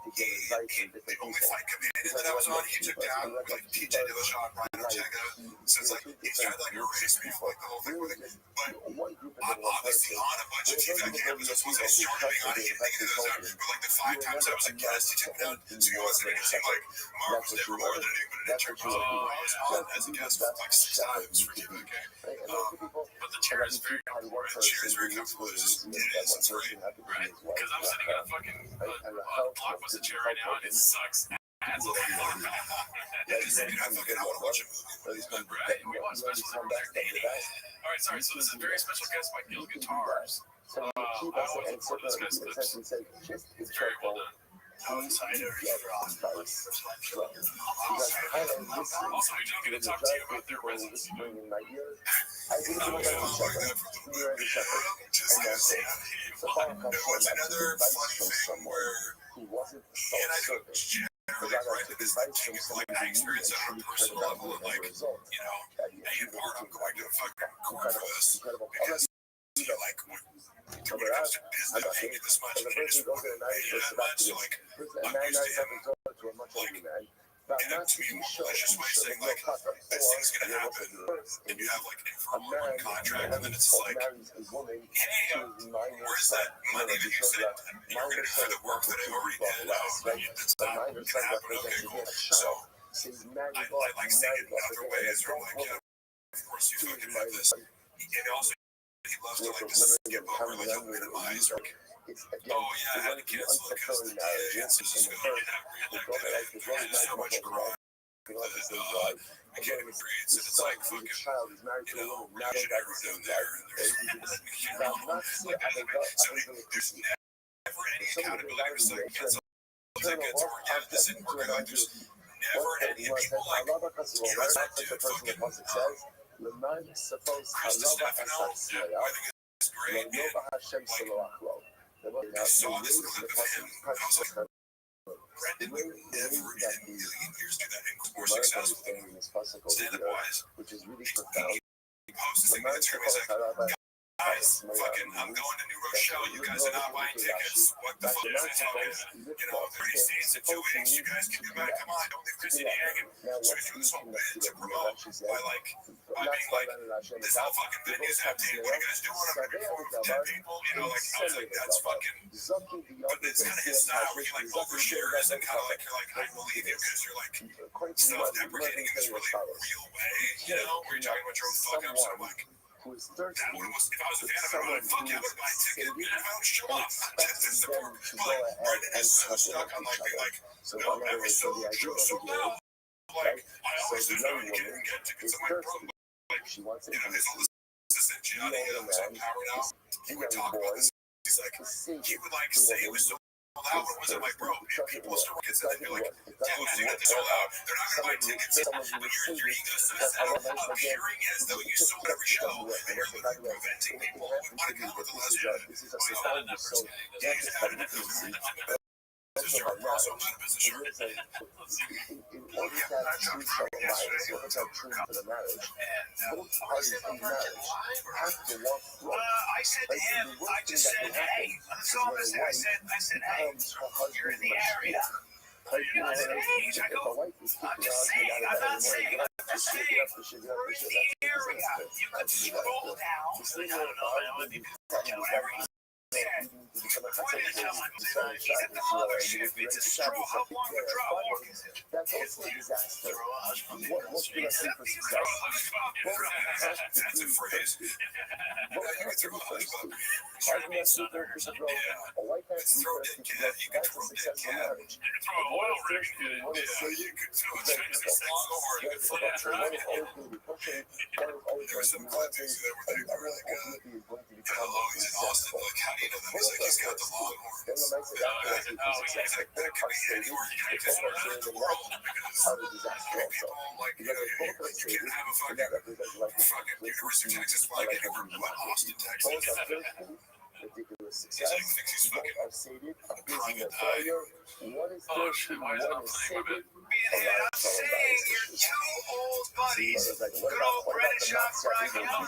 companion that I was on, he took down, like, TJ Dillashaw and Brian Ortega, so it's like, he's tried to, like, erase me for like the whole thing with it. But I'm obviously on a bunch of TV cameras once I started being on it. You think those are, but like the 5 times I was a guest, he took me down. So you always make it seem like Mark was never more than anything, but in terms of I was on as a guest like 6 times for TV. But the chair is very comfortable. The chair is very comfortable. It is. It's great. Right? Because I'm sitting in a fucking blockbuster chair right now, and it sucks. That's a lot. I want to watch a movie. Right? We want special everyone's entertaining. All right, sorry. So this is a very special guest by Gil Guitars. I always look forward to this guy's clips. It's very well done. Outsiders from also, we don't get to talk to you about their residence. It's another funny thing where, and I go, right? Because taking like I experienced it on a personal level and like, you know, hey, in part I'm going to fucking court for this because you know, like when it comes to business, I'm paying you this much, and I just want to pay you that much, so like I'm used to him, like, and to me, more malicious way of saying like this thing's gonna happen, and you have like an informal contract, and then it's just like, hey, where's that money that you said you were gonna do for the work that I already did? It's not gonna happen. Okay, cool. So I like thinking other ways, where I'm like, yeah, of course you fucking have this, and also he loves to like just skip over, like he'll minimize, like, oh yeah, I had to cancel it because the DA and so just going to have reelected, and there's so much crime that I can't even breathe. So it's like fucking, you know, Rio de Janeiro down there, and there's, you know, so there's never any accountability for saying cancel tickets or yeah, this didn't work out. There's never any, and people like, you know, it's that dude fucking, Krista Stefano, who I think is great, and like, I saw this clip of him, and I was like, Brendan would never in a million years do that and more successful than stand-up wise. He posted something on Instagram, he's like, guys, fucking, I'm going to New Rochelle, you guys are not buying tickets, what the fuck is this talking? You know, 30 states in 2 weeks, you guys can do that, come on, don't leave Chrissy hanging. So he's doing this whole bit to promote by being like, this whole fucking venue's empty, what are you guys doing? I'm gonna perform for 10 people, you know, like, I was like, that's fucking, but it's kind of his style where he like overshares and kind of like, you're like, I believe you because you're like self-deprecating in this really real way, you know, where you're talking about your own fuck-ups, and I'm like, that would almost, if I was a fan of it, I'd fuck you, I would buy a ticket, and if I would show up, that's the part, but like, Brendan is so stuck on like, being like, no, every solo show sold out, like, I always did know you couldn't get tickets, I'm like, bro, like, you know, there's all this assistant Gianni, who's on Power Now, he would talk about this, he's like, he would like say it was so out, it wasn't like, bro, people still tickets, and then you're like, yeah, you got this all out, they're not gonna buy tickets, but your ego says that, appearing as though you sold every show, and you're literally preventing people who would want to come with the last year. So he's not a numbers guy. Yeah, he's not a numbers guy. Business shark, bro, so I'm not a business shark. Yeah, I tried yesterday, I went to Kirk, and was it a virgin live, or? I said to him, I just said, hey, that's all I said. I said, hey, you're in the area. You know, I said, hey, I go, I'm just saying, we're in the area. You could scroll down, I don't know, whatever he said. Pointed to him, he's at the mothership, it's a straw, how long a draw walk is it? It's like, throw us from the street, that's a phrase. You can throw a hush puppy. Try to meet Southerners in India. Throw a dead cat, you can throw a dead cat. You can throw an oil rig. Yeah, you could throw a Chinese lawnmower, you could flip a truck. There were some clippings that were really good. Hello, he's in Austin, like, how do you know that? He's like, he's got the lawnmower. He's like, that could be anywhere. You can just anywhere in the world because people, like, you know, you can't have a fucking University of Texas flag anywhere but Austin, Texas. Ridiculous He's like, thinks he's fucking crying and dying. Oh shit, why is it not playing my bit? I'm saying your two old buddies, good old Brendan Shot, Brian Young.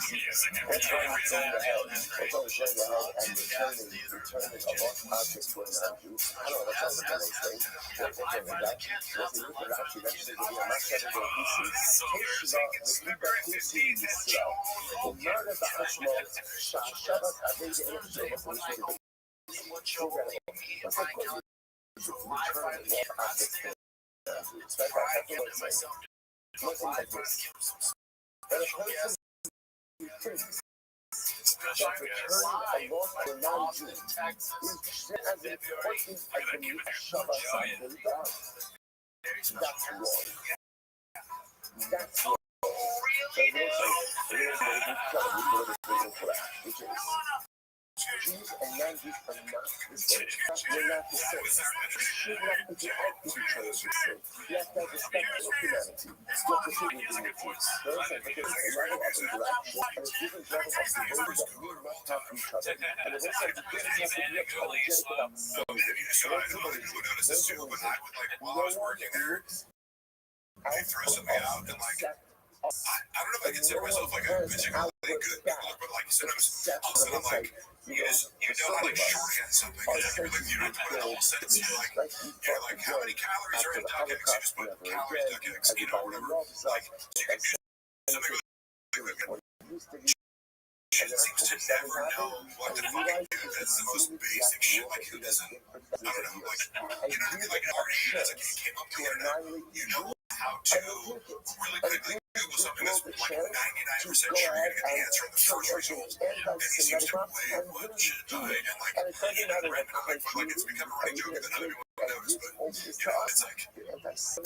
Jews and non-Jews are not the same. We're not the same. You should not put your out to each other the same. You have to have respect for humanity. Still pursue with dignity. There's a level of interaction and a different level of behavior that we must have to each other. And the rest of the business has to be apologetic about something. There's a reason. No one looks They throw something out and like I don't know if I consider myself like a particularly good cook, but like sometimes all of a sudden I'm like, you know how like shorthand something, and like you don't put it in a whole sentence. You're like how many calories are in duck eggs? You just put calories, duck eggs, you know, whatever. Like you can do something with She seems to never know what to fucking do. That's the most basic shit. Like who doesn't? I don't know. Like you know what I mean? Like already as a kid came up to the internet, you know how to really quickly Google something that's like 99% sure you're gonna get the answer in the first result. And it seems to way what shit died and like you know random like it's become a running joke that other people knows, but you know it's like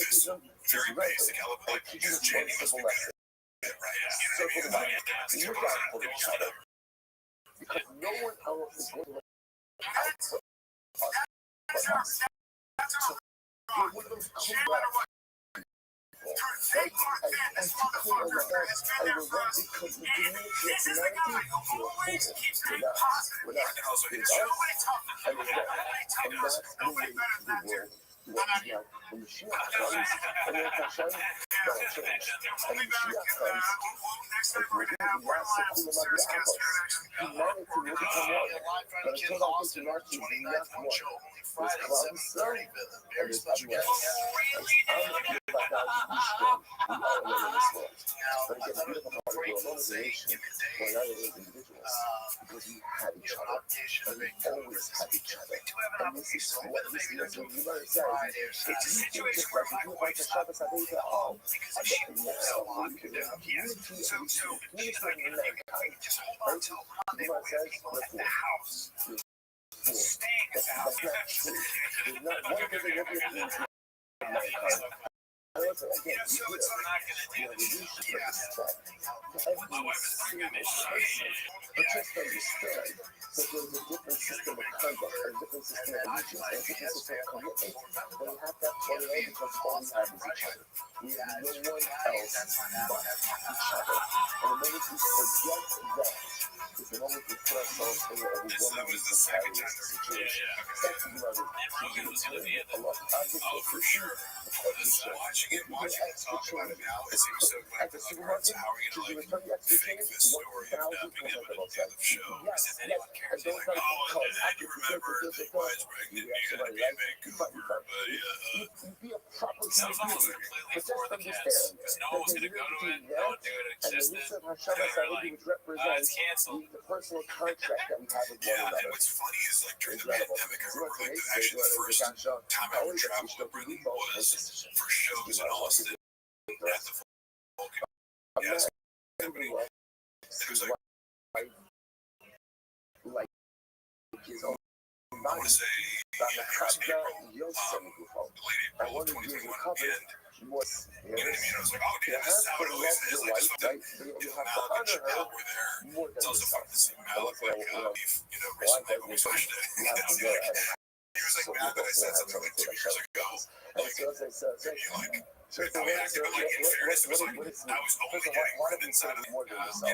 this very basic element like use genuine right. You know what I mean? You guys put each other because no one else is going to look out for us. So we will come back. Right? And to clear our heads, and we're not because we didn't get humanity, we're not. We're not. It's us, and we're not. And that's the way the world works now. When Mashiach comes, and when Hashem, that will change. And when Mashiach comes, if we're doing the last of Kula Magia Abbas, humanity will become one. But until that gets in our team, we not one. There's clouds, and there's everywhere else. I'm about that to be strong. We all live in this world. But again, the beautiful part of the world is a nation, we're not as individuals, because we have each other, and we always have each other. And this is what this is. When you learn says, if you think just like you do like the Shabbos, I think that, oh, I don't know, you can have unity and communicate in mankind. Right? You know what it says? We're four. That's not true. There's not one thing that you're doing in mankind. However, again, we do it. We do respect every single person. But just understand that there's a different system of conduct, a different system of allegiance, and a different system of commitment. But we have that one way because all we have is each other. We have no one else but each other. And the moment we forget that, is the moment we put ourselves in a overwhelmingly precarious situation. That's the beloved. Allah, for sure. Watching it, talk about it now, it seems so like, how are you going to like fake this story of dumping him at the end of the show? Does anyone care? Like, oh, and you remember that he was pregnant, you gotta be in Vancouver, but yeah. Some of us are completely for the cats, because no one was going to go to it, no one knew it existed, and they were like, it's canceled. The personal contract that we have with one another. And what's funny is like during the pandemic, I remember like actually the first time I ever traveled to Britain was for shows in Austin at the Vulcan. Yes, company. It was like his own I want to say it was April, I want to use a couple was, you know what I mean? I was like, oh, dude, this is how it always is. Like, just fucking, Malik and Chappelle were there. It's also fucking to see Malik, like, you know, recently when we switched it. He was like mad that I said something like 2 years ago. Like, you're like, I mean, in fairness, it was like, I was only getting women inside of the, you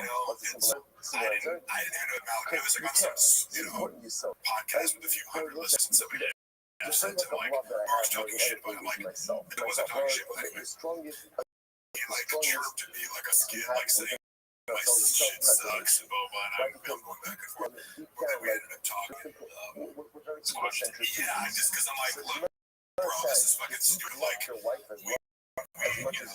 know, and so I didn't even know Malik. I was like on some, you know, podcast with a few hundred listeners, and somebody just said to like, Mark's talking shit, but I'm like, it wasn't talking shit, but anyway. He like chirped at me like a skid, like saying, my shit sucks, and blah, blah, and I'm going back and forth. But then we ended up talking. Yeah, just because I'm like, look, bro, this is fucking stupid. Like,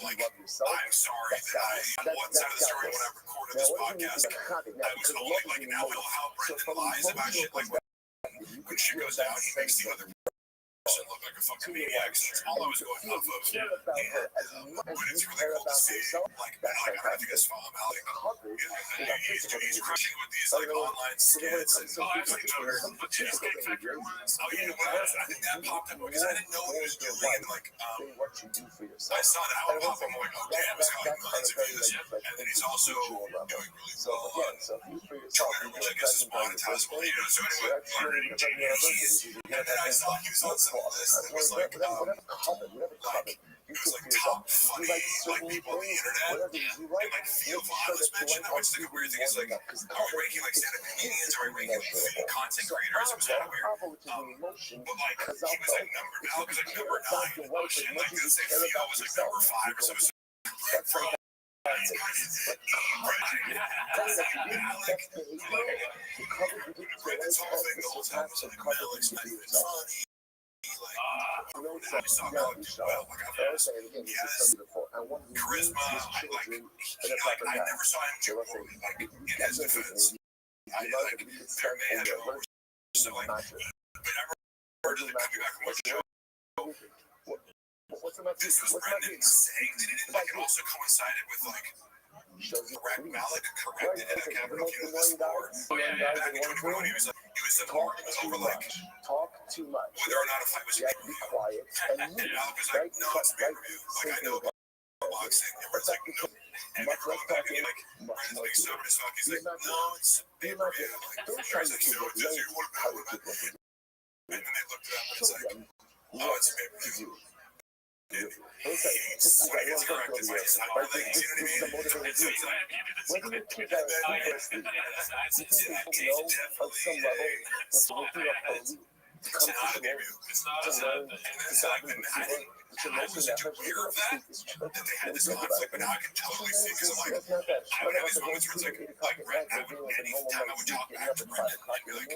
like, I'm sorry that on one side of the story when I recorded this podcast, I was only like, now we know how Brendan lies about shit. Like, when shit goes down, he makes the other person look like a a fucking maniac. So that's all I was going off of. Care about her as much But as it's you really care cool to about see. yourself. Like, That's I don't know if you guys fantastic. follow him out. Coverage in a physical He's behavior. crushing with these like online skits and Actually, physical behavior. Oh, you know what? I think that popped up because I didn't know what he was doing. And like, than what you do for yourself. I saw that one pop up. I'm like, oh damn, this guy minds of this. And then he's also doing really So well again, on so if you for yourself, Twitter, which I guess is monetizable. You know, so anyway, learning Japanese. And then I saw he was on some list that was like, whatever cover you it was put like for yourself. top funny like people on the internet. And like Theo Vaughn was mentioned. Which is like a weird thing. Is like, are we ranking like stand-up comedians? Are we ranking like content creators? It was kind of weird. But like he was like number 9. And like this Theo was like number 5 or something. From this whole thing the whole time was like Alex, not even funny. Like, he's talking about well, like I've asked, he has charisma. I never saw him too poorly. Like in his defense, I like their manager. So like, but I remember them coming back from what show. This was Brendan saying that it like it also coincided with like Rack Malik corrected it. I can't remember if you know this more. Back in 2021, he was like, it was some argument over like talk too much. whether or not a fight was be quiet and and Alec was like, no, it's pay-per-view. Like I know about boxing. And Brendan's like, no. And then going back and like, Brendan's like sober as fuck. He's like, no, it's pay-per-view. Like, guys like, so it does you want to battle with it. And then they looked it up and it's like, oh, it's pay-per-view. When it gets corrected, it's like, it's not my thing, you know what I mean? So he's like, when you keep that interesting, you think you know on some level what's working up for you. It's not a pay-per-view. It's not a set. And it's like, I wasn't too aware of that they had this conflict, but now I can totally see because I'm like, I would have these moments where it's like anytime I would talk back to Brendan, I'd be like,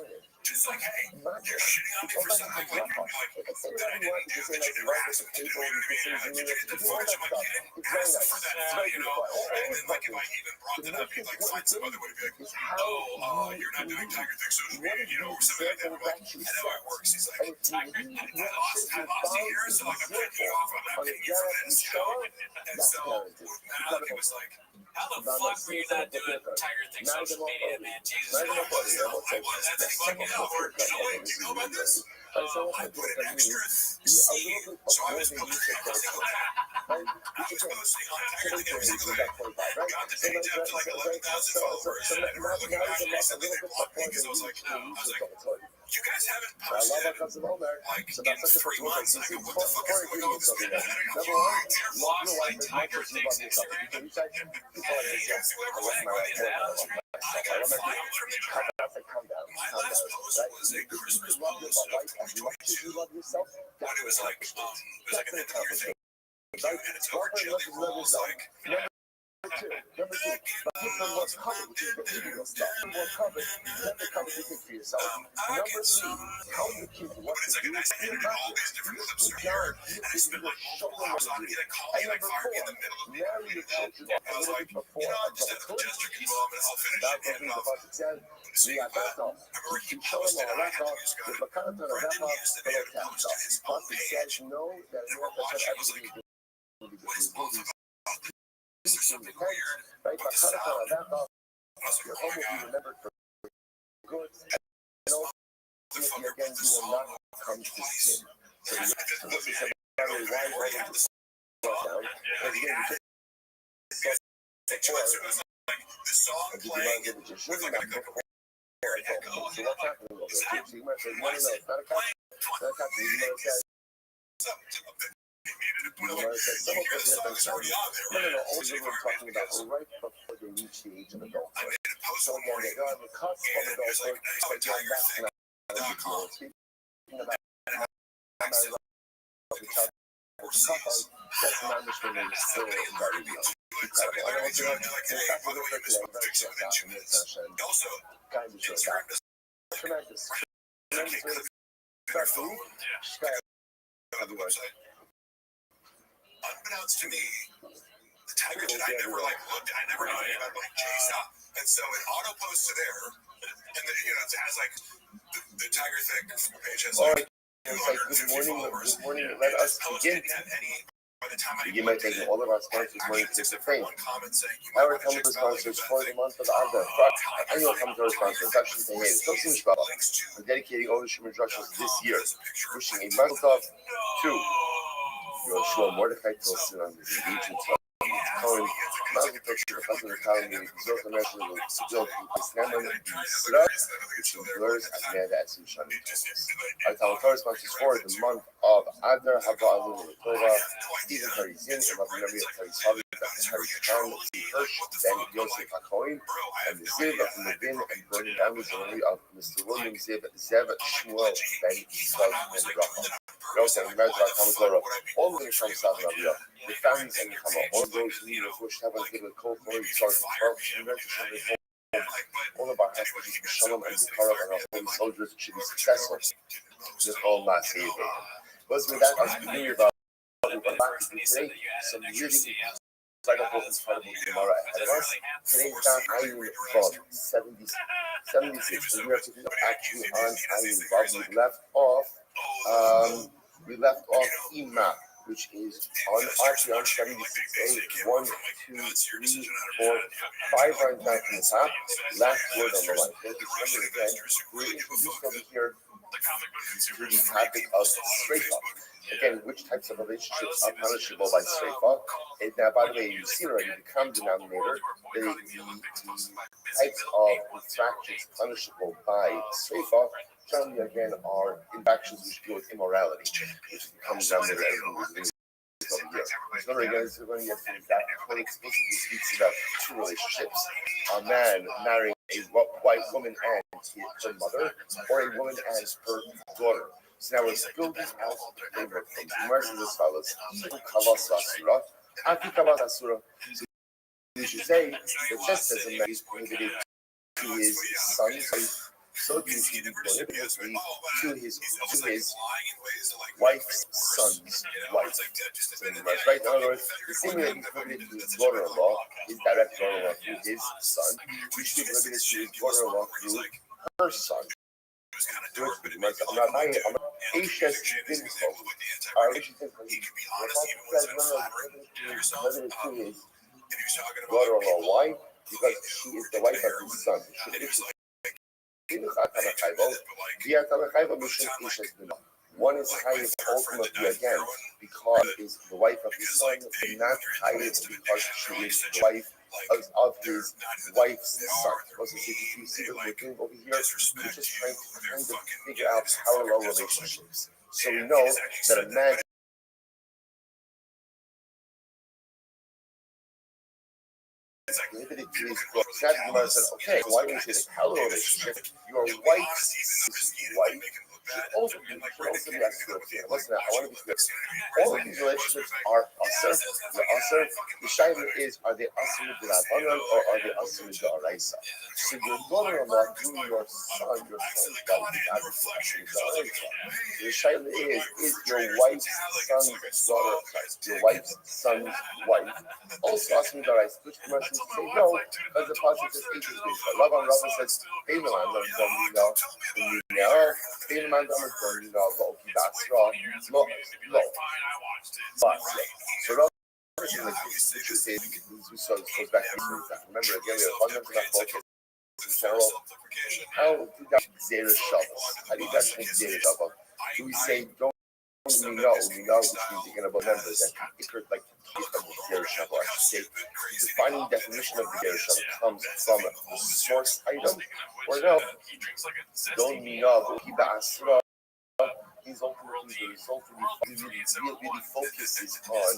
just like, hey, you're shitting on me for something, like, that I didn't do, that you never asked me to do, you know what I mean? Like, did you get the footage? I'm like, you didn't ask for that, you know? And then, like, if I even brought that up, he'd, like, find some other way to be like, oh, you're not doing Tiger Thing social media, you know, or something like that. I'm like, I know how it works. He's like, I lost you here, so, like, I'm picking you off, I'm not picking you for this, you know? And so, Malik was like, how the fuck were you not doing Tiger Thing social media, man? Jesus. I was. That's fucking hell. So wait, do you know about this? I put an extra scene, so I was posting on Tiger Thing every single day. Got the page up to like 11,000 followers. And I remember looking back and recently they blocked me because I was like, you guys haven't posted like in 3 months. And I go, what the fuck is going on with this man? You're lost like Tiger Thing's Instagram. Hey, you guys do everything with it now. I got flyers from the my last post was a Christmas post of 2022 when it was like an end of year thing. And it's over Jelly Rolls like Number two, give them more cover with your behavioral stuff. More cover, let the cover you think for yourself. Number three, how you keep what it's like a nice edited all these different clips are here. And I spent like multiple hours on it. He like called me like fired me in the middle of the interview. I was like, you know, just have the gesture involved and I'll finish it and off. See, I remember he posted on interviews got it. Brendan yesterday had posted his own page. They were watching. I was like, what is both about? Is there something weird with the sound? I was like, oh my god. Motherfucker put the song over twice. I just looked at it. I already have the song. And he added it to it. So it was like the song playing with like a echo. And I'm like, is that? Why is it playing twice? They needed to put like, you hear the song is already on there, right? So you are talking about right before they reach the age of adulthood. I made a post one morning, and there's like a nice TigerThing.com. And I said, overseas. Somebody alerted me to it. Somebody alerted me to it. They're like, hey, by the way, you missed one fix it within 2 minutes. Also, Instagram does tremendous. I can't click on your phone. On the website. Unbeknownst to me, the Tiger that I never like looked at, I never knew anything about like JSON. And so it auto posts to there, and then, you know, it has like the Tiger Thing page has like It's like, good morning, let us begin. You might thank all of our sponsors morning to the fame. Our Talmud sponsors for the month of Adar. Annual Talmud sponsors, Dr. Tehei, Tosim Mishpah, for dedicating all the Shumer instructions this year. Wishing a month off to Yoshua Mordechai Tilson on his engagement to Cohen, Mazel Tov to the husband of Cohen, the Zot American of Zot, the Snaman, the Sra, which endures as Manda as Shani. Our Talmud sponsors for the month of Adar, Haba Alun and Tova, Stephen Curry Zin, and Rabbi Rabbi Curry's father, Dr. Harry Khan, Steve Hirsch, Ben Yosef HaKohen, and the Ziv, Levin, and burning down the memory of Mr. William Ziv, Zev, Shmuel, Ben Yisrael, and Rachel. We also have members of our Talmud Torah, all of the Nisham Sav Rabbi, the families and Yechama, all those who need us wish to have a good with cold morning, sorry for all of our hostages, the Shalom and the Karab, and our holy soldiers should be successful. This whole last day. But with that, as we hear about today, some really incredible Gemara ahead of us. Today's daf Ayin Vav 76. And we are actually on Ayin Vav. We left off Ima, which is on 76A, 1, 2, 3, 4, 5 runs back from the top, last word on the line. Remember again, we're introduced over here to the topic of Sreifa. Again, which types of relationships are punishable by Sreifa? And now, by the way, you see already the common denominator, the types of infractions punishable by Sreifa, generally again are infractions which deal with immorality, which is the common denominator over here. So remember again, this is when you have to that what explicitly speaks about two relationships: a man marrying a white woman and her mother, or a woman and her daughter. So now let's build this out in framework from immersion as follows: Kavas Asura, Aki Kavas Asura. So you should say that just as a man is prohibited to his son's, so he should be prohibited to his wife's son's wife. So right, in other words, the same way he's prohibited to his daughter-in-law, his direct daughter-in-law through his son, we should be prohibited to his daughter-in-law through her son. Daughter-in-law, why? Because she is the wife of his son. One is highest ultimately again because she is the wife of his son, and not highest because she is the wife of his wife's son. Also, you see what we're doing over here? We're just trying to kind of figure out parallel relationships. So we know that a man prohibited to his daughter. Gemara said, okay, why don't you say a parallel relationship? Your wife's wife should also be asked to appear. Listen, I want to be clear. All of these relationships are usher. They're usher. The shaila is, are they usher with the Rabbanon or are they usher with the Araisa? So your daughter-in-law through your son's wife is not usher with the Araisa. The shaila is your wife's son's daughter, your wife's son's wife, also usher with the Araisa, which the Russians say no, because the pasuk says H is based. Rabbi says, so goes back to remember again, we have fundamental focus in general. How do you guys Zera Shabbos? How do you guys make Zera Shabbos? Do we say don't we know, which means you're going to remember that it could like Zera Shabbos? I should say the defining definition of the Zera Shabbos comes from the source item, or no? Don't we know? He's ultimately the result of really focuses on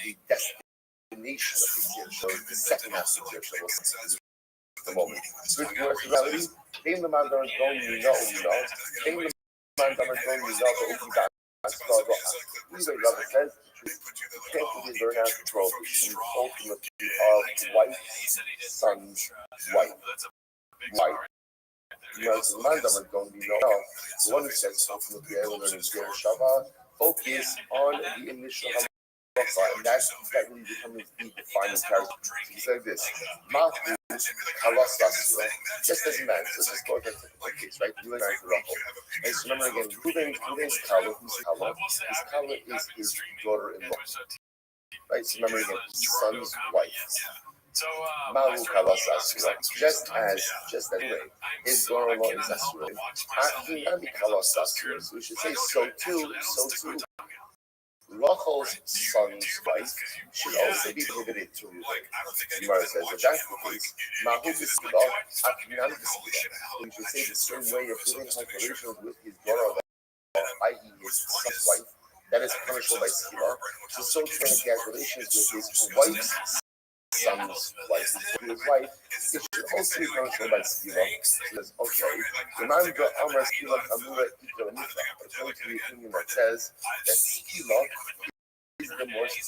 the destination of the Zera Shabbos, the second half of the Zera Shabbos. The moment. With reality, Paying the man don't you know. Paying the man don't you know. Even Rabbi says you can't be very out of control. It's the ultimate of wife's son's wife. Because the man don't you know. The one who says ultimately able to learn Zera Shabbat, focus on the initial and that really becomes the defining character. He said this. Kalasasura, just as a man. So this is going to the case, right? You and I are Rachel. And so remember again, Reuben's Kala, who's Kala? His Kala is his daughter-in-law. Right? So remember again, his son's wife. Mahu Kalasasura, just as Reuben, his daughter-in-law is Asura. Ahi Kalasasura. So we should say so too. Rachel's son's wife should also be prohibited to Reuben. Gemara says if that's the case, Mahu B'Sila, Akminan B'Sila. We should say the same way if Reuben has relations with his daughter, i.e. his son's wife, that is punishable by Sila. So too if he has relations with his wife's son's wife, his wife, it should also be punishable by Sila. He says, okay, Remember Amar Sila Kamura Ikra Nikra, according to the opinion that says that Sila is the most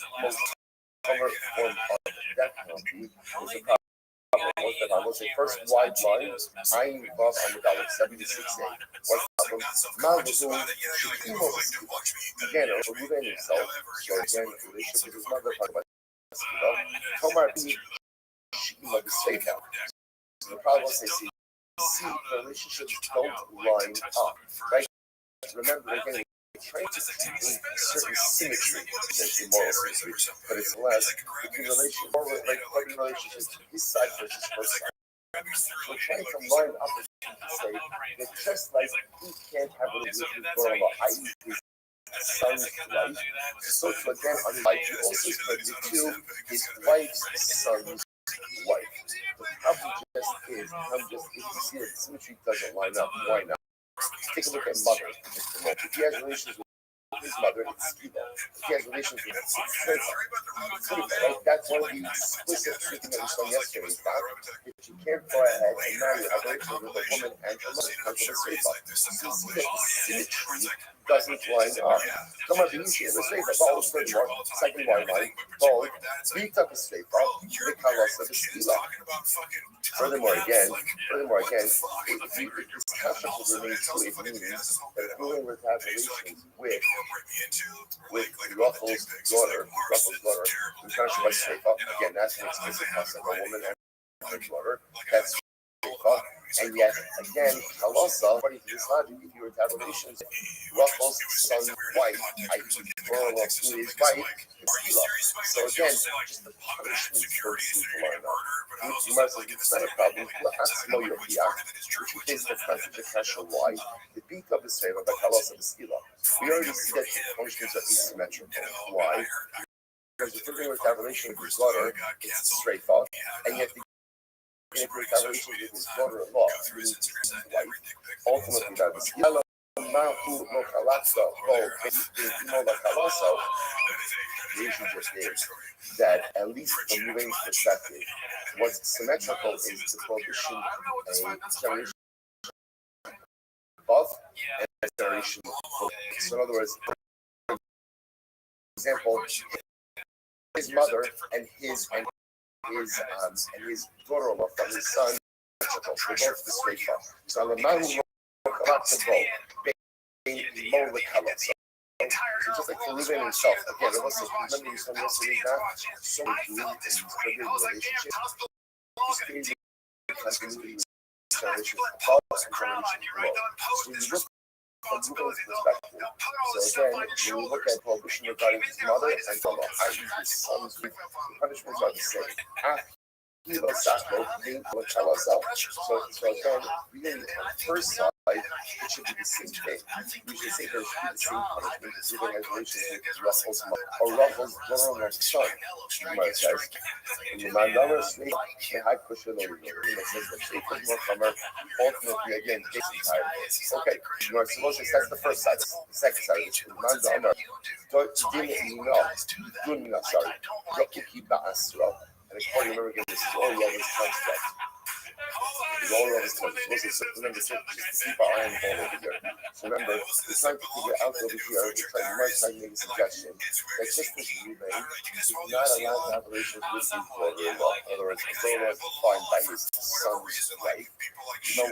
common form of death penalty. Is a problem. I will say first wide line, Ayin Vav Amudalek 76a. What's the problem? Again, Reuben himself, so again, the relationship with his mother, Tomar B. Shima the straight out. So the problem is they see the relationships don't line up, right? Remember, again, trying to create certain symmetry in moral symmetry, but it's less between relationships, his side versus her side. So we're trying to line up and say that just like he can't have a relationship with Gorma, i.e. his son's wife, so to again on his wife, he also spread it to his wife's son's wife. The problem just is, if you see that the symmetry doesn't line up, why not? Take a look at mother. If he has relations with his mother, it's Skiba. If he has relations with his sister, right? That's one of the explicit treatment that we saw yesterday. If you can't go ahead and marry, have relations with a woman and her mother, come to the Seifa. So you see that the symmetry doesn't line up. Come on, you see the Seifa, Baal is second white line, Baal, beat up the Seifa, the Kalas of the Skiba. Furthermore, again, if this concept would remain true, it means that if we were to have relations with Rachel's daughter, in connection with Seifa, again, that's an explicit concept, a woman and her daughter, that's Seifa, and yet, again, Kalasa, according to this logic, if you were to have relations with Rachel's son's wife, i.e. growing up to his wife, it's Sila. So again, just the punishment don't seem to line up. You might say, it's not a problem, which is the passage of Kasha Y, the beat of the Seifa, the Kalasa, the Sila. We already see that the punishments are asymmetrical. Why? Because if you're going to have a relation with his daughter, it's straight thought, and yet if you have a relation with his daughter-in-law, his wife, ultimately that is the issue just is that, at least from Reuben's perspective, what's symmetrical is the prohibition a generation above and a generation below. So in other words, for example, his mother and his daughter-in-law from his son, they're both the straight from. So the man who so just like for Reuben himself, again, it was remember you saw yesterday that so many relationships, continuity with generation above and generation below. So you look from Reuben's perspective. So again, when you look at prohibition regarding his mother and father, i.e. his sons, the punishments are the same. So again, really on the first side, it should be the same thing. We should say there should be the same punishment as Reuben has relations with Rachel's mother, or Rachel's daughter-in-law's son. Gemara says, in the Mandala Snake, the high cushion over here, it says the shape is more common, ultimately again, takes the entire place. Okay, Gemara says that's the first side. The second side is the Mandala, and according to remember, this is all Yahweh's construct. It's all Yahweh's construct. Remember, just to keep our eye on the ball over here. So remember, we're trying to figure out over here, we're trying to make a suggestion that just as Reuben is not allowed to have relations with his daughter-in-law. In other words, his daughter-in-law is defined by his son's wife.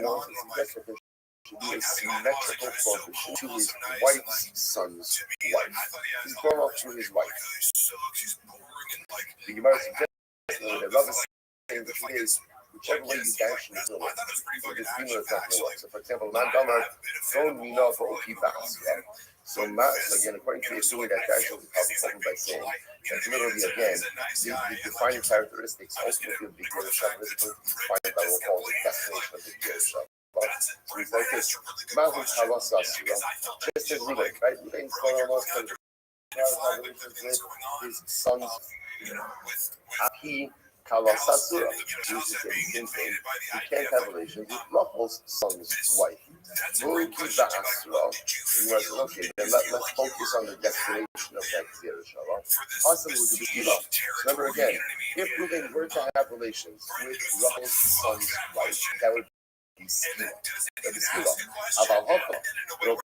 No one can suggest that there should be a symmetrical prohibition to his wife's son's wife. His daughter-in-law to his wife. The Gemara suggests that Rabbi is saying the truth is whichever way you dash in the middle, so this female is not going to work. So, for example, man damar don't mean off or keep balance, right? So again, according to the theory that dashes the problem by saying that literally again, the defining characteristics ultimately of the Gera Shabbat is defined by what we call the destination of the Gera Shabbat. So it's like this: Mahu Kalasa Asura, just as Ruben, right? Ruben's going almost to his sons. Ahi Kalasa Asura, which is the same thing. He can't have relations with Rachel's son's wife. Okay, then let's focus on the destination of that Gera Shabbat. Possibly to be Ela. Remember again, if Ruben were to have relations with Rachel's son's wife, that would be Skila. That would be Skila. About Hapa. But over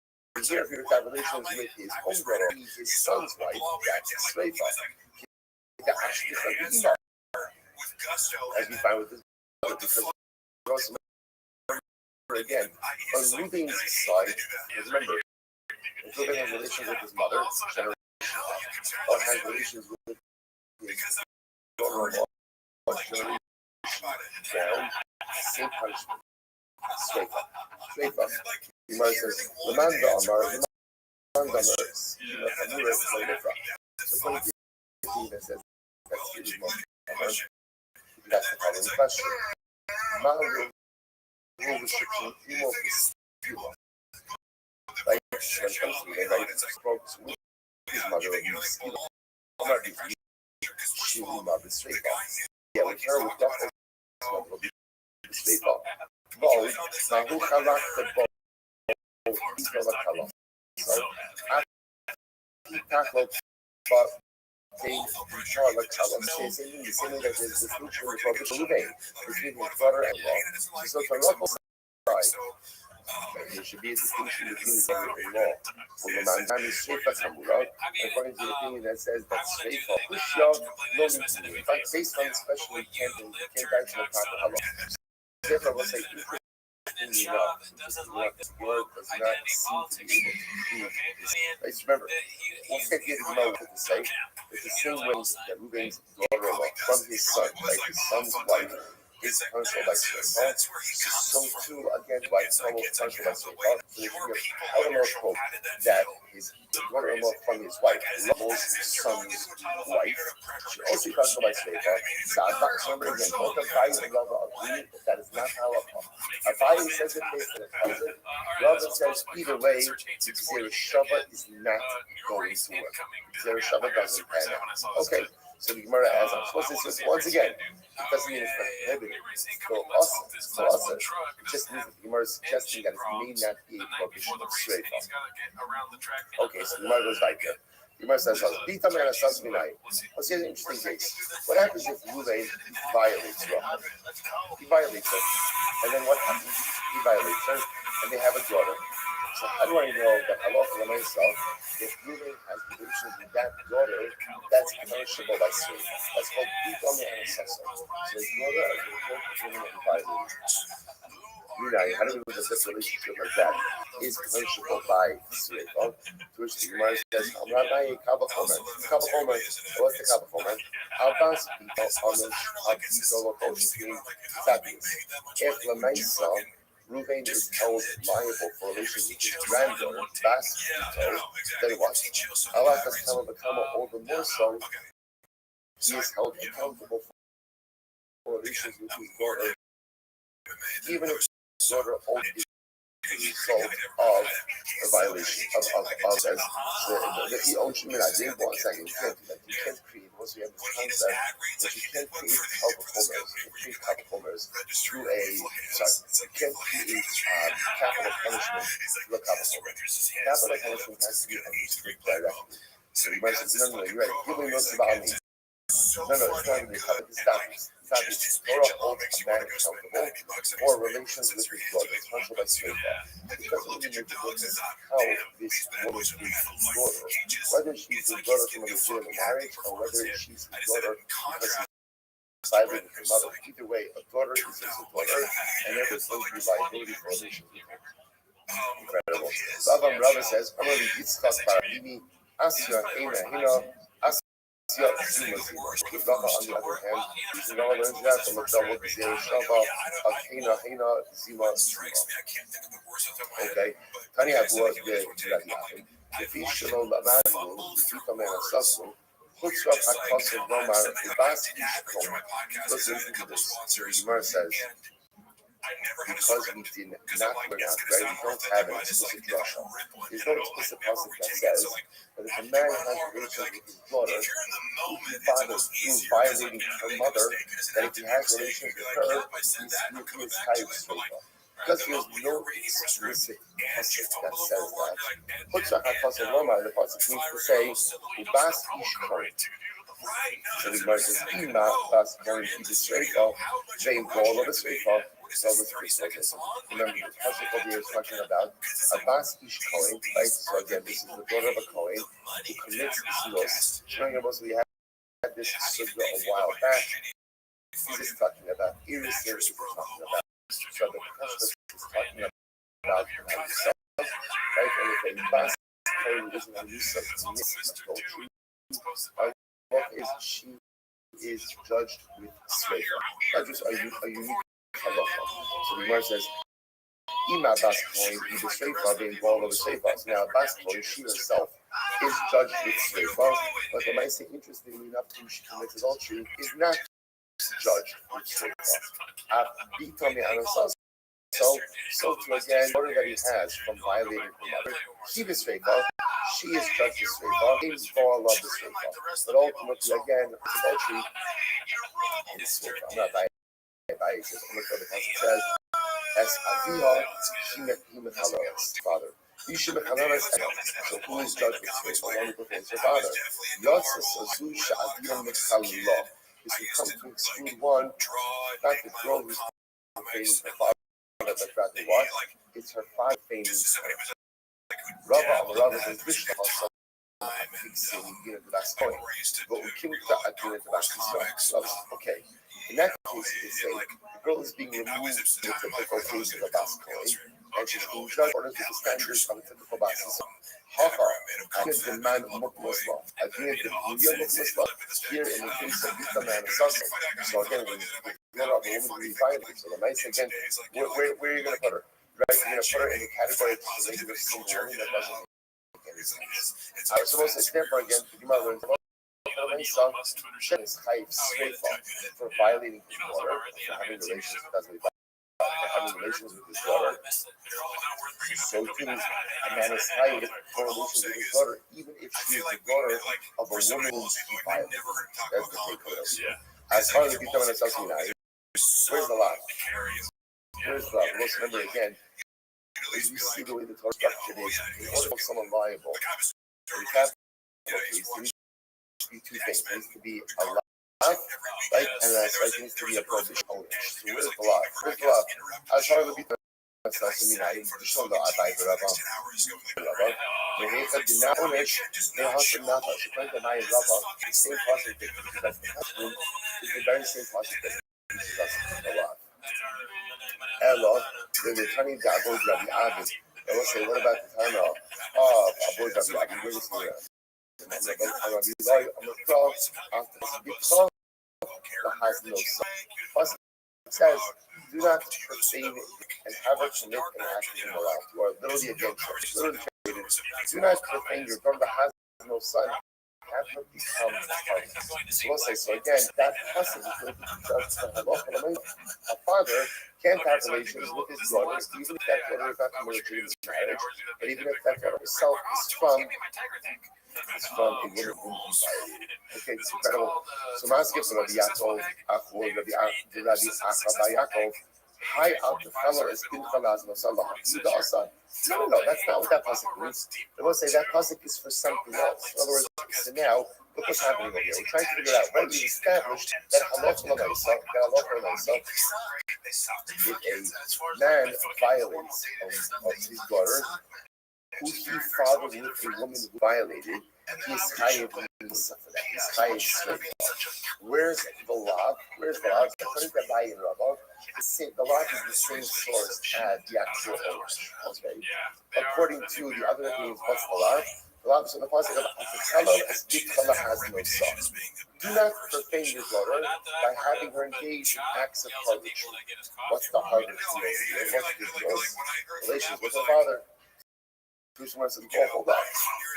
here, if he were to have relations with his own daughter, his son's wife, that's Sreifa. That's just like Ela. As we find with his brother, because again, on Ruben's side, remember, if Ruben has relations with his mother, or has relations with his daughter-in-law, down, same punishment. Sreifa. The Gemara says, "Leman da'amar, So according to the thing that says that's really more. That's the following question. Rule restriction, female right? When it comes to the right, spoke to his mother of Skila. She will not be straight off. Yeah, with her, with that, will be straight off. Now who halak the ball? So, after tackle, but they are like the same way that there's the future of the Ruben between his brother and law. So from Rachel's side, there should be a distinction between his brother-in-law. Well, the man is Sreifa Samurah, according to the opinion that says that Sreifa Hushya no means in fact, based on this question, we can't answer the proper halach. Therefore, we'll say interestingly enough, the word does not seem to be able to prove this. Let's remember, we'll get the Gemara with to say it's the same way that Ruben's daughter-in-law from his son, like his son's wife, is punished by Sreifa. So too, again, by almost punished by Sreifa. So if you have Eleanor's quote that his daughter-in-law from his wife, Rachel's son's wife, she also punished by Sreifa. So remember again, both Abaye and Rava agree that is not halakha. Abaye says it based on the Talmud. Rava says either way, Gera Shabbat is not going to work. Gera Shabbat doesn't pan out. Okay. So the Gemara asks, I'm supposed to say once again, it doesn't mean it's prohibited. So also, it just means that the Gemara is suggesting that it may not be a prohibition of Sreifa. Okay, so the Gemara goes right there. The Gemara says, let's get an interesting case. What happens if Ruben violates Rachel? He violates her. And then what happens? He violates her, and they have a daughter. So how do I know that halacha myself, if Ruben has relations with that daughter, that's punishable by sin. That's called B'Dam Ancestor. So his daughter as a result of Ruben and violating. How do we know that this relationship like that is punishable by Sreifa? To which the Gemara says, Rabbi Kavachomer. Kavachomer, what's the Kavachomer? Abbas B'Dam If Lamaisa, Ruben is held liable for relations with his granddaughter, Bas B'To, then what? Allah has come all the more so, he is held accountable for relations with his daughter, even if his daughter owns the result of a violation of the ocean. I didn't want to say you can't do that. You can't create, once we have this concept, that you can't create Kavachomers through you can't create capital punishment through a Kavachomer. Capital punishment has to be understood directly. So the Gemara says, no, you're right. People know about me. No, it's not really covered. It's not this. Torah holds a man accountable for relations with his daughter. It's punishable by Sreifa. It doesn't really make a difference how this woman is his daughter. Whether she's his daughter from a legitimate marriage or whether she's his daughter because he's sided with her mother. Either way, a daughter is his daughter, and there is no liability for relations with her. Incredible. Rabbi says, I'm going to be Yitzchak Barabimi, Asya Hina Hina, Rava, on the other hand, he's no other than that, look double the zero Shava, Hina, Zima, okay? Tani have what the Rabbi. If he should know the value, if you come in a sussel, puts up a cost of Roma, the bas Ishkom. Listen to this. The Gemara says, because we did not learn out, right? We don't have an explicit drasha. There's no explicit passage that says that if a man has relations with his daughter, who violating her mother, that if he has relations with her, he's tied straight. Because there's no explicit passage that says that. Putzah HaKosel Roma, the passage means to say, Ubas Ishkon. So the Gemara says, Ima Bas Kohen Shibisreifa, they involve a Sreifa. So this is remember the passage over here is talking about a Bas Ish Kohen, right? So again, this is the daughter of a Kohen who commits Znos. Remember, we had this sugya a while back. This is talking about Iris, this is talking about. So the passage is talking about himself, right? And if a Bas Kohen isn't a Yusuf, she is judged with Sreifa. Not just a unique halacha. So the Gemara says, Ima Bas Kohen, the Sreifa, being involved with the Sreifa. Now, Bas Kohen, she herself is judged with Sreifa, but the Maisa, interestingly enough, who she commits adultery, is not judged with Sreifa. So to again, order that he has from violating her mother, she is Sreifa, she is judged with Sreifa, in for love the Sreifa. But ultimately, again, adultery is Sreifa. I'm not it says, as Aviha, she met father. You should be so who is judged with Sreifa? One who pertains to her father. Yotza Sazu Sha'adiyah Mechallah. This will come to exclude one, not the girl who's pertaining to her father, but rather what? It's her father feigning her. Rabbi says, Vishna Hassan. Okay. In that case, they say the girl is being removed from the typical case of a Bas Kohen, and she's being judged according to the standards of a typical Bas Kohen. Haha, against the man Mukmusla. Against the Mukmusla, here in the case of Bita Man Sasso. So again, when you go up a woman who is violated, so the nice again, where are you going to put her? Right, you're going to put her in the category of the regular single woman that doesn't. I was supposed to stand for again, the Gemara learns about the son is Chayiv Sreifa for violating his daughter, for having relations with his daughter. So too, a man is Chayiv for relations with his daughter, even if she is the daughter of a woman who he violated. That's the takeaway. As far as the Bita Man Sasso, where's the lot? Where's the lot? Let's remember again. As we see the way the Torah structured is, in order to make someone liable, in capital case, there needs to be two things. There needs to be a lot, right? And there needs to be a prohibition owner. So where's the lot? Where's the lot? As far as the Bita Seminary, the Shonda Abai Rabba, when he said, "Did not owners, they have to not us." According to Naya Rabba, the same process that teaches us the husband is the very same process that teaches us the lot. Ella, then the Tani Dabo Rabbi Abi. They will say, what about the time of Abu Rabbi Abi? Where is he? Because the has no son. Plus, it says, do not profane and have her commit an act of immorality, or literally against her. Literally translated, do not profane your daughter that has no son. Have her become a so we'll say, so again, that person is going to be a father can't have relations with his daughter, even if that daughter is not committed to his marriage, but even if that daughter herself is from a woman who is violated. Okay, it's incredible. So Maskif Rabbi Yaakov, Rabbi Yaakov, Hi out the fellow is bin Khalaz Masallah. No, that's not what that pasuk means. They will say that pasuk is for something else. In other words, so now, look what's happening over here. We're trying to figure out, right? We've established that halacha l'maisa, if a man violates of his daughter, who he fathered with a woman who violated, he is chayiv for that. He's chayiv straight. Where's the law? According to Rabbi and Rabbi, the law is the same source as the actual owner. Okay. According to the other opinions, what's the law? The pasuk of Atachalo as Bitchala has no son. Do not profane your daughter by having her engage in acts of harlotry. What's the harlotry? What's the gross relations with her father? Kushmar says, oh, hold on.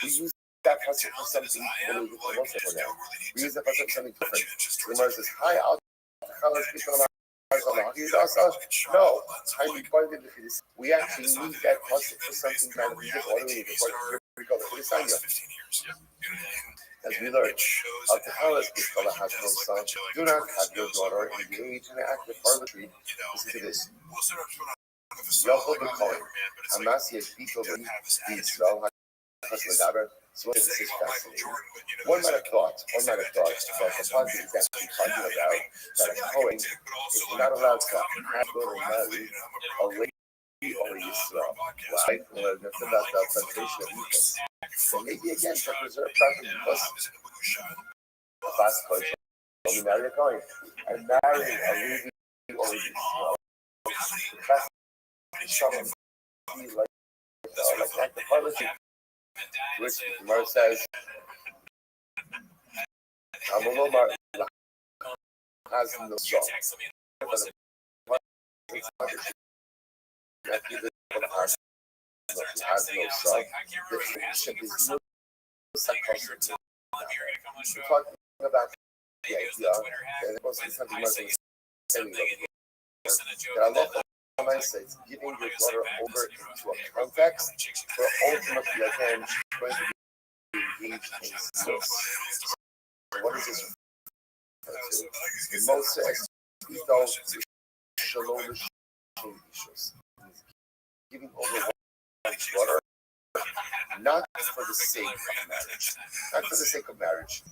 We use that pasuk for something totally different. What's it for now? We use that pasuk for something different. Gemara says, hi, Atachalo as Bitchala. No, we actually need that pasuk for something kind of different. What do we need? As we learned, Al-Tahalas Bishkala has no son. Do not have your daughter engage in an act of harlotry. Listen to this. Yochel b'Kohen, Hamas Yeshbito b'Yisrael HaKasmadaber. So this is fascinating. One might have thought that the pasuk is actually talking about that a Kohen is not allowed to have or marry a lady or Yisrael. Right? That's about the preservation of Egypt. So maybe again to preserve property because the last question, when you marry a Kohen and marry a lady or a Yisrael, someone like act of harlotry. Which Gemara says, Amalomar has no son. Has no son. The friendship is no psychology. We're talking about the idea that it wasn't something more than saying that Allah it's giving your daughter over into a context where ultimately again she's going to be engaged in sex. What is this referring to? In Moses, we don't shalom giving over one's daughter not for the sake of marriage. Not for the sake of marriage.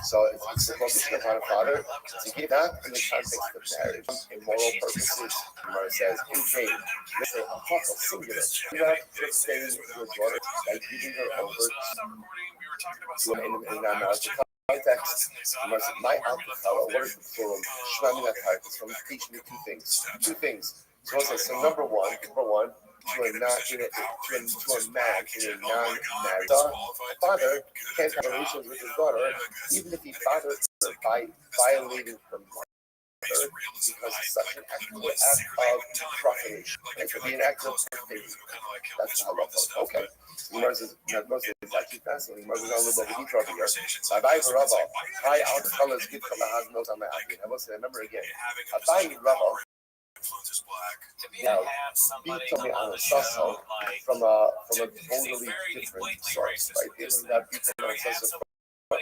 So it's supposed to be upon a father to give that in the context of marriage. In moral purposes, Gemara says, in vain, let's say a couple, singular. Do not sustain your daughter by giving her over to in that marriage context. Gemara says, my alcohol, what is the plural? Shmaminatai, it's from teaching me two things. So number one, to a man in a non-married father can't have relations with his daughter, even if he fathers her by violating her mother, because it's such an act of profanation. It could be an act of profanation. That's how it goes. Okay. Moses is actually fascinating. Moses is on a little bit of detail here. Rabbi Rabbi, hi, out colors, give from the house, no time. I must remember again. Rabbi Rabbi. Now, beat something on a sussel from a totally different source, right? They don't have beat something on a sussel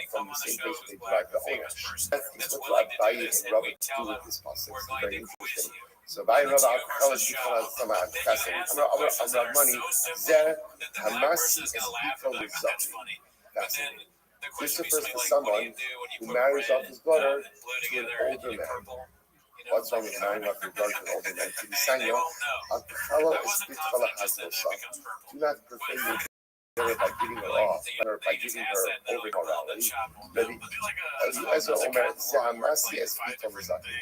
from the same place they derive the owner. That's what Rabbi and Rabbi do with this pasuk. It's very interesting. So, Rabbi and Rabbi, I'll just because some fascinating. I'm not money. Zeh Hamasi is equal with Zati. Fascinating. This refers to someone who marries off his daughter to an older man. What's wrong with marrying off your daughter to an older man? To be Sanyo, Al-Khala is Bitchala has no son. Do not profane your daughter by giving her off, or by giving her over morality. Maybe, as a Omer, Zahamasi as Bitchala Zati.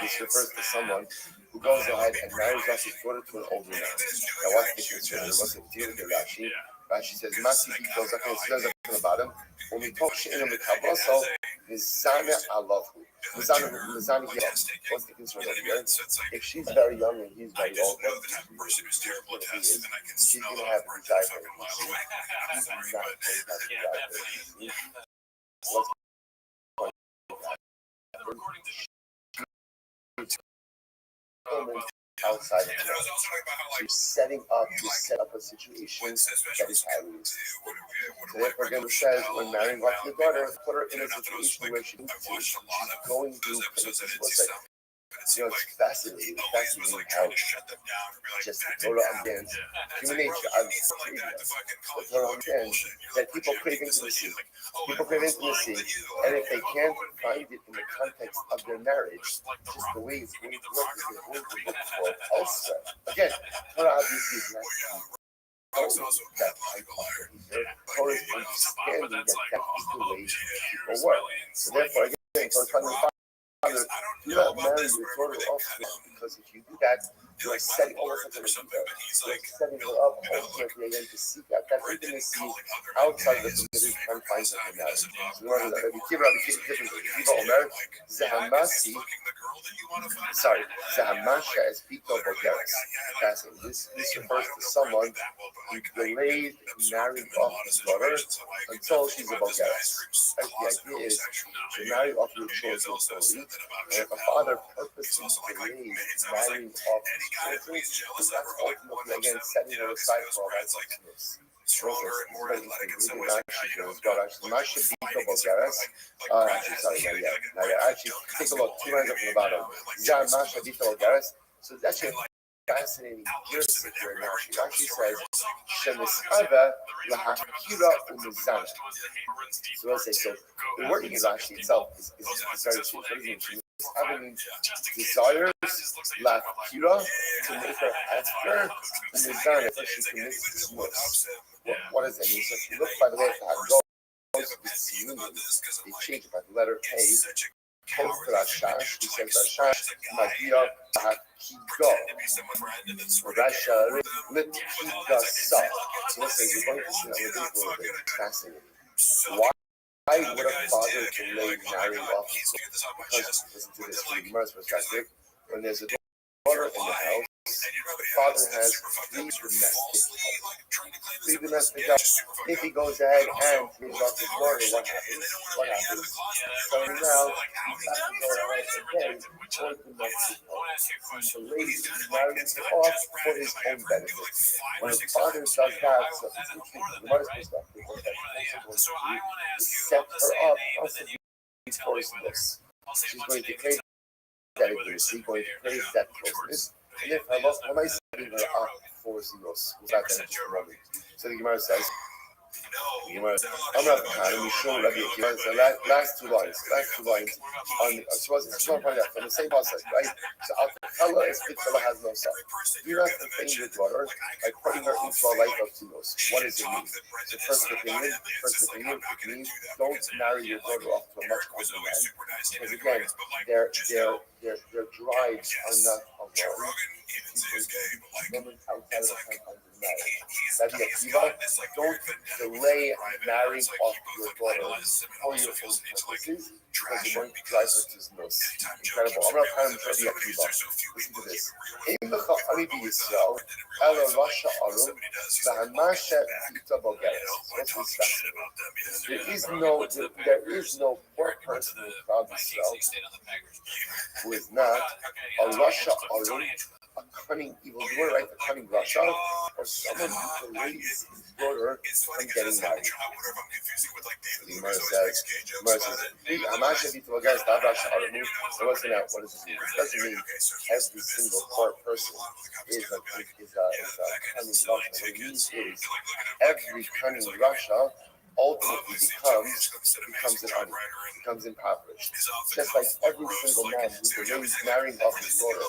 This refers to someone who goes ahead and marries off his daughter to an older man. Now, what's the concern? What's the deal with Rashi? Rashi says, Masi Bitchala Zati, it says something about him. When we talk She'ena Mikabla, so Nizana Allahu. What's the concern over here? If she's very young and he's very old, she's going to have a desire. He's not going to have a desire. What's outside of that. So you set up a situation that is highly risky. So therefore, again, it says when marrying off your daughter, put her in a situation where she's going through it's fascinating how just the Torah understands human nature. The Torah understands that people crave intimacy. And if they can't find it in the context of their marriage, just the way it's going to work is they're going to look for it elsewhere. Again, Torah obviously is not that type of behavior. Torah is understanding that that is the way people work. So therefore, again, Torah do not marry your daughter off because if you do that, you're setting almost like you're setting her up ultimately again to seek out that intimacy outside of the permitted confines of the marriage. So remember that Rabbi Kiva Omer, Zahamasi, sorry, Zahamasha as Bito Bogeres. This refers to someone who delayed marrying off his daughter until she's a Bogeres. The idea is to marry off your children slowly, and if a father purposely delays marrying off his children, that's ultimately again setting her aside for all that sickness. Actually, take a look, 2 lines up from the bottom. So that's a fascinating verse where Rashi says, "Shemischava lahakira umizana." So let's say, so the wording of Rashi itself is very true. Having desires, lahakira, to make her after umizana, so she commits this mus. What does that mean? So if you look, by the way, at the they change it by the letter A. Post Rashash, he says Rashash Magia Hakido. Rasha Litkiga Sa. So let's say you're going to see how it is a little bit fascinating. Why would a father delay marrying off his daughter? Because listen to this from the Gemara's perspective, when there's a daughter in the house, the father has three domestic helps. If he goes ahead and leaves off his daughter, what happens? So now he's got to go ahead again for domestic help. So the lady marries off for his own benefit. When a father does that, so it's interesting from the mother's perspective, what that's also going to do is set her up possibly for this. She's going to create that intimacy, going to create that closeness. And if I lost one, I said her up for Zinos. So the Gemara says, I'm not kind. We show Rabbi Akiva. The last two lines. On so it's one point out from the same process, right? So Al is Bitfella has no self. Do not defend your daughter by putting her into a life of Zinos. What does it mean? The first opinion means don't marry your daughter off to a much older man, because again, their drives are not alone. Women outside of the confines of marriage. Rabbi Akiva, don't delay marrying off your daughter for your own purposes, because you're going to drive her to Zinos. Incredible. I'm not kind of Rabbi Akiva. Listen to this. In the Chachani Yisrael, Ela Rasha Arum, Vahamasha Pita Bogeres. What's this fascinating? There is no poor person in Klal Yisrael who is not a Rasha Arum, a cunning evildoer, right? A cunning Rasha, or someone who delays his daughter from getting married. The Gemara says, Hamasha Pita Bogeres, not Rasha Arum. So what does this mean? It doesn't mean every single poor person is a cunning Rasha. What it means is every cunning Rasha ultimately becomes an onion, becomes impoverished. Just like every single man who delays marrying off his daughter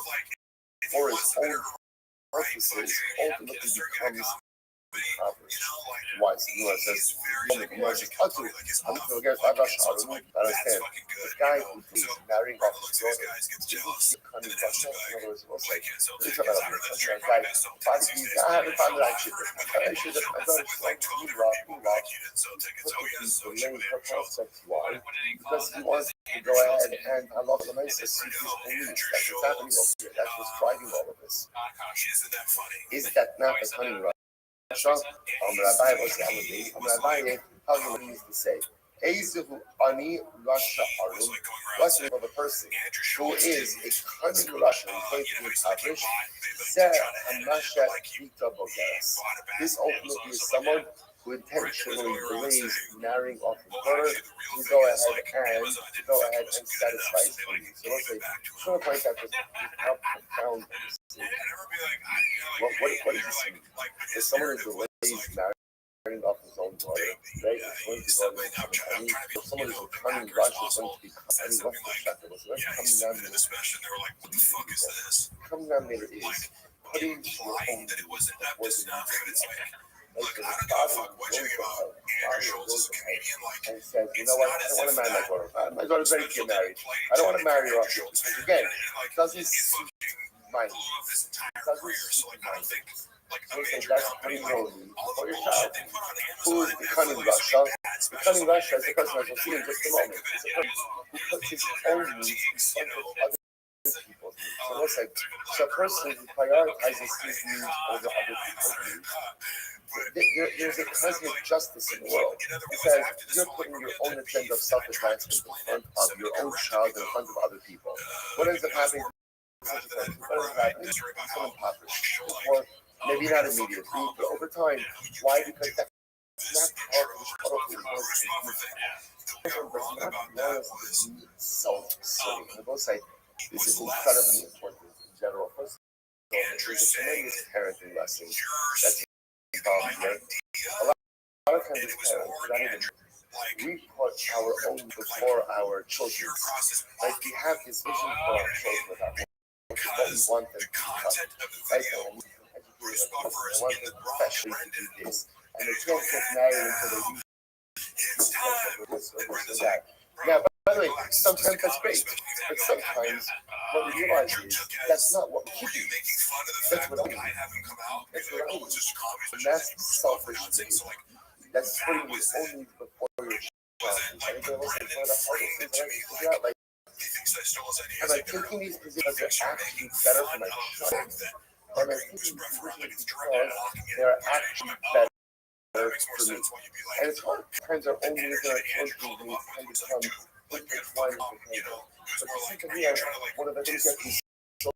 for his own purposes ultimately becomes impoverished. Why? So the Gemara says, understand, the guy who is marrying off his daughter isn't he a cunning Rasha? In other words, what's like, we're talking about a guy, I haven't found that I should have, I thought it's like, you delaying her prospects. Why? Because he wants to go ahead and Allah seek his own needs. That's what's happening over here. That's what's driving all of this. Is that not the cunning Rasha? Rabbi, how do you use to say? Ezuhu ani Rasha Arum. What's the name of a person who is a cunning Rasha who's going to be impoverished? Zeh Hamasha Pita Bogeres. This ultimately is someone who intentionally delays marrying off his daughter to go ahead and satisfy his needs. So let's say, just want to point out just how profound this is. What does this mean? Is someone who delays marrying off his own daughter, right? It's going to go to become cunning. If someone who's a cunning Rasha is going to be cunning, what's the chapter? So that's coming down there. Coming down there is putting your own work in. Like, the father goes to her. Father goes to her and says, you know what? I don't want to marry my daughter. My daughter's ready to get married. I don't want to marry her off because, again, it doesn't suit my needs. It doesn't suit my needs. So they say that's pretty lonely for your child. Who is the cunning Russia? The cunning Russia is the person that we'll see in just a moment. It's a person who puts his own needs in front of other people's needs. So let's say, so a person who prioritizes his needs over other people's needs. There's a cosmic justice in the world. It says you're putting your own agenda of self-advancement in front of your own child in front of other people. What ends up happening? What ends up happening? You become impoverished. Or maybe not immediately, but over time. Why? Because that's not self-serving. I will say this is incredibly important in general. First of all, there's a tremendous parenting lesson that's involved here. A lot of times as parents, we put our own before our children. Like, we have this vision for our children about what we want them to become. Right? I want them especially to do this. And they can't get married until they do this or that. Now, by the way, sometimes that's great, but sometimes what we realize is that's not what we should do. That's what I do. That's what I do. And that's selfish behavior. That's putting your own needs before your child. I think that was one of the hardest things that I figured out. Like, am I taking these positions that are actually better for my child? Am I taking these positions because they are actually better for me? And it's hard. Sometimes our own needs and our children's needs can become intertwined with behavior. But it seems to me one of the things you have to be so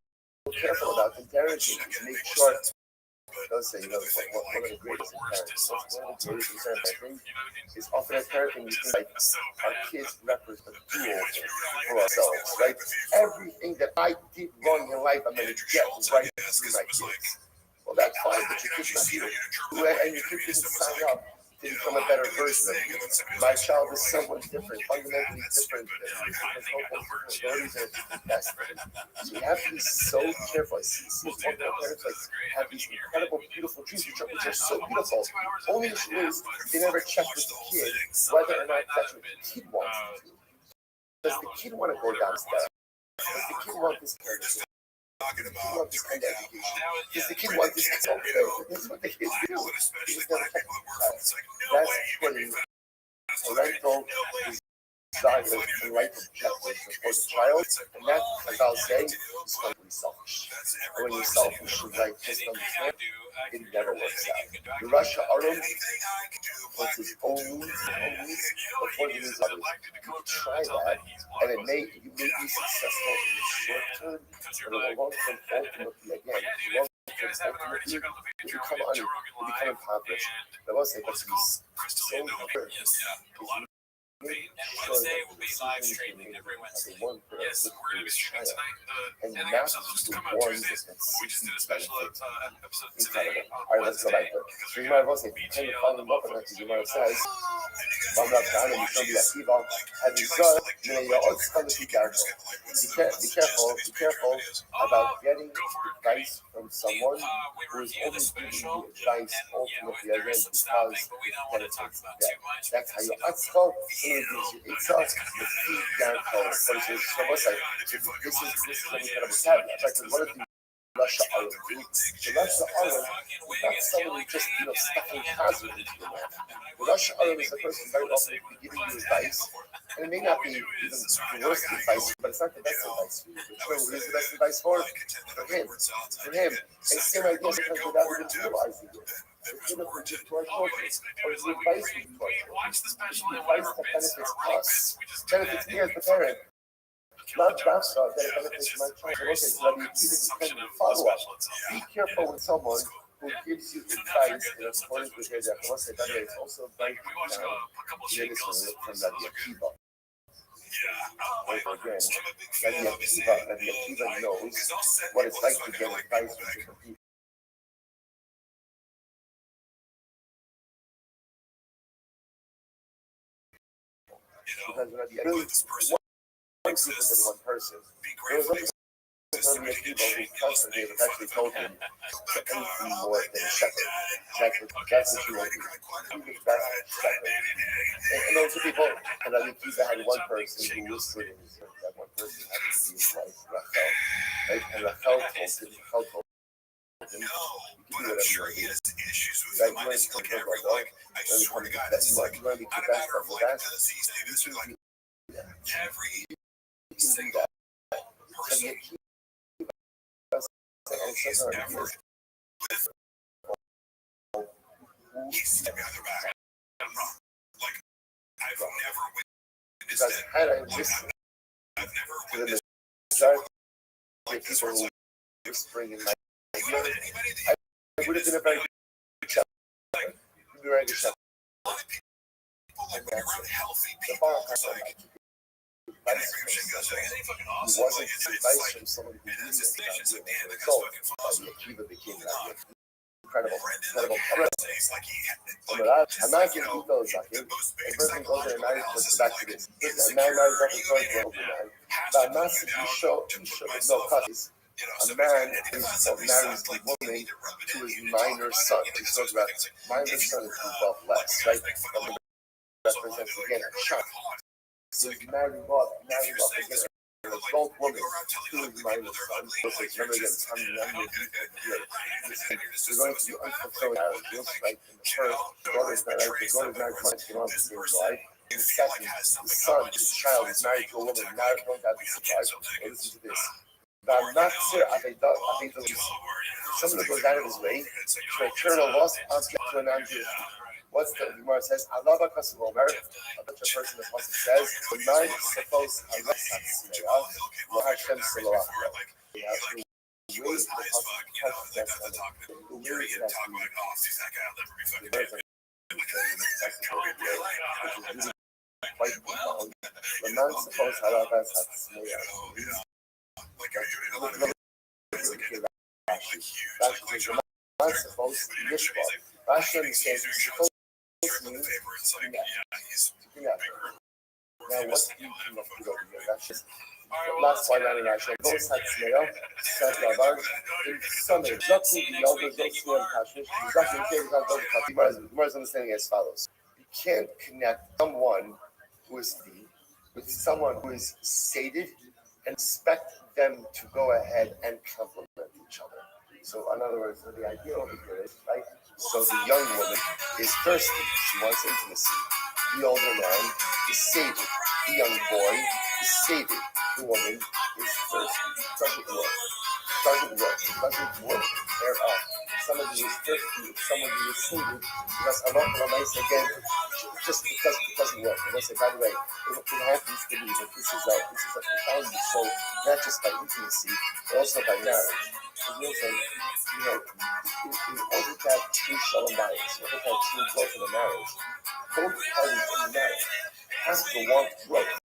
careful about in parenting is make sure. Let's say, one of the greatest parenting is often at parenting, we think like our kids represent a duel for ourselves, right? Everything that I did wrong in life, I'm going to get right through my kids. Well, that's fine, but your kid's not you. And your kid didn't sign up to become a better version of you. My child is somewhat different, fundamentally different than you, because no abilities and different destiny. So we have to be so careful. I see parents like have these incredible, beautiful dreams, which are so beautiful. Only issue is they never check with the kid whether or not that's what the kid wants to do. Does the kid want to go downstairs? Does the kid want this character? Does the kid want this kind of education? Does the kid want this kind of education? That's what the kids do. They just never check with the child. That's putting parental desires and life objectives before the child, and that, as I'll say, is going to be selfish. And when you're selfish, you like just understand, it never works out. The Russia Arum puts his own needs before the needs of others. You try that, and you may be successful in the short term, but in the long term, ultimately, again, you become impoverished. I will say, but to be so important. Wednesday will be live streaming every Wednesday. Yes, we're going to be streaming tonight. The ending episode was to come out Tuesday. We just did a special episode today. All right, let's go back to it. So you might as well say, kind of following up on that, because you might have said, I'm not trying to be activa, having good, you're also going to be careful. Be careful about getting advice from someone who is only giving you advice ultimately again because it benefits them. That's how you ask. It's us, the feed down code. So this is an incredible caveat. Like, what is the Russia Arum do? The Russia Arum is not someone who just, stuffing cosmos into your mouth. The Russia Arum is the person very often who giving you advice, and it may not be even the worst advice, but it's not the best advice. Who is the best advice for? For him. And same idea sometimes without even realizing it. It's going to give to our children, or the advice we give to our children. The advice that benefits us, benefits me as the parent. Not just that it benefits my child. Okay, follow up. Be careful with someone who gives you advice in accordance with their diagnosis. By the way, it's also very from Rabbi Akiva. Again, Rabbi Akiva knows what it's like to get advice from different people. Because Rabbi Akiva one person. There was only of the people who constantly have actually told him to anything more than shepherd. That's what you want to do. Be the best shepherd. And those are people, and I think Kiva had one person who whispered in his ear. That one person happened to be his wife, Rachel. Right? And Rachel told him, No, but I'm sure he has issues with him. I just like I swear to God, this is like not a matter of like does he say this or like every single person he's ever with, he's stepping behind their back. I'm wrong. Like I've never witnessed that. I've never witnessed like this where it's like whispering in my anybody I would have been a very good shepherd. Very good shepherd. a lot of people like when you're around healthy people, it's like He wasn't advice from somebody who knew about the Akiva became that incredible. I'm not going to go Zaki. A person goes there and marries, let's back to this. A man marries up and joins the older man. But I'm not to show no cuts. A man marries the woman to his minor son. He talks about minor son is involved less, right? And represents again a child. So he's married off again an adult woman to his minor son. So remember again, you're going to do unfulfilled marriages, right? In the first, brother's married to my wife. In the second, the son, the child is married to a woman, married, don't have to survive. Listen to this. Someone goes out of his way to return a lost object to a non-Jew. What's the Gemara says? Allah B'Kassim Omer. A bunch of person that wants to says, "The man suppose Allah Satsmeya, Lo Hashem Siloach." We have to wait the the man suppose Allah Satsmeya. Rashi understands it's supposed to mean now what's the connected over here? That's just last one running Rashi. Both had Smeyo, said Rabbi, in some exactly the elders don't see on Kashish, exactly the Gemara's understanding as follows. You can't connect someone who is free with someone who is sated and expect them to go ahead and complement each other. So, in other words, the idea over here is, right? So, the young woman is thirsty. She wants intimacy. The older man is sated. The young boy is sated. The woman is thirsty. Doesn't work. Somebody is thirsty. Somebody is sated. Because again, just because it doesn't work. And I say, by the way, it happens to be that this is a profound soul, not just by intimacy, but also by marriage. In order to have true shalom bayis, in order to have true growth in a marriage, both parties in the marriage have to want growth.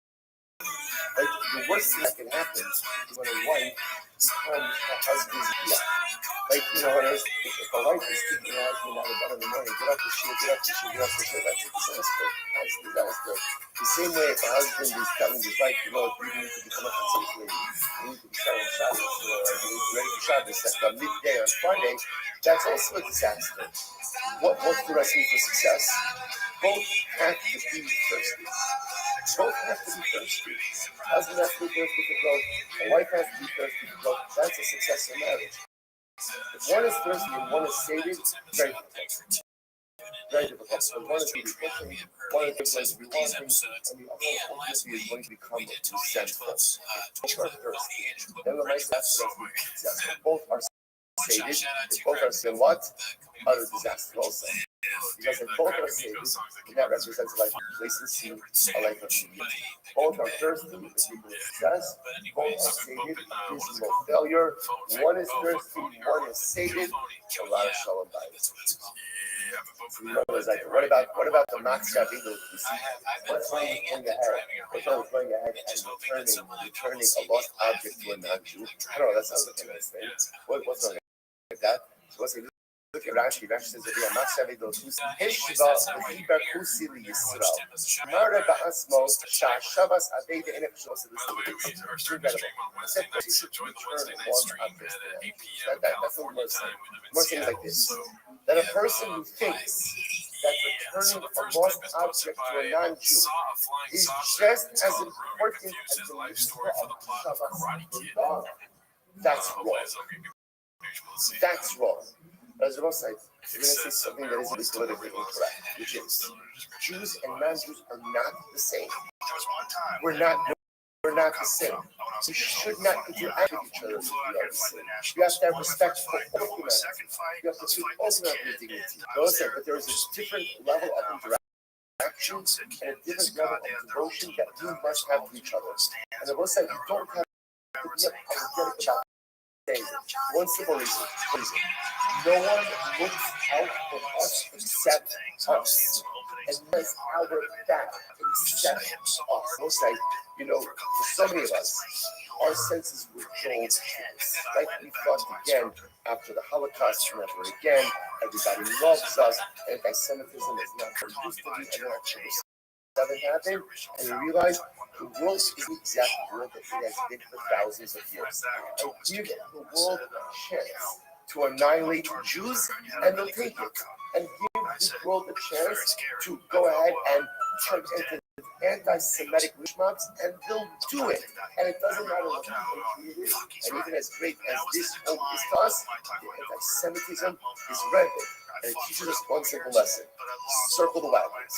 Like, the worst thing that can happen is when a wife becomes her husband's yeah. Like, if a wife is keeping her husband out of bed in the morning, get up to shit, that's a disaster. The same way if a husband is telling his wife, you need to become a consensual lady, you need to be selling Shabbos, you need to be ready for Shabbos at midday on Friday, that's also a disaster. What's the recipe for success? Both have to be thirsty. Husband has to be thirsty for growth, a wife has to be thirsty for growth. That's a successful marriage. If one is thirsty and one is sated, very difficult. Very difficult. So one is going to be pushing, one is going to be wanting, and the other ultimately is going to become resentful. Both are thirsty. Then the nice aspect of success. Both are sated. If both are still what? Utter disaster also. Because if both are sated, that represents a life of complacency, a life of humility. Both are thirsty, the people of success. Both are sated, reasonable failure. One is thirsty, one is sated. A lot of shalom bayis. What about the max Rabbi? What's wrong with going ahead? What's wrong with going ahead and returning a lost object to a non-Jew? I don't know. That sounds like a nice thing. What's wrong with that? So let's say this Look at Rashi. Rashi says, Heshva v'hiber kusi liyisrael. Mara ba'asmo sha'shavas aveda enech shos. By the way, we are starting to stream on Wednesday nights, so join the Wednesday night stream at 8 p.m. California time. We live in Seattle, like this. so That a person who thinks that so returning the a first lost clip is posted object to by a non-Jew Saw a Flying is Saucer. just It's as called Rogan important Confused, as his the life story for the plot of Karate Kid. That's Hopefully wrong. this will give people to see. That's wrong. As the Rothschild, you're going to see Excessive something that is marijuana politically incorrect, which is Jews and non-Jews are not the same. There was one time. We're not the same. We should not interact with each other if we are the same. We have to have respect for all humanity. We have to treat all humanity with dignity. Listen, but there is a different level of interaction and a different level of devotion that we must have to each other. And the Rothschild, you don't have to be apologetic about things. One simple reason. No one looks out for us except us. And that's our back except us. Rothschild, for so many of us, our senses were dulled. Like we thought again after the Holocaust, never again. Everybody loves us. Anti-Semitism is not what it used to be. And actually, something happened, and we realized the world is the exact world that it has been for thousands of years. And give the world a chance to annihilate Jews, and they'll take it. And give the world a chance to go ahead and turn into anti-Semitic wishmobs, and they'll do it. And it doesn't matter what people created, and even as great as this hope is to us, the anti-Semitism is rampant. And it teaches us one simple lesson. Circle the wagons.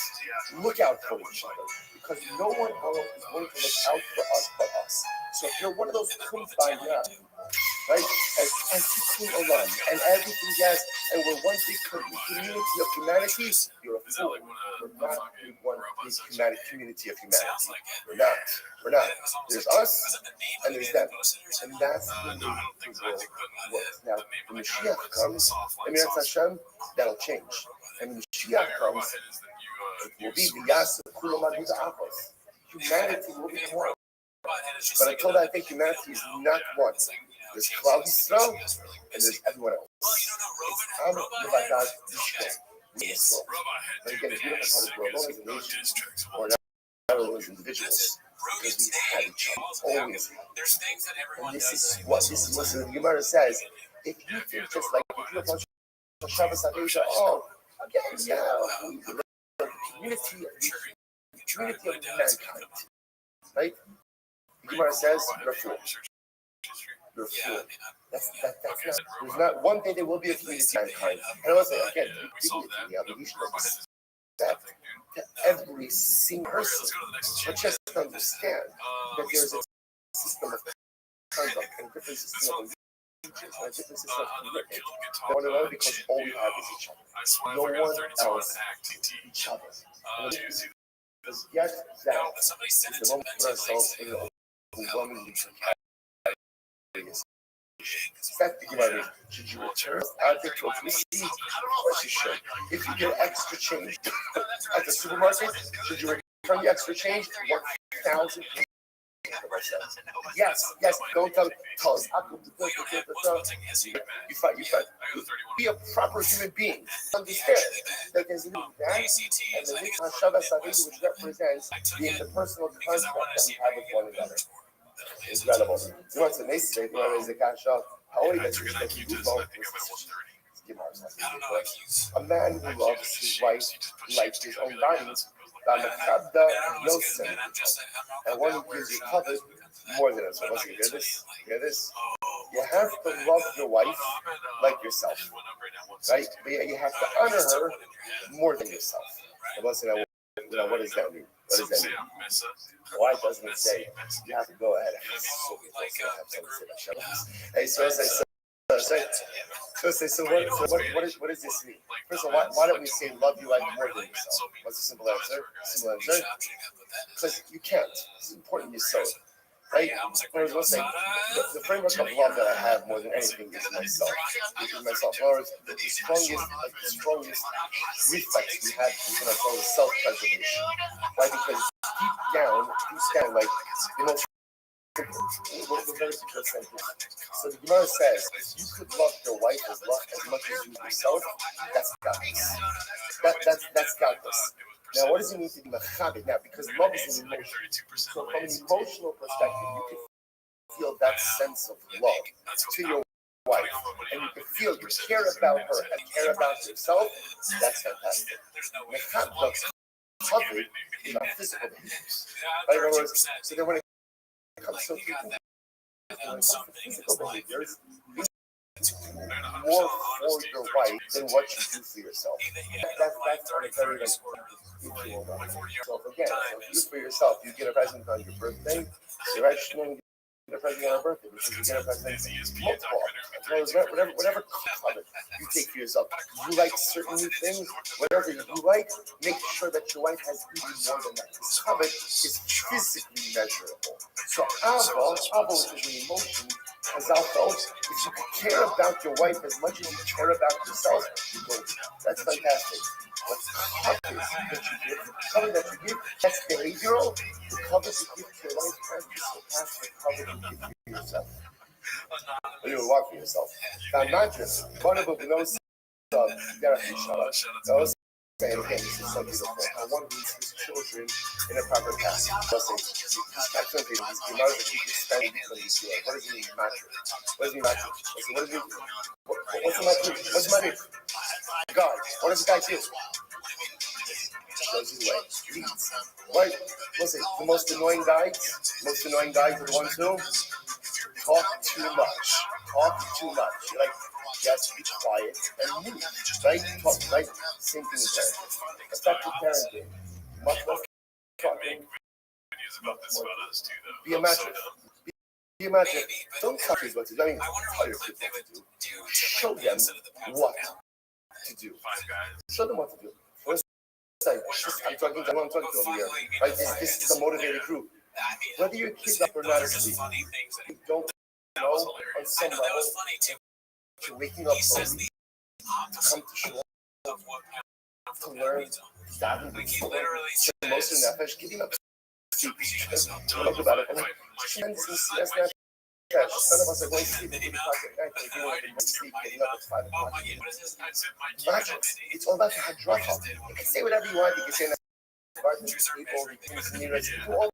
Look out for each other. Because no one else is going to look out for us but us. So if you're one of those kumbaya, right? And tikkun olam, and everything else, and we're one big community of humanity, you're a fool. We're not one big community of humanity. We're not. There's us, and there's them. And that's the way the world works. Now, when Mashiach comes, and Hashem, that'll change. And when Mashiach comes, it will be the Yas of Kulamad Huza'afos. Humanity will be one. But until that, I think humanity is not one. There's Klal Yisrael, and there's everyone else. It's Am Levadat Yishkol. But again, if you don't know how to grow alone as a nation, or not alone as individuals, because we have each other, always have. And this is what the Gemara says. If you think just like if you approach Shabbos Adesha, again, the community of mankind, right? The Gemara says, you're a fool. You're a fool. That's not. There's not one day there will be a community of mankind. And also, again, dignity, the obligation of respect to every single person. But just understand that there's a system of conduct and a different system of allegiance and a different system of commitment. One another, because all we have is each other. No one else is each other. Because yes, that is the moment we put ourselves in an overwhelmingly precarious. That's the Gemara. Should you return object to receive? Of course you should. If you get extra change at the supermarket, should you return the extra change? 1,000 people. Yes. Don't tell us. You fight. Be a proper human being. Understand that there's a that and the Hashava which represents the interpersonal contact that we have with one another. It's incredible. You want to make it? You want to cash up? How old is a man who loves his wife like his own body. And one who gives you covered more than us. Once you hear this? You have to love your wife like yourself, right? But you have to honor her more than yourself. And listen, what does that mean? Why doesn't it say you have to go ahead? Hey, so what does this mean? First of all, why don't we say love you like more than yourself? What's the simple answer? Because you can't. It's important you say it. Right? The framework of love that I have more than anything is myself. The strongest reflex we have within ourselves is self-preservation. Why? Because deep down, like the most very simple sentence. So the Gemara says, if you could love your wife as much as you yourself, that's godless. That's godless. Now, what does it mean to be mechabed? Now, because love is an emotion. So from an emotional perspective, you can feel that sense of love to your wife, and you can feel you care about her and care about yourself. That's fantastic. Mechabed, covered in our physical behaviors. Right? In other words, so then when it comes to physical behaviors, more for your wife than what you do for yourself. That's on a very mutual level. So again, you for yourself, you get a present on your birthday, so right, you get a present on her birthday, because you get a present multiple, whatever comment you take for yourself. You like certain new things, whatever you like, make sure that your wife has even more than that. This comment is physically measurable. So Ava, which is an emotion, Chazal felt, if you could care about your wife as much as you care about yourself, you go. That's fantastic. But the cover that you give, that's behavioral. The cover you give to your wife has to surpass the cover you give to yourself. Or you want for yourself. Now, imagine, one of them knows those saying, hey, this is so beautiful. I want to raise his children in a proper path. He's got something. He knows that he can spend what he's doing. What does he mean, matter? What does he matter? What's the matter? What's the matter? God. What does the guy do? Shows you the way. Leads. Right? Listen, the most annoying guys are the ones who talk too much. You're like, you have to be quiet and move. Right? Talk, right? Same thing with parenting. Effective parenting. Much less talking. Be a mattress. Be a mattress. Don't tell kids what to do. I mean, tell your kids what to do. Show them what to do. Show them what to do. First, I'm talking to over here. Right? This is a motivated group. Whether your kids up or not asleep, you don't know on some level you're waking up early to come to shul to learn davening, most of nefesh, getting up sleepy. Talk about it. Tremendously, that's not trash. None of us are going to sleep at 8 o'clock at night. We're doing sleep, getting up at 5 o'clock. Magics. It's all about the hadracha. You can say whatever you want. You can say people, do all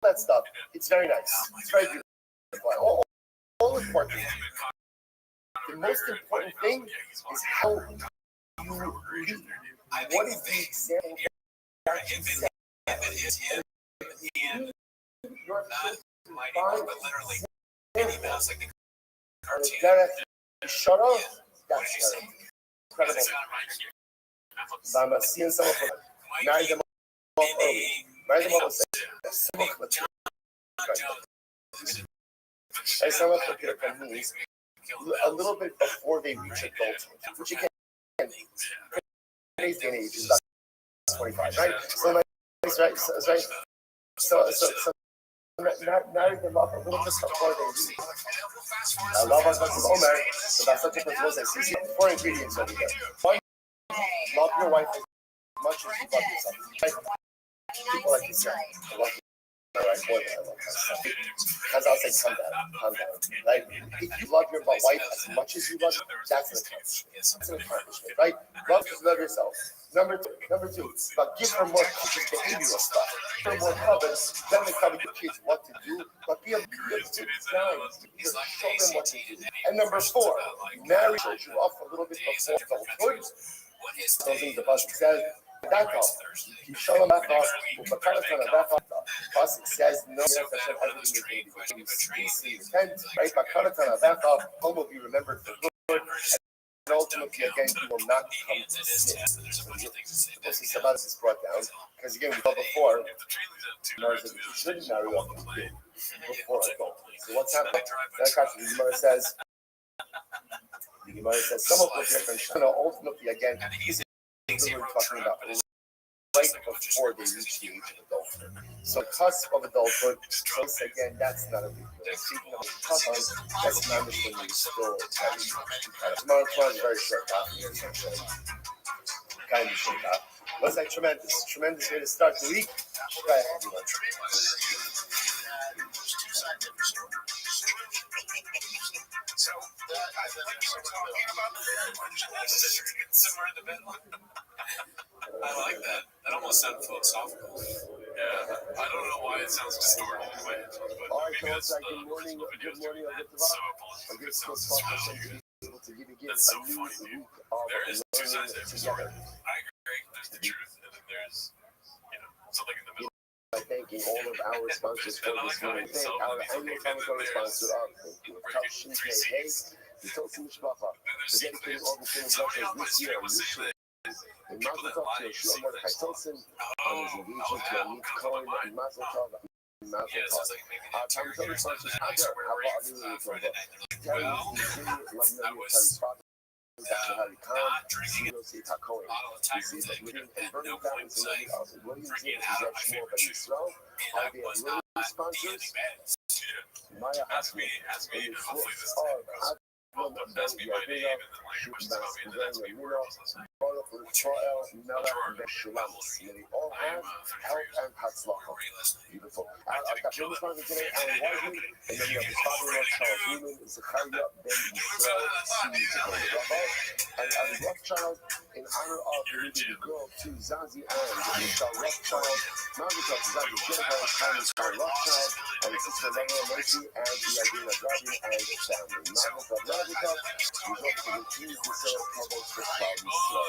that stuff. It's very nice. It's very beautiful. All important. The most important thing is how you lead. What is the example that you set? Your shut up. That's incredible. I'm seeing someone marry them off early. Marry them off means a little bit before they reach adulthood, which again, today's day and age is about 25, right? So right. So marry them off a little bit before they reach. I love us from Omer, so that's such a principle. So see 4 ingredients over here. One, love your wife as much as you love yourself. Right? People like to say, I love you. All right, boy, I love myself. As I'll say, calm down. Right? If you love your wife as much as you love her, that's an accomplishment. Right? Love yourself. Number two, but give her more behavioral stuff. Give her more covenants. Let me tell your kids what to do, but be a good guy. Show them what to do. And number 4, marry you off a little bit before adulthood. Those things the Pasuk says. That's all. You show them that off. Pasuk says no. Everything is repent. Right? Home will be remembered for good. And ultimately, again, you will not come to sin. This is about this brought down because again, we saw before. You shouldn't marry off before adulthood. So what's happening? The Gemara says some of the different. Ultimately, again, he's really talking about right before they reach the age of adulthood. So cusp of adulthood, so again, that's not a big deal. Speaking of cusp, that's not understanding you still tomorrow is very short kind of short half. What's that tremendous way to start the week? Try it, everyone. different story. So that I think is talking about somewhere in the middle. I like that. That almost sounds philosophical. Yeah, I don't know why it sounds distorted in my headphones, but maybe that's the original videos doing that. So apologies if it sounds distorted. That's so funny, dude. There is two sides to every story. I agree. There's the truth, and then there's, something in the middle. Thanking all of our sponsors for this morning. Thank our annual Comic-Con sponsor of Kelshin K. Hayes, the Tosin Mishpacha, for dedicating all the films this year. And Mazel Tov to Shlomo Mordechai Tosin on his engagement to Amit Cohen, and Mazel Tov. Mazel Tov. Our Comic-Con sponsors, Adar, Hava Avilu Tova, Terry, Terry's father, Dr. Harry Khan, Zeno Sita Cohen. This is Living and Burning Balance and many others. William Zeno, Zach Shmuel, Ben Yisrael, are their little sponsors. Maya Hasmi, in the force of Ask me my name and then like respond to me, and then that's me where it was. May all have health and hatzlacha. Beautiful. I've got your sponsor today, Alan Wiseman, and then you have his father-in-law, Charles Newman, Zechariah Ben Yisrael, and Rothschild, in honor of the little girl to Zazie Ann, Michelle Rothschild, Mazel Tov to Zazie Jennifer, Thomas Rothschild, and his sister Laura Mercy, and the Adina Garden and family. Mazel Tov, Mazel Tov. We hope to refuse the sale of publics for problems slow.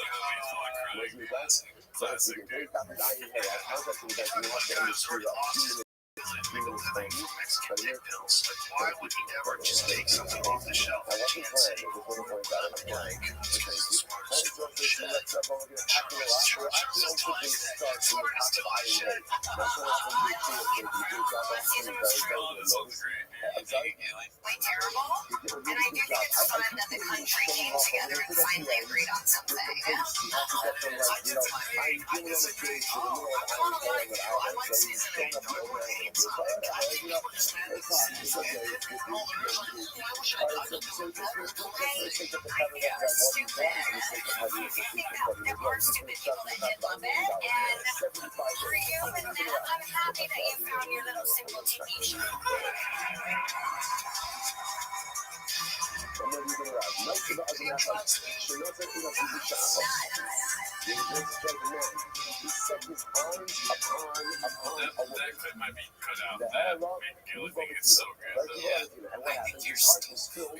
Where's me, guys? So let's see. Very topic I in here. I contacted you guys. We have to end the screw up. 2 minutes for you. But here, why would he ever just take something off the shelf? I wasn't playing. It was one point out of my Blank. Because it's smart. So let's up over here. Happy a lot. We're actually on cooking start from the top of Iron Man. That's what I'm going to do. It's a good job. I'm very, very good. I'm sorry? Way terrible. And I do think it's fun that the country came together and finally agreed on something. For you and Matt, I'm happy that you found your little simple TV show. That clip might be cut out. That McGill thing is so good. I think you're still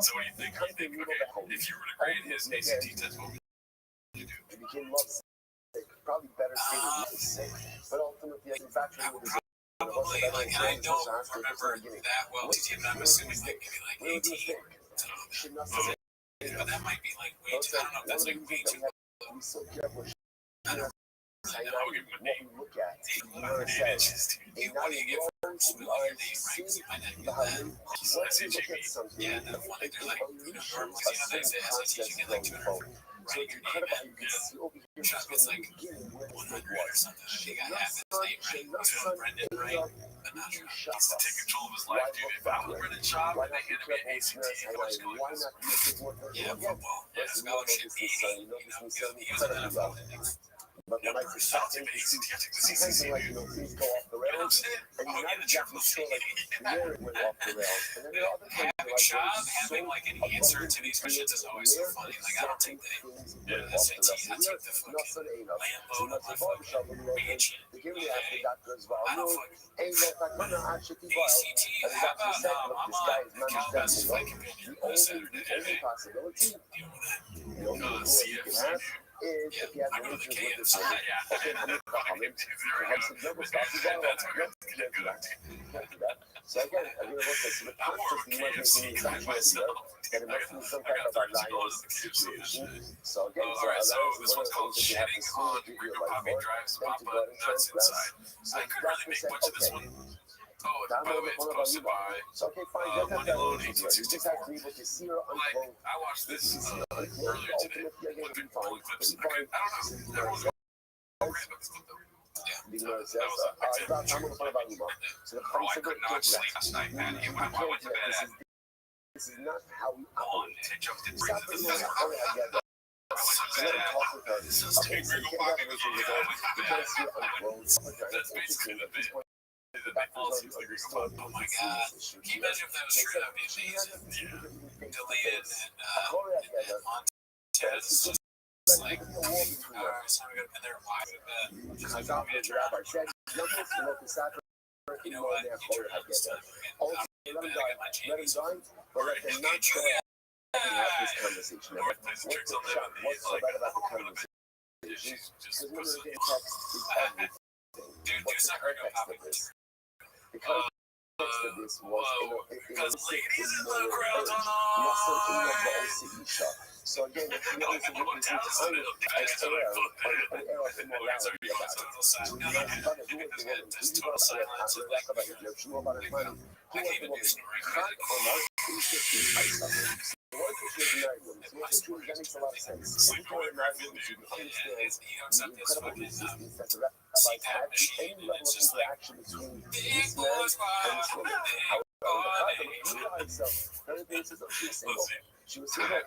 So what do you think? Okay, if you were to grade his ACT test, what would you do? It became lovesick. Probably better stated, but ultimately, in fact, probably like I don't remember that well. But I'm assuming like maybe like 18. But that might be like way too. I don't know if that's like way too. I don't know. I would give him a name. 8 inches, dude. What do you get for your name ranks? You might not get that. I say JB. Yeah, the one like there's like normally they say SAT you get like 200 writing your name and Chuck it's like 100 or something. I think I have his name right. So Brendan, right? I'm not sure. He needs to take control of his life, dude. If I was Brendan Chop and they handed me an ACT and I was going to yeah, football. Yeah, scholarship. He was in the NFL. But when I just shot in sometimes like, things go off the rails, and you're not exactly sure, like, where it went off the rails. And then there are other things having job, having like an answer to these questions is always so funny. Like I don't take the SAT, I take the fucking Lambo, my fucking mansion. I don't fucking ACT. How about I'm on Cal Best's flight companion on Saturday. CFC. Is if you have I go to the religion with KFC. this Yeah. So again, I'm going to look at the context of the myself. And it must be some kind of alliance situation. So again, so this one's called Shedding on Rico Bobby Drives Papa Nuts Inside. I couldn't really make much of this one. Oh, by the way, it's posted by Money Loan AT64. Like, I watched this earlier today. I've been pulling clips. I don't know. Everyone's going great about this clip, though. Yeah, that was a I could not sleep last night, man. When I went to bed at this is not how we one, and it just brings it to the So let him talk with her. Okay, so you can't have a relationship with her. You can't see it ungrown. That's interesting. At this point, the doctors already understood. Oh my god. Can you imagine if that was true? That'd be amazing. Deleted and Montez is just like, alright, so I'm gonna put there and watch it. She's like, I'll be a trap. You know what? You turn up the stuff. Also, let him die, but let them not go ahead and have this conversation. What's so bad about the conversation? Because when you're getting text is everything. What's the context of this? The context of this was because ladies in the crowd tonight. So again, if you notice the difference between air of immorality about it. Who was the woman? Who was the woman? Who was the woman? The one that she was married with, that makes a lot of sense. Every time you're married with, you understand the incredible resistance that the rabbis had to any level of interaction between this man and this woman. However, the realized very basis of she was single. She was single.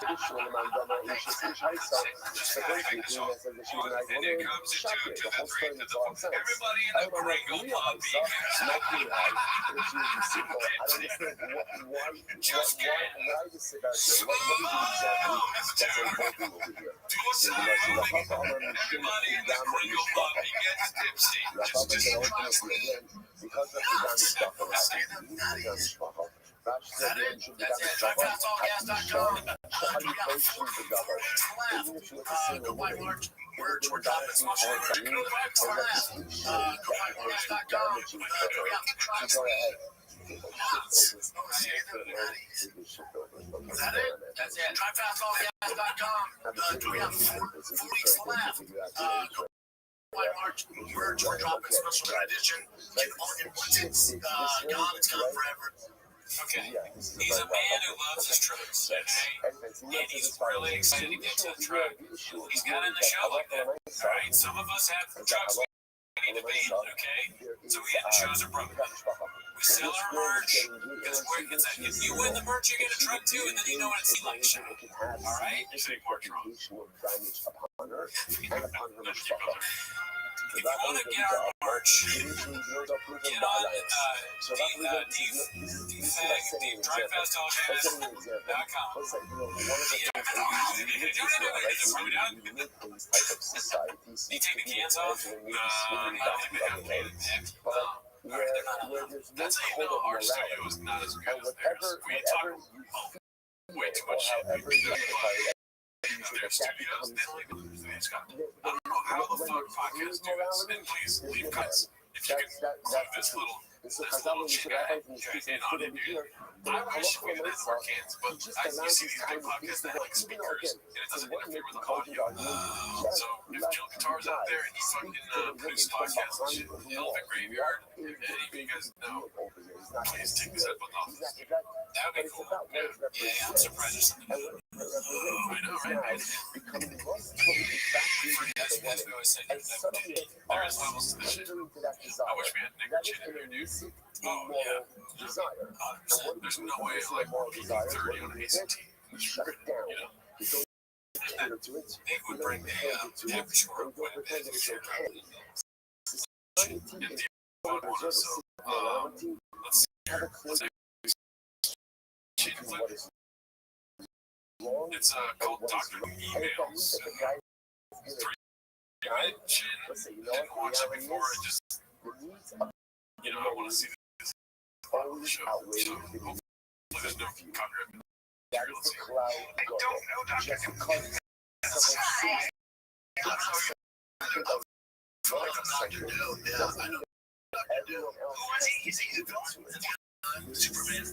Traditionally, man, she's high stuff. The great thing that says that she was married woman, shocking. The whole story makes a lot of sense. I don't know real high stuff, not real high. If she was single, I don't understand why this about her. What is it exactly that's unfolding over here? Because of the damage stuff around Rashi said you should be damaged by how you function the double. Even if you look at a single woman, words were damaging for her. Damaging for her. So go ahead. Is that it? That's it. TryFastAllGas.com. March, merch, we're dropping special edition. In once it's gone, it's gone forever. Okay, he's a man who loves his trucks, okay? And he's really excited to get to the truck. He's got in the show like that, alright? Some of us have trucks we need to beat, okay? So we have the shows are broken. We sell our merch, because if you win the merch, you get a truck too, and then you know what it's like shop. Alright? Say more wrong. If you want to get our merch, get on You take the cans off? That's how you know our studio is not as good as theirs. We talk way too much shit. Their studios, they don't even use these guys. I don't know how the fuck podcasts do this. And please leave cuts. If you can clip this little shit guy in on it, dude. I wish we could have more cans, but you see these big podcasts that have like speakers, and it doesn't interfere with the audio. So if Jill Guitar's out there and you fucking produce podcasts and shit, the Elephant Graveyard, if you guys know, please take this headphone off. That would be cool. Yeah, I'm surprised there's something. I know, right? There is levels to this shit. I wish we had Nick Chin in here, dude. Oh, yeah. 100%. There's no way like 30 on an ACT. Shut it down. You know? They would bring the average score up quite a bit this year. Let's see. It's called Dr. Emails. 3 minutes. Didn't watch it before. It just, I want to see this show. So hopefully there's no copyright. Let's see. I don't know, Dr. Superman. Society. Superman?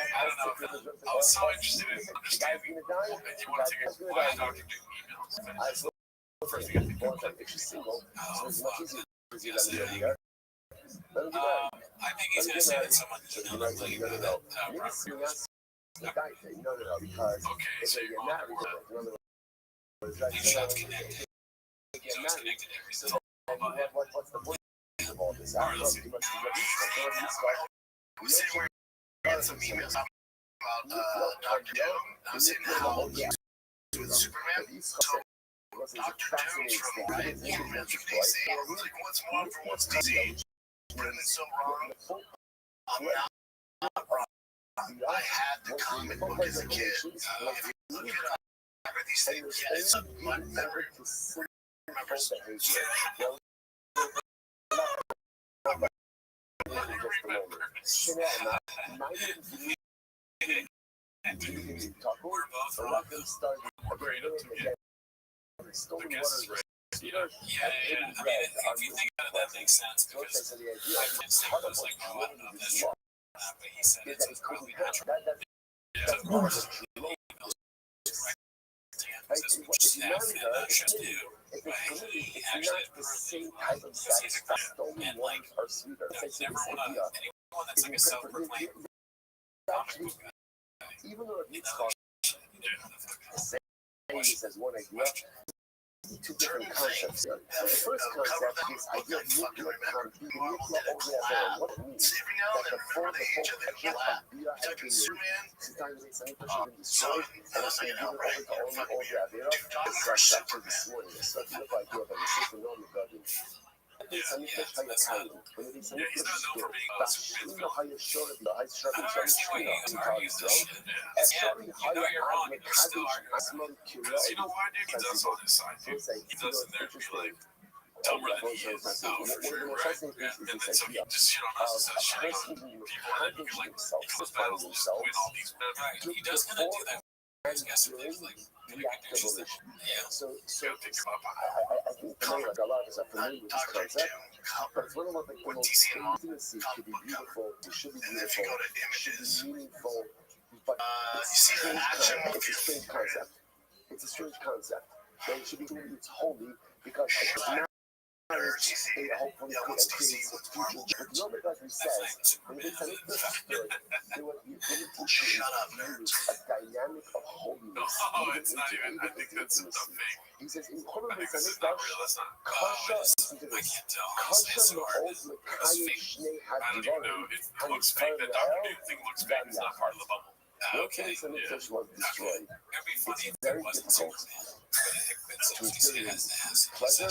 I don't know. I was so interested in understanding. And you want to take a why Dr. Doom emails. First, we got to think about single. Oh, fuck. I think he's going to say that someone played that property. Okay, so you're on board. If Sean's connected. So it's connected to everything. What's the point of all this? All right, let's see. We say we're getting some emails. about Dr. Doom. I was saying how he was with Superman. So Dr. Doom's from right? Superman's from DC. I was like, what's Marvel? What's DC? Britain's so wrong. I'm not wrong. I had the comic book as a kid. If you look it up, remember these things? Yeah, it's a remember. Remember we're both wrong. We're great up to it. I guess it's right. Yeah. I mean, if you think about it, that makes sense because I can't say it was like, oh, I don't know if that's true or not, but he said it's probably not true. Yeah, of course. Which staff and should do, but he actually because he's a criminal and like anyone that's like a self-proclaimed comic book guy, even though it's called as one idea, two different concepts here. The first concept is idea of nuclear what it means. That the full action of Bia has been sometimes it's been destroyed and it's been given over to only all the Avera. It's structure this morning. It's such an idea that it's just a normal building. It's a Mikdash Hayatayim. When it is a Mikdash spirit, Bashina Hayashora, the Hayashora, Shina, you know you're wrong, and you're still arguing. Because you know why, dude? He does on his side, dude. He does in there to be like dumber than he is. No, for sure, right? Yeah. And then so he just shit on us instead of shitting on people, and then he can like close battles and just win all these battles. He does kind of do that. Yesterday was like pretty good news. Yeah. So I think like a lot of us are familiar with this concept, but it's one of the most intimacy should be beautiful. It should be beautiful. It should be meaningful. But it's a strange concept. It's a strange concept. But it should be it's holy because it's not. It hopefully creates a future. But no, because he says when it's an spirit, they will be able to shut up, nerds. A dynamic of holiness. Oh, it's not even. I think that's a thing. He says in I think this is not real. That's not. I can't tell. Honestly, it's so hard. It's fake. I don't even know. It looks fake. That Dr. Doom thing looks fake. It's not part of the bubble. Okay. Yeah. Was destroyed. It'd be funny if it wasn't Superman. To experience pleasure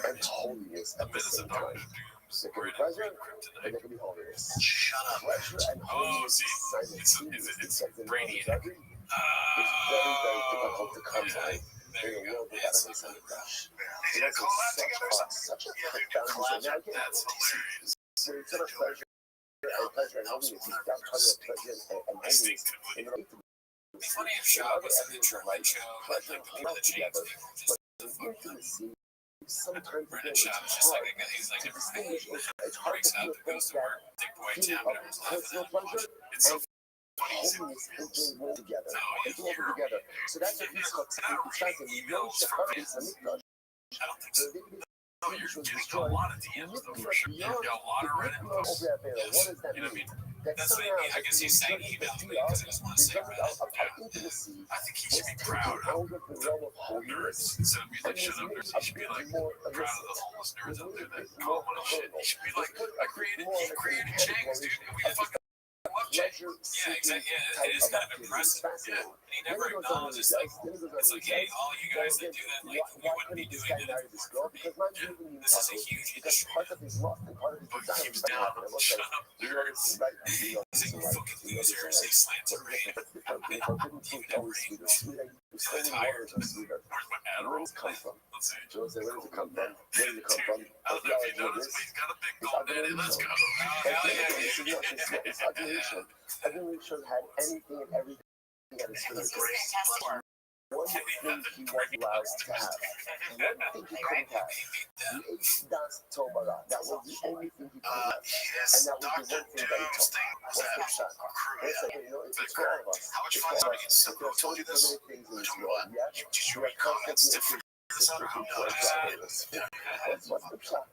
and holiness at the same time. There can be pleasure and there can be holiness. Shut up. Pleasure and holiness it's brainy. It's very, very difficult to come by in a world without a Sunday crush. Such a profound vision. That's hilarious. There's so much pleasure and holiness. He's got plenty of pleasure and holiness. It'd be funny if Shaw was in the Truman Show, like the people that changed things. Brendan Shaw was just like a guy, he's like a guy who breaks out, that goes to work, take boy town, and everyone's laughing at him. It's so funny to see what he together. you're together. So that's what he's got. emails from fans. I don't think so. No, you're getting a lot of DMs though, for sure. You got a lot of Reddit posts. Yes. You know what I mean? That's what he means. I guess he's saying email me because he doesn't want to say Reddit. Yeah. I think he should be proud of nerds instead of being like, shut up nerds. He should be like proud of the homeless nerds out there that call him on shit. He should be like, he created Changs, dude, and we fucking love Changs. Yeah, exactly. Yeah, it is kind of impressive. Yeah. And he never acknowledges, like, it's like, hey, all you guys that do that, like, we wouldn't be doing it if it weren't for me. Yeah. This is a huge industry. But he keeps down. Shut up, nerds. He's like, you fucking losers. They slants are rain. Even in rain. I'm tired. Where's my Adderall? Let's see. Jose, where does it come from? Where does it come from? I don't know if you noticed, but he's got a big bald daddy. Let's go. Hell yeah. It's ovulation. Ovulation had anything and everything at his fingertips. One thing he was allowed to have. One thing he couldn't have. The Eidas Tobara. That was the only thing he couldn't have. And that was the one thing that he took. What's the shot? It's like, you know, it's for all of us. It's for all of us. There are so many things in this world. Yeah? We are constantly that's what's the shot.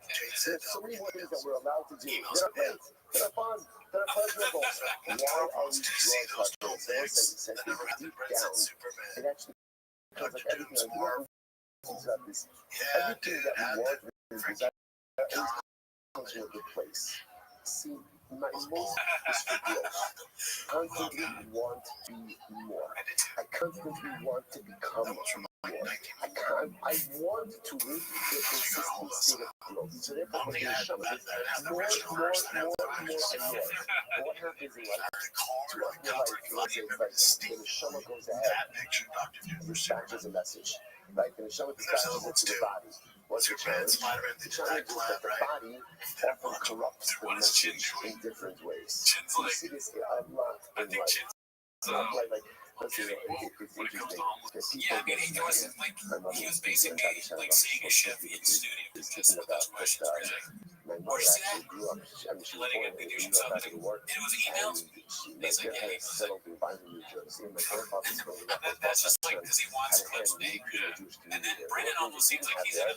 There's so many more things that we're allowed to do. That are great. That are fun. That are pleasurable. Why are we drawing touches? They said deep down. It actually because like everything I want everything that we want comes from a good place. See, my most is for growth. Constantly want to be more. I constantly want to become more. I want to live in a consistent state of growth. So therefore, what the neshama is more. But what happens in life? Throughout your life, let's say, like, the neshama goes ahead, dispatches a message. Like, the neshama dispatches it to the body. What's the challenge? The challenge is that the body often corrupts the message in different ways. You see this a lot in life. Like, let's say, it's interesting that people Yeah, I mean, it wasn't like he was basically like seeing a chef in studio. That's what those questions were like. my mother actually grew up, I mean, she was born in New York after work, And it was and emails. my grandparents settled in Vineland, New Jersey, and my grandfather's from the That's just like because he wants clips big. And then Brendan almost seems like he's in a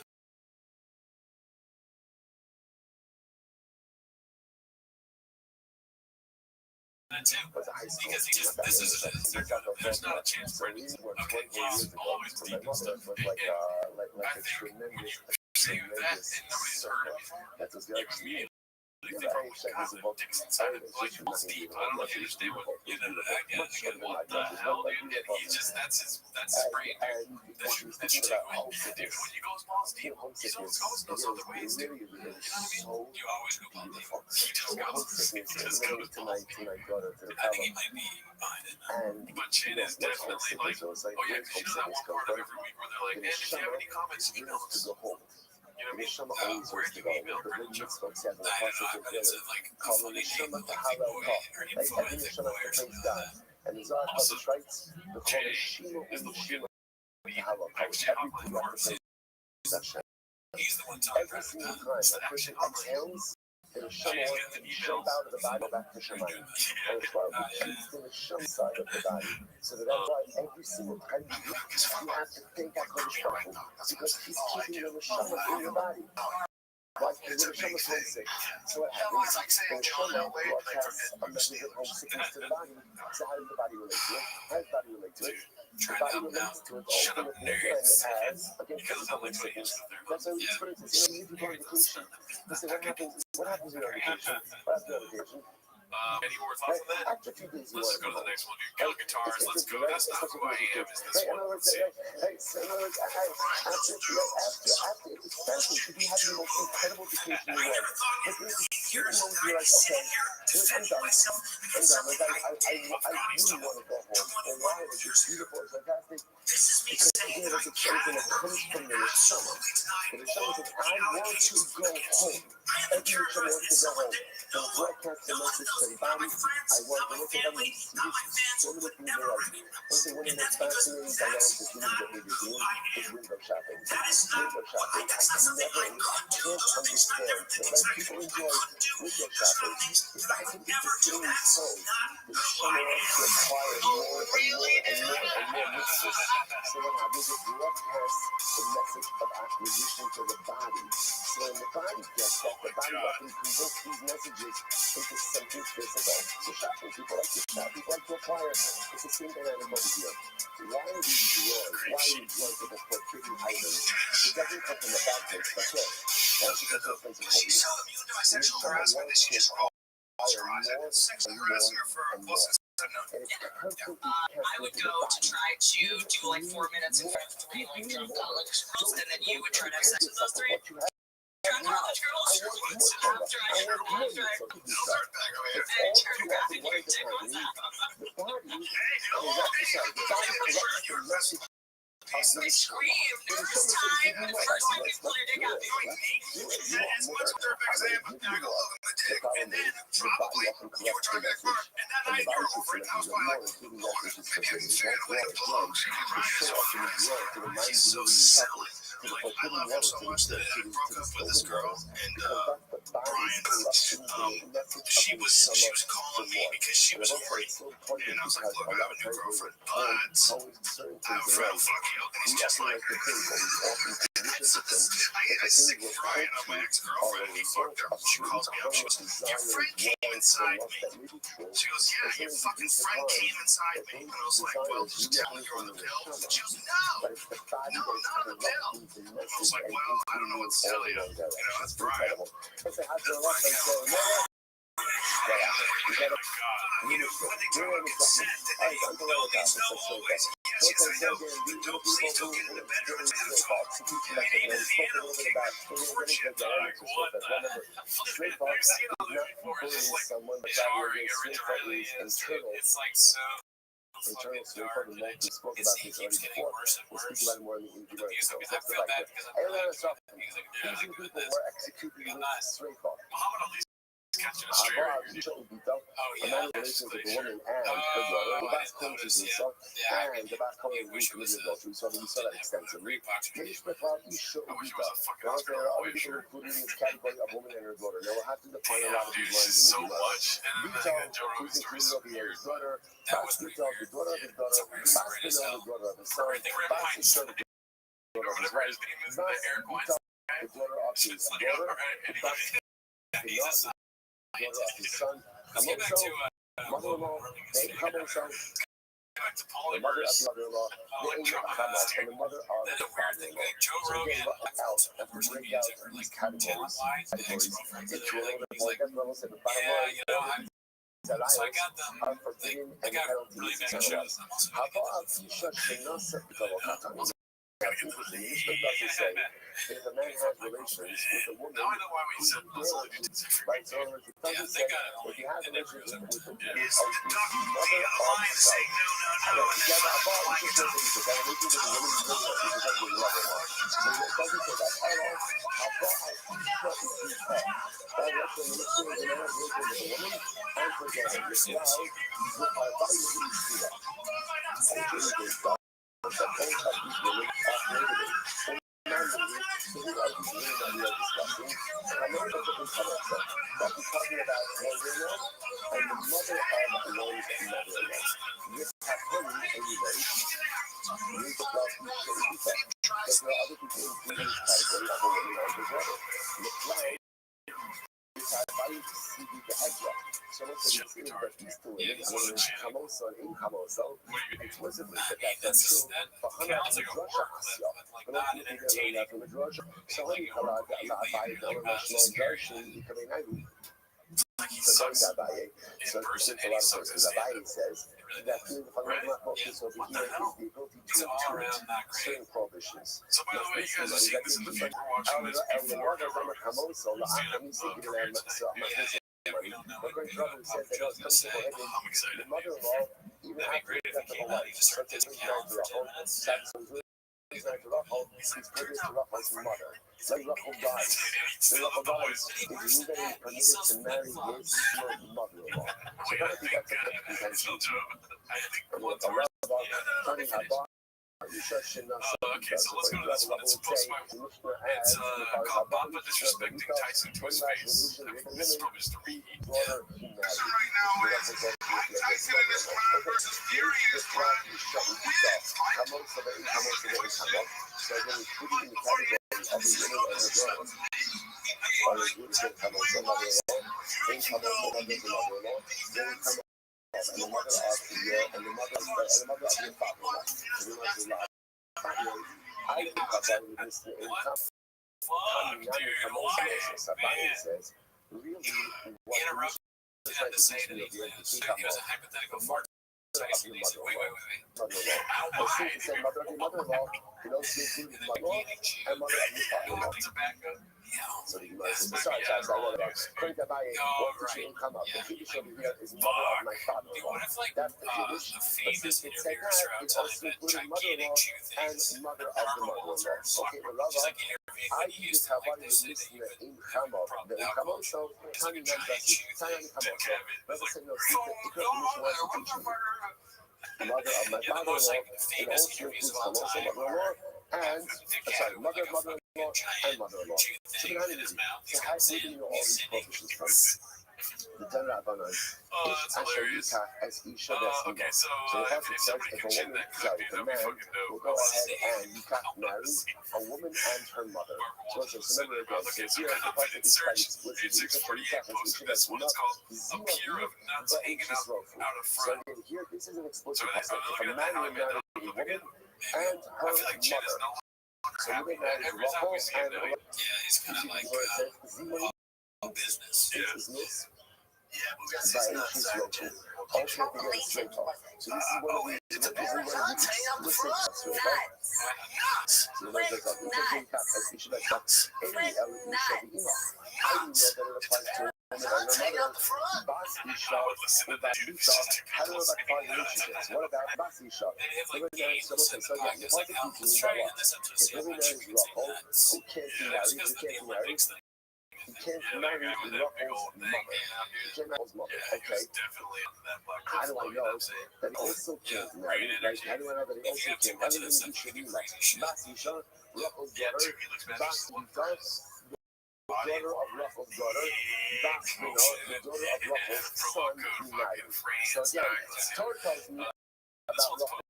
too. Because he just, this is there's not a chance Brendan's okay. He's always deep in stuff. like a tremendous circle. That's what's good. Like they probably got it. Dick's inside it like it's deep. I don't know if you understand what you know. Again, what the hell, dude? And he just that's his brain, dude. That's your takeaway. Dude, when you go as balls deep, he goes other ways, dude. You know what I mean? You always go balls deep. He just goes. He just goes balls deep. I think he might be behind it now. But Chin is definitely like, oh yeah, because you know that one part of every week where they're like, man, if you have any comments, email us. You know what I mean? Where do you email Brendan Jones? I don't know, but it's like a funny name, like Big Boy or Influenza Boy or something like that. And the Zohar Also, writes the Jay is the one who actually hotline bars. He's the one talking every about single it. time It's that the person action hotline. exhales, the neshama wants to jump out of the body back to Shemayim. And it's why we keep the neshama side of the body. So that's why every single time you have to think HaKadosh Baruch Hu, because he's keeping the neshama in your body. Like the neshama is homesick. So what happens? The neshama broadcasts a message of homesickness to the body. So how does the body relate to it? How does the body relate to it? The body relates to it ultimately as against physical homesickness. That's how we experience it. You know, if you go on vacation, you say, what happens when you're on vacation? What happens on vacation? Any more thoughts on that? After 2 days, Let's go to the next one, dude. Go guitars. Let's go. That's not who I am. Is this one? Let's see. After especially if you have the most incredible vacation in the world, but there's a certain moment you're like, okay, I'm done. Like, I really want to go home. And why? It's just beautiful. It's fantastic. Because again, it's a something that comes from the neshama. The neshama says, I want to go home. Every neshama wants to go home. So broadcast the message to the body. I want to look at them and see so many things in life. One thing, one of the most fascinating dynamics of human behavior is window shopping. Window shopping. I can't understand. Like, people enjoy window shopping. It's like it's the same soul. The neshama wants to acquire more and more mitzvahs. So what happens is broadcast the message of acquisition to the body. So when the body gets that, the body often converts these messages into something physical. So shopping, people like to shop, people like to acquire. It's the same dynamic over here. Why are we drawn to the pretty items? It doesn't come from a bad place, but good. Why does it come from a place of hope? Sexual harassment is just wrong. Sexual harassment for closest. I would go to try to do like 4 minutes in front of 3 like drunk college girls, and then you would try to have sex with those 3 drunk college girls after I turned back and your dick was out. I screamed the first time people are dick out. As much as they're back there, but I go love them the dick, and then probably you were trying back far, and that night you were over it, and I was like, maybe I can say it away to blow. So fucking he's so silly. Like, I love him so much that I broke up with this girl, and Brian, she was calling me because she was horny, and I was like, look, I have a new girlfriend, but fuck you, and he's just like, I sick Brian on my ex-girlfriend, and he fucked her. She calls me up, she goes, your friend came inside me. She goes, yeah, your fucking friend came inside me. And I was like, well, did you tell me you're on the pill? She goes, no, not on the pill. I was like, well, I don't know what to tell you. You know, that's Brian. Someone, but It's like so. internal strength for the moment. We spoke about this already before. We'll speak about it more in the interview. I feel bad because I'm like, Usually people were executed with straight thought. Muhammad Ali's catching a straight right here. A man in relations with a woman and her daughter. The best coach is his son, and the best coach is his adultery. So we saw that extensively. Maybe Spritfall, you should be done. Now, there are other people included in this category of woman and her daughter. Now, we'll have to define a lot of these lines in the Vito, who's included over here, his daughter. Bas Vito, the daughter of his daughter. Bas Vito, the daughter of his son. Bas is the daughter of his wife. Bas Vito, the daughter of his daughter. Bas Vito, daughter of his son, Camoso, mother-in-law, named Camoso, the mother of the mother-in-law, named Camoso, and the mother of the father-in-law. So again, what else have to break out these categories into a little bit more depth levels at the bottom line. The liars are forbidden and penalties eternal. How about Isha Shenasa B'Tavot? Doesn't say if a man has relations with a woman who's right? So it doesn't say if he has relations with a woman who's mother of his son. Explicitly, that's true. So Rabbi says that the ability to certain prohibitions. So by the way, you guys are seeing this in the feed. We're watching this before the the mother-in-law, even after the death of a wife, but to bring down to Rachel, he's not to Rachel, he's permitted to Rachel's mother. When Rachel dies, is Reuben permitted to marry his mother-in-law. So I think that's a good contention. Okay, so let's go to this one. It's supposed to be, it's called Bamba disrespecting Tyson to his face. I mean, this is probably just a read. So right now is Mike Tyson in this round versus Fury in this round. Who wins? And the mother of the father-in-law. I think about this in says, really, what had to say anything. So he was a hypothetical fart. Wait. Mother-in-law, you know, she included mother-in-law and mother of the father-in-law. So he was besides that, what about what should come up? The Kiddush over here is mother of my father-in-law. That's the Kiddush. But since it said that, it also included mother-in-law and mother of the mother-in-law. Okay, well, I think it's how one is listening in Chamo. The Chamo, so Tani Nandasi, Tani Chamo. Let's say no secret, because the mother of my father-in-law, it also includes Chamo, so mother-in-law, and, mother of mother-in-law and mother-in-law. So behind it is, so how do you know all these propositions from? The Tanrabanan, Ish Asharika as Isha Vesniga. So the passage says if a woman, the man will go ahead and marry a woman and her mother. So it says, remember again, so here the passage is quite explicit. Isha Asharika as Isha Vesniga, Zima, but Isha Slofu. So again, here, this is an explicit passage. If a man will marry a woman and her mother. So you may marry Rachel and he's kind of like Zima, business. business. Yeah, but we got by 6 nuts H.G. out Roku. too. Also, to get straight talk. So this is one of the It's a pair of nuts hanging out the front. Nuts. Nuts. So let's talk. You can cap as you should have talked. Any element of the email. I didn't know that it applies to women and Nuts hanging their out the front. Basi shot or Basi shot. How do I find relationships? What about Basi shot? They have Women and someone says, so yeah, the like, positive let's teaching try is to end this up to a if women sandwich. is Rothschild, who can't be married, who can't be married, he can't marry Rothschild's mother. He can't marry his mother. Okay. How do I know that he also can't marry? Like, how do I know that he also can't? I don't think he should be like Basi shot, Rothschild's daughter, Basi shot. The daughter of Rothschild's daughter, that's the daughter of Rothschild's son, united. So again, Torah tells me about Rothschild's mother.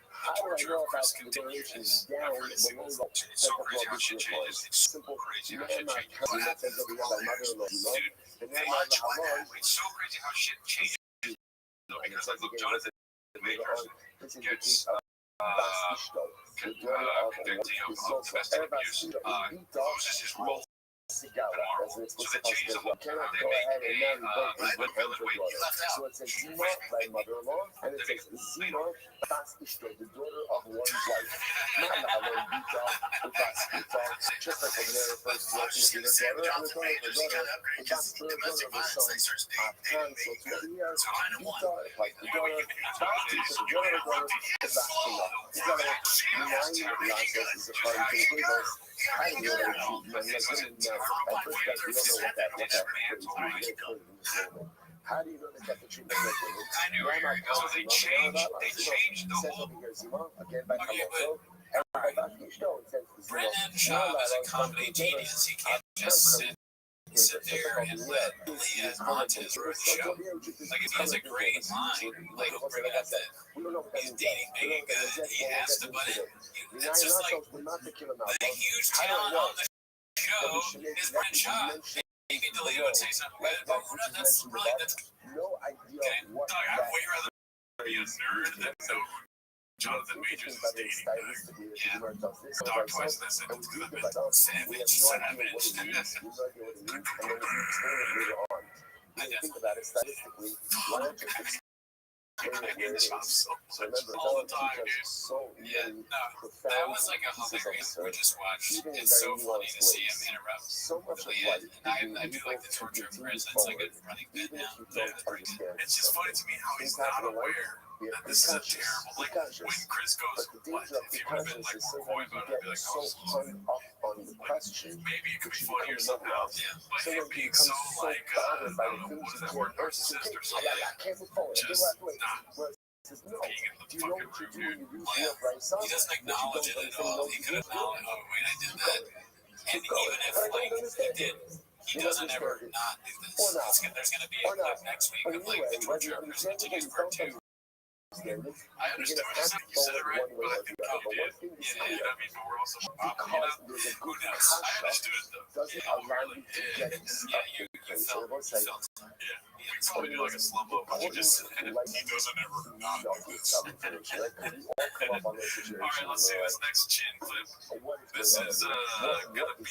How do I know about the generations down below Rothschild? That's what this requires. Simple. Ne'emar cousin that says over here by mother-in-law, you know? The Ne'emar Laharon. It's so crazy how shit changes. And it says again, later on, this is the case of Bas Ishto, the daughter of Zofa. Bas Ishto is beat off Sigara. That's an explicit husband as well. Cannot go ahead and marry both his wife and her daughter. So it says Zima, by mother-in-law, and it says Zima, Bas Ishto, the daughter of one's wife. Not Laharon beat off the Bas Ishto, just like over there, first working with her daughter, and the daughter of her daughter, the daughter of her son, Afghan. So it's over here, beat off, like the daughter, Bas Ishto, the daughter of her daughter, is Bas Ishto. He's got a 9 losses, is according to the Bible. I know that you like women now. At first glance, we don't know what that means. How do you know that that's the treatment of women? So they changed the whole. Again by Kamoso, and by Bas Ishto, it says Brennan Shaw is a comedy genius. He can't just sit there and let Leah onto his show. Like, if he has a great line, like, he'll bring it up that he's dating Megan Good. He has to, but it's just like the huge talent on the show is Brennan Shaw. Maybe Delia would say something good, but that's really, that's no idea what I'd way rather be a nerd than know who Jonathan Majors is dating. Yeah. Dog twice in that sentence because I've been savage. Think about it statistically. Why don't you So remember, all the time, dude. Yeah, no, that was like a hilarious we just watched. It's so funny to see him interrupt so much of Leah. life. And I do like the torture of prisons, like a running bit now. It's just funny to me how he's not aware that this is a terrible, like, when Chris goes, what, if you would have been like more coy about it, I'd be like, so hung up on the question, maybe it could be funny or something else. But him being so like, I don't know, what is that word, narcissist or something? Just, nah. No. Do you know what you do when you use your right side? He doesn't acknowledge it at all. He could acknowledge, oh, wait, I did that. And even if, like, he did, he doesn't ever not do this. There's going to be a clip next week of, like, the torture of prisoners. Today's part 2. I understood what you said. You said it right, but I think you did. Yeah, I mean, but we're also popping it up. Who knows? I understood it, though. Doesn't allow you to get stuck you in the felt place. yeah. We probably do like a slow-mo, but you just said he doesn't ever not do this. All right, let's see this next chin clip. This is gonna be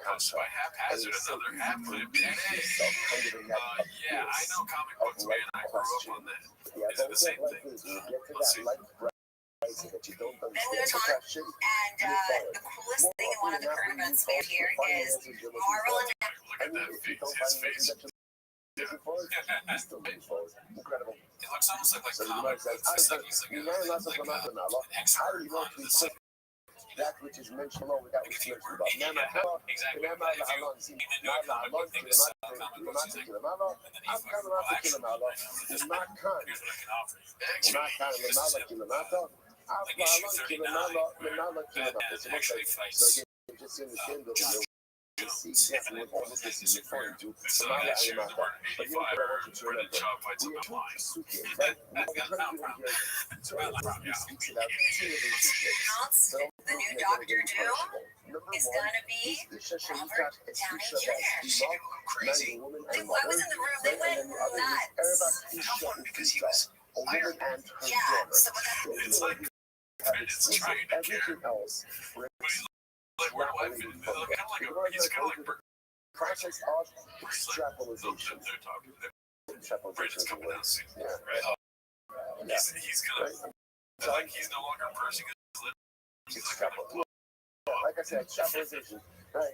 Comes by Haphazard, another half clip. Yeah, I know comic books, man. I grew up on that. Is it the same thing? Let's see. Then we were talking, and the coolest thing and one of the current events we have here is Marvel and Look at that face, his face. Incredible. It looks almost like comic books. It's like he's like an expert on this. That which is mentioned below, that which is mentioned above. Exactly. If you even know a comic book thing is comic books, he's like, and then he's like, well, actually, this is what I can offer you. Actually, this is him. Like issue 39, where Batman actually fights Stephen and all this is referred to. So next year, the word 85, where the job fights on the line. That's got not problem. It's about the problem, yeah. the new Doctor Doom is gonna be Robert Downey Jr. Crazy. Like, I was in the room, they went nuts. Tough one because he was fired. Yeah, so It's like, it's trying to care. Everything else. But he's like, where do I fit in? Kind of like he's kind of like process of It's extrapolation. they're talking. Extrapolation Bridget's is the coming word. out soon, Yeah. right? He's gonna like he's no longer pursing his lips. He's like Extrapolation. Like I said, extrapolation. Right.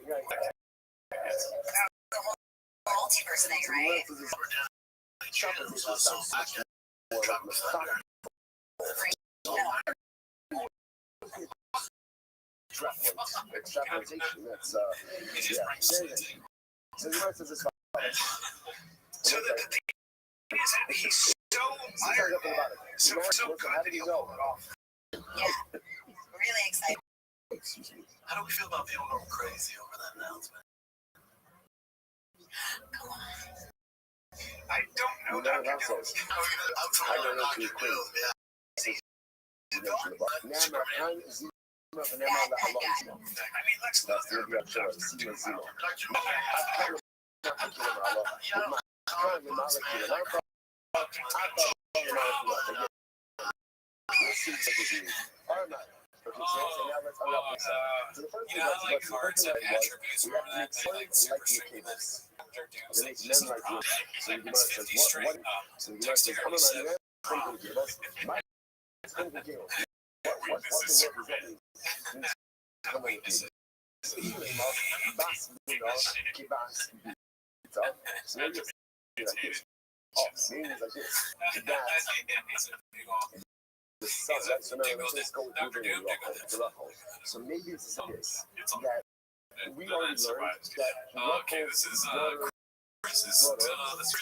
Multiverse thing, right? Extrapolation sounds much more like methodical. Extrapolation. That's yeah. So the word says this. So the thing is that he's so Fired up about it. so good How did you know? Yeah. Really excited. Excuse me. How do we feel about people going crazy over that announcement? Come on. I don't know. You know what else is? I'm from I don't know if Dr. you Doom. quit. That's the reaction of Zima. Like cards and attributes, remember that? They like super string this. Dr. Doom's like just minus 50 string. Dexterity 7. Weaknesses super bad. Weaknesses. So maybe it's this that we already learned that okay, this is Chris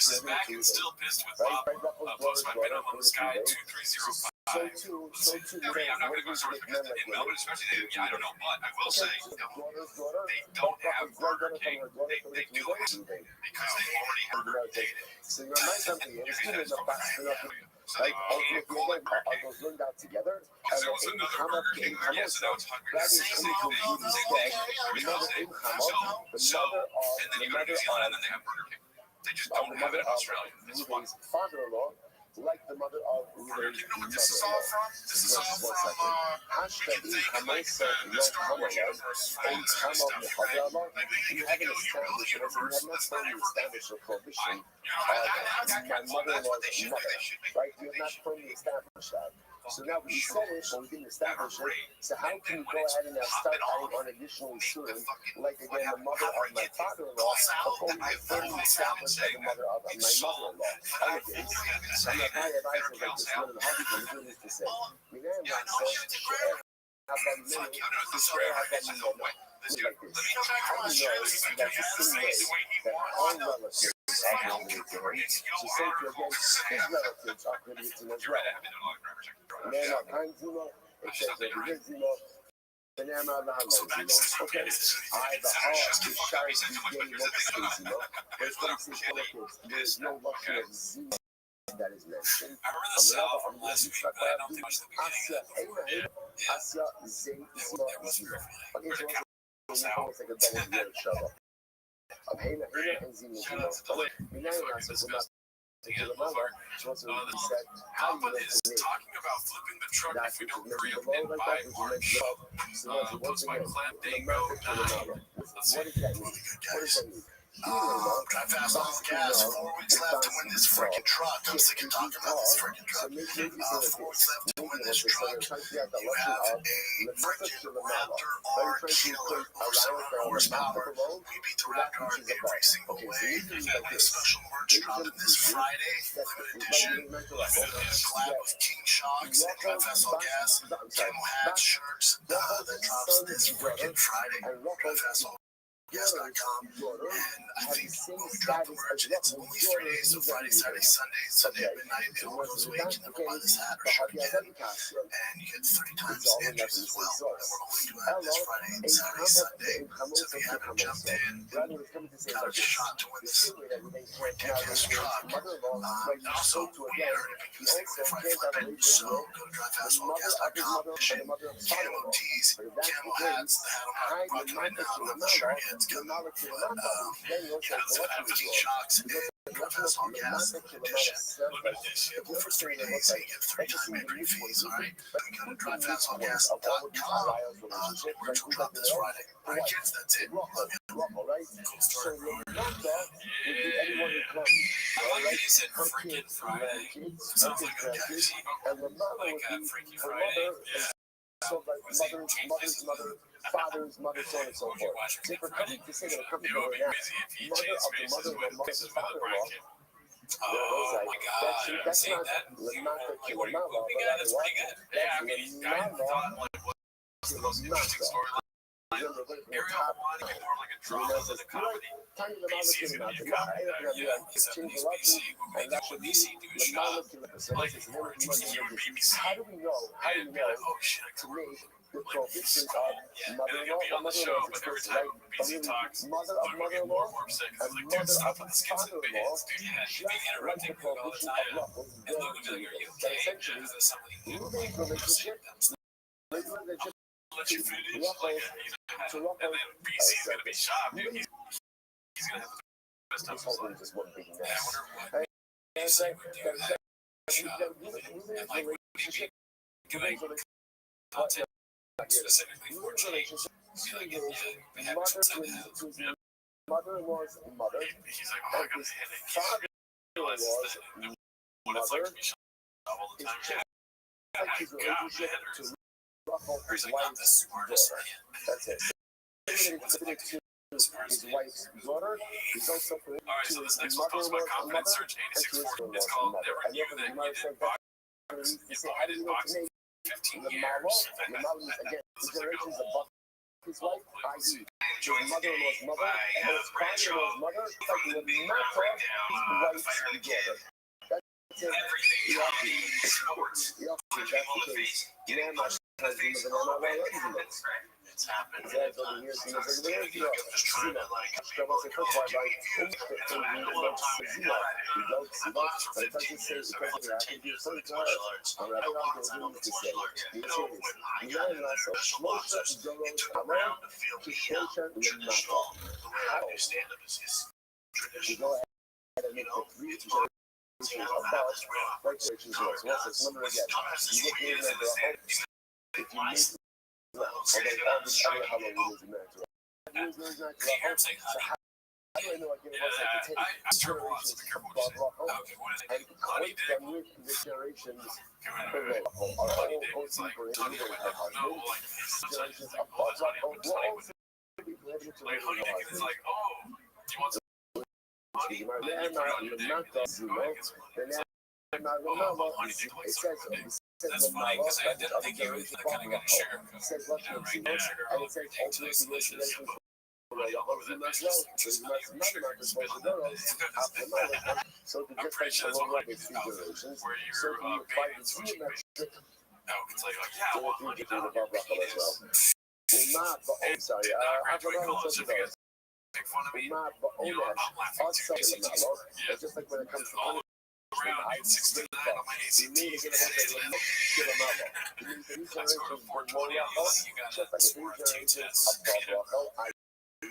is back and still pissed with Bob. Post my bid on the sky 2305. so too I'm not going to go so much because in Melbourne, especially, I don't know, but I will say they don't have Burger King. They do it because they already have data. So you remind something, it's good enough like ultimately all those learned out together. Because there was another Burger King there, so now it's hungry. That is coming from Jesus dead. The mother in Hamad, and then you go to New Zealand and then they have Burger King. They just don't have it in Australia. It's fun. Father-in-law, like the mother of Ruben's You know what this is all from? This is all from, you can think like the Star Wars universe fans and stuff, right? Like you they haven't go, you build a universe, established a prohibition. that's what they should do. They should be. Right? You have not firmly established that. So now we said it, but we didn't establish it. So how can you go ahead and start adding on additional children? Like again, the mother of my father-in-law, before we firmly established as the mother of my mother-in-law. I'm not my advisor like this. One of the hardest things doing this to say. I mean, I'm not saying have that many, have that many, like this. How do you know that's the same way that all relatives are related to him? So say to again, his relatives are related to him as well. Man, I'm Zuma, it says that because Zuma, the name of the house, okay, I, the heart, the shine, the game, Zuma. There's there's no luxury of Zuma that is mentioned. I remember the sound from last week, but I don't think much of the beginning of it. Asya, Zay, Zuma, Zuma. Okay, so it's like a double word shut up. Of Hena and Zima, Zima. Alpha is talking about flipping the truck if we don't hurry up and buy March. Post my clamp dango 9. What does that mean? What does that mean? Drive fast on gas. 4 weeks left to win this freaking truck. I'm sick of talking about this freaking truck. 4 weeks left to win this truck. You have a freaking Raptor R killer, over 700 horsepower. We beat the Raptor every single way. We have a special merch dropping this Friday, limited edition. A collab with King Shocks and Drive Fast on Gas. Camo hats, shirts. That drops this freaking Friday. Drive Fast on Gas.com, and I think when we drop the merch, it's only 3 days, so Friday, Saturday, Sunday at midnight, it all goes away. You can never buy this hat or shirt again, and you get 30 times interest as well. And we're only doing that this Friday and Saturday, Sunday, so if you haven't jumped in, got a shot to win this ridiculous truck. And also, we are giving you things like Friday flipping, so go to DriveFastOnGas.com, camo tees, camo hats, the hat I'm not rocking right now, I don't have the shirt yet, It's good. molecule But, then you also it's gonna have to eat shocks and profess all gas in addition. For over 3 days, you get 3 time entry fees, alright? We go to dryfatsalgas.com. We're to drop this Friday. Alright, kids, that's it. Love you. right? Cool story, bro. Would be anyone who comes. I like that you said freaking Friday. It sounds like a guy. And the mother Like would be Freaky her Friday. mother, so like mother's mother, father's mother, so on and so forth. So for coming to say that a company It would right be now, busy if he mother changed of the spaces mother with of the pieces with a father-in-law. bracket. Oh my god. That's See, not that, Lamata like, what we got is pretty good. Yeah, I mean, I thought, like, what's the most interesting storyline? Ariel wanted to be more like a drama than a comedy. BC's gonna be a comedy. Yeah, 70s BC. When BC do a shot, like, more interesting than BBC. How do we know? And be like, oh shit, I To could me, the like, prohibitions yeah, of and then mother-in-law you'll be on the show, but every time BC talks, mother I'm of gonna get more mother-in-law and more upset and because like, dude, mother stop of with this kid's father-in-law, opinions, dude. Yeah, you be interrupting Luke all the time. And Luke would be like, are you okay? essentially, Is that something you do? Ruben's relationship, Let you finish, like, and then BC's gonna be shocked, dude. He's gonna have the best time of his life. just one big Yeah, I mess. wonder what BC would do that shot. And like, would he be doing content specifically for Jake? Be like, yeah, they have Mother-in-law's mother, he's like, oh, I got a headache. He realizes that what it's like to be shot all the time. Yeah, I got my head hurts. Or he's like, not the smartest man. That's it. His wife's daughter is also for Alright, so this next one comes by Confidence Search 8640. It's called Never Knew That You Did Box. You voided boxing 15 years. Again, generations above his wife, i.e., Joins the game by Branch Road. Everything comedy, sports, punching people in the face, getting punched in the face, it happens, right? It's happened many times. Sometimes it's like I'm just trying to like educate you, and then I know what I'm talking about. I boxed for 15 years. I went for 10 years studying martial arts. I boxed, I know it's martial arts. You know, when I got into professional boxers, it took a round to feel me traditional. The way I do stand-up is traditional. You know, it's my I don't have this real dumbass is weird and this and my I struggle a lot, so be careful what you say. Okay, what is it? Honey dick? Honey dick is like, honey dick, no, like, sometimes it's like, oh, that's honey, I'm just honey with it. Like, honey dick is like, oh, do you want some honey? Then you put it on your dick, and then you go ahead and get some honey. It's like, oh, honey dick likes sucking dick. That's funny, because I didn't think you were kind of going to share. You know, right now, sugar all over your dick tastes delicious. Honey all over that bitch just smelling from sugar and spilling it. I'm pretty sure that's what honey is about, where you're baiting switching bait. Now, it's like, yeah, I want honey down on your penis. And I graduated college, if you guys make fun of me, you know, I'm laughing too. ACT's for it, yeah. Just like when it comes to All around, dude, 69 on my ACTs. I scored a 420 on the you got a score of 2 tests. But yeah,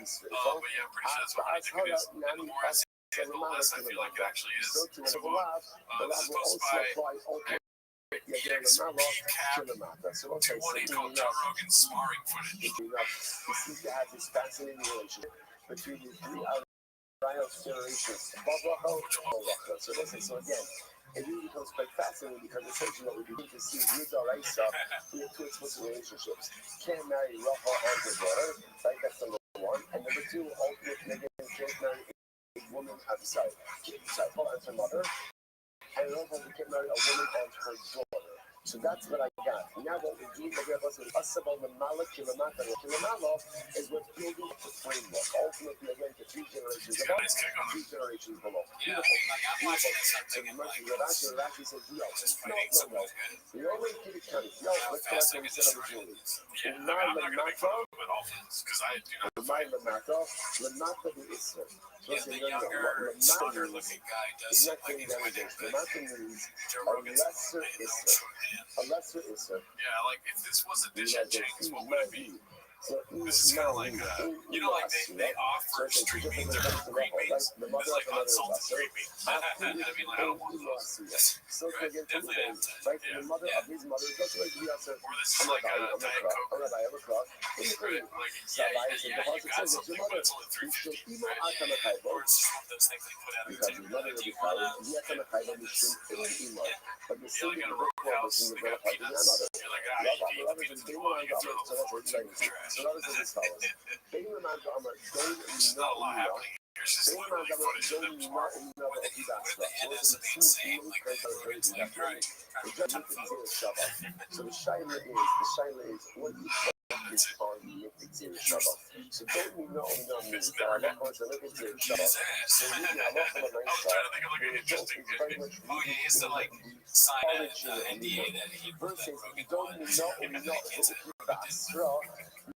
I'm pretty sure that's what honey dick is. And the more I see it, the less I feel like it actually is. So, this is posted by Recap 218 called Joe Rogan's sparring footage. You seem to have this fascinating relationship between the three generations. So again, it really becomes quite fascinating because essentially what we begin to see is with all right stuff, we have two explicit relationships. Can't marry Rafa and her daughter, right? That's number one. And number two, ultimately, can't marry a woman, I'm sorry, Rafa and her mother, and Rafa can't marry a woman and her daughter. So that's what I got. Now what we do, the rest of us about the Malak Kilamata. Kilamala is what's building up the framework. Ultimately, again, to 3 generations above, 3 generations below. Yeah, like I'm watching something and like, Rashi says, yo, no. The only kid is coming. Yo, let's fast collect I get instead this of the right. Jews. Yeah, I'm not gonna make fun of him at all, because I do not fight. Lamata the Isra. Yeah, the younger, smarter looking guy does seem like he's winning, but Joe Rogan's a lesser Isra. yeah, like if this was a dish at James, what would it be? So This is kind of like, like they offer street beans or green beans. It's like unsalted green beans. I mean, like, I don't want those. Right? Definitely an appetite. The mother of his mother, that's like we are Or this is like a Diet Coke. Right? Like, you got something, but it's only $3.50, right? Or it's just one of those things they put out there too. Like, do you want this? You're like at a roadhouse, they got peanuts. You're like, you can eat the peanuts if you want. You can throw the whole fork in the trash. There's not a lot happening. There's just literally footage of them tomorrow. With the hit is the insane, like the it's like, all right, ton of photos. So the Shaila is what you on mythic zero Shabbat. So don't we not means that I'm not going to look at zero Shabbat. So we can have off on a nice trying to think of like an interesting. Oh, he used to like sign an NDA that he versus don't we not that straw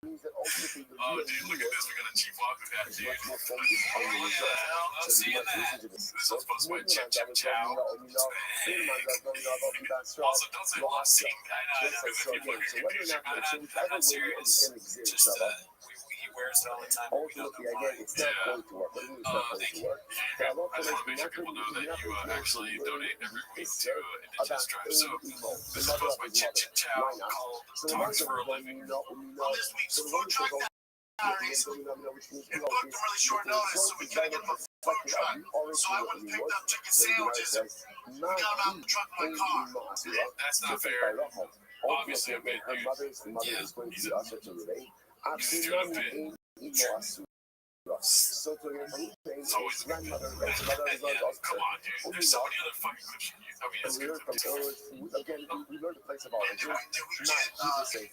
means that ultimately the oh, dude, look at this. We got a chief walk with that, dude. I'm seeing that. This is supposed to be chip chow. Also, don't say love scene. I know, because if people are confused, I'm not serious. Just, he wears it all the time. We know that why. Thank you. I just want to make sure people know that you actually donate every week to Indigenous tribes. So, this is supposed to be chip chow called Talks for a Living. On this week's food truck diaries, it booked them really short notice, so we couldn't get them a food truck. So I went and picked up chicken sandwiches and we got them out in the trunk of my car. That's not fair. Obviously, a bit, dude. Yeah. So to your it's always a good grandmother. Come on, dude. There's so many other fucking clips you use. I mean, it's good. Again, we learned the place of origin, not Jesus say,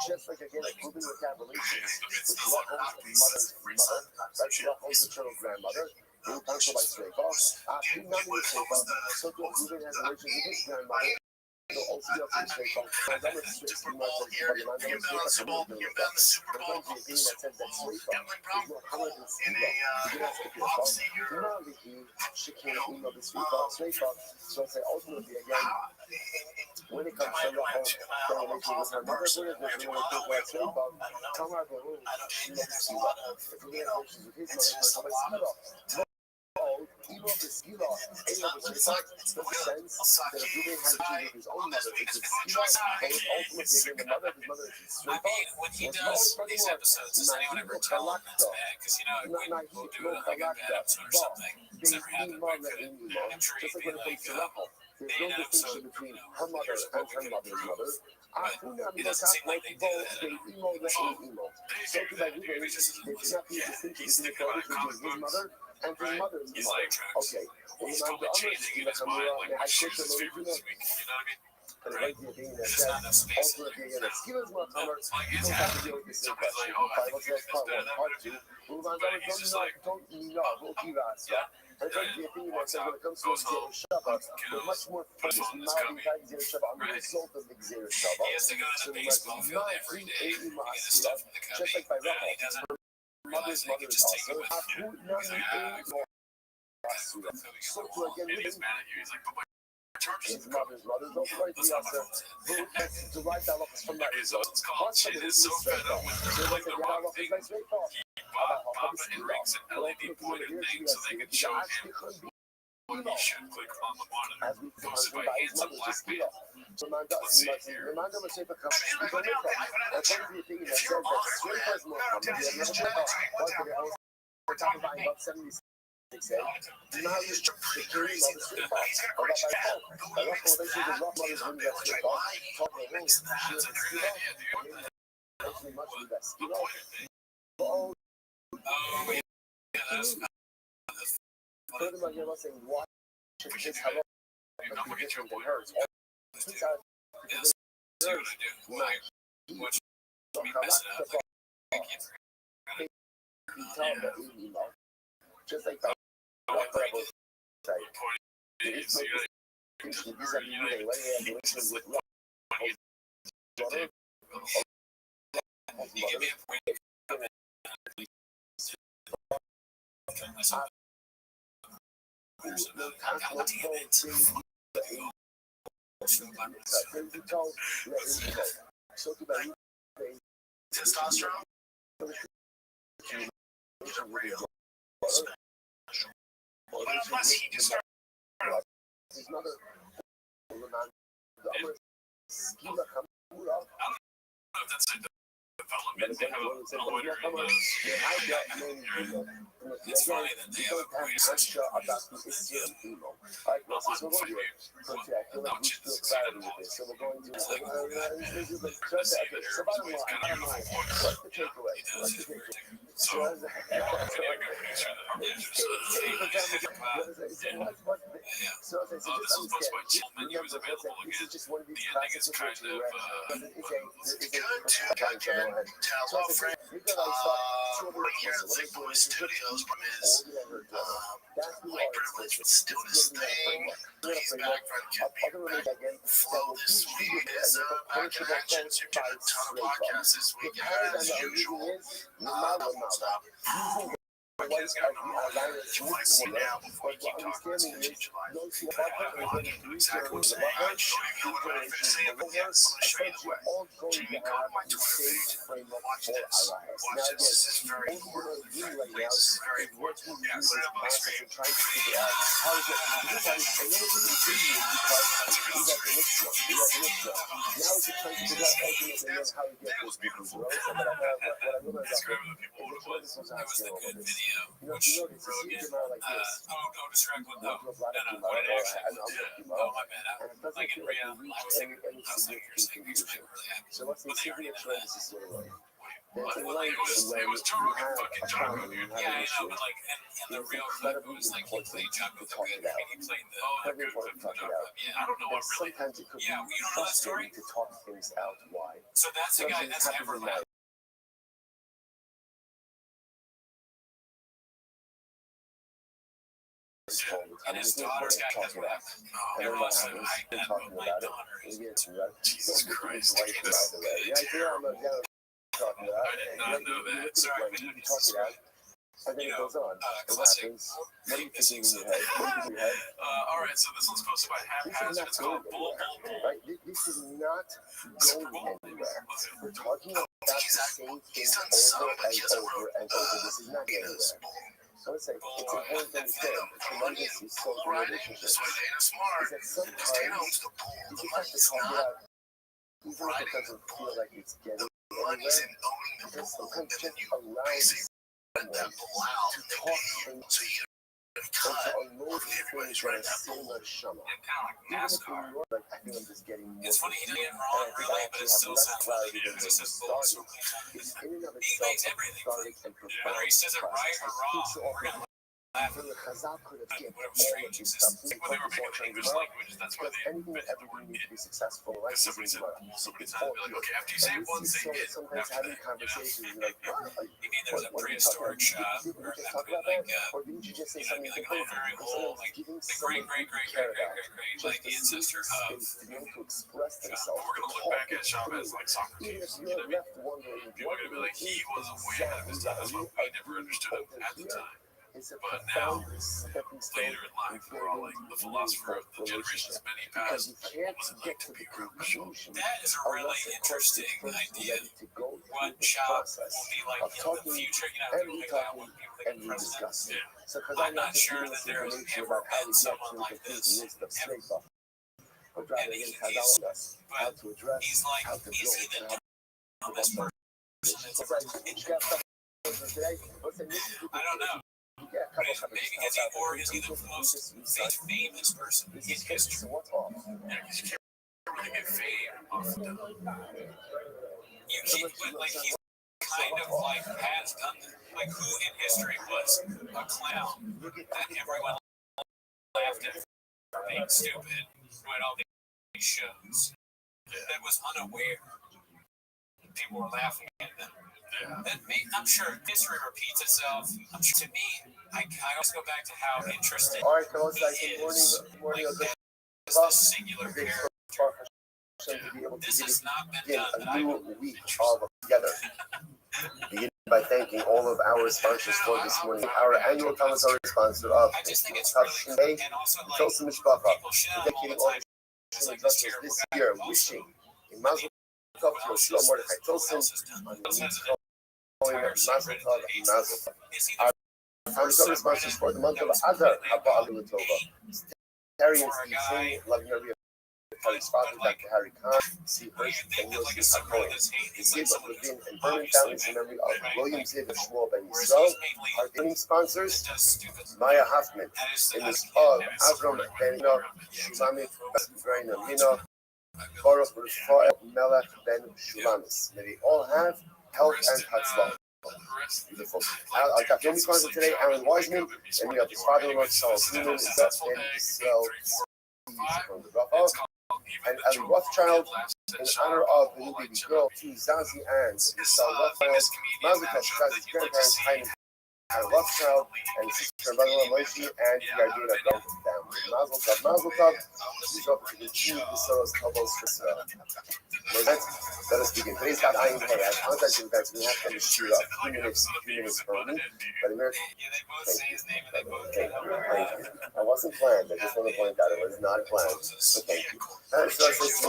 just like again, proving the cat relations. Mother's mother, that's Rothschild's maternal grandmother. Who also by Srefa. After nominated Srefa, so to Ruben has origins with his grandmother. Also, you have to say, Super Bowl here, being down the Super Bowl, Emily Brown in a Odyssey here. So say ultimately again, when it comes to the whole relation with her mother, when it comes to Tamar Baruch, there's a lot of, it's just a lot of. Even of the skila, any of the sense that Ruben has with his own mother, it's a skila, and ultimately again the mother of his mother is I mean, when he does these episodes, does anyone ever tell him that's bad? Because, we'll do like a bad episode or something. It's never happened, but it could. I'm sure he'd be like, there's no distinction between her mother and her mother's mother. It doesn't seem like they do that. So to that Ruben, there's not the distinction between the comic book mother and his mother's he's mother. like tracks. Okay. He's totally changing in his mind, like what shoes his favorite this week. You know what I mean? Right? There's just not enough space in there. Like, it's happening. Somebody's like, oh, I think yours is better than better too. But he's just like, yeah. And walks out, goes home, kills, puts on his cubby. Right? He has to go to the baseball field every day and get his stuff in the cubby. And he doesn't realize that he can just take it with him. He's like, and he's mad at you. He's like, but my charger's in the car. Let's not my results called Shit is so fed up with curling the wrong thing. He bought Papa and Rick's an LED pointed thing so they could show him what he should click on the monitor. Posted by handsome black man. Let's see it here. Just like that. testosterone. Real. But plus, he just started. That's a development. They have an elevator in the. It's funny that they have a great system. Hello, friend. We're here at Thick Boy Studios. Is white privilege still this thing? He's back from Flow this week. Is back in action. You did a ton of podcasts this week, as usual. Won't stop. Podcast got on all that. You want to see now before you keep talking. It's going to change your life. I want you to know exactly what I'm saying. I'm showing you what I'm going to say, but yes, I'm going to show you the way. Jamie, go to my Twitter page. Watch this. Watch this. This is very important. Please, this is very important. Yeah, put it up on the screen. That was the good video, which Rogan, don't distract with, no, what it actually did, oh, my bad, like in real, I was thinking you're saying, really happy, but they already did that. It was Joe Rogan fucking Jocko, dude. Yeah, I know, but like in the real clip, it was like he played Jocko the Good, and he played the good clip from Jocko. Yeah, I don't know what really. Yeah, you don't know that story? So that's a guy that's everlasting. And his daughter's got kids with him. Oh, they're also like that, but my daughter is. Jesus Christ. That's good. Terrible. I did not know that. Sorry, I didn't classic physics. Alright, so this one's posted by Haphazard. It's called Bull Bull Bull. This is not going anywhere. We're talking about the same thing over and over. This is not going anywhere. So it's like, it's important to understand the tremendous social relationships is that sometimes you just have to talk it out, even if it doesn't feel like it's getting anywhere, because sometimes just allowing someone to talk things and to unload things that are similar shama. Even if you're not, like, I think I'm just getting more. It's funny, he did it wrong, really, but it still sounds like it was just bullshit. He makes everything whether he says it right or wrong, we're going to laugh at whatever strange existence. Like when they were making English language, that's why they invented the word it. Because somebody said bull, somebody's had to be like, okay, after you say one, say it. After that, you mean there's a prehistoric shot, or that would be like, be like, oh, very old, like the great, like the ancestor of. We're gonna look back at Chavez like Socrates. You know what I mean? People are gonna be like, he was way ahead of his time. That's why we never understood him at the time. But now, later in life, we're all like the philosopher of the generations many past. What was it like to be crucial? That is a really interesting idea. What shop will be like in the future? You know, people think that when people think of president. Yeah. I'm not sure that there has ever been someone like this ever. And he's like, is he the dumbest person? I don't know. Maybe is he the most famous person in history? Yeah, because you can't really get fame off the You can't, but like he's kind of like has done that. Like who in history was a clown that everyone laughed at for being stupid, doing all these shows that was unaware. People were laughing at them. I'm sure history repeats itself. To me, I always go back to how interesting he is. Like that is the singular character. This has not been done that I would together. Begin by thanking all of our sponsors for this morning. Our annual commissary sponsor of I just think it's really cool. And also like people should have all the time this year, wishing a Mazel Tov to Yoshua Mordechai Tilson. Mazel Tov, Mazel Tov. Our summer sponsors for the month of Adar, Haba Ali Latova. Terry and Steve Singh, loving your Harry's father, Dr. Harry Khan, C. Hirsch, and Yossi Hakohen. The Ziv of Levin and Berman families in memory of William Ziv and Shmuel Ben Yisrael. Our training sponsors, Maya Hoffman, in this of Avram Ben Shulamit Ben Amina, Baruch Rafael Melech Ben Shulamis. May they all have health and hatzlah. Beautiful. Our Dr. sponsor today, Aaron Wiseman, and we have his father-in-law, Charles Newman, and Israel from the Rabbi. And Ellie Rothschild, in honor of the new baby girl, to Zazie and Michelle Rothschild, Mazel Tov, Zazie's grandparents, Chaim and Rothschild, and sister Manuela Moshe, and the idea of going down. Mazel Tov, Mazel Tov. These are the two Besoros Tovos for Israel. Let us begin. Today's God, I am here. As contact events, we have to shoot up 2 minutes for me. But American, thank you. I wasn't planned. I just want to point out it was not planned. But thank you. So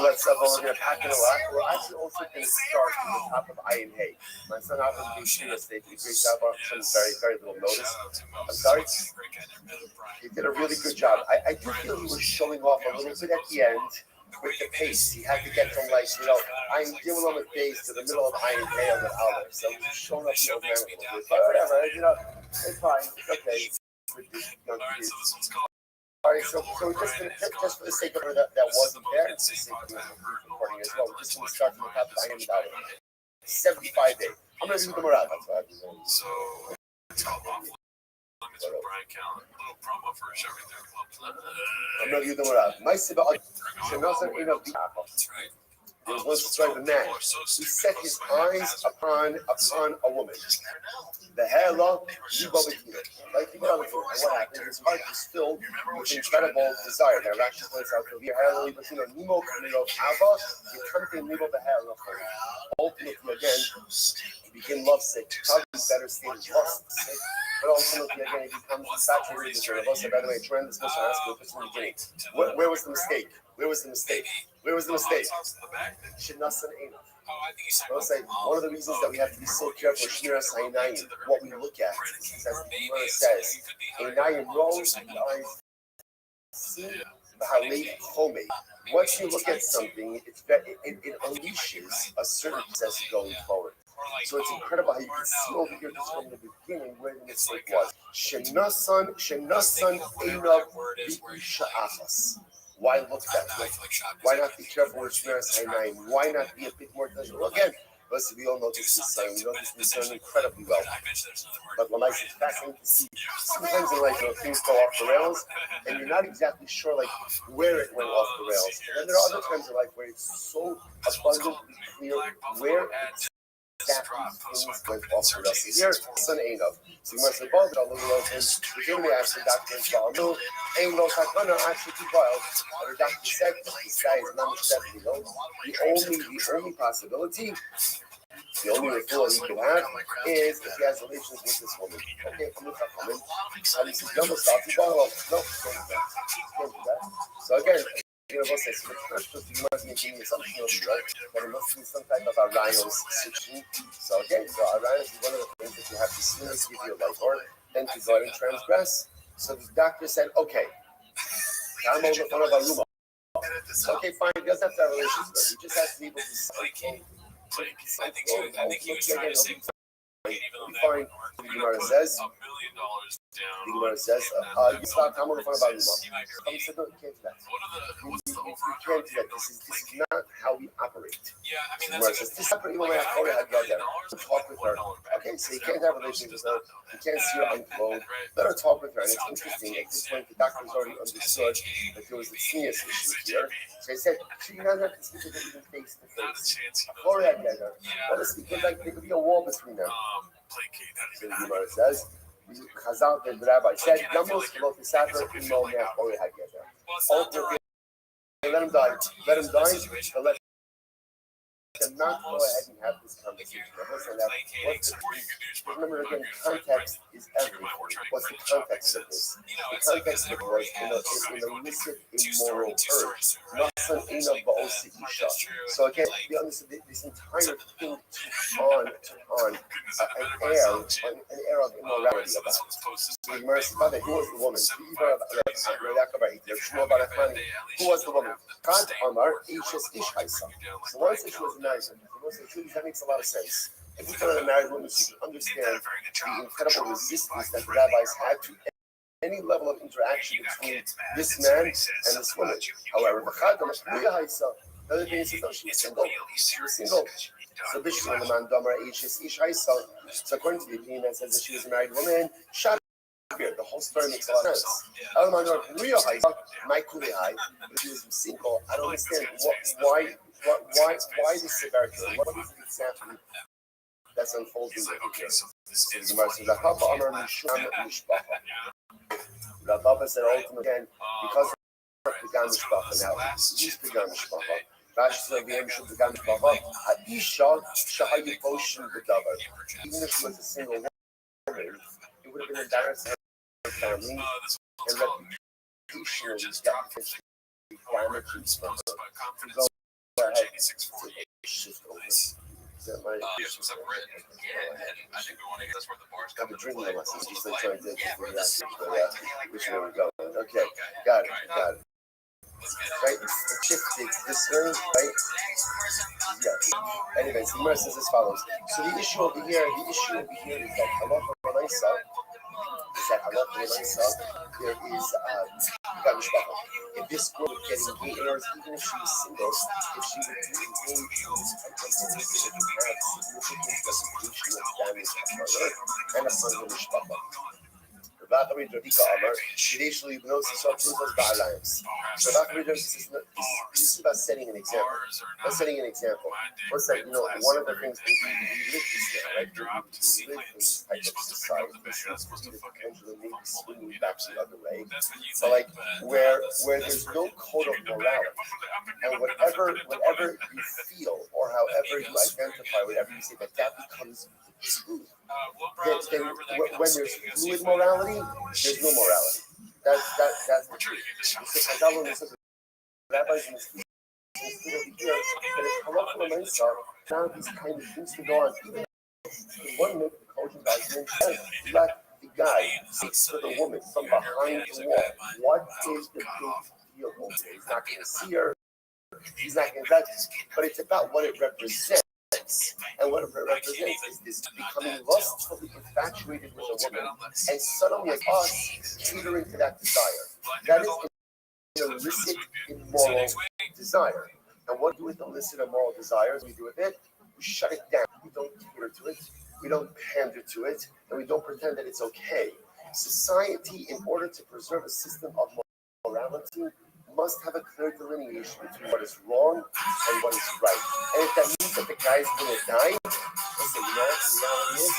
let's we're going to pack it a lot. We're actually also going to start from the top of Ayin Hay. My son Avram did yesterday. Did a great job on some very little notice. I'm sorry. He did a really good job. I do feel he was showing off a little bit at the end. With the pace, he had to get from I'm giving him a pace to the middle of Ayin Hay on the Aleph. So he's showing up the old man a little bit. But whatever, it's fine. It's okay. All right, so just for the sake of her that wasn't there, it's the sake of the recording as well. We're just going to start from the top of the Ayin Hay. 75 days. I'm going to do them around. That's what I'm doing. So it's called Brian Callen, a little promo for a show right there. I'm not you doing that. My Siba, there was once a man who set his eyes upon a woman. The hair long, like you know, and what happened? His heart was filled with incredible desire. Now, Rashi points out the hair long, but Nemo coming off Ava, you can't think Nemo the hair long. Ultimately, again, he became lovesick. Probably better state is lust-sick. But ultimately, again, he becomes saturated with the By the way, tremendous question I asked you just from the beginning. Where was the mistake? Shinnasan Enough. I will say, one of the reasons that we have to be so careful with Shmiras Einayim, what we look at, is as the Gemara says, Einayim rose, the eyes see, B'halei Chomei. Once you look at something, it unleashes a certain process going forward. So it's incredible how you can see over here just from the beginning where the mistake was. Shennasan Einav V'Isha Achas. Why look that way? Why not be careful with Shmiras Einayim? Why not be a bit more intentional? Again, listen, we all know this is saying, we know this is done incredibly well. But when I say it's fascinating to see, sometimes in life, things go off the rails, and you're not exactly sure where it went off the rails. And then there are other times in life where it's so abundantly clear where it's exactly things went off the rails. Here, son ain't of. So you must say, "Bob, I'll look at him." The giving the answer, doctor is well. Ain't no takana actually too wild. The doctor said, "This guy is not accepting." The only possibility. The only referral he can have is if he has relations with this woman. Okay, I'm not coming. And he says, "No, don't do that. So again. Você se first you must be giving something else, right? But it must be some type of Arayos situation. So again, Arayos is one of the things that you have to seriously give your life or then to go and transgress. So the doctor said, okay, I'm over front of a room. Okay, fine, he doesn't have to have relations with her. He just has to be able to I think he was trying to say fine. The Gemara says, you start coming in front of Aruma. He said, no, you can't do that. You can't do that. This is not how we operate. The Gemara says, this separate even when I talk with her. Okay, so you can't have relations with her. You can't see her unclothed. Let her talk with her. And it's interesting. At this point, the doctor's already understood that there was a serious issue here. So he said, she doesn't have to speak to her even face to face. What is because there could be a wall between them. So the Gemara says, Chazal, the Rabbi said, ultimately, let him die, but let cannot go ahead and have this conversation. Remember again, context is everything. What's the context of this? The context of it was an illicit, immoral urge. So again, we understand this entire thing took on an air of immorality about it. Immersed mother, who was the woman? Who was the woman? God Amar Ishes Ishaisa. So once she was married, that makes a lot of sense. If you put on a married woman, you can understand the incredible resistance that the rabbis had to any level of interaction between this man and this woman. However, the other thing is, no, she was single. She was single. So Bishop and the man Damar Ishes Ishaisa. So according to the opinion that says that she was a married woman, the whole story makes a lot of sense. She was single. I don't understand why this severity. What is the example that's unfolding here? Rabbi said ultimately again because of the Mishpacha. Now, who's the Mishpacha? Rashi said the Mishpacha the Mishpacha. Hadisha shahayu boshin b'davar. Even if she was a single woman, it would have been embarrassing for her family and reputation and damaging for her. Go ahead to shift over. Is that my? I think we want to get that's where the bar's I've been drinking a lot since you said trying to figure out which way we're going. Okay, got it. Right, it's shifted this way, right? Yeah. Anyways, the verse says as follows. So the issue over here is that halacha l'maisa there is if this girl would get engaged, in other words, even if she was single, if she would be engaged in this type of behavior that would have significant justification of damage to her and upon the mishpacha. Rabbi Amar, traditionally knows the Rothschild alliance. So Rabbi says this is about setting an example. What's that? One of the things we live this way, right? We live in this type of society. We potentially maybe swinging back the other way. So like where there's no code of morality, and whatever you feel or however you identify, whatever you say, that becomes truth. Then when there's fluid morality, there's no morality. That's the truth. Rabbis in this here, but it's halacha l'maisa. Now these kind of things to go on. Even if one make the cogent argument, let the guy speak to the woman from behind the wall. What is the big deal over there? He's not going to see her. He's not going to that. But it's about what it represents. And what it represents is this becoming lustfully infatuated with a woman, and suddenly as us catering to that desire. That is an illicit, immoral desire. And what do we do with illicit, immoral desires? We do with it, we shut it down. We don't cater to it. We don't pander to it, and we don't pretend that it's okay. Society, in order to preserve a system of morality, must have a clear delineation between what is wrong and what is right. And if that means that the guy's going to die, listen, the reality is,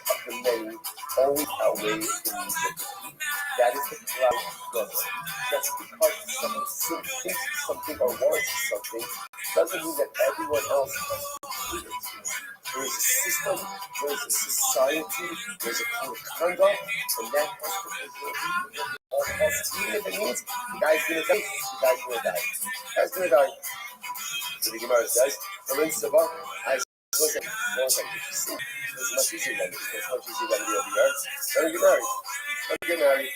of the many always outweighs the needs of the few. That is the cloud struggle. Just because someone thinks something or wants something doesn't mean that everyone else has to do it. There is a system, there is a society, there's a code of conduct, and that has to be all of us. Even if it means the guy's going to die, So the Gemara says, listen, it's much easier than this. It's much easier than the other yard. Don't get married.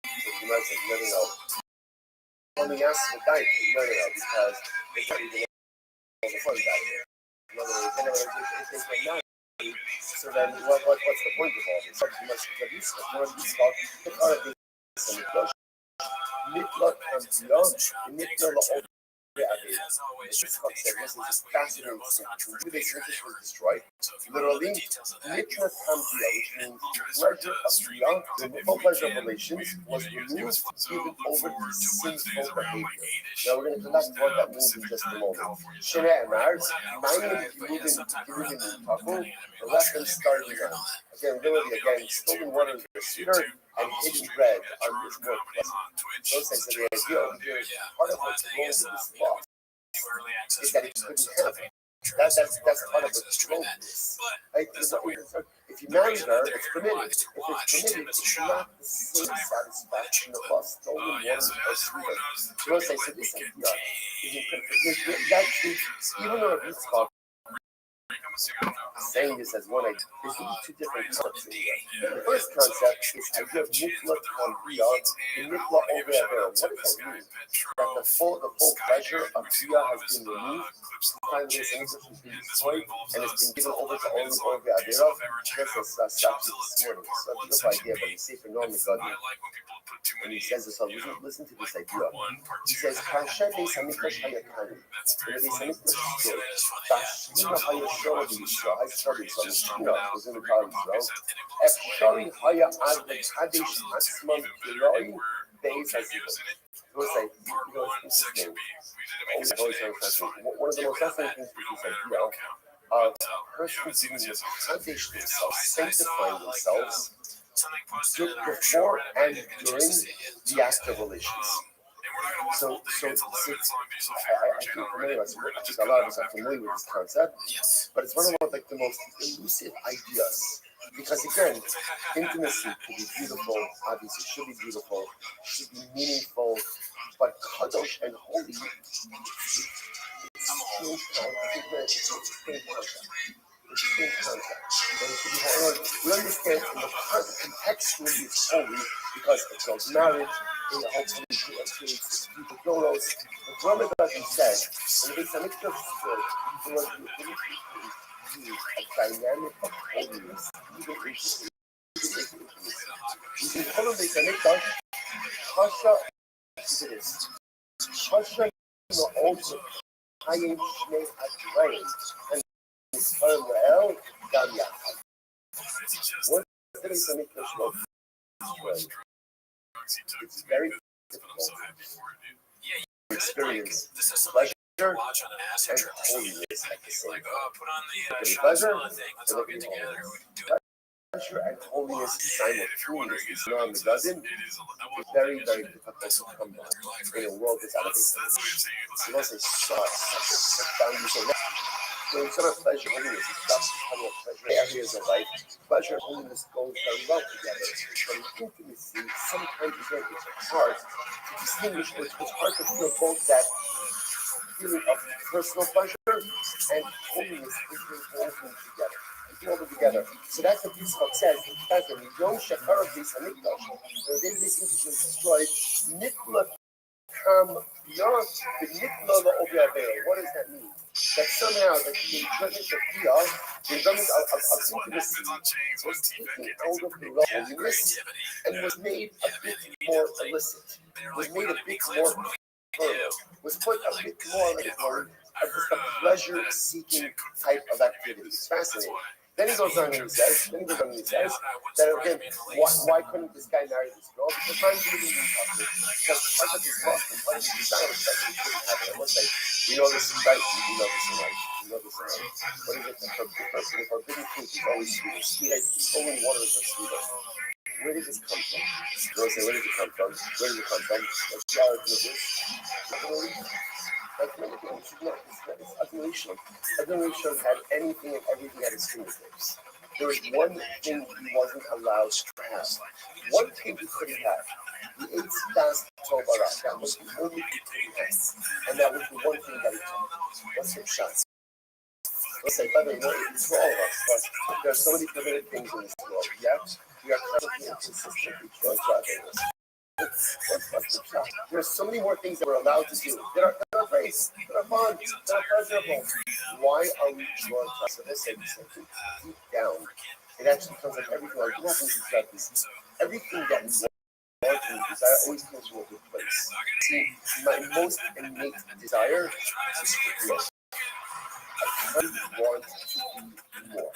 So the Gemara says, no. When we ask the guy, no, because they can't even know the fun guy. In other words, if they get married, so then what's the point of all this? You must be useful. You must be smart. The car of this and the Nitla and beyond, Nitla this is fascinating. The church was destroyed. Literally, Nitla Tambia, which means pleasure of beyond, the full pleasure of relations, was removed even over the sinful behavior. Now we're going to come back to what that means in just a moment. Shana and Mars, Giving Tafu, the left them starting on. Again, literally, stolen water is the sweeter, and hidden bread are much more pleasant. Those things that the idea over here is part of what's wrong with this law. is that it couldn't have it. That's part of what's wrong with this. Right? If you marry her, it's permitted. If it's permitted, it's not the same satisfaction of us stolen water or sweeter. You know, so this idea is actually, even though it's called saying this as one idea, there's really two different concepts in here. The first concept is idea of nifla kambia, the nifla over there. What does that mean? That the full pleasure of bia has been removed, time of this English has been destroyed, and it's been given over to only over there. This is Sachi this morning. So a beautiful idea, but you see for Norman Godwin, when he says this, so listen to this idea. He says, Kasher Beis HaMikdash Hayakani. When the Beis HaMikdash stood, Tashmina Hayashor B'Yisrael, Hayashor B'Yisrael, was in the Kal Yisrael, Efshori Haya Ad V'Kadesh Atzmam Kiloi Beis HaZikot. He will say, it's interesting. One of the most fascinating things is this idea of a person being able to Kadesh themselves, sanctifying themselves, before and during the act of relations. So I think for many of us, I think a lot of us are familiar with this concept, but it's one of the most elusive ideas. Because again, intimacy could be beautiful, obviously should be beautiful, should be meaningful, but kadosh and holy, it's we understand in the contextually it's holy because it shows marriage, and hopefully creates future doros. But Ramadan said, when the Beis HaMikdash stood, there was a dynamic of holiness, even in the Beis HaMikdash, Hasha is Hasha no also Hayim Shnei Advarim and Israel Gam Yachad. What the Beis HaMikdash was? It's very difficult to experience pleasure and holiness at the same time. Pleasure and holiness simultaneously is not the dozen. It's very, very difficult to come by in a world that's out of it. You must say such foundation. When some of pleasure and holiness is stuff, areas of life, pleasure and holiness go very well together. But in intimacy, sometimes it's hard to distinguish, it's hard to feel both that feeling of personal pleasure and holiness interwoven together. So that's what this book says. It says that Yom Shachar of Beis HaMikdash, the day this English was destroyed, Nifla Kam Biyah, the Nifla La'Obiaveh. What does that mean? That somehow the enjoyment of Biyah, the enjoyment of intimacy, was taken out of the holiness and was made a bit more illicit, was made a bit more was put a bit more like a pleasure-seeking type of activity. It's fascinating. Then he goes on and he says that again, why couldn't this guy marry this girl? Because I'm living in public. Because part of his lust and part of his desire is that he couldn't have it. I must say, we know this in life. What is it? The forbidden fruit is always sweet. Sweet as stolen waters are sweeter. Where did this come from? You'll say, where did it come from? Let's start with this. Like many things, it's admiration. Admiration had anything and everything at his fingertips. There was one thing he wasn't allowed to have. One thing he couldn't have. He ate fast Torah. That was the only thing he had. And that was the one thing that he took. What's his chance? Let's say, by the way, it's for all of us, but there are so many permitted things in this world. Yeah? We are constantly inconsistent with each other. There's so many more things that we're allowed to do that are great, that are fun, that are pleasurable. Why are we drawn to? So this is deep down. It actually comes like everything. Like you have to describe this. Everything that we want to desire always comes from a good place. See, my most innate desire is to grow. I constantly want to be more.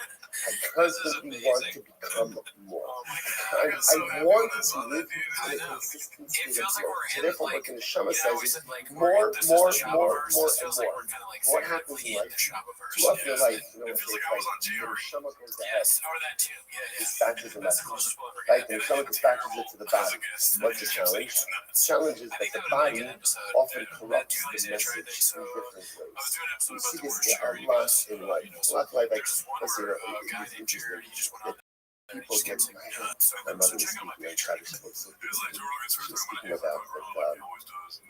I constantly want to become more. I want to live in a consistent state of flow. So therefore, what the neshama says is more, and more. What happens in life? Too often in life, you know, it's like the neshama goes ahead, dispatches the message. Right? The neshama dispatches it to the body. What's the challenge? The challenge is that the body often corrupts the message in different ways. We see this a lot in life. A lot of life, like, let's say, it's interesting that people get, my mother was speaking, I tried to spoke so she was speaking about that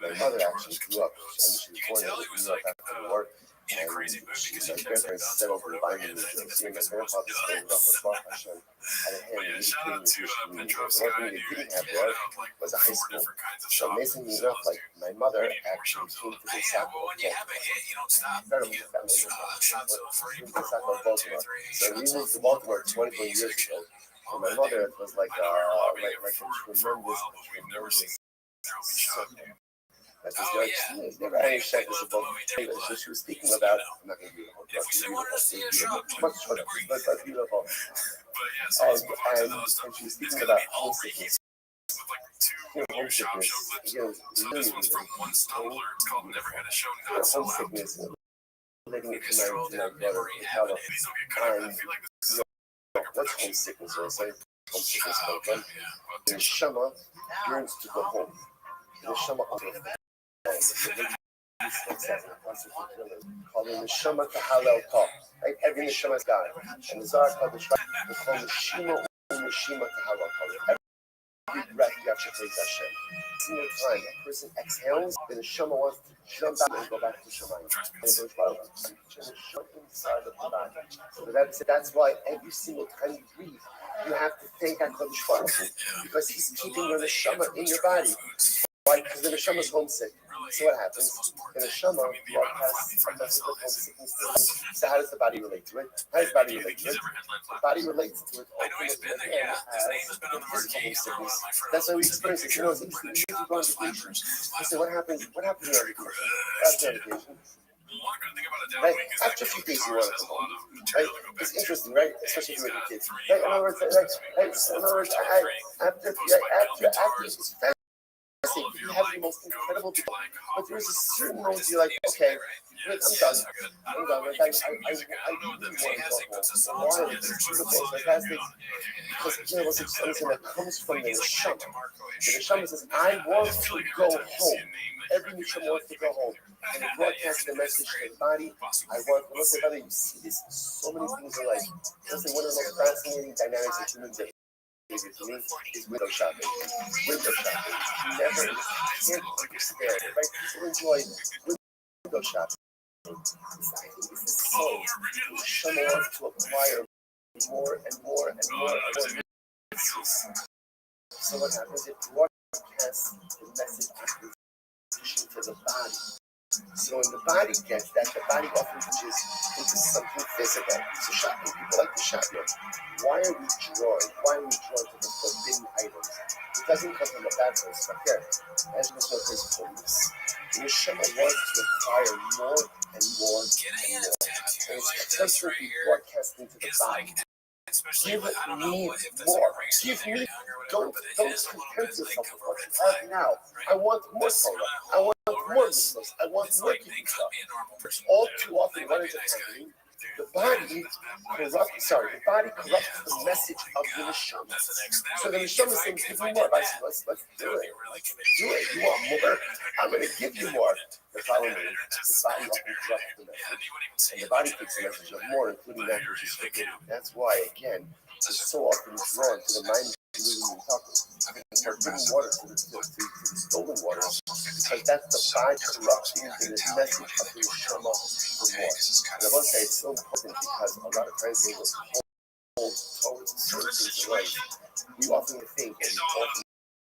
my mother actually grew up, she was born in New York after the war, and my grandparents settled in Binding, New Jersey, and my grandfather stayed up with Baruch Hashem, had a hand in educating the Jewish community. The one thing they didn't have there was a high school. So amazingly enough, like, my mother actually came to the Sacco of Baltimore. Incredible family. Came to the Sacco of Baltimore. So we moved to Baltimore 24 years ago. And my mother was like a tremendous that's just like, she never had any shackles above the table. So she was speaking about, I'm not going to do the whole talk, but that's beautiful. And she was speaking about homesickness. Homesickness. This one's from one Stumbler. It's called Never Had a Show Not So Loud. Homesickness. Living it to my brother, and what's homesickness? I say homesickness, but the neshama yearns to go home. The neshama called the neshama kahalel talk. Right? Every neshama is God. And the Zohar called the Shema, they call neshima neshima kahalel. Every breath you have to praise Hashem. Single time a person exhales, the neshama wants to jump out and go back to Shemayim. And it goes well. Inside of the body. So that's why every single time you breathe, you have to thank HaKadosh Baruch Hu, because He's keeping your neshama in your body. Why? Because the neshama is homesick. So what happens? The neshama broadcasts a message of homesickness. So how does the body relate to it? How does the body relate to it? The body relates to it ultimately again as physical homesickness. That's why we experience it. You know, it's easy to go on vacation. I say, what happens when on vacation? After vacation. Right? After a few days, you want to come home. Right? It's interesting, right? Especially with your kids. Right? In other words, after it's you have the most incredible people, but there's a certain moment you're like, okay, I'm done. I really want to go home. Water is beautiful, fantastic, because you know what's something that comes from the neshama. The neshama says, I want to go home. Every neshama wants to go home, and it broadcasts the message to the body. I want. Listen, brother, you see this so many things in life. Listen, one of the most fascinating dynamics of human beings. To me is window shopping. Window shopping. Never can't understand. Right? People enjoy window shopping. I think this is so. Neshama wants to acquire more and more and more and more. So what happens? It broadcasts the message acquisition to the body. So when the body gets that, the body often pushes into something physical. So shopping, people like to shop here. Why are we drawn? Why are we drawn to the forbidden items? It doesn't come from a bad place, but here, as we know, there's fullness. The neshama wants to acquire more and more and more. And it's constantly broadcasting to the body. Give me more. Give me. Don't compare yourself with what you have now. I want more Torah. I want more mitzvahs. I want more keeping stuff. All too often, what is happening? The body corrupts the message of the neshama. So the neshama is saying, give me more. I said, let's do it. Do it. You want more? I'm going to give you more. The following is, the body often corrupts the message. And the body takes the message of more, including that which is forbidden. That's why, again, it's so often drawn to the mind of forbidden water, to the stolen water, because that's the body corrupting the message of the neshama for more. And I want to say it's so important because a lot of times when we're told towards certain things in life, we often think and often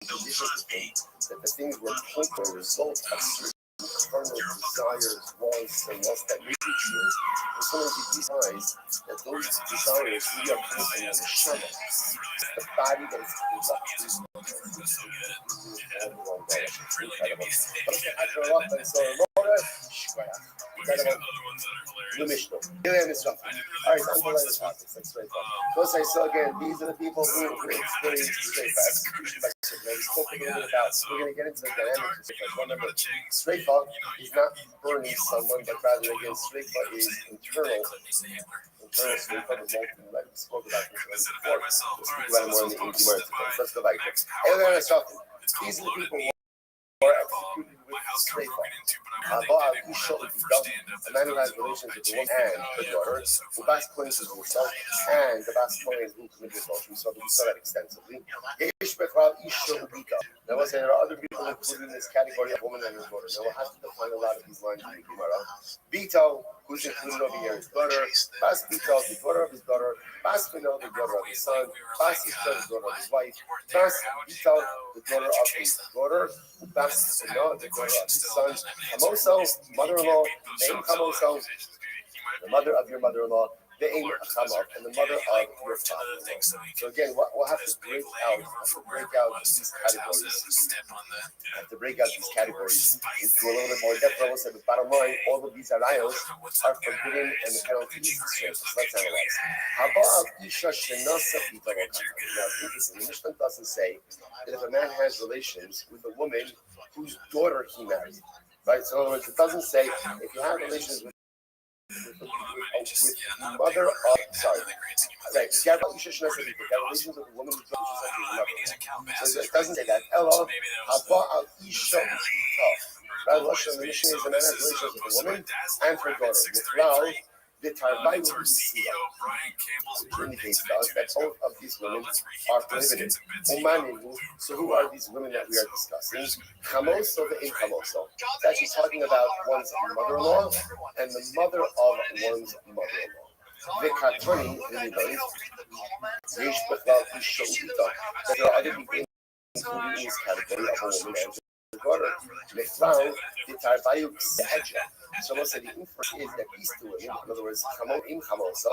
conditioned to think that the things we're told are a result of certain carnal desires, wants, and lusts that may be true. And sometimes we realize that those desires we are coming from the neshama. The body that is corrupted. Incredible. But I grow up and so That about the Mishnah. All right, on to later topics. Like straight talk. So I saw again, these are the people who experience straight fast. We spoke a little bit about. We're going to get into the dynamics of straight fast. Remember, straight talk is not burning someone, but rather again, straight talk is internal. Internal straight talk is multiple. Like we spoke about this before. We'll speak about it more in the Gemara today. Let's go back. And then I saw these are the people who are executed with straight talk. A man who has relations with a woman and her daughter, who bas cleanses himself, and the bas cleanses who committed adultery. So we saw that extensively. Now, there are other people included in this category of woman and her daughter. Now, we'll have to define a lot of these lines in the Gemara. Bito, who's included over here, his daughter. Bas Bito, the daughter of his daughter. Bas Bino, the daughter of his son. Bas Ishto, the daughter of his wife. Bas Bito, the daughter of his daughter. Bas Bino, the daughter of his son. Kamoso, mother-in-law. Name Kamoso, the mother of your mother-in-law. The aim Chamov, and the mother of your father. So again, we'll have to break out these categories. Into a little bit more depth. We'll say the bottom line, all of these arayos are forbidden, and the penalty is extreme. So let's analyze. Now, interesting. The Mishnah doesn't say that if a man has relations with a woman whose daughter he married, right? So in other words, it doesn't say if you have relations with the mother of, sorry, right, you have relations with a woman who's mother. So it doesn't say that. Ella, haba isha right, Rothschild, the mission is a man has relations with a woman and her daughter. The Tarvai will see which indicates to us that both of these women are prohibited. So who are these women that we are discussing? Chamoso and Chamoso. It's actually talking about one's mother-in-law and the mother of one's mother-in-law. The Katoni, anybody, Yesh Bechal Isha Ubita, that there are other people included in this category of a woman and her daughter. Neflau, the Tarvayu Seja. So most of the inference is that these two women, in other words, Chamo in Chamoso,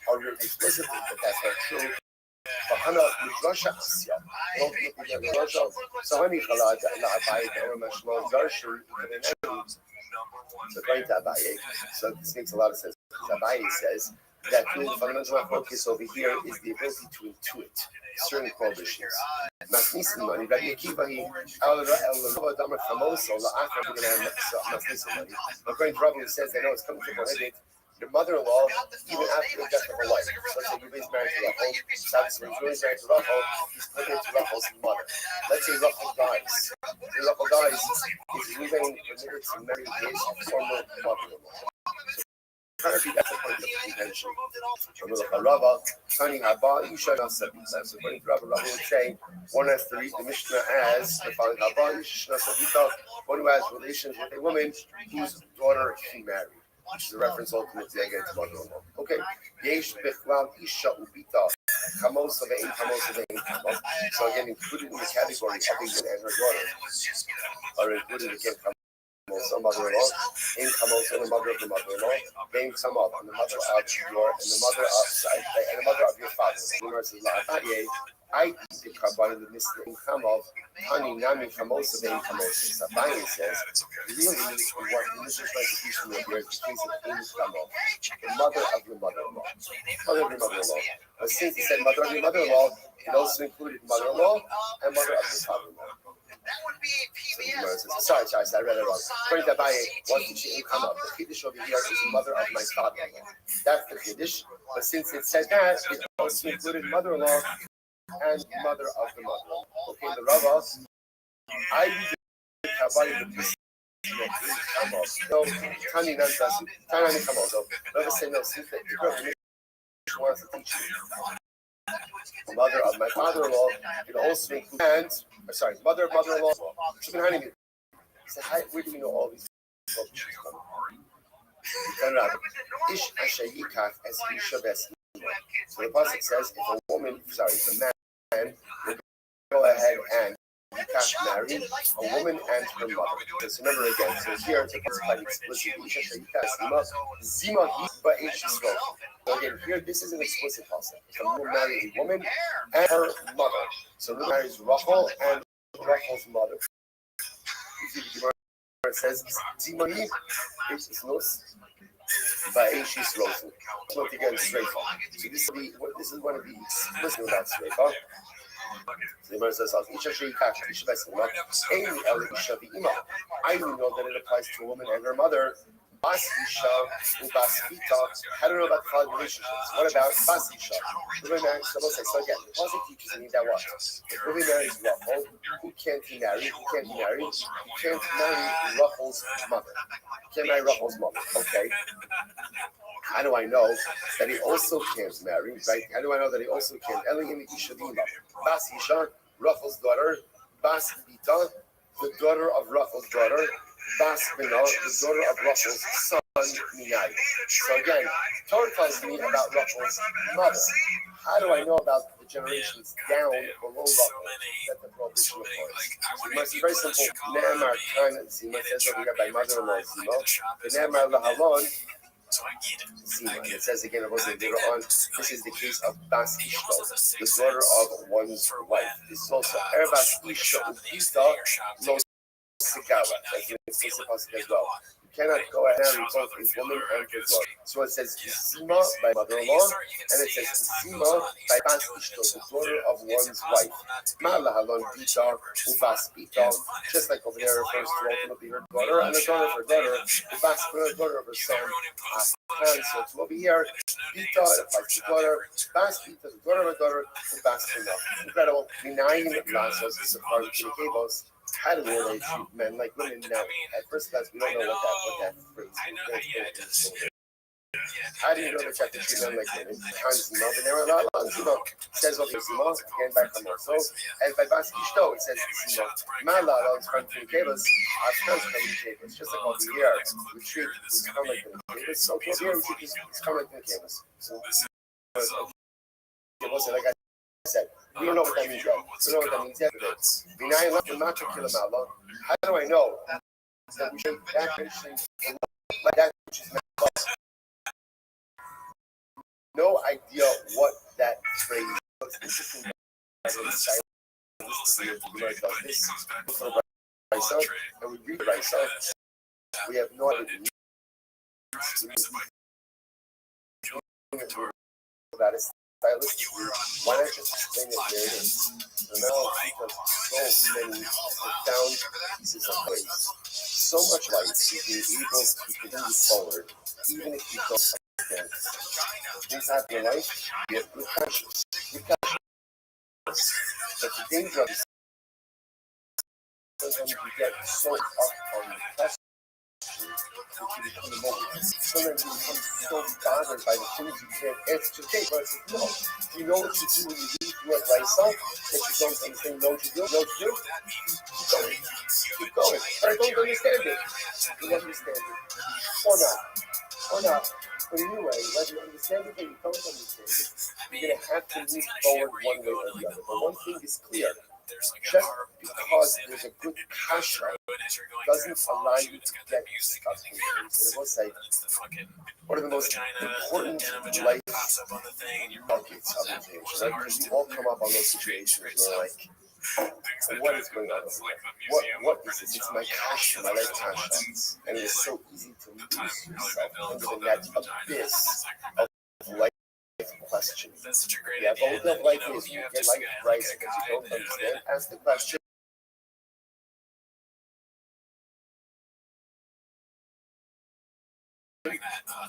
are written explicitly, but that's not true. Bahana Midrasha Asya. Don't get the Midrasha. So when he chalad la'abayit Mashmal Darshan, so going to Abaye, so this makes a lot of sense. Abaye says that the fundamental focus over here is the ability to intuit certain prohibitions. Masnisim money, Rabbi Akiva, according to Rabbi, who says they know it's coming to prohibit your mother-in-law even after the death of her life. So let's say Ruben is married to Rachel, that's when Ruben is married to Rachel, he's prohibited to Rachel's mother. Let's say Rachel dies. When Rachel dies, is Ruben permitted to marry his former mother-in-law? Currently, that's a point of contention. Rabba, Tani Haba, Isha Nasabi. So according to Rabba, would say one has to read the Mishnah as the following: Haba, Isha Nasabita, one who has relations with a woman whose daughter he married. Which is a reference ultimately again to mother-in-law. Okay. Yesh Bechlam Isha Ubita. Chamos of Ein Chamos of Ein Chamos. So again, included in the category of a woman and her daughter are included again. So mother-in-law, in Chamos and the mother of the mother-in-law, Bein Chamov, and the mother of your and the mother of your father. Gemara says, La'ataye, I the carbon the Mr. in Chamov, Tani Nami Chamos of Bein Chamos. Sabayin says, really, what this is trying to teach me here is the case of Bein Chamov, the mother of your mother-in-law. Mother of your mother-in-law. But since he said mother of your mother-in-law, it also included mother-in-law and mother of your father-in-law. That would be a PBS. Sorry, I read it wrong. According to Abaye, what did she come up? The Kiddush over here is the mother of my father-in-law. That's the Kiddush. But since it said that, it also included mother-in-law and mother of the mother. Okay, the Rava, I read the Abaye with this. So, Tani come on. So, Rava say no, since the Kiddush wants to teach you. The mother of my father-in-law, it also includes, mother of mother-in-law. She's been hiding me. He said, where do you know all these prohibitions from? Ish Ashayikach as Isha. So the pasuk says, if a woman, if a man will go ahead and marry a woman and her mother. So remember again, so here it's quite explicit. Isha Shayikach Zima Hiba Ish Yisrael. So again, here this is an explicit pasuk. So we will marry a woman and her mother. So we marries Rachel and Rachel's mother. it says Zimoni is nos Vaishis Rosu. Not again Sreifa. So this is one of the explicit about Sreifa. So the Gemara says, I don't know that it applies to a woman and her mother. Bas Isha Ubas Vita. I don't know about the following relationships. What about Bas Isha? Ruben marries, so again, the Pasuk teaches me that what? If Ruben marries Rachel, who can't he marry? He can't marry Rachel's mother. He can't marry Rachel's mother. Okay. How do I know that he also can't marry? Right? How do I know that he also can't? Elohim Isha Dima. Bas Isha, Rachel's daughter. Bas Vita, the daughter of Rachel's daughter. Bas Bina, the daughter of Rachel's son, Minai. So again, Torah tells me about Rachel's mother. How do I know about the generations down below Rachel that the prohibition applies? So it must be very simple. Ne'emar Kan Zima says over here by mother-in-law Zima. The Ne'emar Lahalon Zima. And it says again, later on, this is the case of Bas Ishto, the daughter of one's wife. This is also Erbas Isha Ubita Lo Sigara. That's an explicit pasuk as well. You cannot go ahead and both a woman and his daughter. So it says Zima by mother-in-law, and it says Zima by Bas Ishto, the daughter of one's wife. Ma'lahalon Bita Ubas Bita, just like over there refers to ultimately her daughter, and the daughter of her daughter, Ubas the daughter of her son. So to over here, Bita applies to daughter, Bas Bita, the daughter of her daughter, Ubas Bita. Incredible. Minayin Lasos is a part of the Kibos. How do they treat men like women? Now, at first glance, we don't know what that phrase means. How do you know that you have to treat men like women? Times Zima, but there are a lot of Zima. It says over Zima, again by Hamoso, and by Bas Ishto, it says Zima. Mala, it's from the Kavas, our friends from the Kavas, just like over here, we treat this come like the Kavas, so over here, we treat this come like the Kavas. So, like I said, we don't know what that means yet. We don't know what that means yet. How do I know that we should that Christian like that which is meant? No idea what that phrase is. Interesting. And we read Raisa. We have no idea. That is stylistically. Why not just explain it where it is? Remember, because so many profound pieces of praise, so much light to be able to continue forward, even if you don't understand. Things happen in life, you have good conscience. But the danger of this is when you get so up on the question, that you become immobile. Sometimes you become so bothered by the things you can't answer. Okay, but I said, no. Do you know what you do when you read through it by yourself? That you don't understand, know what you do? Know what you do? Keep going. Keep going. But I don't understand it. You understand it. Or not. Or not. But anyway, whether you understand it or you don't understand it, you're going to have to move forward one way or the other. But one thing is clear. Just because there's a good kasha doesn't allow you to get stuck in things. And I will say, one of the most important life buckets of things, right? Because we all come up on those situations where like, what is going on? What is this? It's my kasha, my life kasha. And it is so easy to lose yourself under that abyss of life. Question. Yeah, but with that life is you get life right because you don't understand. Ask the question.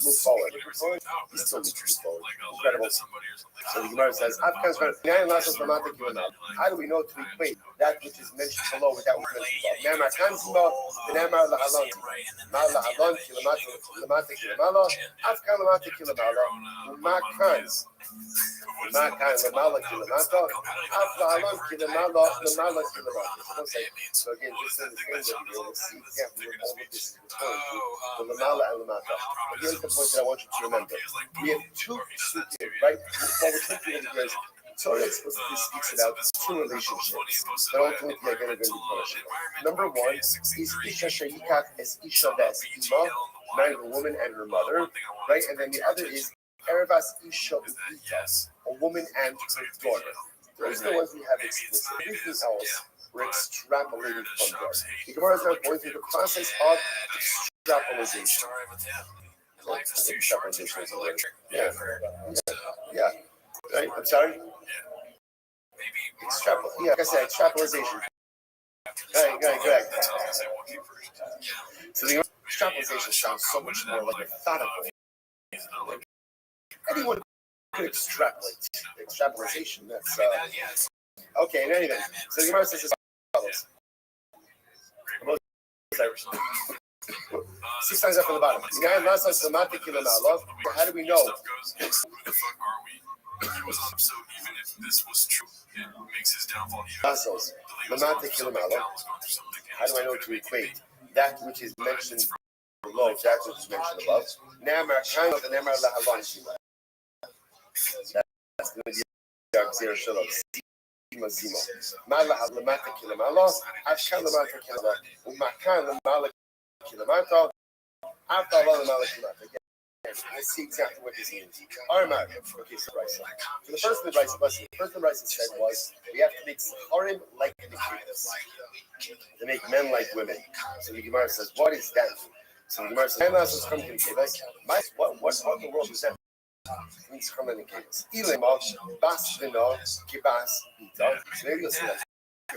Move forward. You still need to move forward. Incredible. So the Gemara says, how do we know to equate that which is mentioned below with that which is mentioned above? So again, just in the things that we'll see exactly what all of this is referring to. The Lamala and Lamata. But here's the point that I want you to remember. We have two psukim, right? What we're thinking of is Torah explicitly speaks about two relationships that ultimately are going to be punished. Number one is Isha Shayikach es Isha Ves Ima, marrying a woman and her mother, right? And then the other is Erevas Isha Ubita, a woman and her daughter. Those are the ones we have explicit. Everything else We're extrapolating from there. The Gemara is now going through the process of extrapolation. Life is too short to try electric. Yeah. Yeah. Right? I'm sorry? Maybe Yeah, like I said, extrapolation. Right. So the extrapolation sounds so much more like methodical. Anyone could extrapolate. Extrapolation, that's okay, in any event. So the Gemara says as follows. 6 times up from the bottom. How do we know? Who the fuck are we? He was on, so even if this was true, it makes his downfall even. How do I know to equate that which is mentioned below, that which is mentioned above? That's going to be our zero shalom. I see exactly what this means. Okay, so right. So the first thing the Bryce said was we have to make Saharim like indicators. To make men like women. So the Gemara says, what is that? So the Gemara says, what in the world is that? It means come indicators. Bas vino, kibas, bita. So maybe you'll see that. I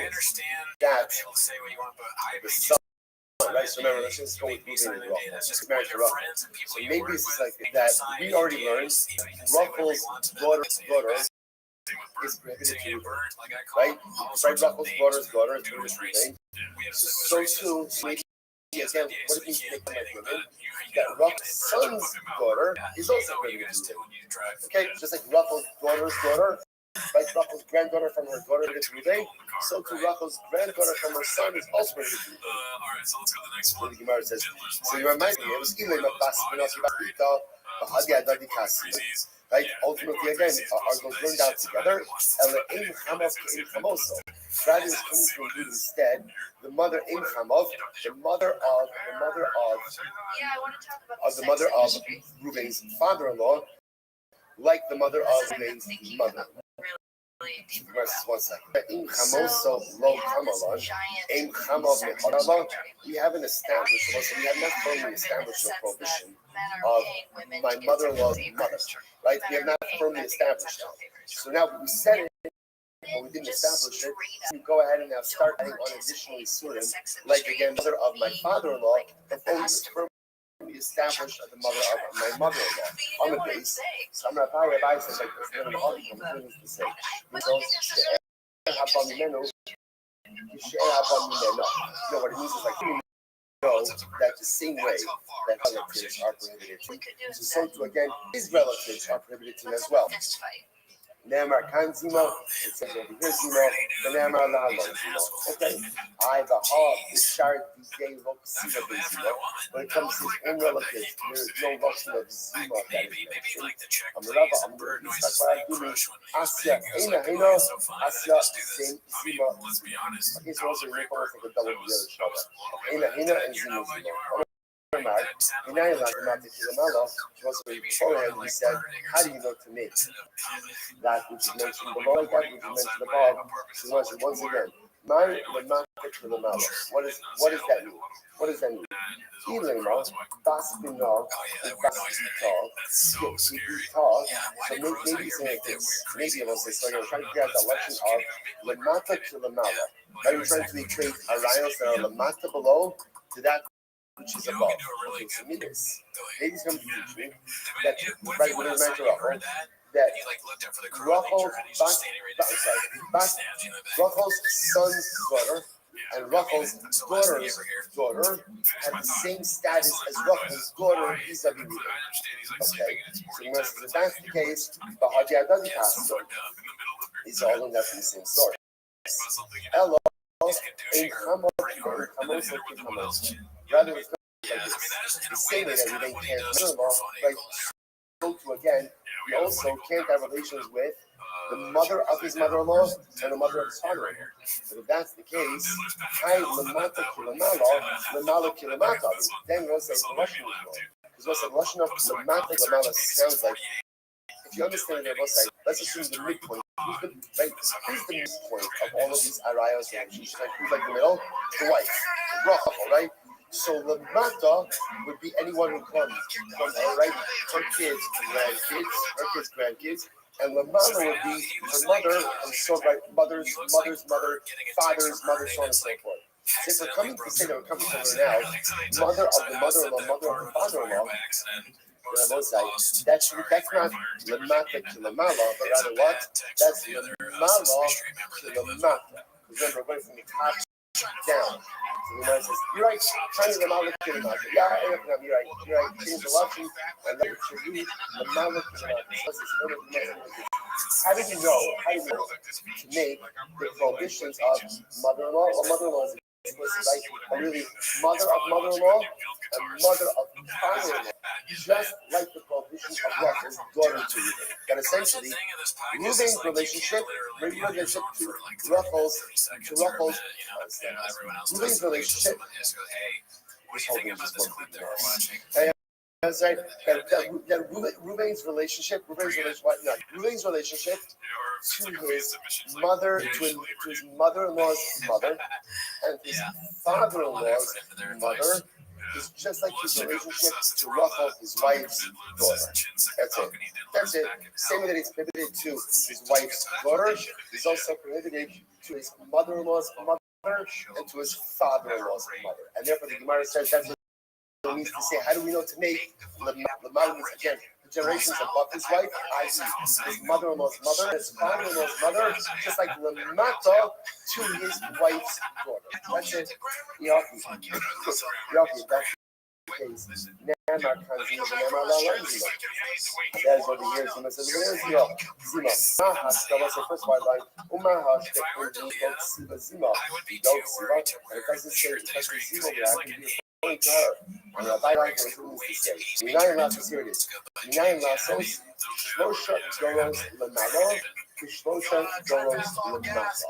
understand that being able to say what you want, but I right, so remember, let's just go with moving the Rothschild. So maybe it's just like that. We already learned Rothschild's daughter is prohibited to right? Right, Rothschild's daughter is prohibited. So too, maybe again, what it means to make them like women, that Rothschild's son's daughter is also prohibited to. Okay, just like Rothschild's daughter's daughter. Right, Rachel's granddaughter from her daughter to Ruvain, so to Rachel's granddaughter from her son is also prohibited to Ruvain. Alright, so let's go to the next one. The Gemara says, so you remind me, it was Ilay Mabas Benasi Bakita, Bahadi Adadi Kasi. Right, ultimately again, are those learned out together? Ela Ein Chamav Kein Chamoso. That is coming from you instead, the mother Ein Chamav, the mother of Ruvain's father-in-law, like the mother of Ruvain's mother. One second. We haven't established, we have not firmly established the prohibition of my mother-in-law's mother. Right? We have not firmly established it. So now we said it, but we didn't establish it. So you go ahead and now start adding on additional isurim, like again, mother of my father-in-law, before we firmly established the mother of my mother-in-law on the base. So I'm not Rabbi says like this. Then the argument is the same. So what it means is like you know that the same way that relatives are prohibited to, so too again his relatives are prohibited to as well. Ne'emar kan zimo, it says over here zimo, the ne'emar la'alon zimo. Okay, I the heart is shared DJ Rothschild zimo. When it comes to his own relatives, there is no Russian of zimo that is mentioned. I'm Asya, Eina, Asya, same zimo. It's also almost like a double Eina, and zimo. Beforehand, we said, how do you know to make that which is mentioned below, that which is mentioned above? So once again, what does that mean? What does that mean? Ilema, Baspinol, Baspitol, so maybe saying this, maybe it will say, so I'm trying to get the lesson of Lamata to Lamala. Are you trying to equate Arios that are Lamata below to that which is above? Okay, so maybe he's going to teach me that right when you mention that Rachel's son's daughter and Rachel's daughter's daughter have the same status as Rachel's daughter vis-a-vis Ruvain. Okay, so if that's the case, the Hajjah doesn't pass. So it's all in that from the same source. Elo, in rather, it's like the same way that Ruvain can't mother-in-law, right? So too again, he also can't have relations with the mother of his mother-in-law and the mother of his father-in-law. But if that's the case, then we'll say the Russian is wrong. Because we'll say the Russian of Lamata Lamala sounds like, if you understand it, we'll say, let's assume the midpoint Here's the point of all of these arayos relationships. Like who's like the middle? The wife, Rachel, right? So the mata would be anyone who comes from her, right? Her kids, grandkids, and the mama would be her mother, and so right, mother's mother, father's mother, so on and so forth. If we're coming to say that we're coming from her now, mother of the mother-in-law, mother of the father-in-law, that's not lemata kilamala, but rather what? That's lemala kilamata. Because remember, we're going from the top down. So the man says, you're right, trying to lemala kilamata. Yeah, you're right. Change the lashon and then you read lemala kilamata. How did you know to make the prohibitions of mother-in-law or mother-in-law's like a really mother of mother-in-law and mother of father-in-law, just like the prohibition of Rachel's daughter to Reuben. That essentially, Reuben's relationship to Rachel's, Reuben's relationship. That's right. Ruben's relationship to his mother-in-law's mother, and his father-in-law's mother is just like his relationship to Rachel, his wife's daughter. That's it. Same way that he's prohibited to his wife's daughter, he's also prohibited to his mother-in-law's mother and to his father-in-law's mother. And therefore, the Gemara says that's what it means to say. How do we know to make Lamala means again? Generations above his wife, i.e., his mother-in-law's mother, his father-in-law's mother, just like Lamata to his wife's daughter. That's it. Yaki, that's the case. Nama kanzima, nama la zima. That is what the years Zima says. Zima. Mahas, that was the first white line. Umahas, the don't Siva Zima. Don't Siva. And it doesn't say, because the Zima will actually be referring to her. And Rabbi like what it means to say. Minayin Lasos, here it is. Minayin Lasos, Shlosha Doros Lamalo, Shlosha Doros Lamasa.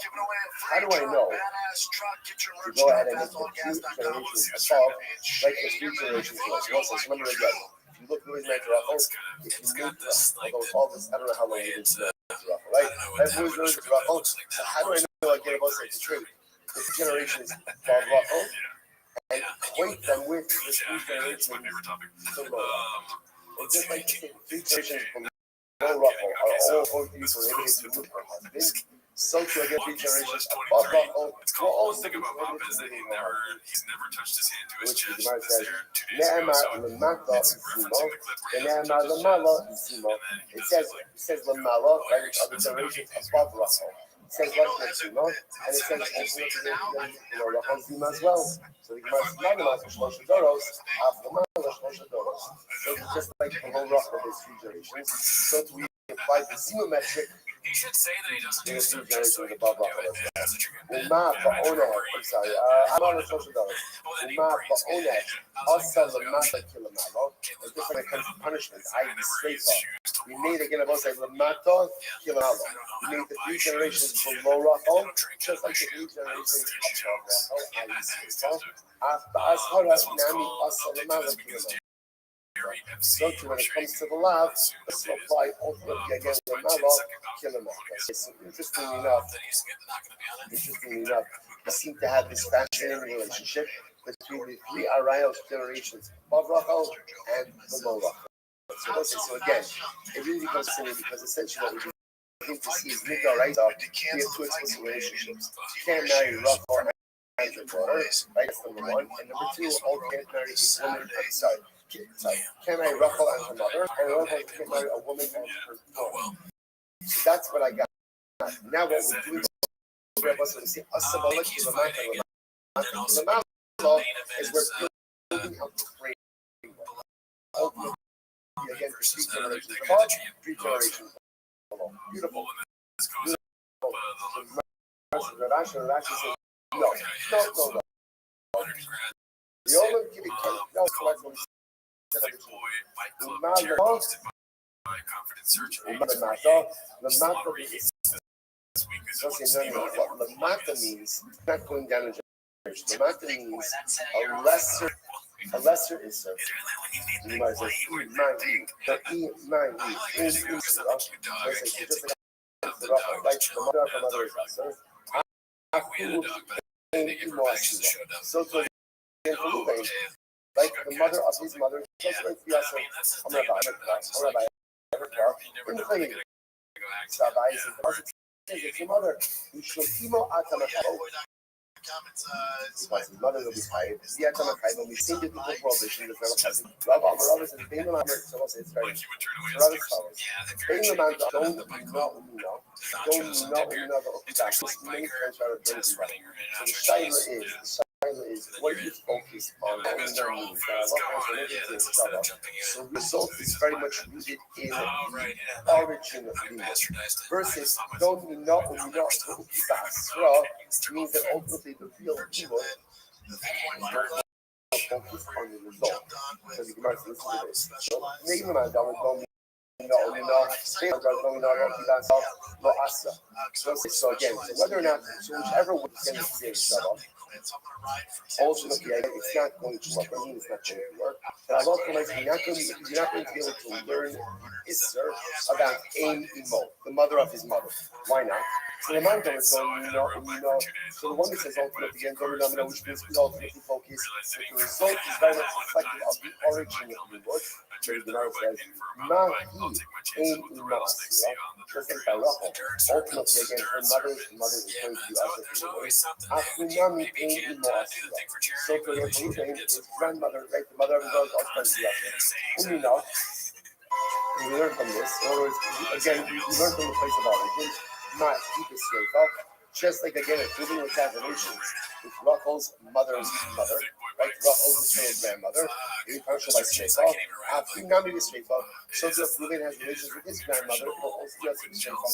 How do I know? To go ahead and make the 2 generations above, like the 3 generations was. Also, remember again, if you look at Louis Rachel, if you make all this, I don't know how long you did to Rachel, right? That's Louis Rachel. So how do I know I get about the 3? The 2 generations above Rachel, and equate them with the 3 generations below. It's just like the 3 generations below Rachel are all going to be prohibited to move her husband. So to again 3 generations above Rachel will also be prohibited to move her husband. He's never touched his hand to his Which the chest. Gemara says, Ne'emar lemata zimo, and Ne'emar lemala zimo. It says lemala, right? It's other generations above Rachel. It says Rachel zimo, and it says Rachel zimo as well. So the Gemara says, Nagamas Shlosha Doros, Aflamala Shlosha Doros. So just like below Rachel, there's 3 generations. So we apply the zimo metric. He should say that he doesn't do stuff just so he can do it. I'm sorry. I'm on the social dollars. Also, the mata kilamalo. A different kind of punishment. I straight off. We made again about saying the mata kilamalo. We made the 3 generations below Rachel, just like the 3 generations above Rachel. I straight off. After Ashara, Nami, Asa, the mata kilamalo. So when it comes to the lav, let's apply ultimately again the malach kilamata. So interestingly enough, we seem to have this fascinating relationship between the 3 arayos generations above Rachel and below Rachel. So again, it really becomes fascinating because essentially what we begin to see is midaraisa. We have 2 explicit relationships. You can't marry Rachel and the daughter, right? That's number 1. And number 2, all can't marry a woman. Can I Rachel and her mother? And Rachel can marry a woman and her daughter. So that's what I got. Now what we're doing is we're building up the framework. Ultimately, again, for 3 generations above, 3 generations below. Beautiful. Rashi says, no. The only giving no, what Lamata means, not going down a generation. Lamata means a lesser is you might say, the mother of her mother is Asur. We had a dog, but I didn't give her back. She just showed up. So to again for Ruvain, like the mother of his mother, just going to be Asur. I'm Rabbi, in the thing. Rabbi is it's your mother. You should emo atamachal. His mother will be fired. The atamachal. We sing the people prohibition. The fellow has Rabbi Amar says, "Bein the man." So it's very. Rabbi follows. Bein the man. Don't know. Many friends are doing that. So the shaila is what you focus on the means. So the result is very much rooted in the origin of the versus don't know means that ultimately the real evil is focused on the result. So the Gemara says this. So maybe my dog don't so again, so whether or not, so whichever way it's going to say ultimately, it's not going to work. I mean, it's not going to work. But Allah commands you're not going to be able to learn Isser about Ein Imo, the mother of his mother. Why not? So the man is going, so the one that says ultimately, again, which means we ultimately focus, but the result is very much reflective of the origin of the word. So the Gemara says, Ein Imo Asura, just like by Rothschild. Ultimately, again, her mother is going to be Afunami Ein Imo Asura. So for your his grandmother, right, the mother of his also going to be Asura. We learn from this. In other words, again, we learn from the place of origin. Not keep it straight up. Just like again, it's dealing with that relations with Rachel's mother's mother, right? Rachel's maternal grandmother, being partial by Shrefa. Not Shrefa. So if Reuben has relations with his grandmother, he'll also just be Shrefa.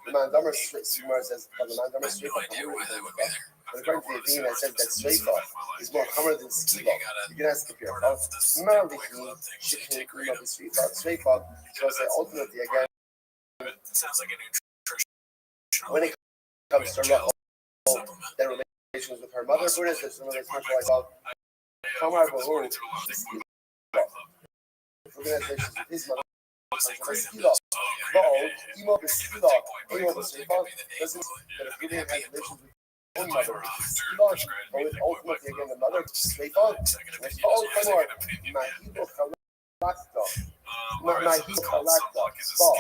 The Mandamar Sumar says, the Mandamar Shrefa. But according to the opinion that says that Shrefa is more common than Skiva, you can ask if you're about Maliki, Shikhin, Kuma, Shrefa. So I say ultimately again. Sounds like a nutrition. When it comes to Rachel, their relations with her mother, for instance, some of the specialized of Kamar Bahu, relations with his mother, Skila, Baal, Imo Skila, Imo Sefa, doesn't that if Gideon has relations with his own mother, Skila, or with ultimately again the mother, Sefa, was Baal Kamar, Mahibo Kalakta, Mahibo Kalakta, Baal,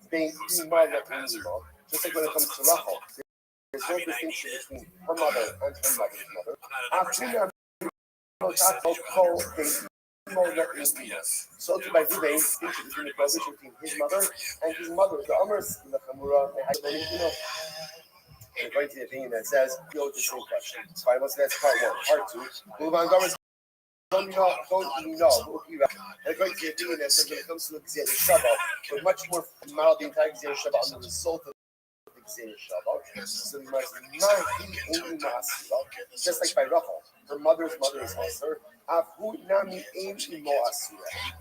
being mother and Imo. Just like when it comes to Rachel, there's no distinction between her mother and her mother's mother. So to by Ruvain, distinction between the prohibition between his mother and his mother. The Amers in the Chamura, and according to the opinion that says, go to the same question. So I must that's part one. Part two, don't you know? And according to the opinion that says when it comes to the Gzir Shabbat, we're much more mild the entire Gzir Shabbat on the result of just like by Rachel, her mother's mother is Asur.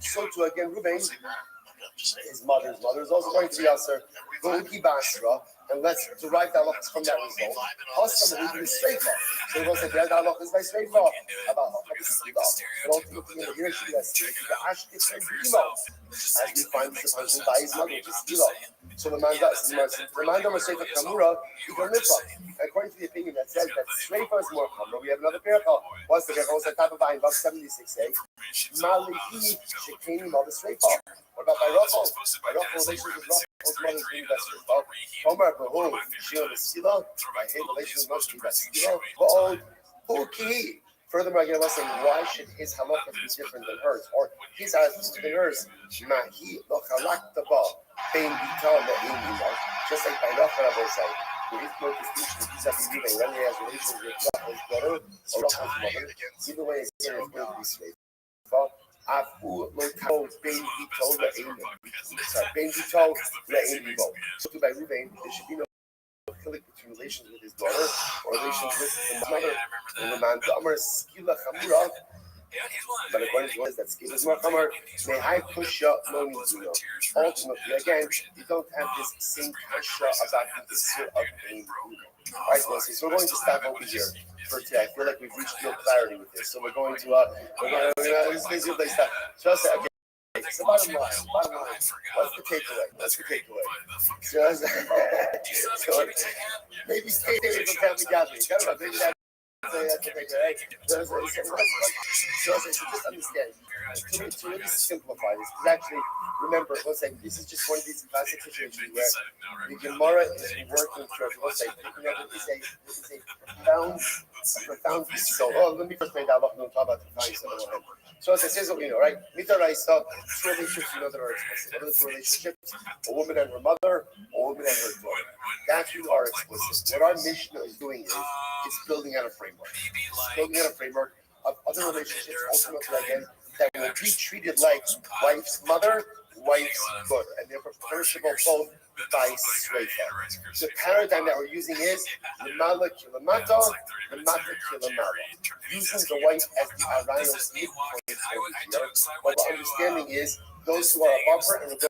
So to again Reuben, his mother's mother is also going to be Asur. And let's derive the halachas from that result. Hostam is straight law. So we're going to say the halachas by straight law about halachas. But ultimately, here should be a straight the ashkits and emo, as we find this person by his mother, which is emo. So the man does the man does say for Kamura, you can live on. According to the opinion that says that Shreifa is more Kamura, we have another paragraph. What's the paragraph? What's the type of vine? About 76a. Malihi Shekini Mother Shreifa. What about by Rachel? By Rachel relations with Rachel's mother's being best Shreifa. Homer Behold, Shio the Sila. By his relations must be best Sila. Behold, Hoki. Furthermore, again, I was saying, why should his halakha be different than hers? Or his halakha is different than hers? Mahi lo chalakhtaba bein bital le'imima. Just like by Rachel, I will say, there is no distinction vis-a-vis Ruvain, whether he has relations with Rachel's brother or Rachel's mother. Either way, it's going to be straight. Afu lo tal bein bital le'imima. Sorry, bein bital le'imima. So by Ruvain, there should be no between relations with his daughter or relations with his mother. And the man Damar Skila Chamura. But according to us, that Skila is more Chamur. May I push up no Nizuno. Ultimately, again, you don't have this same kasha about the issue of pain. Alright, so we're going to stop over here for today. I feel like we've reached real clarity with this. So we're going to this is a good place to stop. So again, like the bottom line. I forgot. What's the takeaway? That's great. But So, maybe stay away from family gatherings. I don't know. Maybe that's the takeaway. So just understand. To really simplify this, because actually, remember, let's say this is just one of these classic situations where the Gemara is working through. Let's say, it's a profound piece. So, let me first make that up. We'll talk about the profound. So as it says, right? Mitaraisa, two relationships that are explicit. What are the two relationships? A woman and her mother, a woman and her daughter. That's who are explicit. What our Mishnah is doing is it's building out a framework. It's building out a framework of other relationships, ultimately, again, that will be treated like wife's mother, wife's daughter, and therefore punishable both by Sreifa. The paradigm that we're using is Lamala Kilamata, Lamata Kilamala. Using the wife as the Arayos midpoint. What the understanding is those who are above her and going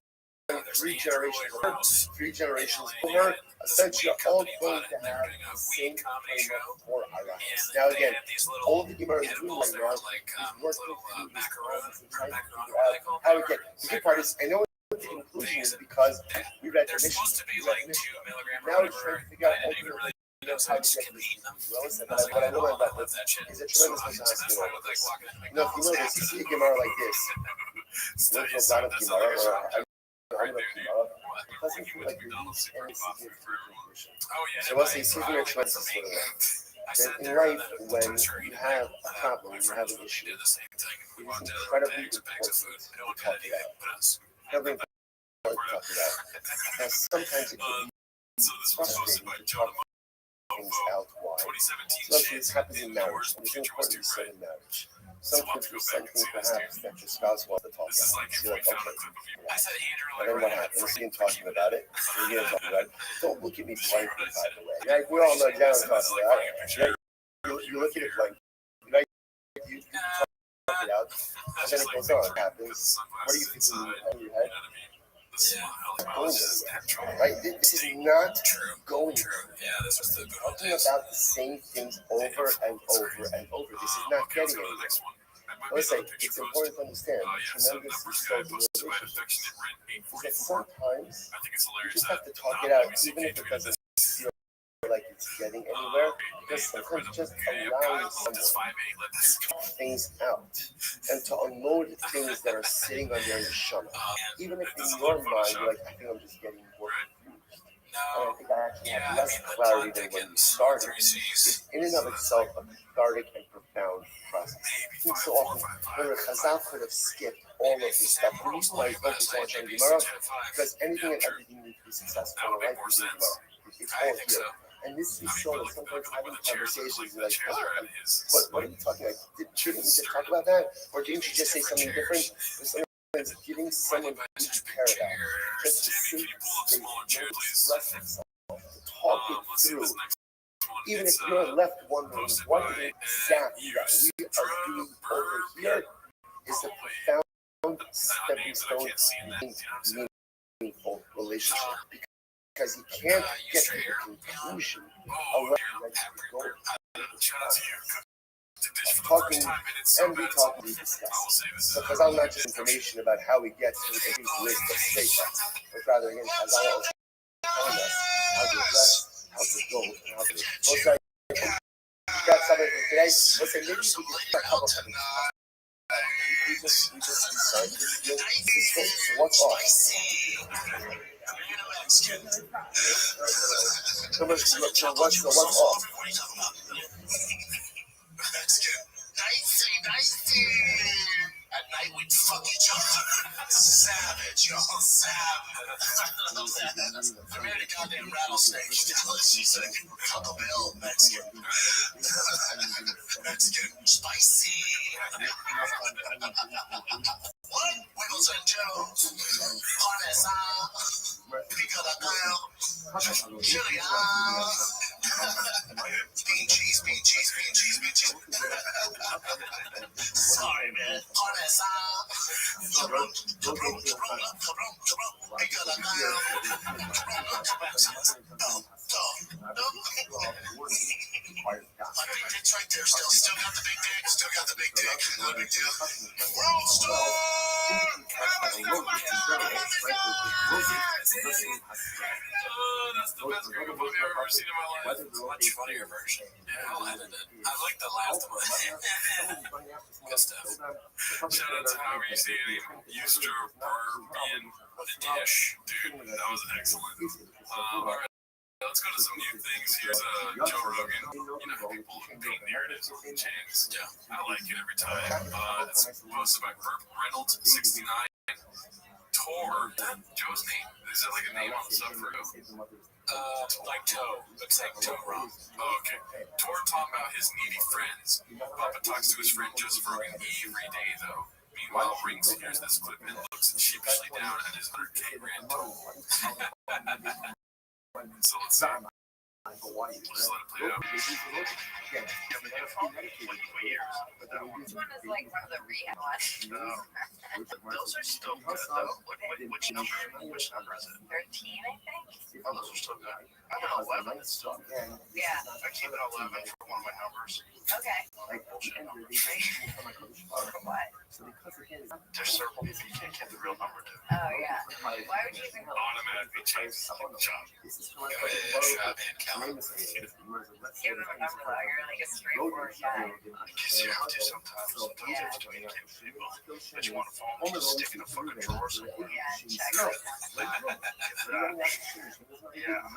3 generations over, essentially all going to have the same framework for Arayos. Now again, all the Gemara is doing right now is working through these processes and trying to figure out how to get. The good part is, I know what the conclusion is because we read the mission. Now we're trying to figure out ultimately how to get this. What I know about this is a tremendous amount of this. If you notice, you see a Gemara like this, there's no lot of Gemara, or it doesn't feel like you reach any significant conclusion. So let's say, seeking a tremendous sort of that in life, when you have a problem, you have an issue, it is incredibly important to talk it out. Incredibly important to talk it out. Now, sometimes it can be frustrating to talk things out why. So this happens in marriage. It's important to say in marriage. Sometimes there's something perhaps that your spouse wants to talk about. You're like, okay. And then what happens? You begin talking about it. You begin talking about it. Don't look at me blankly, by the way. Like, we all know exactly what I'm talking about. Right? You look at it blankly. Right? You talk it out. And then it goes on. It happens. What do you think in your head? Right? This is not going talking about the same things over and over and over. This is not getting anywhere. Let's say it's important to understand tremendous result in relationships is that sometimes you just have to talk it out, even if it doesn't feel like it's getting anywhere, because sometimes just allowing someone to talk things out and to unload things that are sitting on their neshama. Even if in your mind you're like, I think I'm just getting more confused. And I think I actually have less clarity than when you started. It's in and of itself a cathartic and profound process. I think so often, when Chazal could have skipped all of this stuff. The reason why he focused so much on Gemara, because anything and everything needs to be successful in life is in Gemara. It's all here. And this is so that sometimes having conversations like, what are you talking about? Shouldn't we just talk about that? Or didn't you just say something different? Sometimes giving someone a paradigm, just to see space, to express themselves, to talk it through. Even if you're left wondering what exactly that we are doing over here is the profound stepping stone to meaningful relationship. Because you can't get to the conclusion unless you go talking and we talk and we discuss. Because I'm not just information about how we get to the conclusion list of statements, but rather again, as I was telling us how to address, how to go, and how to live. You got something for today? Let's say maybe we could just a couple of things. We just decide to what's off? So what's off? Dicey. At night we'd fuck each other. Savage, you're savage. I love that. I married a goddamn rattlesnake. She's a Taco Bell Mexican. Mexican, spicy. What? Wiggles and Jones. Parmesan. Pico de Gallo. Chili. Bean cheese. Sorry, man. Parmesan. Pico de Gallo. My big dick's right there. Still got the big dick. No big deal. Rothschild. That's the best Gringo movie I've ever seen in my life. Much funnier version. Yeah, I'll edit it. I like the last one. Good stuff. Shout out to However You Say It, Eustroberbian Dish. Dude, that was excellent. Alright, let's go to some new things. Here's Joe Rogan. You know how people paint narratives on channels. Yeah, I like it every time. It's posted by Burt Reynolds, 69. Tor, Joe's name. Is that like a name on the sub for Joe? Like Toe. Looks like Toe wrong. Oh, okay. Tor talking about his needy friends. Papa talks to his friend Joseph Rogan every day, though. Meanwhile, Rings hears this clip and looks sheepishly down at his 100K grand total. So let's see. Just let it play out. Which one is like one of the rehab ones? Those are still good though. Which number is it? 13, I think. Oh, those are still good. I'm an 11. It's still good. Yeah. I keep an 11 for one of my numbers. Okay. For what? There's certain people you can't get the real number to. Oh, yeah. Why would you even go? Automatically change something. Job. Shop and count. Give them a number though. You're like a straightforward guy. Because you have to sometimes. Sometimes you have to communicate with people. But you want a phone, you just stick in a fucking drawer somewhere. Yeah, and check it. Yeah.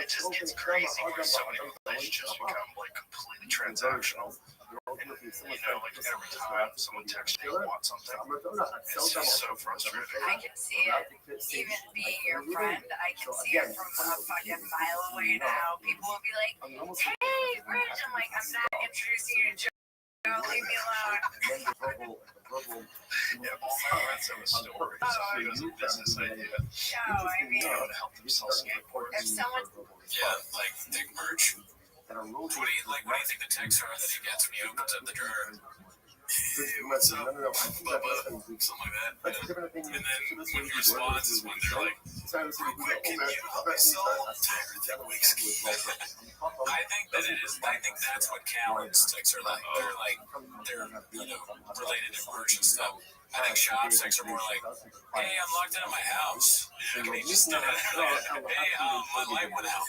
It just gets crazy where so many relationships become like completely transactional. And, you know, like every time someone texts you want something, it's just so frustrating. I can see it. Even being your friend, I can see it from a fucking mile away now. People will be like, hey, Rich. I'm like, I'm not introducing you to Joe. Leave me alone. Yeah, all my friends have a story. So he has a business idea. No, I mean, To help them sell skateboards. if someone, Yeah, like big merch. What do you think the texts are that he gets when he opens up the drawer? Hey, what's up, Bubba? Something like that. Yeah. And then when he responds is when they're like, real quick, can you help me sell entire thing whiskey? I think that it is. I think that's what Callan's texts are like. They're you know, related to merch and stuff. I think shop texts are more like, hey, I'm locked out of my house. Can you just hey, my light went out.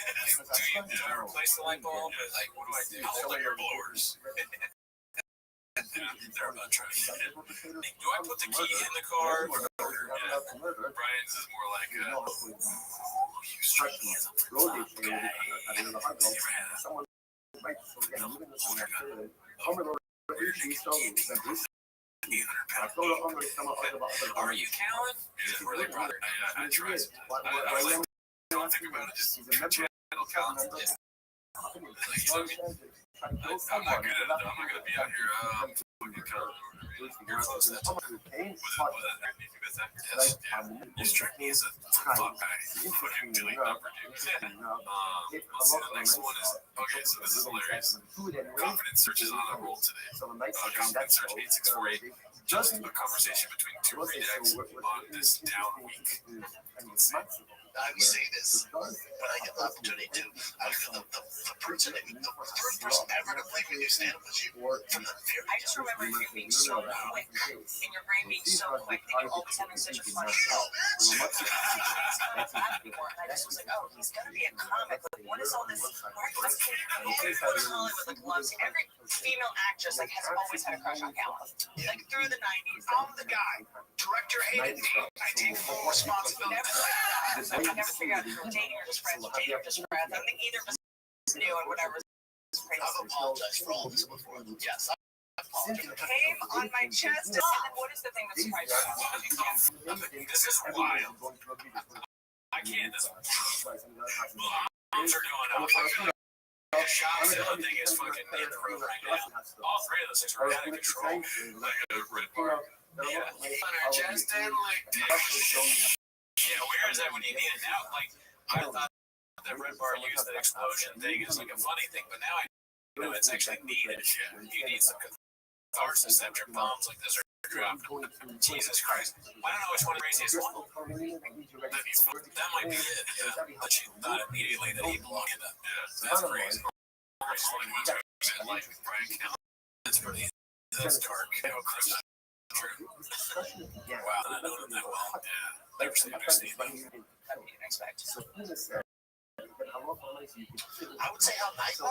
Do I replace the light bulb? Like, what do I do? Hold up your blowers. They're about trying to get it. Do I put the key in the car? Yeah. Brian's is more like, you strike me as a flip-flop guy. Never had that. Where did you get candy? 800 pounds. Are you Callan? He's really brother. I try sometimes. I like, don't think about it. Just channel Callan. I'm not good at it though. I'm not gonna be out here fucking Callan. You're close to that. Yes, yeah. You strike me as a flip-flop guy. Fucking Billy number, dude. Let's see, the next one is, okay, so this is hilarious. Confidence search is on a roll today. Confidence search 8648. Just a conversation between two redacts on this down week. Let's see. I would say this, but I get the opportunity to. I feel the person, the first person ever to play with you stand up was you. From the very I just remember you being so quick, and your brain being so quick, and you always having such a funny show. I just was like, oh, he's gonna be a comic. Like, what is all this? What's everyone in Hollywood like loves every female actress like has always had a crush on Callan. Like through the 90s, I'm the guy. Director hated me. I take full responsibility. I never figured out if you were dating or just friends. Dating or just friends. I think either of us knew and whatever. I've apologized for all this before. Yes, It came on my chest. And what is the thing that surprised you? This is wild. I can't. This arms are going up. The shots and the thing is fucking in the room right now. All three of those things are out of control. Like a red bar. Yeah. On her chest and like this. Yeah, where is that when you need it now? Like, I thought that red bar used that explosion thing as like a funny thing, but now I know it's actually needed. Yeah, you need some catharsis after bombs like this are dropped. Jesus Christ. I don't know which one the craziest one. That might be it, yeah. That she thought immediately that he belonged in that. Yeah, that's crazy. Like, Brian Callen. That's pretty, that's dark. You know, Chris true. Discussion began. Wow, I know them that well. Yeah. Never seen it. Expect. So who was said? I would say how nice. In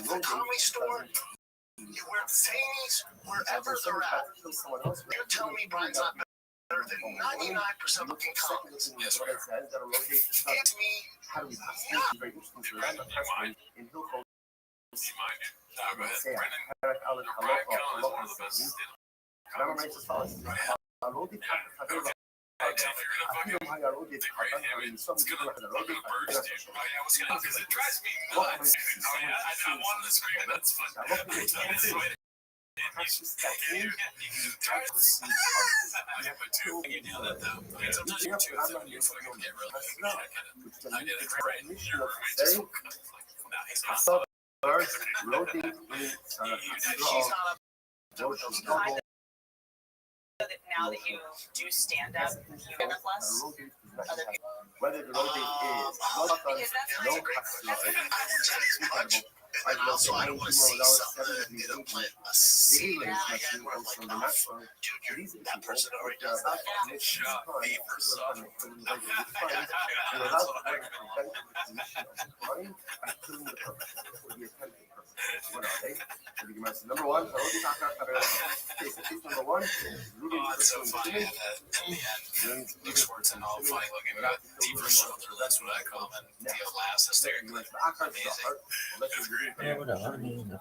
the comedy store, you wear the zanies wherever they're at. You're telling me Brian's not better than 99% of fucking comics. Yes, we are. It's me. How do we pass? Very interesting. So that's a question in Hill Code. Do you mind? No, go ahead. Say, Brendan. Brian Cullen Brian Cullen is one of the best. Remember my sister? If you're gonna fucking degrade him, it's gonna burst you. I was gonna, because it drives me nuts. Oh yeah, I won this screen. That's fun. You nailed it though. Sometimes you do it, you fucking get really good. I did it great. Your roommate just woke up. No, he's not. Now that you do stand up, you end up less other people. Whether the road is Because that's And also, I don't want to see something that plant a seed in my head where I'm like, oh, dude, you're that person already does that. Shut me for some. Number one, It's so funny that in the end, Luke Schwartz and all funny looking, but deeper shoulder, that's what I call him. And Theo laughs hysterically. Amazing. That's a great. Yeah, whatever. I mean, Yeah, that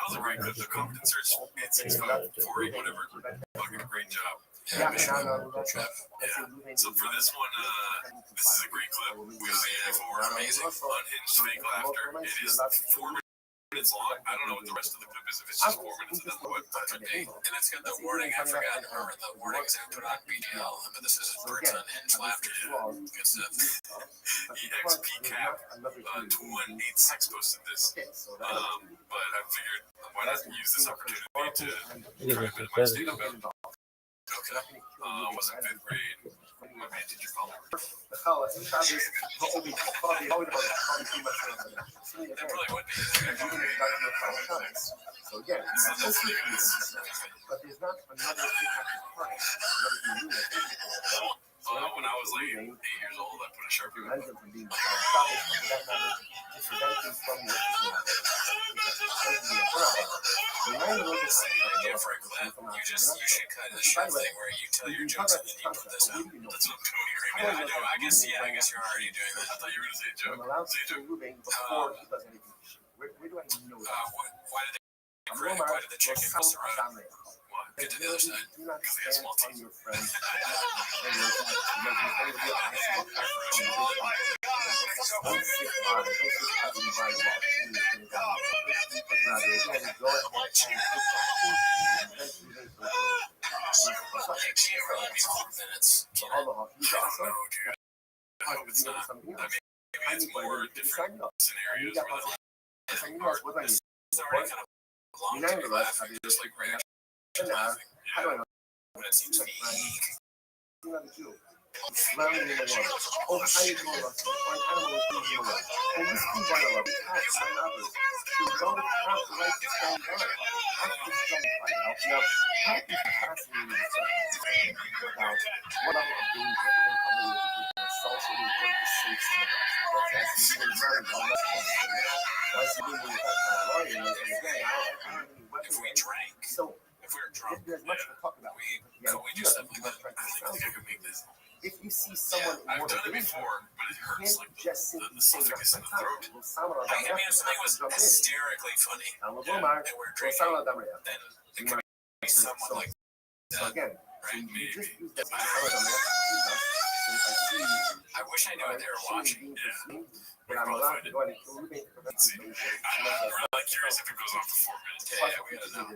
was a great clip. The compensator, 865, whatever. Fucking great job. Yeah, so for this one, this is a great clip. We got for amazing, unhinged fake laughter. It is 4 minutes long. I don't know what the rest of the clip is. If it's just 4 minutes, it doesn't look okay. And it's got the warning. I forgot, or the warning is put on BDL. But this is Bert's unhinged laughter. Good stuff. EXP Cap 2186 posted this. But I figured, why not use this opportunity to try to minimize data better. Okay. Wasn't 5th grade. My man, did you call me? That probably would be. So again, but there's not another When I was like 8 years old, I put a Sharpie on it. You should cut a short thing where you tell your jokes and then you put this out. That's what I'm doing right now. I know. I guess you're already doing that. I thought you were going to say a joke. Say a joke. Where do I know why did the chicken miss around? Get to the other side. Because they have small teeth. I hope it's not. Maybe it's more different scenarios where it's already kind of long to be laughing, just like reaction laughing. Yeah. But it seems fake. Learning in the world. Oh, I know us. On animals in the world. And this is one of them. Cats and others. You don't have the right to stand down. Cats can stand by now. Now, cat is fascinating. Now, what level of danger I am assaulted in order to save someone else. That's as even very well. As you didn't even have a lawyer, and again, I don't have any weapons. If we drank, so, if we were drunk, there's much to talk about. we do stuff like that. I think I could make this. If you see someone I've done it before, but it hurts like the esophagus in the throat. I mean, if something was hysterically funny, and we're drinking, then it could be someone like that. Right? Maybe. I wish I knew what they were watching. Yeah. But I'm allowed to go ahead and let's see. I'm really curious if it goes on for 4 minutes. Yeah, we gotta know.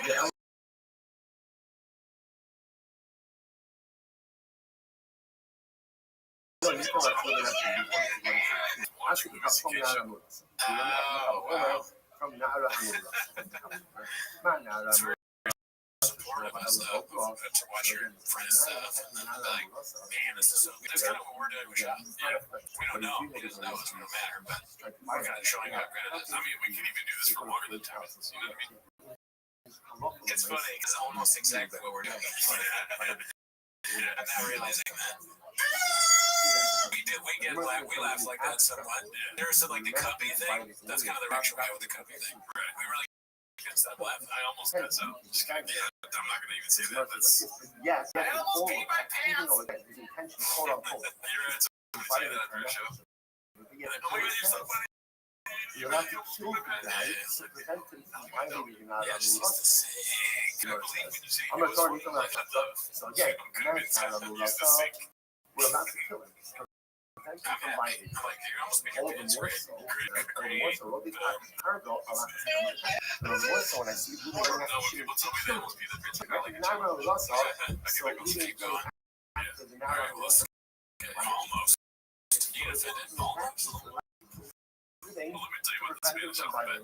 Yeah. watching think Louis from C.K. show. Naramura. Oh, wow. From Naramura. Man, It's Naramura. very supportive of stuff, to watch your friends' stuff, and then be like, man, this is so good. That's kind of what we're doing with Shop. Yeah. We don't know. He doesn't know. It's going to matter, but we're kind of showing up. I mean, we could even do this for longer than 10 minutes. You know what I mean? It's funny because almost exactly what we're doing. I'm not realizing that. We laugh like that somewhat. There's like the cuppy thing. That's kind of the reaction we have with the cuppy thing. Right. We really gets that laugh. I almost got so. I'm not going to even say that. That's. Yes, I almost peed my pants. his intention, quote unquote. You're right. So we say that after a show. Oh my God, you're so funny. You have to kill the guy to prevent him from violating Naramura. I'm not talking about that. So again, Naramura will not kill him. Prevent him from violating. All the more so, what is cargo the more so when I see people going after shit. Naramura, so even go after the Naramura. Almost. You get offended? Almost. Well, let me tell you what the Spanish alphabet.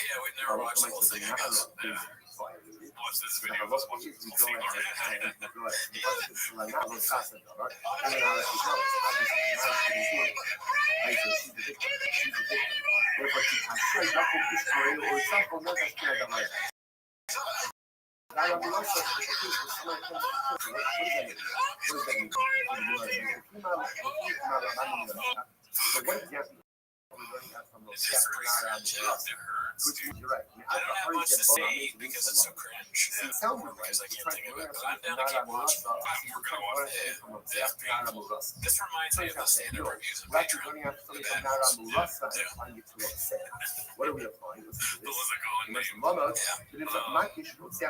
Yeah, we never watched the whole thing, I guess. Yeah. Watch this video. It's just cringe. It hurts, dude. I don't have much to say because it's so cringe. Because I can't think of it. But I'm down to keep watching. We're going to watch It's painful. This reminds me of the stand-up reviews of Patreon. The bad ones. What are we applying? The Lizical and yeah,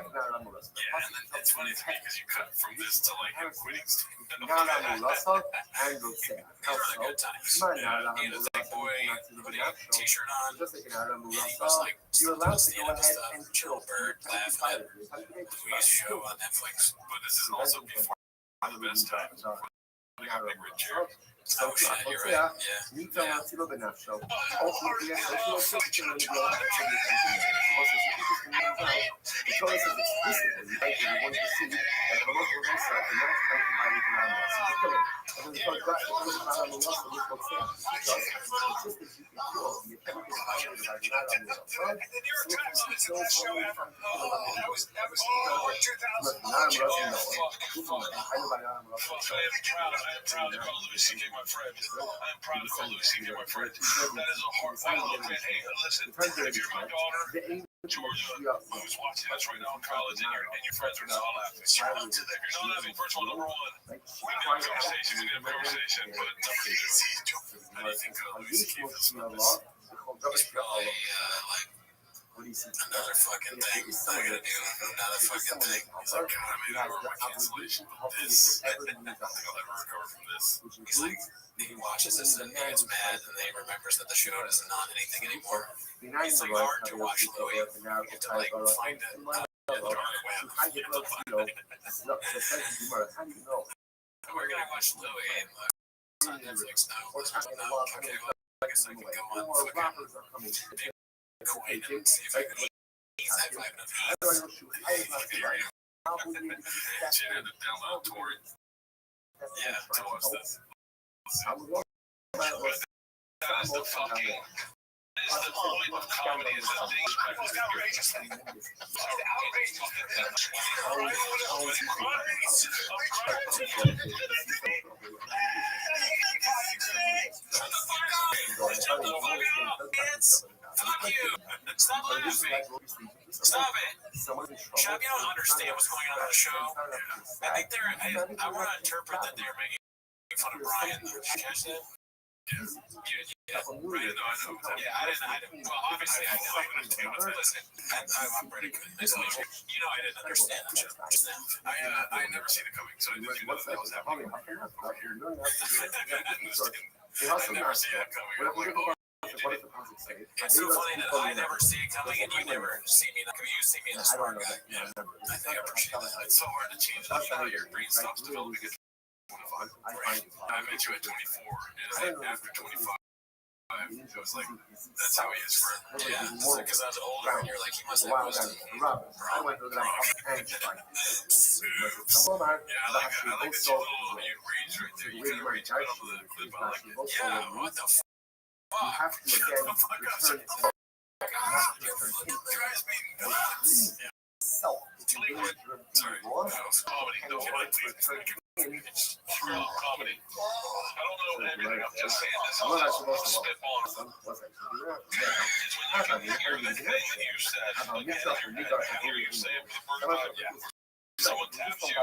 and then it's funny to me because you cut from this to like him quitting stand-up. Really good times. He had a thick boy putting a t-shirt on. And he was like, stand-up stuff, chill bird, laughing at Louis' show on Netflix. But this is also before the best times. Like a big red chair. Oh shit, you're right. Yeah. My friend. I'm proud to call Louis C.K. my friend. That is a hard one. Hey, listen, if you're my daughter, Georgia, who's watching us right now in college, and your friends are not laughing. If you're not laughing, first of all, number one, we can have a conversation. But anything Louis C.K. feels about this. It's probably like another fucking thing. I'm gonna do another fucking thing. He's like, God, I made it over my cancellation, but this, I don't think I'll ever recover from this. He's like, he watches this and he gets mad, and then he remembers that the show isn't on anything anymore. It's like hard to watch Louis. You have to like find it on the dark web. You have to find it. We're gonna watch Louis on Netflix now. Okay, well, I guess I can go on fucking Quite and see if I can high five enough. Jan to download torrent. Yeah, to watch this. That is the fucking. That is the point of comedy. Is that things it's outrageous. It's outrageous. Fuck you! Stop laughing! Stop it! Shab, you don't understand what's going on the show. I think I want to interpret that they're making fun of Brian. Catch that? Yeah. Right, no, I know. Yeah, I didn't. Well, obviously, I know. Listen, I'm pretty good. Listen, I didn't understand that show just now. I never seen it coming, so I didn't know that was happening over here. I never see that coming. I'm like, oh. It's so funny that I never see it coming and you never see me. You see me as a smart guy. Yeah, I think I appreciate that. It's so hard to change that. Your brain stops developing at 25. Right? I met you at 24. And like after 25, it was like, that's how he is for him. Yeah, because I was older and you're like, he must have wisdom. Yeah, I like that you reach right there. You kind of reach out onto the clip. I like it. Yeah, what the fuck? You have to again return it to drives me nuts. self. Sorry, that was comedy. No, it's true comedy. I don't know anything. I'm just saying this. I'm spitballing. It's when you can hear the thing that you said. Like, I hear you say it for the first time. Yeah. Someone taps you.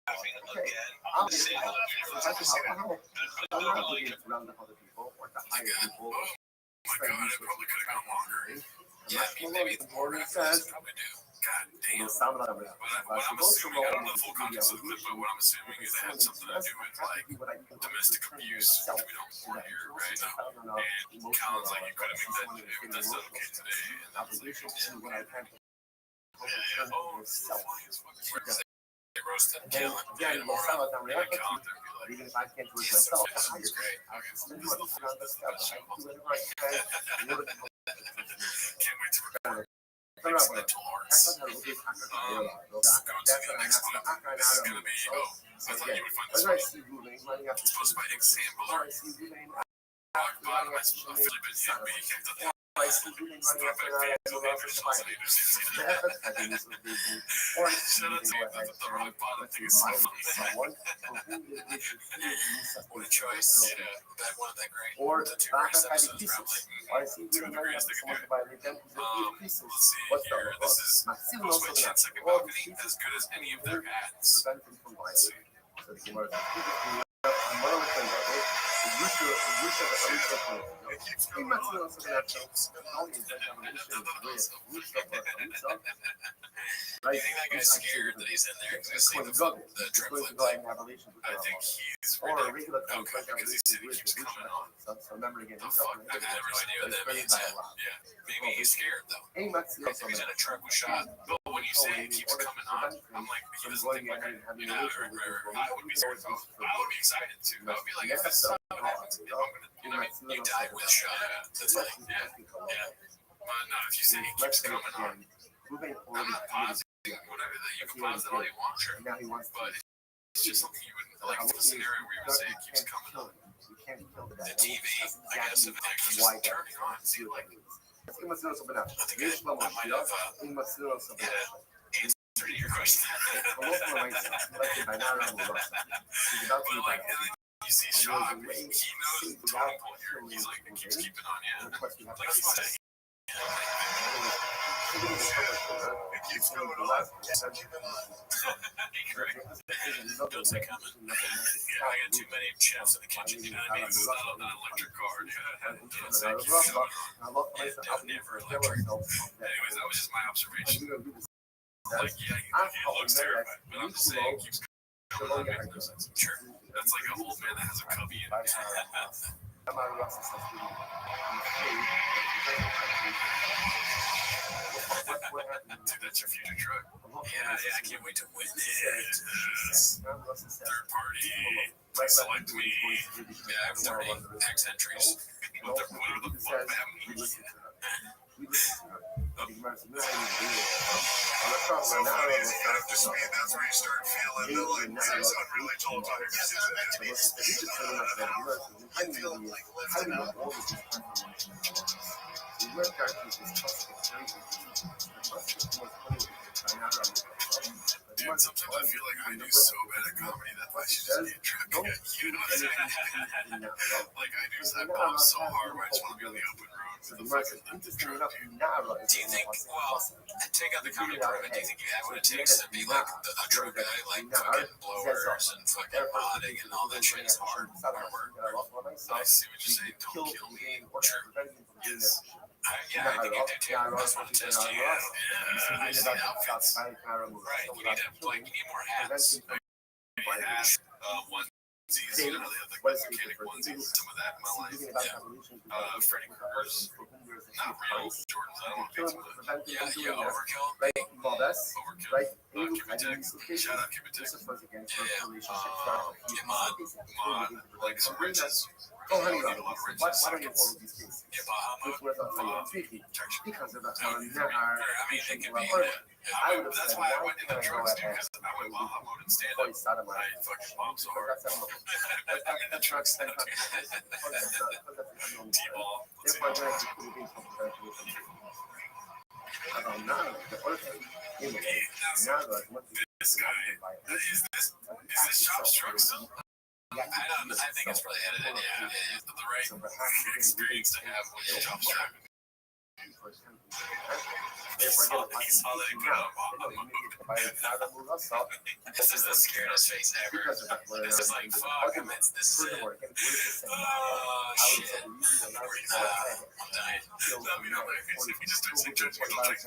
Laughing again. I'm saying that. I'm not obligated to round up other people or to hire people. Oh my god, it probably could have gone longer. Yeah, maybe the board says probably do. God damn. What I'm assuming, I don't know the full context of the clip, but what I'm assuming is it had something to do with like domestic abuse, which we don't support here, right? And Colin's like, you couldn't make that, that's not okay today. And that was like, they roasted Kalen. Again, More some of them maybe react Colin to there be like, even if I can't do it myself. it's great. I do whatever I can. Can't wait to record. Turn up. Mental arts. Going to the next clip. This is going to be, I thought you would find this funny. Posted by Example. Rock bottom. I've really been hit, but you can't do that. Start back fans of the officials and leaders. Shout out to you for the rock bottom thing. It's so fun. What a choice. Yeah, that one, that great. The 2 greatest episodes, probably. 2 of the greatest they could do. Let's see here. This is posted by 10 Second Balcony. As good as any of their ads. Let's see. It keeps going on. You think that guy's scared that he's in there because he's seen the triplet thing? I think he's really okay because he keeps coming on. The fuck? I have no idea what that means. Yeah. Maybe he's scared though. I think he's in a truck with shot. But when you say it keeps coming on, I'm like, he doesn't think like I would be scared. I would be excited too. I would be like, if this is what happens, I'm gonna, you know what I mean? You die with shot. That's like, yeah. No, if you say he keeps coming on, I'm not positive. Whatever that you can pause that all you want, sure. But it's just something you would like the scenario where you would say it keeps coming on. The TV, I guess, if it keeps turning on, see like I think I might have answered your question. But like, and then you see Shock, he knows the totem pole here. He's like, it keeps keeping on, yeah. Like, it's fine. It keeps going on. Don't say coming. Yeah, I got too many chefs in the kitchen. You know what I mean? It's not an electric car. Don't say keep going on. Yeah, never electric. Anyways, that was just my observation. Like, yeah, he looks terrified, but I'm just saying, it keeps going on. That makes no sense. Sure. That's like an old man that has a cubby in it. Dude, that's your future truck. Yeah, I can't wait to win it. Third party. Select me. Yeah, I have 30 X entries. What the fuck that means? So funny is you have to speed, that's where you start feeling the like, it's unreally tall tires. It's not meant to be speed. I feel like lifting up. Dude, Dude, sometimes I feel like I do so bad at comedy that I should just be a truck guy. You know what I'm saying? Like I bomb so hard, I just want to be on the open road for the fucking truck, dude. Do you think, well, take out the comedy part of it, do you think you have what it takes to be like a truck guy, like fucking blowers and fucking modding and all that shit is hard work? I see what you're saying. Don't kill me. Sure. Yes. Yeah, I think you do too. I just want to test you. Yeah, I see the outfits. Right, you need to, like, you need more hats. Onesies, you know, they have like the mechanic onesies, some of that in my life. Yeah. Freddy Krueger's, not real Jordans, I don't know if it's one. Yeah, Overkill. Overkill. Kibitek. Shout out Kibitek. Yeah, Mod, like some riches. A lot of riches. Sockets. Yeah, Bahama. I mean, they could be. That's why I went into trucks, dude, because I went Baja mode and stand up. I fucking bomb so hard. I'm in the trucks now, dude. T-ball. Let's see. This guy. Is this Chop's truck still? I think it's probably edited, yeah. It's the right experience to have when you're Chop's driving. He saw that he put up a mood. This is the scariest face ever. This is like, fuck, this is it. Oh, shit. I'm dying. Let me know if you just don't say judgmental things.